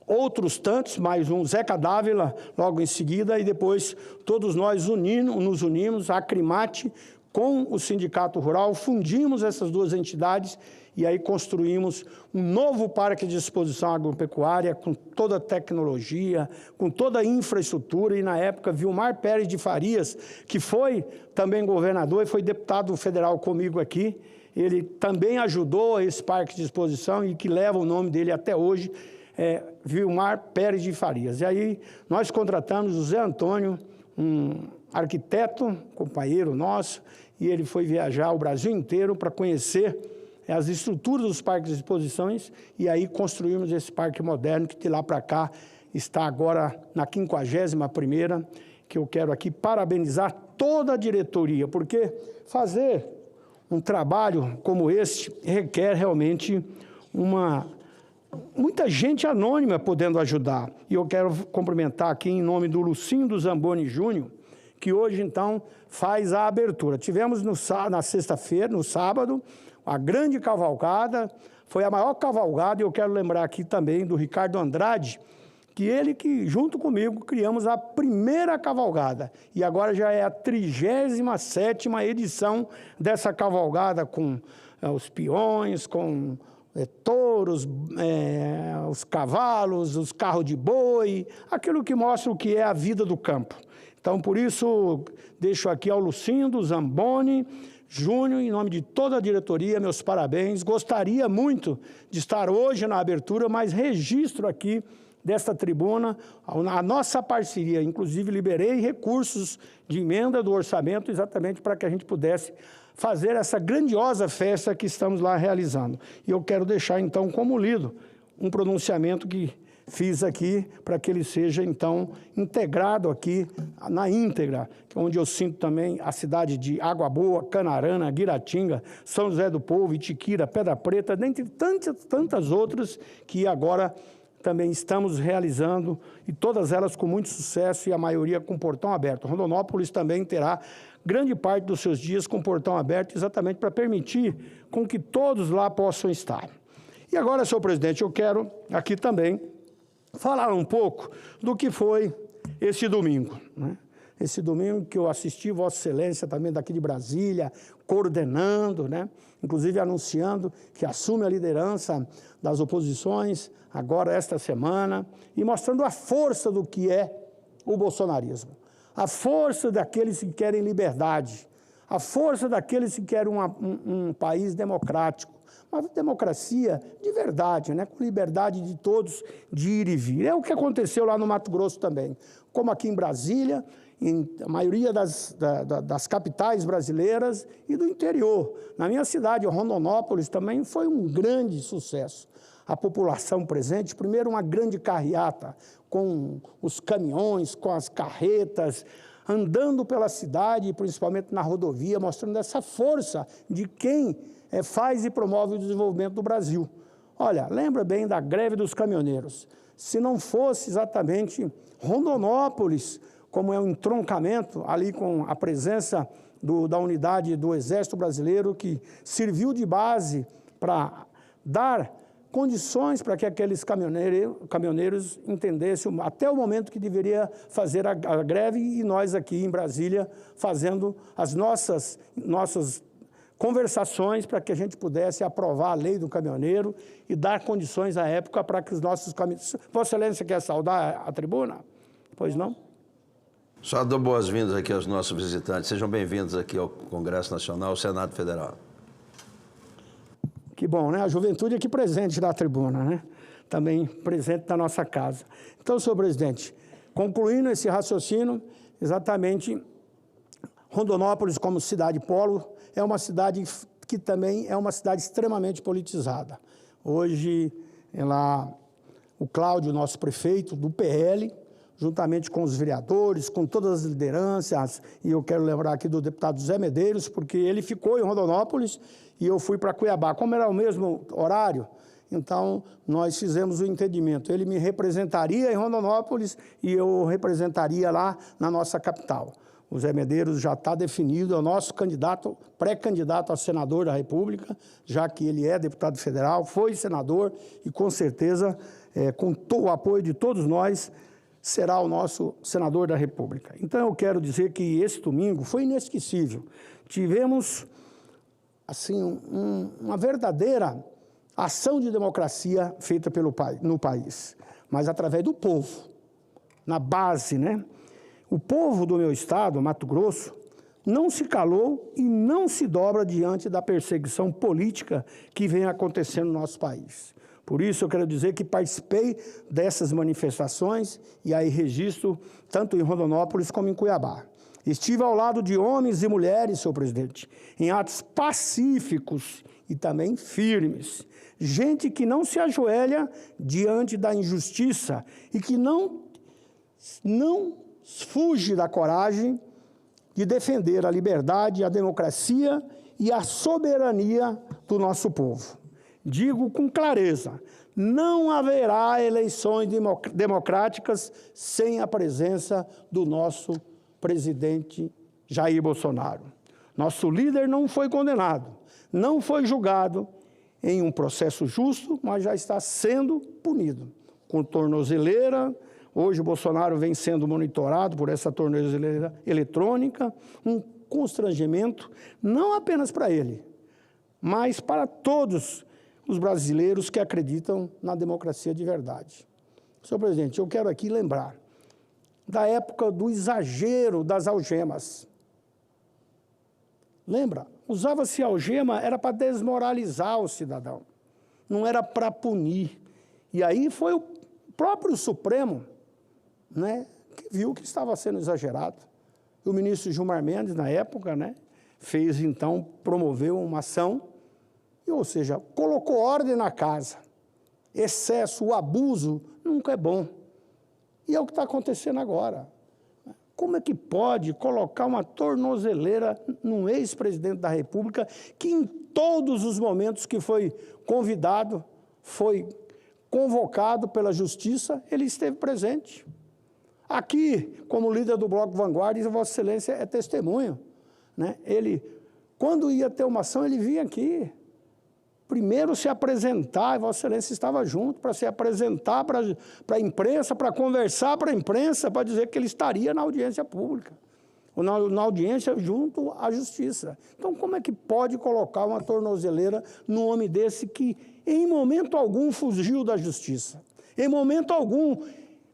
outros tantos, mais um Zeca Dávila, logo em seguida, e depois todos nós nos unimos, a Acrimate, com o Sindicato Rural, fundimos essas duas entidades e aí construímos um novo parque de exposição agropecuária com toda a tecnologia, com toda a infraestrutura. E, na época, Vilmar Pérez de Farias, que foi também governador e foi deputado federal comigo aqui, ele também ajudou esse parque de exposição e que leva o nome dele até hoje, Vilmar Pérez de Farias. E aí nós contratamos o Zé Antônio, um arquiteto, companheiro nosso, e ele foi viajar o Brasil inteiro para conhecer as estruturas dos parques de exposições, e aí construímos esse parque moderno, que de lá para cá está agora na 51ª, que eu quero aqui parabenizar toda a diretoria, porque fazer um trabalho como este requer realmente muita gente anônima podendo ajudar. E eu quero cumprimentar aqui em nome do Lucindo Zamboni Júnior, que hoje, então, faz a abertura. Tivemos na sexta-feira, no sábado, a grande cavalgada, foi a maior cavalgada, e eu quero lembrar aqui também do Ricardo Andrade, que junto comigo, criamos a primeira cavalgada. E agora já é a 37ª edição dessa cavalgada, com os peões, com touros, os cavalos, os carros de boi, aquilo que mostra o que é a vida do campo. Então, por isso, deixo aqui ao Lucindo Zamboni Júnior, em nome de toda a diretoria, meus parabéns. Gostaria muito de estar hoje na abertura, mas registro aqui desta tribuna a nossa parceria. Inclusive, liberei recursos de emenda do orçamento exatamente para que a gente pudesse fazer essa grandiosa festa que estamos lá realizando. E eu quero deixar, então, como lido, um pronunciamento que fiz aqui para que ele seja, então, integrado aqui na íntegra, onde eu sinto também a cidade de Água Boa, Canarana, Guiratinga, São José do Povo, Itiquira, Pedra Preta, dentre tantas outras que agora também estamos realizando, e todas elas com muito sucesso e a maioria com portão aberto. Rondonópolis também terá grande parte dos seus dias com portão aberto, exatamente para permitir com que todos lá possam estar. E agora, senhor presidente, eu quero aqui também falar um pouco do que foi esse domingo, né? Esse domingo que eu assisti Vossa Excelência também daqui de Brasília, coordenando, né? Inclusive anunciando que assume a liderança das oposições agora esta semana e mostrando a força do que é o bolsonarismo, a força daqueles que querem liberdade, a força daqueles que querem um país democrático, uma democracia de verdade, né? Com liberdade de todos de ir e vir. É o que aconteceu lá no Mato Grosso também, como aqui em Brasília, em a maioria das capitais brasileiras e do interior. Na minha cidade, Rondonópolis, também foi um grande sucesso. A população presente, primeiro uma grande carreata, com os caminhões, com as carretas, andando pela cidade, principalmente na rodovia, mostrando essa força de quem faz e promove o desenvolvimento do Brasil. Olha, lembra bem da greve dos caminhoneiros. Se não fosse exatamente Rondonópolis, como é um entroncamento ali com a presença da unidade do Exército Brasileiro, que serviu de base para dar condições para que aqueles caminhoneiros entendessem até o momento que deveria fazer a greve, e nós aqui em Brasília fazendo as nossas conversações para que a gente pudesse aprovar a lei do caminhoneiro e dar condições à época para que os nossos caminhoneiros... Vossa Excelência quer saudar a tribuna? Pois não? Só dou boas-vindas aqui aos nossos visitantes. Sejam bem-vindos aqui ao Congresso Nacional, ao Senado Federal. Que bom, né? A juventude aqui presente na tribuna, né? Também presente na nossa casa. Então, senhor presidente, concluindo esse raciocínio, exatamente, Rondonópolis como cidade polo é uma cidade que também é uma cidade extremamente politizada. Hoje, o Cláudio, nosso prefeito do PL, juntamente com os vereadores, com todas as lideranças, e eu quero lembrar aqui do deputado Zé Medeiros, porque ele ficou em Rondonópolis e eu fui para Cuiabá. Como era o mesmo horário, então nós fizemos o entendimento. Ele me representaria em Rondonópolis e eu representaria lá na nossa capital. O Zé Medeiros já está definido, é o nosso candidato, pré-candidato a senador da República, já que ele é deputado federal, foi senador e, com certeza, com o apoio de todos nós, será o nosso senador da República. Então, eu quero dizer que esse domingo foi inesquecível. tivemos assim, uma verdadeira ação de democracia feita no país, mas através do povo, na base, né? O povo do meu estado, Mato Grosso, não se calou e não se dobra diante da perseguição política que vem acontecendo no nosso país. Por isso, eu quero dizer que participei dessas manifestações e aí registro tanto em Rondonópolis como em Cuiabá. Estive ao lado de homens e mulheres, senhor presidente, em atos pacíficos e também firmes. Gente que não se ajoelha diante da injustiça e que não fuge da coragem de defender a liberdade, a democracia e a soberania do nosso povo. Digo com clareza, não haverá eleições democráticas sem a presença do nosso presidente Jair Bolsonaro. Nosso líder não foi condenado, não foi julgado em um processo justo, mas já está sendo punido. Com tornozeleira, hoje o Bolsonaro vem sendo monitorado por essa tornozeleira eletrônica, um constrangimento não apenas para ele, mas para todos os brasileiros que acreditam na democracia de verdade. Senhor presidente, eu quero aqui lembrar da época do exagero das algemas. Lembra? Usava-se algema, era para desmoralizar o cidadão, não era para punir. E aí foi o próprio Supremo, né, que viu que estava sendo exagerado. O ministro Gilmar Mendes, na época, né, fez, então, promoveu uma ação, ou seja, colocou ordem na casa. Excesso, o abuso, nunca é bom. E é o que está acontecendo agora. Como é que pode colocar uma tornozeleira num ex-presidente da República que em todos os momentos que foi convidado, foi convocado pela Justiça, ele esteve presente? Aqui, como líder do Bloco Vanguarda, Vossa Excelência é testemunho, né? Ele, quando ia ter uma ação, ele vinha aqui. Primeiro se apresentar, e Vossa Excelência estava junto para se apresentar para a imprensa, para conversar para a imprensa, para dizer que ele estaria na audiência pública, ou na audiência junto à Justiça. Então, como é que pode colocar uma tornozeleira num homem desse que, em momento algum, fugiu da Justiça? Em momento algum,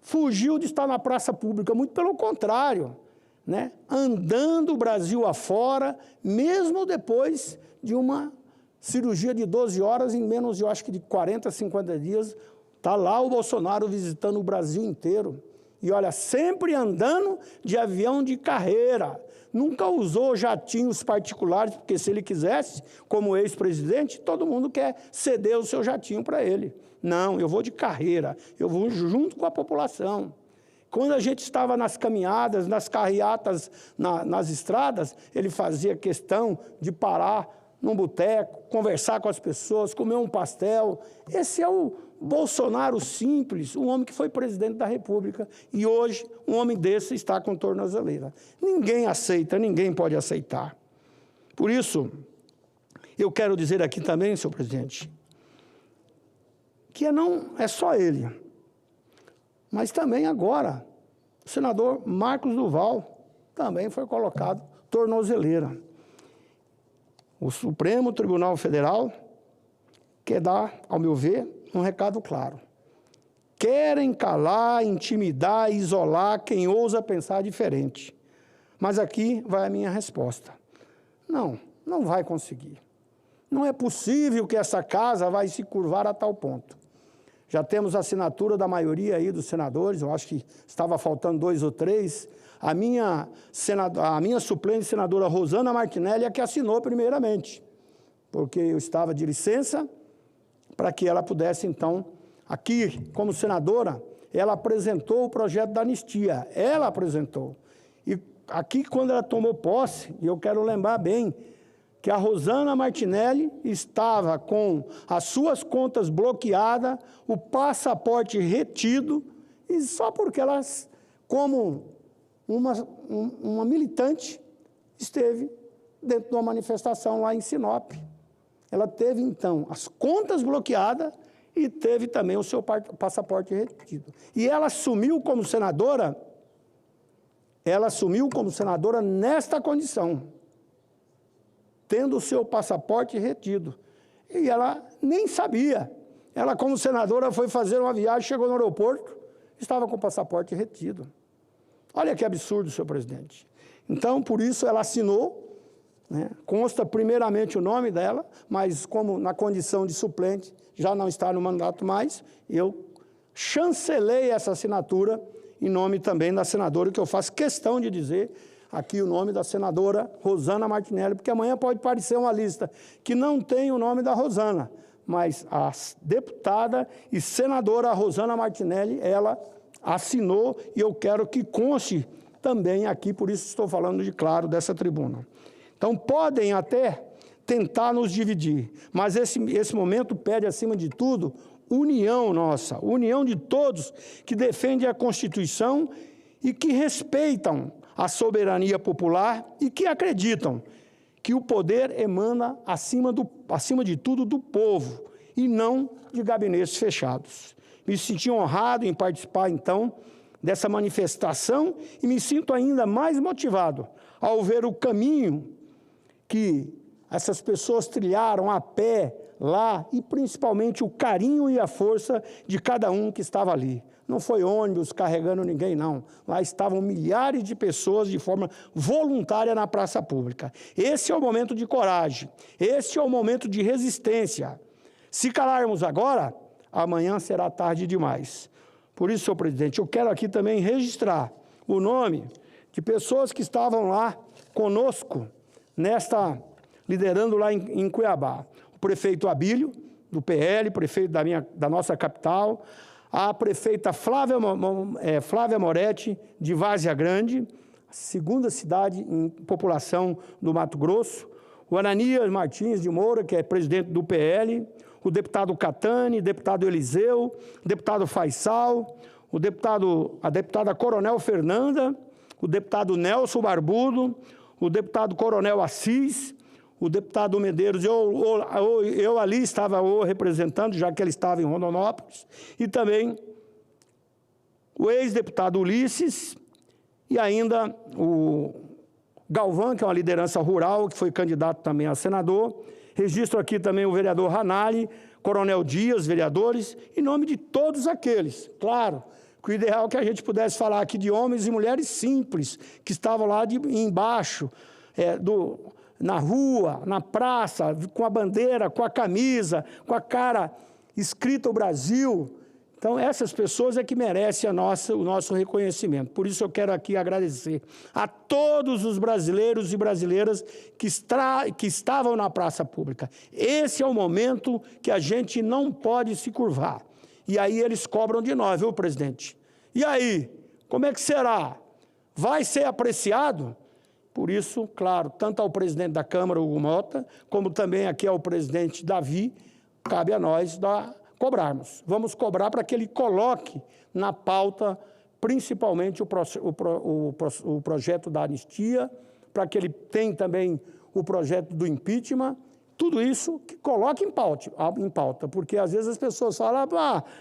fugiu de estar na praça pública, muito pelo contrário, né? Andando o Brasil afora, mesmo depois de uma cirurgia de 12 horas, em menos, eu acho que de 40, 50 dias, está lá o Bolsonaro visitando o Brasil inteiro. E olha, sempre andando de avião de carreira. Nunca usou jatinhos particulares, porque se ele quisesse, como ex-presidente, todo mundo quer ceder o seu jatinho para ele. Não, eu vou de carreira, eu vou junto com a população. Quando a gente estava nas caminhadas, nas carreatas, nas estradas, ele fazia questão de parar num boteco, conversar com as pessoas, comer um pastel. Esse é o Bolsonaro simples, um homem que foi presidente da República. E hoje, um homem desse está com tornozeleira. Ninguém aceita, ninguém pode aceitar. Por isso, eu quero dizer aqui também, senhor presidente, que não é só ele, mas também agora, o senador Marcos Duval também foi colocado tornozeleira. O Supremo Tribunal Federal quer dar, ao meu ver, um recado claro. Querem calar, intimidar, isolar quem ousa pensar diferente. Mas aqui vai a minha resposta. Não, não vai conseguir. Não é possível que essa casa vai se curvar a tal ponto. Já temos a assinatura da maioria aí dos senadores, eu acho que estava faltando 2 ou 3. A minha suplente senadora Rosana Martinelli é que assinou primeiramente, porque eu estava de licença para que ela pudesse, então, aqui, como senadora, ela apresentou o projeto da anistia, ela apresentou. E aqui, quando ela tomou posse, e eu quero lembrar bem, que a Rosana Martinelli estava com as suas contas bloqueadas, o passaporte retido, e só porque ela, como uma militante, esteve dentro de uma manifestação lá em Sinop. Ela teve, então, as contas bloqueadas e teve também o seu passaporte retido. E ela assumiu como senadora nesta condição. tendo o seu passaporte retido. E ela nem sabia. Ela, como senadora, foi fazer uma viagem, chegou no aeroporto, estava com o passaporte retido. Olha que absurdo, senhor presidente. Então, por isso, ela assinou, né? Consta primeiramente o nome dela, mas como na condição de suplente, já não está no mandato mais, eu chancelei essa assinatura em nome também da senadora, que eu faço questão de dizer aqui o nome da senadora Rosana Martinelli, porque amanhã pode aparecer uma lista que não tem o nome da Rosana, mas a deputada e senadora Rosana Martinelli, ela assinou e eu quero que conste também aqui, por isso estou falando de claro dessa tribuna. Então, podem até tentar nos dividir, mas esse momento pede, acima de tudo, união nossa, união de todos que defendem a Constituição e que respeitam a soberania popular e que acreditam que o poder emana, acima de tudo, do povo e não de gabinetes fechados. Me senti honrado em participar, então, dessa manifestação e me sinto ainda mais motivado ao ver o caminho que essas pessoas trilharam a pé lá e, principalmente, o carinho e a força de cada um que estava ali. Não foi ônibus carregando ninguém, não. Lá estavam milhares de pessoas de forma voluntária na praça pública. Esse é o momento de coragem. Esse é o momento de resistência. Se calarmos agora, amanhã será tarde demais. Por isso, senhor presidente, eu quero aqui também registrar o nome de pessoas que estavam lá conosco, liderando lá em Cuiabá. O prefeito Abílio, do PL, prefeito da nossa capital, a prefeita Flávia Moretti, de Várzea Grande, a segunda cidade em população do Mato Grosso, o Ananias Martins de Moura, que é presidente do PL, o deputado Catani, deputado Eliseu, o deputado Faisal, a deputada Coronel Fernanda, o deputado Nelson Barbudo, o deputado Coronel Assis, o deputado Medeiros, eu ali estava representando, já que ele estava em Rondonópolis, e também o ex-deputado Ulisses, e ainda o Galvão, que é uma liderança rural, que foi candidato também a senador. Registro aqui também o vereador Ranali, Coronel Dias, vereadores, em nome de todos aqueles, claro, que o ideal é que a gente pudesse falar aqui de homens e mulheres simples, que estavam lá embaixo, na rua, na praça, com a bandeira, com a camisa, com a cara escrita o Brasil. Então, essas pessoas é que merecem o nosso reconhecimento. Por isso, eu quero aqui agradecer a todos os brasileiros e brasileiras que estavam na praça pública. Esse é o momento que a gente não pode se curvar. E aí eles cobram de nós, viu, presidente? E aí, como é que será? Vai ser apreciado? Por isso, claro, tanto ao presidente da Câmara, Hugo Mota, como também aqui ao presidente Davi, cabe a nós cobrarmos. Vamos cobrar para que ele coloque na pauta, principalmente o projeto da anistia, para que ele tenha também o projeto do impeachment, tudo isso que coloque em pauta, porque às vezes as pessoas falam,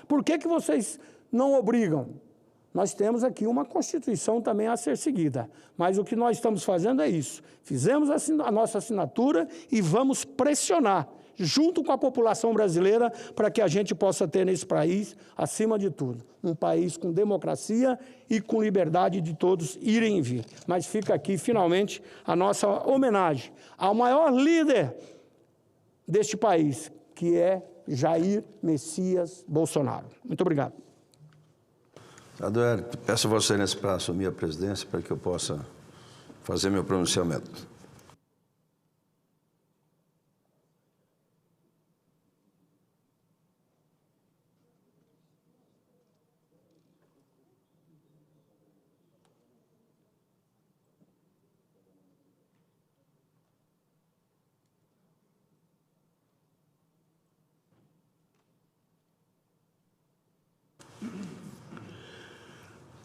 por que vocês não obrigam? Nós temos aqui uma Constituição também a ser seguida, mas o que nós estamos fazendo é isso. Fizemos a nossa assinatura e vamos pressionar, junto com a população brasileira, para que a gente possa ter nesse país, acima de tudo, um país com democracia e com liberdade de todos irem e vir. Mas fica aqui, finalmente, a nossa homenagem ao maior líder deste país, que é Jair Messias Bolsonaro. Muito obrigado. Senador Hélito, peço a Vossa Excelência para assumir a presidência para que eu possa fazer meu pronunciamento.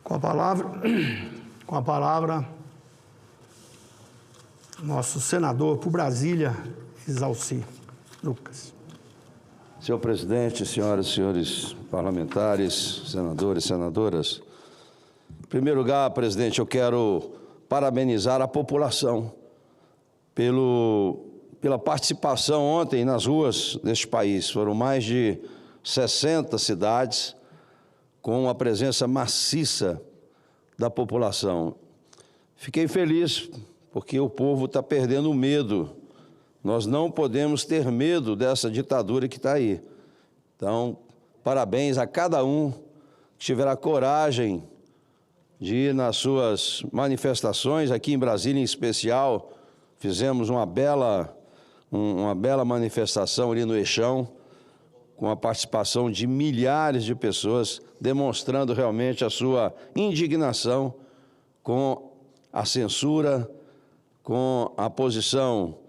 Com a palavra, nosso senador por Brasília, Exalci Lucas. Senhor presidente, senhoras e senhores parlamentares, senadores e senadoras, em primeiro lugar, presidente, eu quero parabenizar a população pela participação ontem nas ruas deste país. Foram mais de 60 cidades com a presença maciça da população. Fiquei feliz porque o povo está perdendo o medo. Nós não podemos ter medo dessa ditadura que está aí. Então, parabéns a cada um que tiver a coragem de ir nas suas manifestações. Aqui em Brasília, em especial, fizemos uma bela manifestação ali no Eixão, com a participação de milhares de pessoas, demonstrando realmente a sua indignação com a censura, com a posição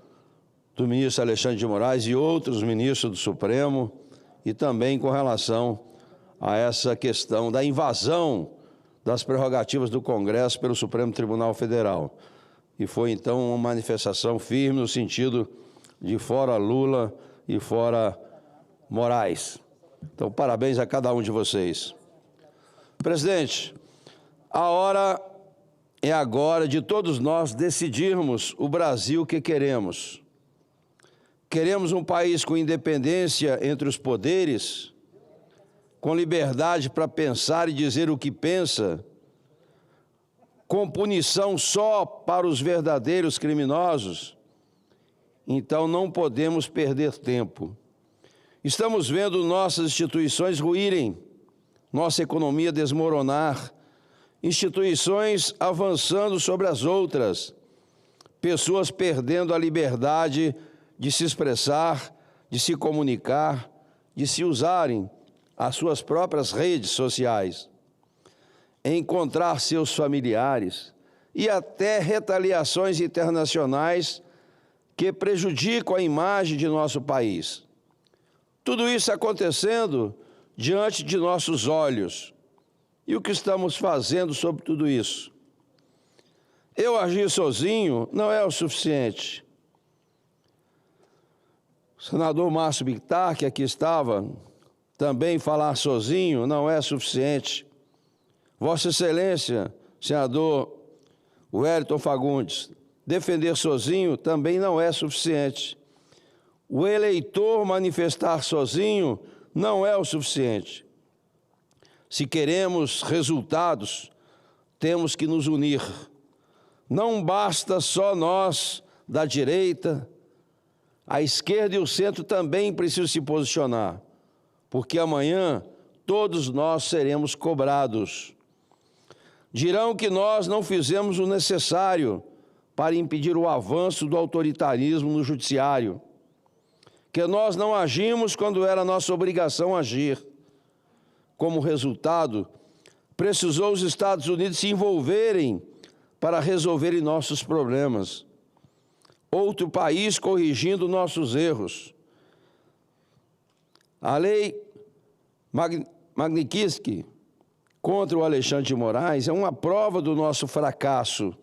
do ministro Alexandre de Moraes e outros ministros do Supremo, e também com relação a essa questão da invasão das prerrogativas do Congresso pelo Supremo Tribunal Federal. E foi, então, uma manifestação firme no sentido de fora Lula e fora Moraes. Então, parabéns a cada um de vocês. Presidente, a hora é agora de todos nós decidirmos o Brasil que queremos. Queremos um país com independência entre os poderes, com liberdade para pensar e dizer o que pensa, com punição só para os verdadeiros criminosos? Então não podemos perder tempo. Estamos vendo nossas instituições ruírem, nossa economia desmoronar, instituições avançando sobre as outras, pessoas perdendo a liberdade de se expressar, de se comunicar, de se usarem as suas próprias redes sociais, encontrar seus familiares e até retaliações internacionais que prejudicam a imagem de nosso país. Tudo isso acontecendo diante de nossos olhos. E o que estamos fazendo sobre tudo isso? Eu agir sozinho não é o suficiente. O senador Márcio Bittar, que aqui estava, também falar sozinho não é suficiente. Vossa Excelência, senador Wellington Fagundes, defender sozinho também não é suficiente. O eleitor manifestar sozinho não é o suficiente. Se queremos resultados, temos que nos unir. Não basta só nós, da direita, a esquerda e o centro também precisam se posicionar, porque amanhã todos nós seremos cobrados. Dirão que nós não fizemos o necessário para impedir o avanço do autoritarismo no judiciário, que nós não agimos quando era nossa obrigação agir. Como resultado, precisou os Estados Unidos se envolverem para resolverem nossos problemas. Outro país corrigindo nossos erros. A lei Magnitsky contra o Alexandre de Moraes é uma prova do nosso fracasso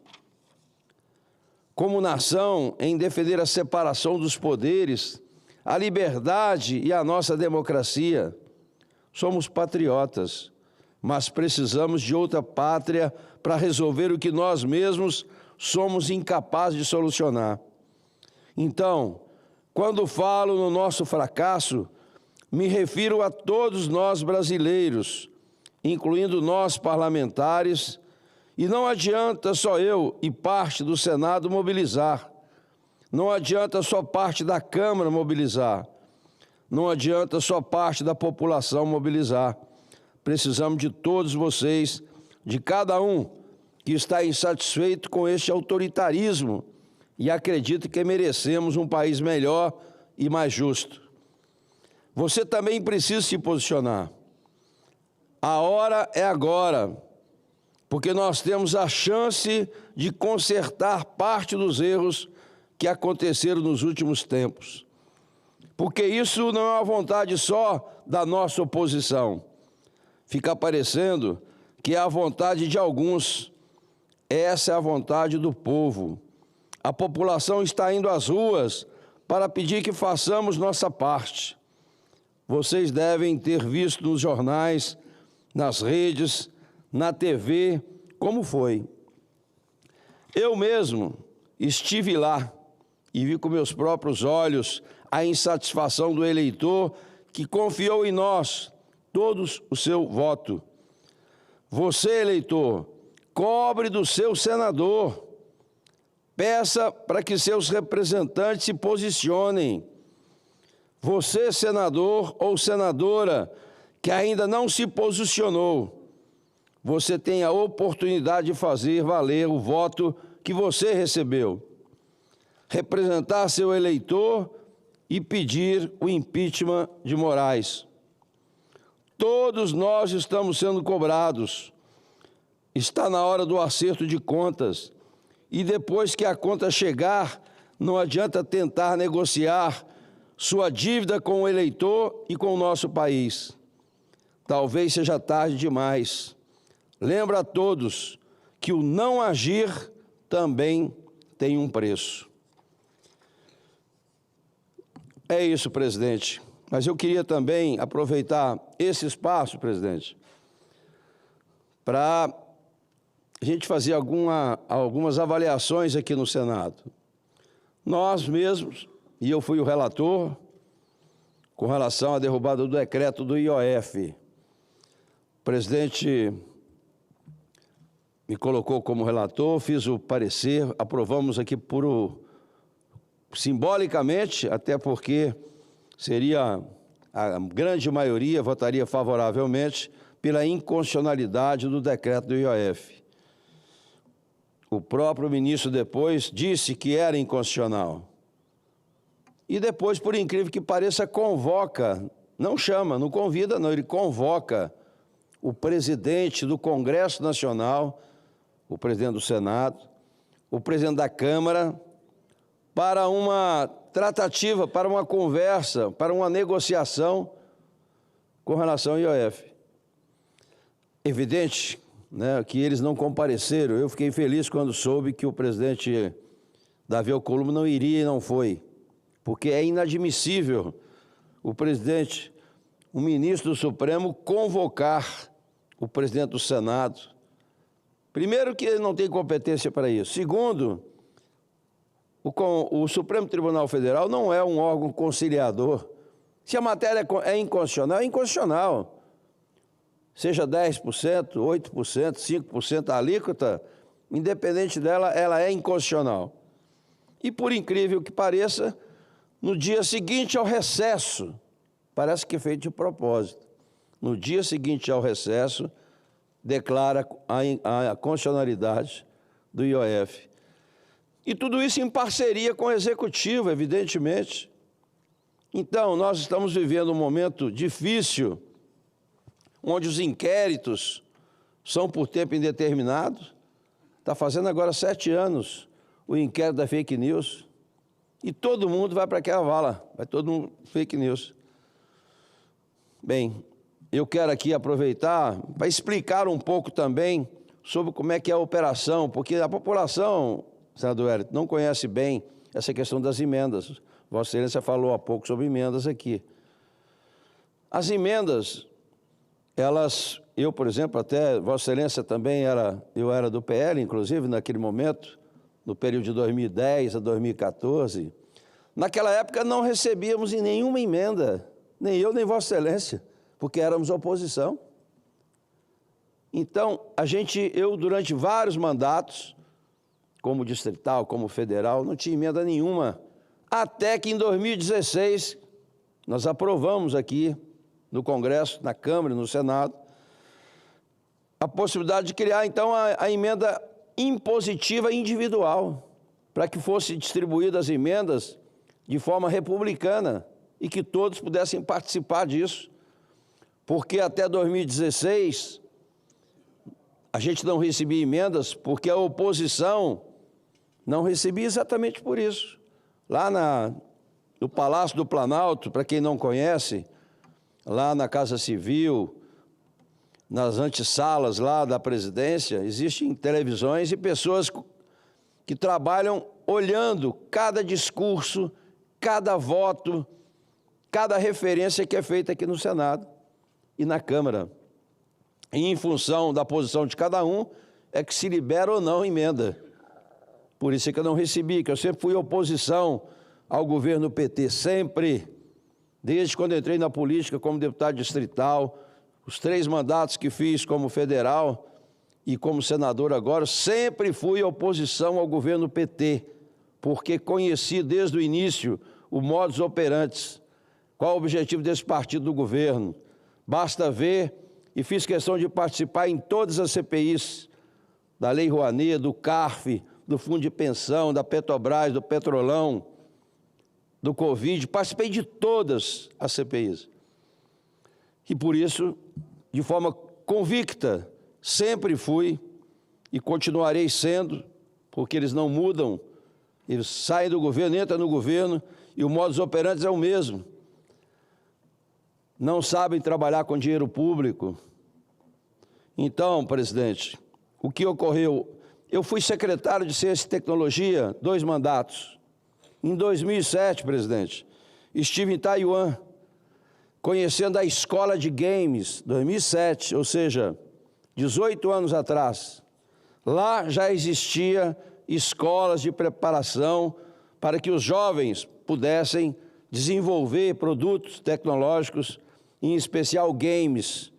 como nação em defender a separação dos poderes, a liberdade e a nossa democracia. Somos patriotas, mas precisamos de outra pátria para resolver o que nós mesmos somos incapazes de solucionar. Então, quando falo no nosso fracasso, me refiro a todos nós brasileiros, incluindo nós parlamentares, e não adianta só eu e parte do Senado mobilizar, não adianta só parte da Câmara mobilizar, não adianta só parte da população mobilizar. Precisamos de todos vocês, de cada um que está insatisfeito com este autoritarismo e acredita que merecemos um país melhor e mais justo. Você também precisa se posicionar. A hora é agora, porque nós temos a chance de consertar parte dos erros que aconteceram nos últimos tempos. Porque isso não é uma vontade só da nossa oposição. Fica parecendo que é a vontade de alguns. Essa é a vontade do povo. A população está indo às ruas para pedir que façamos nossa parte. Vocês devem ter visto nos jornais, nas redes, na TV, como foi. Eu mesmo estive lá e vi com meus próprios olhos a insatisfação do eleitor que confiou em nós todos o seu voto. Você, eleitor, cobre do seu senador. Peça para que seus representantes se posicionem. Você, senador ou senadora, que ainda não se posicionou, você tem a oportunidade de fazer valer o voto que você recebeu. Representar seu eleitor e pedir o impeachment de Moraes. Todos nós estamos sendo cobrados. Está na hora do acerto de contas. E depois que a conta chegar, não adianta tentar negociar sua dívida com o eleitor e com o nosso país. Talvez seja tarde demais. Lembra a todos que o não agir também tem um preço. É isso, presidente. Mas eu queria também aproveitar esse espaço, presidente, para a gente fazer algumas avaliações aqui no Senado. Nós mesmos, e eu fui o relator, com relação à derrubada do decreto do IOF. O presidente me colocou como relator, fiz o parecer, aprovamos aqui simbolicamente, até porque seria a grande maioria, votaria favoravelmente pela inconstitucionalidade do decreto do IOF. O próprio ministro depois disse que era inconstitucional. E depois, por incrível que pareça, convoca, não chama, não convida, não, ele convoca o presidente do Congresso Nacional, o presidente do Senado, o presidente da Câmara, para uma tratativa, para uma conversa, para uma negociação com relação ao IOF. Evidente, né, que eles não compareceram. Eu fiquei feliz quando soube que o presidente Davi Alcolumbre não iria e não foi, porque é inadmissível o presidente, o ministro do Supremo, convocar o presidente do Senado. Primeiro, que ele não tem competência para isso. Segundo, o Supremo Tribunal Federal não é um órgão conciliador. Se a matéria é inconstitucional, é inconstitucional. Seja 10%, 8%, 5%, a alíquota, independente dela, ela é inconstitucional. E, por incrível que pareça, no dia seguinte ao recesso, parece que é feito de propósito, no dia seguinte ao recesso, declara a constitucionalidade do IOF. E tudo isso em parceria com o Executivo, evidentemente. Então, nós estamos vivendo um momento difícil, onde os inquéritos são por tempo indeterminado. Está fazendo agora 7 anos o inquérito da fake news. E todo mundo vai para aquela vala, vai todo mundo fake news. Bem, eu quero aqui aproveitar para explicar um pouco também sobre como é que é a operação, porque a população, senador Hélio, não conhece bem essa questão das emendas. Vossa Excelência falou há pouco sobre emendas aqui. As emendas, eu, por exemplo, até Vossa Excelência também eu era do PL, inclusive, naquele momento, no período de 2010 a 2014. Naquela época não recebíamos em nenhuma emenda, nem eu, nem Vossa Excelência, porque éramos oposição. Então, eu, durante vários mandatos, como distrital, como federal, não tinha emenda nenhuma, até que em 2016 nós aprovamos aqui no Congresso, na Câmara e no Senado, a possibilidade de criar, então, a emenda impositiva individual, para que fossem distribuídas as emendas de forma republicana e que todos pudessem participar disso, porque até 2016 a gente não recebia emendas porque a oposição não recebia exatamente por isso. Lá no Palácio do Planalto, para quem não conhece, lá na Casa Civil, nas antessalas lá da presidência, existem televisões e pessoas que trabalham olhando cada discurso, cada voto, cada referência que é feita aqui no Senado e na Câmara. E em função da posição de cada um, é que se libera ou não emenda. Por isso é que eu não recebi, que eu sempre fui oposição ao governo PT, sempre. Desde quando entrei na política como deputado distrital, os 3 mandatos que fiz como federal e como senador agora, sempre fui oposição ao governo PT, porque conheci desde o início o modus operandi, qual o objetivo desse partido do governo. Basta ver, e fiz questão de participar em todas as CPIs, da Lei Rouanet, do CARF, do Fundo de Pensão, da Petrobras, do Petrolão, do Covid, participei de todas as CPIs. E por isso, de forma convicta, sempre fui e continuarei sendo, porque eles não mudam, eles saem do governo, entram no governo e o modus operandi é o mesmo. Não sabem trabalhar com dinheiro público. Então, presidente, o que ocorreu? Eu fui secretário de Ciência e Tecnologia, 2 mandatos. Em 2007, presidente, estive em Taiwan, conhecendo a escola de games, 2007, ou seja, 18 anos atrás. Lá já existia escolas de preparação para que os jovens pudessem desenvolver produtos tecnológicos, em especial games.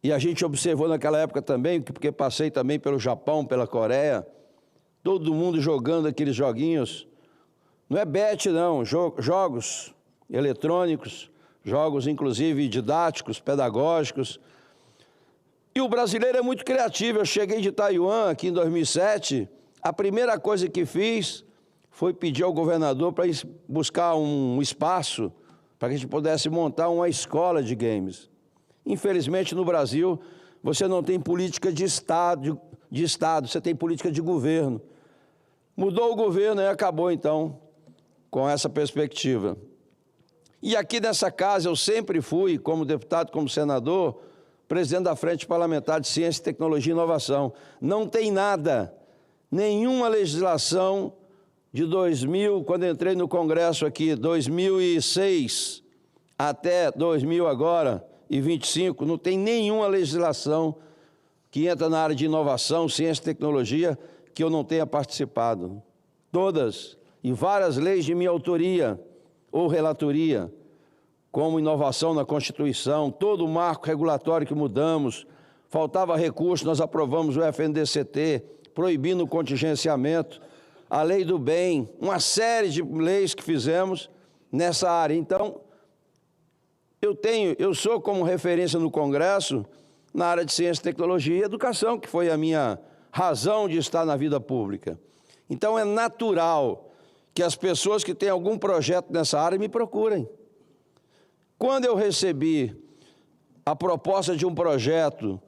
E a gente observou naquela época também, porque passei também pelo Japão, pela Coreia, todo mundo jogando aqueles joguinhos. Não é bet, não, jogos eletrônicos, jogos inclusive didáticos, pedagógicos. E o brasileiro é muito criativo. Eu cheguei de Taiwan aqui em 2007, a primeira coisa que fiz foi pedir ao governador para buscar um espaço para que a gente pudesse montar uma escola de games. Infelizmente, no Brasil, você não tem política de Estado, você tem política de governo. Mudou o governo e acabou, então, com essa perspectiva. E aqui nessa casa eu sempre fui, como deputado, como senador, presidente da Frente Parlamentar de Ciência, Tecnologia e Inovação. Não tem nada, nenhuma legislação de 2000, quando entrei no Congresso aqui, 2006 até 2000 agora, e 25, não tem nenhuma legislação que entra na área de inovação, ciência e tecnologia que eu não tenha participado. Todas, e várias leis de minha autoria ou relatoria, como inovação na Constituição, todo o marco regulatório que mudamos, faltava recurso, nós aprovamos o FNDCT, proibindo o contingenciamento, a lei do bem, uma série de leis que fizemos nessa área. Então, eu sou como referência no Congresso na área de ciência, tecnologia e educação, que foi a minha razão de estar na vida pública. Então é natural que as pessoas que têm algum projeto nessa área me procurem. Quando eu recebi a proposta de um projeto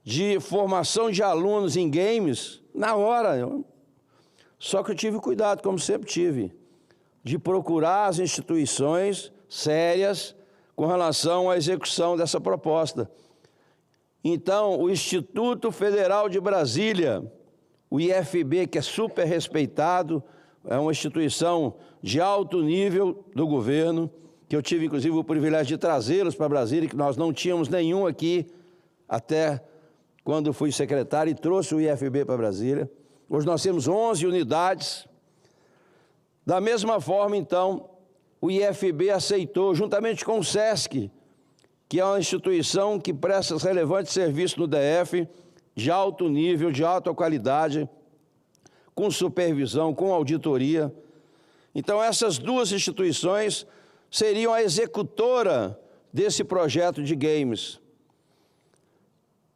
de formação de alunos em games, na hora, só que eu tive cuidado, como sempre tive, de procurar as instituições sérias com relação à execução dessa proposta. Então, o Instituto Federal de Brasília, o IFB, que é super respeitado, é uma instituição de alto nível do governo, que eu tive, inclusive, o privilégio de trazê-los para Brasília, que nós não tínhamos nenhum aqui, até quando fui secretário, e trouxe o IFB para Brasília. Hoje nós temos 11 unidades. Da mesma forma, então, o IFB aceitou, juntamente com o SESC, que é uma instituição que presta relevantes serviços no DF, de alto nível, de alta qualidade, com supervisão, com auditoria. Então, essas duas instituições seriam a executora desse projeto de games.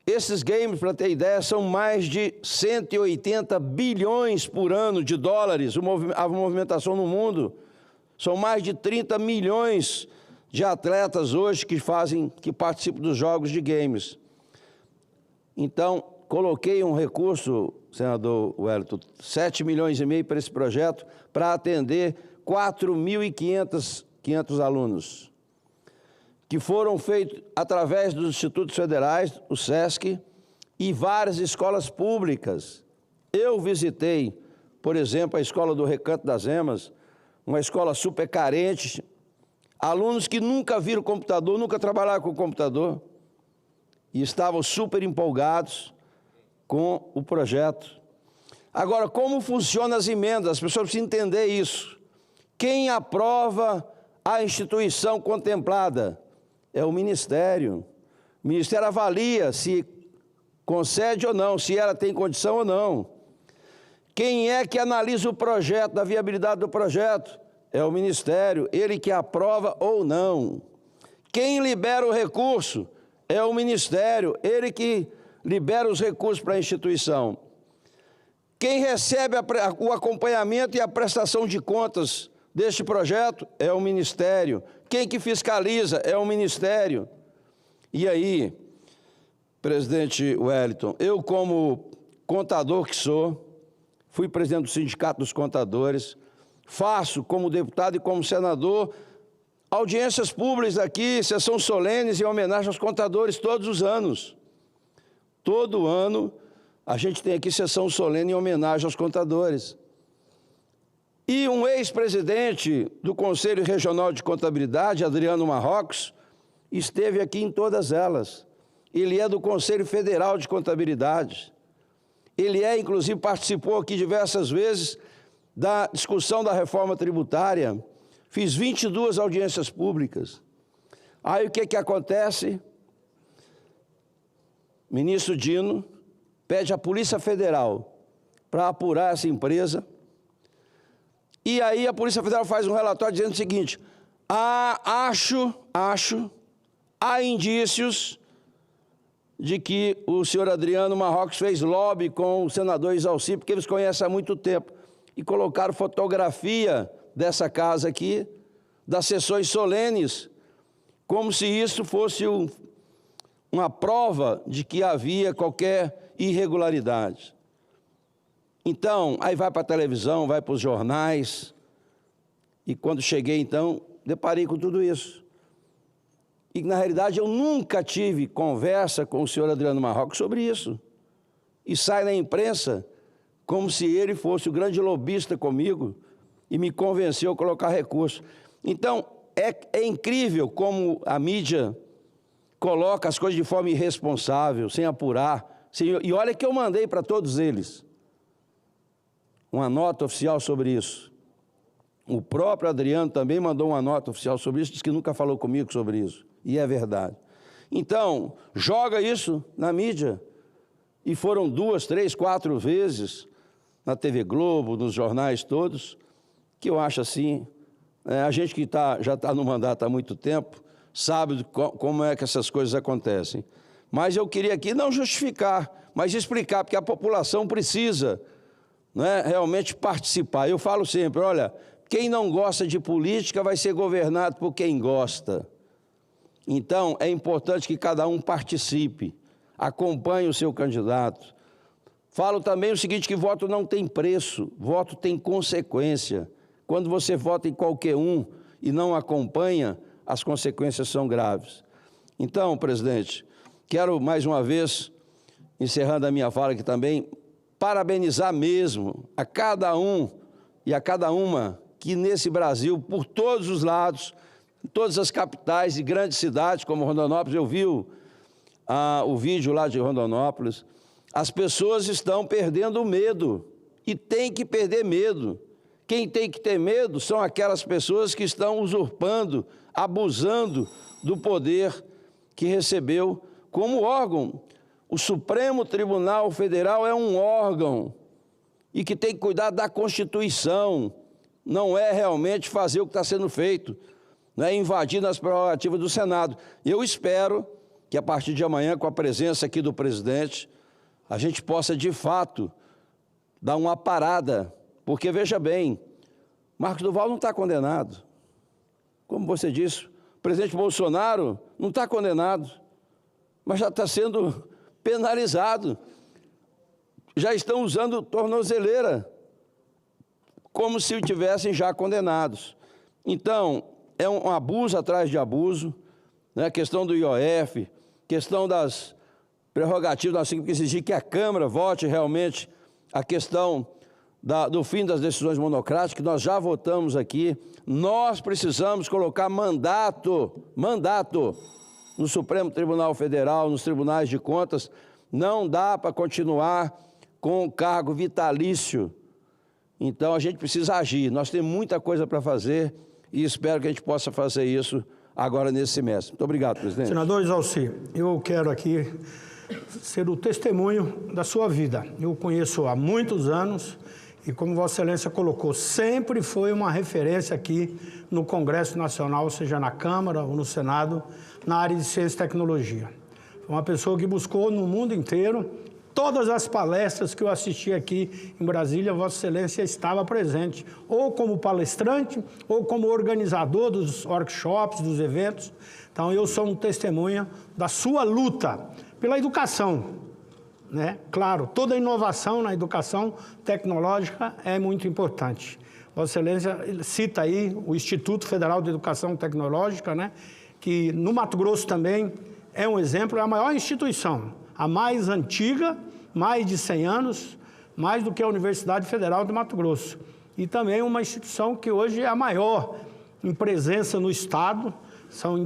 Esses games, para ter ideia, são mais de 180 bilhões por ano de dólares, a movimentação no mundo. São mais de 30 milhões de atletas hoje que participam dos jogos de games. Então, coloquei um recurso, senador Wellington, 7 milhões e meio para esse projeto, para atender 4.500 alunos, que foram feitos através dos institutos federais, o SESC, e várias escolas públicas. Eu visitei, por exemplo, a escola do Recanto das Emas, uma escola super carente, alunos que nunca viram computador, nunca trabalharam com computador, e estavam super empolgados com o projeto. Agora, como funcionam as emendas? As pessoas precisam entender isso. Quem aprova a instituição contemplada? É o Ministério. O Ministério avalia se concede ou não, se ela tem condição ou não. Quem é que analisa o projeto, da viabilidade do projeto? É o Ministério, ele que aprova ou não. Quem libera o recurso? É o Ministério, ele que libera os recursos para a instituição. Quem recebe o acompanhamento e a prestação de contas deste projeto? É o Ministério. Quem que fiscaliza? É o Ministério. E aí, presidente Wellington, eu como contador que sou, fui presidente do Sindicato dos Contadores, faço como deputado e como senador audiências públicas aqui, sessões solenes em homenagem aos contadores todos os anos. Todo ano a gente tem aqui sessão solene em homenagem aos contadores. E um ex-presidente do Conselho Regional de Contabilidade, Adriano Marrocos, esteve aqui em todas elas. Ele é do Conselho Federal de Contabilidade. Ele inclusive, participou aqui diversas vezes da discussão da reforma tributária. Fiz 22 audiências públicas. Aí o que acontece? Ministro Dino pede à Polícia Federal para apurar essa empresa. E aí a Polícia Federal faz um relatório dizendo o seguinte: há indícios de que o senhor Adriano Marrocos fez lobby com o senador Isalci, porque eles conhecem há muito tempo. E colocaram fotografia dessa casa aqui, das sessões solenes, como se isso fosse uma prova de que havia qualquer irregularidade. Então, aí vai para a televisão, vai para os jornais, e quando cheguei, então, deparei com tudo isso. E, na realidade, eu nunca tive conversa com o senhor Adriano Marrocos sobre isso. E sai na imprensa como se ele fosse o grande lobista comigo e me convenceu a colocar recurso. Então, é incrível como a mídia coloca as coisas de forma irresponsável, sem apurar. E olha que eu mandei para todos eles uma nota oficial sobre isso. O próprio Adriano também mandou uma nota oficial sobre isso, disse que nunca falou comigo sobre isso. E é verdade. Então, joga isso na mídia. E foram 2, 3, 4 vezes na TV Globo, nos jornais todos, que eu acho assim, a gente que já está no mandato há muito tempo, sabe como é que essas coisas acontecem. Mas eu queria aqui não justificar, mas explicar, porque a população precisa, realmente participar. Eu falo sempre, olha, quem não gosta de política vai ser governado por quem gosta. Então, é importante que cada um participe, acompanhe o seu candidato. Falo também o seguinte, que voto não tem preço, voto tem consequência. Quando você vota em qualquer um e não acompanha, as consequências são graves. Então, presidente, quero mais uma vez, encerrando a minha fala aqui também, parabenizar mesmo a cada um e a cada uma que nesse Brasil, por todos os lados, em todas as capitais e grandes cidades como Rondonópolis, eu vi o vídeo lá de Rondonópolis, as pessoas estão perdendo medo e tem que perder medo. Quem tem que ter medo são aquelas pessoas que estão usurpando, abusando do poder que recebeu como órgão. O Supremo Tribunal Federal é um órgão e que tem que cuidar da Constituição, não é realmente fazer o que está sendo feito, não é invadir as prerrogativas do Senado. Eu espero que a partir de amanhã, com a presença aqui do presidente, a gente possa, de fato, dar uma parada, porque, veja bem, Marcos Duval não está condenado. Como você disse, o presidente Bolsonaro não está condenado, mas já está sendo penalizado. Já estão usando tornozeleira, como se estivessem já condenados. Então, é um abuso atrás de abuso, questão do IOF, questão das prerrogativas, nós temos que exigir que a Câmara vote realmente a questão do fim das decisões monocráticas, que nós já votamos aqui. Nós precisamos colocar mandato no Supremo Tribunal Federal, nos tribunais de contas. Não dá para continuar com cargo vitalício. Então, a gente precisa agir. Nós temos muita coisa para fazer e espero que a gente possa fazer isso agora nesse semestre. Muito obrigado, presidente. Senador Isalci, eu quero aqui ser o testemunho da sua vida. Eu o conheço há muitos anos e, como Vossa Excelência colocou, sempre foi uma referência aqui no Congresso Nacional, seja na Câmara ou no Senado, na área de ciência e tecnologia. Foi uma pessoa que buscou no mundo inteiro. Todas as palestras que eu assisti aqui em Brasília, Vossa Excelência estava presente, ou como palestrante, ou como organizador dos workshops, dos eventos. Então, eu sou um testemunha da sua luta pela educação, né? Claro, toda inovação na educação tecnológica é muito importante. Vossa Excelência cita aí o Instituto Federal de Educação Tecnológica, né? Que no Mato Grosso também é um exemplo, é a maior instituição, a mais antiga, mais de 100 anos, mais do que a Universidade Federal de Mato Grosso. E também uma instituição que hoje é a maior em presença no Estado, são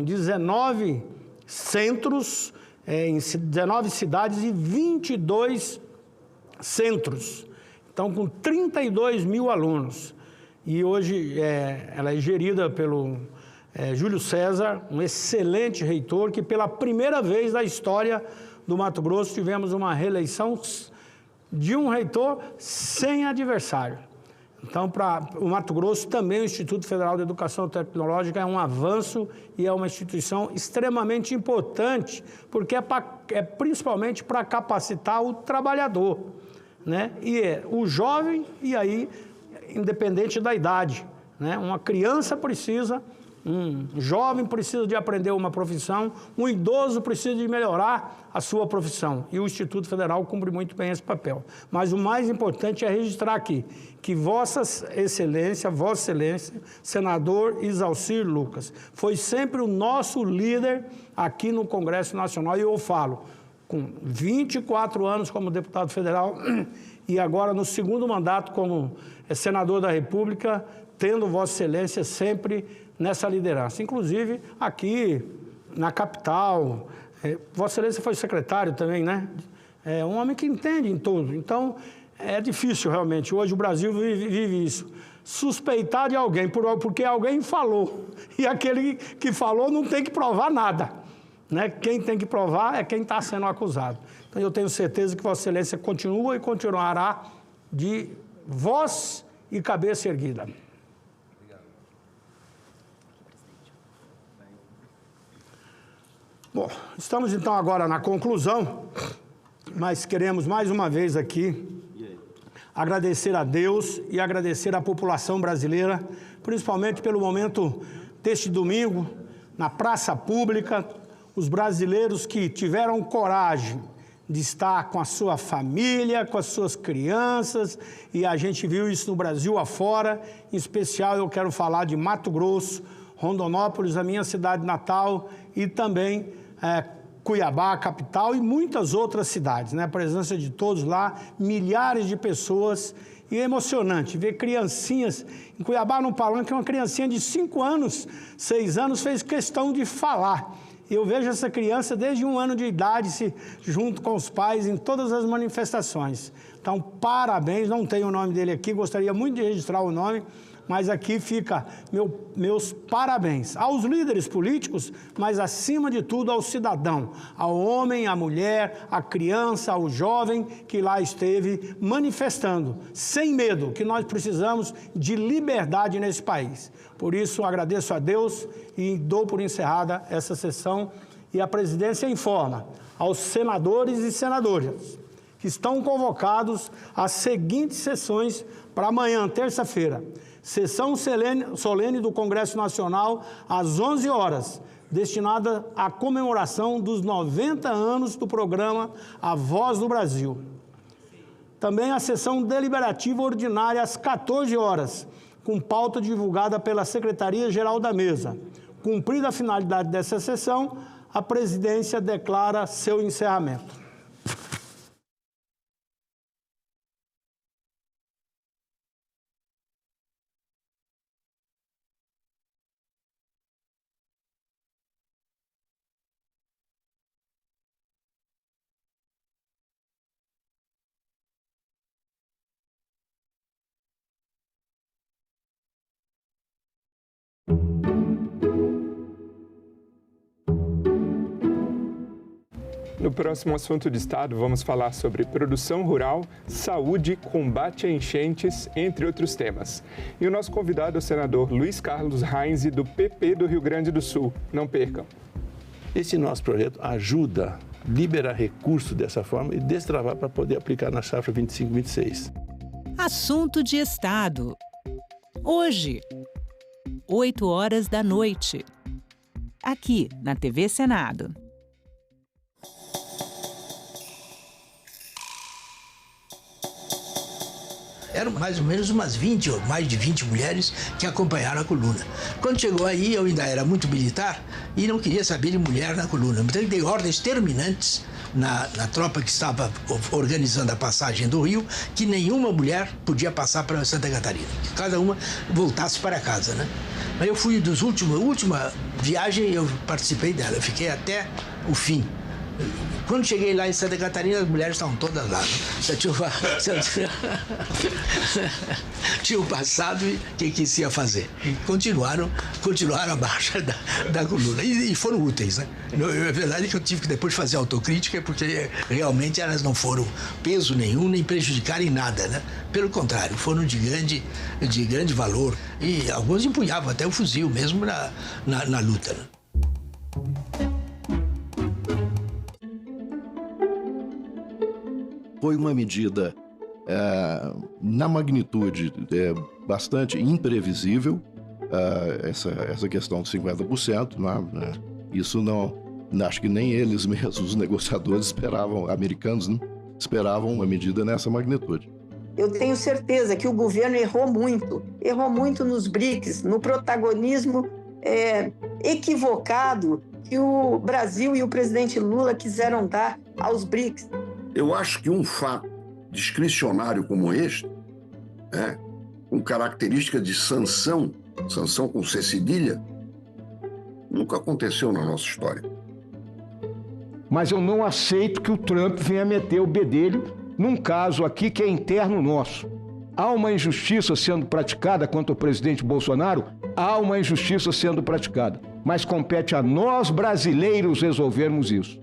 19 centros, em 19 cidades e 22 centros. Então, com 32 mil alunos. E hoje ela é gerida pelo Júlio César, um excelente reitor, que pela primeira vez na história do Mato Grosso tivemos uma reeleição de um reitor sem adversário. Então, para o Mato Grosso, também o Instituto Federal de Educação Tecnológica é um avanço e é uma instituição extremamente importante, porque é principalmente para capacitar o trabalhador, né? E o jovem, e aí, independente da idade, né? Uma criança precisa, um jovem precisa de aprender uma profissão, um idoso precisa de melhorar a sua profissão. E o Instituto Federal cumpre muito bem esse papel. Mas o mais importante é registrar aqui que Vossa Excelência, senador Isalci Lucas, foi sempre o nosso líder aqui no Congresso Nacional. E eu falo, com 24 anos como deputado federal e agora no segundo mandato como senador da República, tendo Vossa Excelência sempre nessa liderança. Inclusive, aqui na capital, Vossa Excelência foi secretário também, né? É um homem que entende em tudo. Então, é difícil realmente. Hoje o Brasil vive isso. Suspeitar de alguém porque alguém falou. E aquele que falou não tem que provar nada, né? Quem tem que provar é quem está sendo acusado. Então, eu tenho certeza que Vossa Excelência continua e continuará de voz e cabeça erguida. Bom, estamos então agora na conclusão, mas queremos mais uma vez aqui agradecer a Deus e agradecer à população brasileira, principalmente pelo momento deste domingo, na praça pública, os brasileiros que tiveram coragem de estar com a sua família, com as suas crianças, e a gente viu isso no Brasil afora. Em especial eu quero falar de Mato Grosso, Rondonópolis, a minha cidade natal, e também Cuiabá, capital, e muitas outras cidades, né? A presença de todos lá, milhares de pessoas, e é emocionante ver criancinhas. Em Cuiabá, no palanque, uma criancinha de 5 anos, 6 anos, fez questão de falar. Eu vejo essa criança desde 1 ano de idade, junto com os pais, em todas as manifestações. Então, parabéns, não tenho o nome dele aqui, gostaria muito de registrar o nome, mas aqui fica meus parabéns aos líderes políticos, mas acima de tudo ao cidadão, ao homem, à mulher, à criança, ao jovem que lá esteve manifestando, sem medo, que nós precisamos de liberdade nesse país. Por isso, agradeço a Deus e dou por encerrada essa sessão, e a presidência informa aos senadores e senadoras que estão convocados às seguintes sessões para amanhã, terça-feira. Sessão solene do Congresso Nacional às 11 horas, destinada à comemoração dos 90 anos do programa A Voz do Brasil. Também a sessão deliberativa ordinária às 14 horas, com pauta divulgada pela Secretaria-Geral da Mesa. Cumprida a finalidade dessa sessão, a presidência declara seu encerramento. No próximo Assunto de Estado, vamos falar sobre produção rural, saúde, combate a enchentes, entre outros temas. E o nosso convidado é o senador Luiz Carlos Reins, do PP do Rio Grande do Sul. Não percam. Esse nosso projeto ajuda a liberar recursos dessa forma e destravar para poder aplicar na safra 25-26. Assunto de Estado. Hoje, 20h, aqui na TV Senado. Eram mais ou menos umas 20 ou mais de 20 mulheres que acompanharam a coluna. Quando chegou aí, eu ainda era muito militar e não queria saber de mulher na coluna. Então, eu dei ordens terminantes na tropa que estava organizando a passagem do Rio, que nenhuma mulher podia passar para Santa Catarina. Que cada uma voltasse para casa, né? Mas eu fui última viagem, eu participei dela. Eu fiquei até o fim. Quando cheguei lá em Santa Catarina, as mulheres estavam todas lá. Né? Já tinham passado e o que se ia fazer? E continuaram a marcha da coluna. E foram úteis, né? É verdade que eu tive que depois fazer autocrítica, porque realmente elas não foram peso nenhum, nem prejudicaram em nada, né? Pelo contrário, foram de grande valor. E alguns empunhavam até o fuzil mesmo na luta, né? Foi uma medida, na magnitude, bastante imprevisível, essa questão de 50%. Né? Isso acho que nem eles mesmos, os negociadores, esperavam, americanos, né? Esperavam uma medida nessa magnitude. Eu tenho certeza que o governo errou muito nos BRICS, no protagonismo equivocado que o Brasil e o presidente Lula quiseram dar aos BRICS. Eu acho que um fato discricionário como este, com característica de sanção com C cedilha, nunca aconteceu na nossa história. Mas eu não aceito que o Trump venha meter o bedelho num caso aqui que é interno nosso. Há uma injustiça sendo praticada contra o presidente Bolsonaro? Há uma injustiça sendo praticada. Mas compete a nós, brasileiros, resolvermos isso.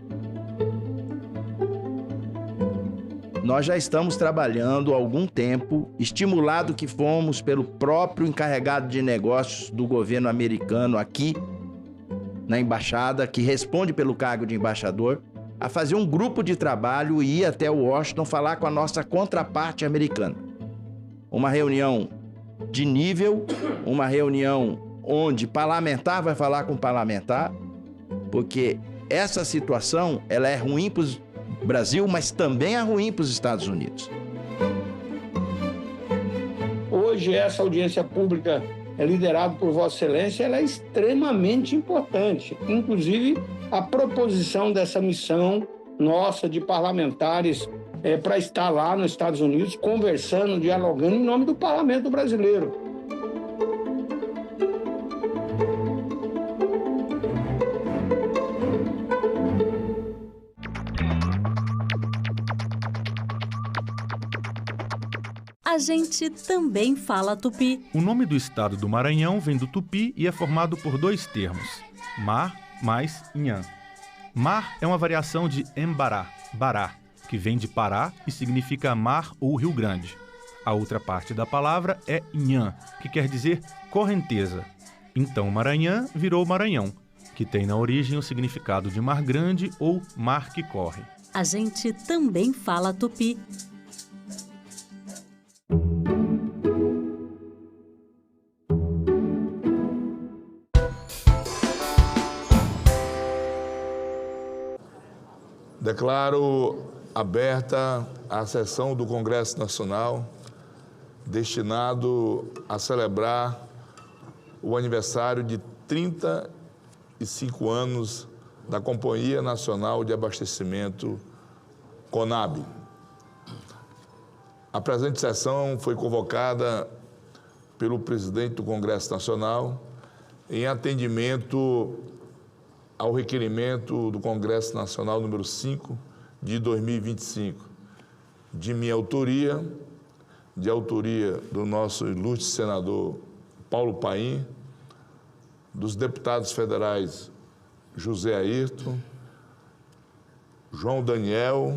Nós já estamos trabalhando há algum tempo, estimulado que fomos pelo próprio encarregado de negócios do governo americano aqui na embaixada, que responde pelo cargo de embaixador, a fazer um grupo de trabalho e ir até Washington falar com a nossa contraparte americana. Uma reunião de nível, uma reunião onde parlamentar vai falar com parlamentar, porque essa situação ela é ruim para os Brasil, mas também é ruim para os Estados Unidos. Hoje, essa audiência pública liderada por Vossa Excelência, ela é extremamente importante. Inclusive, a proposição dessa missão nossa de parlamentares para estar lá nos Estados Unidos, conversando, dialogando em nome do Parlamento brasileiro. A gente também fala tupi. O nome do estado do Maranhão vem do tupi e é formado por dois termos, mar mais nhan. Mar é uma variação de embará, bará, que vem de Pará e significa mar ou Rio Grande. A outra parte da palavra é nhan, que quer dizer correnteza. Então Maranhão virou Maranhão, que tem na origem o significado de mar grande ou mar que corre. A gente também fala tupi. Declaro aberta a sessão do Congresso Nacional destinado a celebrar o aniversário de 35 anos da Companhia Nacional de Abastecimento, CONAB. A presente sessão foi convocada pelo presidente do Congresso Nacional em atendimento ao requerimento do Congresso Nacional número 5 de 2025, de minha autoria, de autoria do nosso ilustre senador Paulo Paim, dos deputados federais José Ayrton, João Daniel,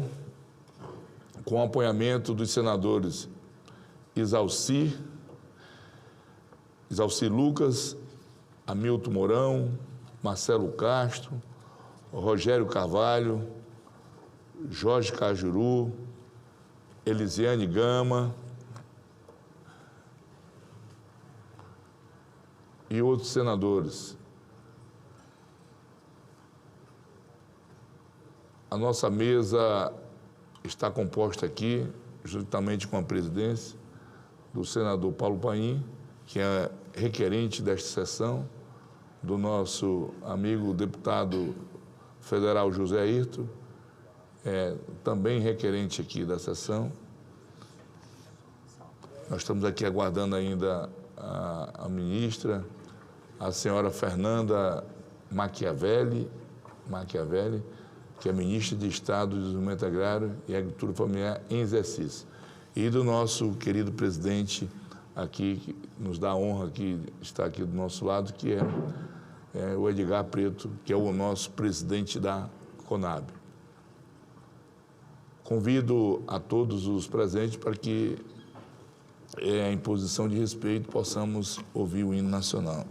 com apoiamento dos senadores Isalci Lucas, Hamilton Mourão, Marcelo Castro, Rogério Carvalho, Jorge Cajuru, Elisiane Gama e outros senadores. A nossa mesa está composta aqui, juntamente com a presidência, do senador Paulo Paim, que é requerente desta sessão, do nosso amigo deputado federal José Ayrton, também requerente aqui da sessão. Nós estamos aqui aguardando ainda a ministra, a senhora Fernanda Machiavelli, que é ministra de Estado do Desenvolvimento Agrário e Agricultura Familiar em exercício. E do nosso querido presidente aqui, que nos dá a honra que está aqui do nosso lado, que é o Edgar Preto, que é o nosso presidente da Conab. Convido a todos os presentes para que, em posição de respeito, possamos ouvir o hino nacional.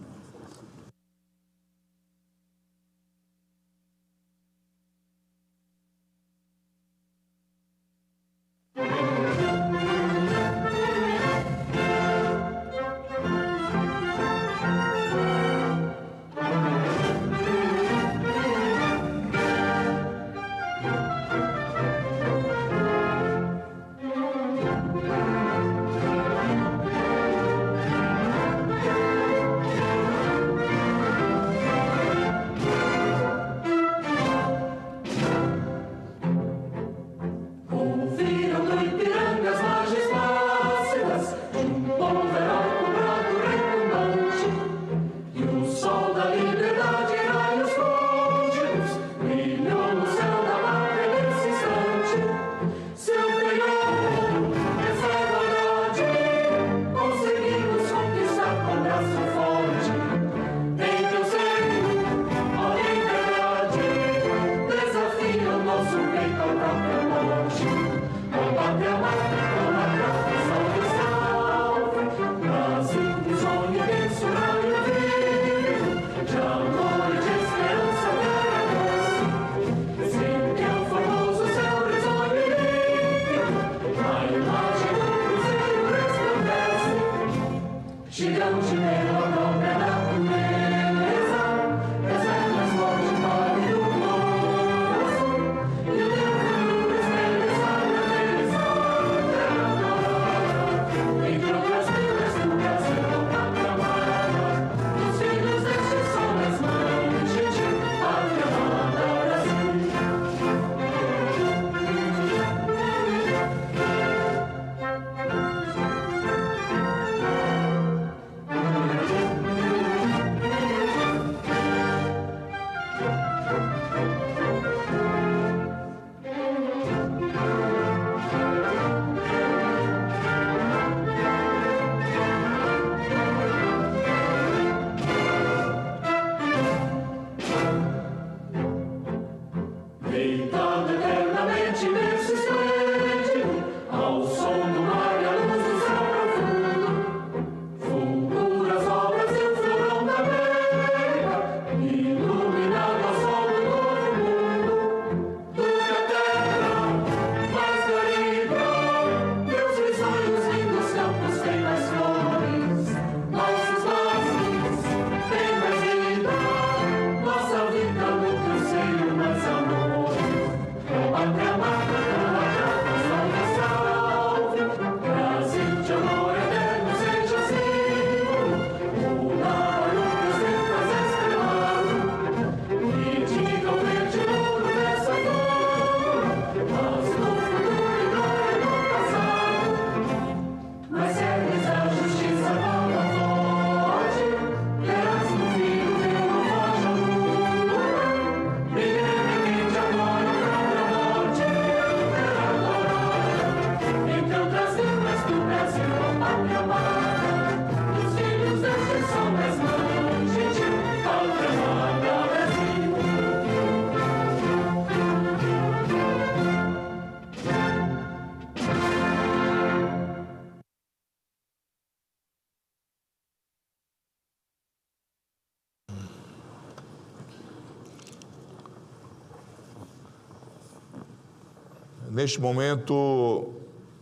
Neste momento,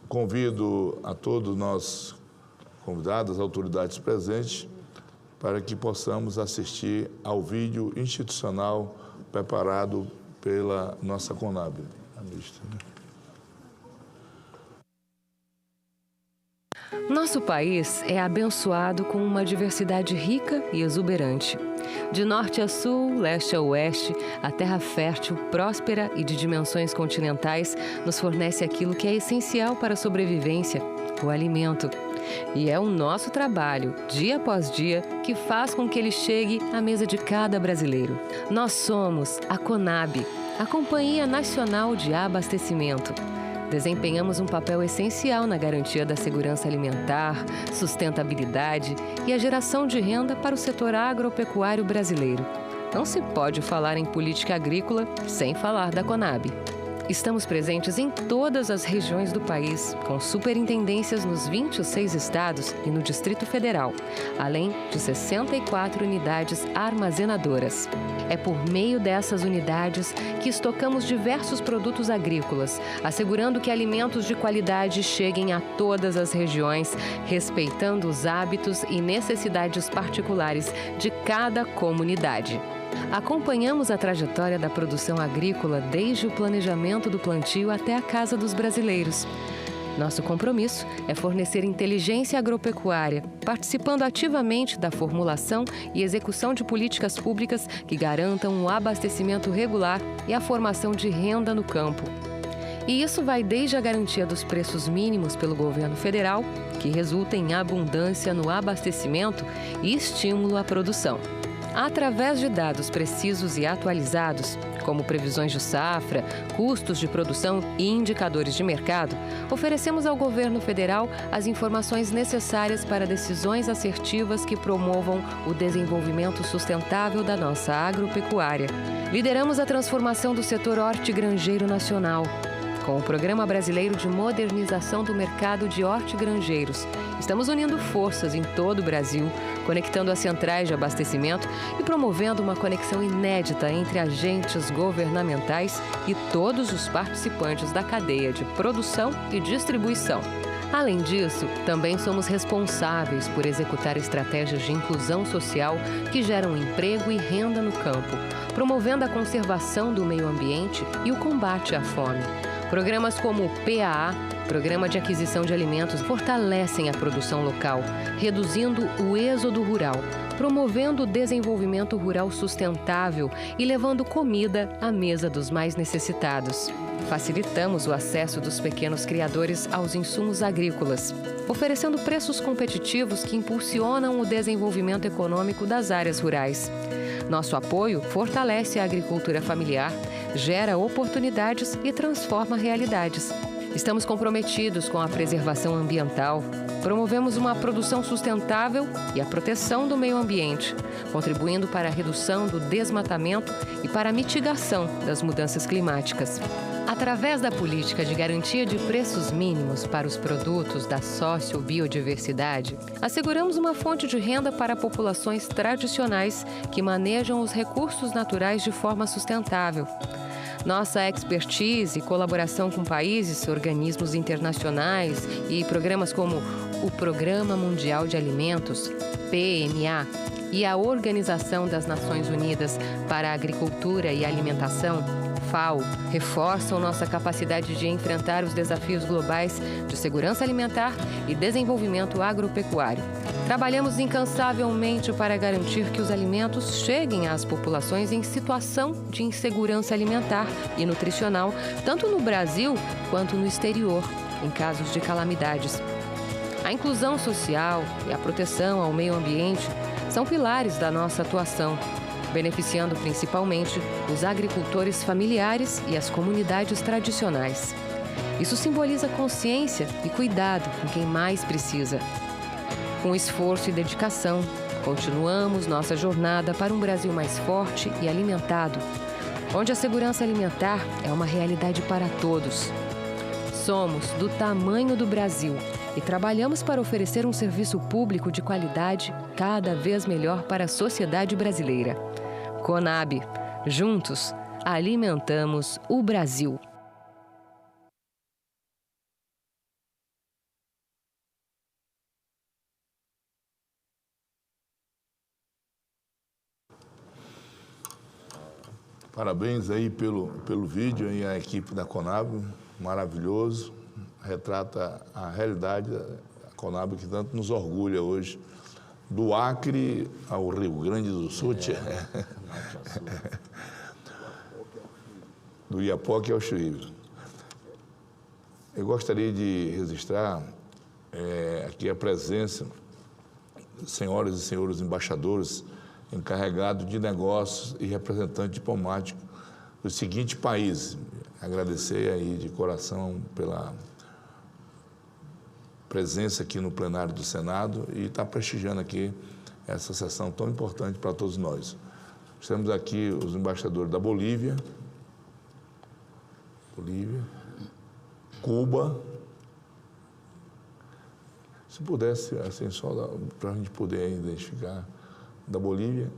convido a todos nós convidados, as autoridades presentes, para que possamos assistir ao vídeo institucional preparado pela nossa Conab. Nosso país é abençoado com uma diversidade rica e exuberante. De norte a sul, leste a oeste, a terra fértil, próspera e de dimensões continentais nos fornece aquilo que é essencial para a sobrevivência, o alimento. E é o nosso trabalho, dia após dia, que faz com que ele chegue à mesa de cada brasileiro. Nós somos a Conab, a Companhia Nacional de Abastecimento. Desempenhamos um papel essencial na garantia da segurança alimentar, sustentabilidade e a geração de renda para o setor agropecuário brasileiro. Não se pode falar em política agrícola sem falar da Conab. Estamos presentes em todas as regiões do país, com superintendências nos 26 estados e no Distrito Federal, além de 64 unidades armazenadoras. É por meio dessas unidades que estocamos diversos produtos agrícolas, assegurando que alimentos de qualidade cheguem a todas as regiões, respeitando os hábitos e necessidades particulares de cada comunidade. Acompanhamos a trajetória da produção agrícola desde o planejamento do plantio até a casa dos brasileiros. Nosso compromisso é fornecer inteligência agropecuária, participando ativamente da formulação e execução de políticas públicas que garantam um abastecimento regular e a formação de renda no campo. E isso vai desde a garantia dos preços mínimos pelo governo federal, que resulta em abundância no abastecimento e estímulo à produção. Através de dados precisos e atualizados, como previsões de safra, custos de produção e indicadores de mercado, oferecemos ao governo federal as informações necessárias para decisões assertivas que promovam o desenvolvimento sustentável da nossa agropecuária. Lideramos a transformação do setor hortigranjeiro nacional, com o Programa Brasileiro de Modernização do Mercado de Hortigranjeiros. Estamos unindo forças em todo o Brasil, conectando as centrais de abastecimento e promovendo uma conexão inédita entre agentes governamentais e todos os participantes da cadeia de produção e distribuição. Além disso, também somos responsáveis por executar estratégias de inclusão social que geram emprego e renda no campo, promovendo a conservação do meio ambiente e o combate à fome. Programas como o PAA, Programa de Aquisição de Alimentos, fortalecem a produção local, reduzindo o êxodo rural, promovendo o desenvolvimento rural sustentável e levando comida à mesa dos mais necessitados. Facilitamos o acesso dos pequenos criadores aos insumos agrícolas, oferecendo preços competitivos que impulsionam o desenvolvimento econômico das áreas rurais. Nosso apoio fortalece a agricultura familiar, gera oportunidades e transforma realidades. Estamos comprometidos com a preservação ambiental. Promovemos uma produção sustentável e a proteção do meio ambiente, contribuindo para a redução do desmatamento e para a mitigação das mudanças climáticas. Através da política de garantia de preços mínimos para os produtos da sociobiodiversidade, asseguramos uma fonte de renda para populações tradicionais que manejam os recursos naturais de forma sustentável. Nossa expertise e colaboração com países, organismos internacionais e programas como o Programa Mundial de Alimentos, PMA, e a Organização das Nações Unidas para a Agricultura e Alimentação, FAO, reforçam nossa capacidade de enfrentar os desafios globais de segurança alimentar e desenvolvimento agropecuário. Trabalhamos incansavelmente para garantir que os alimentos cheguem às populações em situação de insegurança alimentar e nutricional, tanto no Brasil quanto no exterior, em casos de calamidades. A inclusão social e a proteção ao meio ambiente são pilares da nossa atuação, beneficiando principalmente os agricultores familiares e as comunidades tradicionais. Isso simboliza consciência e cuidado com quem mais precisa. Com esforço e dedicação, continuamos nossa jornada para um Brasil mais forte e alimentado, onde a segurança alimentar é uma realidade para todos. Somos do tamanho do Brasil e trabalhamos para oferecer um serviço público de qualidade cada vez melhor para a sociedade brasileira. Conab, juntos, alimentamos o Brasil. Parabéns aí pelo vídeo e a equipe da Conab, maravilhoso, retrata a realidade da Conab que tanto nos orgulha hoje, do Acre ao Rio Grande do Sul, do Iapoque ao Chuíbe. Eu gostaria de registrar aqui a presença de senhoras e senhores embaixadores encarregados de negócios e representantes diplomáticos dos seguintes países. Agradecer aí de coração pela presença aqui no plenário do Senado e estar prestigiando aqui essa sessão tão importante para todos nós. Temos aqui os embaixadores da Bolívia, Cuba. Se pudesse, assim, só para a gente poder identificar, da Bolívia.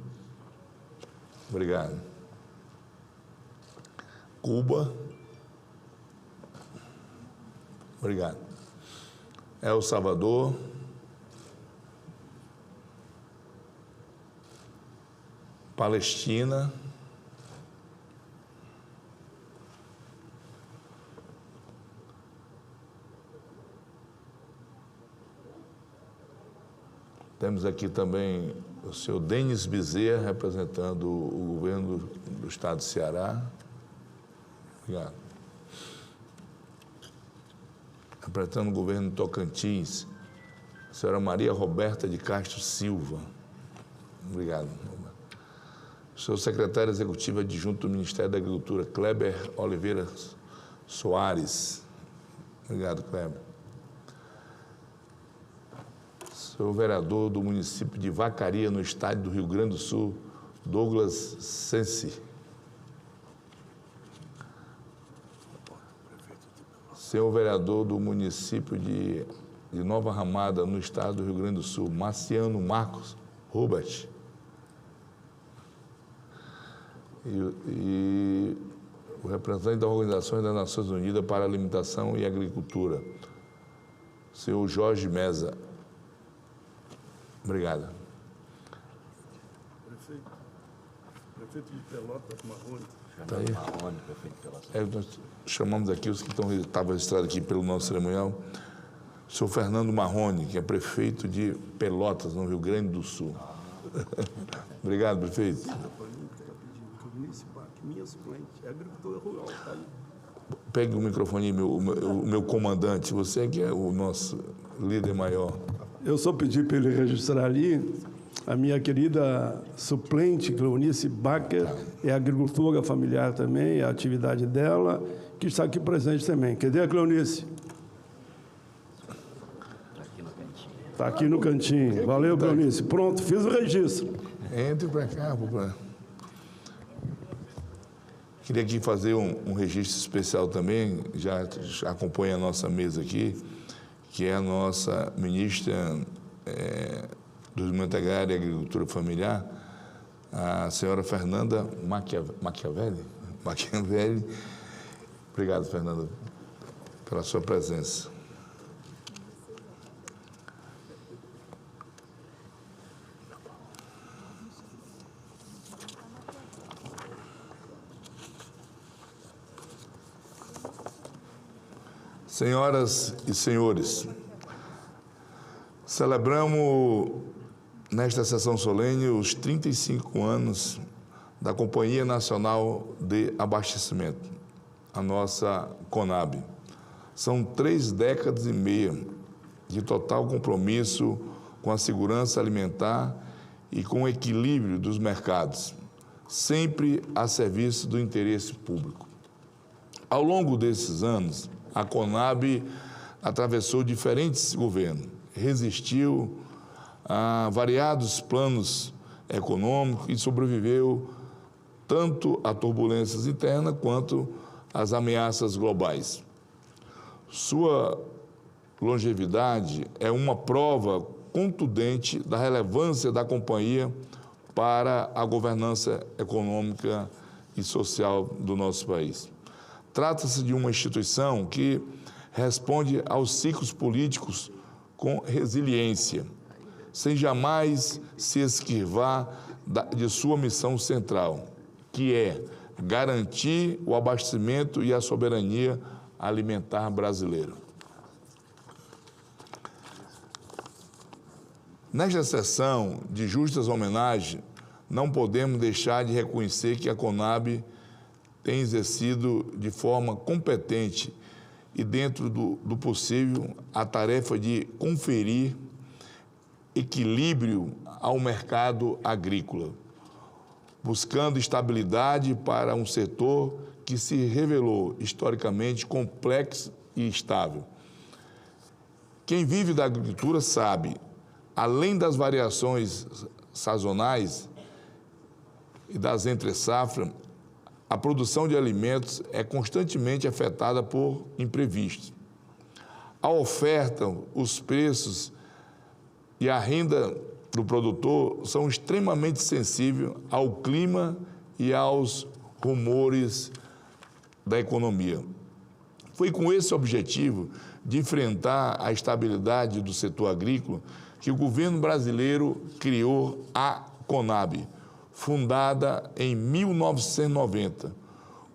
Obrigado. Cuba. Obrigado. El Salvador. Palestina. Temos aqui também o senhor Denis Bezerra, representando o governo do estado do Ceará. Obrigado. Representando o governo do Tocantins, a senhora Maria Roberta de Castro Silva. Obrigado. O senhor secretário executivo adjunto do Ministério da Agricultura, Kleber Oliveira Soares. Obrigado, Kleber. Senhor vereador do município de Vacaria, no estado do Rio Grande do Sul, Douglas Sensi. Senhor vereador do município de Nova Ramada, no estado do Rio Grande do Sul, Marciano Marcos Robert. E o representante da Organização das Nações Unidas para a Alimentação e Agricultura, senhor Jorge Meza. Obrigado. Prefeito de Pelotas, Marrone. Tá aí? Marrone, prefeito de Pelotas. Nós chamamos aqui os que estavam registrados aqui pelo nosso cerimonial. O senhor Fernando Marrone, que é prefeito de Pelotas, no Rio Grande do Sul. Obrigado, prefeito. Minha suplente, é agricultura rural, tá aí. Pegue o microfone, o meu comandante, você que é o nosso líder maior. Eu só pedi para ele registrar ali a minha querida suplente, Cleonice Bacher, é agricultura familiar também, é a atividade dela, que está aqui presente também. Cadê a Cleonice? Está aqui no cantinho. Valeu, Cleonice. Pronto, fiz o registro. Entre para cá, papai. Queria aqui fazer um registro especial também, já acompanha a nossa mesa aqui, que é a nossa ministra do Desenvolvimento Agrário e Agricultura Familiar, a senhora Fernanda Machiavelli. Obrigado, Fernanda, pela sua presença. Senhoras e senhores, celebramos nesta sessão solene os 35 anos da Companhia Nacional de Abastecimento, a nossa Conab. São 3 décadas e meia de total compromisso com a segurança alimentar e com o equilíbrio dos mercados, sempre a serviço do interesse público. Ao longo desses anos, a Conab atravessou diferentes governos, resistiu a variados planos econômicos e sobreviveu tanto a turbulências internas quanto às ameaças globais. Sua longevidade é uma prova contundente da relevância da companhia para a governança econômica e social do nosso país. Trata-se de uma instituição que responde aos ciclos políticos com resiliência, sem jamais se esquivar de sua missão central, que é garantir o abastecimento e a soberania alimentar brasileira. Nesta sessão de justas homenagens, não podemos deixar de reconhecer que a CONAB tem exercido de forma competente e dentro do possível a tarefa de conferir equilíbrio ao mercado agrícola, buscando estabilidade para um setor que se revelou historicamente complexo e estável. Quem vive da agricultura sabe, além das variações sazonais e das entre-safras, a produção de alimentos é constantemente afetada por imprevistos. A oferta, os preços e a renda do produtor são extremamente sensíveis ao clima e aos rumores da economia. Foi com esse objetivo de enfrentar a estabilidade do setor agrícola que o governo brasileiro criou a CONAB, fundada em 1990,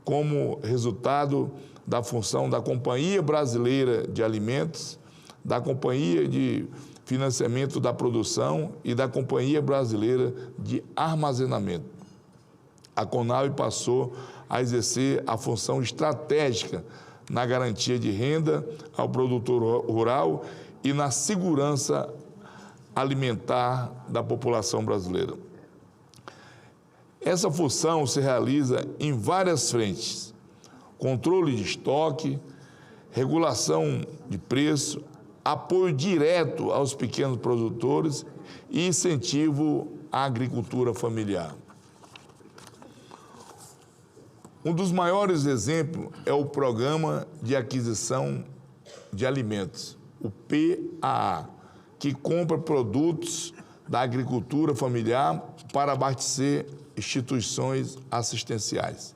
como resultado da função da Companhia Brasileira de Alimentos, da Companhia de Financiamento da Produção e da Companhia Brasileira de Armazenamento. A CONAB passou a exercer a função estratégica na garantia de renda ao produtor rural e na segurança alimentar da população brasileira. Essa função se realiza em várias frentes: controle de estoque, regulação de preço, apoio direto aos pequenos produtores e incentivo à agricultura familiar. Um dos maiores exemplos é o Programa de Aquisição de Alimentos, o PAA, que compra produtos da agricultura familiar para abastecer instituições assistenciais.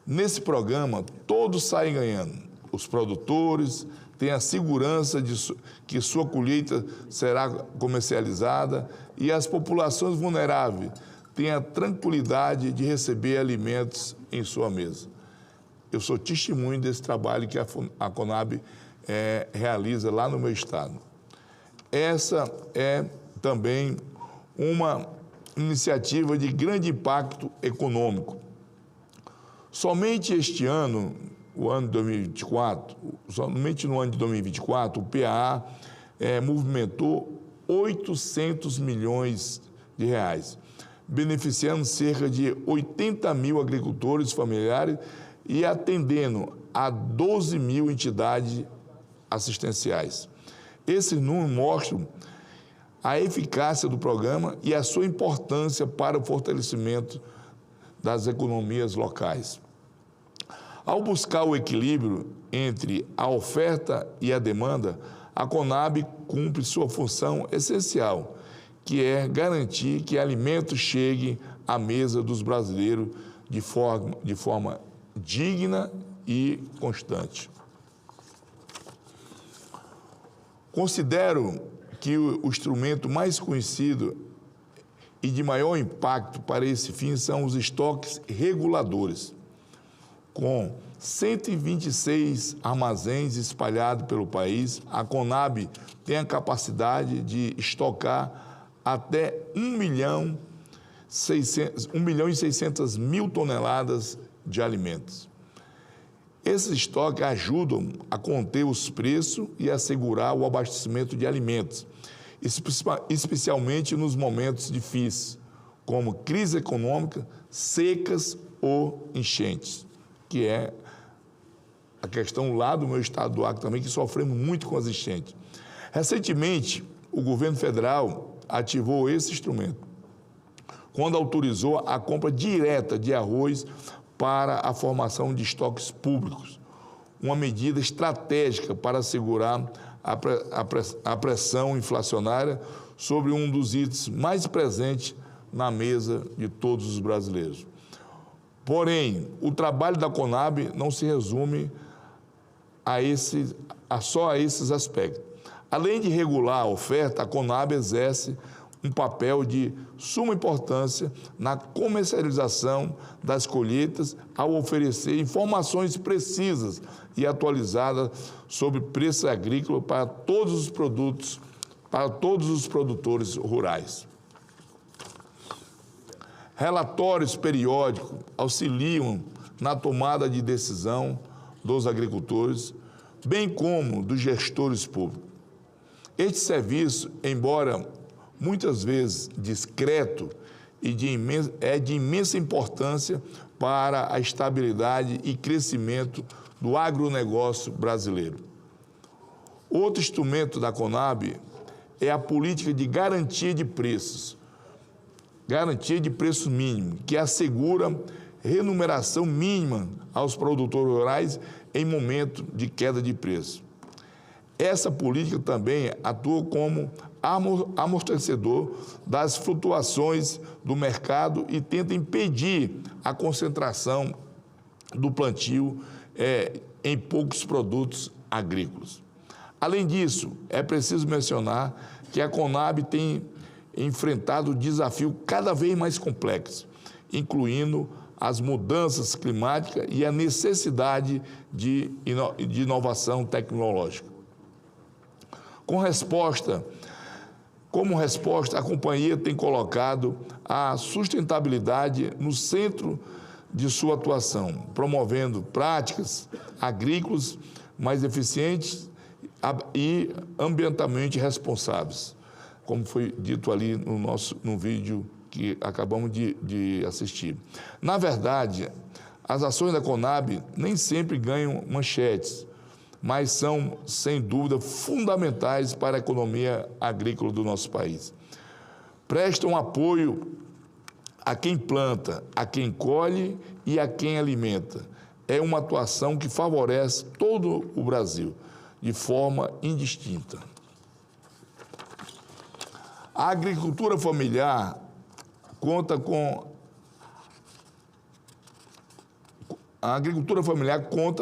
Nesse programa, todos saem ganhando. Os produtores têm a segurança de que sua colheita será comercializada e as populações vulneráveis têm a tranquilidade de receber alimentos em sua mesa. Eu sou testemunho desse trabalho que a CONAB realiza lá no meu estado. Essa é também uma iniciativa de grande impacto econômico. Somente este ano, o ano de 2024, somente no ano de 2024, o PAA movimentou 800 milhões de reais, beneficiando cerca de 80 mil agricultores familiares e atendendo a 12 mil entidades assistenciais. Esses números mostram a eficácia do programa e a sua importância para o fortalecimento das economias locais. Ao buscar o equilíbrio entre a oferta e a demanda, a CONAB cumpre sua função essencial, que é garantir que alimentos cheguem à mesa dos brasileiros de forma digna e constante. Considero que o instrumento mais conhecido e de maior impacto para esse fim são os estoques reguladores. Com 126 armazéns espalhados pelo país, a CONAB tem a capacidade de estocar até 1.600.000 toneladas de alimentos. Esses estoques ajudam a conter os preços e assegurar o abastecimento de alimentos, especialmente nos momentos difíceis, como crise econômica, secas ou enchentes, que é a questão lá do meu estado do Acre também, que sofremos muito com as enchentes. Recentemente, o governo federal ativou esse instrumento, quando autorizou a compra direta de arroz para a formação de estoques públicos, uma medida estratégica para assegurar a pressão inflacionária sobre um dos itens mais presentes na mesa de todos os brasileiros. Porém, o trabalho da CONAB não se resume só a esses aspectos. Além de regular a oferta, a CONAB exerce um papel de suma importância na comercialização das colheitas ao oferecer informações precisas e atualizadas sobre preço agrícola para todos os produtos, para todos os produtores rurais. Relatórios periódicos auxiliam na tomada de decisão dos agricultores, bem como dos gestores públicos. Este serviço, embora muitas vezes discreto, é de imensa importância para a estabilidade e crescimento do agronegócio brasileiro. Outro instrumento da Conab é a política de garantia de preços mínimo, que assegura remuneração mínima aos produtores rurais em momento de queda de preço. Essa política também atua como amortecedor das flutuações do mercado e tenta impedir a concentração do plantio em poucos produtos agrícolas. Além disso, é preciso mencionar que a Conab tem enfrentado desafios cada vez mais complexos, incluindo as mudanças climáticas e a necessidade de inovação tecnológica. Como resposta, a companhia tem colocado a sustentabilidade no centro de sua atuação, promovendo práticas agrícolas mais eficientes e ambientalmente responsáveis, como foi dito ali no vídeo que acabamos de assistir. Na verdade, as ações da Conab nem sempre ganham manchetes, mas são, sem dúvida, fundamentais para a economia agrícola do nosso país. Prestam apoio a quem planta, a quem colhe e a quem alimenta. É uma atuação que favorece todo o Brasil, de forma indistinta. A agricultura familiar conta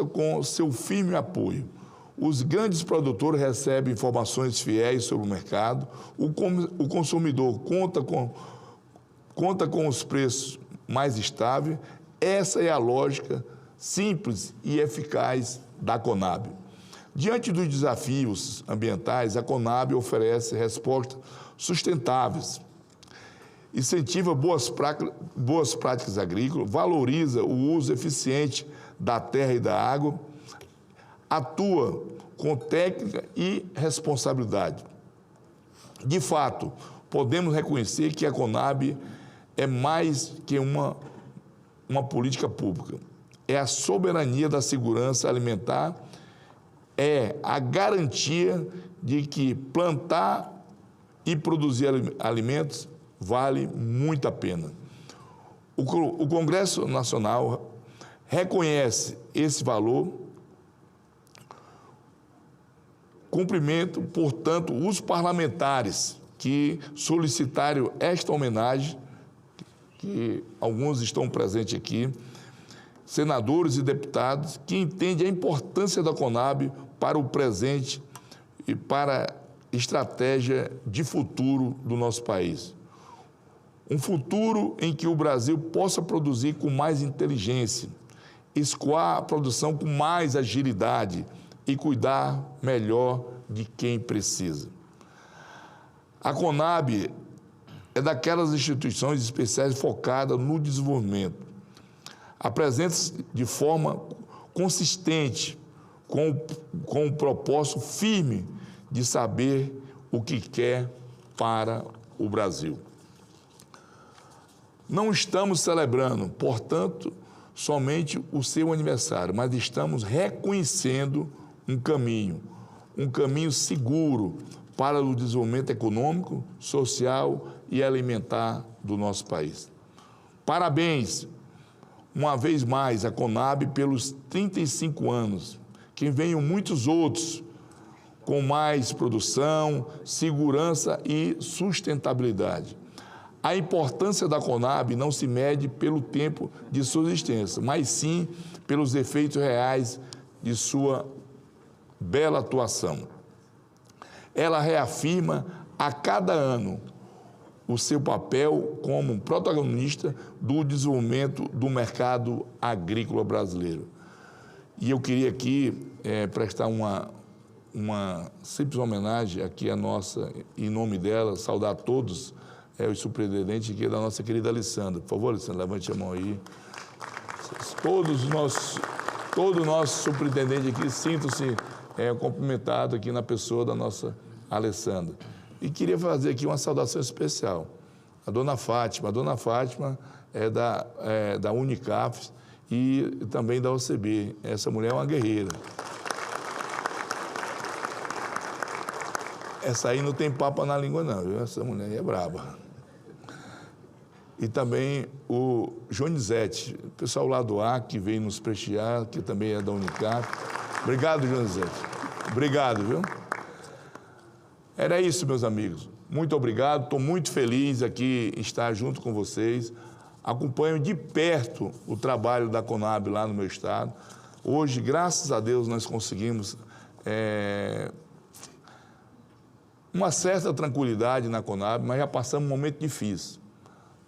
com seu firme apoio. Os grandes produtores recebem informações fiéis sobre o mercado, o consumidor conta com os preços mais estáveis. Essa é a lógica simples e eficaz da Conab. Diante dos desafios ambientais, a Conab oferece respostas sustentáveis, incentiva boas práticas agrícolas, valoriza o uso eficiente da terra e da água, atua com técnica e responsabilidade. De fato, podemos reconhecer que a Conab é mais que uma política pública. É a soberania da segurança alimentar, é a garantia de que plantar e produzir alimentos vale muito a pena. O Congresso Nacional reconhece esse valor. Cumprimento, portanto, os parlamentares que solicitaram esta homenagem, que alguns estão presentes aqui, senadores e deputados, que entendem a importância da Conab para o presente e para a estratégia de futuro do nosso país. Um futuro em que o Brasil possa produzir com mais inteligência, escoar a produção com mais agilidade e cuidar melhor de quem precisa. A Conab é daquelas instituições especiais focadas no desenvolvimento. Apresenta-se de forma consistente, com um propósito firme de saber o que quer para o Brasil. Não estamos celebrando, portanto, somente o seu aniversário, mas estamos reconhecendo um caminho seguro para o desenvolvimento econômico, social e alimentar do nosso país. Parabéns, uma vez mais, à Conab pelos 35 anos, que venham muitos outros com mais produção, segurança e sustentabilidade. A importância da Conab não se mede pelo tempo de sua existência, mas sim pelos efeitos reais de sua bela atuação. Ela reafirma a cada ano o seu papel como protagonista do desenvolvimento do mercado agrícola brasileiro. E eu queria aqui prestar uma simples homenagem aqui a nossa, em nome dela, saudar todos os superintendentes aqui da nossa querida Alessandra. Por favor, Alessandra, levante a mão aí. Todo o nosso superintendente aqui sintam-se cumprimentados aqui na pessoa da nossa Alessandra. E queria fazer aqui uma saudação especial. A dona Fátima. A dona Fátima é da Unicaf e também da OCB. Essa mulher é uma guerreira. Essa aí não tem papo na língua, não, viu? Essa mulher aí é braba. E também o Jonizete, o pessoal lá do A, que veio nos prestigiar, que também é da Unicaf. Obrigado, Jonizete. Obrigado, viu? Era isso, meus amigos. Muito obrigado. Estou muito feliz aqui em estar junto com vocês. Acompanho de perto o trabalho da Conab lá no meu estado. Hoje, graças a Deus, nós conseguimos uma certa tranquilidade na Conab, mas já passamos um momento difícil.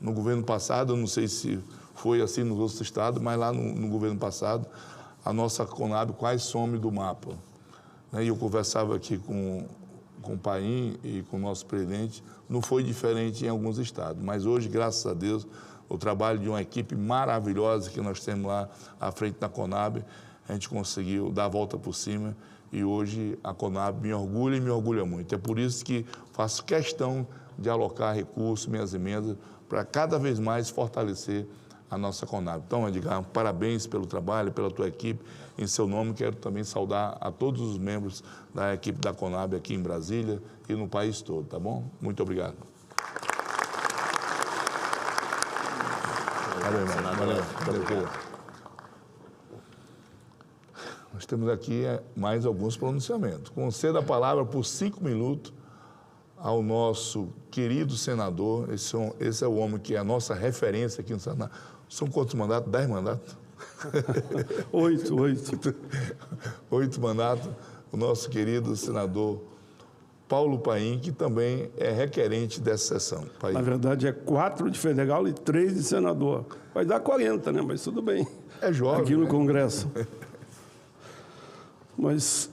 No governo passado, eu não sei se foi assim nos outros estados, mas lá no governo passado, a nossa Conab quase some do mapa. E eu conversava aqui com o Paim e com o nosso presidente, não foi diferente em alguns estados. Mas hoje, graças a Deus, o trabalho de uma equipe maravilhosa que nós temos lá à frente da Conab, a gente conseguiu dar a volta por cima e hoje a Conab me orgulha e me orgulha muito. É por isso que faço questão de alocar recursos, minhas emendas, para cada vez mais fortalecer a nossa Conab. Então, Edgar, parabéns pelo trabalho, pela tua equipe. Em seu nome, quero também saudar a todos os membros da equipe da Conab aqui em Brasília e no país todo, tá bom? Muito obrigado. Valeu, irmão. Valeu. Nós temos aqui mais alguns pronunciamentos. Conceda a palavra por 5 minutos ao nosso querido senador. Esse é o homem que é a nossa referência aqui no Senado. São quantos mandatos? 10 mandatos? 8. 8 mandatos. O nosso querido senador Paulo Paim, que também é requerente dessa sessão. Paim. Na verdade, é 4 de federal e 3 de senador. Vai dar 40, né? Mas tudo bem. É jovem. Aqui no né? Congresso. Mas,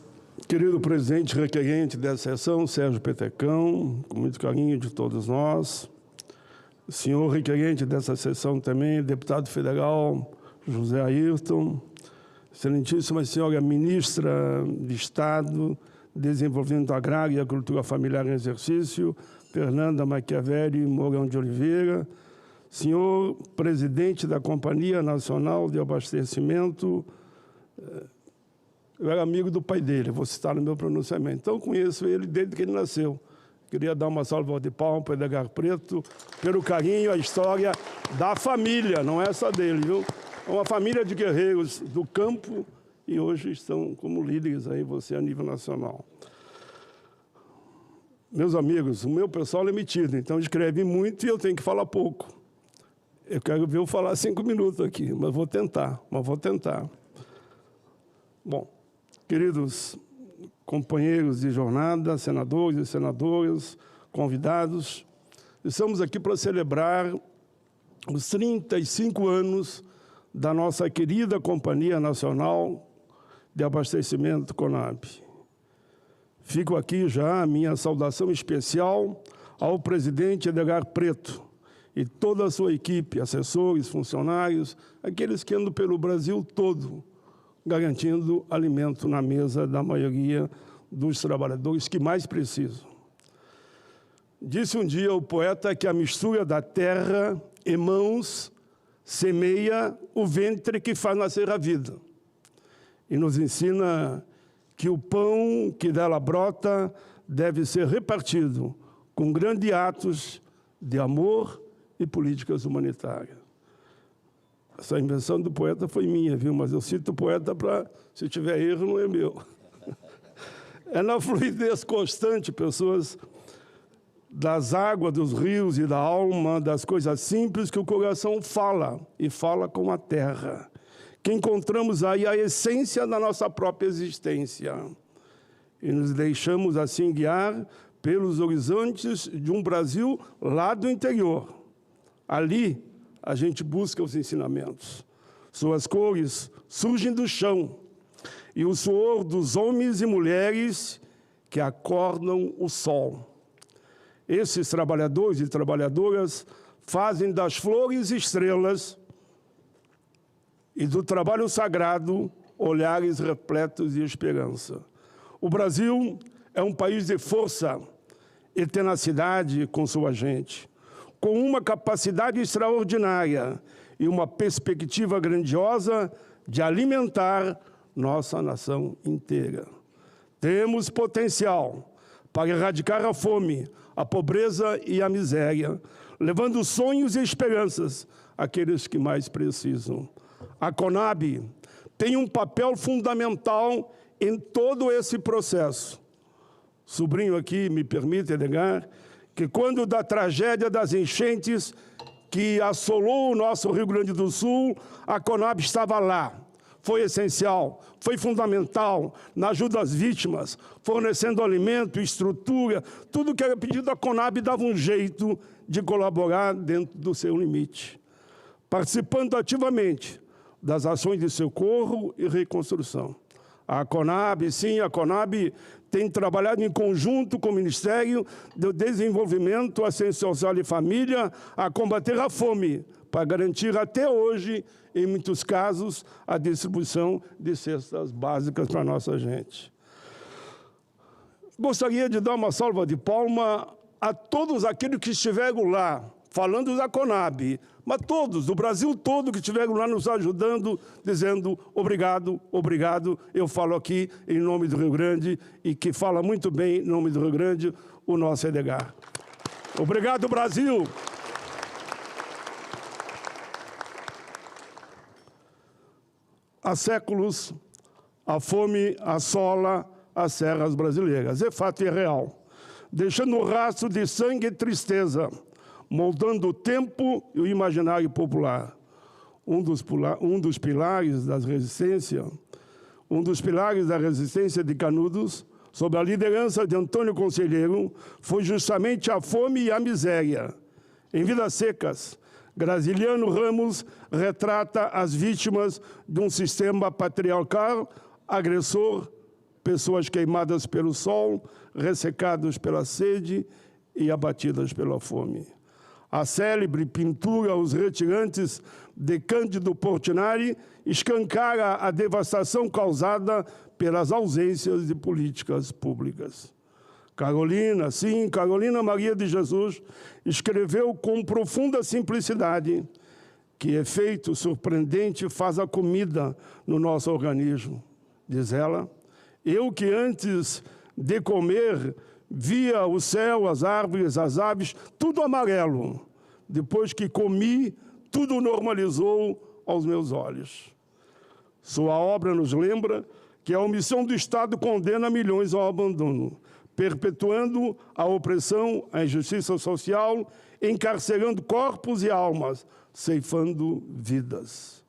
querido presidente requerente dessa sessão, Sérgio Petecão, com muito carinho de todos nós. Senhor requerente dessa sessão também, deputado federal José Ayrton. Excelentíssima senhora ministra de Estado, Desenvolvimento Agrário e Agricultura Familiar em Exercício, Fernanda Machiavelli Mourão de Oliveira. Senhor presidente da Companhia Nacional de Abastecimento, eu era amigo do pai dele, vou citar no meu pronunciamento. Então, conheço ele desde que ele nasceu. Queria dar uma salva de palmas para o Edgar Preto, pelo carinho, a história da família, não é só dele, viu? É uma família de guerreiros do campo e hoje estão como líderes aí, você a nível nacional. Meus amigos, o meu pessoal é metido, então escreve muito e eu tenho que falar pouco. Eu quero ver eu falar 5 minutos aqui, mas vou tentar. Bom, queridos companheiros de jornada, senadores e senadoras, convidados, estamos aqui para celebrar os 35 anos da nossa querida Companhia Nacional de Abastecimento Conab. Fico aqui já a minha saudação especial ao presidente Edgar Preto e toda a sua equipe, assessores, funcionários, aqueles que andam pelo Brasil todo, garantindo alimento na mesa da maioria dos trabalhadores que mais precisam. Disse um dia o poeta que a mistura da terra e mãos semeia o ventre que faz nascer a vida. E nos ensina que o pão que dela brota deve ser repartido com grandes atos de amor e políticas humanitárias. Essa invenção do poeta foi minha, viu? Mas eu cito o poeta para, se tiver erro, não é meu. É na fluidez constante, pessoas, das águas, dos rios e da alma, das coisas simples que o coração fala, e fala com a terra, que encontramos aí a essência da nossa própria existência. E nos deixamos assim guiar pelos horizontes de um Brasil lá do interior. Ali, a gente busca os ensinamentos. Suas cores surgem do chão e o suor dos homens e mulheres que acordam o sol. Esses trabalhadores e trabalhadoras fazem das flores estrelas e do trabalho sagrado olhares repletos de esperança. O Brasil é um país de força e tenacidade com sua gente, com uma capacidade extraordinária e uma perspectiva grandiosa de alimentar nossa nação inteira. Temos potencial para erradicar a fome, a pobreza e a miséria, levando sonhos e esperanças àqueles que mais precisam. A Conab tem um papel fundamental em todo esse processo. Sobrinho aqui, me permite, Edgar, que quando da tragédia das enchentes que assolou o nosso Rio Grande do Sul, a Conab estava lá. Foi essencial, foi fundamental na ajuda às vítimas, fornecendo alimento, estrutura, tudo que era pedido, a Conab dava um jeito de colaborar dentro do seu limite, participando ativamente das ações de socorro e reconstrução. A Conab, sim, a Conab tem trabalhado em conjunto com o Ministério do Desenvolvimento, Assistência Social e Família a combater a fome, para garantir até hoje, em muitos casos, a distribuição de cestas básicas para a nossa gente. Gostaria de dar uma salva de palmas a todos aqueles que estiveram lá, falando da Conab, mas todos, do Brasil todo, que estiveram lá nos ajudando, dizendo obrigado, obrigado. Eu falo aqui em nome do Rio Grande, e que fala muito bem em nome do Rio Grande, o nosso Edgar. Obrigado, Brasil! Há séculos, a fome assola as serras brasileiras. É fato e é real, deixando um rastro de sangue e tristeza, moldando o tempo e o imaginário popular. Um dos pilares da resistência de Canudos, sob a liderança de Antônio Conselheiro, foi justamente a fome e a miséria. Em Vidas Secas, Graciliano Ramos retrata as vítimas de um sistema patriarcal, agressor, pessoas queimadas pelo sol, ressecadas pela sede e abatidas pela fome. A célebre pintura Os Retirantes, de Cândido Portinari, escancara a devastação causada pelas ausências de políticas públicas. Carolina, sim, Carolina Maria de Jesus, escreveu com profunda simplicidade: que efeito surpreendente faz a comida no nosso organismo. Diz ela, eu que antes de comer via o céu, as árvores, as aves, tudo amarelo. Depois que comi, tudo normalizou aos meus olhos. Sua obra nos lembra que a omissão do Estado condena milhões ao abandono, perpetuando a opressão, a injustiça social, encarcerando corpos e almas, ceifando vidas.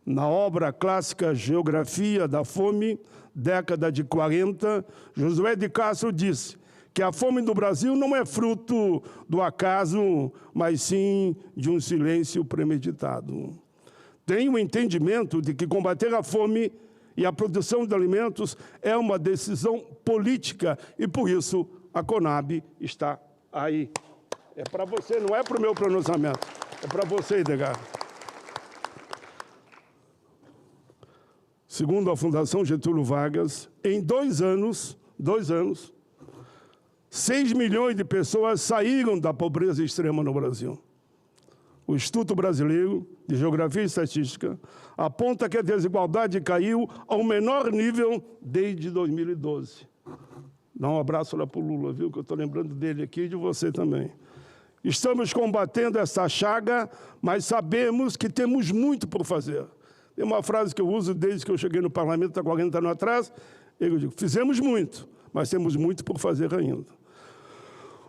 Na obra clássica Geografia da Fome, década de 40, Josué de Castro disse que a fome do Brasil não é fruto do acaso, mas sim de um silêncio premeditado. Tenho o entendimento de que combater a fome e a produção de alimentos é uma decisão política e, por isso, a Conab está aí. É para você, não é para o meu pronunciamento, é para você, Edgar. Segundo a Fundação Getúlio Vargas, em 2 anos, 6 milhões de pessoas saíram da pobreza extrema no Brasil. O Instituto Brasileiro de Geografia e Estatística aponta que a desigualdade caiu ao menor nível desde 2012. Dá um abraço lá para o Lula, viu? Que eu estou lembrando dele aqui e de você também. Estamos combatendo essa chaga, mas sabemos que temos muito por fazer. Tem uma frase que eu uso desde que eu cheguei no parlamento, há 40 anos atrás, eu digo, fizemos muito, mas temos muito por fazer ainda.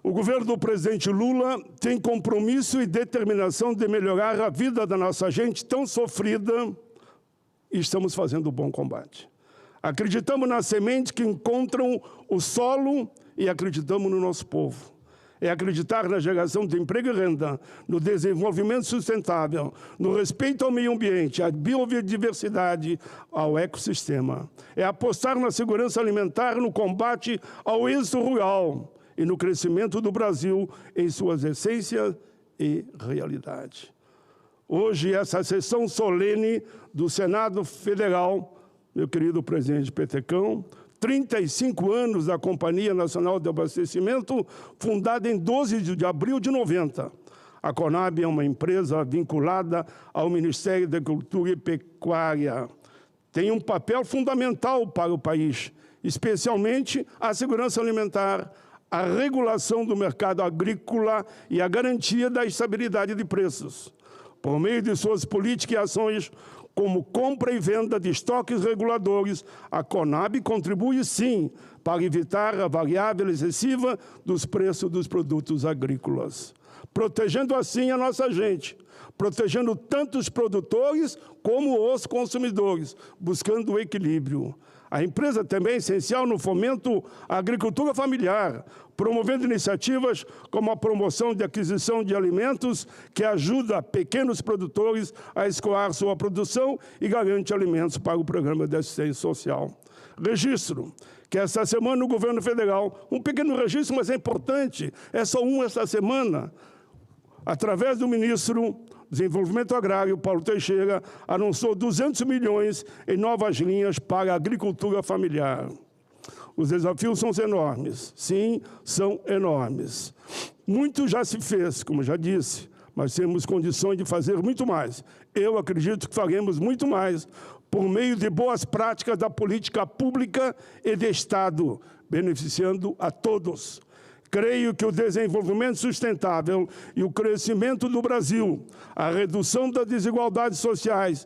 O governo do presidente Lula tem compromisso e determinação de melhorar a vida da nossa gente tão sofrida, e estamos fazendo um bom combate. Acreditamos nas sementes que encontram o solo e acreditamos no nosso povo. É acreditar na geração de emprego e renda, no desenvolvimento sustentável, no respeito ao meio ambiente, à biodiversidade, ao ecossistema. É apostar na segurança alimentar, no combate ao êxodo rural e no crescimento do Brasil em suas essências e realidade. Hoje, essa sessão solene do Senado Federal, meu querido presidente Petecão, 35 anos da Companhia Nacional de Abastecimento, fundada em 12 de abril de 90. A Conab é uma empresa vinculada ao Ministério da Agricultura e Pecuária. Tem um papel fundamental para o país, especialmente a segurança alimentar, a regulação do mercado agrícola e a garantia da estabilidade de preços. Por meio de suas políticas e ações, como compra e venda de estoques reguladores, a Conab contribui, sim, para evitar a variável excessiva dos preços dos produtos agrícolas, protegendo assim a nossa gente, protegendo tanto os produtores como os consumidores, buscando o equilíbrio. A empresa também é essencial no fomento à agricultura familiar, promovendo iniciativas como a promoção de aquisição de alimentos que ajuda pequenos produtores a escoar sua produção e garante alimentos para o Programa de Assistência Social. Registro que esta semana o governo federal, um pequeno registro, mas é importante, é só um esta semana, através do ministro do Desenvolvimento Agrário, Paulo Teixeira, anunciou 200 milhões em novas linhas para a agricultura familiar. Os desafios são enormes, sim, são enormes. Muito já se fez, como já disse, mas temos condições de fazer muito mais. Eu acredito que faremos muito mais por meio de boas práticas da política pública e de Estado, beneficiando a todos. Creio que o desenvolvimento sustentável e o crescimento do Brasil, a redução das desigualdades sociais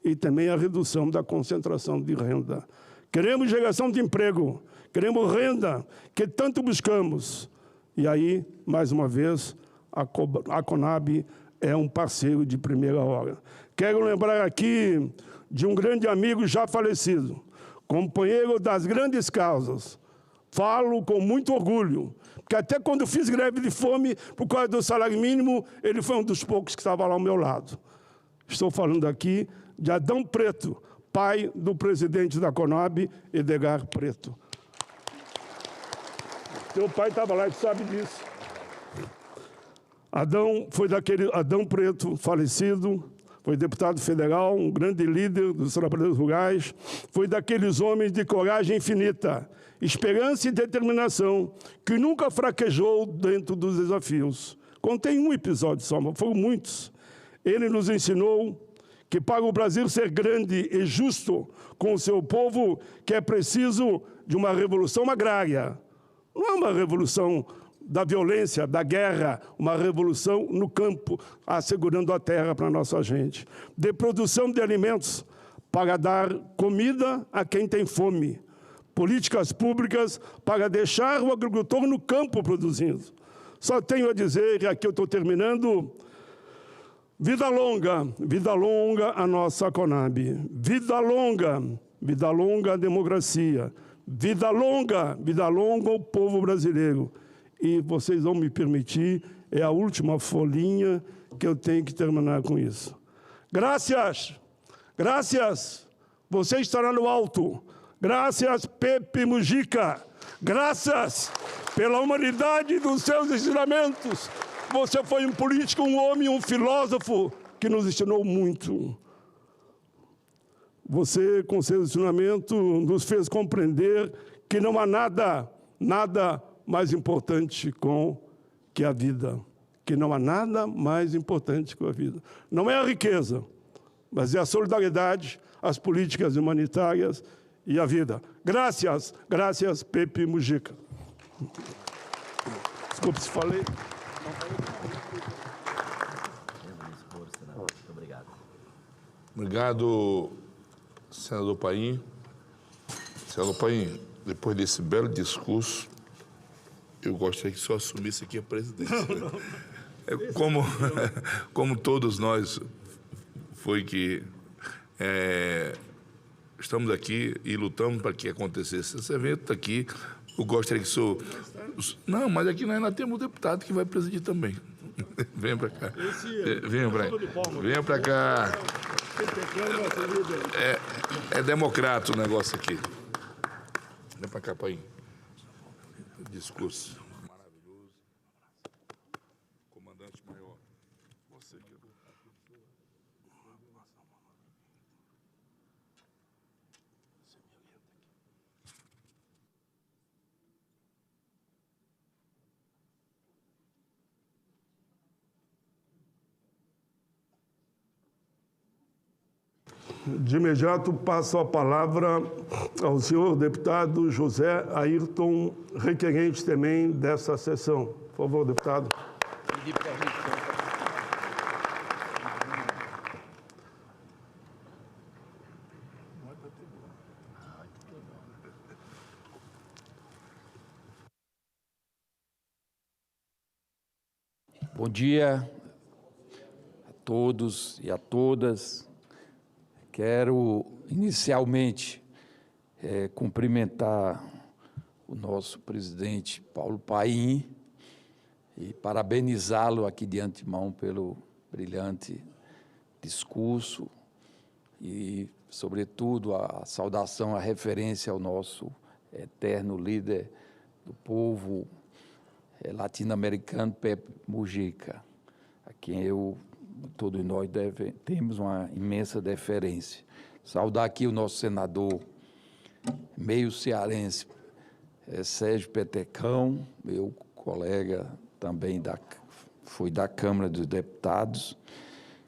e também a redução da concentração de renda. Queremos geração de emprego, queremos renda, que tanto buscamos. E aí, mais uma vez, a Conab é um parceiro de primeira hora. Quero lembrar aqui de um grande amigo já falecido, companheiro das grandes causas. Falo com muito orgulho, porque até quando fiz greve de fome por causa do salário mínimo, ele foi um dos poucos que estava lá ao meu lado. Estou falando aqui de Adão Preto, pai do presidente da Conab, Edgar Preto. Teu pai estava lá, tu sabe disso. Adão Preto, falecido, foi deputado federal, um grande líder dos trabalhadores rurais, foi daqueles homens de coragem infinita, esperança e determinação, que nunca fraquejou dentro dos desafios. Contei um episódio só, mas foram muitos. Ele nos ensinou que para o Brasil ser grande e justo com o seu povo, que é preciso de uma revolução agrária. Não é uma revolução da violência, da guerra, uma revolução no campo, assegurando a terra para a nossa gente. De produção de alimentos para dar comida a quem tem fome. Políticas públicas para deixar o agricultor no campo produzindo. Só tenho a dizer, e aqui eu estou terminando, vida longa a nossa Conab. Vida longa a democracia. Vida longa o povo brasileiro. E vocês vão me permitir, é a última folhinha que eu tenho que terminar com isso. Graças, você estará no alto. Graças, Pepe Mujica. Graças pela humanidade dos seus ensinamentos. Você foi um político, um homem, um filósofo que nos ensinou muito. Você, com seu ensinamento, nos fez compreender que não há nada mais importante que a vida. Que não há nada mais importante que a vida. Não é a riqueza, mas é a solidariedade, as políticas humanitárias e a vida. Graças, Pepe Mujica. Desculpe se falei. Obrigado, senador Paim. Senador Paim, depois desse belo discurso, eu gostaria que o senhor assumisse aqui a presidência. Como todos nós, foi que estamos aqui e lutamos para que acontecesse esse evento aqui. Eu gostaria que o senhor... Não, mas aqui nós temos um deputado que vai presidir também. Venha para cá. Venha para cá. É democrata o negócio aqui. Vem para cá, pai. Discurso maravilhoso. Comandante maior. Você que... De imediato, passo a palavra ao senhor deputado José Ayrton, requerente também dessa sessão. Por favor, deputado. Bom dia a todos e a todas. Quero, inicialmente, cumprimentar o nosso presidente Paulo Paim e parabenizá-lo aqui de antemão pelo brilhante discurso e, sobretudo, a saudação, a referência ao nosso eterno líder do povo latino-americano, Pepe Mujica, a quem todos nós temos uma imensa deferência. Saudar aqui o nosso senador meio cearense, Sérgio Petecão, meu colega também foi da Câmara dos Deputados.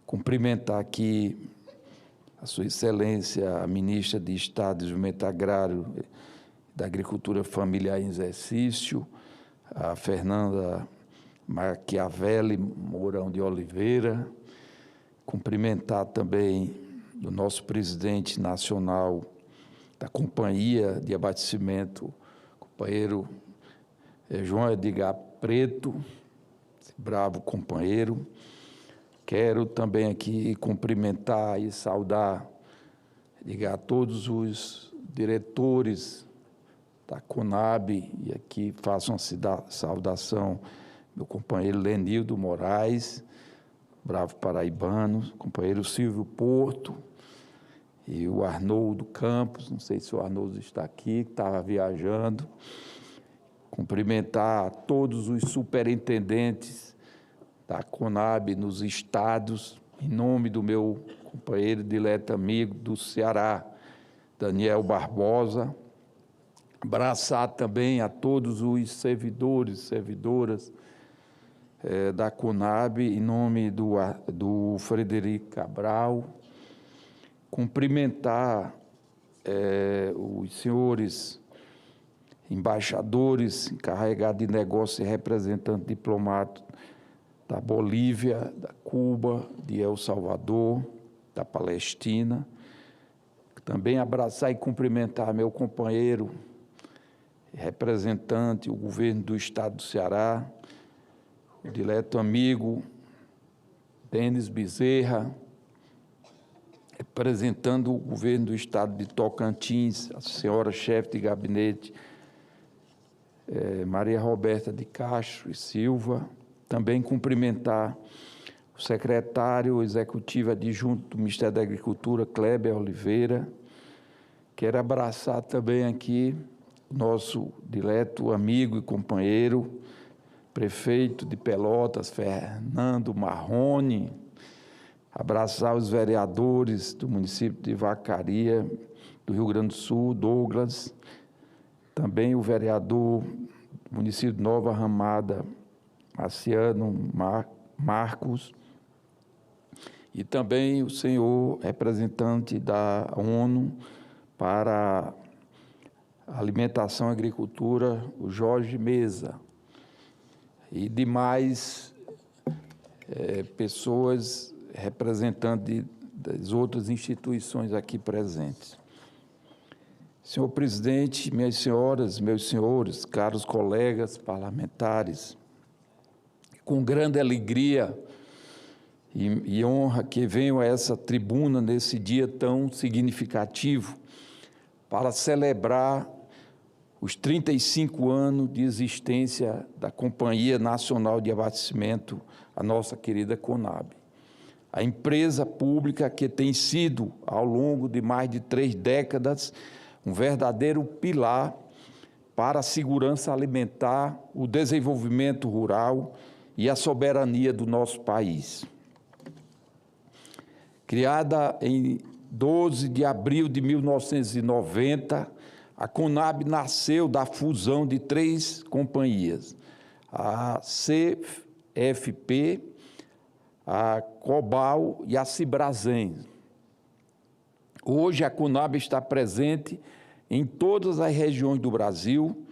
Cumprimentar aqui a Sua Excelência, a Ministra de Estado de Desenvolvimento Agrário da Agricultura Familiar em Exercício, a Fernanda Machiavelli Mourão de Oliveira. Cumprimentar também o nosso presidente nacional da Companhia de Abastecimento, companheiro João Edgar Preto, esse bravo companheiro. Quero também aqui cumprimentar e saudar, ligar a todos os diretores da Conab, e aqui faço uma saudação meu companheiro Lenildo Moraes, bravo paraibano, companheiro Silvio Porto e o Arnoldo Campos, não sei se o Arnoldo está aqui, que estava viajando. Cumprimentar todos os superintendentes da Conab nos estados, em nome do meu companheiro dileto amigo do Ceará, Daniel Barbosa. Abraçar também a todos os servidores e servidoras da Conab, em nome do Frederico Cabral. Cumprimentar os senhores embaixadores, encarregados de negócios e representantes diplomáticos da Bolívia, da Cuba, de El Salvador, da Palestina. Também abraçar e cumprimentar meu companheiro, representante, o governo do Estado do Ceará, o dileto amigo Denis Bezerra, representando o governo do Estado de Tocantins, a senhora chefe de gabinete, Maria Roberta de Castro e Silva. Também cumprimentar o secretário executivo adjunto do Ministério da Agricultura, Kleber Oliveira. Quero abraçar também aqui o nosso dileto amigo e companheiro, prefeito de Pelotas, Fernando Marrone. Abraçar os vereadores do município de Vacaria, do Rio Grande do Sul, Douglas. Também o vereador do município de Nova Ramada, Marciano Marcos. E também o senhor representante da ONU para a Alimentação e Agricultura, o Jorge Mesa. E demais pessoas representantes das outras instituições aqui presentes. Senhor presidente, minhas senhoras, meus senhores, caros colegas parlamentares, com grande alegria e honra que venho a essa tribuna nesse dia tão significativo para celebrar os 35 anos de existência da Companhia Nacional de Abastecimento, a nossa querida Conab. A empresa pública que tem sido, ao longo de mais de 3 décadas, um verdadeiro pilar para a segurança alimentar, o desenvolvimento rural e a soberania do nosso país. Criada em 12 de abril de 1990, a Conab nasceu da fusão de 3 companhias, a CFP, a Cobal e a Cibrazen. Hoje a Conab está presente em todas as regiões do Brasil,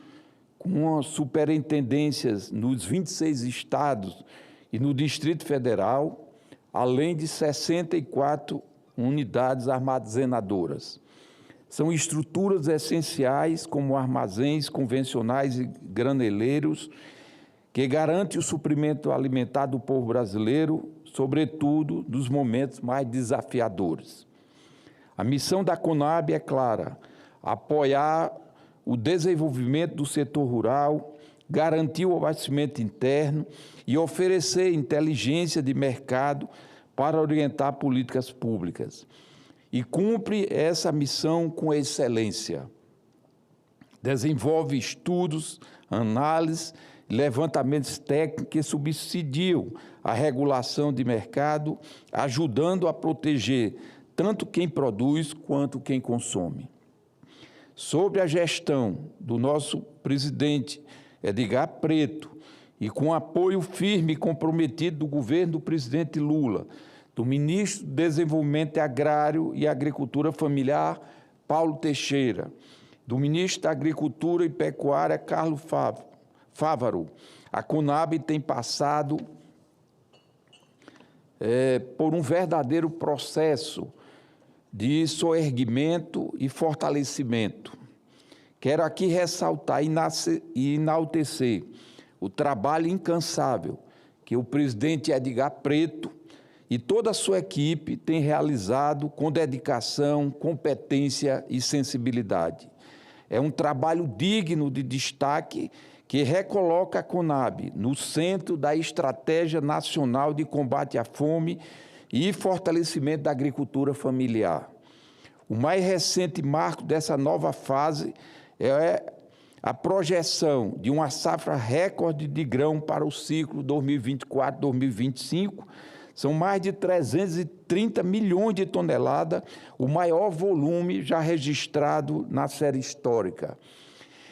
com superintendências nos 26 estados e no Distrito Federal, além de 64 unidades armazenadoras. São estruturas essenciais, como armazéns convencionais e graneleiros, que garantem o suprimento alimentar do povo brasileiro, sobretudo nos momentos mais desafiadores. A missão da Conab é clara: apoiar o desenvolvimento do setor rural, garantir o abastecimento interno e oferecer inteligência de mercado para orientar políticas públicas. E cumpre essa missão com excelência. Desenvolve estudos, análises, levantamentos técnicos que subsidiam a regulação de mercado, ajudando a proteger tanto quem produz quanto quem consome. Sob a gestão do nosso presidente Edgar Preto e com apoio firme e comprometido do governo do presidente Lula, do ministro do Desenvolvimento Agrário e Agricultura Familiar, Paulo Teixeira, do ministro da Agricultura e Pecuária, Carlos Fávaro, a Conab tem passado por um verdadeiro processo de soerguimento e fortalecimento. Quero aqui ressaltar e enaltecer o trabalho incansável que o presidente Edgar Preto e toda a sua equipe tem realizado com dedicação, competência e sensibilidade. É um trabalho digno de destaque que recoloca a Conab no centro da Estratégia Nacional de Combate à Fome e fortalecimento da agricultura familiar. O mais recente marco dessa nova fase é a projeção de uma safra recorde de grão para o ciclo 2024-2025, são mais de 330 milhões de toneladas, o maior volume já registrado na série histórica.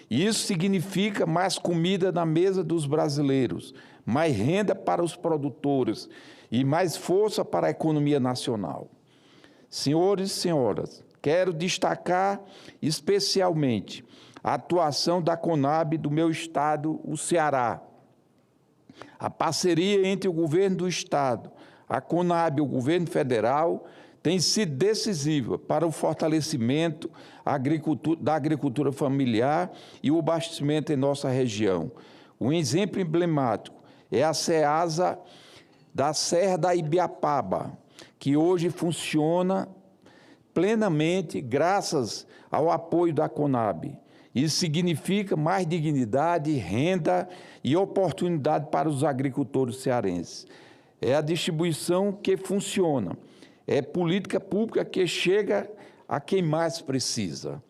Isso significa mais comida na mesa dos brasileiros, mais renda para os produtores e mais força para a economia nacional. Senhores e senhoras, quero destacar especialmente a atuação da Conab do meu estado, o Ceará. A parceria entre o governo do estado, a Conab e o governo federal tem sido decisiva para o fortalecimento da agricultura familiar e o abastecimento em nossa região. Um exemplo emblemático é a Ceasa da Serra da Ibiapaba, que hoje funciona plenamente graças ao apoio da Conab. Isso significa mais dignidade, renda e oportunidade para os agricultores cearenses. É a distribuição que funciona, é política pública que chega a quem mais precisa.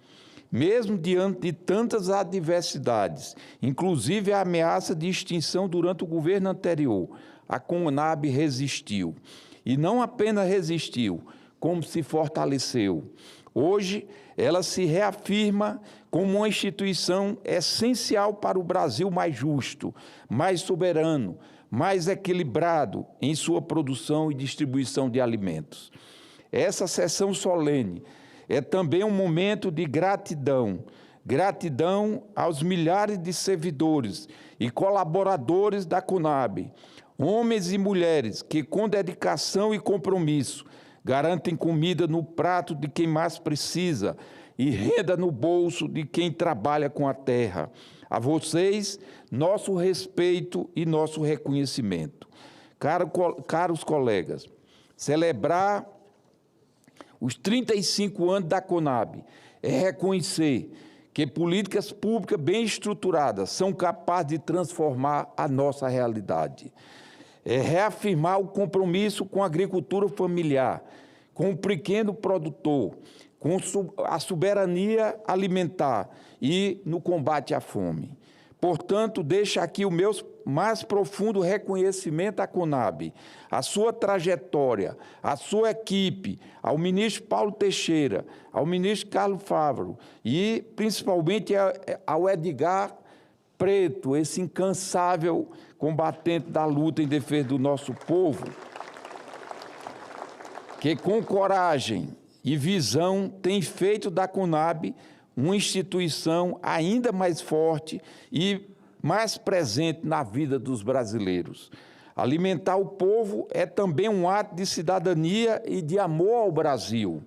Mesmo diante de tantas adversidades, inclusive a ameaça de extinção durante o governo anterior, a Conab resistiu. E não apenas resistiu, como se fortaleceu. Hoje, ela se reafirma como uma instituição essencial para o Brasil mais justo, mais soberano, mais equilibrado em sua produção e distribuição de alimentos. Essa sessão solene é também um momento de gratidão. Gratidão aos milhares de servidores e colaboradores da Conab, homens e mulheres que, com dedicação e compromisso, garantem comida no prato de quem mais precisa e renda no bolso de quem trabalha com a terra. A vocês, nosso respeito e nosso reconhecimento. Caros colegas, celebrar os 35 anos da Conab é reconhecer que políticas públicas bem estruturadas são capazes de transformar a nossa realidade. É reafirmar o compromisso com a agricultura familiar, com o pequeno produtor, com a soberania alimentar e no combate à fome. Portanto, deixo aqui o meu mais profundo reconhecimento à Conab, à sua trajetória, à sua equipe, ao ministro Paulo Teixeira, ao ministro Carlos Fávaro e, principalmente, ao Edgar Preto, esse incansável combatente da luta em defesa do nosso povo, que com coragem e visão tem feito da Conab uma instituição ainda mais forte e mais presente na vida dos brasileiros. Alimentar o povo é também um ato de cidadania e de amor ao Brasil.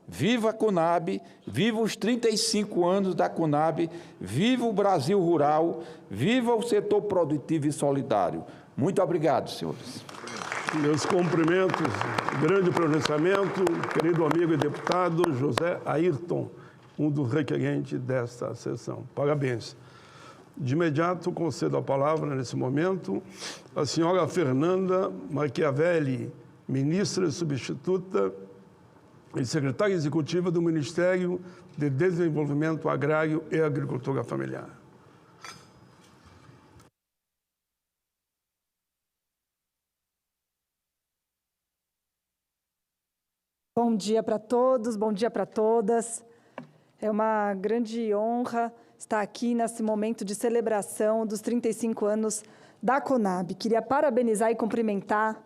Viva a Conab, viva os 35 anos da Conab, viva o Brasil rural, viva o setor produtivo e solidário. Muito obrigado, senhores. Meus cumprimentos, grande pronunciamento, querido amigo e deputado José Ayrton, um dos requerentes desta sessão. Parabéns. De imediato, concedo a palavra, nesse momento, à senhora Fernanda Machiavelli, ministra substituta e secretária executiva do Ministério de Desenvolvimento Agrário e Agricultura Familiar. Bom dia para todos, bom dia para todas. É uma grande honra estar aqui nesse momento de celebração dos 35 anos da Conab. Queria parabenizar e cumprimentar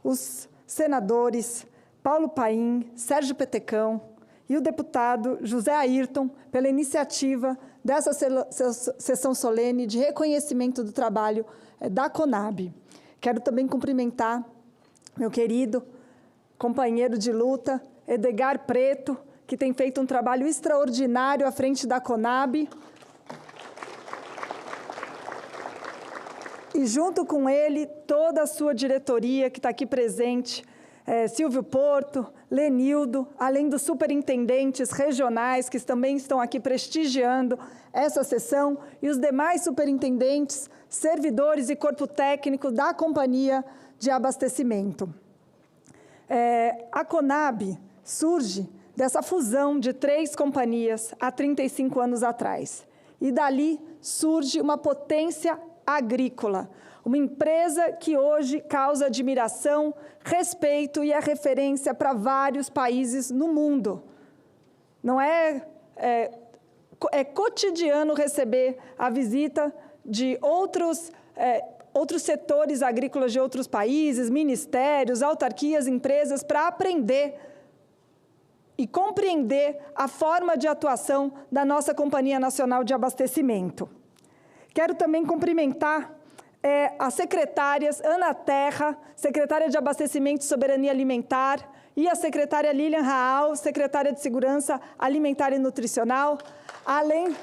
os senadores Paulo Paim, Sérgio Petecão e o deputado José Ayrton pela iniciativa dessa sessão solene de reconhecimento do trabalho da Conab. Quero também cumprimentar meu querido companheiro de luta, Edgar Preto, que tem feito um trabalho extraordinário à frente da Conab. E, junto com ele, toda a sua diretoria que está aqui presente, Silvio Porto, Lenildo, além dos superintendentes regionais que também estão aqui prestigiando essa sessão, e os demais superintendentes, servidores e corpo técnico da Companhia de Abastecimento. A Conab surge dessa fusão de 3 companhias há 35 anos atrás. E dali surge uma potência agrícola, uma empresa que hoje causa admiração, respeito e é referência para vários países no mundo. Não é cotidiano receber a visita de outros setores agrícolas de outros países, ministérios, autarquias, empresas, para aprender e compreender a forma de atuação da nossa Companhia Nacional de Abastecimento. Quero também cumprimentar as secretárias Ana Terra, secretária de Abastecimento e Soberania Alimentar, e a secretária Lilian Raal, secretária de Segurança Alimentar e Nutricional, além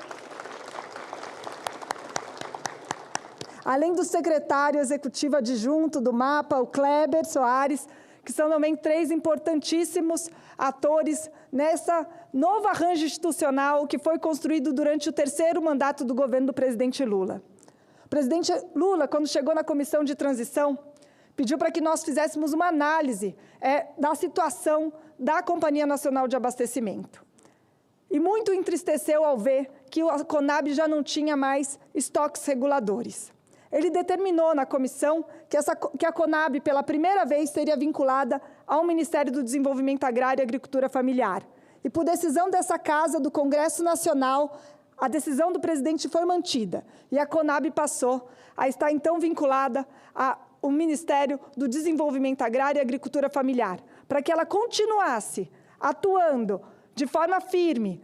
do secretário executivo adjunto do MAPA, o Kleber Soares, que são também 3 importantíssimos atores nessa nova arranjo institucional que foi construído durante o 3º mandato do governo do presidente Lula. O presidente Lula, quando chegou na comissão de transição, pediu para que nós fizéssemos uma análise da situação da Companhia Nacional de Abastecimento. E muito entristeceu ao ver que a Conab já não tinha mais estoques reguladores. Ele determinou na comissão que a Conab, pela primeira vez, seria vinculada ao Ministério do Desenvolvimento Agrário e Agricultura Familiar. E, por decisão dessa Casa, do Congresso Nacional, a decisão do presidente foi mantida. E a Conab passou a estar, então, vinculada ao Ministério do Desenvolvimento Agrário e Agricultura Familiar, para que ela continuasse atuando de forma firme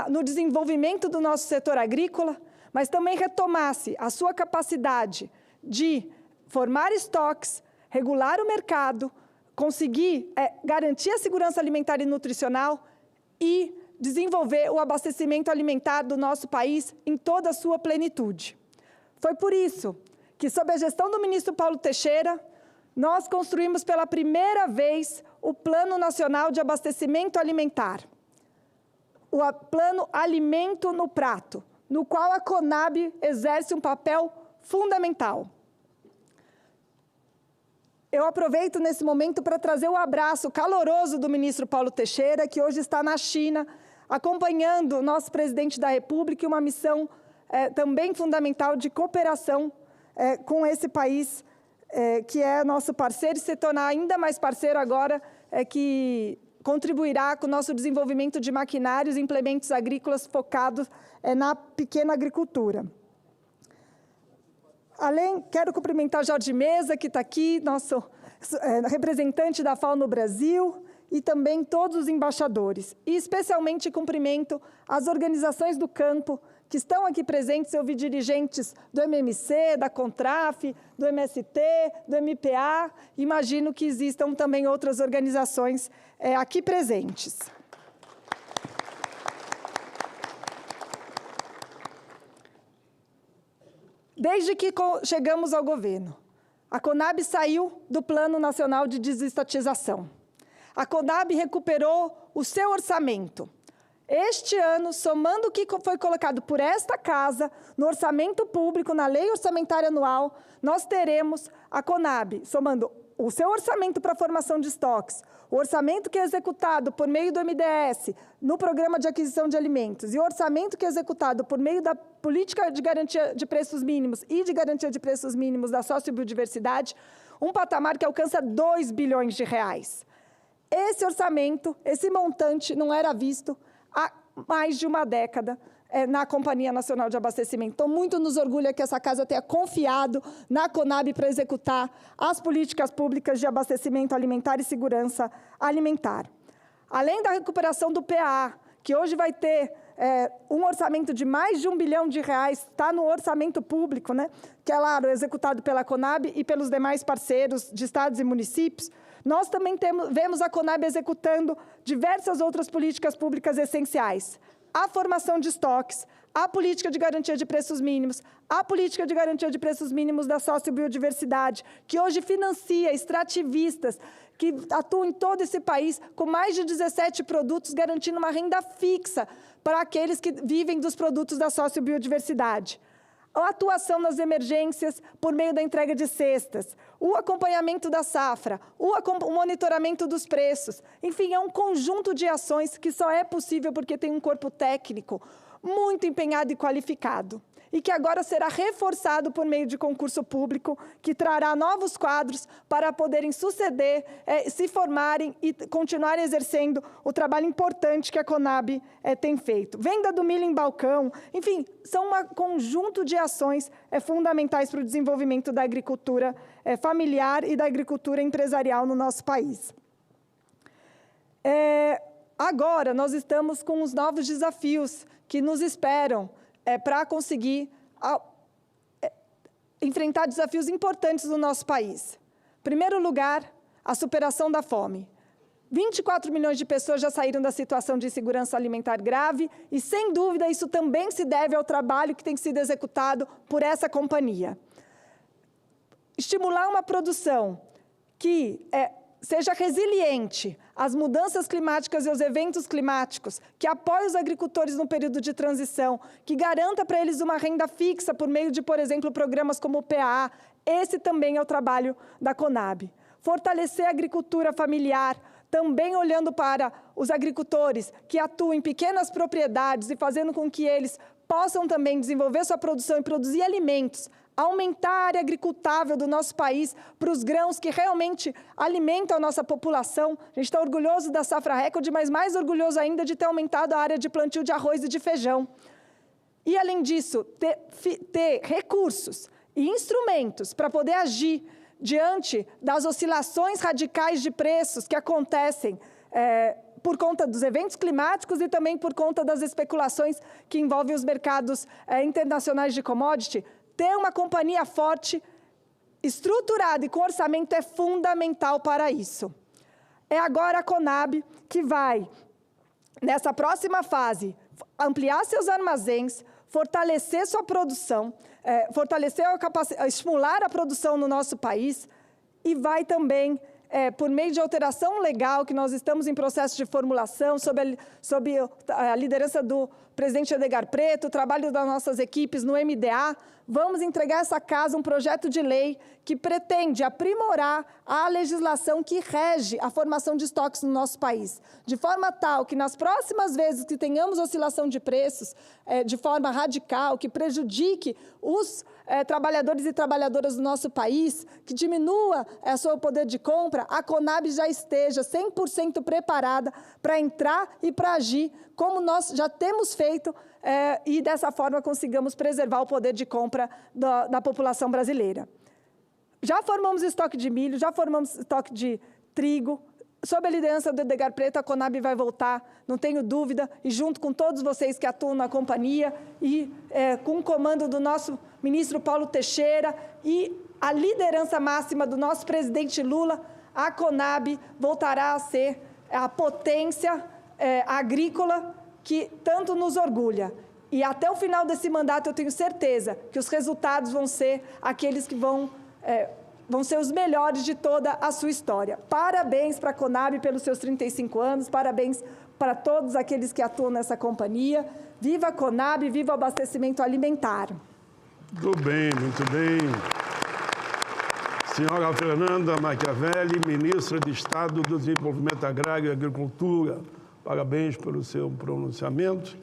no desenvolvimento do nosso setor agrícola, mas também retomasse a sua capacidade de formar estoques, regular o mercado, conseguir garantir a segurança alimentar e nutricional e desenvolver o abastecimento alimentar do nosso país em toda a sua plenitude. Foi por isso que, sob a gestão do ministro Paulo Teixeira, nós construímos pela primeira vez o Plano Nacional de Abastecimento Alimentar, o Plano Alimento no Prato, no qual a Conab exerce um papel fundamental. Eu aproveito nesse momento para trazer o abraço caloroso do ministro Paulo Teixeira, que hoje está na China, acompanhando o nosso presidente da República, e uma missão também fundamental de cooperação com esse país, que é nosso parceiro, e se tornar ainda mais parceiro agora, que contribuirá com o nosso desenvolvimento de maquinários e implementos agrícolas focados na pequena agricultura. Quero cumprimentar Jorge Mesa, que está aqui, nosso representante da FAO no Brasil, e também todos os embaixadores. E especialmente cumprimento as organizações do campo que estão aqui presentes. Eu vi dirigentes do MMC, da Contraf, do MST, do MPA. Imagino que existam também outras organizações aqui presentes. Desde que chegamos ao governo, a Conab saiu do Plano Nacional de Desestatização. A Conab recuperou o seu orçamento. Este ano, somando o que foi colocado por esta casa, no orçamento público, na Lei Orçamentária Anual, nós teremos a Conab, somando o seu orçamento para a formação de estoques, o orçamento que é executado por meio do MDS no Programa de Aquisição de Alimentos e o orçamento que é executado por meio da Política de Garantia de Preços Mínimos e de Garantia de Preços Mínimos da Sociobiodiversidade, um patamar que alcança 2 bilhões de reais. Esse orçamento, esse montante não era visto há mais de uma década na Companhia Nacional de Abastecimento. Então, muito nos orgulha que essa casa tenha confiado na Conab para executar as políticas públicas de abastecimento alimentar e segurança alimentar. Além da recuperação do PA, que hoje vai ter um orçamento de mais de R$1 bilhão, está no orçamento público, né? Que é, claro, executado pela Conab e pelos demais parceiros de estados e municípios. Nós também vemos a Conab executando diversas outras políticas públicas essenciais. A formação de estoques, a política de garantia de preços mínimos, a política de garantia de preços mínimos da sociobiodiversidade, que hoje financia extrativistas que atuam em todo esse país com mais de 17 produtos, garantindo uma renda fixa para aqueles que vivem dos produtos da sociobiodiversidade. A atuação nas emergências por meio da entrega de cestas, o acompanhamento da safra, o monitoramento dos preços. Enfim, é um conjunto de ações que só é possível porque tem um corpo técnico muito empenhado e qualificado, e que agora será reforçado por meio de concurso público, que trará novos quadros para poderem suceder, se formarem e continuarem exercendo o trabalho importante que a Conab tem feito. Venda do milho em balcão, enfim, são um conjunto de ações fundamentais para o desenvolvimento da agricultura familiar e da agricultura empresarial no nosso país. Agora, nós estamos com os novos desafios que nos esperam para conseguir enfrentar desafios importantes no nosso país. Em primeiro lugar, a superação da fome. 24 milhões de pessoas já saíram da situação de insegurança alimentar grave e, sem dúvida, isso também se deve ao trabalho que tem sido executado por essa companhia. Estimular uma produção que seja resiliente às mudanças climáticas e aos eventos climáticos, que apoie os agricultores no período de transição, que garanta para eles uma renda fixa por meio de, por exemplo, programas como o PAA. Esse também é o trabalho da Conab. Fortalecer a agricultura familiar, também olhando para os agricultores que atuam em pequenas propriedades e fazendo com que eles possam também desenvolver sua produção e produzir alimentos, aumentar a área agricultável do nosso país para os grãos que realmente alimentam a nossa população. A gente está orgulhoso da safra recorde, mas mais orgulhoso ainda de ter aumentado a área de plantio de arroz e de feijão. E, além disso, ter recursos e instrumentos para poder agir diante das oscilações radicais de preços que acontecem por conta dos eventos climáticos e também por conta das especulações que envolvem os mercados internacionais de commodity. Ter uma companhia forte, estruturada e com orçamento é fundamental para isso. É agora a Conab que vai, nessa próxima fase, ampliar seus armazéns, fortalecer sua produção, estimular a produção no nosso país e vai também, por meio de alteração legal, que nós estamos em processo de formulação, sob a liderança do presidente Edgar Preto, o trabalho das nossas equipes no MDA, vamos entregar a essa casa um projeto de lei que pretende aprimorar a legislação que rege a formação de estoques no nosso país, de forma tal que nas próximas vezes que tenhamos oscilação de preços, de forma radical, que prejudique os trabalhadores e trabalhadoras do nosso país, que diminua o seu poder de compra, a Conab já esteja 100% preparada para entrar e para agir, como nós já temos feito, e dessa forma consigamos preservar o poder de compra da população brasileira. Já formamos estoque de milho, já formamos estoque de trigo. Sob a liderança do Edgar Preto, a Conab vai voltar, não tenho dúvida, e junto com todos vocês que atuam na companhia, e com o comando do nosso ministro Paulo Teixeira e a liderança máxima do nosso presidente Lula, a Conab voltará a ser a potência agrícola que tanto nos orgulha. E até o final desse mandato eu tenho certeza que os resultados vão ser aqueles que vão ser os melhores de toda a sua história. Parabéns para a Conab pelos seus 35 anos, parabéns para todos aqueles que atuam nessa companhia. Viva a Conab, viva o abastecimento alimentar. Muito bem, muito bem. Senhora Fernanda Machiavelli, ministra de Estado do Desenvolvimento Agrário e Agricultura, parabéns pelo seu pronunciamento.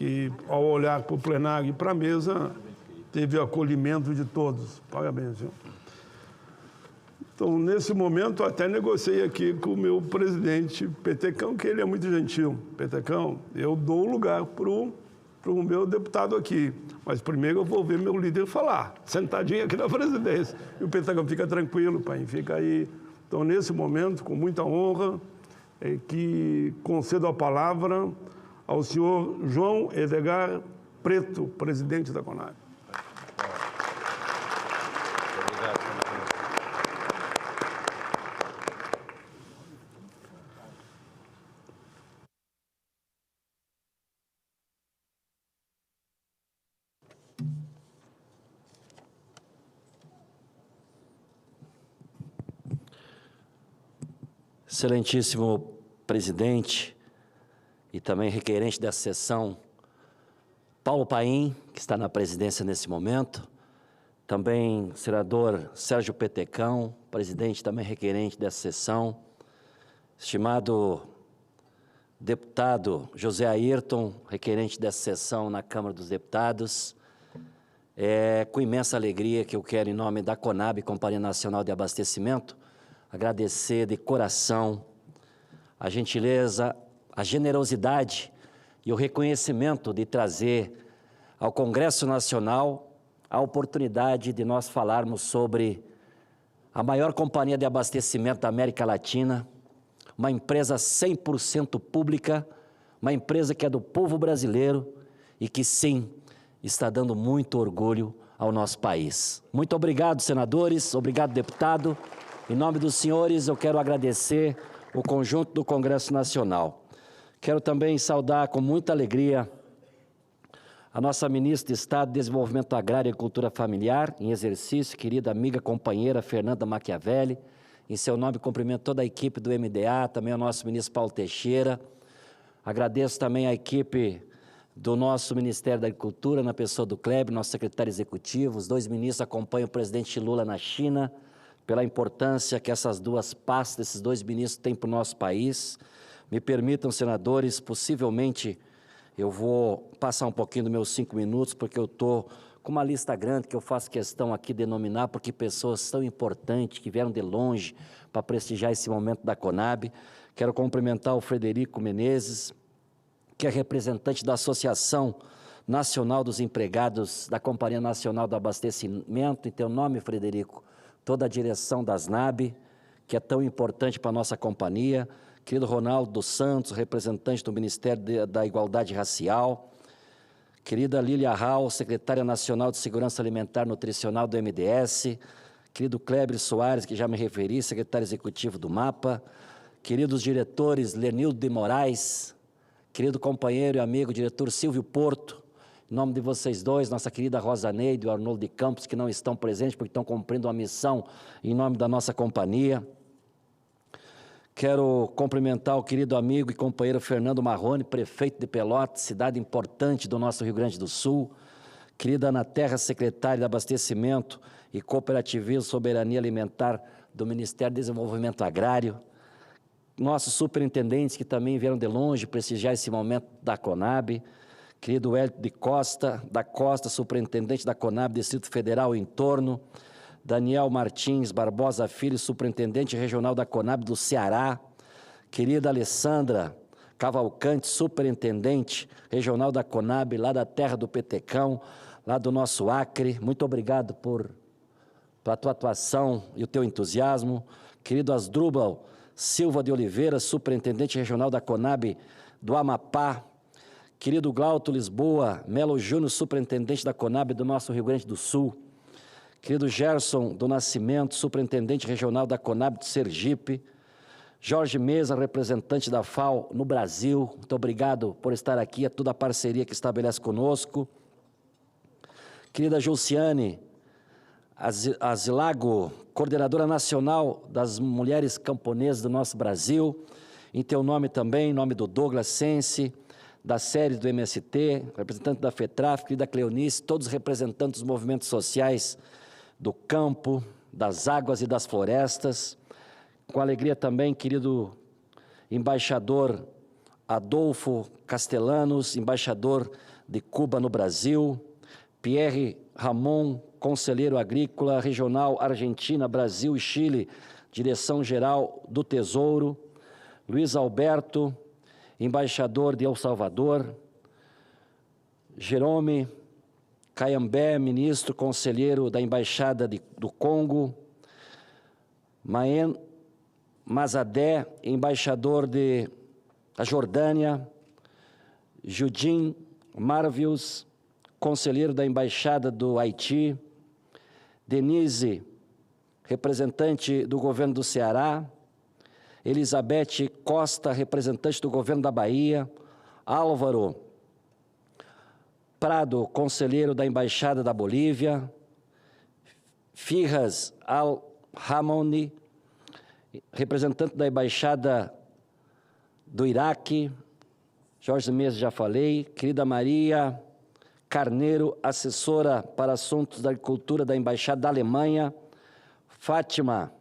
E, ao olhar para o plenário e para a mesa, teve acolhimento de todos. Parabéns, senhor. Então, nesse momento, até negociei aqui com o meu presidente, Petecão, que ele é muito gentil. Petecão, eu dou lugar para o meu deputado aqui, mas primeiro eu vou ver meu líder falar, sentadinho aqui na presidência. E o Petecão fica tranquilo, pai, fica aí. Então, nesse momento, com muita honra, que concedo a palavra ao senhor João Edgar Preto, presidente da Conab. Excelentíssimo presidente e também requerente dessa sessão, Paulo Paim, que está na presidência nesse momento, também senador Sérgio Petecão, presidente também requerente dessa sessão, estimado deputado José Ayrton, requerente dessa sessão na Câmara dos Deputados, é com imensa alegria que eu quero, em nome da Conab, Companhia Nacional de Abastecimento, agradecer de coração a gentileza, a generosidade e o reconhecimento de trazer ao Congresso Nacional a oportunidade de nós falarmos sobre a maior companhia de abastecimento da América Latina, uma empresa 100% pública, uma empresa que é do povo brasileiro e que, sim, está dando muito orgulho ao nosso país. Muito obrigado, senadores, obrigado, deputado. Em nome dos senhores, eu quero agradecer o conjunto do Congresso Nacional. Quero também saudar com muita alegria a nossa ministra de Estado de Desenvolvimento Agrário e Agricultura Familiar, em exercício, querida amiga, companheira Fernanda Machiavelli. Em seu nome, cumprimento toda a equipe do MDA, também o nosso ministro Paulo Teixeira. Agradeço também a equipe do nosso Ministério da Agricultura, na pessoa do Kleber, nosso secretário executivo. Os dois ministros acompanham o presidente Lula na China, pela importância que essas duas pastas, esses dois ministros têm para o nosso país. Me permitam, senadores, possivelmente eu vou passar um pouquinho dos meus 5 minutos, porque eu estou com uma lista grande que eu faço questão aqui de denominar, porque pessoas tão importantes, que vieram de longe para prestigiar esse momento da Conab. Quero cumprimentar o Frederico Menezes, que é representante da Associação Nacional dos Empregados da Companhia Nacional do Abastecimento. Em teu nome, Frederico, toda a direção da ASNAB, que é tão importante para a nossa companhia, querido Ronaldo dos Santos, representante do Ministério da Igualdade Racial, querida Lília Rau, secretária nacional de Segurança Alimentar e Nutricional do MDS, querido Kleber Soares, que já me referi, secretário executivo do MAPA, queridos diretores Lenildo de Moraes, querido companheiro e amigo diretor Silvio Porto, Em nome de vocês dois, nossa querida Rosa Neide e o Arnoldo de Campos, que não estão presentes porque estão cumprindo uma missão em nome da nossa companhia. Quero cumprimentar o querido amigo e companheiro Fernando Marrone, prefeito de Pelotas, cidade importante do nosso Rio Grande do Sul. Querida Ana Terra, secretária de Abastecimento e Cooperativismo e Soberania Alimentar do Ministério do Desenvolvimento Agrário. Nossos superintendentes que também vieram de longe prestigiar esse momento da CONAB. Querido Hélio da Costa, superintendente da CONAB, Distrito Federal e entorno. Daniel Martins Barbosa Filho, superintendente regional da CONAB do Ceará. Querida Alessandra Cavalcante, superintendente regional da CONAB, lá da terra do Petecão, lá do nosso Acre. Muito obrigado pela tua atuação e o teu entusiasmo. Querido Asdrubal Silva de Oliveira, superintendente regional da CONAB do Amapá. Querido Glauto Lisboa Melo Júnior, superintendente da CONAB do nosso Rio Grande do Sul. Querido Gerson do Nascimento, superintendente regional da CONAB de Sergipe. Jorge Mesa, representante da FAO no Brasil. Muito obrigado por estar aqui, a toda a parceria que estabelece conosco. Querida Julciane Azilago, coordenadora nacional das mulheres camponesas do nosso Brasil. Em teu nome também, em nome do Douglas Sense, da série do MST, representante da FETRAF, da Cleonice, todos os representantes dos movimentos sociais do campo, das águas e das florestas. Com alegria também, querido embaixador Adolfo Castellanos, embaixador de Cuba no Brasil. Pierre Ramon, conselheiro agrícola regional Argentina, Brasil e Chile, Direção-Geral do Tesouro. Luiz Alberto, embaixador de El Salvador. Jerome Caiambé, ministro, conselheiro da Embaixada do Congo. Maen Mazadé, embaixador da Jordânia. Judin Marvius, conselheiro da Embaixada do Haiti. Denise, representante do governo do Ceará. Elizabeth Costa, representante do governo da Bahia. Álvaro Prado, conselheiro da Embaixada da Bolívia. Firras Al-Hamoni, representante da Embaixada do Iraque. Jorge Mesa, já falei. Querida Maria Carneiro, assessora para assuntos da agricultura da Embaixada da Alemanha. Fátima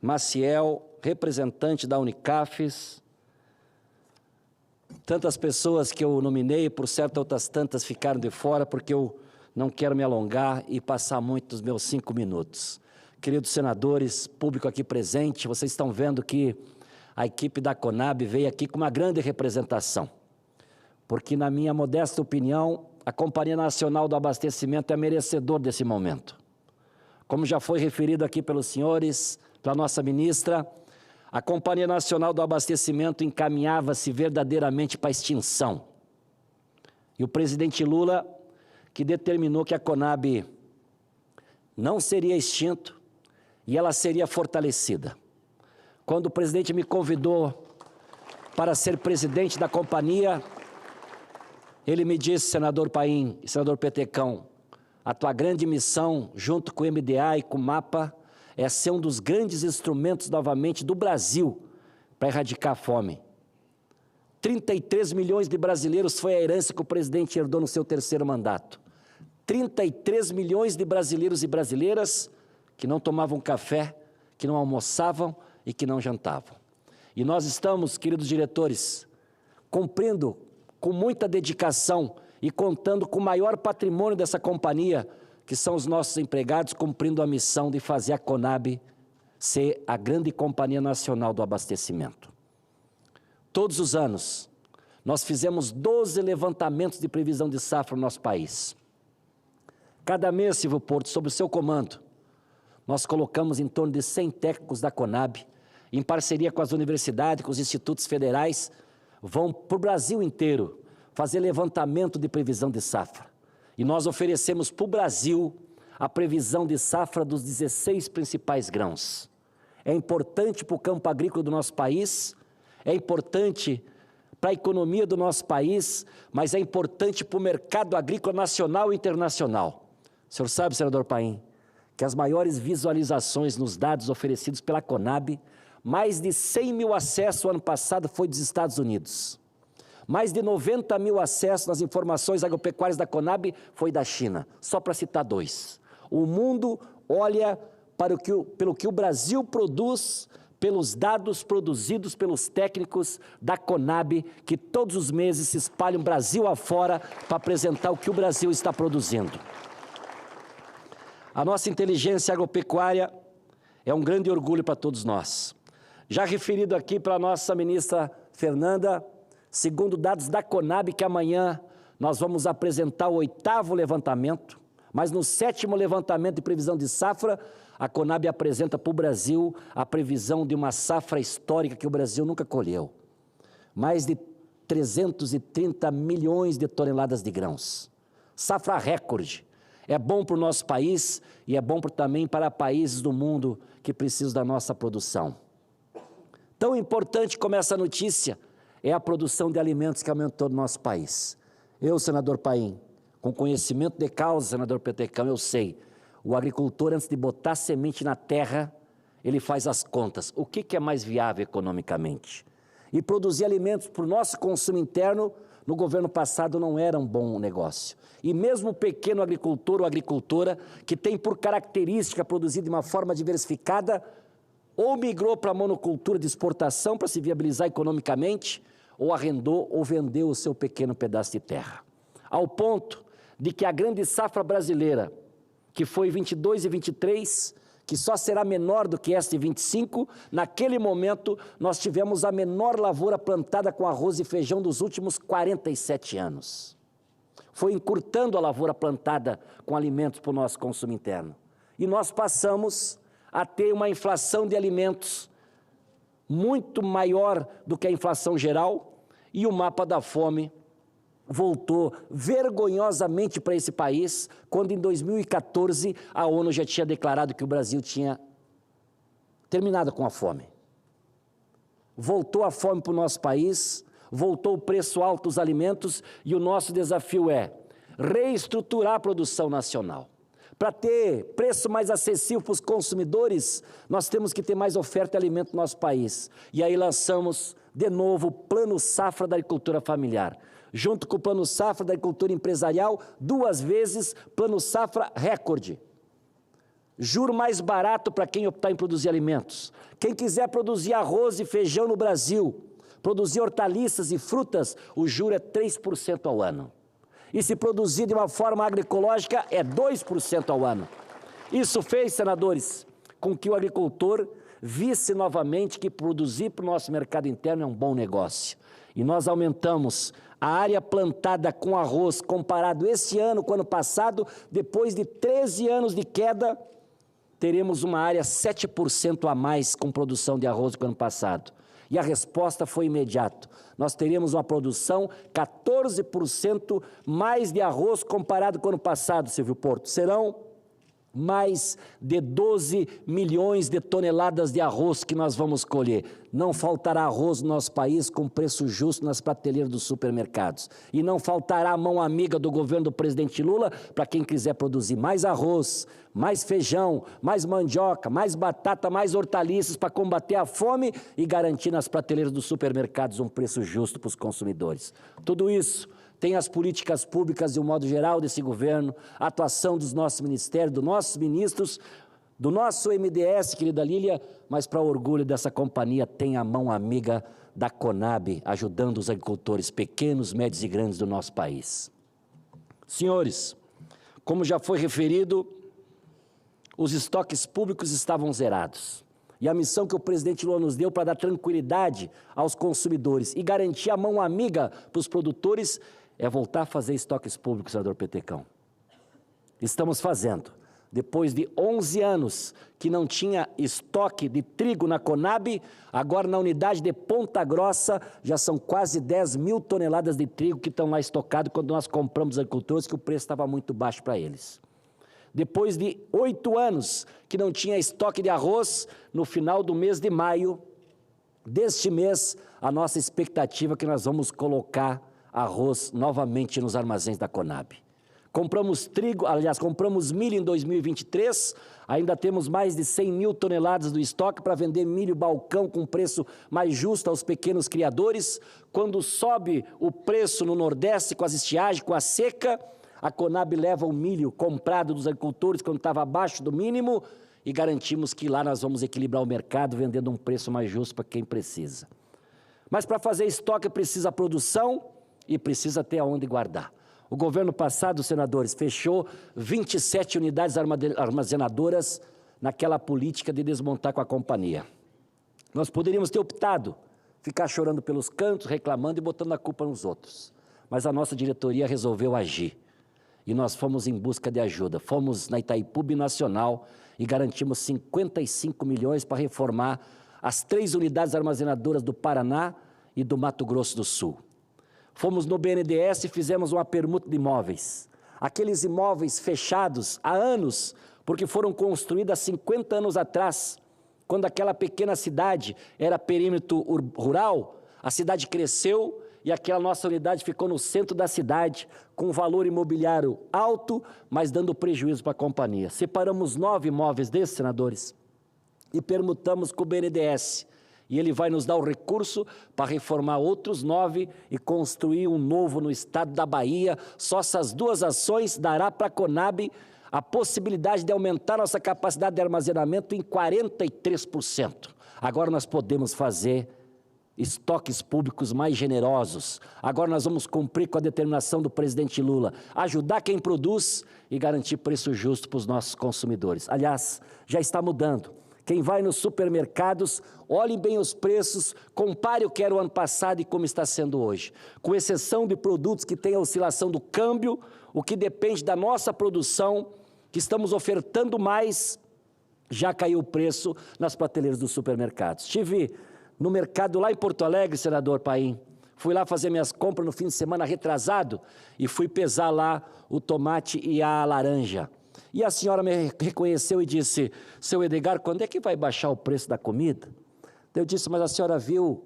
Maciel, representante da Unicafes. Tantas pessoas que eu nominei, por certo outras tantas ficaram de fora, porque eu não quero me alongar e passar muito dos meus 5 minutos. Queridos senadores, público aqui presente, vocês estão vendo que a equipe da CONAB veio aqui com uma grande representação, porque, na minha modesta opinião, a Companhia Nacional do Abastecimento é merecedor desse momento. Como já foi referido aqui pelos senhores, pela nossa ministra, a Companhia Nacional do Abastecimento encaminhava-se verdadeiramente para a extinção. E o presidente Lula, que determinou que a CONAB não seria extinta e ela seria fortalecida. Quando o presidente me convidou para ser presidente da companhia, ele me disse, senador Paim e senador Petecão, a tua grande missão, junto com o MDA e com o MAPA, é ser um dos grandes instrumentos, novamente, do Brasil para erradicar a fome. 33 milhões de brasileiros foi a herança que o presidente herdou no seu 3º mandato. 33 milhões de brasileiros e brasileiras que não tomavam café, que não almoçavam e que não jantavam. E nós estamos, queridos diretores, cumprindo com muita dedicação e contando com o maior patrimônio dessa companhia, que são os nossos empregados, cumprindo a missão de fazer a CONAB ser a grande companhia nacional do abastecimento. Todos os anos, nós fizemos 12 levantamentos de previsão de safra no nosso país. Cada mês, Silvio Porto, sob o seu comando, nós colocamos em torno de 100 técnicos da CONAB, em parceria com as universidades, com os institutos federais, vão para o Brasil inteiro fazer levantamento de previsão de safra. E nós oferecemos para o Brasil a previsão de safra dos 16 principais grãos. É importante para o campo agrícola do nosso país, é importante para a economia do nosso país, mas é importante para o mercado agrícola nacional e internacional. O senhor sabe, senador Paim, que as maiores visualizações nos dados oferecidos pela Conab, mais de 100 mil acessos no ano passado foi dos Estados Unidos. Mais de 90 mil acessos nas informações agropecuárias da Conab foi da China, só para citar 2. O mundo olha pelo que o Brasil produz, pelos dados produzidos pelos técnicos da Conab, que todos os meses se espalham Brasil afora para apresentar o que o Brasil está produzindo. A nossa inteligência agropecuária é um grande orgulho para todos nós. Já referido aqui para a nossa ministra Fernanda, segundo dados da Conab, que amanhã nós vamos apresentar o 8º levantamento, mas no 7º levantamento de previsão de safra, a Conab apresenta para o Brasil a previsão de uma safra histórica que o Brasil nunca colheu. Mais de 330 milhões de toneladas de grãos. Safra recorde. É bom para o nosso país e é bom também para países do mundo que precisam da nossa produção. Tão importante como essa notícia é a produção de alimentos que aumentou no nosso país. Eu, senador Paim, com conhecimento de causa, senador Petecão, eu sei, o agricultor, antes de botar semente na terra, ele faz as contas. O que é mais viável economicamente? E produzir alimentos para o nosso consumo interno, no governo passado, não era um bom negócio. E mesmo o pequeno agricultor ou agricultora, que tem por característica produzir de uma forma diversificada, ou migrou para a monocultura de exportação para se viabilizar economicamente, ou arrendou ou vendeu o seu pequeno pedaço de terra. Ao ponto de que a grande safra brasileira, que foi 22 e 23, que só será menor do que esta de 25, naquele momento nós tivemos a menor lavoura plantada com arroz e feijão dos últimos 47 anos. Foi encurtando a lavoura plantada com alimentos para o nosso consumo interno. E nós passamos a ter uma inflação de alimentos muito maior do que a inflação geral, e o mapa da fome voltou vergonhosamente para esse país, quando em 2014 a ONU já tinha declarado que o Brasil tinha terminado com a fome. Voltou a fome para o nosso país, voltou o preço alto dos alimentos, e o nosso desafio é reestruturar a produção nacional. Para ter preço mais acessível para os consumidores, nós temos que ter mais oferta de alimento no nosso país. E aí lançamos, de novo, o Plano Safra da Agricultura Familiar. Junto com o Plano Safra da Agricultura Empresarial, 2 vezes Plano Safra recorde. Juro mais barato para quem optar em produzir alimentos. Quem quiser produzir arroz e feijão no Brasil, produzir hortaliças e frutas, o juro é 3% ao ano. E se produzir de uma forma agroecológica, é 2% ao ano. Isso fez, senadores, com que o agricultor visse novamente que produzir para o nosso mercado interno é um bom negócio. E nós aumentamos a área plantada com arroz comparado esse ano com o ano passado, depois de 13 anos de queda, teremos uma área 7% a mais com produção de arroz do que o ano passado. E a resposta foi imediata. Nós teríamos uma produção 14% mais de arroz comparado com o ano passado, Silvio Porto. Serão mais de 12 milhões de toneladas de arroz que nós vamos colher. Não faltará arroz no nosso país com preço justo nas prateleiras dos supermercados. E não faltará a mão amiga do governo do presidente Lula para quem quiser produzir mais arroz, mais feijão, mais mandioca, mais batata, mais hortaliças para combater a fome e garantir nas prateleiras dos supermercados um preço justo para os consumidores. Tudo isso tem as políticas públicas de um modo geral desse governo, a atuação dos nossos ministérios, dos nossos ministros, do nosso MDS, querida Lília, mas para orgulho dessa companhia tem a mão amiga da Conab, ajudando os agricultores pequenos, médios e grandes do nosso país. Senhores, como já foi referido, os estoques públicos estavam zerados. E a missão que o presidente Lula nos deu para dar tranquilidade aos consumidores e garantir a mão amiga para os produtores é voltar a fazer estoques públicos, senador Petecão. Estamos fazendo. Depois de 11 anos que não tinha estoque de trigo na Conab, agora na unidade de Ponta Grossa já são quase 10 mil toneladas de trigo que estão lá estocados quando nós compramos dos agricultores, que o preço estava muito baixo para eles. Depois de 8 anos que não tinha estoque de arroz, no final do mês de maio, Deste mês, a nossa expectativa é que nós vamos colocar arroz novamente nos armazéns da Conab. Compramos trigo, aliás, compramos milho em 2023, ainda temos mais de 100 mil toneladas do estoque para vender milho balcão com preço mais justo aos pequenos criadores. Quando sobe o preço no Nordeste com as estiagens, com a seca, a Conab leva o milho comprado dos agricultores quando estava abaixo do mínimo e garantimos que lá nós vamos equilibrar o mercado vendendo um preço mais justo para quem precisa. Mas para fazer estoque precisa produção e precisa ter aonde guardar. O governo passado, senadores, fechou 27 unidades armazenadoras naquela política de desmontar com a companhia. Nós poderíamos ter optado ficar chorando pelos cantos, reclamando e botando a culpa nos outros. Mas a nossa diretoria resolveu agir. E nós fomos em busca de ajuda. Fomos na Itaipu Binacional e garantimos 55 milhões para reformar as 3 unidades armazenadoras do Paraná e do Mato Grosso do Sul. Fomos no BNDES e fizemos uma permuta de imóveis. Aqueles imóveis fechados há anos, porque foram construídos há 50 anos atrás, quando aquela pequena cidade era perímetro rural, a cidade cresceu e aquela nossa unidade ficou no centro da cidade, com valor imobiliário alto, mas dando prejuízo para a companhia. Separamos 9 imóveis desses, senadores, e permutamos com o BNDES. E ele vai nos dar o recurso para reformar outros 9 e construir um novo no estado da Bahia. Só essas 2 ações dará para a Conab a possibilidade de aumentar nossa capacidade de armazenamento em 43%. Agora nós podemos fazer estoques públicos mais generosos. Agora nós vamos cumprir com a determinação do presidente Lula, ajudar quem produz e garantir preço justo para os nossos consumidores. Aliás, já está mudando. Quem vai nos supermercados, olhe bem os preços, compare o que era o ano passado e como está sendo hoje. Com exceção de produtos que têm a oscilação do câmbio, o que depende da nossa produção, que estamos ofertando mais, já caiu o preço nas prateleiras dos supermercados. Estive no mercado lá em Porto Alegre, senador Paim. Fui lá fazer minhas compras no fim de semana retrasado e fui pesar lá o tomate e a laranja. E a senhora me reconheceu e disse, seu Edgar, quando é que vai baixar o preço da comida? Eu disse, mas a senhora viu,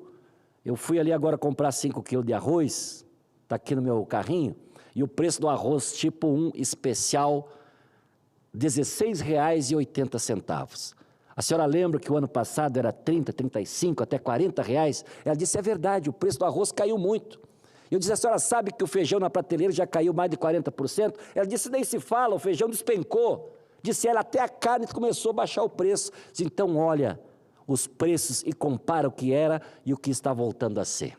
eu fui ali agora comprar 5 quilos de arroz, está aqui no meu carrinho, e o preço do arroz tipo 1 especial, R$ 16,80. A senhora lembra que o ano passado era 30, 35, até 40 reais? Ela disse, é verdade, o preço do arroz caiu muito. Eu disse, a senhora sabe que o feijão na prateleira já caiu mais de 40%? Ela disse, nem se fala, o feijão despencou. Disse ela, até a carne começou a baixar o preço. Disse, então olha os preços e compara o que era e o que está voltando a ser.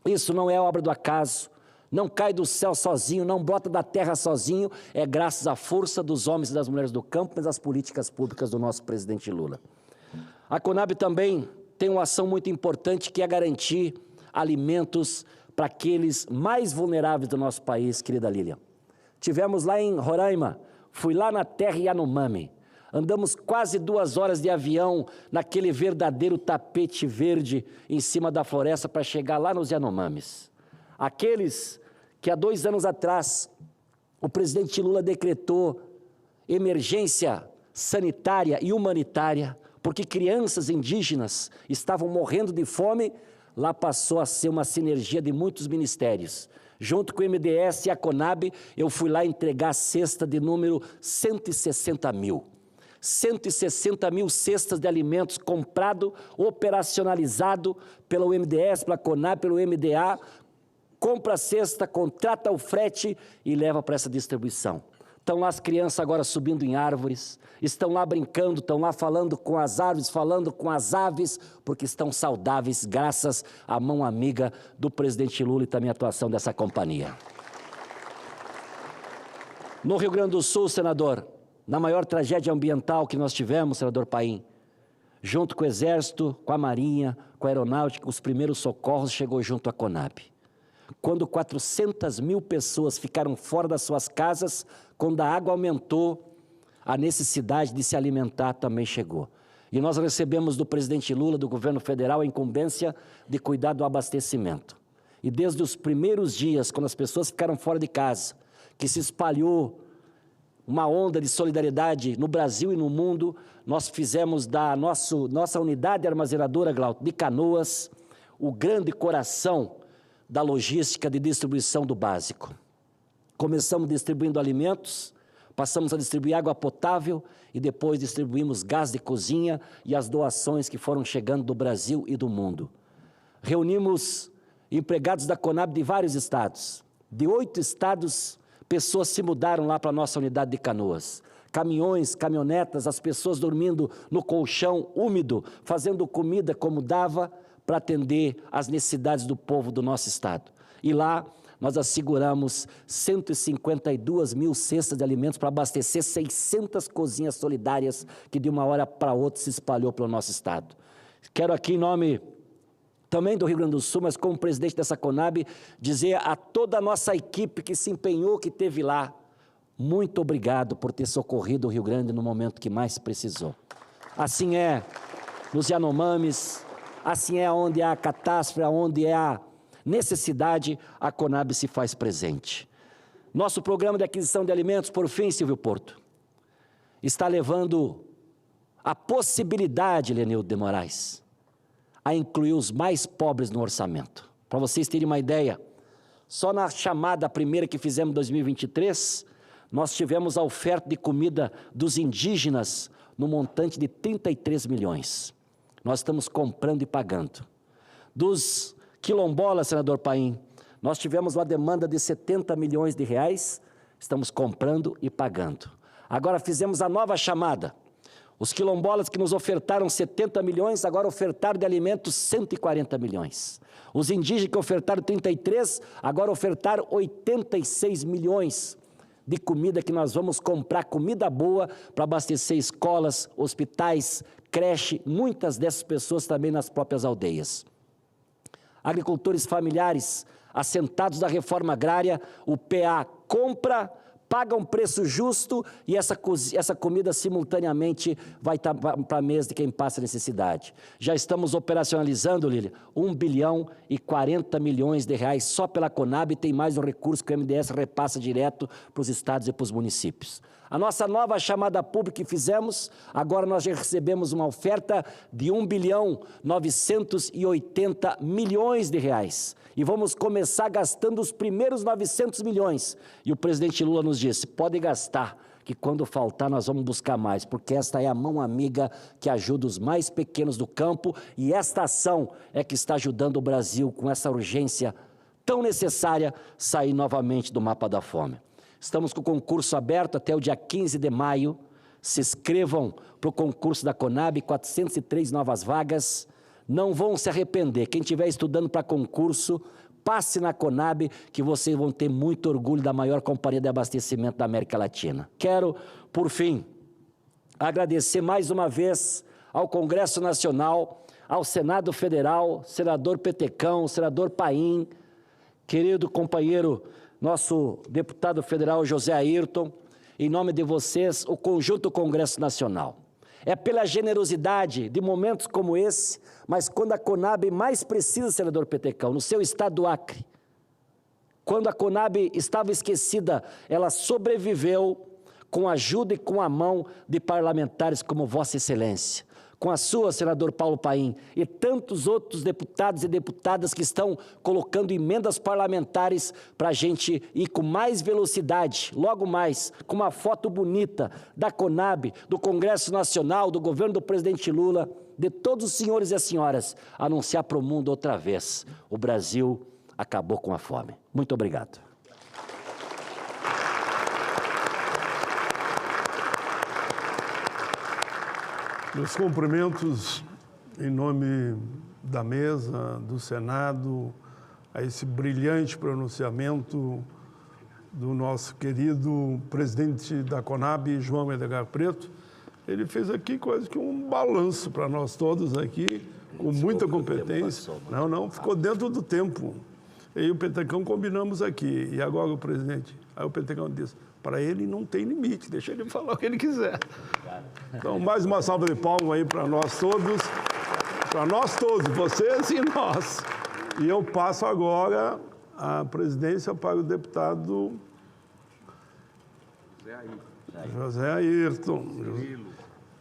Isso não é obra do acaso, não cai do céu sozinho, não brota da terra sozinho, é graças à força dos homens e das mulheres do campo, mas às políticas públicas do nosso presidente Lula. A Conab também tem uma ação muito importante que é garantir alimentos para aqueles mais vulneráveis do nosso país, querida Lília. Tivemos lá em Roraima, fui lá na terra Yanomami, andamos quase 2 horas de avião naquele verdadeiro tapete verde em cima da floresta para chegar lá nos Yanomamis. Aqueles que há 2 anos atrás o presidente Lula decretou emergência sanitária e humanitária, porque crianças indígenas estavam morrendo de fome. Lá passou a ser uma sinergia de muitos ministérios. Junto com o MDS e a Conab, eu fui lá entregar a cesta de número 160 mil. 160 mil cestas de alimentos comprado, operacionalizado pelo MDS, pela Conab, pelo MDA. Compra a cesta, contrata o frete e leva para essa distribuição. Estão lá as crianças agora subindo em árvores, estão lá brincando, estão lá falando com as árvores, falando com as aves, porque estão saudáveis graças à mão amiga do presidente Lula e também à atuação dessa companhia. No Rio Grande do Sul, senador, na maior tragédia ambiental que nós tivemos, senador Paim, junto com o Exército, com a Marinha, com a Aeronáutica, os primeiros socorros chegou junto à Conab. Quando 400 mil pessoas ficaram fora das suas casas, quando a água aumentou, a necessidade de se alimentar também chegou. E nós recebemos do presidente Lula, do governo federal, a incumbência de cuidar do abastecimento. E desde os primeiros dias, quando as pessoas ficaram fora de casa, que se espalhou uma onda de solidariedade no Brasil e no mundo, nós fizemos da nossa unidade armazenadora, Glauco, de Canoas, o grande coração da logística de distribuição do básico. Começamos distribuindo alimentos, passamos a distribuir água potável e depois distribuímos gás de cozinha e as doações que foram chegando do Brasil e do mundo. Reunimos empregados da Conab de vários estados. De 8 estados, pessoas se mudaram lá para a nossa unidade de Canoas. Caminhões, caminhonetas, as pessoas dormindo no colchão úmido, fazendo comida como dava para atender às necessidades do povo do nosso estado. E lá nós asseguramos 152 mil cestas de alimentos para abastecer 600 cozinhas solidárias que de uma hora para outra se espalhou pelo nosso estado. Quero aqui em nome também do Rio Grande do Sul, mas como presidente dessa Conab, dizer a toda a nossa equipe que se empenhou, que esteve lá, muito obrigado por ter socorrido o Rio Grande no momento que mais precisou. Assim é nos Yanomamis, assim é onde há catástrofe, onde há necessidade, a Conab se faz presente. Nosso programa de aquisição de alimentos, por fim, Silvio Porto, está levando a possibilidade, Lenildo de Moraes, a incluir os mais pobres no orçamento. Para vocês terem uma ideia, só na chamada primeira que fizemos em 2023, nós tivemos a oferta de comida dos indígenas no montante de 33 milhões. Nós estamos comprando e pagando. Dos quilombolas, senador Paim, nós tivemos uma demanda de 70 milhões de reais, estamos comprando e pagando. Agora fizemos a nova chamada. Os quilombolas que nos ofertaram 70 milhões, agora ofertaram de alimentos 140 milhões. Os indígenas que ofertaram 33, agora ofertaram 86 milhões de comida que nós vamos comprar, comida boa, para abastecer escolas, hospitais, creche, muitas dessas pessoas também nas próprias aldeias. Agricultores familiares, assentados da reforma agrária, o PA compra, paga um preço justo e essa comida simultaneamente vai estar para a mesa de quem passa necessidade. Já estamos operacionalizando, Lília, 1 bilhão e 40 milhões de reais só pela Conab e tem mais um recurso que o MDS repassa direto para os estados e para os municípios. A nossa nova chamada pública que fizemos, agora nós já recebemos uma oferta de 1 bilhão 980 milhões de reais. E vamos começar gastando os primeiros 900 milhões. E o presidente Lula nos disse, pode gastar, que quando faltar nós vamos buscar mais, porque esta é a mão amiga que ajuda os mais pequenos do campo e esta ação é que está ajudando o Brasil com essa urgência tão necessária sair novamente do mapa da fome. Estamos com o concurso aberto até o dia 15 de maio. Se inscrevam para o concurso da Conab, 403 novas vagas. Não vão se arrepender. Quem estiver estudando para concurso, passe na Conab, que vocês vão ter muito orgulho da maior companhia de abastecimento da América Latina. Quero, por fim, agradecer mais uma vez ao Congresso Nacional, ao Senado Federal, senador Petecão, senador Paim, querido companheiro, nosso deputado federal José Ayrton, em nome de vocês, o conjunto Congresso Nacional. É pela generosidade de momentos como esse, mas quando a Conab mais precisa, senador Petecão, no seu estado do Acre, quando a Conab estava esquecida, ela sobreviveu com a ajuda e com a mão de parlamentares como Vossa Excelência, com a sua, senador Paulo Paim, e tantos outros deputados e deputadas que estão colocando emendas parlamentares para a gente ir com mais velocidade, logo mais, com uma foto bonita da Conab, do Congresso Nacional, do governo do presidente Lula, de todos os senhores e as senhoras, anunciar para o mundo outra vez, o Brasil acabou com a fome. Muito obrigado. Meus cumprimentos em nome da mesa, do Senado, a esse brilhante pronunciamento do nosso querido presidente da Conab, João Edgar Preto. Ele fez aqui quase que um balanço para nós todos aqui, com muita competência. Não, ficou dentro do tempo. Eu e o Petecão combinamos aqui. E agora o presidente, aí o Petecão disse, para ele não tem limite, deixa ele falar o que ele quiser. Então, mais uma salva de palmas aí para nós todos, vocês e nós. E eu passo agora a presidência para o deputado José Ayrton.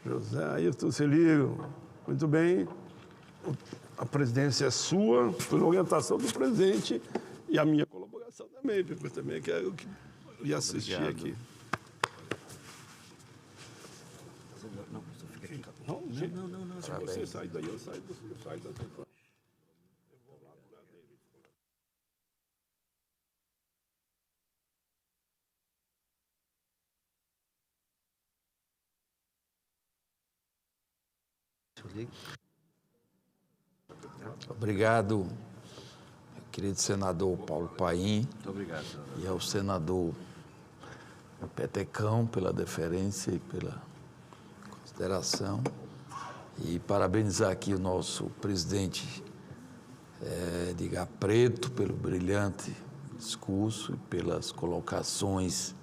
José Ayrton Celilo. Muito bem. A presidência é sua, por orientação do presidente, e a minha colaboração também, porque eu também quero que lhe assistir aqui. Não. Se você sair daí, eu saio da sua. Obrigado, querido senador Paulo Paim. Muito obrigado, senador. E ao senador Petecão pela deferência e pela consideração. E parabenizar aqui o nosso presidente Edgar Preto pelo brilhante discurso e pelas colocações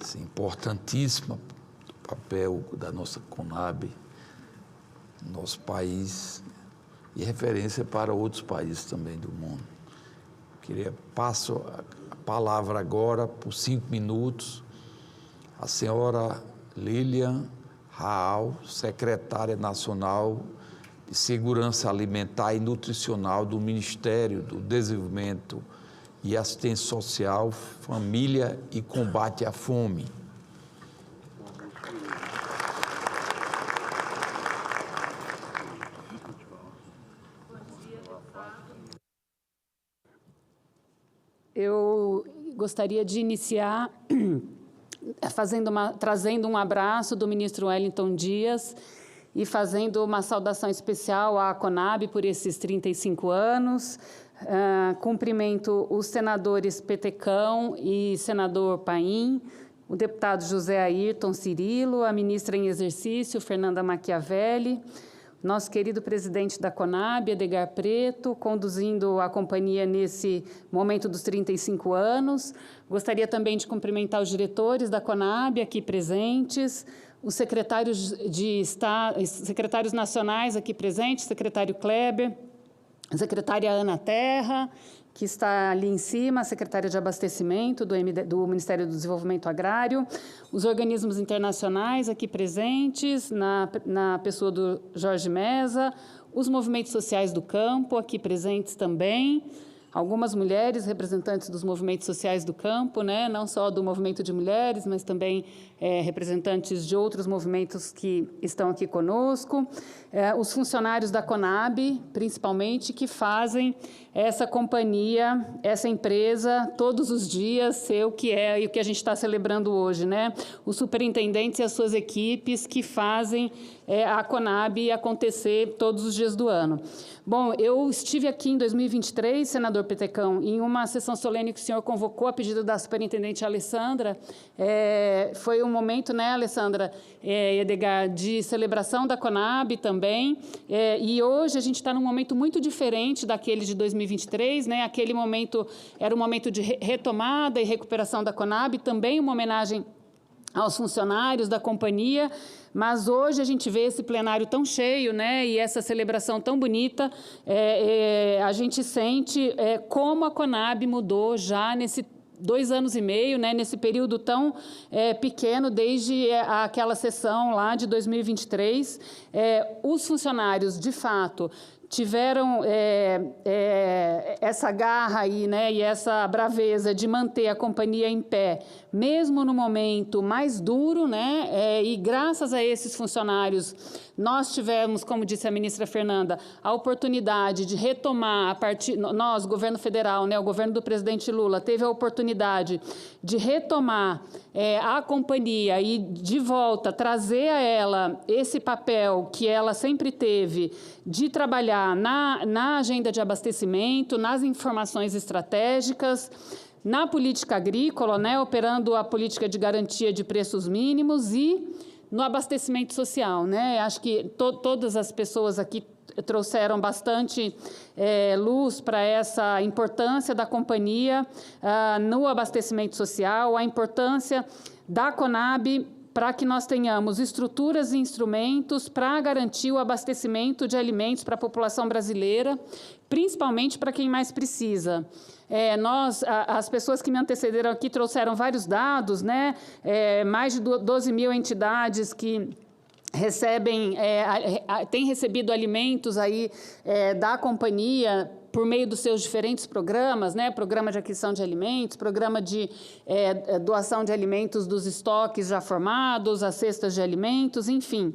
assim, importantíssimas do papel da nossa CONAB, nosso país, e referência para outros países também do mundo. Passo a palavra agora, por 5 minutos, à senhora Lilian Raal, secretária nacional de Segurança Alimentar e Nutricional do Ministério do Desenvolvimento e Assistência Social, Família e Combate à Fome. Eu gostaria de iniciar trazendo um abraço do ministro Wellington Dias e fazendo uma saudação especial à CONAB por esses 35 anos. Cumprimento os senadores Petecão e senador Paim, o deputado José Ayrton Cirilo, a ministra em exercício, Fernanda Machiavelli, nosso querido presidente da CONAB, Edgar Preto, conduzindo a companhia nesse momento dos 35 anos. Gostaria também de cumprimentar os diretores da CONAB aqui presentes, os secretários secretários nacionais aqui presentes, secretário Kleber, a secretária Ana Terra, que está ali em cima, a secretária de Abastecimento do Ministério do Desenvolvimento Agrário, os organismos internacionais aqui presentes, na pessoa do Jorge Mesa, os movimentos sociais do campo aqui presentes também, algumas mulheres representantes dos movimentos sociais do campo, né? Não só do movimento de mulheres, mas também representantes de outros movimentos que estão aqui conosco, os funcionários da CONAB, principalmente, que fazem essa companhia, essa empresa, todos os dias, ser o que é e o que a gente está celebrando hoje, né? Os superintendentes e as suas equipes que fazem a CONAB acontecer todos os dias do ano. Bom, eu estive aqui em 2023, senador Petecão, em uma sessão solene que o senhor convocou a pedido da superintendente Alessandra. Foi um momento, né, Alessandra, Edgar, de celebração da CONAB também, e hoje a gente está num momento muito diferente daquele de 2023, né? Aquele momento era um momento de retomada e recuperação da CONAB, também uma homenagem aos funcionários da companhia, mas hoje a gente vê esse plenário tão cheio, né, e essa celebração tão bonita, a gente sente como a CONAB mudou já nesse 2 anos e meio, né, nesse período tão pequeno, desde aquela sessão lá de 2023. Os funcionários, de fato, tiveram essa garra aí, né, e essa braveza de manter a companhia em pé, mesmo no momento mais duro, né, e graças a esses funcionários, nós tivemos, como disse a ministra Fernanda, a oportunidade de retomar, nós, governo federal, né, o governo do presidente Lula, teve a oportunidade de retomar a companhia e, de volta, trazer a ela esse papel que ela sempre teve de trabalhar na agenda de abastecimento, nas informações estratégicas, na política agrícola, né, operando a política de garantia de preços mínimos e no abastecimento social, né? Acho que todas as pessoas aqui trouxeram bastante luz para essa importância da companhia no abastecimento social, a importância da CONAB para que nós tenhamos estruturas e instrumentos para garantir o abastecimento de alimentos para a população brasileira, principalmente para quem mais precisa. As pessoas que me antecederam aqui trouxeram vários dados, né? Mais de 12 mil entidades que têm recebido alimentos aí, da companhia por meio dos seus diferentes programas, né? Programa de aquisição de alimentos, programa de doação de alimentos dos estoques já formados, as cestas de alimentos, enfim.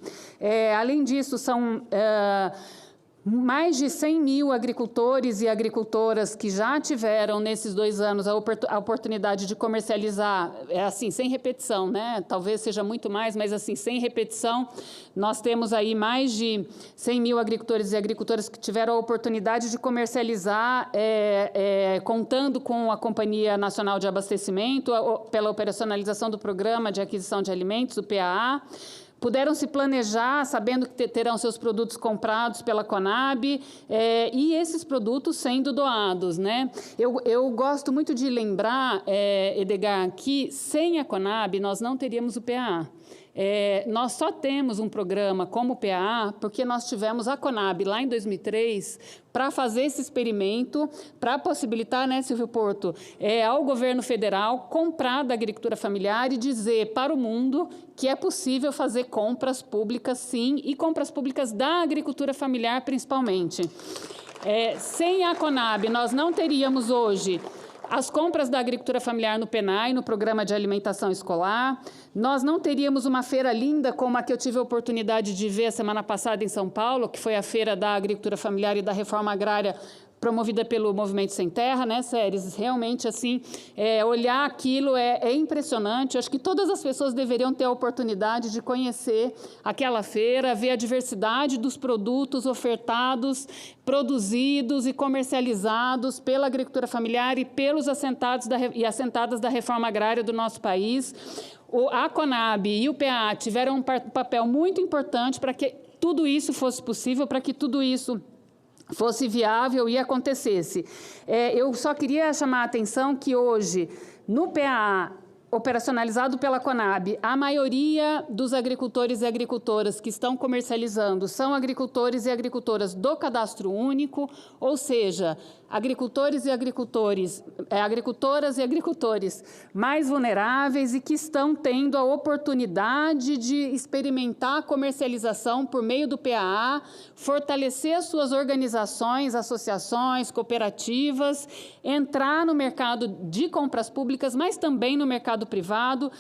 Além disso, são mais de 100 mil agricultores e agricultoras que já tiveram, nesses 2 anos, a oportunidade de comercializar, assim, sem repetição, né? Talvez seja muito mais, mas, assim, sem repetição, nós temos aí mais de 100 mil agricultores e agricultoras que tiveram a oportunidade de comercializar, contando com a Companhia Nacional de Abastecimento, pela operacionalização do Programa de Aquisição de Alimentos, o PAA. Puderam se planejar, sabendo que terão seus produtos comprados pela Conab, e esses produtos sendo doados, né? Eu gosto muito de lembrar, Edgar, que sem a Conab nós não teríamos o PAA. Nós só temos um programa como o PAA porque nós tivemos a Conab lá em 2003 para fazer esse experimento, para possibilitar, né, Silvio Porto, ao governo federal comprar da agricultura familiar e dizer para o mundo que é possível fazer compras públicas, sim, e compras públicas da agricultura familiar, principalmente. Sem a Conab, nós não teríamos hoje as compras da agricultura familiar no PENAI, no Programa de Alimentação Escolar. Nós não teríamos uma feira linda como a que eu tive a oportunidade de ver a semana passada em São Paulo, que foi a Feira da Agricultura Familiar e da Reforma Agrária, promovida pelo Movimento Sem Terra, né, Séries? Realmente, assim, olhar aquilo é impressionante. Eu acho que todas as pessoas deveriam ter a oportunidade de conhecer aquela feira, ver a diversidade dos produtos ofertados, produzidos e comercializados pela agricultura familiar e pelos assentados e assentadas da reforma agrária do nosso país. A Conab e o PAA tiveram um papel muito importante para que tudo isso fosse possível, para que tudo isso fosse viável e acontecesse. Eu só queria chamar a atenção que hoje, no PAA, operacionalizado pela Conab, a maioria dos agricultores e agricultoras que estão comercializando são agricultores e agricultoras do Cadastro Único, ou seja, agricultoras e agricultores mais vulneráveis e que estão tendo a oportunidade de experimentar a comercialização por meio do PAA, fortalecer as suas organizações, associações, cooperativas, entrar no mercado de compras públicas, mas também no mercado privado.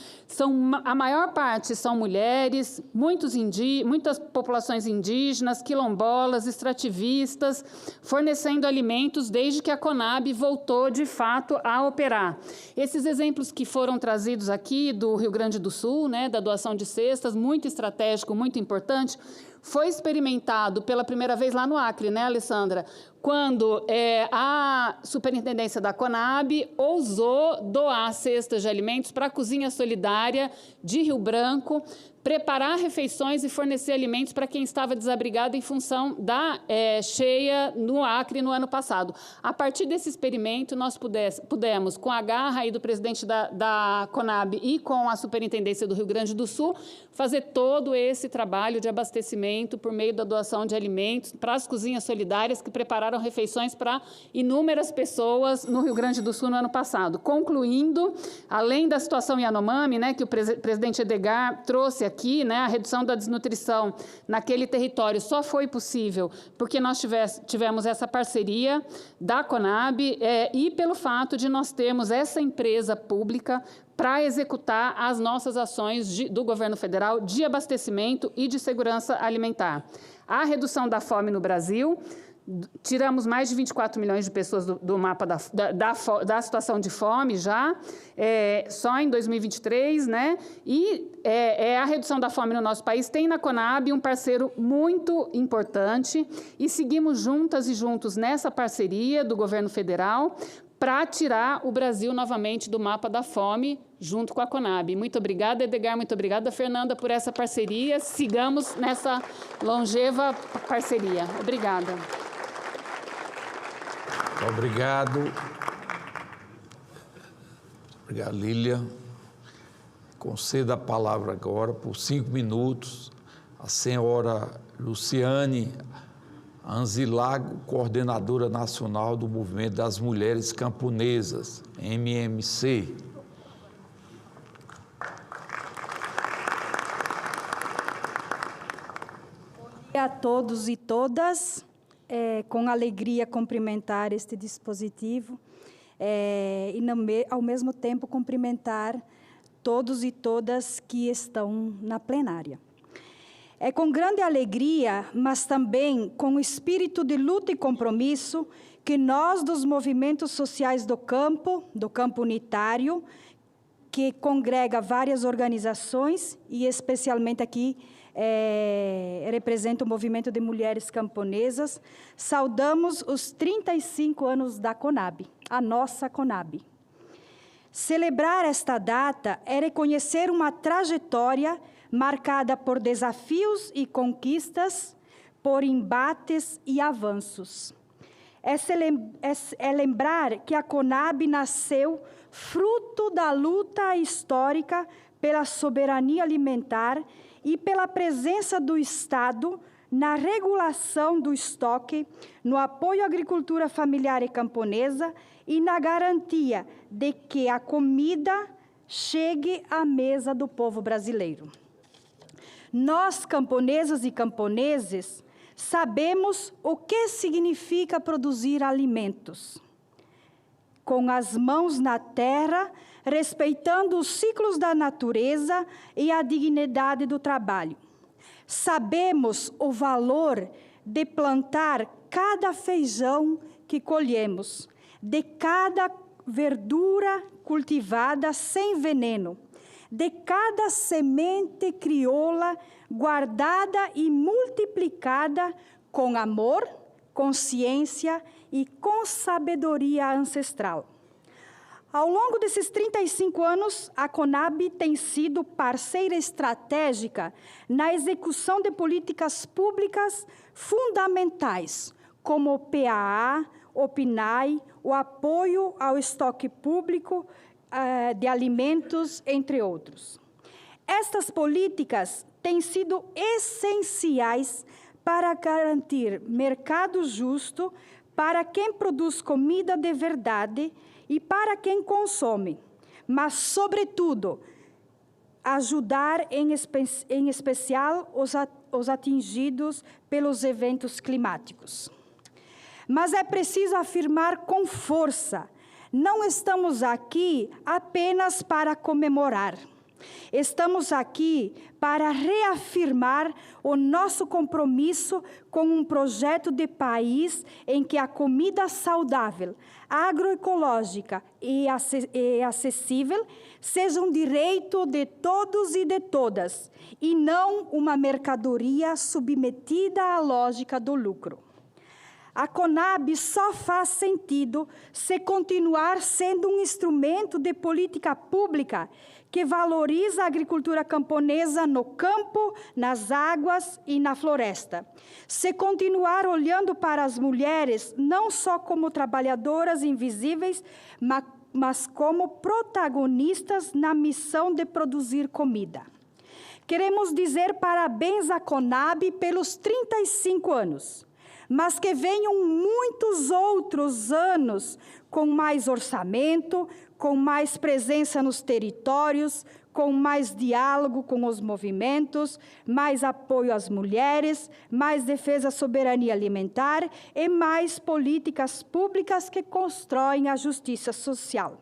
A maior parte são mulheres, muitas populações indígenas, quilombolas, extrativistas, fornecendo alimentos desde que a Conab voltou, de fato, a operar. Esses exemplos que foram trazidos aqui do Rio Grande do Sul, né, da doação de cestas, muito estratégico, muito importante, foi experimentado pela primeira vez lá no Acre, né, Alessandra? Quando a Superintendência da Conab ousou doar cestas de alimentos para a Cozinha Solidária de Rio Branco, preparar refeições e fornecer alimentos para quem estava desabrigado em função da cheia no Acre no ano passado. A partir desse experimento, nós pudemos, com a garra aí do presidente da Conab e com a Superintendência do Rio Grande do Sul, fazer todo esse trabalho de abastecimento por meio da doação de alimentos para as cozinhas solidárias que prepararam refeições para inúmeras pessoas no Rio Grande do Sul no ano passado. Concluindo, além da situação Yanomami, né, que o presidente Edgar trouxe aqui, né, a redução da desnutrição naquele território só foi possível porque nós tivemos essa parceria da Conab e pelo fato de nós termos essa empresa pública para executar as nossas ações do governo federal de abastecimento e de segurança alimentar. A redução da fome no Brasil, tiramos mais de 24 milhões de pessoas do mapa da situação de fome já, só em 2023, né? E a redução da fome no nosso país tem na Conab um parceiro muito importante e seguimos juntas e juntos nessa parceria do governo federal para tirar o Brasil novamente do mapa da fome, junto com a Conab. Muito obrigada, Edgar, muito obrigada, Fernanda, por essa parceria. Sigamos nessa longeva parceria. Obrigada. Obrigado. Obrigado, Lília. Concedo a palavra agora, por 5 minutos, à senhora Luciane Anzilago, coordenadora nacional do Movimento das Mulheres Camponesas, MMC. Bom dia a todos e todas. Com alegria cumprimentar este dispositivo e, ao mesmo tempo, cumprimentar todos e todas que estão na plenária. É com grande alegria, mas também com espírito de luta e compromisso, que nós, dos movimentos sociais do campo unitário, que congrega várias organizações, e especialmente aqui representa o Movimento de Mulheres Camponesas, saudamos os 35 anos da CONAB, a nossa CONAB. Celebrar esta data é reconhecer uma trajetória marcada por desafios e conquistas, por embates e avanços. É lembrar que a CONAB nasceu fruto da luta histórica pela soberania alimentar e pela presença do Estado na regulação do estoque, no apoio à agricultura familiar e camponesa e na garantia de que a comida chegue à mesa do povo brasileiro. Nós, camponesas e camponeses, sabemos o que significa produzir alimentos. Com as mãos na terra, respeitando os ciclos da natureza e a dignidade do trabalho. Sabemos o valor de plantar cada feijão que colhemos, de cada verdura cultivada sem veneno, de cada semente crioula guardada e multiplicada com amor, consciência e com sabedoria ancestral. Ao longo desses 35 anos, a CONAB tem sido parceira estratégica na execução de políticas públicas fundamentais, como o PAA, o PNAE, o apoio ao estoque público de alimentos, entre outros. Estas políticas têm sido essenciais para garantir mercado justo para quem produz comida de verdade e para quem consome, mas, sobretudo, ajudar em especial os atingidos pelos eventos climáticos. Mas é preciso afirmar com força, não estamos aqui apenas para comemorar. Estamos aqui para reafirmar o nosso compromisso com um projeto de país em que a comida saudável, agroecológica e acessível seja um direito de todos e de todas, e não uma mercadoria submetida à lógica do lucro. A CONAB só faz sentido se continuar sendo um instrumento de política pública que valoriza a agricultura camponesa no campo, nas águas e na floresta. Se continuar olhando para as mulheres não só como trabalhadoras invisíveis, mas como protagonistas na missão de produzir comida. Queremos dizer parabéns à CONAB pelos 35 anos. Mas que venham muitos outros anos com mais orçamento, com mais presença nos territórios, com mais diálogo com os movimentos, mais apoio às mulheres, mais defesa da soberania alimentar e mais políticas públicas que constroem a justiça social.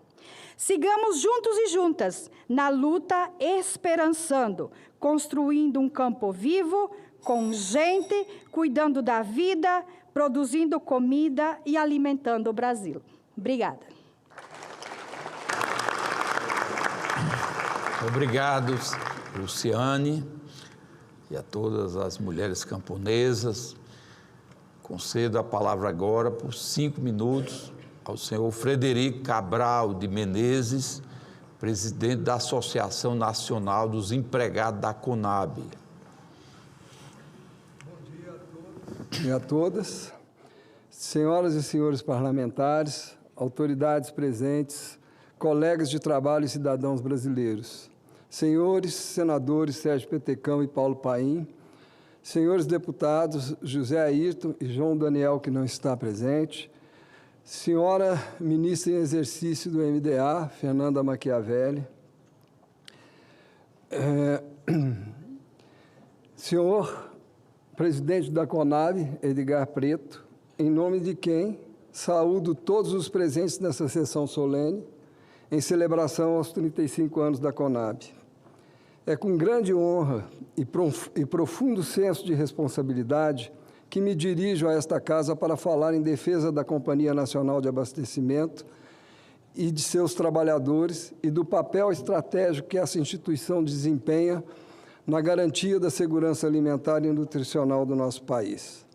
Sigamos juntos e juntas na luta, esperançando, construindo um campo vivo, com gente, cuidando da vida, produzindo comida e alimentando o Brasil. Obrigada. Obrigado, Luciane, e a todas as mulheres camponesas. Concedo a palavra agora, por 5 minutos, ao senhor Frederico Cabral de Menezes, presidente da Associação Nacional dos Empregados da CONAB. Bom dia a todas. Senhoras e senhores parlamentares, autoridades presentes, colegas de trabalho e cidadãos brasileiros, senhores senadores Sérgio Petecão e Paulo Paim, senhores deputados José Ayrton e João Daniel, que não está presente, senhora ministra em exercício do MDA, Fernanda Machiavelli, senhor presidente da CONAB, Edgar Preto, em nome de quem saúdo todos os presentes nessa sessão solene, em celebração aos 35 anos da CONAB. É com grande honra e profundo senso de responsabilidade que me dirijo a esta casa para falar em defesa da Companhia Nacional de Abastecimento e de seus trabalhadores e do papel estratégico que essa instituição desempenha na garantia da segurança alimentar e nutricional do nosso país.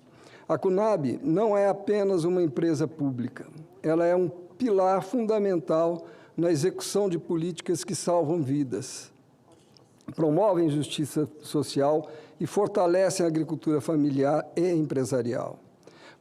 A CONAB não é apenas uma empresa pública, ela é um pilar fundamental na execução de políticas que salvam vidas, promovem justiça social e fortalecem a agricultura familiar e empresarial.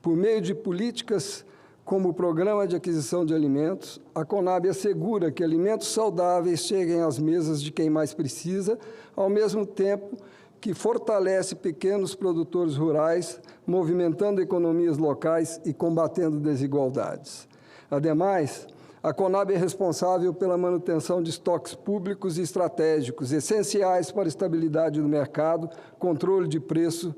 Por meio de políticas como o Programa de Aquisição de Alimentos, a CONAB assegura que alimentos saudáveis cheguem às mesas de quem mais precisa, ao mesmo tempo que fortalece pequenos produtores rurais, movimentando economias locais e combatendo desigualdades. Ademais, a CONAB é responsável pela manutenção de estoques públicos e estratégicos, essenciais para a estabilidade do mercado, controle de preços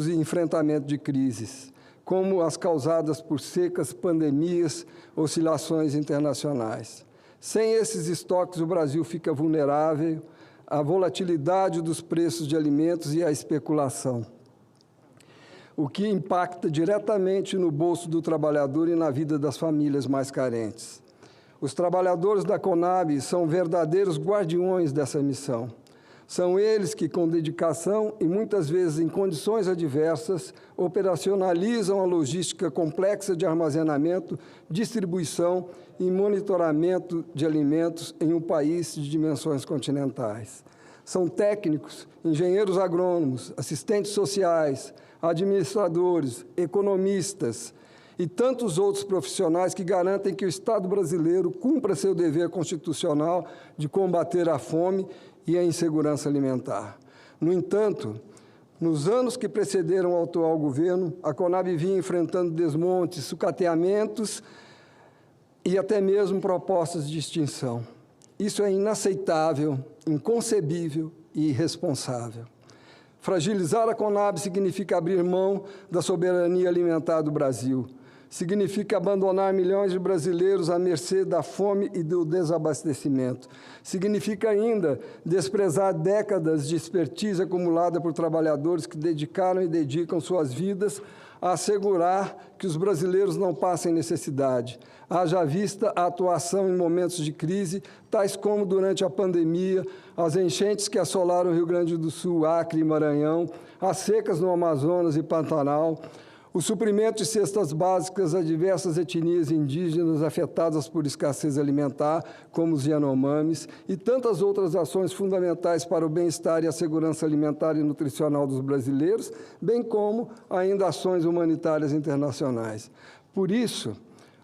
e enfrentamento de crises, como as causadas por secas, pandemias, oscilações internacionais. Sem esses estoques, o Brasil fica vulnerável à volatilidade dos preços de alimentos e à especulação, o que impacta diretamente no bolso do trabalhador e na vida das famílias mais carentes. Os trabalhadores da CONAB são verdadeiros guardiões dessa missão. São eles que, com dedicação e muitas vezes em condições adversas, operacionalizam a logística complexa de armazenamento, distribuição e monitoramento de alimentos em um país de dimensões continentais. São técnicos, engenheiros agrônomos, assistentes sociais, administradores, economistas e tantos outros profissionais que garantem que o Estado brasileiro cumpra seu dever constitucional de combater a fome e a insegurança alimentar. No entanto, nos anos que precederam o atual governo, a CONAB vinha enfrentando desmontes, sucateamentos e até mesmo propostas de extinção. Isso é inaceitável, inconcebível e irresponsável. Fragilizar a CONAB significa abrir mão da soberania alimentar do Brasil. Significa abandonar milhões de brasileiros à mercê da fome e do desabastecimento. Significa ainda desprezar décadas de expertise acumulada por trabalhadores que dedicaram e dedicam suas vidas a assegurar que os brasileiros não passem necessidade. Haja vista a atuação em momentos de crise, tais como durante a pandemia, as enchentes que assolaram o Rio Grande do Sul, Acre e Maranhão, as secas no Amazonas e Pantanal, o suprimento de cestas básicas a diversas etnias indígenas afetadas por escassez alimentar, como os Yanomamis, e tantas outras ações fundamentais para o bem-estar e a segurança alimentar e nutricional dos brasileiros, bem como ainda ações humanitárias internacionais. Por isso,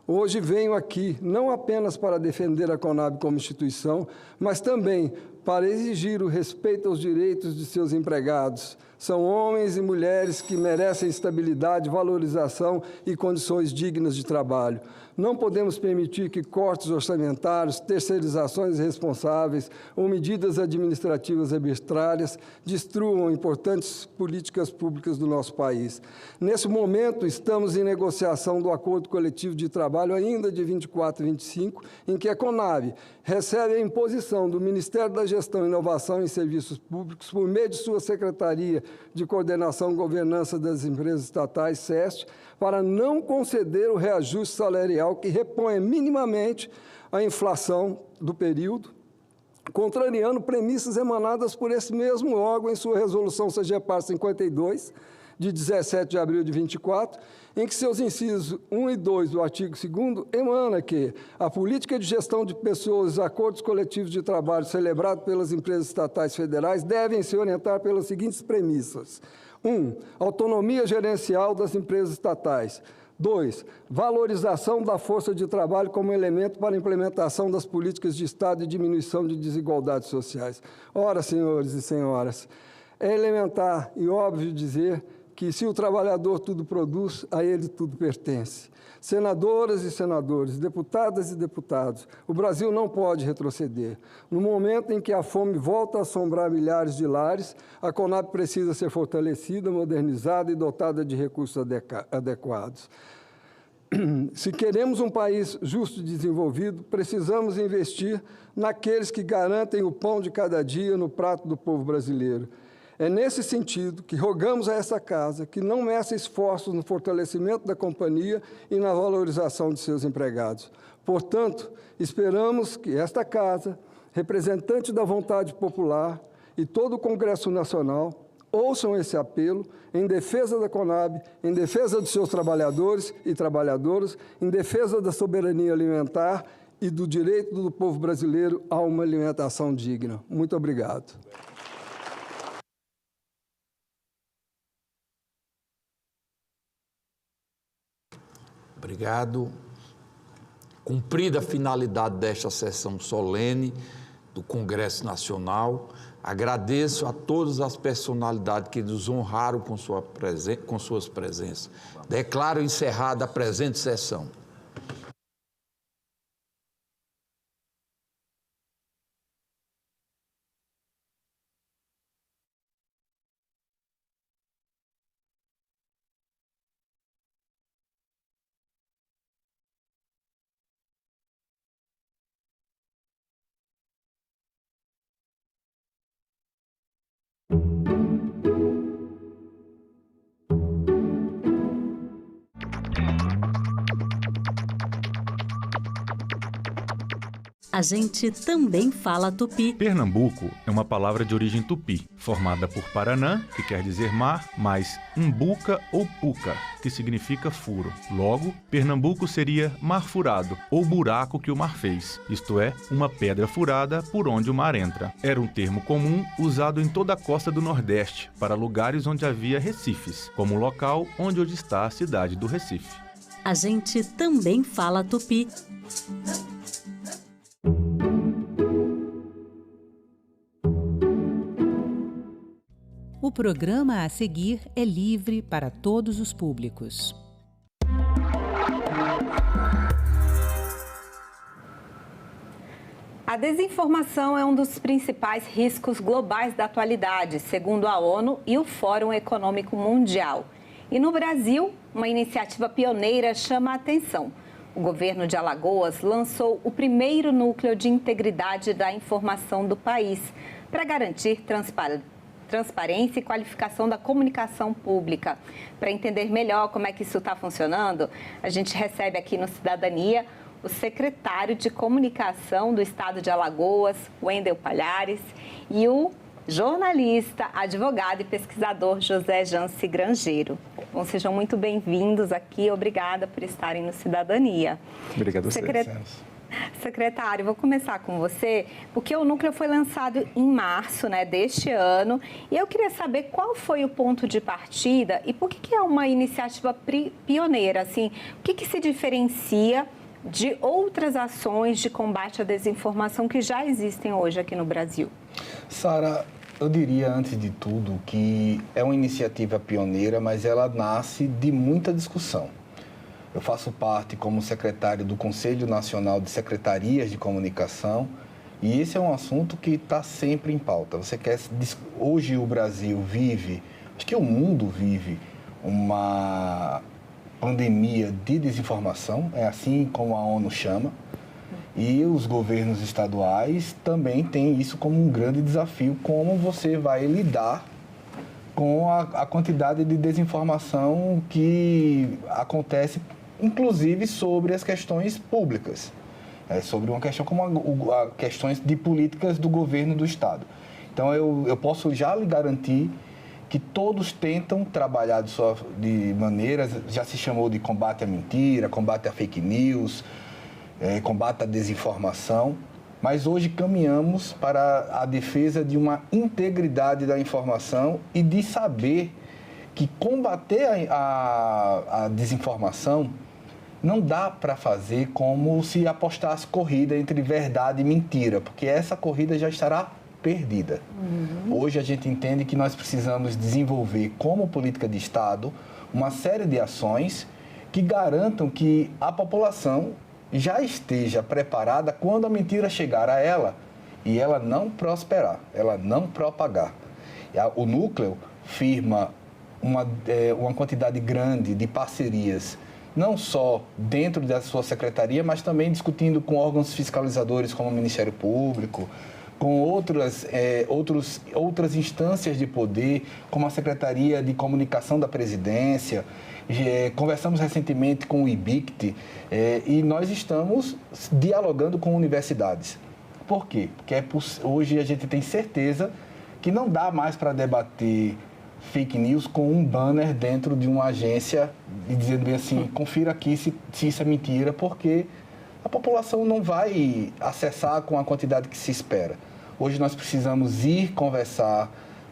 hoje venho aqui não apenas para defender a CONAB como instituição, mas também para exigir o respeito aos direitos de seus empregados. São homens e mulheres que merecem estabilidade, valorização e condições dignas de trabalho. Não podemos permitir que cortes orçamentários, terceirizações irresponsáveis ou medidas administrativas arbitrárias destruam importantes políticas públicas do nosso país. Nesse momento, estamos em negociação do Acordo Coletivo de Trabalho ainda de 24 e 25, em que a CONAB recebe a imposição do Ministério da Gestão, Inovação e Serviços Públicos, por meio de sua Secretaria de Coordenação e Governança das Empresas Estatais, SEST, para não conceder o reajuste salarial que reponha minimamente a inflação do período, contrariando premissas emanadas por esse mesmo órgão em sua resolução CGPAR 52, de 17 de abril de 24, em que seus incisos 1 e 2 do artigo 2º emana que a política de gestão de pessoas e os acordos coletivos de trabalho celebrados pelas empresas estatais federais devem se orientar pelas seguintes premissas. 1. Autonomia gerencial das empresas estatais. 2. Valorização da força de trabalho como elemento para a implementação das políticas de Estado e diminuição de desigualdades sociais. Ora, senhores e senhoras, É elementar e óbvio dizer que se o trabalhador tudo produz, a ele tudo pertence. Senadoras e senadores, deputadas e deputados, o Brasil não pode retroceder. No momento em que a fome volta a assombrar milhares de lares, a Conab precisa ser fortalecida, modernizada e dotada de recursos adequados. Se queremos um país justo e desenvolvido, precisamos investir naqueles que garantem o pão de cada dia no prato do povo brasileiro. É nesse sentido que rogamos a essa Casa que não meça esforços no fortalecimento da companhia e na valorização de seus empregados. Portanto, esperamos que esta Casa, representante da vontade popular, e todo o Congresso Nacional ouçam esse apelo em defesa da Conab, em defesa dos seus trabalhadores e trabalhadoras, em defesa da soberania alimentar e do direito do povo brasileiro a uma alimentação digna. Muito obrigado. Obrigado. Cumprida a finalidade desta sessão solene do Congresso Nacional, agradeço a todas as personalidades que nos honraram com suas presenças. Declaro encerrada a presente sessão. A gente também fala tupi. Pernambuco é uma palavra de origem tupi, formada por Paranã, que quer dizer mar, mais umbuca ou puca, que significa furo. Logo, Pernambuco seria mar furado, ou buraco que o mar fez, isto é, uma pedra furada por onde o mar entra. Era um termo comum usado em toda a costa do Nordeste, para lugares onde havia recifes, como o local onde hoje está a cidade do Recife. A gente também fala tupi. O programa a seguir é livre para todos os públicos. A desinformação é um dos principais riscos globais da atualidade, segundo a ONU e o Fórum Econômico Mundial. E no Brasil, uma iniciativa pioneira chama a atenção. O governo de Alagoas lançou o primeiro núcleo de integridade da informação do país para garantir transparência e qualificação da comunicação pública. Para entender melhor como é que isso está funcionando, a gente recebe aqui no Cidadania o secretário de Comunicação do Estado de Alagoas, Wendel Palhares, e o jornalista, advogado e pesquisador José Janci Grangeiro. Bom, sejam muito bem-vindos aqui. Obrigada por estarem no Cidadania. Obrigado a vocês. Secretário, vou começar com você, porque o núcleo foi lançado em março, deste ano, e eu queria saber qual foi o ponto de partida e por que é uma iniciativa pioneira, assim, o que se diferencia de outras ações de combate à desinformação que já existem hoje aqui no Brasil? Sara, eu diria, antes de tudo, que é uma iniciativa pioneira, mas ela nasce de muita discussão. Eu faço parte como secretário do Conselho Nacional de Secretarias de Comunicação e esse é um assunto que está sempre em pauta. Hoje o Brasil vive, acho que o mundo vive uma pandemia de desinformação, é assim como a ONU chama, e os governos estaduais também têm isso como um grande desafio, como você vai lidar com a quantidade de desinformação que acontece, inclusive sobre as questões públicas, sobre uma questão como questões de políticas do governo do Estado. Então, eu posso já lhe garantir que todos tentam trabalhar de maneiras, já se chamou de combate à mentira, combate à fake news, combate à desinformação, mas hoje caminhamos para a defesa de uma integridade da informação e de saber que combater a desinformação não dá para fazer como se apostasse corrida entre verdade e mentira, porque essa corrida já estará perdida. Hoje a gente entende que nós precisamos desenvolver, como política de Estado, uma série de ações que garantam que a população já esteja preparada quando a mentira chegar a ela e ela não prosperar, ela não propagar. O Núcleo firma uma quantidade grande de parcerias, não só dentro da sua secretaria, mas também discutindo com órgãos fiscalizadores como o Ministério Público, com outras instâncias de poder, como a Secretaria de Comunicação da Presidência. Conversamos recentemente com o IBICT e nós estamos dialogando com universidades. Por quê? Porque hoje a gente tem certeza que não dá mais para debater fake news com um banner dentro de uma agência e dizendo bem assim, confira aqui se isso é mentira, porque a população não vai acessar com a quantidade que se espera. Hoje nós precisamos ir conversar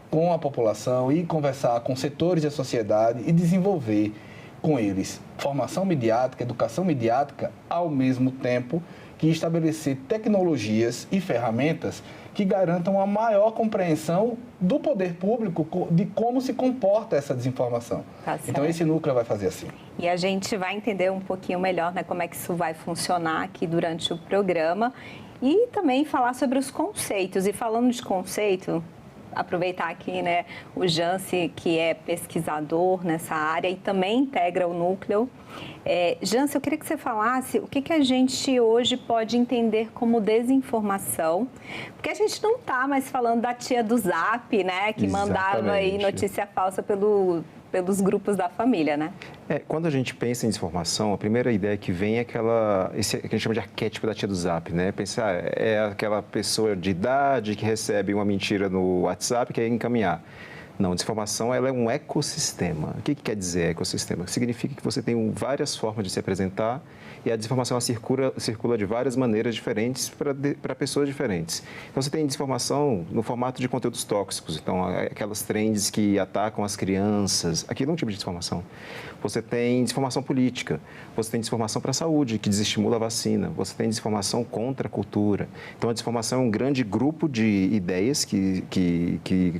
com a população, ir conversar com setores da sociedade e desenvolver com eles formação midiática, educação midiática, ao mesmo tempo que estabelecer tecnologias e ferramentas que garantam a maior compreensão do poder público de como se comporta essa desinformação. Então, esse núcleo vai fazer assim. E a gente vai entender um pouquinho melhor, né, como é que isso vai funcionar aqui durante o programa e também falar sobre os conceitos. E falando de conceito, aproveitar aqui, né, o Jansi, que é pesquisador nessa área e também integra o núcleo. Jansi, eu queria que você falasse o que a gente hoje pode entender como desinformação, porque a gente não está mais falando da tia do Zap, né, que mandaram aí notícia falsa pelos grupos da família, né? Quando a gente pensa em desinformação, a primeira ideia que vem é esse que a gente chama de arquétipo da tia do Zap, né? Pensar, é aquela pessoa de idade que recebe uma mentira no WhatsApp e quer encaminhar. Não, desinformação ela é um ecossistema. O que quer dizer ecossistema? Significa que você tem várias formas de se apresentar e a desinformação ela circula de várias maneiras diferentes para pessoas diferentes. Então, você tem desinformação no formato de conteúdos tóxicos, então, aquelas trends que atacam as crianças, aquilo é um tipo de desinformação. Você tem desinformação política, você tem desinformação para a saúde, que desestimula a vacina, você tem desinformação contra a cultura. Então, a desinformação é um grande grupo de ideias que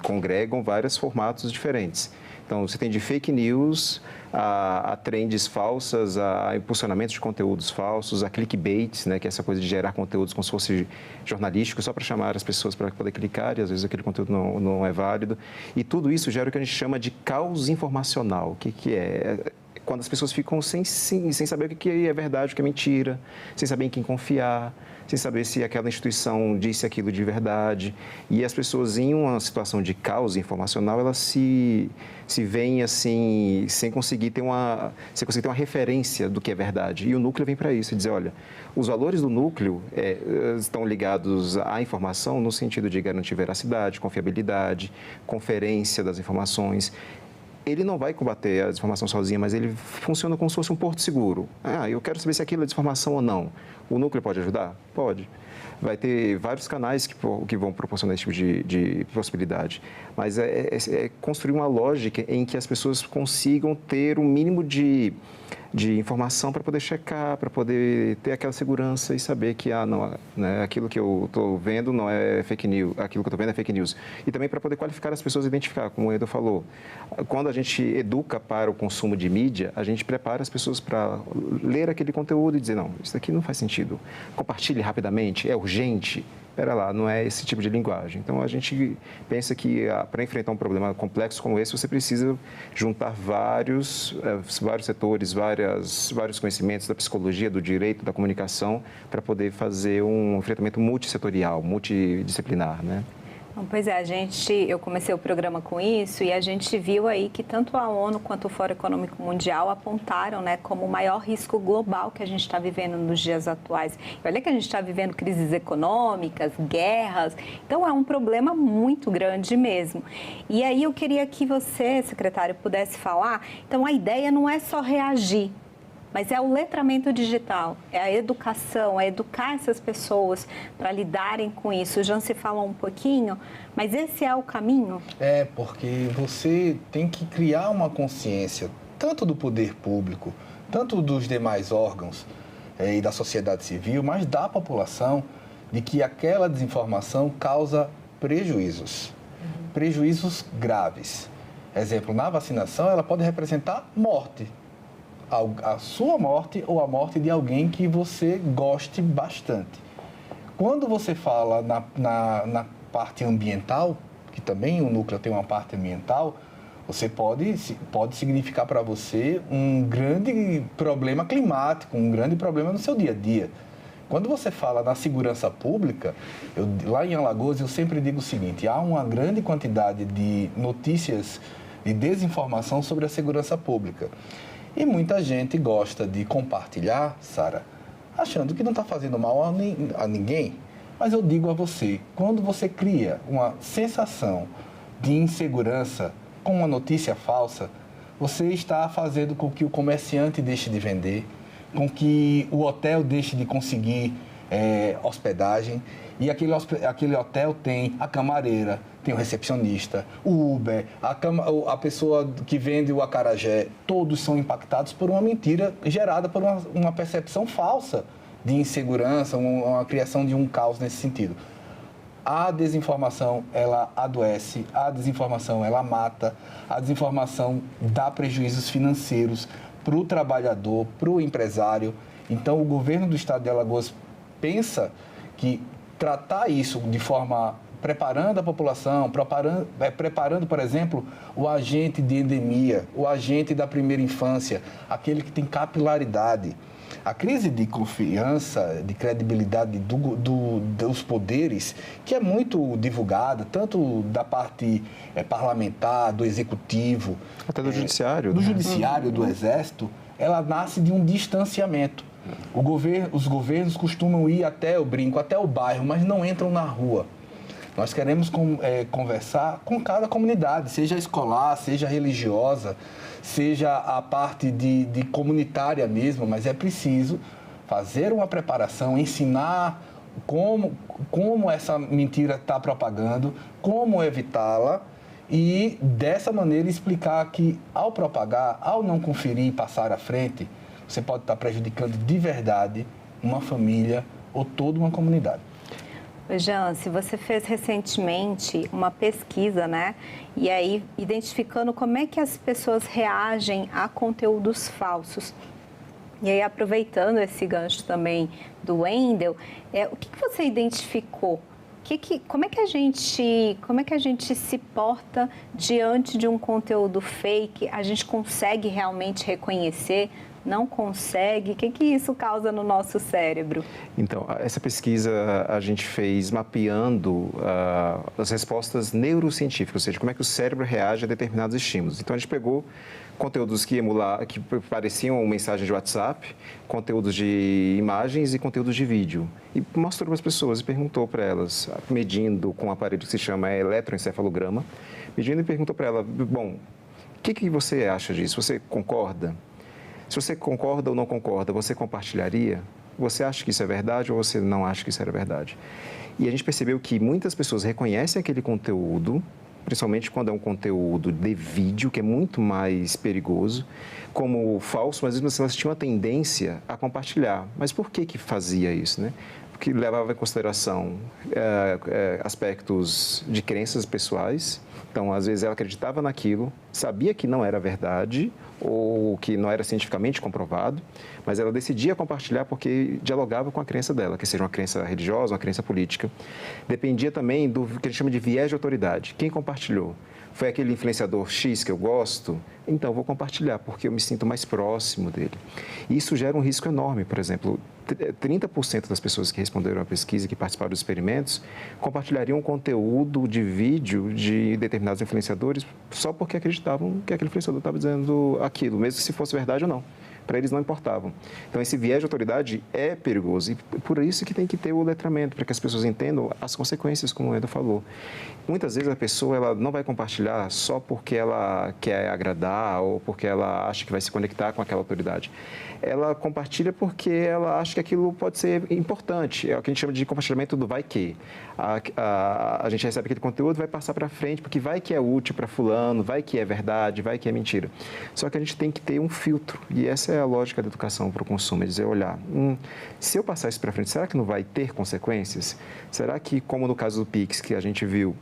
congregam vários formatos diferentes. Então, você tem de fake news, a trends falsas, a impulsionamento de conteúdos falsos, a clickbaits, né, que é essa coisa de gerar conteúdos como se fosse jornalístico, só para chamar as pessoas para poder clicar, e às vezes aquele conteúdo não é válido. E tudo isso gera o que a gente chama de caos informacional. O que é? Quando as pessoas ficam sem saber o que é verdade, o que é mentira, sem saber em quem confiar, sem saber se aquela instituição disse aquilo de verdade. E as pessoas, em uma situação de caos informacional, elas se veem assim, sem conseguir ter uma referência do que é verdade. E o núcleo vem para isso, dizer, olha, os valores do núcleo estão ligados à informação no sentido de garantir veracidade, confiabilidade, conferência das informações. Ele não vai combater a desinformação sozinho, mas ele funciona como se fosse um porto seguro. Eu quero saber se aquilo é desinformação ou não. O núcleo pode ajudar? Pode. Vai ter vários canais que vão proporcionar esse tipo de possibilidade. Mas é construir uma lógica em que as pessoas consigam ter um mínimo de informação para poder checar, para poder ter aquela segurança e saber que aquilo que eu estou vendo não é fake news, aquilo que eu estou vendo é fake news. E também para poder qualificar as pessoas e identificar, como o Edu falou. Quando a gente educa para o consumo de mídia, a gente prepara as pessoas para ler aquele conteúdo e dizer, não, isso daqui não faz sentido. Compartilhe rapidamente, é urgente. Espera lá, não é esse tipo de linguagem. Então, a gente pensa que para enfrentar um problema complexo como esse, você precisa juntar vários setores, vários conhecimentos da psicologia, do direito, da comunicação, para poder fazer um enfrentamento multissetorial, multidisciplinar, né? Pois é, eu comecei o programa com isso e a gente viu aí que tanto a ONU quanto o Fórum Econômico Mundial apontaram, né, como o maior risco global que a gente está vivendo nos dias atuais. E olha que a gente está vivendo crises econômicas, guerras, então é um problema muito grande mesmo. E aí eu queria que você, secretário, pudesse falar, então a ideia não é só reagir, mas é o letramento digital, é a educação, é educar essas pessoas para lidarem com isso. O Jansi falou um pouquinho, mas esse é o caminho? Porque você tem que criar uma consciência, tanto do poder público, tanto dos demais órgãos e da sociedade civil, mas da população, de que aquela desinformação causa prejuízos. Prejuízos graves. Exemplo, na vacinação, ela pode representar morte. A sua morte ou a morte de alguém que você goste bastante. Quando você fala na parte ambiental, que também o núcleo tem uma parte ambiental, você pode significar para você um grande problema climático, um grande problema no seu dia a dia. Quando você fala na segurança pública, lá em Alagoas eu sempre digo o seguinte, há uma grande quantidade de notícias de desinformação sobre a segurança pública. E muita gente gosta de compartilhar, Sara, achando que não está fazendo mal a ninguém. Mas eu digo a você, quando você cria uma sensação de insegurança com uma notícia falsa, você está fazendo com que o comerciante deixe de vender, com que o hotel deixe de conseguir hospedagem. E aquele hotel tem a camareira, tem o recepcionista, o Uber, a pessoa que vende o acarajé. Todos são impactados por uma mentira gerada por uma percepção falsa de insegurança, uma criação de um caos nesse sentido. A desinformação, ela adoece, a desinformação, ela mata, a desinformação dá prejuízos financeiros para o trabalhador, para o empresário. Então, o governo do estado de Alagoas pensa que tratar isso de forma preparando a população, preparando, por exemplo, o agente de endemia, o agente da primeira infância, aquele que tem capilaridade. A crise de confiança, de credibilidade dos poderes, que é muito divulgada, tanto da parte parlamentar, do executivo... Até do judiciário. Do judiciário, do exército, ela nasce de um distanciamento. Os governos costumam ir até o bairro, mas não entram na rua. Nós queremos conversar com cada comunidade, seja escolar, seja religiosa, seja a parte de comunitária mesmo, mas é preciso fazer uma preparação, ensinar como essa mentira está propagando, como evitá-la e, dessa maneira, explicar que, ao propagar, ao não conferir e passar à frente, você pode estar prejudicando de verdade uma família ou toda uma comunidade. Jance, você fez recentemente uma pesquisa, né? E aí, identificando como é que as pessoas reagem a conteúdos falsos. E aí, aproveitando esse gancho também do Wendel, o que você identificou? Como é que a gente se porta diante de um conteúdo fake? A gente consegue realmente reconhecer? Não consegue? O que isso causa no nosso cérebro? Então, essa pesquisa a gente fez mapeando as respostas neurocientíficas, ou seja, como é que o cérebro reage a determinados estímulos. Então, a gente pegou conteúdos que pareciam uma mensagem de WhatsApp, conteúdos de imagens e conteúdos de vídeo. E mostrou para as pessoas e perguntou para elas, medindo com um aparelho que se chama eletroencefalograma, medindo e perguntou para ela, bom, o que você acha disso? Você concorda? Se você concorda ou não concorda, você compartilharia? Você acha que isso é verdade ou você não acha que isso era verdade? E a gente percebeu que muitas pessoas reconhecem aquele conteúdo, principalmente quando é um conteúdo de vídeo, que é muito mais perigoso, como falso, mas mesmo assim elas tinham a tendência a compartilhar. Mas por que fazia isso, né? Porque levava em consideração aspectos de crenças pessoais. Então, às vezes, ela acreditava naquilo, sabia que não era verdade ou que não era cientificamente comprovado, mas ela decidia compartilhar porque dialogava com a crença dela, que seja uma crença religiosa, uma crença política. Dependia também do que a gente chama de viés de autoridade. Quem compartilhou? Foi aquele influenciador X que eu gosto? Então, eu vou compartilhar, porque eu me sinto mais próximo dele. E isso gera um risco enorme. Por exemplo, 30% das pessoas que responderam à pesquisa, que participaram dos experimentos, compartilhariam conteúdo de vídeo de determinados influenciadores só porque acreditavam que aquele influenciador estava dizendo aquilo, mesmo se fosse verdade ou não. Para eles não importavam. Então, esse viés de autoridade é perigoso e por isso que tem que ter o letramento, para que as pessoas entendam as consequências, como o Eda falou. Muitas vezes a pessoa ela não vai compartilhar só porque ela quer agradar ou porque ela acha que vai se conectar com aquela autoridade. Ela compartilha porque ela acha que aquilo pode ser importante. É o que a gente chama de compartilhamento do vai que. A gente recebe aquele conteúdo e vai passar para frente, porque porque vai que é útil para fulano, vai que é verdade, vai que é mentira. Só que a gente tem que ter um filtro, e essa é a lógica da educação para o consumo, é dizer, olhar, se eu passar isso para frente, será que não vai ter consequências? Será que, como no caso do Pix, que a gente viu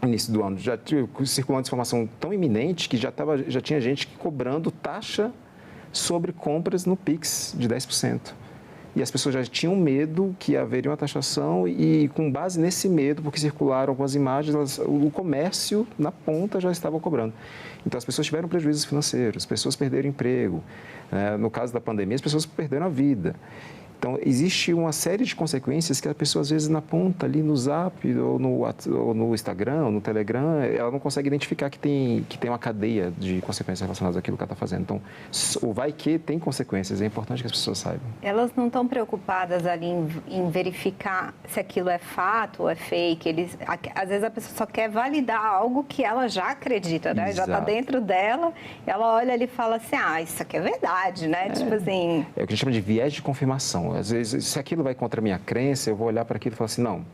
no início do ano, já circulando informação tão iminente que já tinha gente cobrando taxa sobre compras no Pix de 10%. E as pessoas já tinham medo que haveria uma taxação e, com base nesse medo, porque circularam algumas imagens, o comércio na ponta já estava cobrando. Então, as pessoas tiveram prejuízos financeiros, as pessoas perderam emprego. No caso da pandemia, as pessoas perderam a vida. Então, existe uma série de consequências que a pessoa, às vezes, na ponta, ali no Zap, ou no Instagram, ou no Telegram, ela não consegue identificar que tem uma cadeia de consequências relacionadas àquilo que ela está fazendo. Então, o vai que tem consequências, é importante que as pessoas saibam. Elas não estão preocupadas ali em verificar se aquilo é fato ou é fake. Às vezes, a pessoa só quer validar algo que ela já acredita, né? Já está dentro dela, ela olha ali e fala assim, isso aqui é verdade, né? Tipo assim... É o que a gente chama de viés de confirmação. Às vezes, se aquilo vai contra a minha crença, eu vou olhar para aquilo e falar assim, não,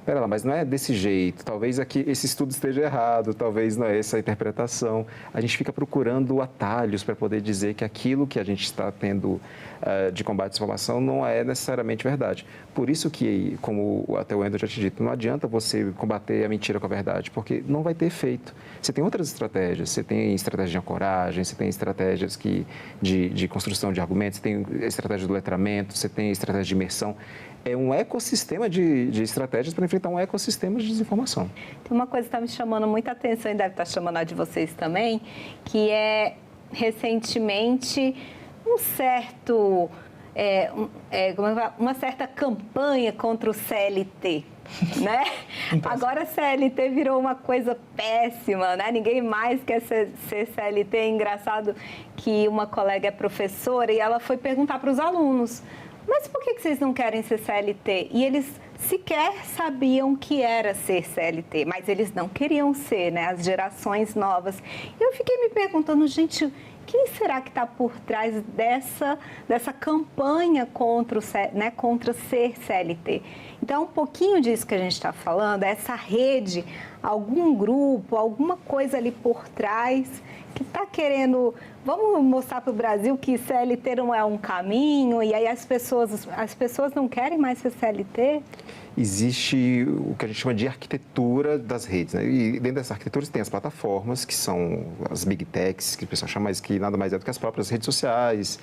pera lá, mas não é desse jeito, talvez aqui esse estudo esteja errado, talvez não é essa a interpretação. A gente fica procurando atalhos para poder dizer que aquilo que a gente está tendo de combate à desinformação não é necessariamente verdade. Por isso que, como até o Wendel já te dito, não adianta você combater a mentira com a verdade, porque não vai ter efeito. Você tem outras estratégias, você tem estratégia de ancoragem, você tem estratégias de construção de argumentos, você tem estratégia do letramento, você tem estratégia de imersão. É um ecossistema de estratégias para enfrentar um ecossistema de desinformação. Tem uma coisa que está me chamando muita atenção e deve estar chamando a de vocês também, que é, recentemente, uma certa campanha contra o CLT. Né? Agora a CLT virou uma coisa péssima, né? Ninguém mais quer ser CLT. É engraçado que uma colega é professora e ela foi perguntar para os alunos, mas por que vocês não querem ser CLT? E eles sequer sabiam que era ser CLT, mas eles não queriam ser, né? As gerações novas. E eu fiquei me perguntando, gente, quem será que está por trás dessa campanha contra ser CLT? Então, um pouquinho disso que a gente está falando, essa rede, algum grupo, alguma coisa ali por trás que está querendo, vamos mostrar para o Brasil que CLT não é um caminho, e aí as pessoas não querem mais ser CLT? Existe o que a gente chama de arquitetura das redes, né? E dentro dessa arquitetura tem as plataformas, que são as big techs, que o pessoal chama, mas que nada mais é do que as próprias redes sociais,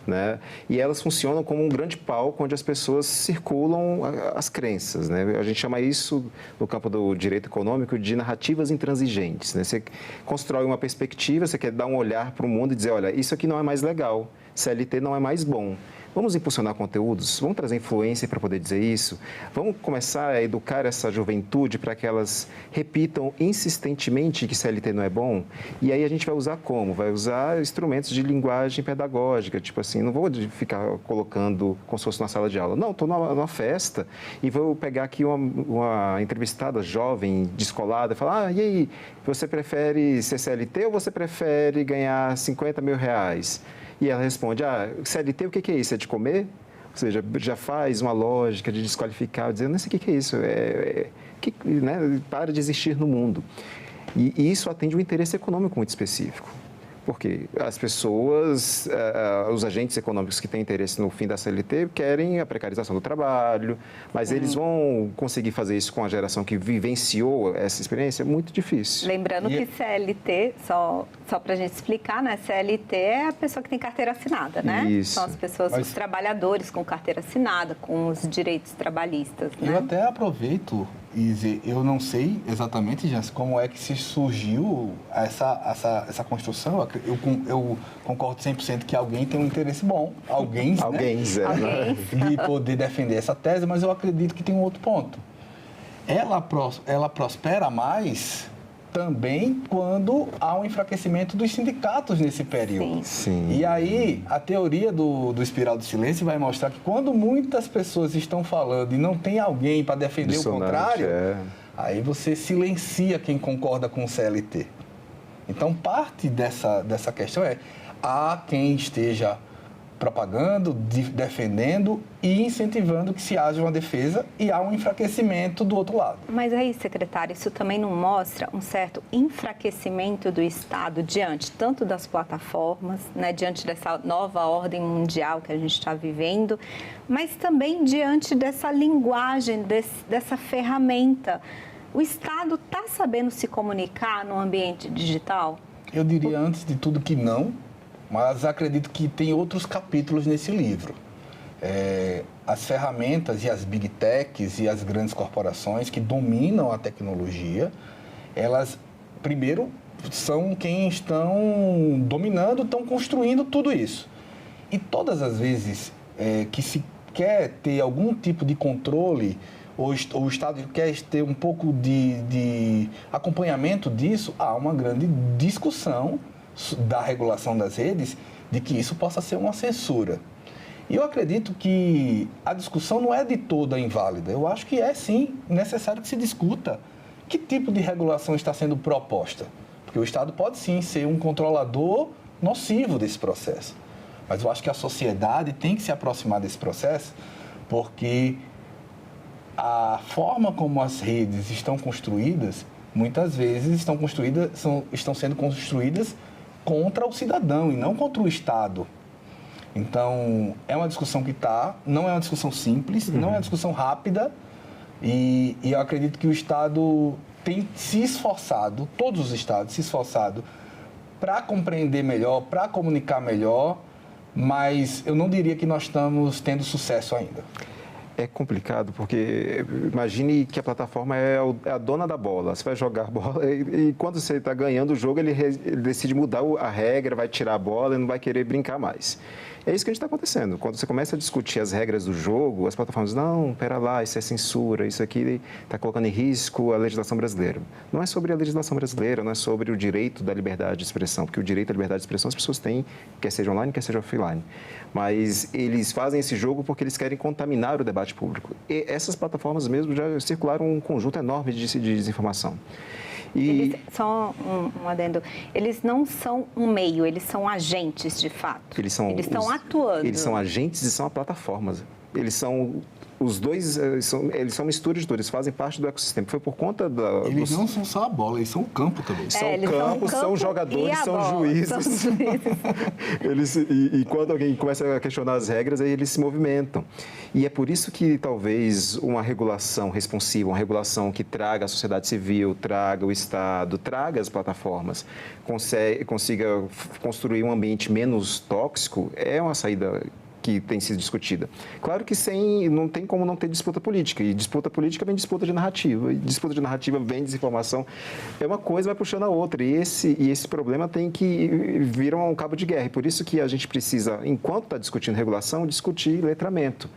né? E elas funcionam como um grande palco onde as pessoas circulam as crenças, né? A gente chama isso, no campo do direito econômico, de narrativas intransigentes, né? Você constrói uma perspectiva, você quer dar um olhar para o mundo e dizer, olha, isso aqui não é mais legal, CLT não é mais bom. Vamos impulsionar conteúdos? Vamos trazer influência para poder dizer isso? Vamos começar a educar essa juventude para que elas repitam insistentemente que CLT não é bom? E aí a gente vai usar como? Vai usar instrumentos de linguagem pedagógica, tipo assim, não vou ficar colocando como se fosse na sala de aula. Não, estou numa festa e vou pegar aqui uma entrevistada jovem, descolada, e falar, e aí, você prefere ser CLT ou você prefere ganhar 50 mil reais? E ela responde, CLT, o que é isso? É de comer? Ou seja, já faz uma lógica de desqualificar, dizendo, não sei o que é isso, né? Para de existir no mundo. E isso atende um interesse econômico muito específico. Porque as pessoas, os agentes econômicos que têm interesse no fim da CLT querem a precarização do trabalho, mas eles vão conseguir fazer isso com a geração que vivenciou essa experiência? É muito difícil. Lembrando que CLT, só para a gente explicar, né? CLT é a pessoa que tem carteira assinada, né? Isso. São as pessoas, os trabalhadores com carteira assinada, com os direitos trabalhistas, né? Eu até aproveito, Izzy, eu não sei exatamente, Jans, como é que se surgiu essa construção. Eu concordo 100% que alguém tem um interesse bom, alguém, né? De poder defender essa tese, mas eu acredito que tem um outro ponto. Ela prospera mais também quando há um enfraquecimento dos sindicatos nesse período. Sim. E aí, a teoria do espiral do silêncio vai mostrar que quando muitas pessoas estão falando e não tem alguém para defender o contrário, aí você silencia quem concorda com o CLT. Então, parte dessa questão há quem esteja propagando, defendendo e incentivando que se haja uma defesa e há um enfraquecimento do outro lado. Mas aí, secretário, isso também não mostra um certo enfraquecimento do Estado diante tanto das plataformas, né, diante dessa nova ordem mundial que a gente está vivendo, mas também diante dessa linguagem, dessa ferramenta. O Estado está sabendo se comunicar no ambiente digital? Eu diria, antes de tudo, que não, mas acredito que tem outros capítulos nesse livro. As ferramentas e as big techs e as grandes corporações que dominam a tecnologia, elas, primeiro, são quem estão dominando, estão construindo tudo isso. E todas as vezes que se quer ter algum tipo de controle, ou o Estado quer ter um pouco de acompanhamento disso, há uma grande discussão da regulação das redes, de que isso possa ser uma censura. E eu acredito que a discussão não é de toda inválida. Eu acho que é, sim, necessário que se discuta que tipo de regulação está sendo proposta. Porque o Estado pode, sim, ser um controlador nocivo desse processo. Mas eu acho que a sociedade tem que se aproximar desse processo, porque a forma como as redes estão construídas, muitas vezes estão sendo construídas contra o cidadão e não contra o Estado. Então, é uma discussão que não é uma discussão simples, não é uma discussão rápida, e eu acredito que o Estado tem se esforçado, todos os Estados se esforçado para compreender melhor, para comunicar melhor, mas eu não diria que nós estamos tendo sucesso ainda. É complicado, porque imagine que a plataforma é a dona da bola. Você vai jogar a bola e quando você está ganhando o jogo, ele decide mudar a regra, vai tirar a bola e não vai querer brincar mais. É isso que a gente está acontecendo. Quando você começa a discutir as regras do jogo, as plataformas dizem, não, pera lá, isso é censura, isso aqui está colocando em risco a legislação brasileira. Não é sobre a legislação brasileira, não é sobre o direito da liberdade de expressão, porque o direito à liberdade de expressão as pessoas têm, quer seja online, quer seja offline. Mas eles fazem esse jogo porque eles querem contaminar o debate público. E essas plataformas mesmo já circularam um conjunto enorme de desinformação. Só um adendo, eles não são um meio, eles são agentes de fato. Eles estão atuando. Eles são agentes e são plataformas. Eles são os dois, eles são mistura de tudo, eles fazem parte do equissistema. Foi por conta da... Eles não são só a bola, eles são o campo também. São campo, são jogadores, são juízes. E quando alguém começa a questionar as regras, aí eles se movimentam. E é por isso que talvez uma regulação responsiva, uma regulação que traga a sociedade civil, traga o Estado, traga as plataformas, consiga construir um ambiente menos tóxico, é uma saída que tem sido discutida. Claro que não tem como não ter disputa política, e disputa política vem disputa de narrativa, e disputa de narrativa vem desinformação, é uma coisa vai puxando a outra, e esse problema tem que vir um cabo de guerra, e por isso que a gente precisa, enquanto está discutindo regulação, discutir letramento,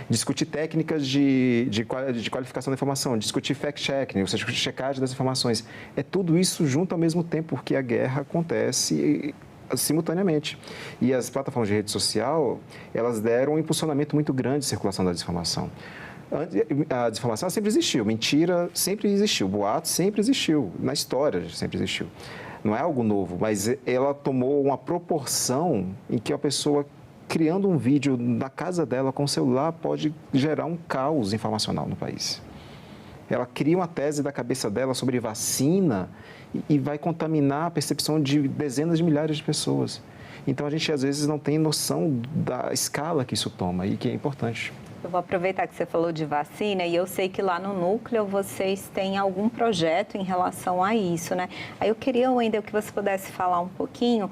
discutir técnicas de qualificação da informação, discutir fact-checking, ou seja, checagem das informações, é tudo isso junto ao mesmo tempo, porque a guerra acontece simultaneamente. E as plataformas de rede social, elas deram um impulsionamento muito grande de circulação da desinformação. A desinformação sempre existiu, mentira sempre existiu, boato sempre existiu, na história sempre existiu. Não é algo novo, mas ela tomou uma proporção em que a pessoa criando um vídeo na casa dela com o celular pode gerar um caos informacional no país. Ela cria uma tese da cabeça dela sobre vacina e vai contaminar a percepção de dezenas de milhares de pessoas. Então, a gente, às vezes, não tem noção da escala que isso toma e que é importante. Eu vou aproveitar que você falou de vacina e eu sei que lá no Núcleo vocês têm algum projeto em relação a isso, né? Aí eu queria, Wendel, que você pudesse falar um pouquinho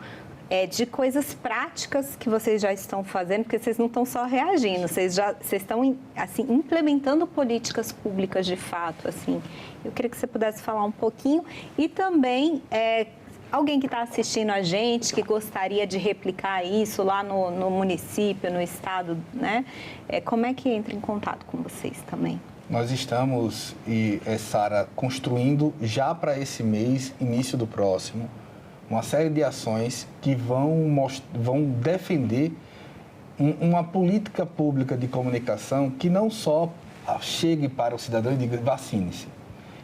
de coisas práticas que vocês já estão fazendo, porque vocês não estão só reagindo, vocês estão assim, implementando políticas públicas de fato. Assim. Eu queria que você pudesse falar um pouquinho e também alguém que está assistindo a gente, que gostaria de replicar isso lá no município, no estado, né? Como é que entra em contato com vocês também? Nós estamos, Sara, construindo já para esse mês, início do próximo, uma série de ações que vão defender uma política pública de comunicação que não só chegue para o cidadão e diga vacine-se.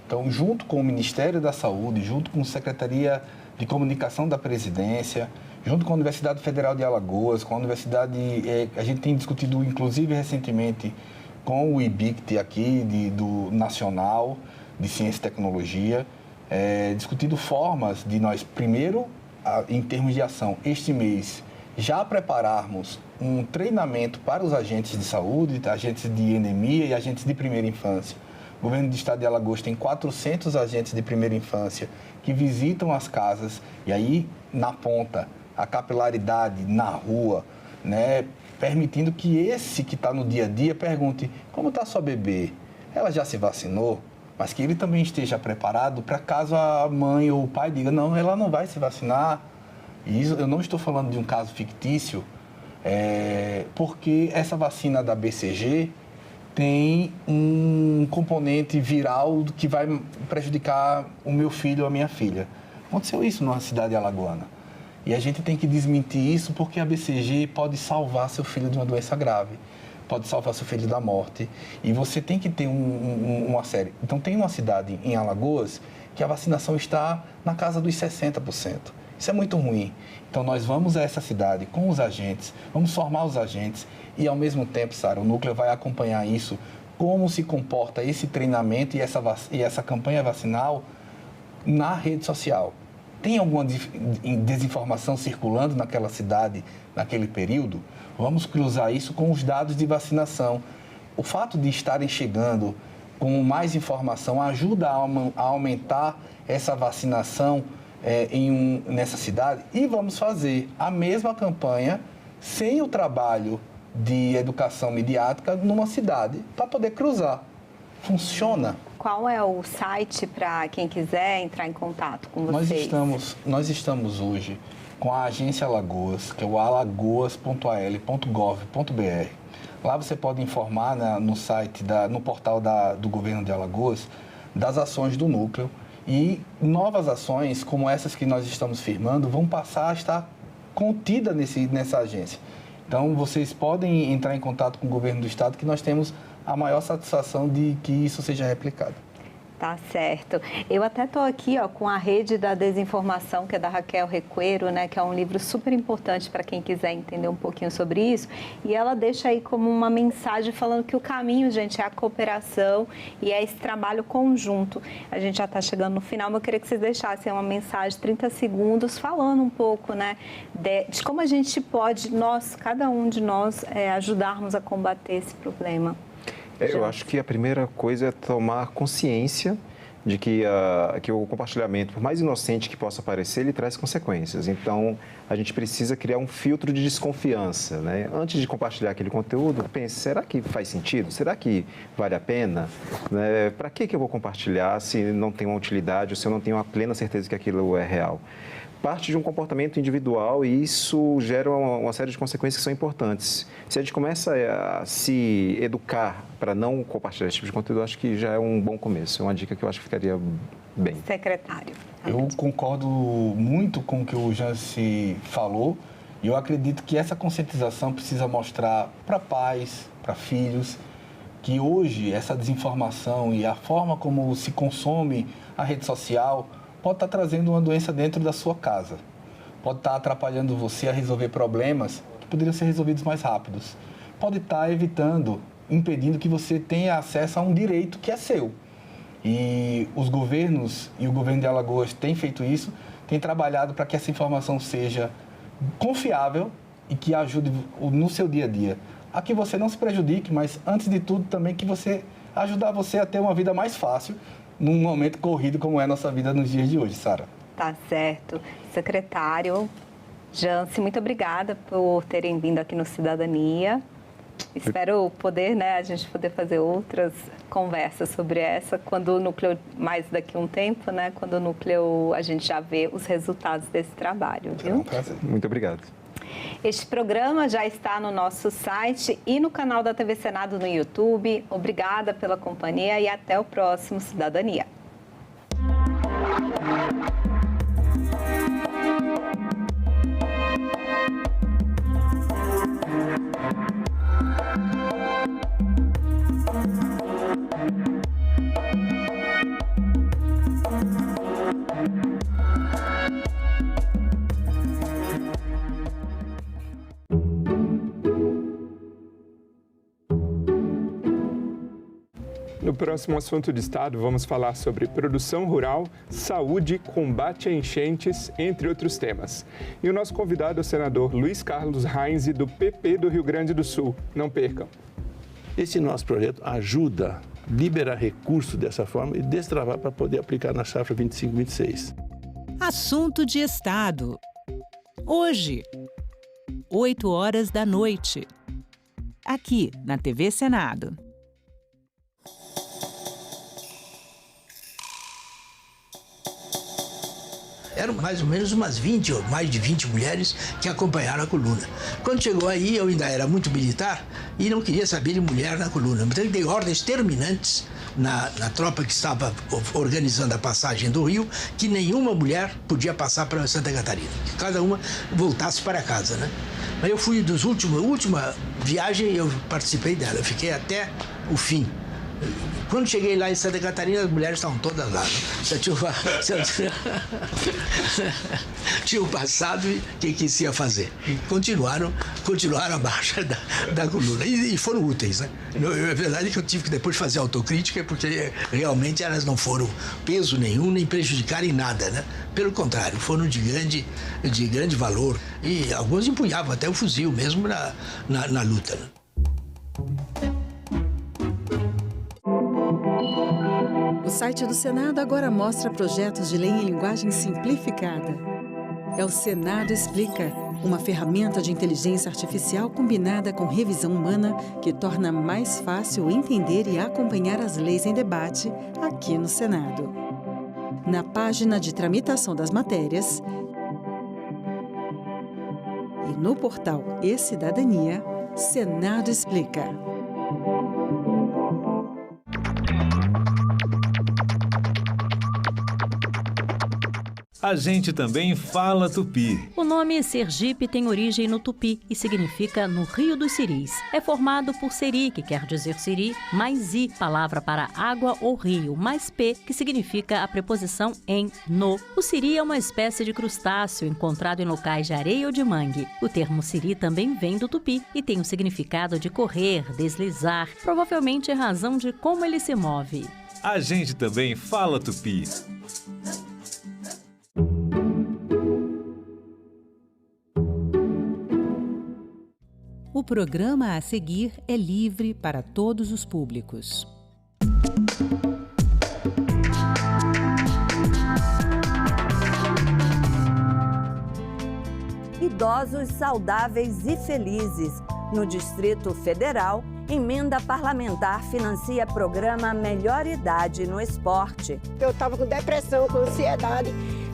Então, junto com o Ministério da Saúde, junto com a Secretaria de Comunicação da Presidência, junto com a Universidade Federal de Alagoas, com a Universidade... a gente tem discutido, inclusive, recentemente, com o IBICT aqui, do Nacional de Ciência e Tecnologia, discutindo formas de nós, primeiro, em termos de ação, este mês, já prepararmos um treinamento para os agentes de saúde, agentes de endemia e agentes de primeira infância. O governo do estado de Alagoas tem 400 agentes de primeira infância que visitam as casas e aí, na ponta, a capilaridade na rua, né, permitindo que esse que está no dia a dia pergunte: como está sua bebê? Ela já se vacinou? Mas que ele também esteja preparado para caso a mãe ou o pai diga: não, ela não vai se vacinar. E isso, eu não estou falando de um caso fictício, porque essa vacina da BCG tem um componente viral que vai prejudicar o meu filho ou a minha filha. Aconteceu isso numa cidade alagoana. E a gente tem que desmentir isso porque a BCG pode salvar seu filho de uma doença grave, pode salvar seu filho da morte. E você tem que ter uma série. Então, tem uma cidade em Alagoas que a vacinação está na casa dos 60%. Isso é muito ruim. Então, nós vamos a essa cidade com os agentes, vamos formar os agentes e, ao mesmo tempo, Sara, o Núcleo vai acompanhar isso, como se comporta esse treinamento e essa campanha vacinal na rede social. Tem alguma desinformação circulando naquela cidade, naquele período? Vamos cruzar isso com os dados de vacinação. O fato de estarem chegando com mais informação ajuda a aumentar essa vacinação nessa cidade. E vamos fazer a mesma campanha sem o trabalho de educação midiática numa cidade para poder cruzar. Funciona. Qual é o site para quem quiser entrar em contato com vocês? Nós estamos hoje com a Agência Alagoas, que é o alagoas.al.gov.br. Lá você pode informar no site, no portal do Governo de Alagoas, das ações do Núcleo. E novas ações, como essas que nós estamos firmando, vão passar a estar contidas nessa agência. Então, vocês podem entrar em contato com o Governo do Estado, que nós temos a maior satisfação de que isso seja replicado. Tá certo. Eu até estou aqui com a Rede da Desinformação, que é da Raquel Recuero, né, que é um livro super importante para quem quiser entender um pouquinho sobre isso. E ela deixa aí como uma mensagem falando que o caminho, gente, é a cooperação e é esse trabalho conjunto. A gente já está chegando no final, mas eu queria que vocês deixassem uma mensagem, 30 segundos, falando um pouco, né, de como a gente pode, cada um de nós, ajudarmos a combater esse problema. Eu acho que a primeira coisa é tomar consciência de que o compartilhamento, por mais inocente que possa parecer, ele traz consequências. Então, a gente precisa criar um filtro de desconfiança, né? Antes de compartilhar aquele conteúdo, pense: será que faz sentido? Será que vale a pena? Né? Para que eu vou compartilhar se não tem uma utilidade ou se eu não tenho uma plena certeza que aquilo é real? Parte de um comportamento individual e isso gera uma série de consequências que são importantes. Se a gente começa a se educar para não compartilhar esse tipo de conteúdo, acho que já é um bom começo. É uma dica que eu acho que ficaria bem. Secretário. Eu concordo muito com o que o Janci falou e eu acredito que essa conscientização precisa mostrar para pais, para filhos, que hoje essa desinformação e a forma como se consome a rede social pode estar trazendo uma doença dentro da sua casa. Pode estar atrapalhando você a resolver problemas que poderiam ser resolvidos mais rápidos. Pode estar impedindo que você tenha acesso a um direito que é seu. E os governos e o governo de Alagoas tem feito isso, tem trabalhado para que essa informação seja confiável e que ajude no seu dia a dia. A que você não se prejudique, mas antes de tudo também que ajudar você a ter uma vida mais fácil num momento corrido como é a nossa vida nos dias de hoje, Sara. Tá certo. Secretário Janci, muito obrigada por terem vindo aqui no Cidadania. Espero poder, a gente poder fazer outras conversas sobre essa, quando o Núcleo, mais daqui a um tempo, quando o Núcleo, a gente já vê os resultados desse trabalho, viu? É um prazer. Muito obrigado. Este programa já está no nosso site e no canal da TV Senado no YouTube. Obrigada pela companhia e até o próximo Cidadania. No próximo Assunto de Estado, vamos falar sobre produção rural, saúde, combate a enchentes, entre outros temas. E o nosso convidado é o senador Luiz Carlos Reins, do PP do Rio Grande do Sul. Não percam. Esse nosso projeto ajuda a liberar recursos dessa forma e destravar para poder aplicar na safra 25-26. Assunto de Estado. Hoje, 20h, aqui na TV Senado. Eram mais ou menos umas 20 ou mais de 20 mulheres que acompanharam a coluna. Quando chegou aí, eu ainda era muito militar e não queria saber de mulher na coluna. Então, eu dei ordens terminantes na tropa que estava organizando a passagem do Rio, que nenhuma mulher podia passar para Santa Catarina. Que cada uma voltasse para casa, né? Mas eu fui última viagem, eu participei dela. Eu fiquei até o fim. Quando cheguei lá em Santa Catarina, as mulheres estavam todas lá. Né? Tinham passado e o que se ia fazer? E continuaram a marcha da coluna. E foram úteis, né? É verdade que eu tive que depois fazer autocrítica, porque realmente elas não foram peso nenhum, nem prejudicaram em nada, né? Pelo contrário, foram de grande valor. E alguns empunhavam até o fuzil mesmo na luta, né? O site do Senado agora mostra projetos de lei em linguagem simplificada. É o Senado Explica, uma ferramenta de inteligência artificial combinada com revisão humana que torna mais fácil entender e acompanhar as leis em debate aqui no Senado. Na página de tramitação das matérias e no portal E-Cidadania, Senado Explica. A gente também fala tupi. O nome Sergipe tem origem no tupi e significa no Rio dos Siris. É formado por seri, que quer dizer siri, mais i, palavra para água ou rio, mais p, que significa a preposição em, no. O siri é uma espécie de crustáceo encontrado em locais de areia ou de mangue. O termo siri também vem do tupi e tem o significado de correr, deslizar, provavelmente em razão de como ele se move. A gente também fala tupi. O programa a seguir é livre para todos os públicos. Idosos saudáveis e felizes. No Distrito Federal, emenda parlamentar financia programa Melhor Idade no Esporte. Eu estava com depressão, com ansiedade.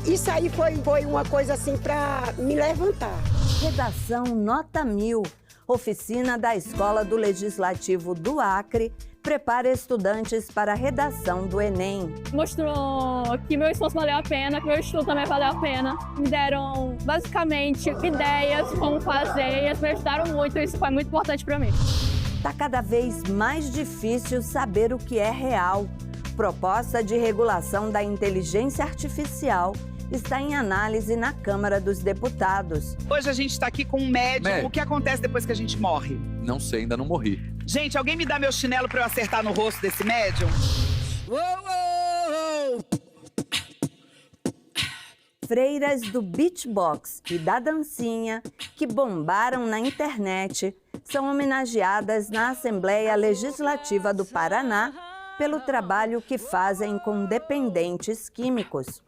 Isso aí foi uma coisa assim para me levantar. Redação Nota 1000. Oficina da Escola do Legislativo do Acre prepara estudantes para a redação do Enem. Mostrou que meu esforço valeu a pena, que meu estudo também valeu a pena. Me deram, basicamente, ideias, como fazer, e eles me ajudaram muito, isso foi muito importante para mim. Está cada vez mais difícil saber o que é real. Proposta de regulação da inteligência artificial está em análise na Câmara dos Deputados. Hoje a gente está aqui com um médium. O que acontece depois que a gente morre? Não sei, ainda não morri. Gente, alguém me dá meu chinelo para eu acertar no rosto desse médium? Freiras do beatbox e da dancinha, que bombaram na internet, são homenageadas na Assembleia Legislativa do Paraná pelo trabalho que fazem com dependentes químicos.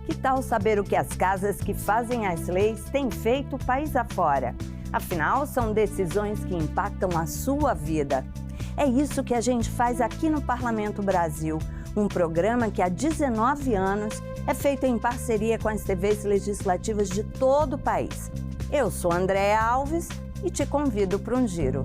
Que tal saber o que as casas que fazem as leis têm feito país afora? Afinal, são decisões que impactam a sua vida. É isso que a gente faz aqui no Parlamento Brasil, um programa que há 19 anos é feito em parceria com as TVs legislativas de todo o país. Eu sou Andréa Alves e te convido para um giro.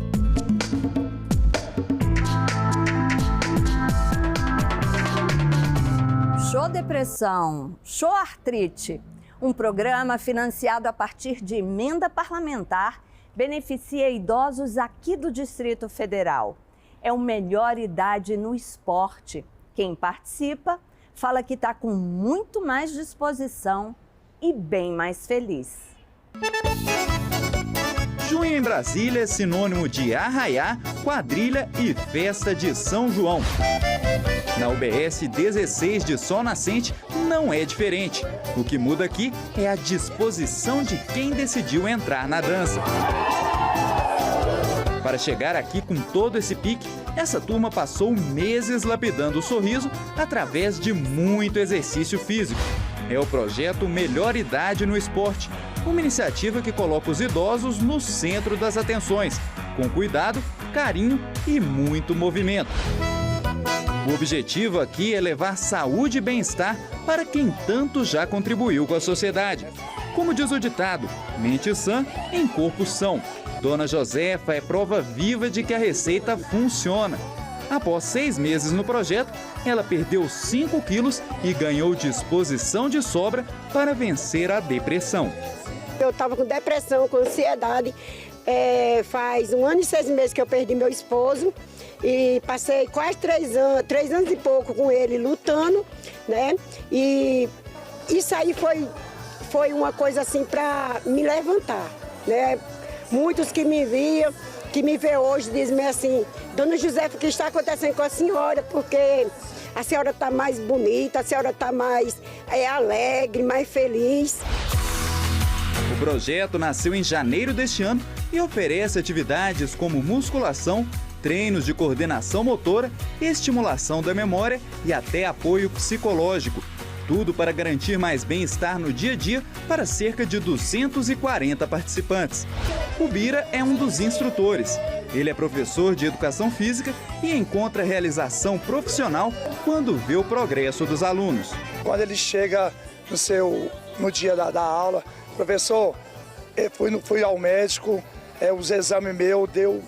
Show Depressão, Show Artrite, um programa financiado a partir de emenda parlamentar, beneficia idosos aqui do Distrito Federal. É o Melhor Idade no Esporte. Quem participa fala que está com muito mais disposição e bem mais feliz. Junho em Brasília é sinônimo de arraiá, quadrilha e festa de São João. Na UBS 16 de Sol Nascente não é diferente. O que muda aqui é a disposição de quem decidiu entrar na dança. Para chegar aqui com todo esse pique, essa turma passou meses lapidando o sorriso através de muito exercício físico. É o projeto Melhor Idade no Esporte, uma iniciativa que coloca os idosos no centro das atenções, com cuidado, carinho e muito movimento. O objetivo aqui é levar saúde e bem-estar para quem tanto já contribuiu com a sociedade. Como diz o ditado, mente sã em corpo são. Dona Josefa é prova viva de que a receita funciona. Após 6 meses no projeto, ela perdeu 5 quilos e ganhou disposição de sobra para vencer a depressão. Eu estava com depressão, com ansiedade. Faz 1 ano e 6 meses que eu perdi meu esposo e passei quase 3 anos e pouco com ele lutando, né? E isso aí foi uma coisa assim para me levantar, né? Muitos que me viam, que me vê hoje, dizem assim, Dona Josefa, o que está acontecendo com a senhora? Porque a senhora está mais bonita, a senhora está mais alegre, mais feliz. O projeto nasceu em janeiro deste ano e oferece atividades como musculação, treinos de coordenação motora, estimulação da memória e até apoio psicológico. Tudo para garantir mais bem-estar no dia a dia para cerca de 240 participantes. O Bira é um dos instrutores. Ele é professor de educação física e encontra realização profissional quando vê o progresso dos alunos. Quando ele chega no dia da aula, professor, fui ao médico, os exames meus deu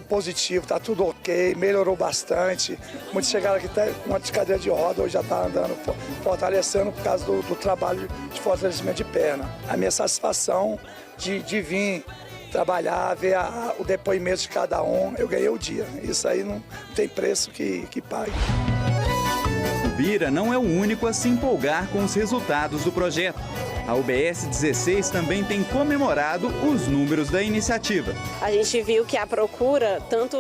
positivo, tá tudo ok, melhorou bastante. Muitos chegaram aqui até com uma cadeira de roda, hoje já está andando, fortalecendo por causa do trabalho de fortalecimento de perna. A minha satisfação de vir trabalhar, ver o depoimento de cada um, eu ganhei o dia. Isso aí não tem preço que pague. O Bira não é o único a se empolgar com os resultados do projeto. A UBS 16 também tem comemorado os números da iniciativa. A gente viu que a procura, tanto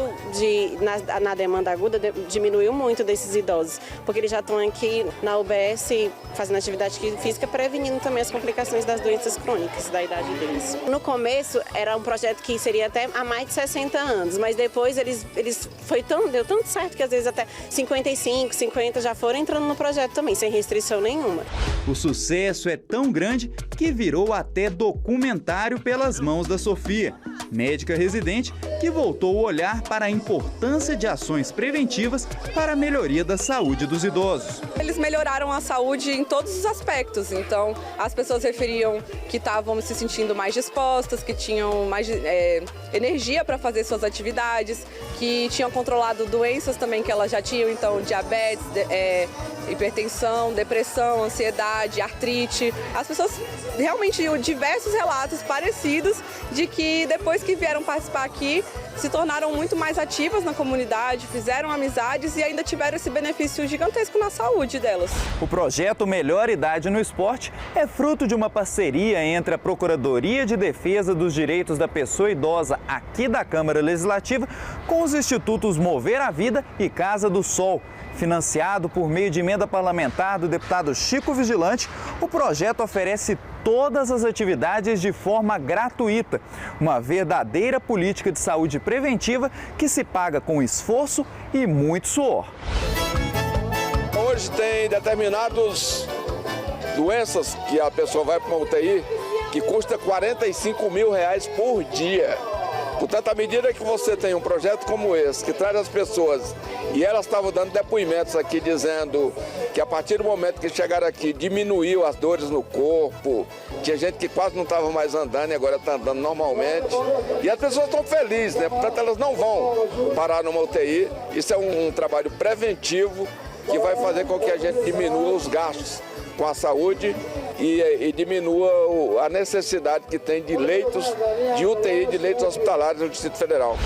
na demanda aguda, diminuiu muito desses idosos, porque eles já estão aqui na UBS fazendo atividade física, prevenindo também as complicações das doenças crônicas da idade deles. No começo, era um projeto que seria até há mais de 60 anos, mas depois deu tanto certo que às vezes até 55, 50 já foram entrando no projeto também, sem restrição nenhuma. O sucesso é tão grande que virou até documentário pelas mãos da Sofia, médica residente que voltou o olhar para a importância de ações preventivas para a melhoria da saúde dos idosos. Eles melhoraram a saúde em todos os aspectos, então as pessoas referiam que estavam se sentindo mais dispostas, que tinham mais energia para fazer suas atividades, que tinham controlado doenças também que elas já tinham, então diabetes, hipertensão, depressão, ansiedade, artrite. As pessoas realmente tinham diversos relatos parecidos de que depois que vieram participar aqui, se tornaram muito mais ativas na comunidade, fizeram amizades e ainda tiveram esse benefício gigantesco na saúde delas. O projeto Melhor Idade no Esporte é fruto de uma parceria entre a Procuradoria de Defesa dos Direitos da Pessoa Idosa aqui da Câmara Legislativa com os institutos Mover a Vida e Casa do Sol. Financiado por meio de emenda parlamentar do deputado Chico Vigilante, o projeto oferece todas as atividades de forma gratuita. Uma verdadeira política de saúde preventiva que se paga com esforço e muito suor. Hoje tem determinadas doenças que a pessoa vai para uma UTI que custa R$45 mil por dia. Portanto, à medida que você tem um projeto como esse, que traz as pessoas, e elas estavam dando depoimentos aqui dizendo que a partir do momento que chegaram aqui diminuiu as dores no corpo, tinha gente que quase não estava mais andando e agora está andando normalmente. E as pessoas estão felizes, né? Portanto, elas não vão parar numa UTI. Isso é um trabalho preventivo que vai fazer com que a gente diminua os gastos com a saúde e diminua a necessidade que tem de leitos de UTI, de leitos hospitalares no Distrito Federal.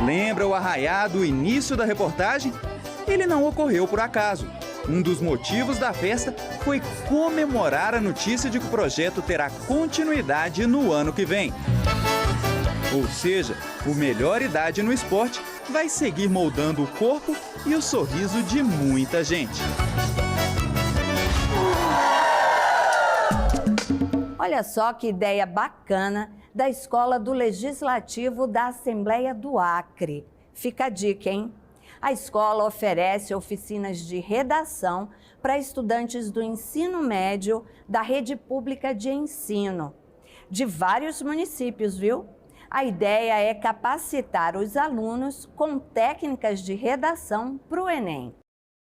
Lembra o arraiá do início da reportagem? Ele não ocorreu por acaso. Um dos motivos da festa foi comemorar a notícia de que o projeto terá continuidade no ano que vem. Ou seja, o Melhor Idade no Esporte vai seguir moldando o corpo e o sorriso de muita gente. Olha só que ideia bacana da Escola do Legislativo da Assembleia do Acre. Fica a dica, hein? A escola oferece oficinas de redação para estudantes do ensino médio da rede pública de ensino, de vários municípios, viu? A ideia é capacitar os alunos com técnicas de redação para o Enem.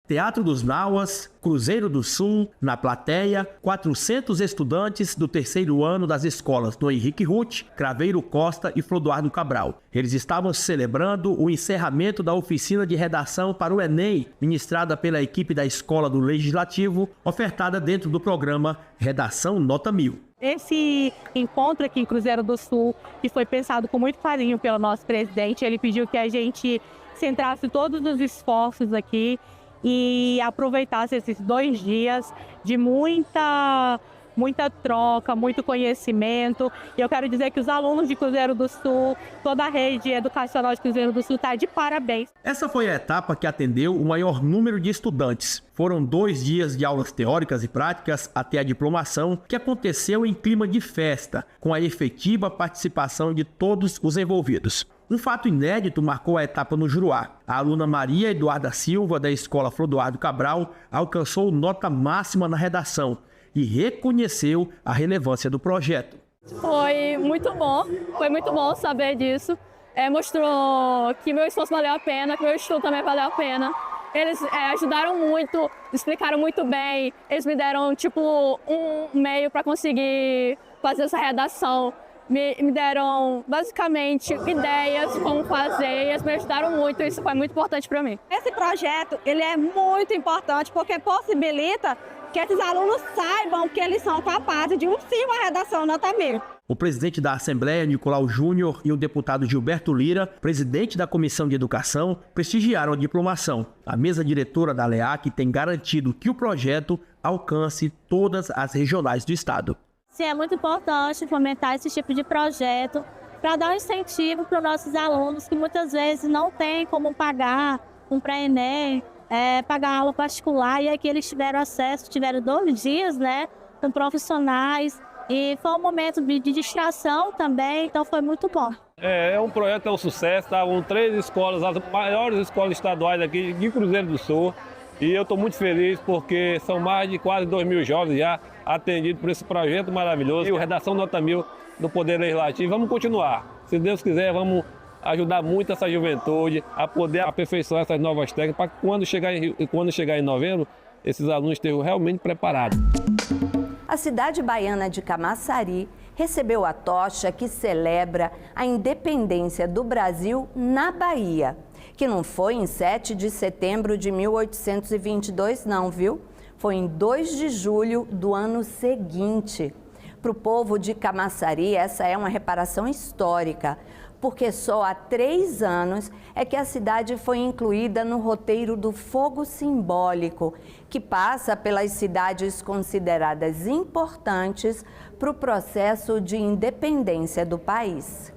Teatro dos Nauas, Cruzeiro do Sul, na plateia, 400 estudantes do terceiro ano das escolas do Henrique Ruth, Craveiro Costa e Flodoardo Cabral. Eles estavam celebrando o encerramento da oficina de redação para o Enem, ministrada pela equipe da Escola do Legislativo, ofertada dentro do programa Redação Nota 1000. Esse encontro aqui em Cruzeiro do Sul, que foi pensado com muito carinho pelo nosso presidente, ele pediu que a gente centrasse todos os esforços aqui e aproveitasse esses 2 dias de muita troca, muito conhecimento. E eu quero dizer que os alunos de Cruzeiro do Sul, toda a rede educacional de Cruzeiro do Sul está de parabéns. Essa foi a etapa que atendeu o maior número de estudantes. Foram 2 dias de aulas teóricas e práticas até a diplomação, que aconteceu em clima de festa, com a efetiva participação de todos os envolvidos. Um fato inédito marcou a etapa no Juruá. A aluna Maria Eduarda Silva, da Escola Flodoardo Cabral, alcançou nota máxima na redação e reconheceu a relevância do projeto. Foi muito bom saber disso. Mostrou que meu esforço valeu a pena, que meu estudo também valeu a pena. Eles ajudaram muito, explicaram muito bem, eles me deram um meio para conseguir fazer essa redação. Me deram, basicamente, ideias como fazer, e eles me ajudaram muito, isso foi muito importante para mim. Esse projeto, ele é muito importante porque possibilita que esses alunos saibam que eles são capazes de uma redação nota 1000. O presidente da Assembleia, Nicolau Júnior, e o deputado Gilberto Lira, presidente da Comissão de Educação, prestigiaram a diplomação. A mesa diretora da LEAC tem garantido que o projeto alcance todas as regionais do estado. Sim, é muito importante fomentar esse tipo de projeto para dar um incentivo para os nossos alunos que muitas vezes não têm como pagar um pré-ENEM, pagar aula particular, e aqui eles tiveram acesso, tiveram 2 dias, com profissionais, e foi um momento de distração também, então foi muito bom. É um projeto, é um sucesso, tá? Com 3 escolas, as maiores escolas estaduais aqui de Cruzeiro do Sul. E eu estou muito feliz porque são mais de quase 2.000 jovens já atendidos por esse projeto maravilhoso. E o Redação Nota 1000 do Poder Legislativo. Vamos continuar. Se Deus quiser, vamos ajudar muito essa juventude a poder aperfeiçoar essas novas técnicas para que quando chegar em novembro, esses alunos estejam realmente preparados. A cidade baiana de Camaçari recebeu a tocha que celebra a independência do Brasil na Bahia, que não foi em 7 de setembro de 1822 não, viu? Foi em 2 de julho do ano seguinte. Para o povo de Camaçari, essa é uma reparação histórica, porque só há 3 anos é que a cidade foi incluída no roteiro do Fogo Simbólico, que passa pelas cidades consideradas importantes para o processo de independência do país.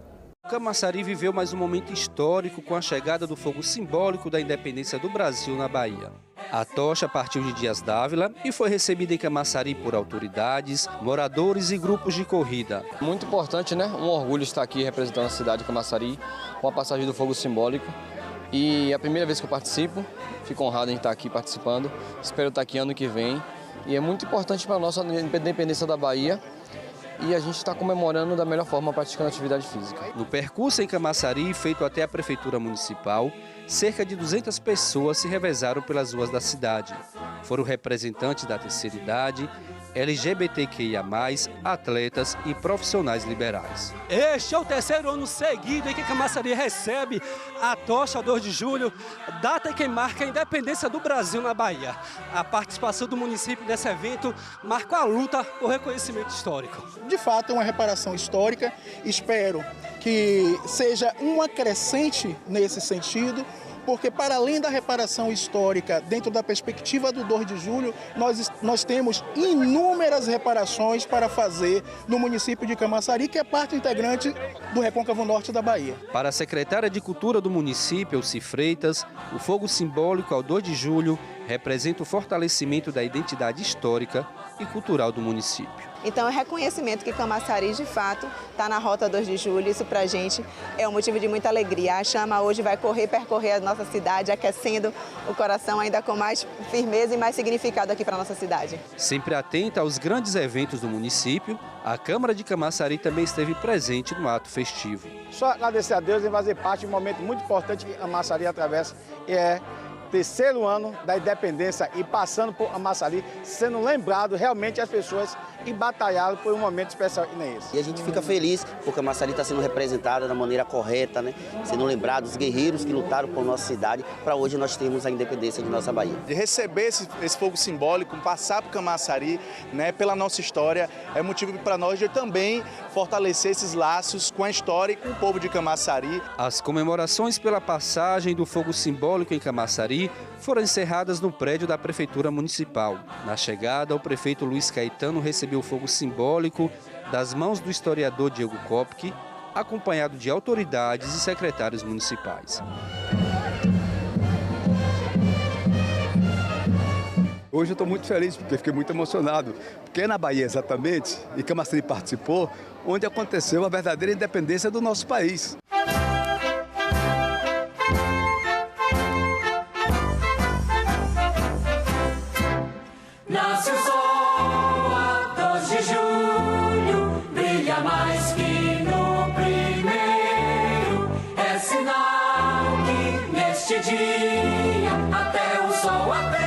Camaçari viveu mais um momento histórico com a chegada do fogo simbólico da independência do Brasil na Bahia. A tocha partiu de Dias Dávila e foi recebida em Camaçari por autoridades, moradores e grupos de corrida. Muito importante, né? Um orgulho estar aqui representando a cidade de Camaçari com a passagem do fogo simbólico. E é a primeira vez que eu participo, fico honrado em estar aqui participando. Espero estar aqui ano que vem. E é muito importante para a nossa independência da Bahia. E a gente está comemorando da melhor forma praticando atividade física. No percurso em Camaçari, feito até a Prefeitura Municipal, cerca de 200 pessoas se revezaram pelas ruas da cidade. Foram representantes da terceira idade, LGBTQIA+, atletas e profissionais liberais. Este é o 3º ano seguido em que Camaçari recebe a tocha 2 de julho, data em que marca a independência do Brasil na Bahia. A participação do município nesse evento marca a luta por reconhecimento histórico. De fato, é uma reparação histórica. Espero que seja uma crescente nesse sentido, porque para além da reparação histórica, dentro da perspectiva do 2 de julho, nós temos inúmeras reparações para fazer no município de Camaçari, que é parte integrante do Recôncavo Norte da Bahia. Para a secretária de Cultura do município, Elci Freitas, o fogo simbólico ao 2 de julho representa o fortalecimento da identidade histórica e cultural do município. Então, é reconhecimento que Camaçari, de fato, está na Rota 2 de Julho. Isso, para a gente, é um motivo de muita alegria. A chama hoje vai percorrer a nossa cidade, aquecendo o coração ainda com mais firmeza e mais significado aqui para a nossa cidade. Sempre atenta aos grandes eventos do município, a Câmara de Camaçari também esteve presente no ato festivo. Só agradecer a Deus em fazer parte de um momento muito importante que Camaçari atravessa, que é terceiro ano da independência e passando por Camaçari, sendo lembrado realmente as pessoas que batalharam por um momento especial que nem esse. E a gente fica feliz porque Camaçari está sendo representada da maneira correta, né? Sendo lembrado os guerreiros que lutaram por nossa cidade, para hoje nós termos a independência de nossa Bahia. De receber esse fogo simbólico, passar por Camaçari, né, pela nossa história, é motivo para nós de também fortalecer esses laços com a história e com o povo de Camaçari. As comemorações pela passagem do fogo simbólico em Camaçari foram encerradas no prédio da Prefeitura Municipal. Na chegada, o prefeito Luiz Caetano recebeu o fogo simbólico das mãos do historiador Diego Kopke, acompanhado de autoridades e secretários municipais. Hoje eu estou muito feliz, porque fiquei muito emocionado, porque é na Bahia exatamente, e Camaçari participou, onde aconteceu a verdadeira independência do nosso país. Nasce o sol a 2 de julho, brilha mais que no primeiro. É sinal que neste dia até o sol é brasileiro.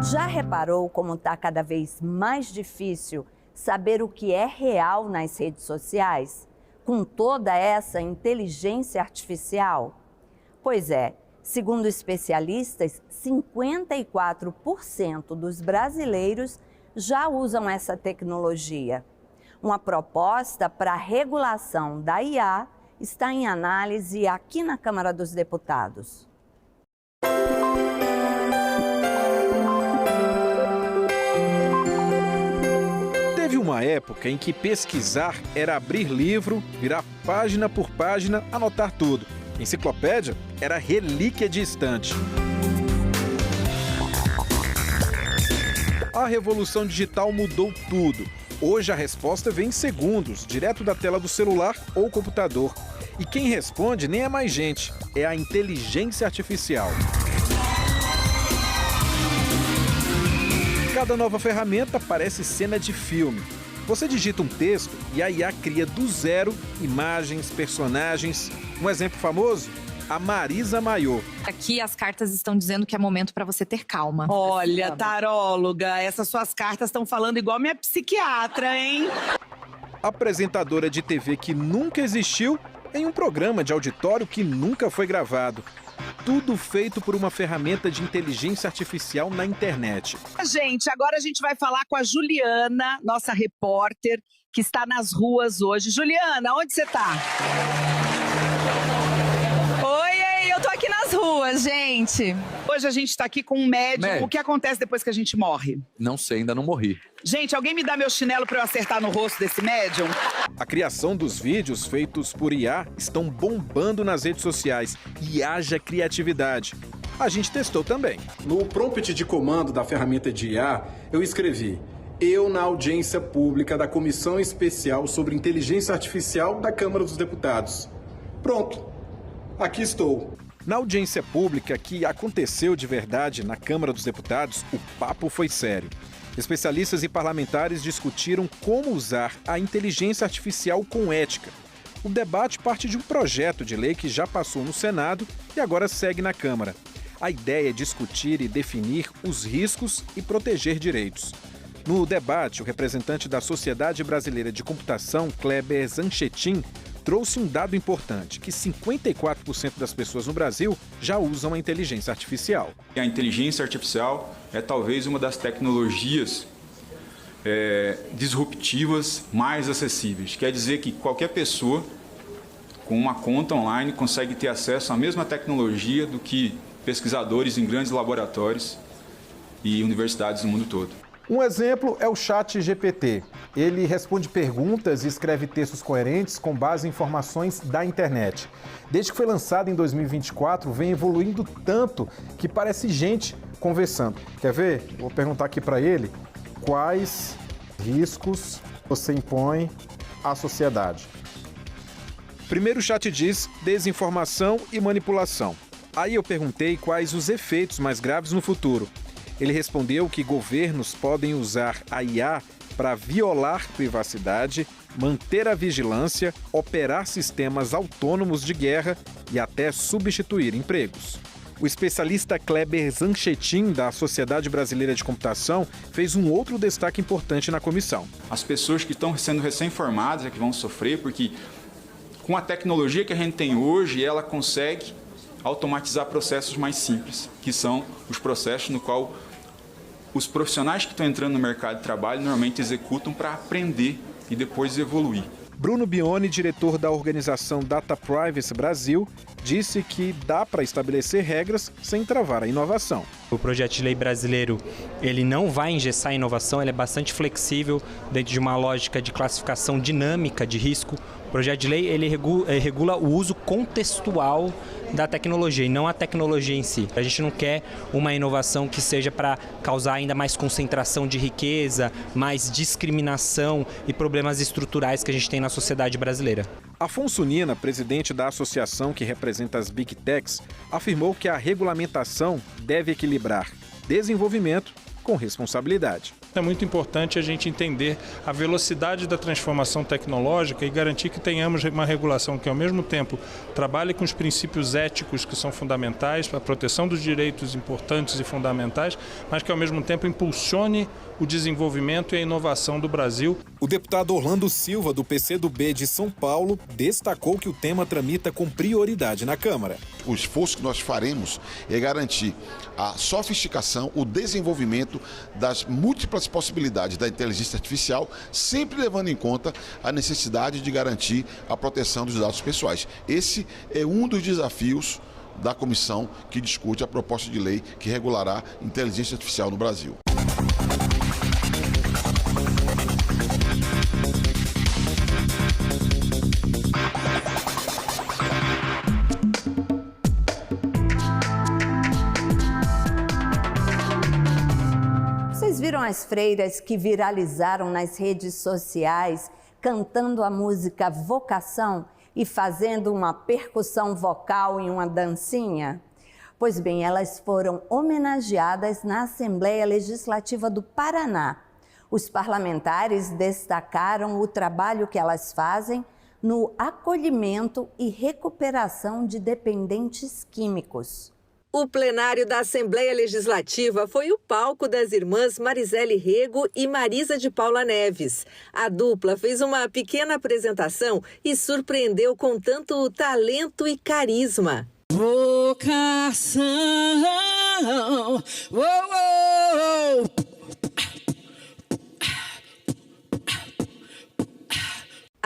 Já reparou como está cada vez mais difícil saber o que é real nas redes sociais? Com toda essa inteligência artificial? Pois é, segundo especialistas, 54% dos brasileiros já usam essa tecnologia. Uma proposta para a regulação da IA está em análise aqui na Câmara dos Deputados. Teve uma época em que pesquisar era abrir livro, virar página por página, anotar tudo. Enciclopédia era relíquia de estante. A revolução digital mudou tudo. Hoje a resposta vem em segundos, direto da tela do celular ou computador. E quem responde nem é mais gente, é a inteligência artificial. Cada nova ferramenta parece cena de filme. Você digita um texto e a IA cria do zero imagens, personagens. Um exemplo famoso? A Marisa Maiô. Aqui as cartas estão dizendo que é momento para você ter calma. Olha, taróloga, essas suas cartas estão falando igual minha psiquiatra, hein? Apresentadora de TV que nunca existiu em um programa de auditório que nunca foi gravado. Tudo feito por uma ferramenta de inteligência artificial na internet. Gente, agora a gente vai falar com a Juliana, nossa repórter, que está nas ruas hoje. Juliana, onde você está? Oi, eu tô aqui nas ruas, gente. Hoje a gente está aqui com um médium. O que acontece depois que a gente morre? Não sei, ainda não morri. Gente, alguém me dá meu chinelo para eu acertar no rosto desse médium? A criação dos vídeos feitos por IA estão bombando nas redes sociais e haja criatividade. A gente testou também. No prompt de comando da ferramenta de IA, eu escrevi: eu na audiência pública da Comissão Especial sobre Inteligência Artificial da Câmara dos Deputados. Pronto, aqui estou. Na audiência pública que aconteceu de verdade na Câmara dos Deputados, o papo foi sério. Especialistas e parlamentares discutiram como usar a inteligência artificial com ética. O debate parte de um projeto de lei que já passou no Senado e agora segue na Câmara. A ideia é discutir e definir os riscos e proteger direitos. No debate, o representante da Sociedade Brasileira de Computação, Kleber Zanchetin, trouxe um dado importante, que 54% das pessoas no Brasil já usam a inteligência artificial. A inteligência artificial é talvez uma das tecnologias disruptivas, mais acessíveis. Quer dizer que qualquer pessoa com uma conta online consegue ter acesso à mesma tecnologia do que pesquisadores em grandes laboratórios e universidades no mundo todo. Um exemplo é o ChatGPT. Ele responde perguntas e escreve textos coerentes com base em informações da internet. Desde que foi lançado em 2024, vem evoluindo tanto que parece gente conversando. Quer ver? Vou perguntar aqui para ele quais riscos você impõe à sociedade. Primeiro o chat diz desinformação e manipulação. Aí eu perguntei quais os efeitos mais graves no futuro. Ele respondeu que governos podem usar a IA para violar privacidade, manter a vigilância, operar sistemas autônomos de guerra e até substituir empregos. O especialista Kleber Zanchetin, da Sociedade Brasileira de Computação, fez um outro destaque importante na comissão. As pessoas que estão sendo recém-formadas é que vão sofrer, porque com a tecnologia que a gente tem hoje, ela consegue automatizar processos mais simples, que são os processos no qual os profissionais que estão entrando no mercado de trabalho normalmente executam para aprender e depois evoluir. Bruno Bione, diretor da organização Data Privacy Brasil, disse que dá para estabelecer regras sem travar a inovação. O projeto de lei brasileiro, ele não vai engessar a inovação, ele é bastante flexível dentro de uma lógica de classificação dinâmica de risco. O projeto de lei, ele regula o uso contextual da tecnologia e não a tecnologia em si. A gente não quer uma inovação que seja para causar ainda mais concentração de riqueza, mais discriminação e problemas estruturais que a gente tem na sociedade brasileira. Afonso Nina, presidente da associação que representa as Big Techs, afirmou que a regulamentação deve equilibrar desenvolvimento com responsabilidade. É muito importante a gente entender a velocidade da transformação tecnológica e garantir que tenhamos uma regulação que, ao mesmo tempo, trabalhe com os princípios éticos que são fundamentais para a proteção dos direitos importantes e fundamentais, mas que, ao mesmo tempo, impulsione o desenvolvimento e a inovação do Brasil. O deputado Orlando Silva, do PCdoB de São Paulo, destacou que o tema tramita com prioridade na Câmara. O esforço que nós faremos é garantir a sofisticação, o desenvolvimento das múltiplas possibilidades da inteligência artificial, sempre levando em conta a necessidade de garantir a proteção dos dados pessoais. Esse é um dos desafios da comissão que discute a proposta de lei que regulará a inteligência artificial no Brasil. Vocês viram as freiras que viralizaram nas redes sociais cantando a música Vocação e fazendo uma percussão vocal em uma dancinha? Pois bem, elas foram homenageadas na Assembleia Legislativa do Paraná. Os parlamentares destacaram o trabalho que elas fazem no acolhimento e recuperação de dependentes químicos. O plenário da Assembleia Legislativa foi o palco das irmãs Marisele Rego e Marisa de Paula Neves. A dupla fez uma pequena apresentação e surpreendeu com tanto talento e carisma. Vocação, oh, oh, oh.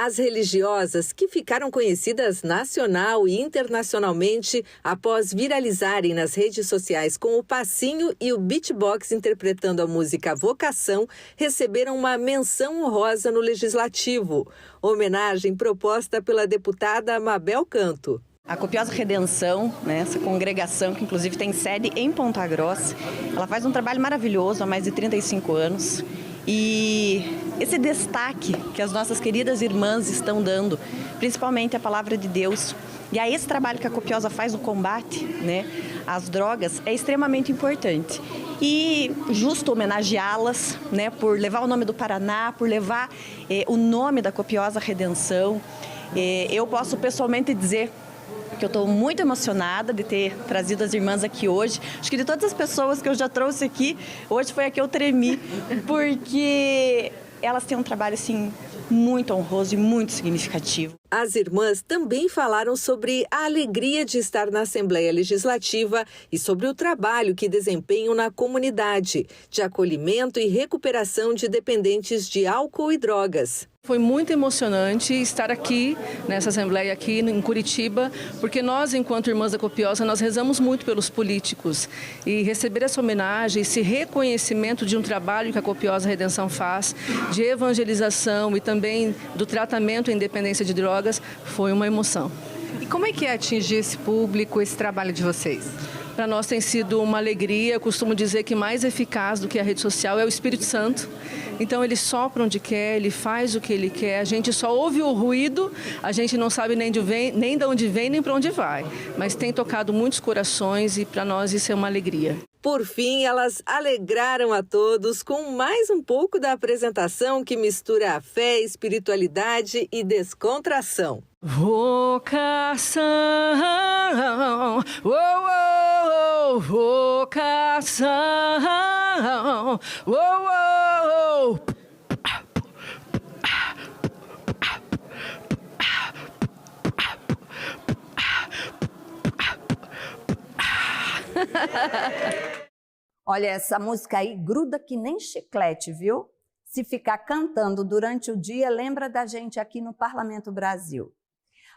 As religiosas, que ficaram conhecidas nacional e internacionalmente após viralizarem nas redes sociais com o passinho e o beatbox interpretando a música Vocação, receberam uma menção honrosa no Legislativo. Homenagem proposta pela deputada Mabel Canto. A Copiosa Redenção, né, essa congregação que inclusive tem sede em Ponta Grossa, ela faz um trabalho maravilhoso há mais de 35 anos. E esse destaque que as nossas queridas irmãs estão dando, principalmente a palavra de Deus, e a esse trabalho que a Copiosa faz no combate, né, às drogas, é extremamente importante. E justo homenageá-las, né, por levar o nome do Paraná, por levar o nome da Copiosa Redenção. Eu posso pessoalmente dizer que eu estou muito emocionada de ter trazido as irmãs aqui hoje. Acho que de todas as pessoas que eu já trouxe aqui, hoje foi a que eu tremi, porque elas têm um trabalho assim muito honroso e muito significativo. As irmãs também falaram sobre a alegria de estar na Assembleia Legislativa e sobre o trabalho que desempenham na comunidade, de acolhimento e recuperação de dependentes de álcool e drogas. Foi muito emocionante estar aqui, nessa Assembleia aqui em Curitiba, porque nós, enquanto Irmãs da Copiosa, nós rezamos muito pelos políticos. E receber essa homenagem, esse reconhecimento de um trabalho que a Copiosa Redenção faz, de evangelização e também do tratamento à independência de drogas, foi uma emoção. E como é que é atingir esse público, esse trabalho de vocês? Para nós tem sido uma alegria. Eu costumo dizer que mais eficaz do que a rede social é o Espírito Santo. Então ele sopra onde quer, ele faz o que ele quer. A gente só ouve o ruído, a gente não sabe nem de onde vem, nem para onde vai. Mas tem tocado muitos corações e para nós isso é uma alegria. Por fim, elas alegraram a todos com mais um pouco da apresentação que mistura a fé, espiritualidade e descontração. Vocação, oh, oh, oh, vocação, oh, oh, oh. Olha, essa música aí gruda que nem chiclete, viu? Se ficar cantando durante o dia, lembra da gente aqui no Parlamento Brasil.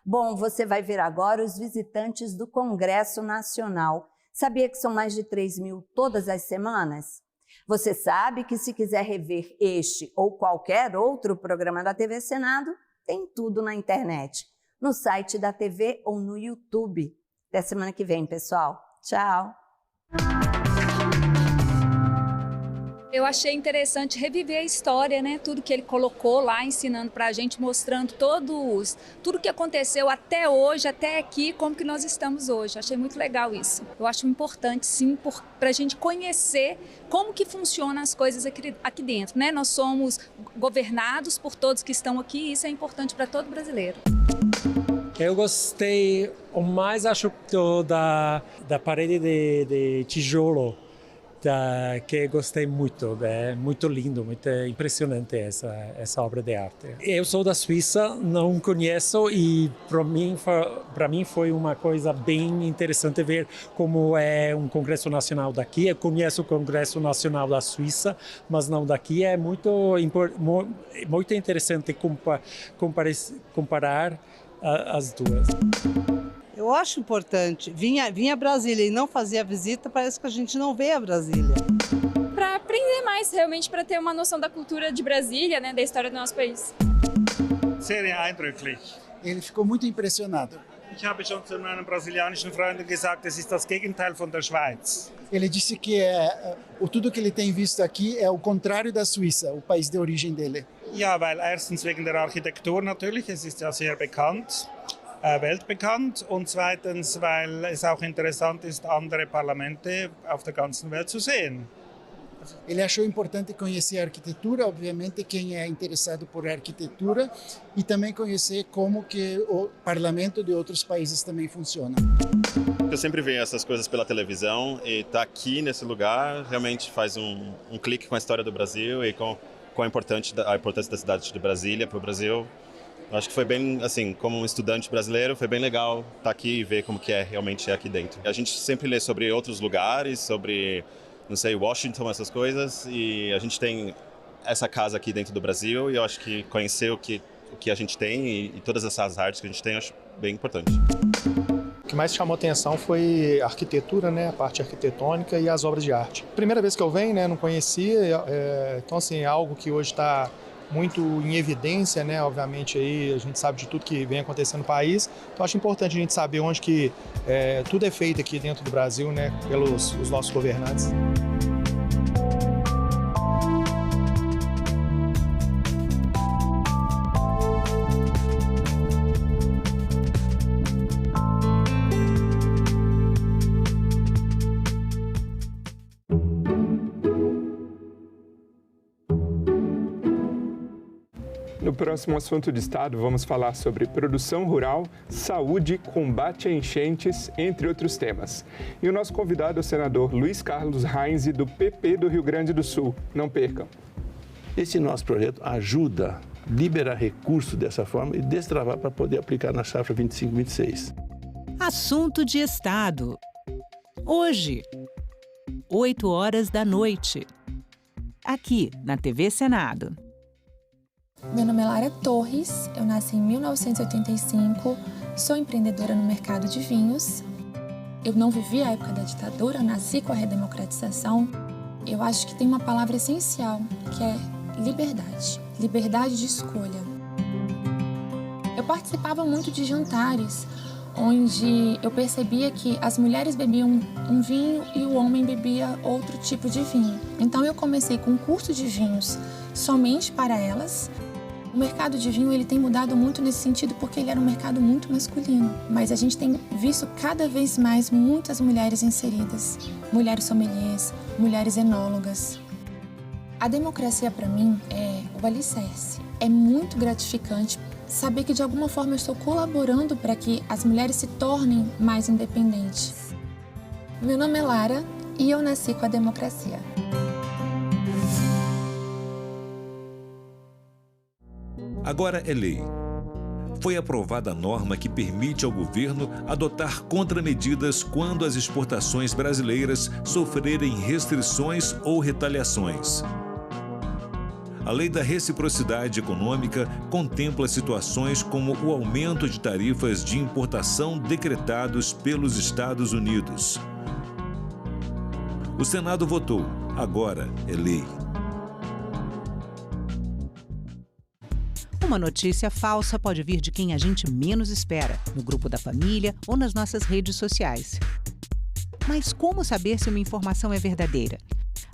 Bom, você vai ver agora os visitantes do Congresso Nacional. Sabia que são mais de 3.000 todas as semanas? Você sabe que se quiser rever este ou qualquer outro programa da TV Senado, tem tudo na internet, no site da TV ou no YouTube. Até semana que vem, pessoal. Tchau! Eu achei interessante reviver a história, né? Tudo que ele colocou lá, ensinando para a gente, mostrando tudo que aconteceu até hoje, até aqui, como que nós estamos hoje. Achei muito legal isso. Eu acho importante, sim, para a gente conhecer como que funcionam as coisas aqui dentro, né? Nós somos governados por todos que estão aqui e isso é importante para todo brasileiro. Eu gostei, o mais acho da parede de tijolo, que gostei muito, é muito lindo, muito impressionante essa obra de arte. Eu sou da Suíça, não conheço e para mim foi uma coisa bem interessante ver como é um Congresso Nacional daqui. Eu conheço o Congresso Nacional da Suíça, mas não daqui. É muito interessante comparar as duas. Eu acho importante. Vinha a Brasília e não fazia a visita, parece que a gente não vê a Brasília. Para aprender mais, realmente, para ter uma noção da cultura de Brasília, né, da história do nosso país. Sehr eindrücklich. Ele ficou muito impressionado. Ich habe schon zu meinem brasilianischen Freund gesagt, es ist das Gegenteil von der Schweiz. Ele disse que tudo que ele tem visto aqui é o contrário da Suíça, o país de origem dele. Ja, weil erstens wegen der Architektur natürlich, es ist ja sehr bekannt. Weltbekannt und zweitens, weil es auch interessant ist, andere Parlamente auf der ganzen Welt zu sehen. Ele achou importante conhecer a arquitetura, obviamente quem é interessado por arquitetura, e também conhecer como que o parlamento de outros países também funciona. Eu sempre vejo essas coisas pela televisão e estar aqui nesse lugar realmente faz um clique com a história do Brasil e com a importância da cidade de Brasília para o Brasil. Eu acho que foi bem, assim, como um estudante brasileiro, foi bem legal estar aqui e ver como que realmente é aqui dentro. A gente sempre lê sobre outros lugares, sobre, não sei, Washington, essas coisas, e a gente tem essa casa aqui dentro do Brasil, e eu acho que conhecer o que a gente tem e todas essas artes que a gente tem, eu acho bem importante. O que mais chamou atenção foi a arquitetura, né, a parte arquitetônica e as obras de arte. Primeira vez que eu venho, né, não conhecia, então assim, é algo que hoje está muito em evidência, né? Obviamente aí a gente sabe de tudo que vem acontecendo no país, então acho importante a gente saber onde que tudo é feito aqui dentro do Brasil, né? Pelos os nossos governantes. No próximo assunto de Estado, vamos falar sobre produção rural, saúde, combate a enchentes, entre outros temas. E o nosso convidado é o senador Luiz Carlos Reins, do PP do Rio Grande do Sul. Não percam. Esse nosso projeto ajuda liberar recursos dessa forma e destravar para poder aplicar na safra 25/26. Assunto de Estado. Hoje, 20h, aqui na TV Senado. Meu nome é Lara Torres, eu nasci em 1985, sou empreendedora no mercado de vinhos. Eu não vivi a época da ditadura, eu nasci com a redemocratização. Eu acho que tem uma palavra essencial, que é liberdade. Liberdade de escolha. Eu participava muito de jantares, onde eu percebia que as mulheres bebiam um vinho e o homem bebia outro tipo de vinho. Então eu comecei com um curso de vinhos somente para elas. O mercado de vinho ele tem mudado muito nesse sentido porque ele era um mercado muito masculino. Mas a gente tem visto cada vez mais muitas mulheres inseridas. Mulheres sommeliers, mulheres enólogas. A democracia para mim é o alicerce. É muito gratificante saber que de alguma forma eu estou colaborando para que as mulheres se tornem mais independentes. Meu nome é Lara e eu nasci com a democracia. Agora é lei. Foi aprovada a norma que permite ao governo adotar contramedidas quando as exportações brasileiras sofrerem restrições ou retaliações. A Lei da Reciprocidade Econômica contempla situações como o aumento de tarifas de importação decretados pelos Estados Unidos. O Senado votou. Agora é lei. Uma notícia falsa pode vir de quem a gente menos espera, no grupo da família ou nas nossas redes sociais. Mas como saber se uma informação é verdadeira?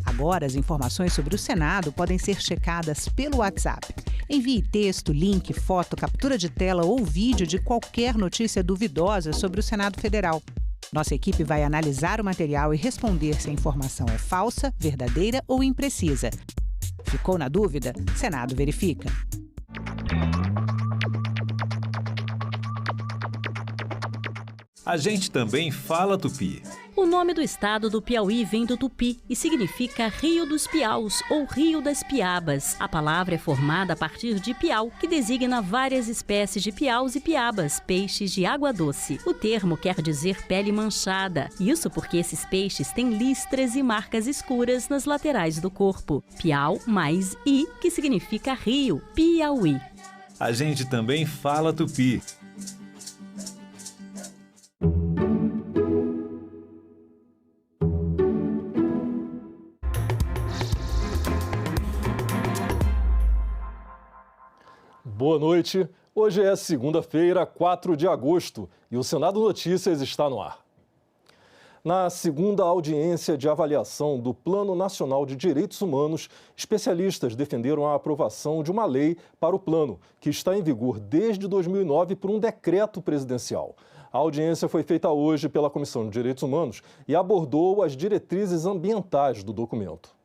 Agora, as informações sobre o Senado podem ser checadas pelo WhatsApp. Envie texto, link, foto, captura de tela ou vídeo de qualquer notícia duvidosa sobre o Senado Federal. Nossa equipe vai analisar o material e responder se a informação é falsa, verdadeira ou imprecisa. Ficou na dúvida? Senado verifica. A gente também fala tupi. O nome do estado do Piauí vem do tupi e significa Rio dos Piaus ou Rio das Piabas. A palavra é formada a partir de piau, que designa várias espécies de piaus e piabas, peixes de água doce. O termo quer dizer pele manchada. Isso porque esses peixes têm listras e marcas escuras nas laterais do corpo. Piau mais I, que significa rio, Piauí. A gente também fala tupi. Boa noite. Hoje é segunda-feira, 4 de agosto, e o Senado Notícias está no ar. Na segunda audiência de avaliação do Plano Nacional de Direitos Humanos, especialistas defenderam a aprovação de uma lei para o plano, que está em vigor desde 2009 por um decreto presidencial. A audiência foi feita hoje pela Comissão de Direitos Humanos e abordou as diretrizes ambientais do documento.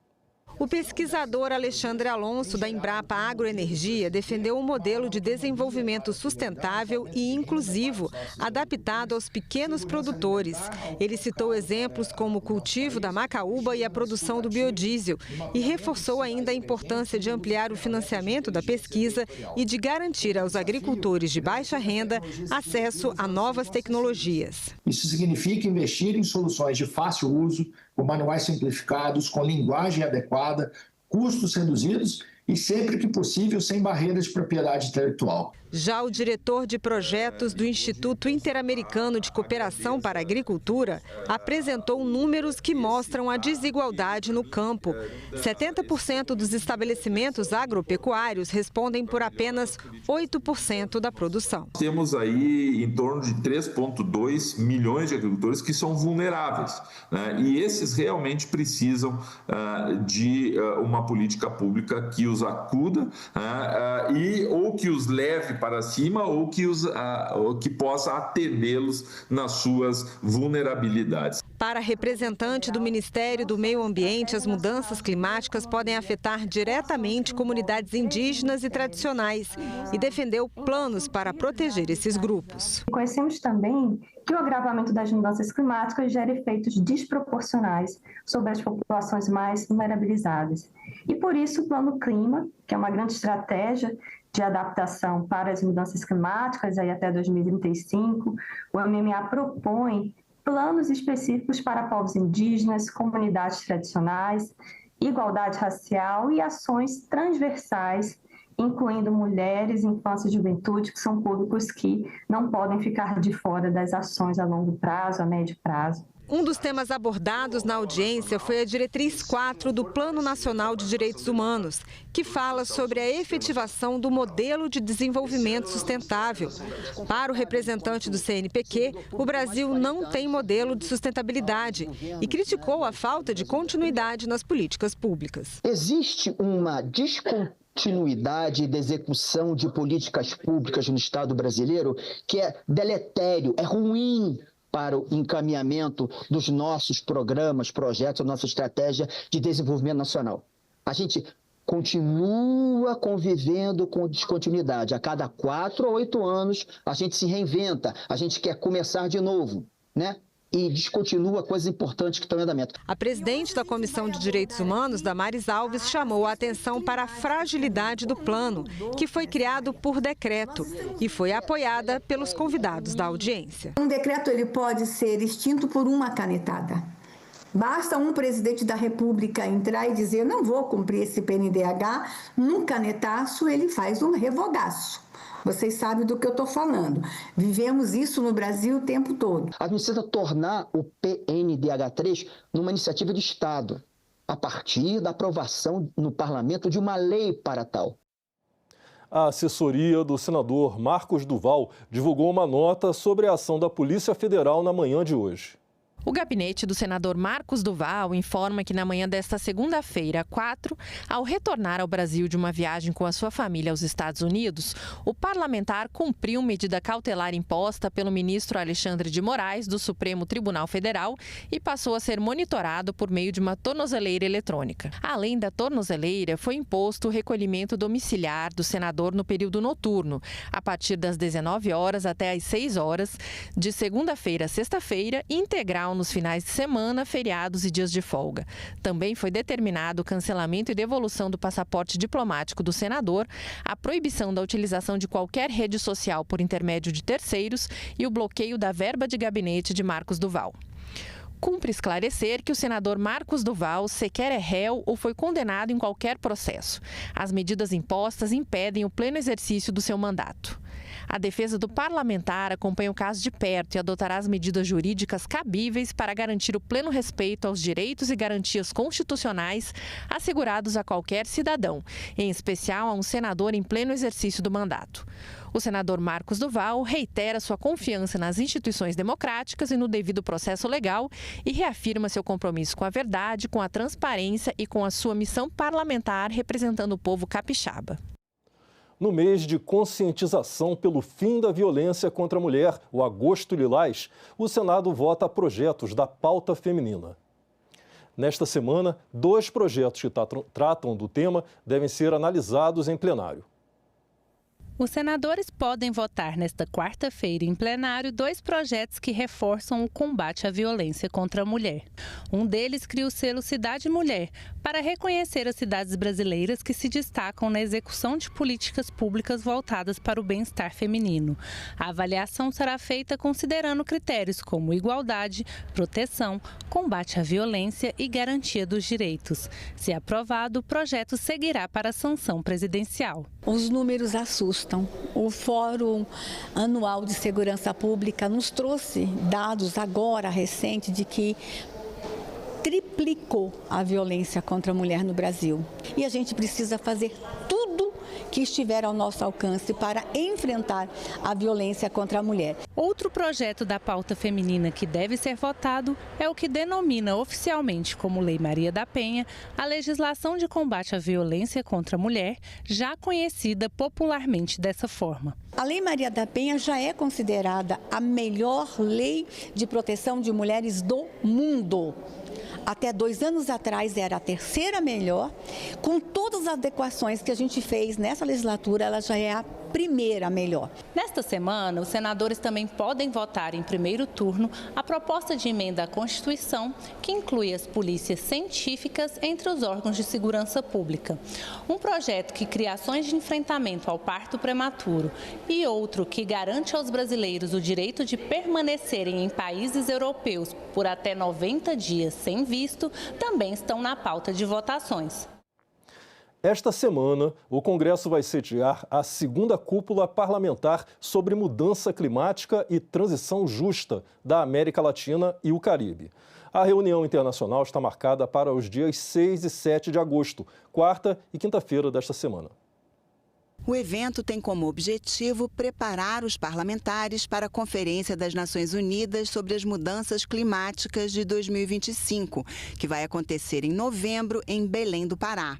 O pesquisador Alexandre Alonso, da Embrapa Agroenergia, defendeu um modelo de desenvolvimento sustentável e inclusivo, adaptado aos pequenos produtores. Ele citou exemplos como o cultivo da macaúba e a produção do biodiesel e reforçou ainda a importância de ampliar o financiamento da pesquisa e de garantir aos agricultores de baixa renda acesso a novas tecnologias. Isso significa investir em soluções de fácil uso, com manuais simplificados, com linguagem adequada, custos reduzidos e, sempre que possível, sem barreiras de propriedade intelectual. Já o diretor de projetos do Instituto Interamericano de Cooperação para a Agricultura apresentou números que mostram a desigualdade no campo. 70% dos estabelecimentos agropecuários respondem por apenas 8% da produção. Temos aí em torno de 3,2 milhões de agricultores que são vulneráveis, né? E esses realmente precisam de uma política pública que os acuda ou que os leve para cima ou que possa atendê-los nas suas vulnerabilidades. Para a representante do Ministério do Meio Ambiente, as mudanças climáticas podem afetar diretamente comunidades indígenas e tradicionais e defendeu planos para proteger esses grupos. Conhecemos também que o agravamento das mudanças climáticas gera efeitos desproporcionais sobre as populações mais vulnerabilizadas. E por isso o Plano Clima, que é uma grande estratégia, de adaptação para as mudanças climáticas, aí até 2035, o MMA propõe planos específicos para povos indígenas, comunidades tradicionais, igualdade racial e ações transversais, incluindo mulheres, infância e juventude, que são públicos que não podem ficar de fora das ações a longo prazo, a médio prazo. Um dos temas abordados na audiência foi a diretriz 4 do Plano Nacional de Direitos Humanos, que fala sobre a efetivação do modelo de desenvolvimento sustentável. Para o representante do CNPq, o Brasil não tem modelo de sustentabilidade e criticou a falta de continuidade nas políticas públicas. Existe uma descontinuidade da execução de políticas públicas no Estado brasileiro que é deletério, é ruim para o encaminhamento dos nossos programas, projetos, a nossa estratégia de desenvolvimento nacional. A gente continua convivendo com descontinuidade. A cada 4 a 8 anos, a gente se reinventa, a gente quer começar de novo, né? E descontinua coisas importantes que estão em andamento. A presidente da Comissão de Direitos Humanos, Damares Alves, chamou a atenção para a fragilidade do plano, que foi criado por decreto e foi apoiada pelos convidados da audiência. Um decreto ele pode ser extinto por uma canetada. Basta um presidente da República entrar e dizer não vou cumprir esse PNDH, num canetaço ele faz um revogaço. Vocês sabem do que eu estou falando. Vivemos isso no Brasil o tempo todo. A gente precisa tornar o PNDH3 numa iniciativa de Estado, a partir da aprovação no parlamento de uma lei para tal. A assessoria do senador Marcos Duval divulgou uma nota sobre a ação da Polícia Federal na manhã de hoje. O gabinete do senador Marcos Duval informa que na manhã desta segunda-feira, 4, ao retornar ao Brasil de uma viagem com a sua família aos Estados Unidos, o parlamentar cumpriu medida cautelar imposta pelo ministro Alexandre de Moraes, do Supremo Tribunal Federal, e passou a ser monitorado por meio de uma tornozeleira eletrônica. Além da tornozeleira, foi imposto o recolhimento domiciliar do senador no período noturno, a partir das 19 horas até às 6 horas, de segunda-feira a sexta-feira, e integral nos finais de semana, feriados e dias de folga. Também foi determinado o cancelamento e devolução do passaporte diplomático do senador, a proibição da utilização de qualquer rede social por intermédio de terceiros e o bloqueio da verba de gabinete de Marcos Duval. Cumpre esclarecer que o senador Marcos Duval sequer é réu ou foi condenado em qualquer processo. As medidas impostas impedem o pleno exercício do seu mandato. A defesa do parlamentar acompanha o caso de perto e adotará as medidas jurídicas cabíveis para garantir o pleno respeito aos direitos e garantias constitucionais assegurados a qualquer cidadão, em especial a um senador em pleno exercício do mandato. O senador Marcos Duval reitera sua confiança nas instituições democráticas e no devido processo legal e reafirma seu compromisso com a verdade, com a transparência e com a sua missão parlamentar representando o povo capixaba. No mês de conscientização pelo fim da violência contra a mulher, o Agosto Lilás, o Senado vota projetos da pauta feminina. Nesta semana, 2 projetos que tratam do tema devem ser analisados em plenário. Os senadores podem votar nesta quarta-feira em plenário 2 projetos que reforçam o combate à violência contra a mulher. Um deles cria o selo Cidade Mulher, para reconhecer as cidades brasileiras que se destacam na execução de políticas públicas voltadas para o bem-estar feminino. A avaliação será feita considerando critérios como igualdade, proteção, combate à violência e garantia dos direitos. Se aprovado, o projeto seguirá para a sanção presidencial. Os números assustam. O Fórum Anual de Segurança Pública nos trouxe dados agora recentes de que triplicou a violência contra a mulher no Brasil. E a gente precisa fazer tudo que estiver ao nosso alcance para enfrentar a violência contra a mulher. Outro projeto da pauta feminina que deve ser votado é o que denomina oficialmente como Lei Maria da Penha a legislação de combate à violência contra a mulher, já conhecida popularmente dessa forma. A Lei Maria da Penha já é considerada a melhor lei de proteção de mulheres do mundo. Até 2 anos atrás era a terceira melhor. Com todas as adequações que a gente fez nessa legislatura, ela já é a primeira melhor. Nesta semana, os senadores também podem votar em primeiro turno a proposta de emenda à Constituição, que inclui as polícias científicas entre os órgãos de segurança pública. Um projeto que cria ações de enfrentamento ao parto prematuro e outro que garante aos brasileiros o direito de permanecerem em países europeus por até 90 dias sem visto, também estão na pauta de votações. Esta semana, o Congresso vai sediar a segunda cúpula parlamentar sobre mudança climática e transição justa da América Latina e o Caribe. A reunião internacional está marcada para os dias 6 e 7 de agosto, quarta e quinta-feira desta semana. O evento tem como objetivo preparar os parlamentares para a Conferência das Nações Unidas sobre as Mudanças Climáticas de 2025, que vai acontecer em novembro em Belém do Pará.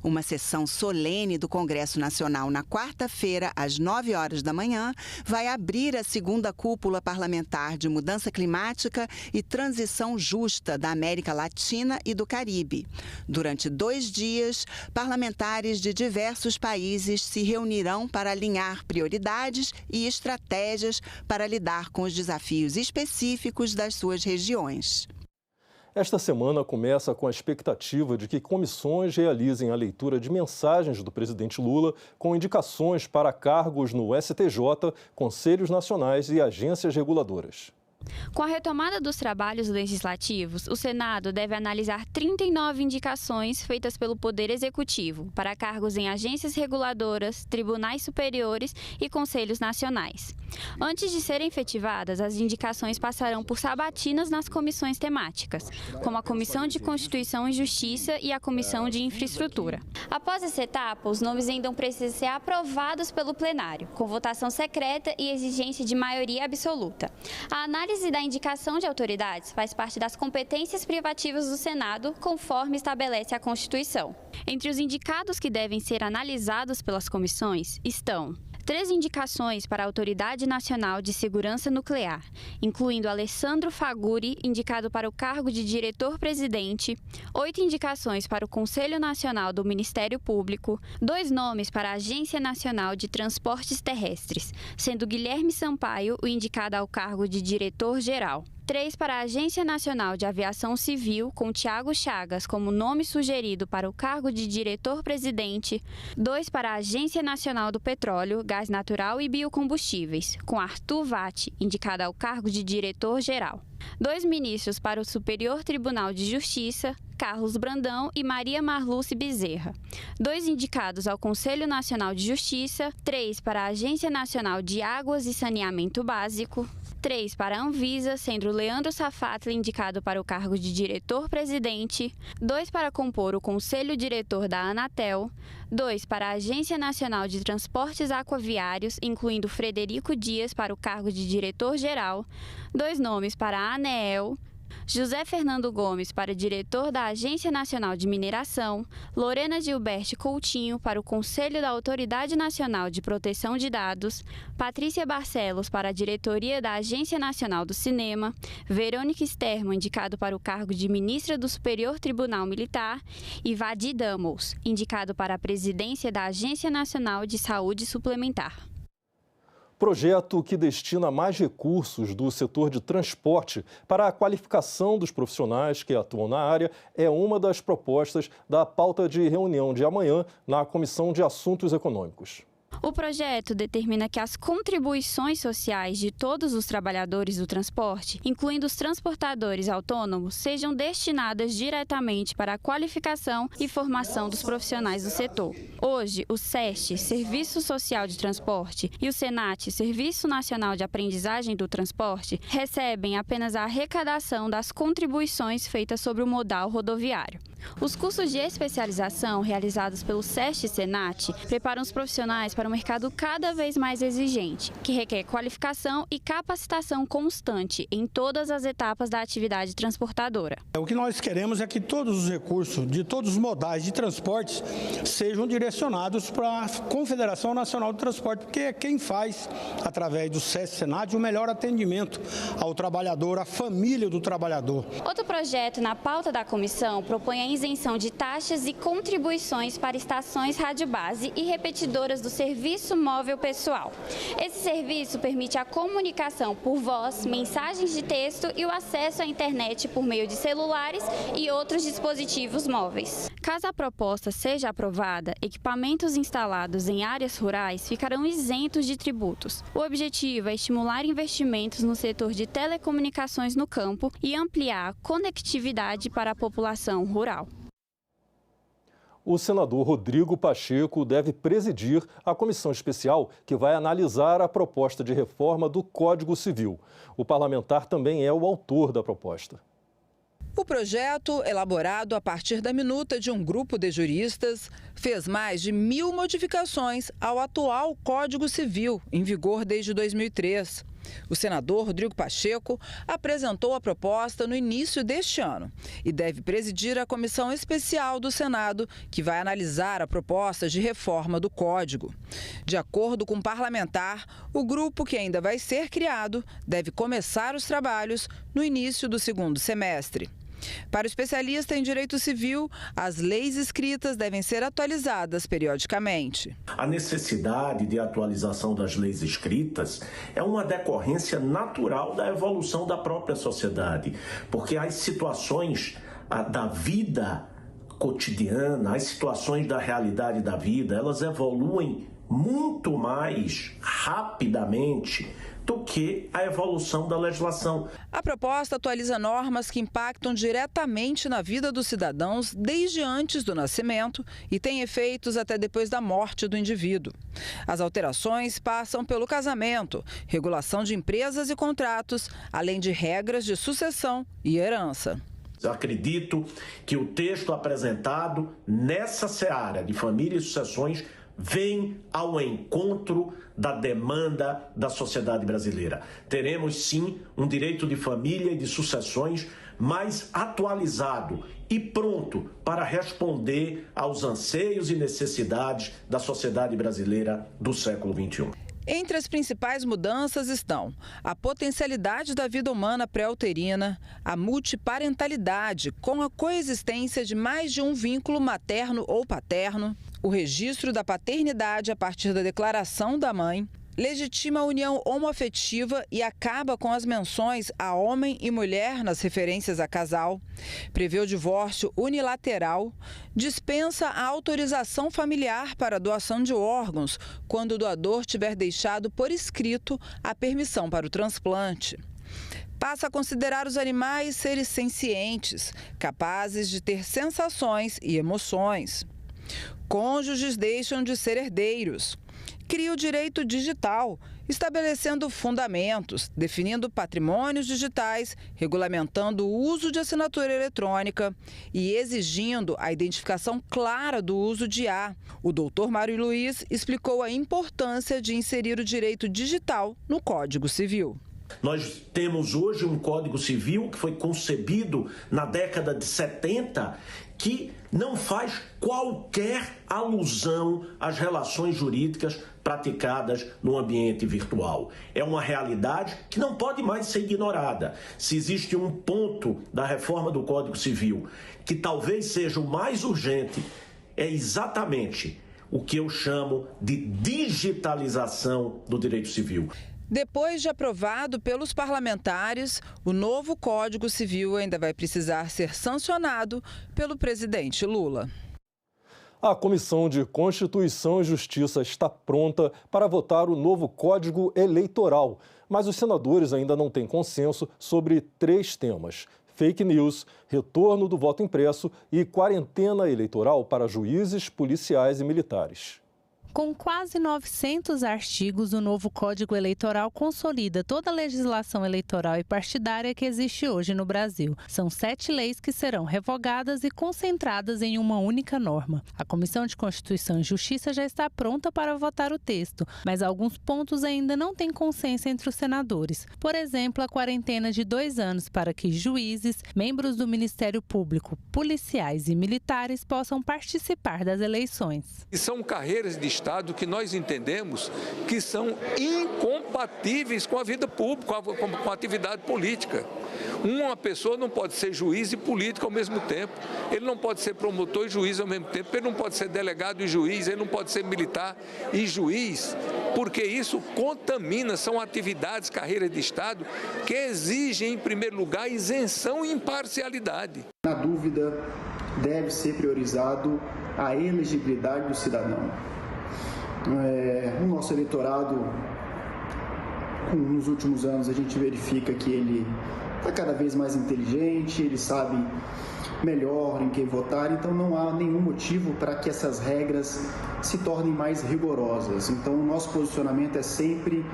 Uma sessão solene do Congresso Nacional na quarta-feira, às 9 horas da manhã, vai abrir a segunda cúpula parlamentar de mudança climática e transição justa da América Latina e do Caribe. Durante 2 dias, parlamentares de diversos países se reunirão para alinhar prioridades e estratégias para lidar com os desafios específicos das suas regiões. Esta semana começa com a expectativa de que comissões realizem a leitura de mensagens do presidente Lula com indicações para cargos no STJ, Conselhos Nacionais e agências reguladoras. Com a retomada dos trabalhos legislativos, o Senado deve analisar 39 indicações feitas pelo Poder Executivo para cargos em agências reguladoras, tribunais superiores e conselhos nacionais. Antes de serem efetivadas, as indicações passarão por sabatinas nas comissões temáticas, como a Comissão de Constituição e Justiça e a Comissão de Infraestrutura. Após essa etapa, os nomes ainda precisam ser aprovados pelo plenário, com votação secreta e exigência de maioria absoluta. A análise da indicação de autoridades faz parte das competências privativas do Senado, conforme estabelece a Constituição. Entre os indicados que devem ser analisados pelas comissões estão 3 indicações para a Autoridade Nacional de Segurança Nuclear, incluindo Alessandro Faguri, indicado para o cargo de diretor-presidente, 8 indicações para o Conselho Nacional do Ministério Público, 2 nomes para a Agência Nacional de Transportes Terrestres, sendo Guilherme Sampaio o indicado ao cargo de diretor-geral. 3 para a Agência Nacional de Aviação Civil, com Tiago Chagas como nome sugerido para o cargo de diretor-presidente. 2 para a Agência Nacional do Petróleo, Gás Natural e Biocombustíveis, com Arthur Vatti, indicado ao cargo de diretor-geral. 2 ministros para o Superior Tribunal de Justiça, Carlos Brandão e Maria Marluce Bezerra. 2 indicados ao Conselho Nacional de Justiça, 3 para a Agência Nacional de Águas e Saneamento Básico, 3 para a Anvisa, sendo Leandro Safatli indicado para o cargo de diretor-presidente, 2 para compor o Conselho Diretor da Anatel, 2 para a Agência Nacional de Transportes Aquaviários, incluindo Frederico Dias para o cargo de diretor-geral, 2 nomes para a ANEEL, José Fernando Gomes para diretor da Agência Nacional de Mineração, Lorena Gilberti Coutinho para o Conselho da Autoridade Nacional de Proteção de Dados, Patrícia Barcelos para a diretoria da Agência Nacional do Cinema, Verônica Sterman indicado para o cargo de ministra do Superior Tribunal Militar e Vadi Damos, indicado para a presidência da Agência Nacional de Saúde Suplementar. Projeto que destina mais recursos do setor de transporte para a qualificação dos profissionais que atuam na área é uma das propostas da pauta de reunião de amanhã na Comissão de Assuntos Econômicos. O projeto determina que as contribuições sociais de todos os trabalhadores do transporte, incluindo os transportadores autônomos, sejam destinadas diretamente para a qualificação e formação dos profissionais do setor. Hoje, o SEST, Serviço Social de Transporte, e o SENAT, Serviço Nacional de Aprendizagem do Transporte, recebem apenas a arrecadação das contribuições feitas sobre o modal rodoviário. Os cursos de especialização realizados pelo SEST e SENAT preparam os profissionais para um mercado cada vez mais exigente, que requer qualificação e capacitação constante em todas as etapas da atividade transportadora. O que nós queremos é que todos os recursos de todos os modais de transportes sejam direcionados para a Confederação Nacional do Transporte, porque é quem faz, através do SEST e SENAT, o melhor atendimento ao trabalhador, à família do trabalhador. Outro projeto na pauta da comissão propõe a também isenção de taxas e contribuições para estações rádio-base e repetidoras do serviço móvel pessoal. Esse serviço permite a comunicação por voz, mensagens de texto e o acesso à internet por meio de celulares e outros dispositivos móveis. Caso a proposta seja aprovada, equipamentos instalados em áreas rurais ficarão isentos de tributos. O objetivo é estimular investimentos no setor de telecomunicações no campo e ampliar a conectividade para a população rural. O senador Rodrigo Pacheco deve presidir a comissão especial que vai analisar a proposta de reforma do Código Civil. O parlamentar também é o autor da proposta. O projeto, elaborado a partir da minuta de um grupo de juristas, fez mais de 1.000 modificações ao atual Código Civil, em vigor desde 2003. O senador Rodrigo Pacheco apresentou a proposta no início deste ano e deve presidir a comissão especial do Senado, que vai analisar a proposta de reforma do Código. De acordo com o parlamentar, o grupo, que ainda vai ser criado, deve começar os trabalhos no início do segundo semestre. Para o especialista em direito civil, as leis escritas devem ser atualizadas periodicamente. A necessidade de atualização das leis escritas é uma decorrência natural da evolução da própria sociedade, porque as situações da vida cotidiana, as situações da realidade da vida, elas evoluem muito mais rapidamente do que a evolução da legislação. A proposta atualiza normas que impactam diretamente na vida dos cidadãos desde antes do nascimento e tem efeitos até depois da morte do indivíduo. As alterações passam pelo casamento, regulação de empresas e contratos, além de regras de sucessão e herança. Eu acredito que o texto apresentado nessa seara de família e sucessões vem ao encontro da demanda da sociedade brasileira. Teremos, sim, um direito de família e de sucessões mais atualizado e pronto para responder aos anseios e necessidades da sociedade brasileira do século XXI. Entre as principais mudanças estão a potencialidade da vida humana pré-uterina, a multiparentalidade com a coexistência de mais de um vínculo materno ou paterno, o registro da paternidade a partir da declaração da mãe, legitima a união homoafetiva e acaba com as menções a homem e mulher nas referências a casal, prevê o divórcio unilateral, dispensa a autorização familiar para a doação de órgãos quando o doador tiver deixado por escrito a permissão para o transplante. Passa a considerar os animais seres sencientes, capazes de ter sensações e emoções. Cônjuges deixam de ser herdeiros. Cria o direito digital, estabelecendo fundamentos, definindo patrimônios digitais, regulamentando o uso de assinatura eletrônica e exigindo a identificação clara do uso de IA. O doutor Mário Luiz explicou a importância de inserir o direito digital no Código Civil. Nós temos hoje um Código Civil que foi concebido na década de 70, que não faz qualquer alusão às relações jurídicas praticadas no ambiente virtual. É uma realidade que não pode mais ser ignorada. Se existe um ponto da reforma do Código Civil que talvez seja o mais urgente, é exatamente o que eu chamo de digitalização do direito civil. Depois de aprovado pelos parlamentares, o novo Código Civil ainda vai precisar ser sancionado pelo presidente Lula. A Comissão de Constituição e Justiça está pronta para votar o novo Código Eleitoral, mas os senadores ainda não têm consenso sobre 3 temas: fake news, retorno do voto impresso e quarentena eleitoral para juízes, policiais e militares. Com quase 900 artigos, o novo Código Eleitoral consolida toda a legislação eleitoral e partidária que existe hoje no Brasil. São 7 leis que serão revogadas e concentradas em uma única norma. A Comissão de Constituição e Justiça já está pronta para votar o texto, mas alguns pontos ainda não têm consenso entre os senadores. Por exemplo, a quarentena de 2 anos para que juízes, membros do Ministério Público, policiais e militares possam participar das eleições. São carreiras de Estado que nós entendemos que são incompatíveis com a vida pública, com a atividade política. Uma pessoa não pode ser juiz e político ao mesmo tempo, ele não pode ser promotor e juiz ao mesmo tempo, ele não pode ser delegado e juiz, ele não pode ser militar e juiz, porque isso contamina, são atividades, carreiras de Estado que exigem, em primeiro lugar, isenção e imparcialidade. Na dúvida, deve ser priorizado a elegibilidade do cidadão. O nosso eleitorado, nos últimos anos, a gente verifica que ele está cada vez mais inteligente, ele sabe melhor em quem votar, então não há nenhum motivo para que essas regras se tornem mais rigorosas. Então o nosso posicionamento é sempre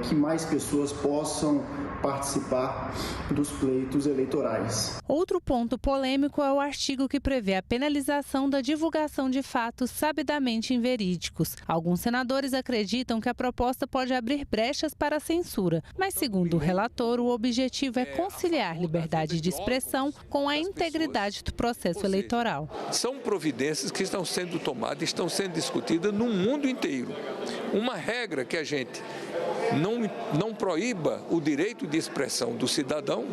que mais pessoas possam participar dos pleitos eleitorais. Outro ponto polêmico é o artigo que prevê a penalização da divulgação de fatos sabidamente inverídicos. Alguns senadores acreditam que a proposta pode abrir brechas para a censura, mas segundo o relator, o objetivo é conciliar liberdade de expressão com a integridade do processo eleitoral. São providências que estão sendo tomadas, estão sendo discutidas no mundo inteiro. Uma regra que a gente não proíba o direito de expressão do cidadão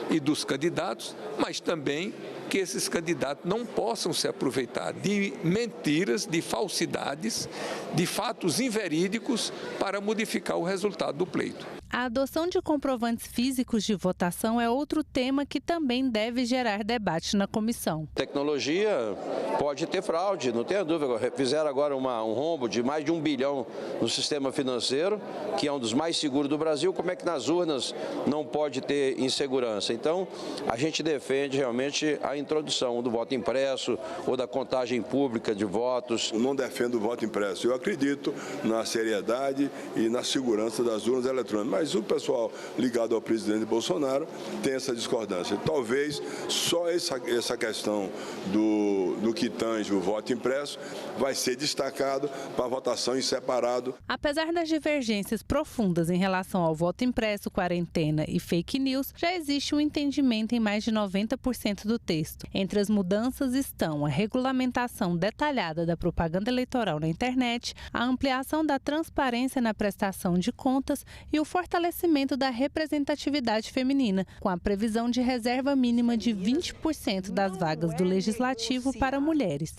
e dos candidatos, mas também que esses candidatos não possam se aproveitar de mentiras, de falsidades, de fatos inverídicos para modificar o resultado do pleito. A adoção de comprovantes físicos de votação é outro tema que também deve gerar debate na comissão. Tecnologia pode ter fraude, não tenha dúvida. Fizeram agora um rombo de mais de 1 bilhão no sistema financeiro, que é um dos mais seguros do Brasil. Como é que nas urnas não pode ter insegurança? Então, a gente defende realmente a introdução do voto impresso ou da contagem pública de votos. Eu não defendo o voto impresso. Eu acredito na seriedade e na segurança das urnas eletrônicas. Mas o pessoal ligado ao presidente Bolsonaro tem essa discordância. Talvez só essa questão do que tange o voto impresso vai ser destacado para a votação em separado. Apesar das divergências profundas em relação ao voto impresso, quarentena e fake news, já existe um entendimento em mais de 90% do texto. Entre as mudanças estão a regulamentação detalhada da propaganda eleitoral na internet, a ampliação da transparência na prestação de contas e o fortalecimento da representatividade feminina, com a previsão de reserva mínima de 20% das vagas do Legislativo para mulheres.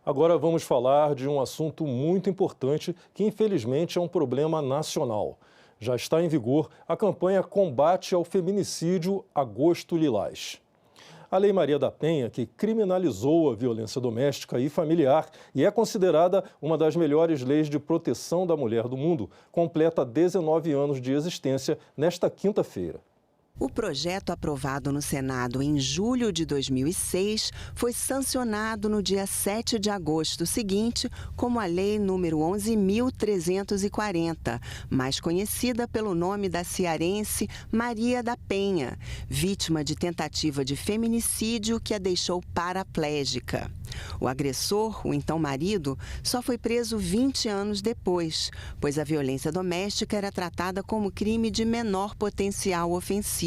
Agora vamos falar de um assunto muito importante que, infelizmente, é um problema nacional. Já está em vigor a campanha Combate ao Feminicídio Agosto Lilás. A Lei Maria da Penha, que criminalizou a violência doméstica e familiar e é considerada uma das melhores leis de proteção da mulher do mundo, completa 19 anos de existência nesta quinta-feira. O projeto aprovado no Senado em julho de 2006 foi sancionado no dia 7 de agosto seguinte como a Lei número 11.340, mais conhecida pelo nome da cearense Maria da Penha, vítima de tentativa de feminicídio que a deixou paraplégica. O agressor, o então marido, só foi preso 20 anos depois, pois a violência doméstica era tratada como crime de menor potencial ofensivo.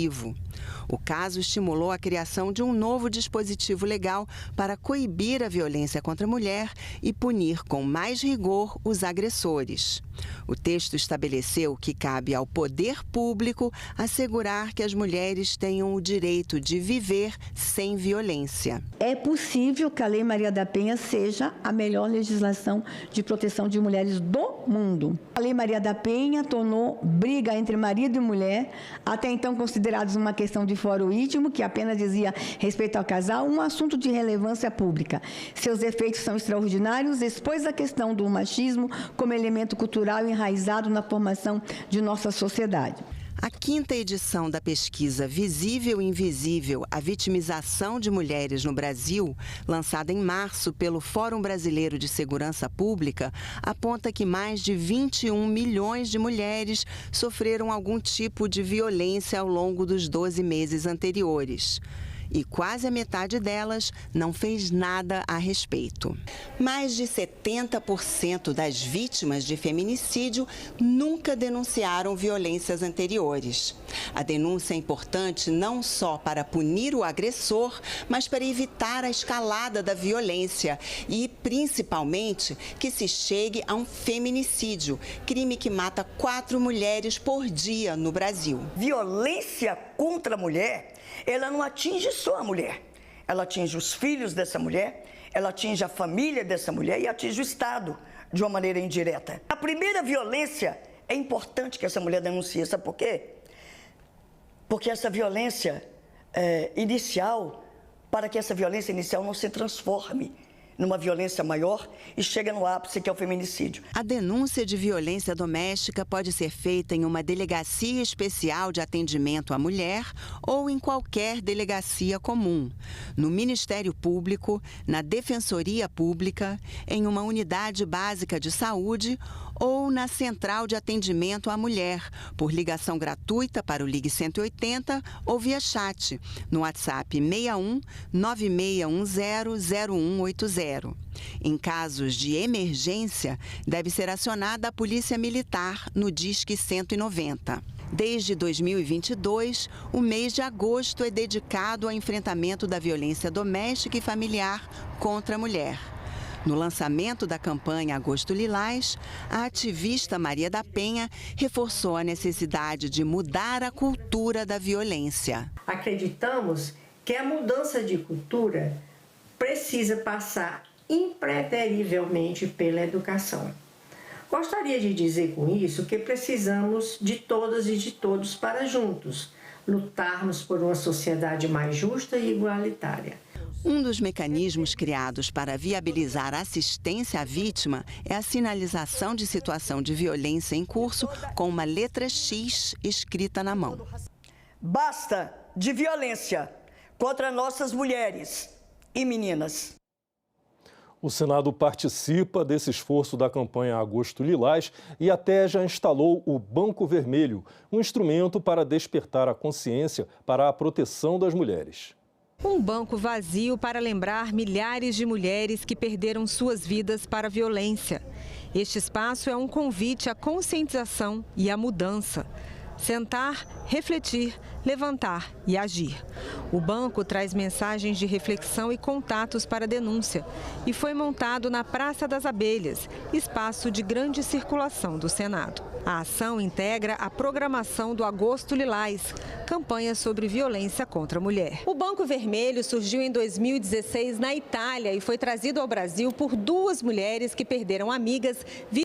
O caso estimulou a criação de um novo dispositivo legal para coibir a violência contra a mulher e punir com mais rigor os agressores. O texto estabeleceu que cabe ao poder público assegurar que as mulheres tenham o direito de viver sem violência. É possível que a Lei Maria da Penha seja a melhor legislação de proteção de mulheres do mundo. A Lei Maria da Penha tornou briga entre marido e mulher, até então considerados uma questão de fórum íntimo, que apenas dizia respeito ao casal, um assunto de relevância pública. Seus efeitos são extraordinários, expôs a questão do machismo como elemento cultural enraizado na formação de nossa sociedade. A quinta edição da pesquisa Visível e Invisível, a vitimização de mulheres no Brasil, lançada em março pelo Fórum Brasileiro de Segurança Pública, aponta que mais de 21 milhões de mulheres sofreram algum tipo de violência ao longo dos 12 meses anteriores. e quase a metade delas não fez nada a respeito. Mais de 70% das vítimas de feminicídio nunca denunciaram violências anteriores. A denúncia é importante não só para punir o agressor, mas para evitar a escalada da violência e, principalmente, que se chegue a um feminicídio, crime que mata 4 mulheres por dia no Brasil. Violência contra a mulher, ela não atinge só a mulher. Ela atinge os filhos dessa mulher, ela atinge a família dessa mulher e atinge o Estado de uma maneira indireta. A primeira violência é importante que essa mulher denuncie. Sabe por quê? Porque essa violência inicial, para que essa violência inicial não se transforme numa violência maior e chega no ápice, que é o feminicídio. A denúncia de violência doméstica pode ser feita em uma delegacia especial de atendimento à mulher ou em qualquer delegacia comum, no Ministério Público, na Defensoria Pública, em uma unidade básica de saúde ou na Central de Atendimento à Mulher, por ligação gratuita para o Ligue 180 ou via chat, no WhatsApp 61 9610 0180. Em casos de emergência, deve ser acionada a Polícia Militar no Disque 190. Desde 2022, o mês de agosto é dedicado ao enfrentamento da violência doméstica e familiar contra a mulher. No lançamento da campanha Agosto Lilás, a ativista Maria da Penha reforçou a necessidade de mudar a cultura da violência. Acreditamos que a mudança de cultura precisa passar impreterivelmente pela educação. Gostaria de dizer com isso que precisamos de todas e de todos para juntos lutarmos por uma sociedade mais justa e igualitária. Um dos mecanismos criados para viabilizar a assistência à vítima é a sinalização de situação de violência em curso com uma letra X escrita na mão. Basta de violência contra nossas mulheres e meninas. O Senado participa desse esforço da campanha Agosto Lilás e até já instalou o Banco Vermelho, um instrumento para despertar a consciência para a proteção das mulheres. Um banco vazio para lembrar milhares de mulheres que perderam suas vidas para a violência. Este espaço é um convite à conscientização e à mudança. Sentar, refletir, levantar e agir. O banco traz mensagens de reflexão e contatos para denúncia e foi montado na Praça das Abelhas, espaço de grande circulação do Senado. A ação integra a programação do Agosto Lilás, campanha sobre violência contra a mulher. O Banco Vermelho surgiu em 2016 na Itália e foi trazido ao Brasil por 2 mulheres que perderam amigas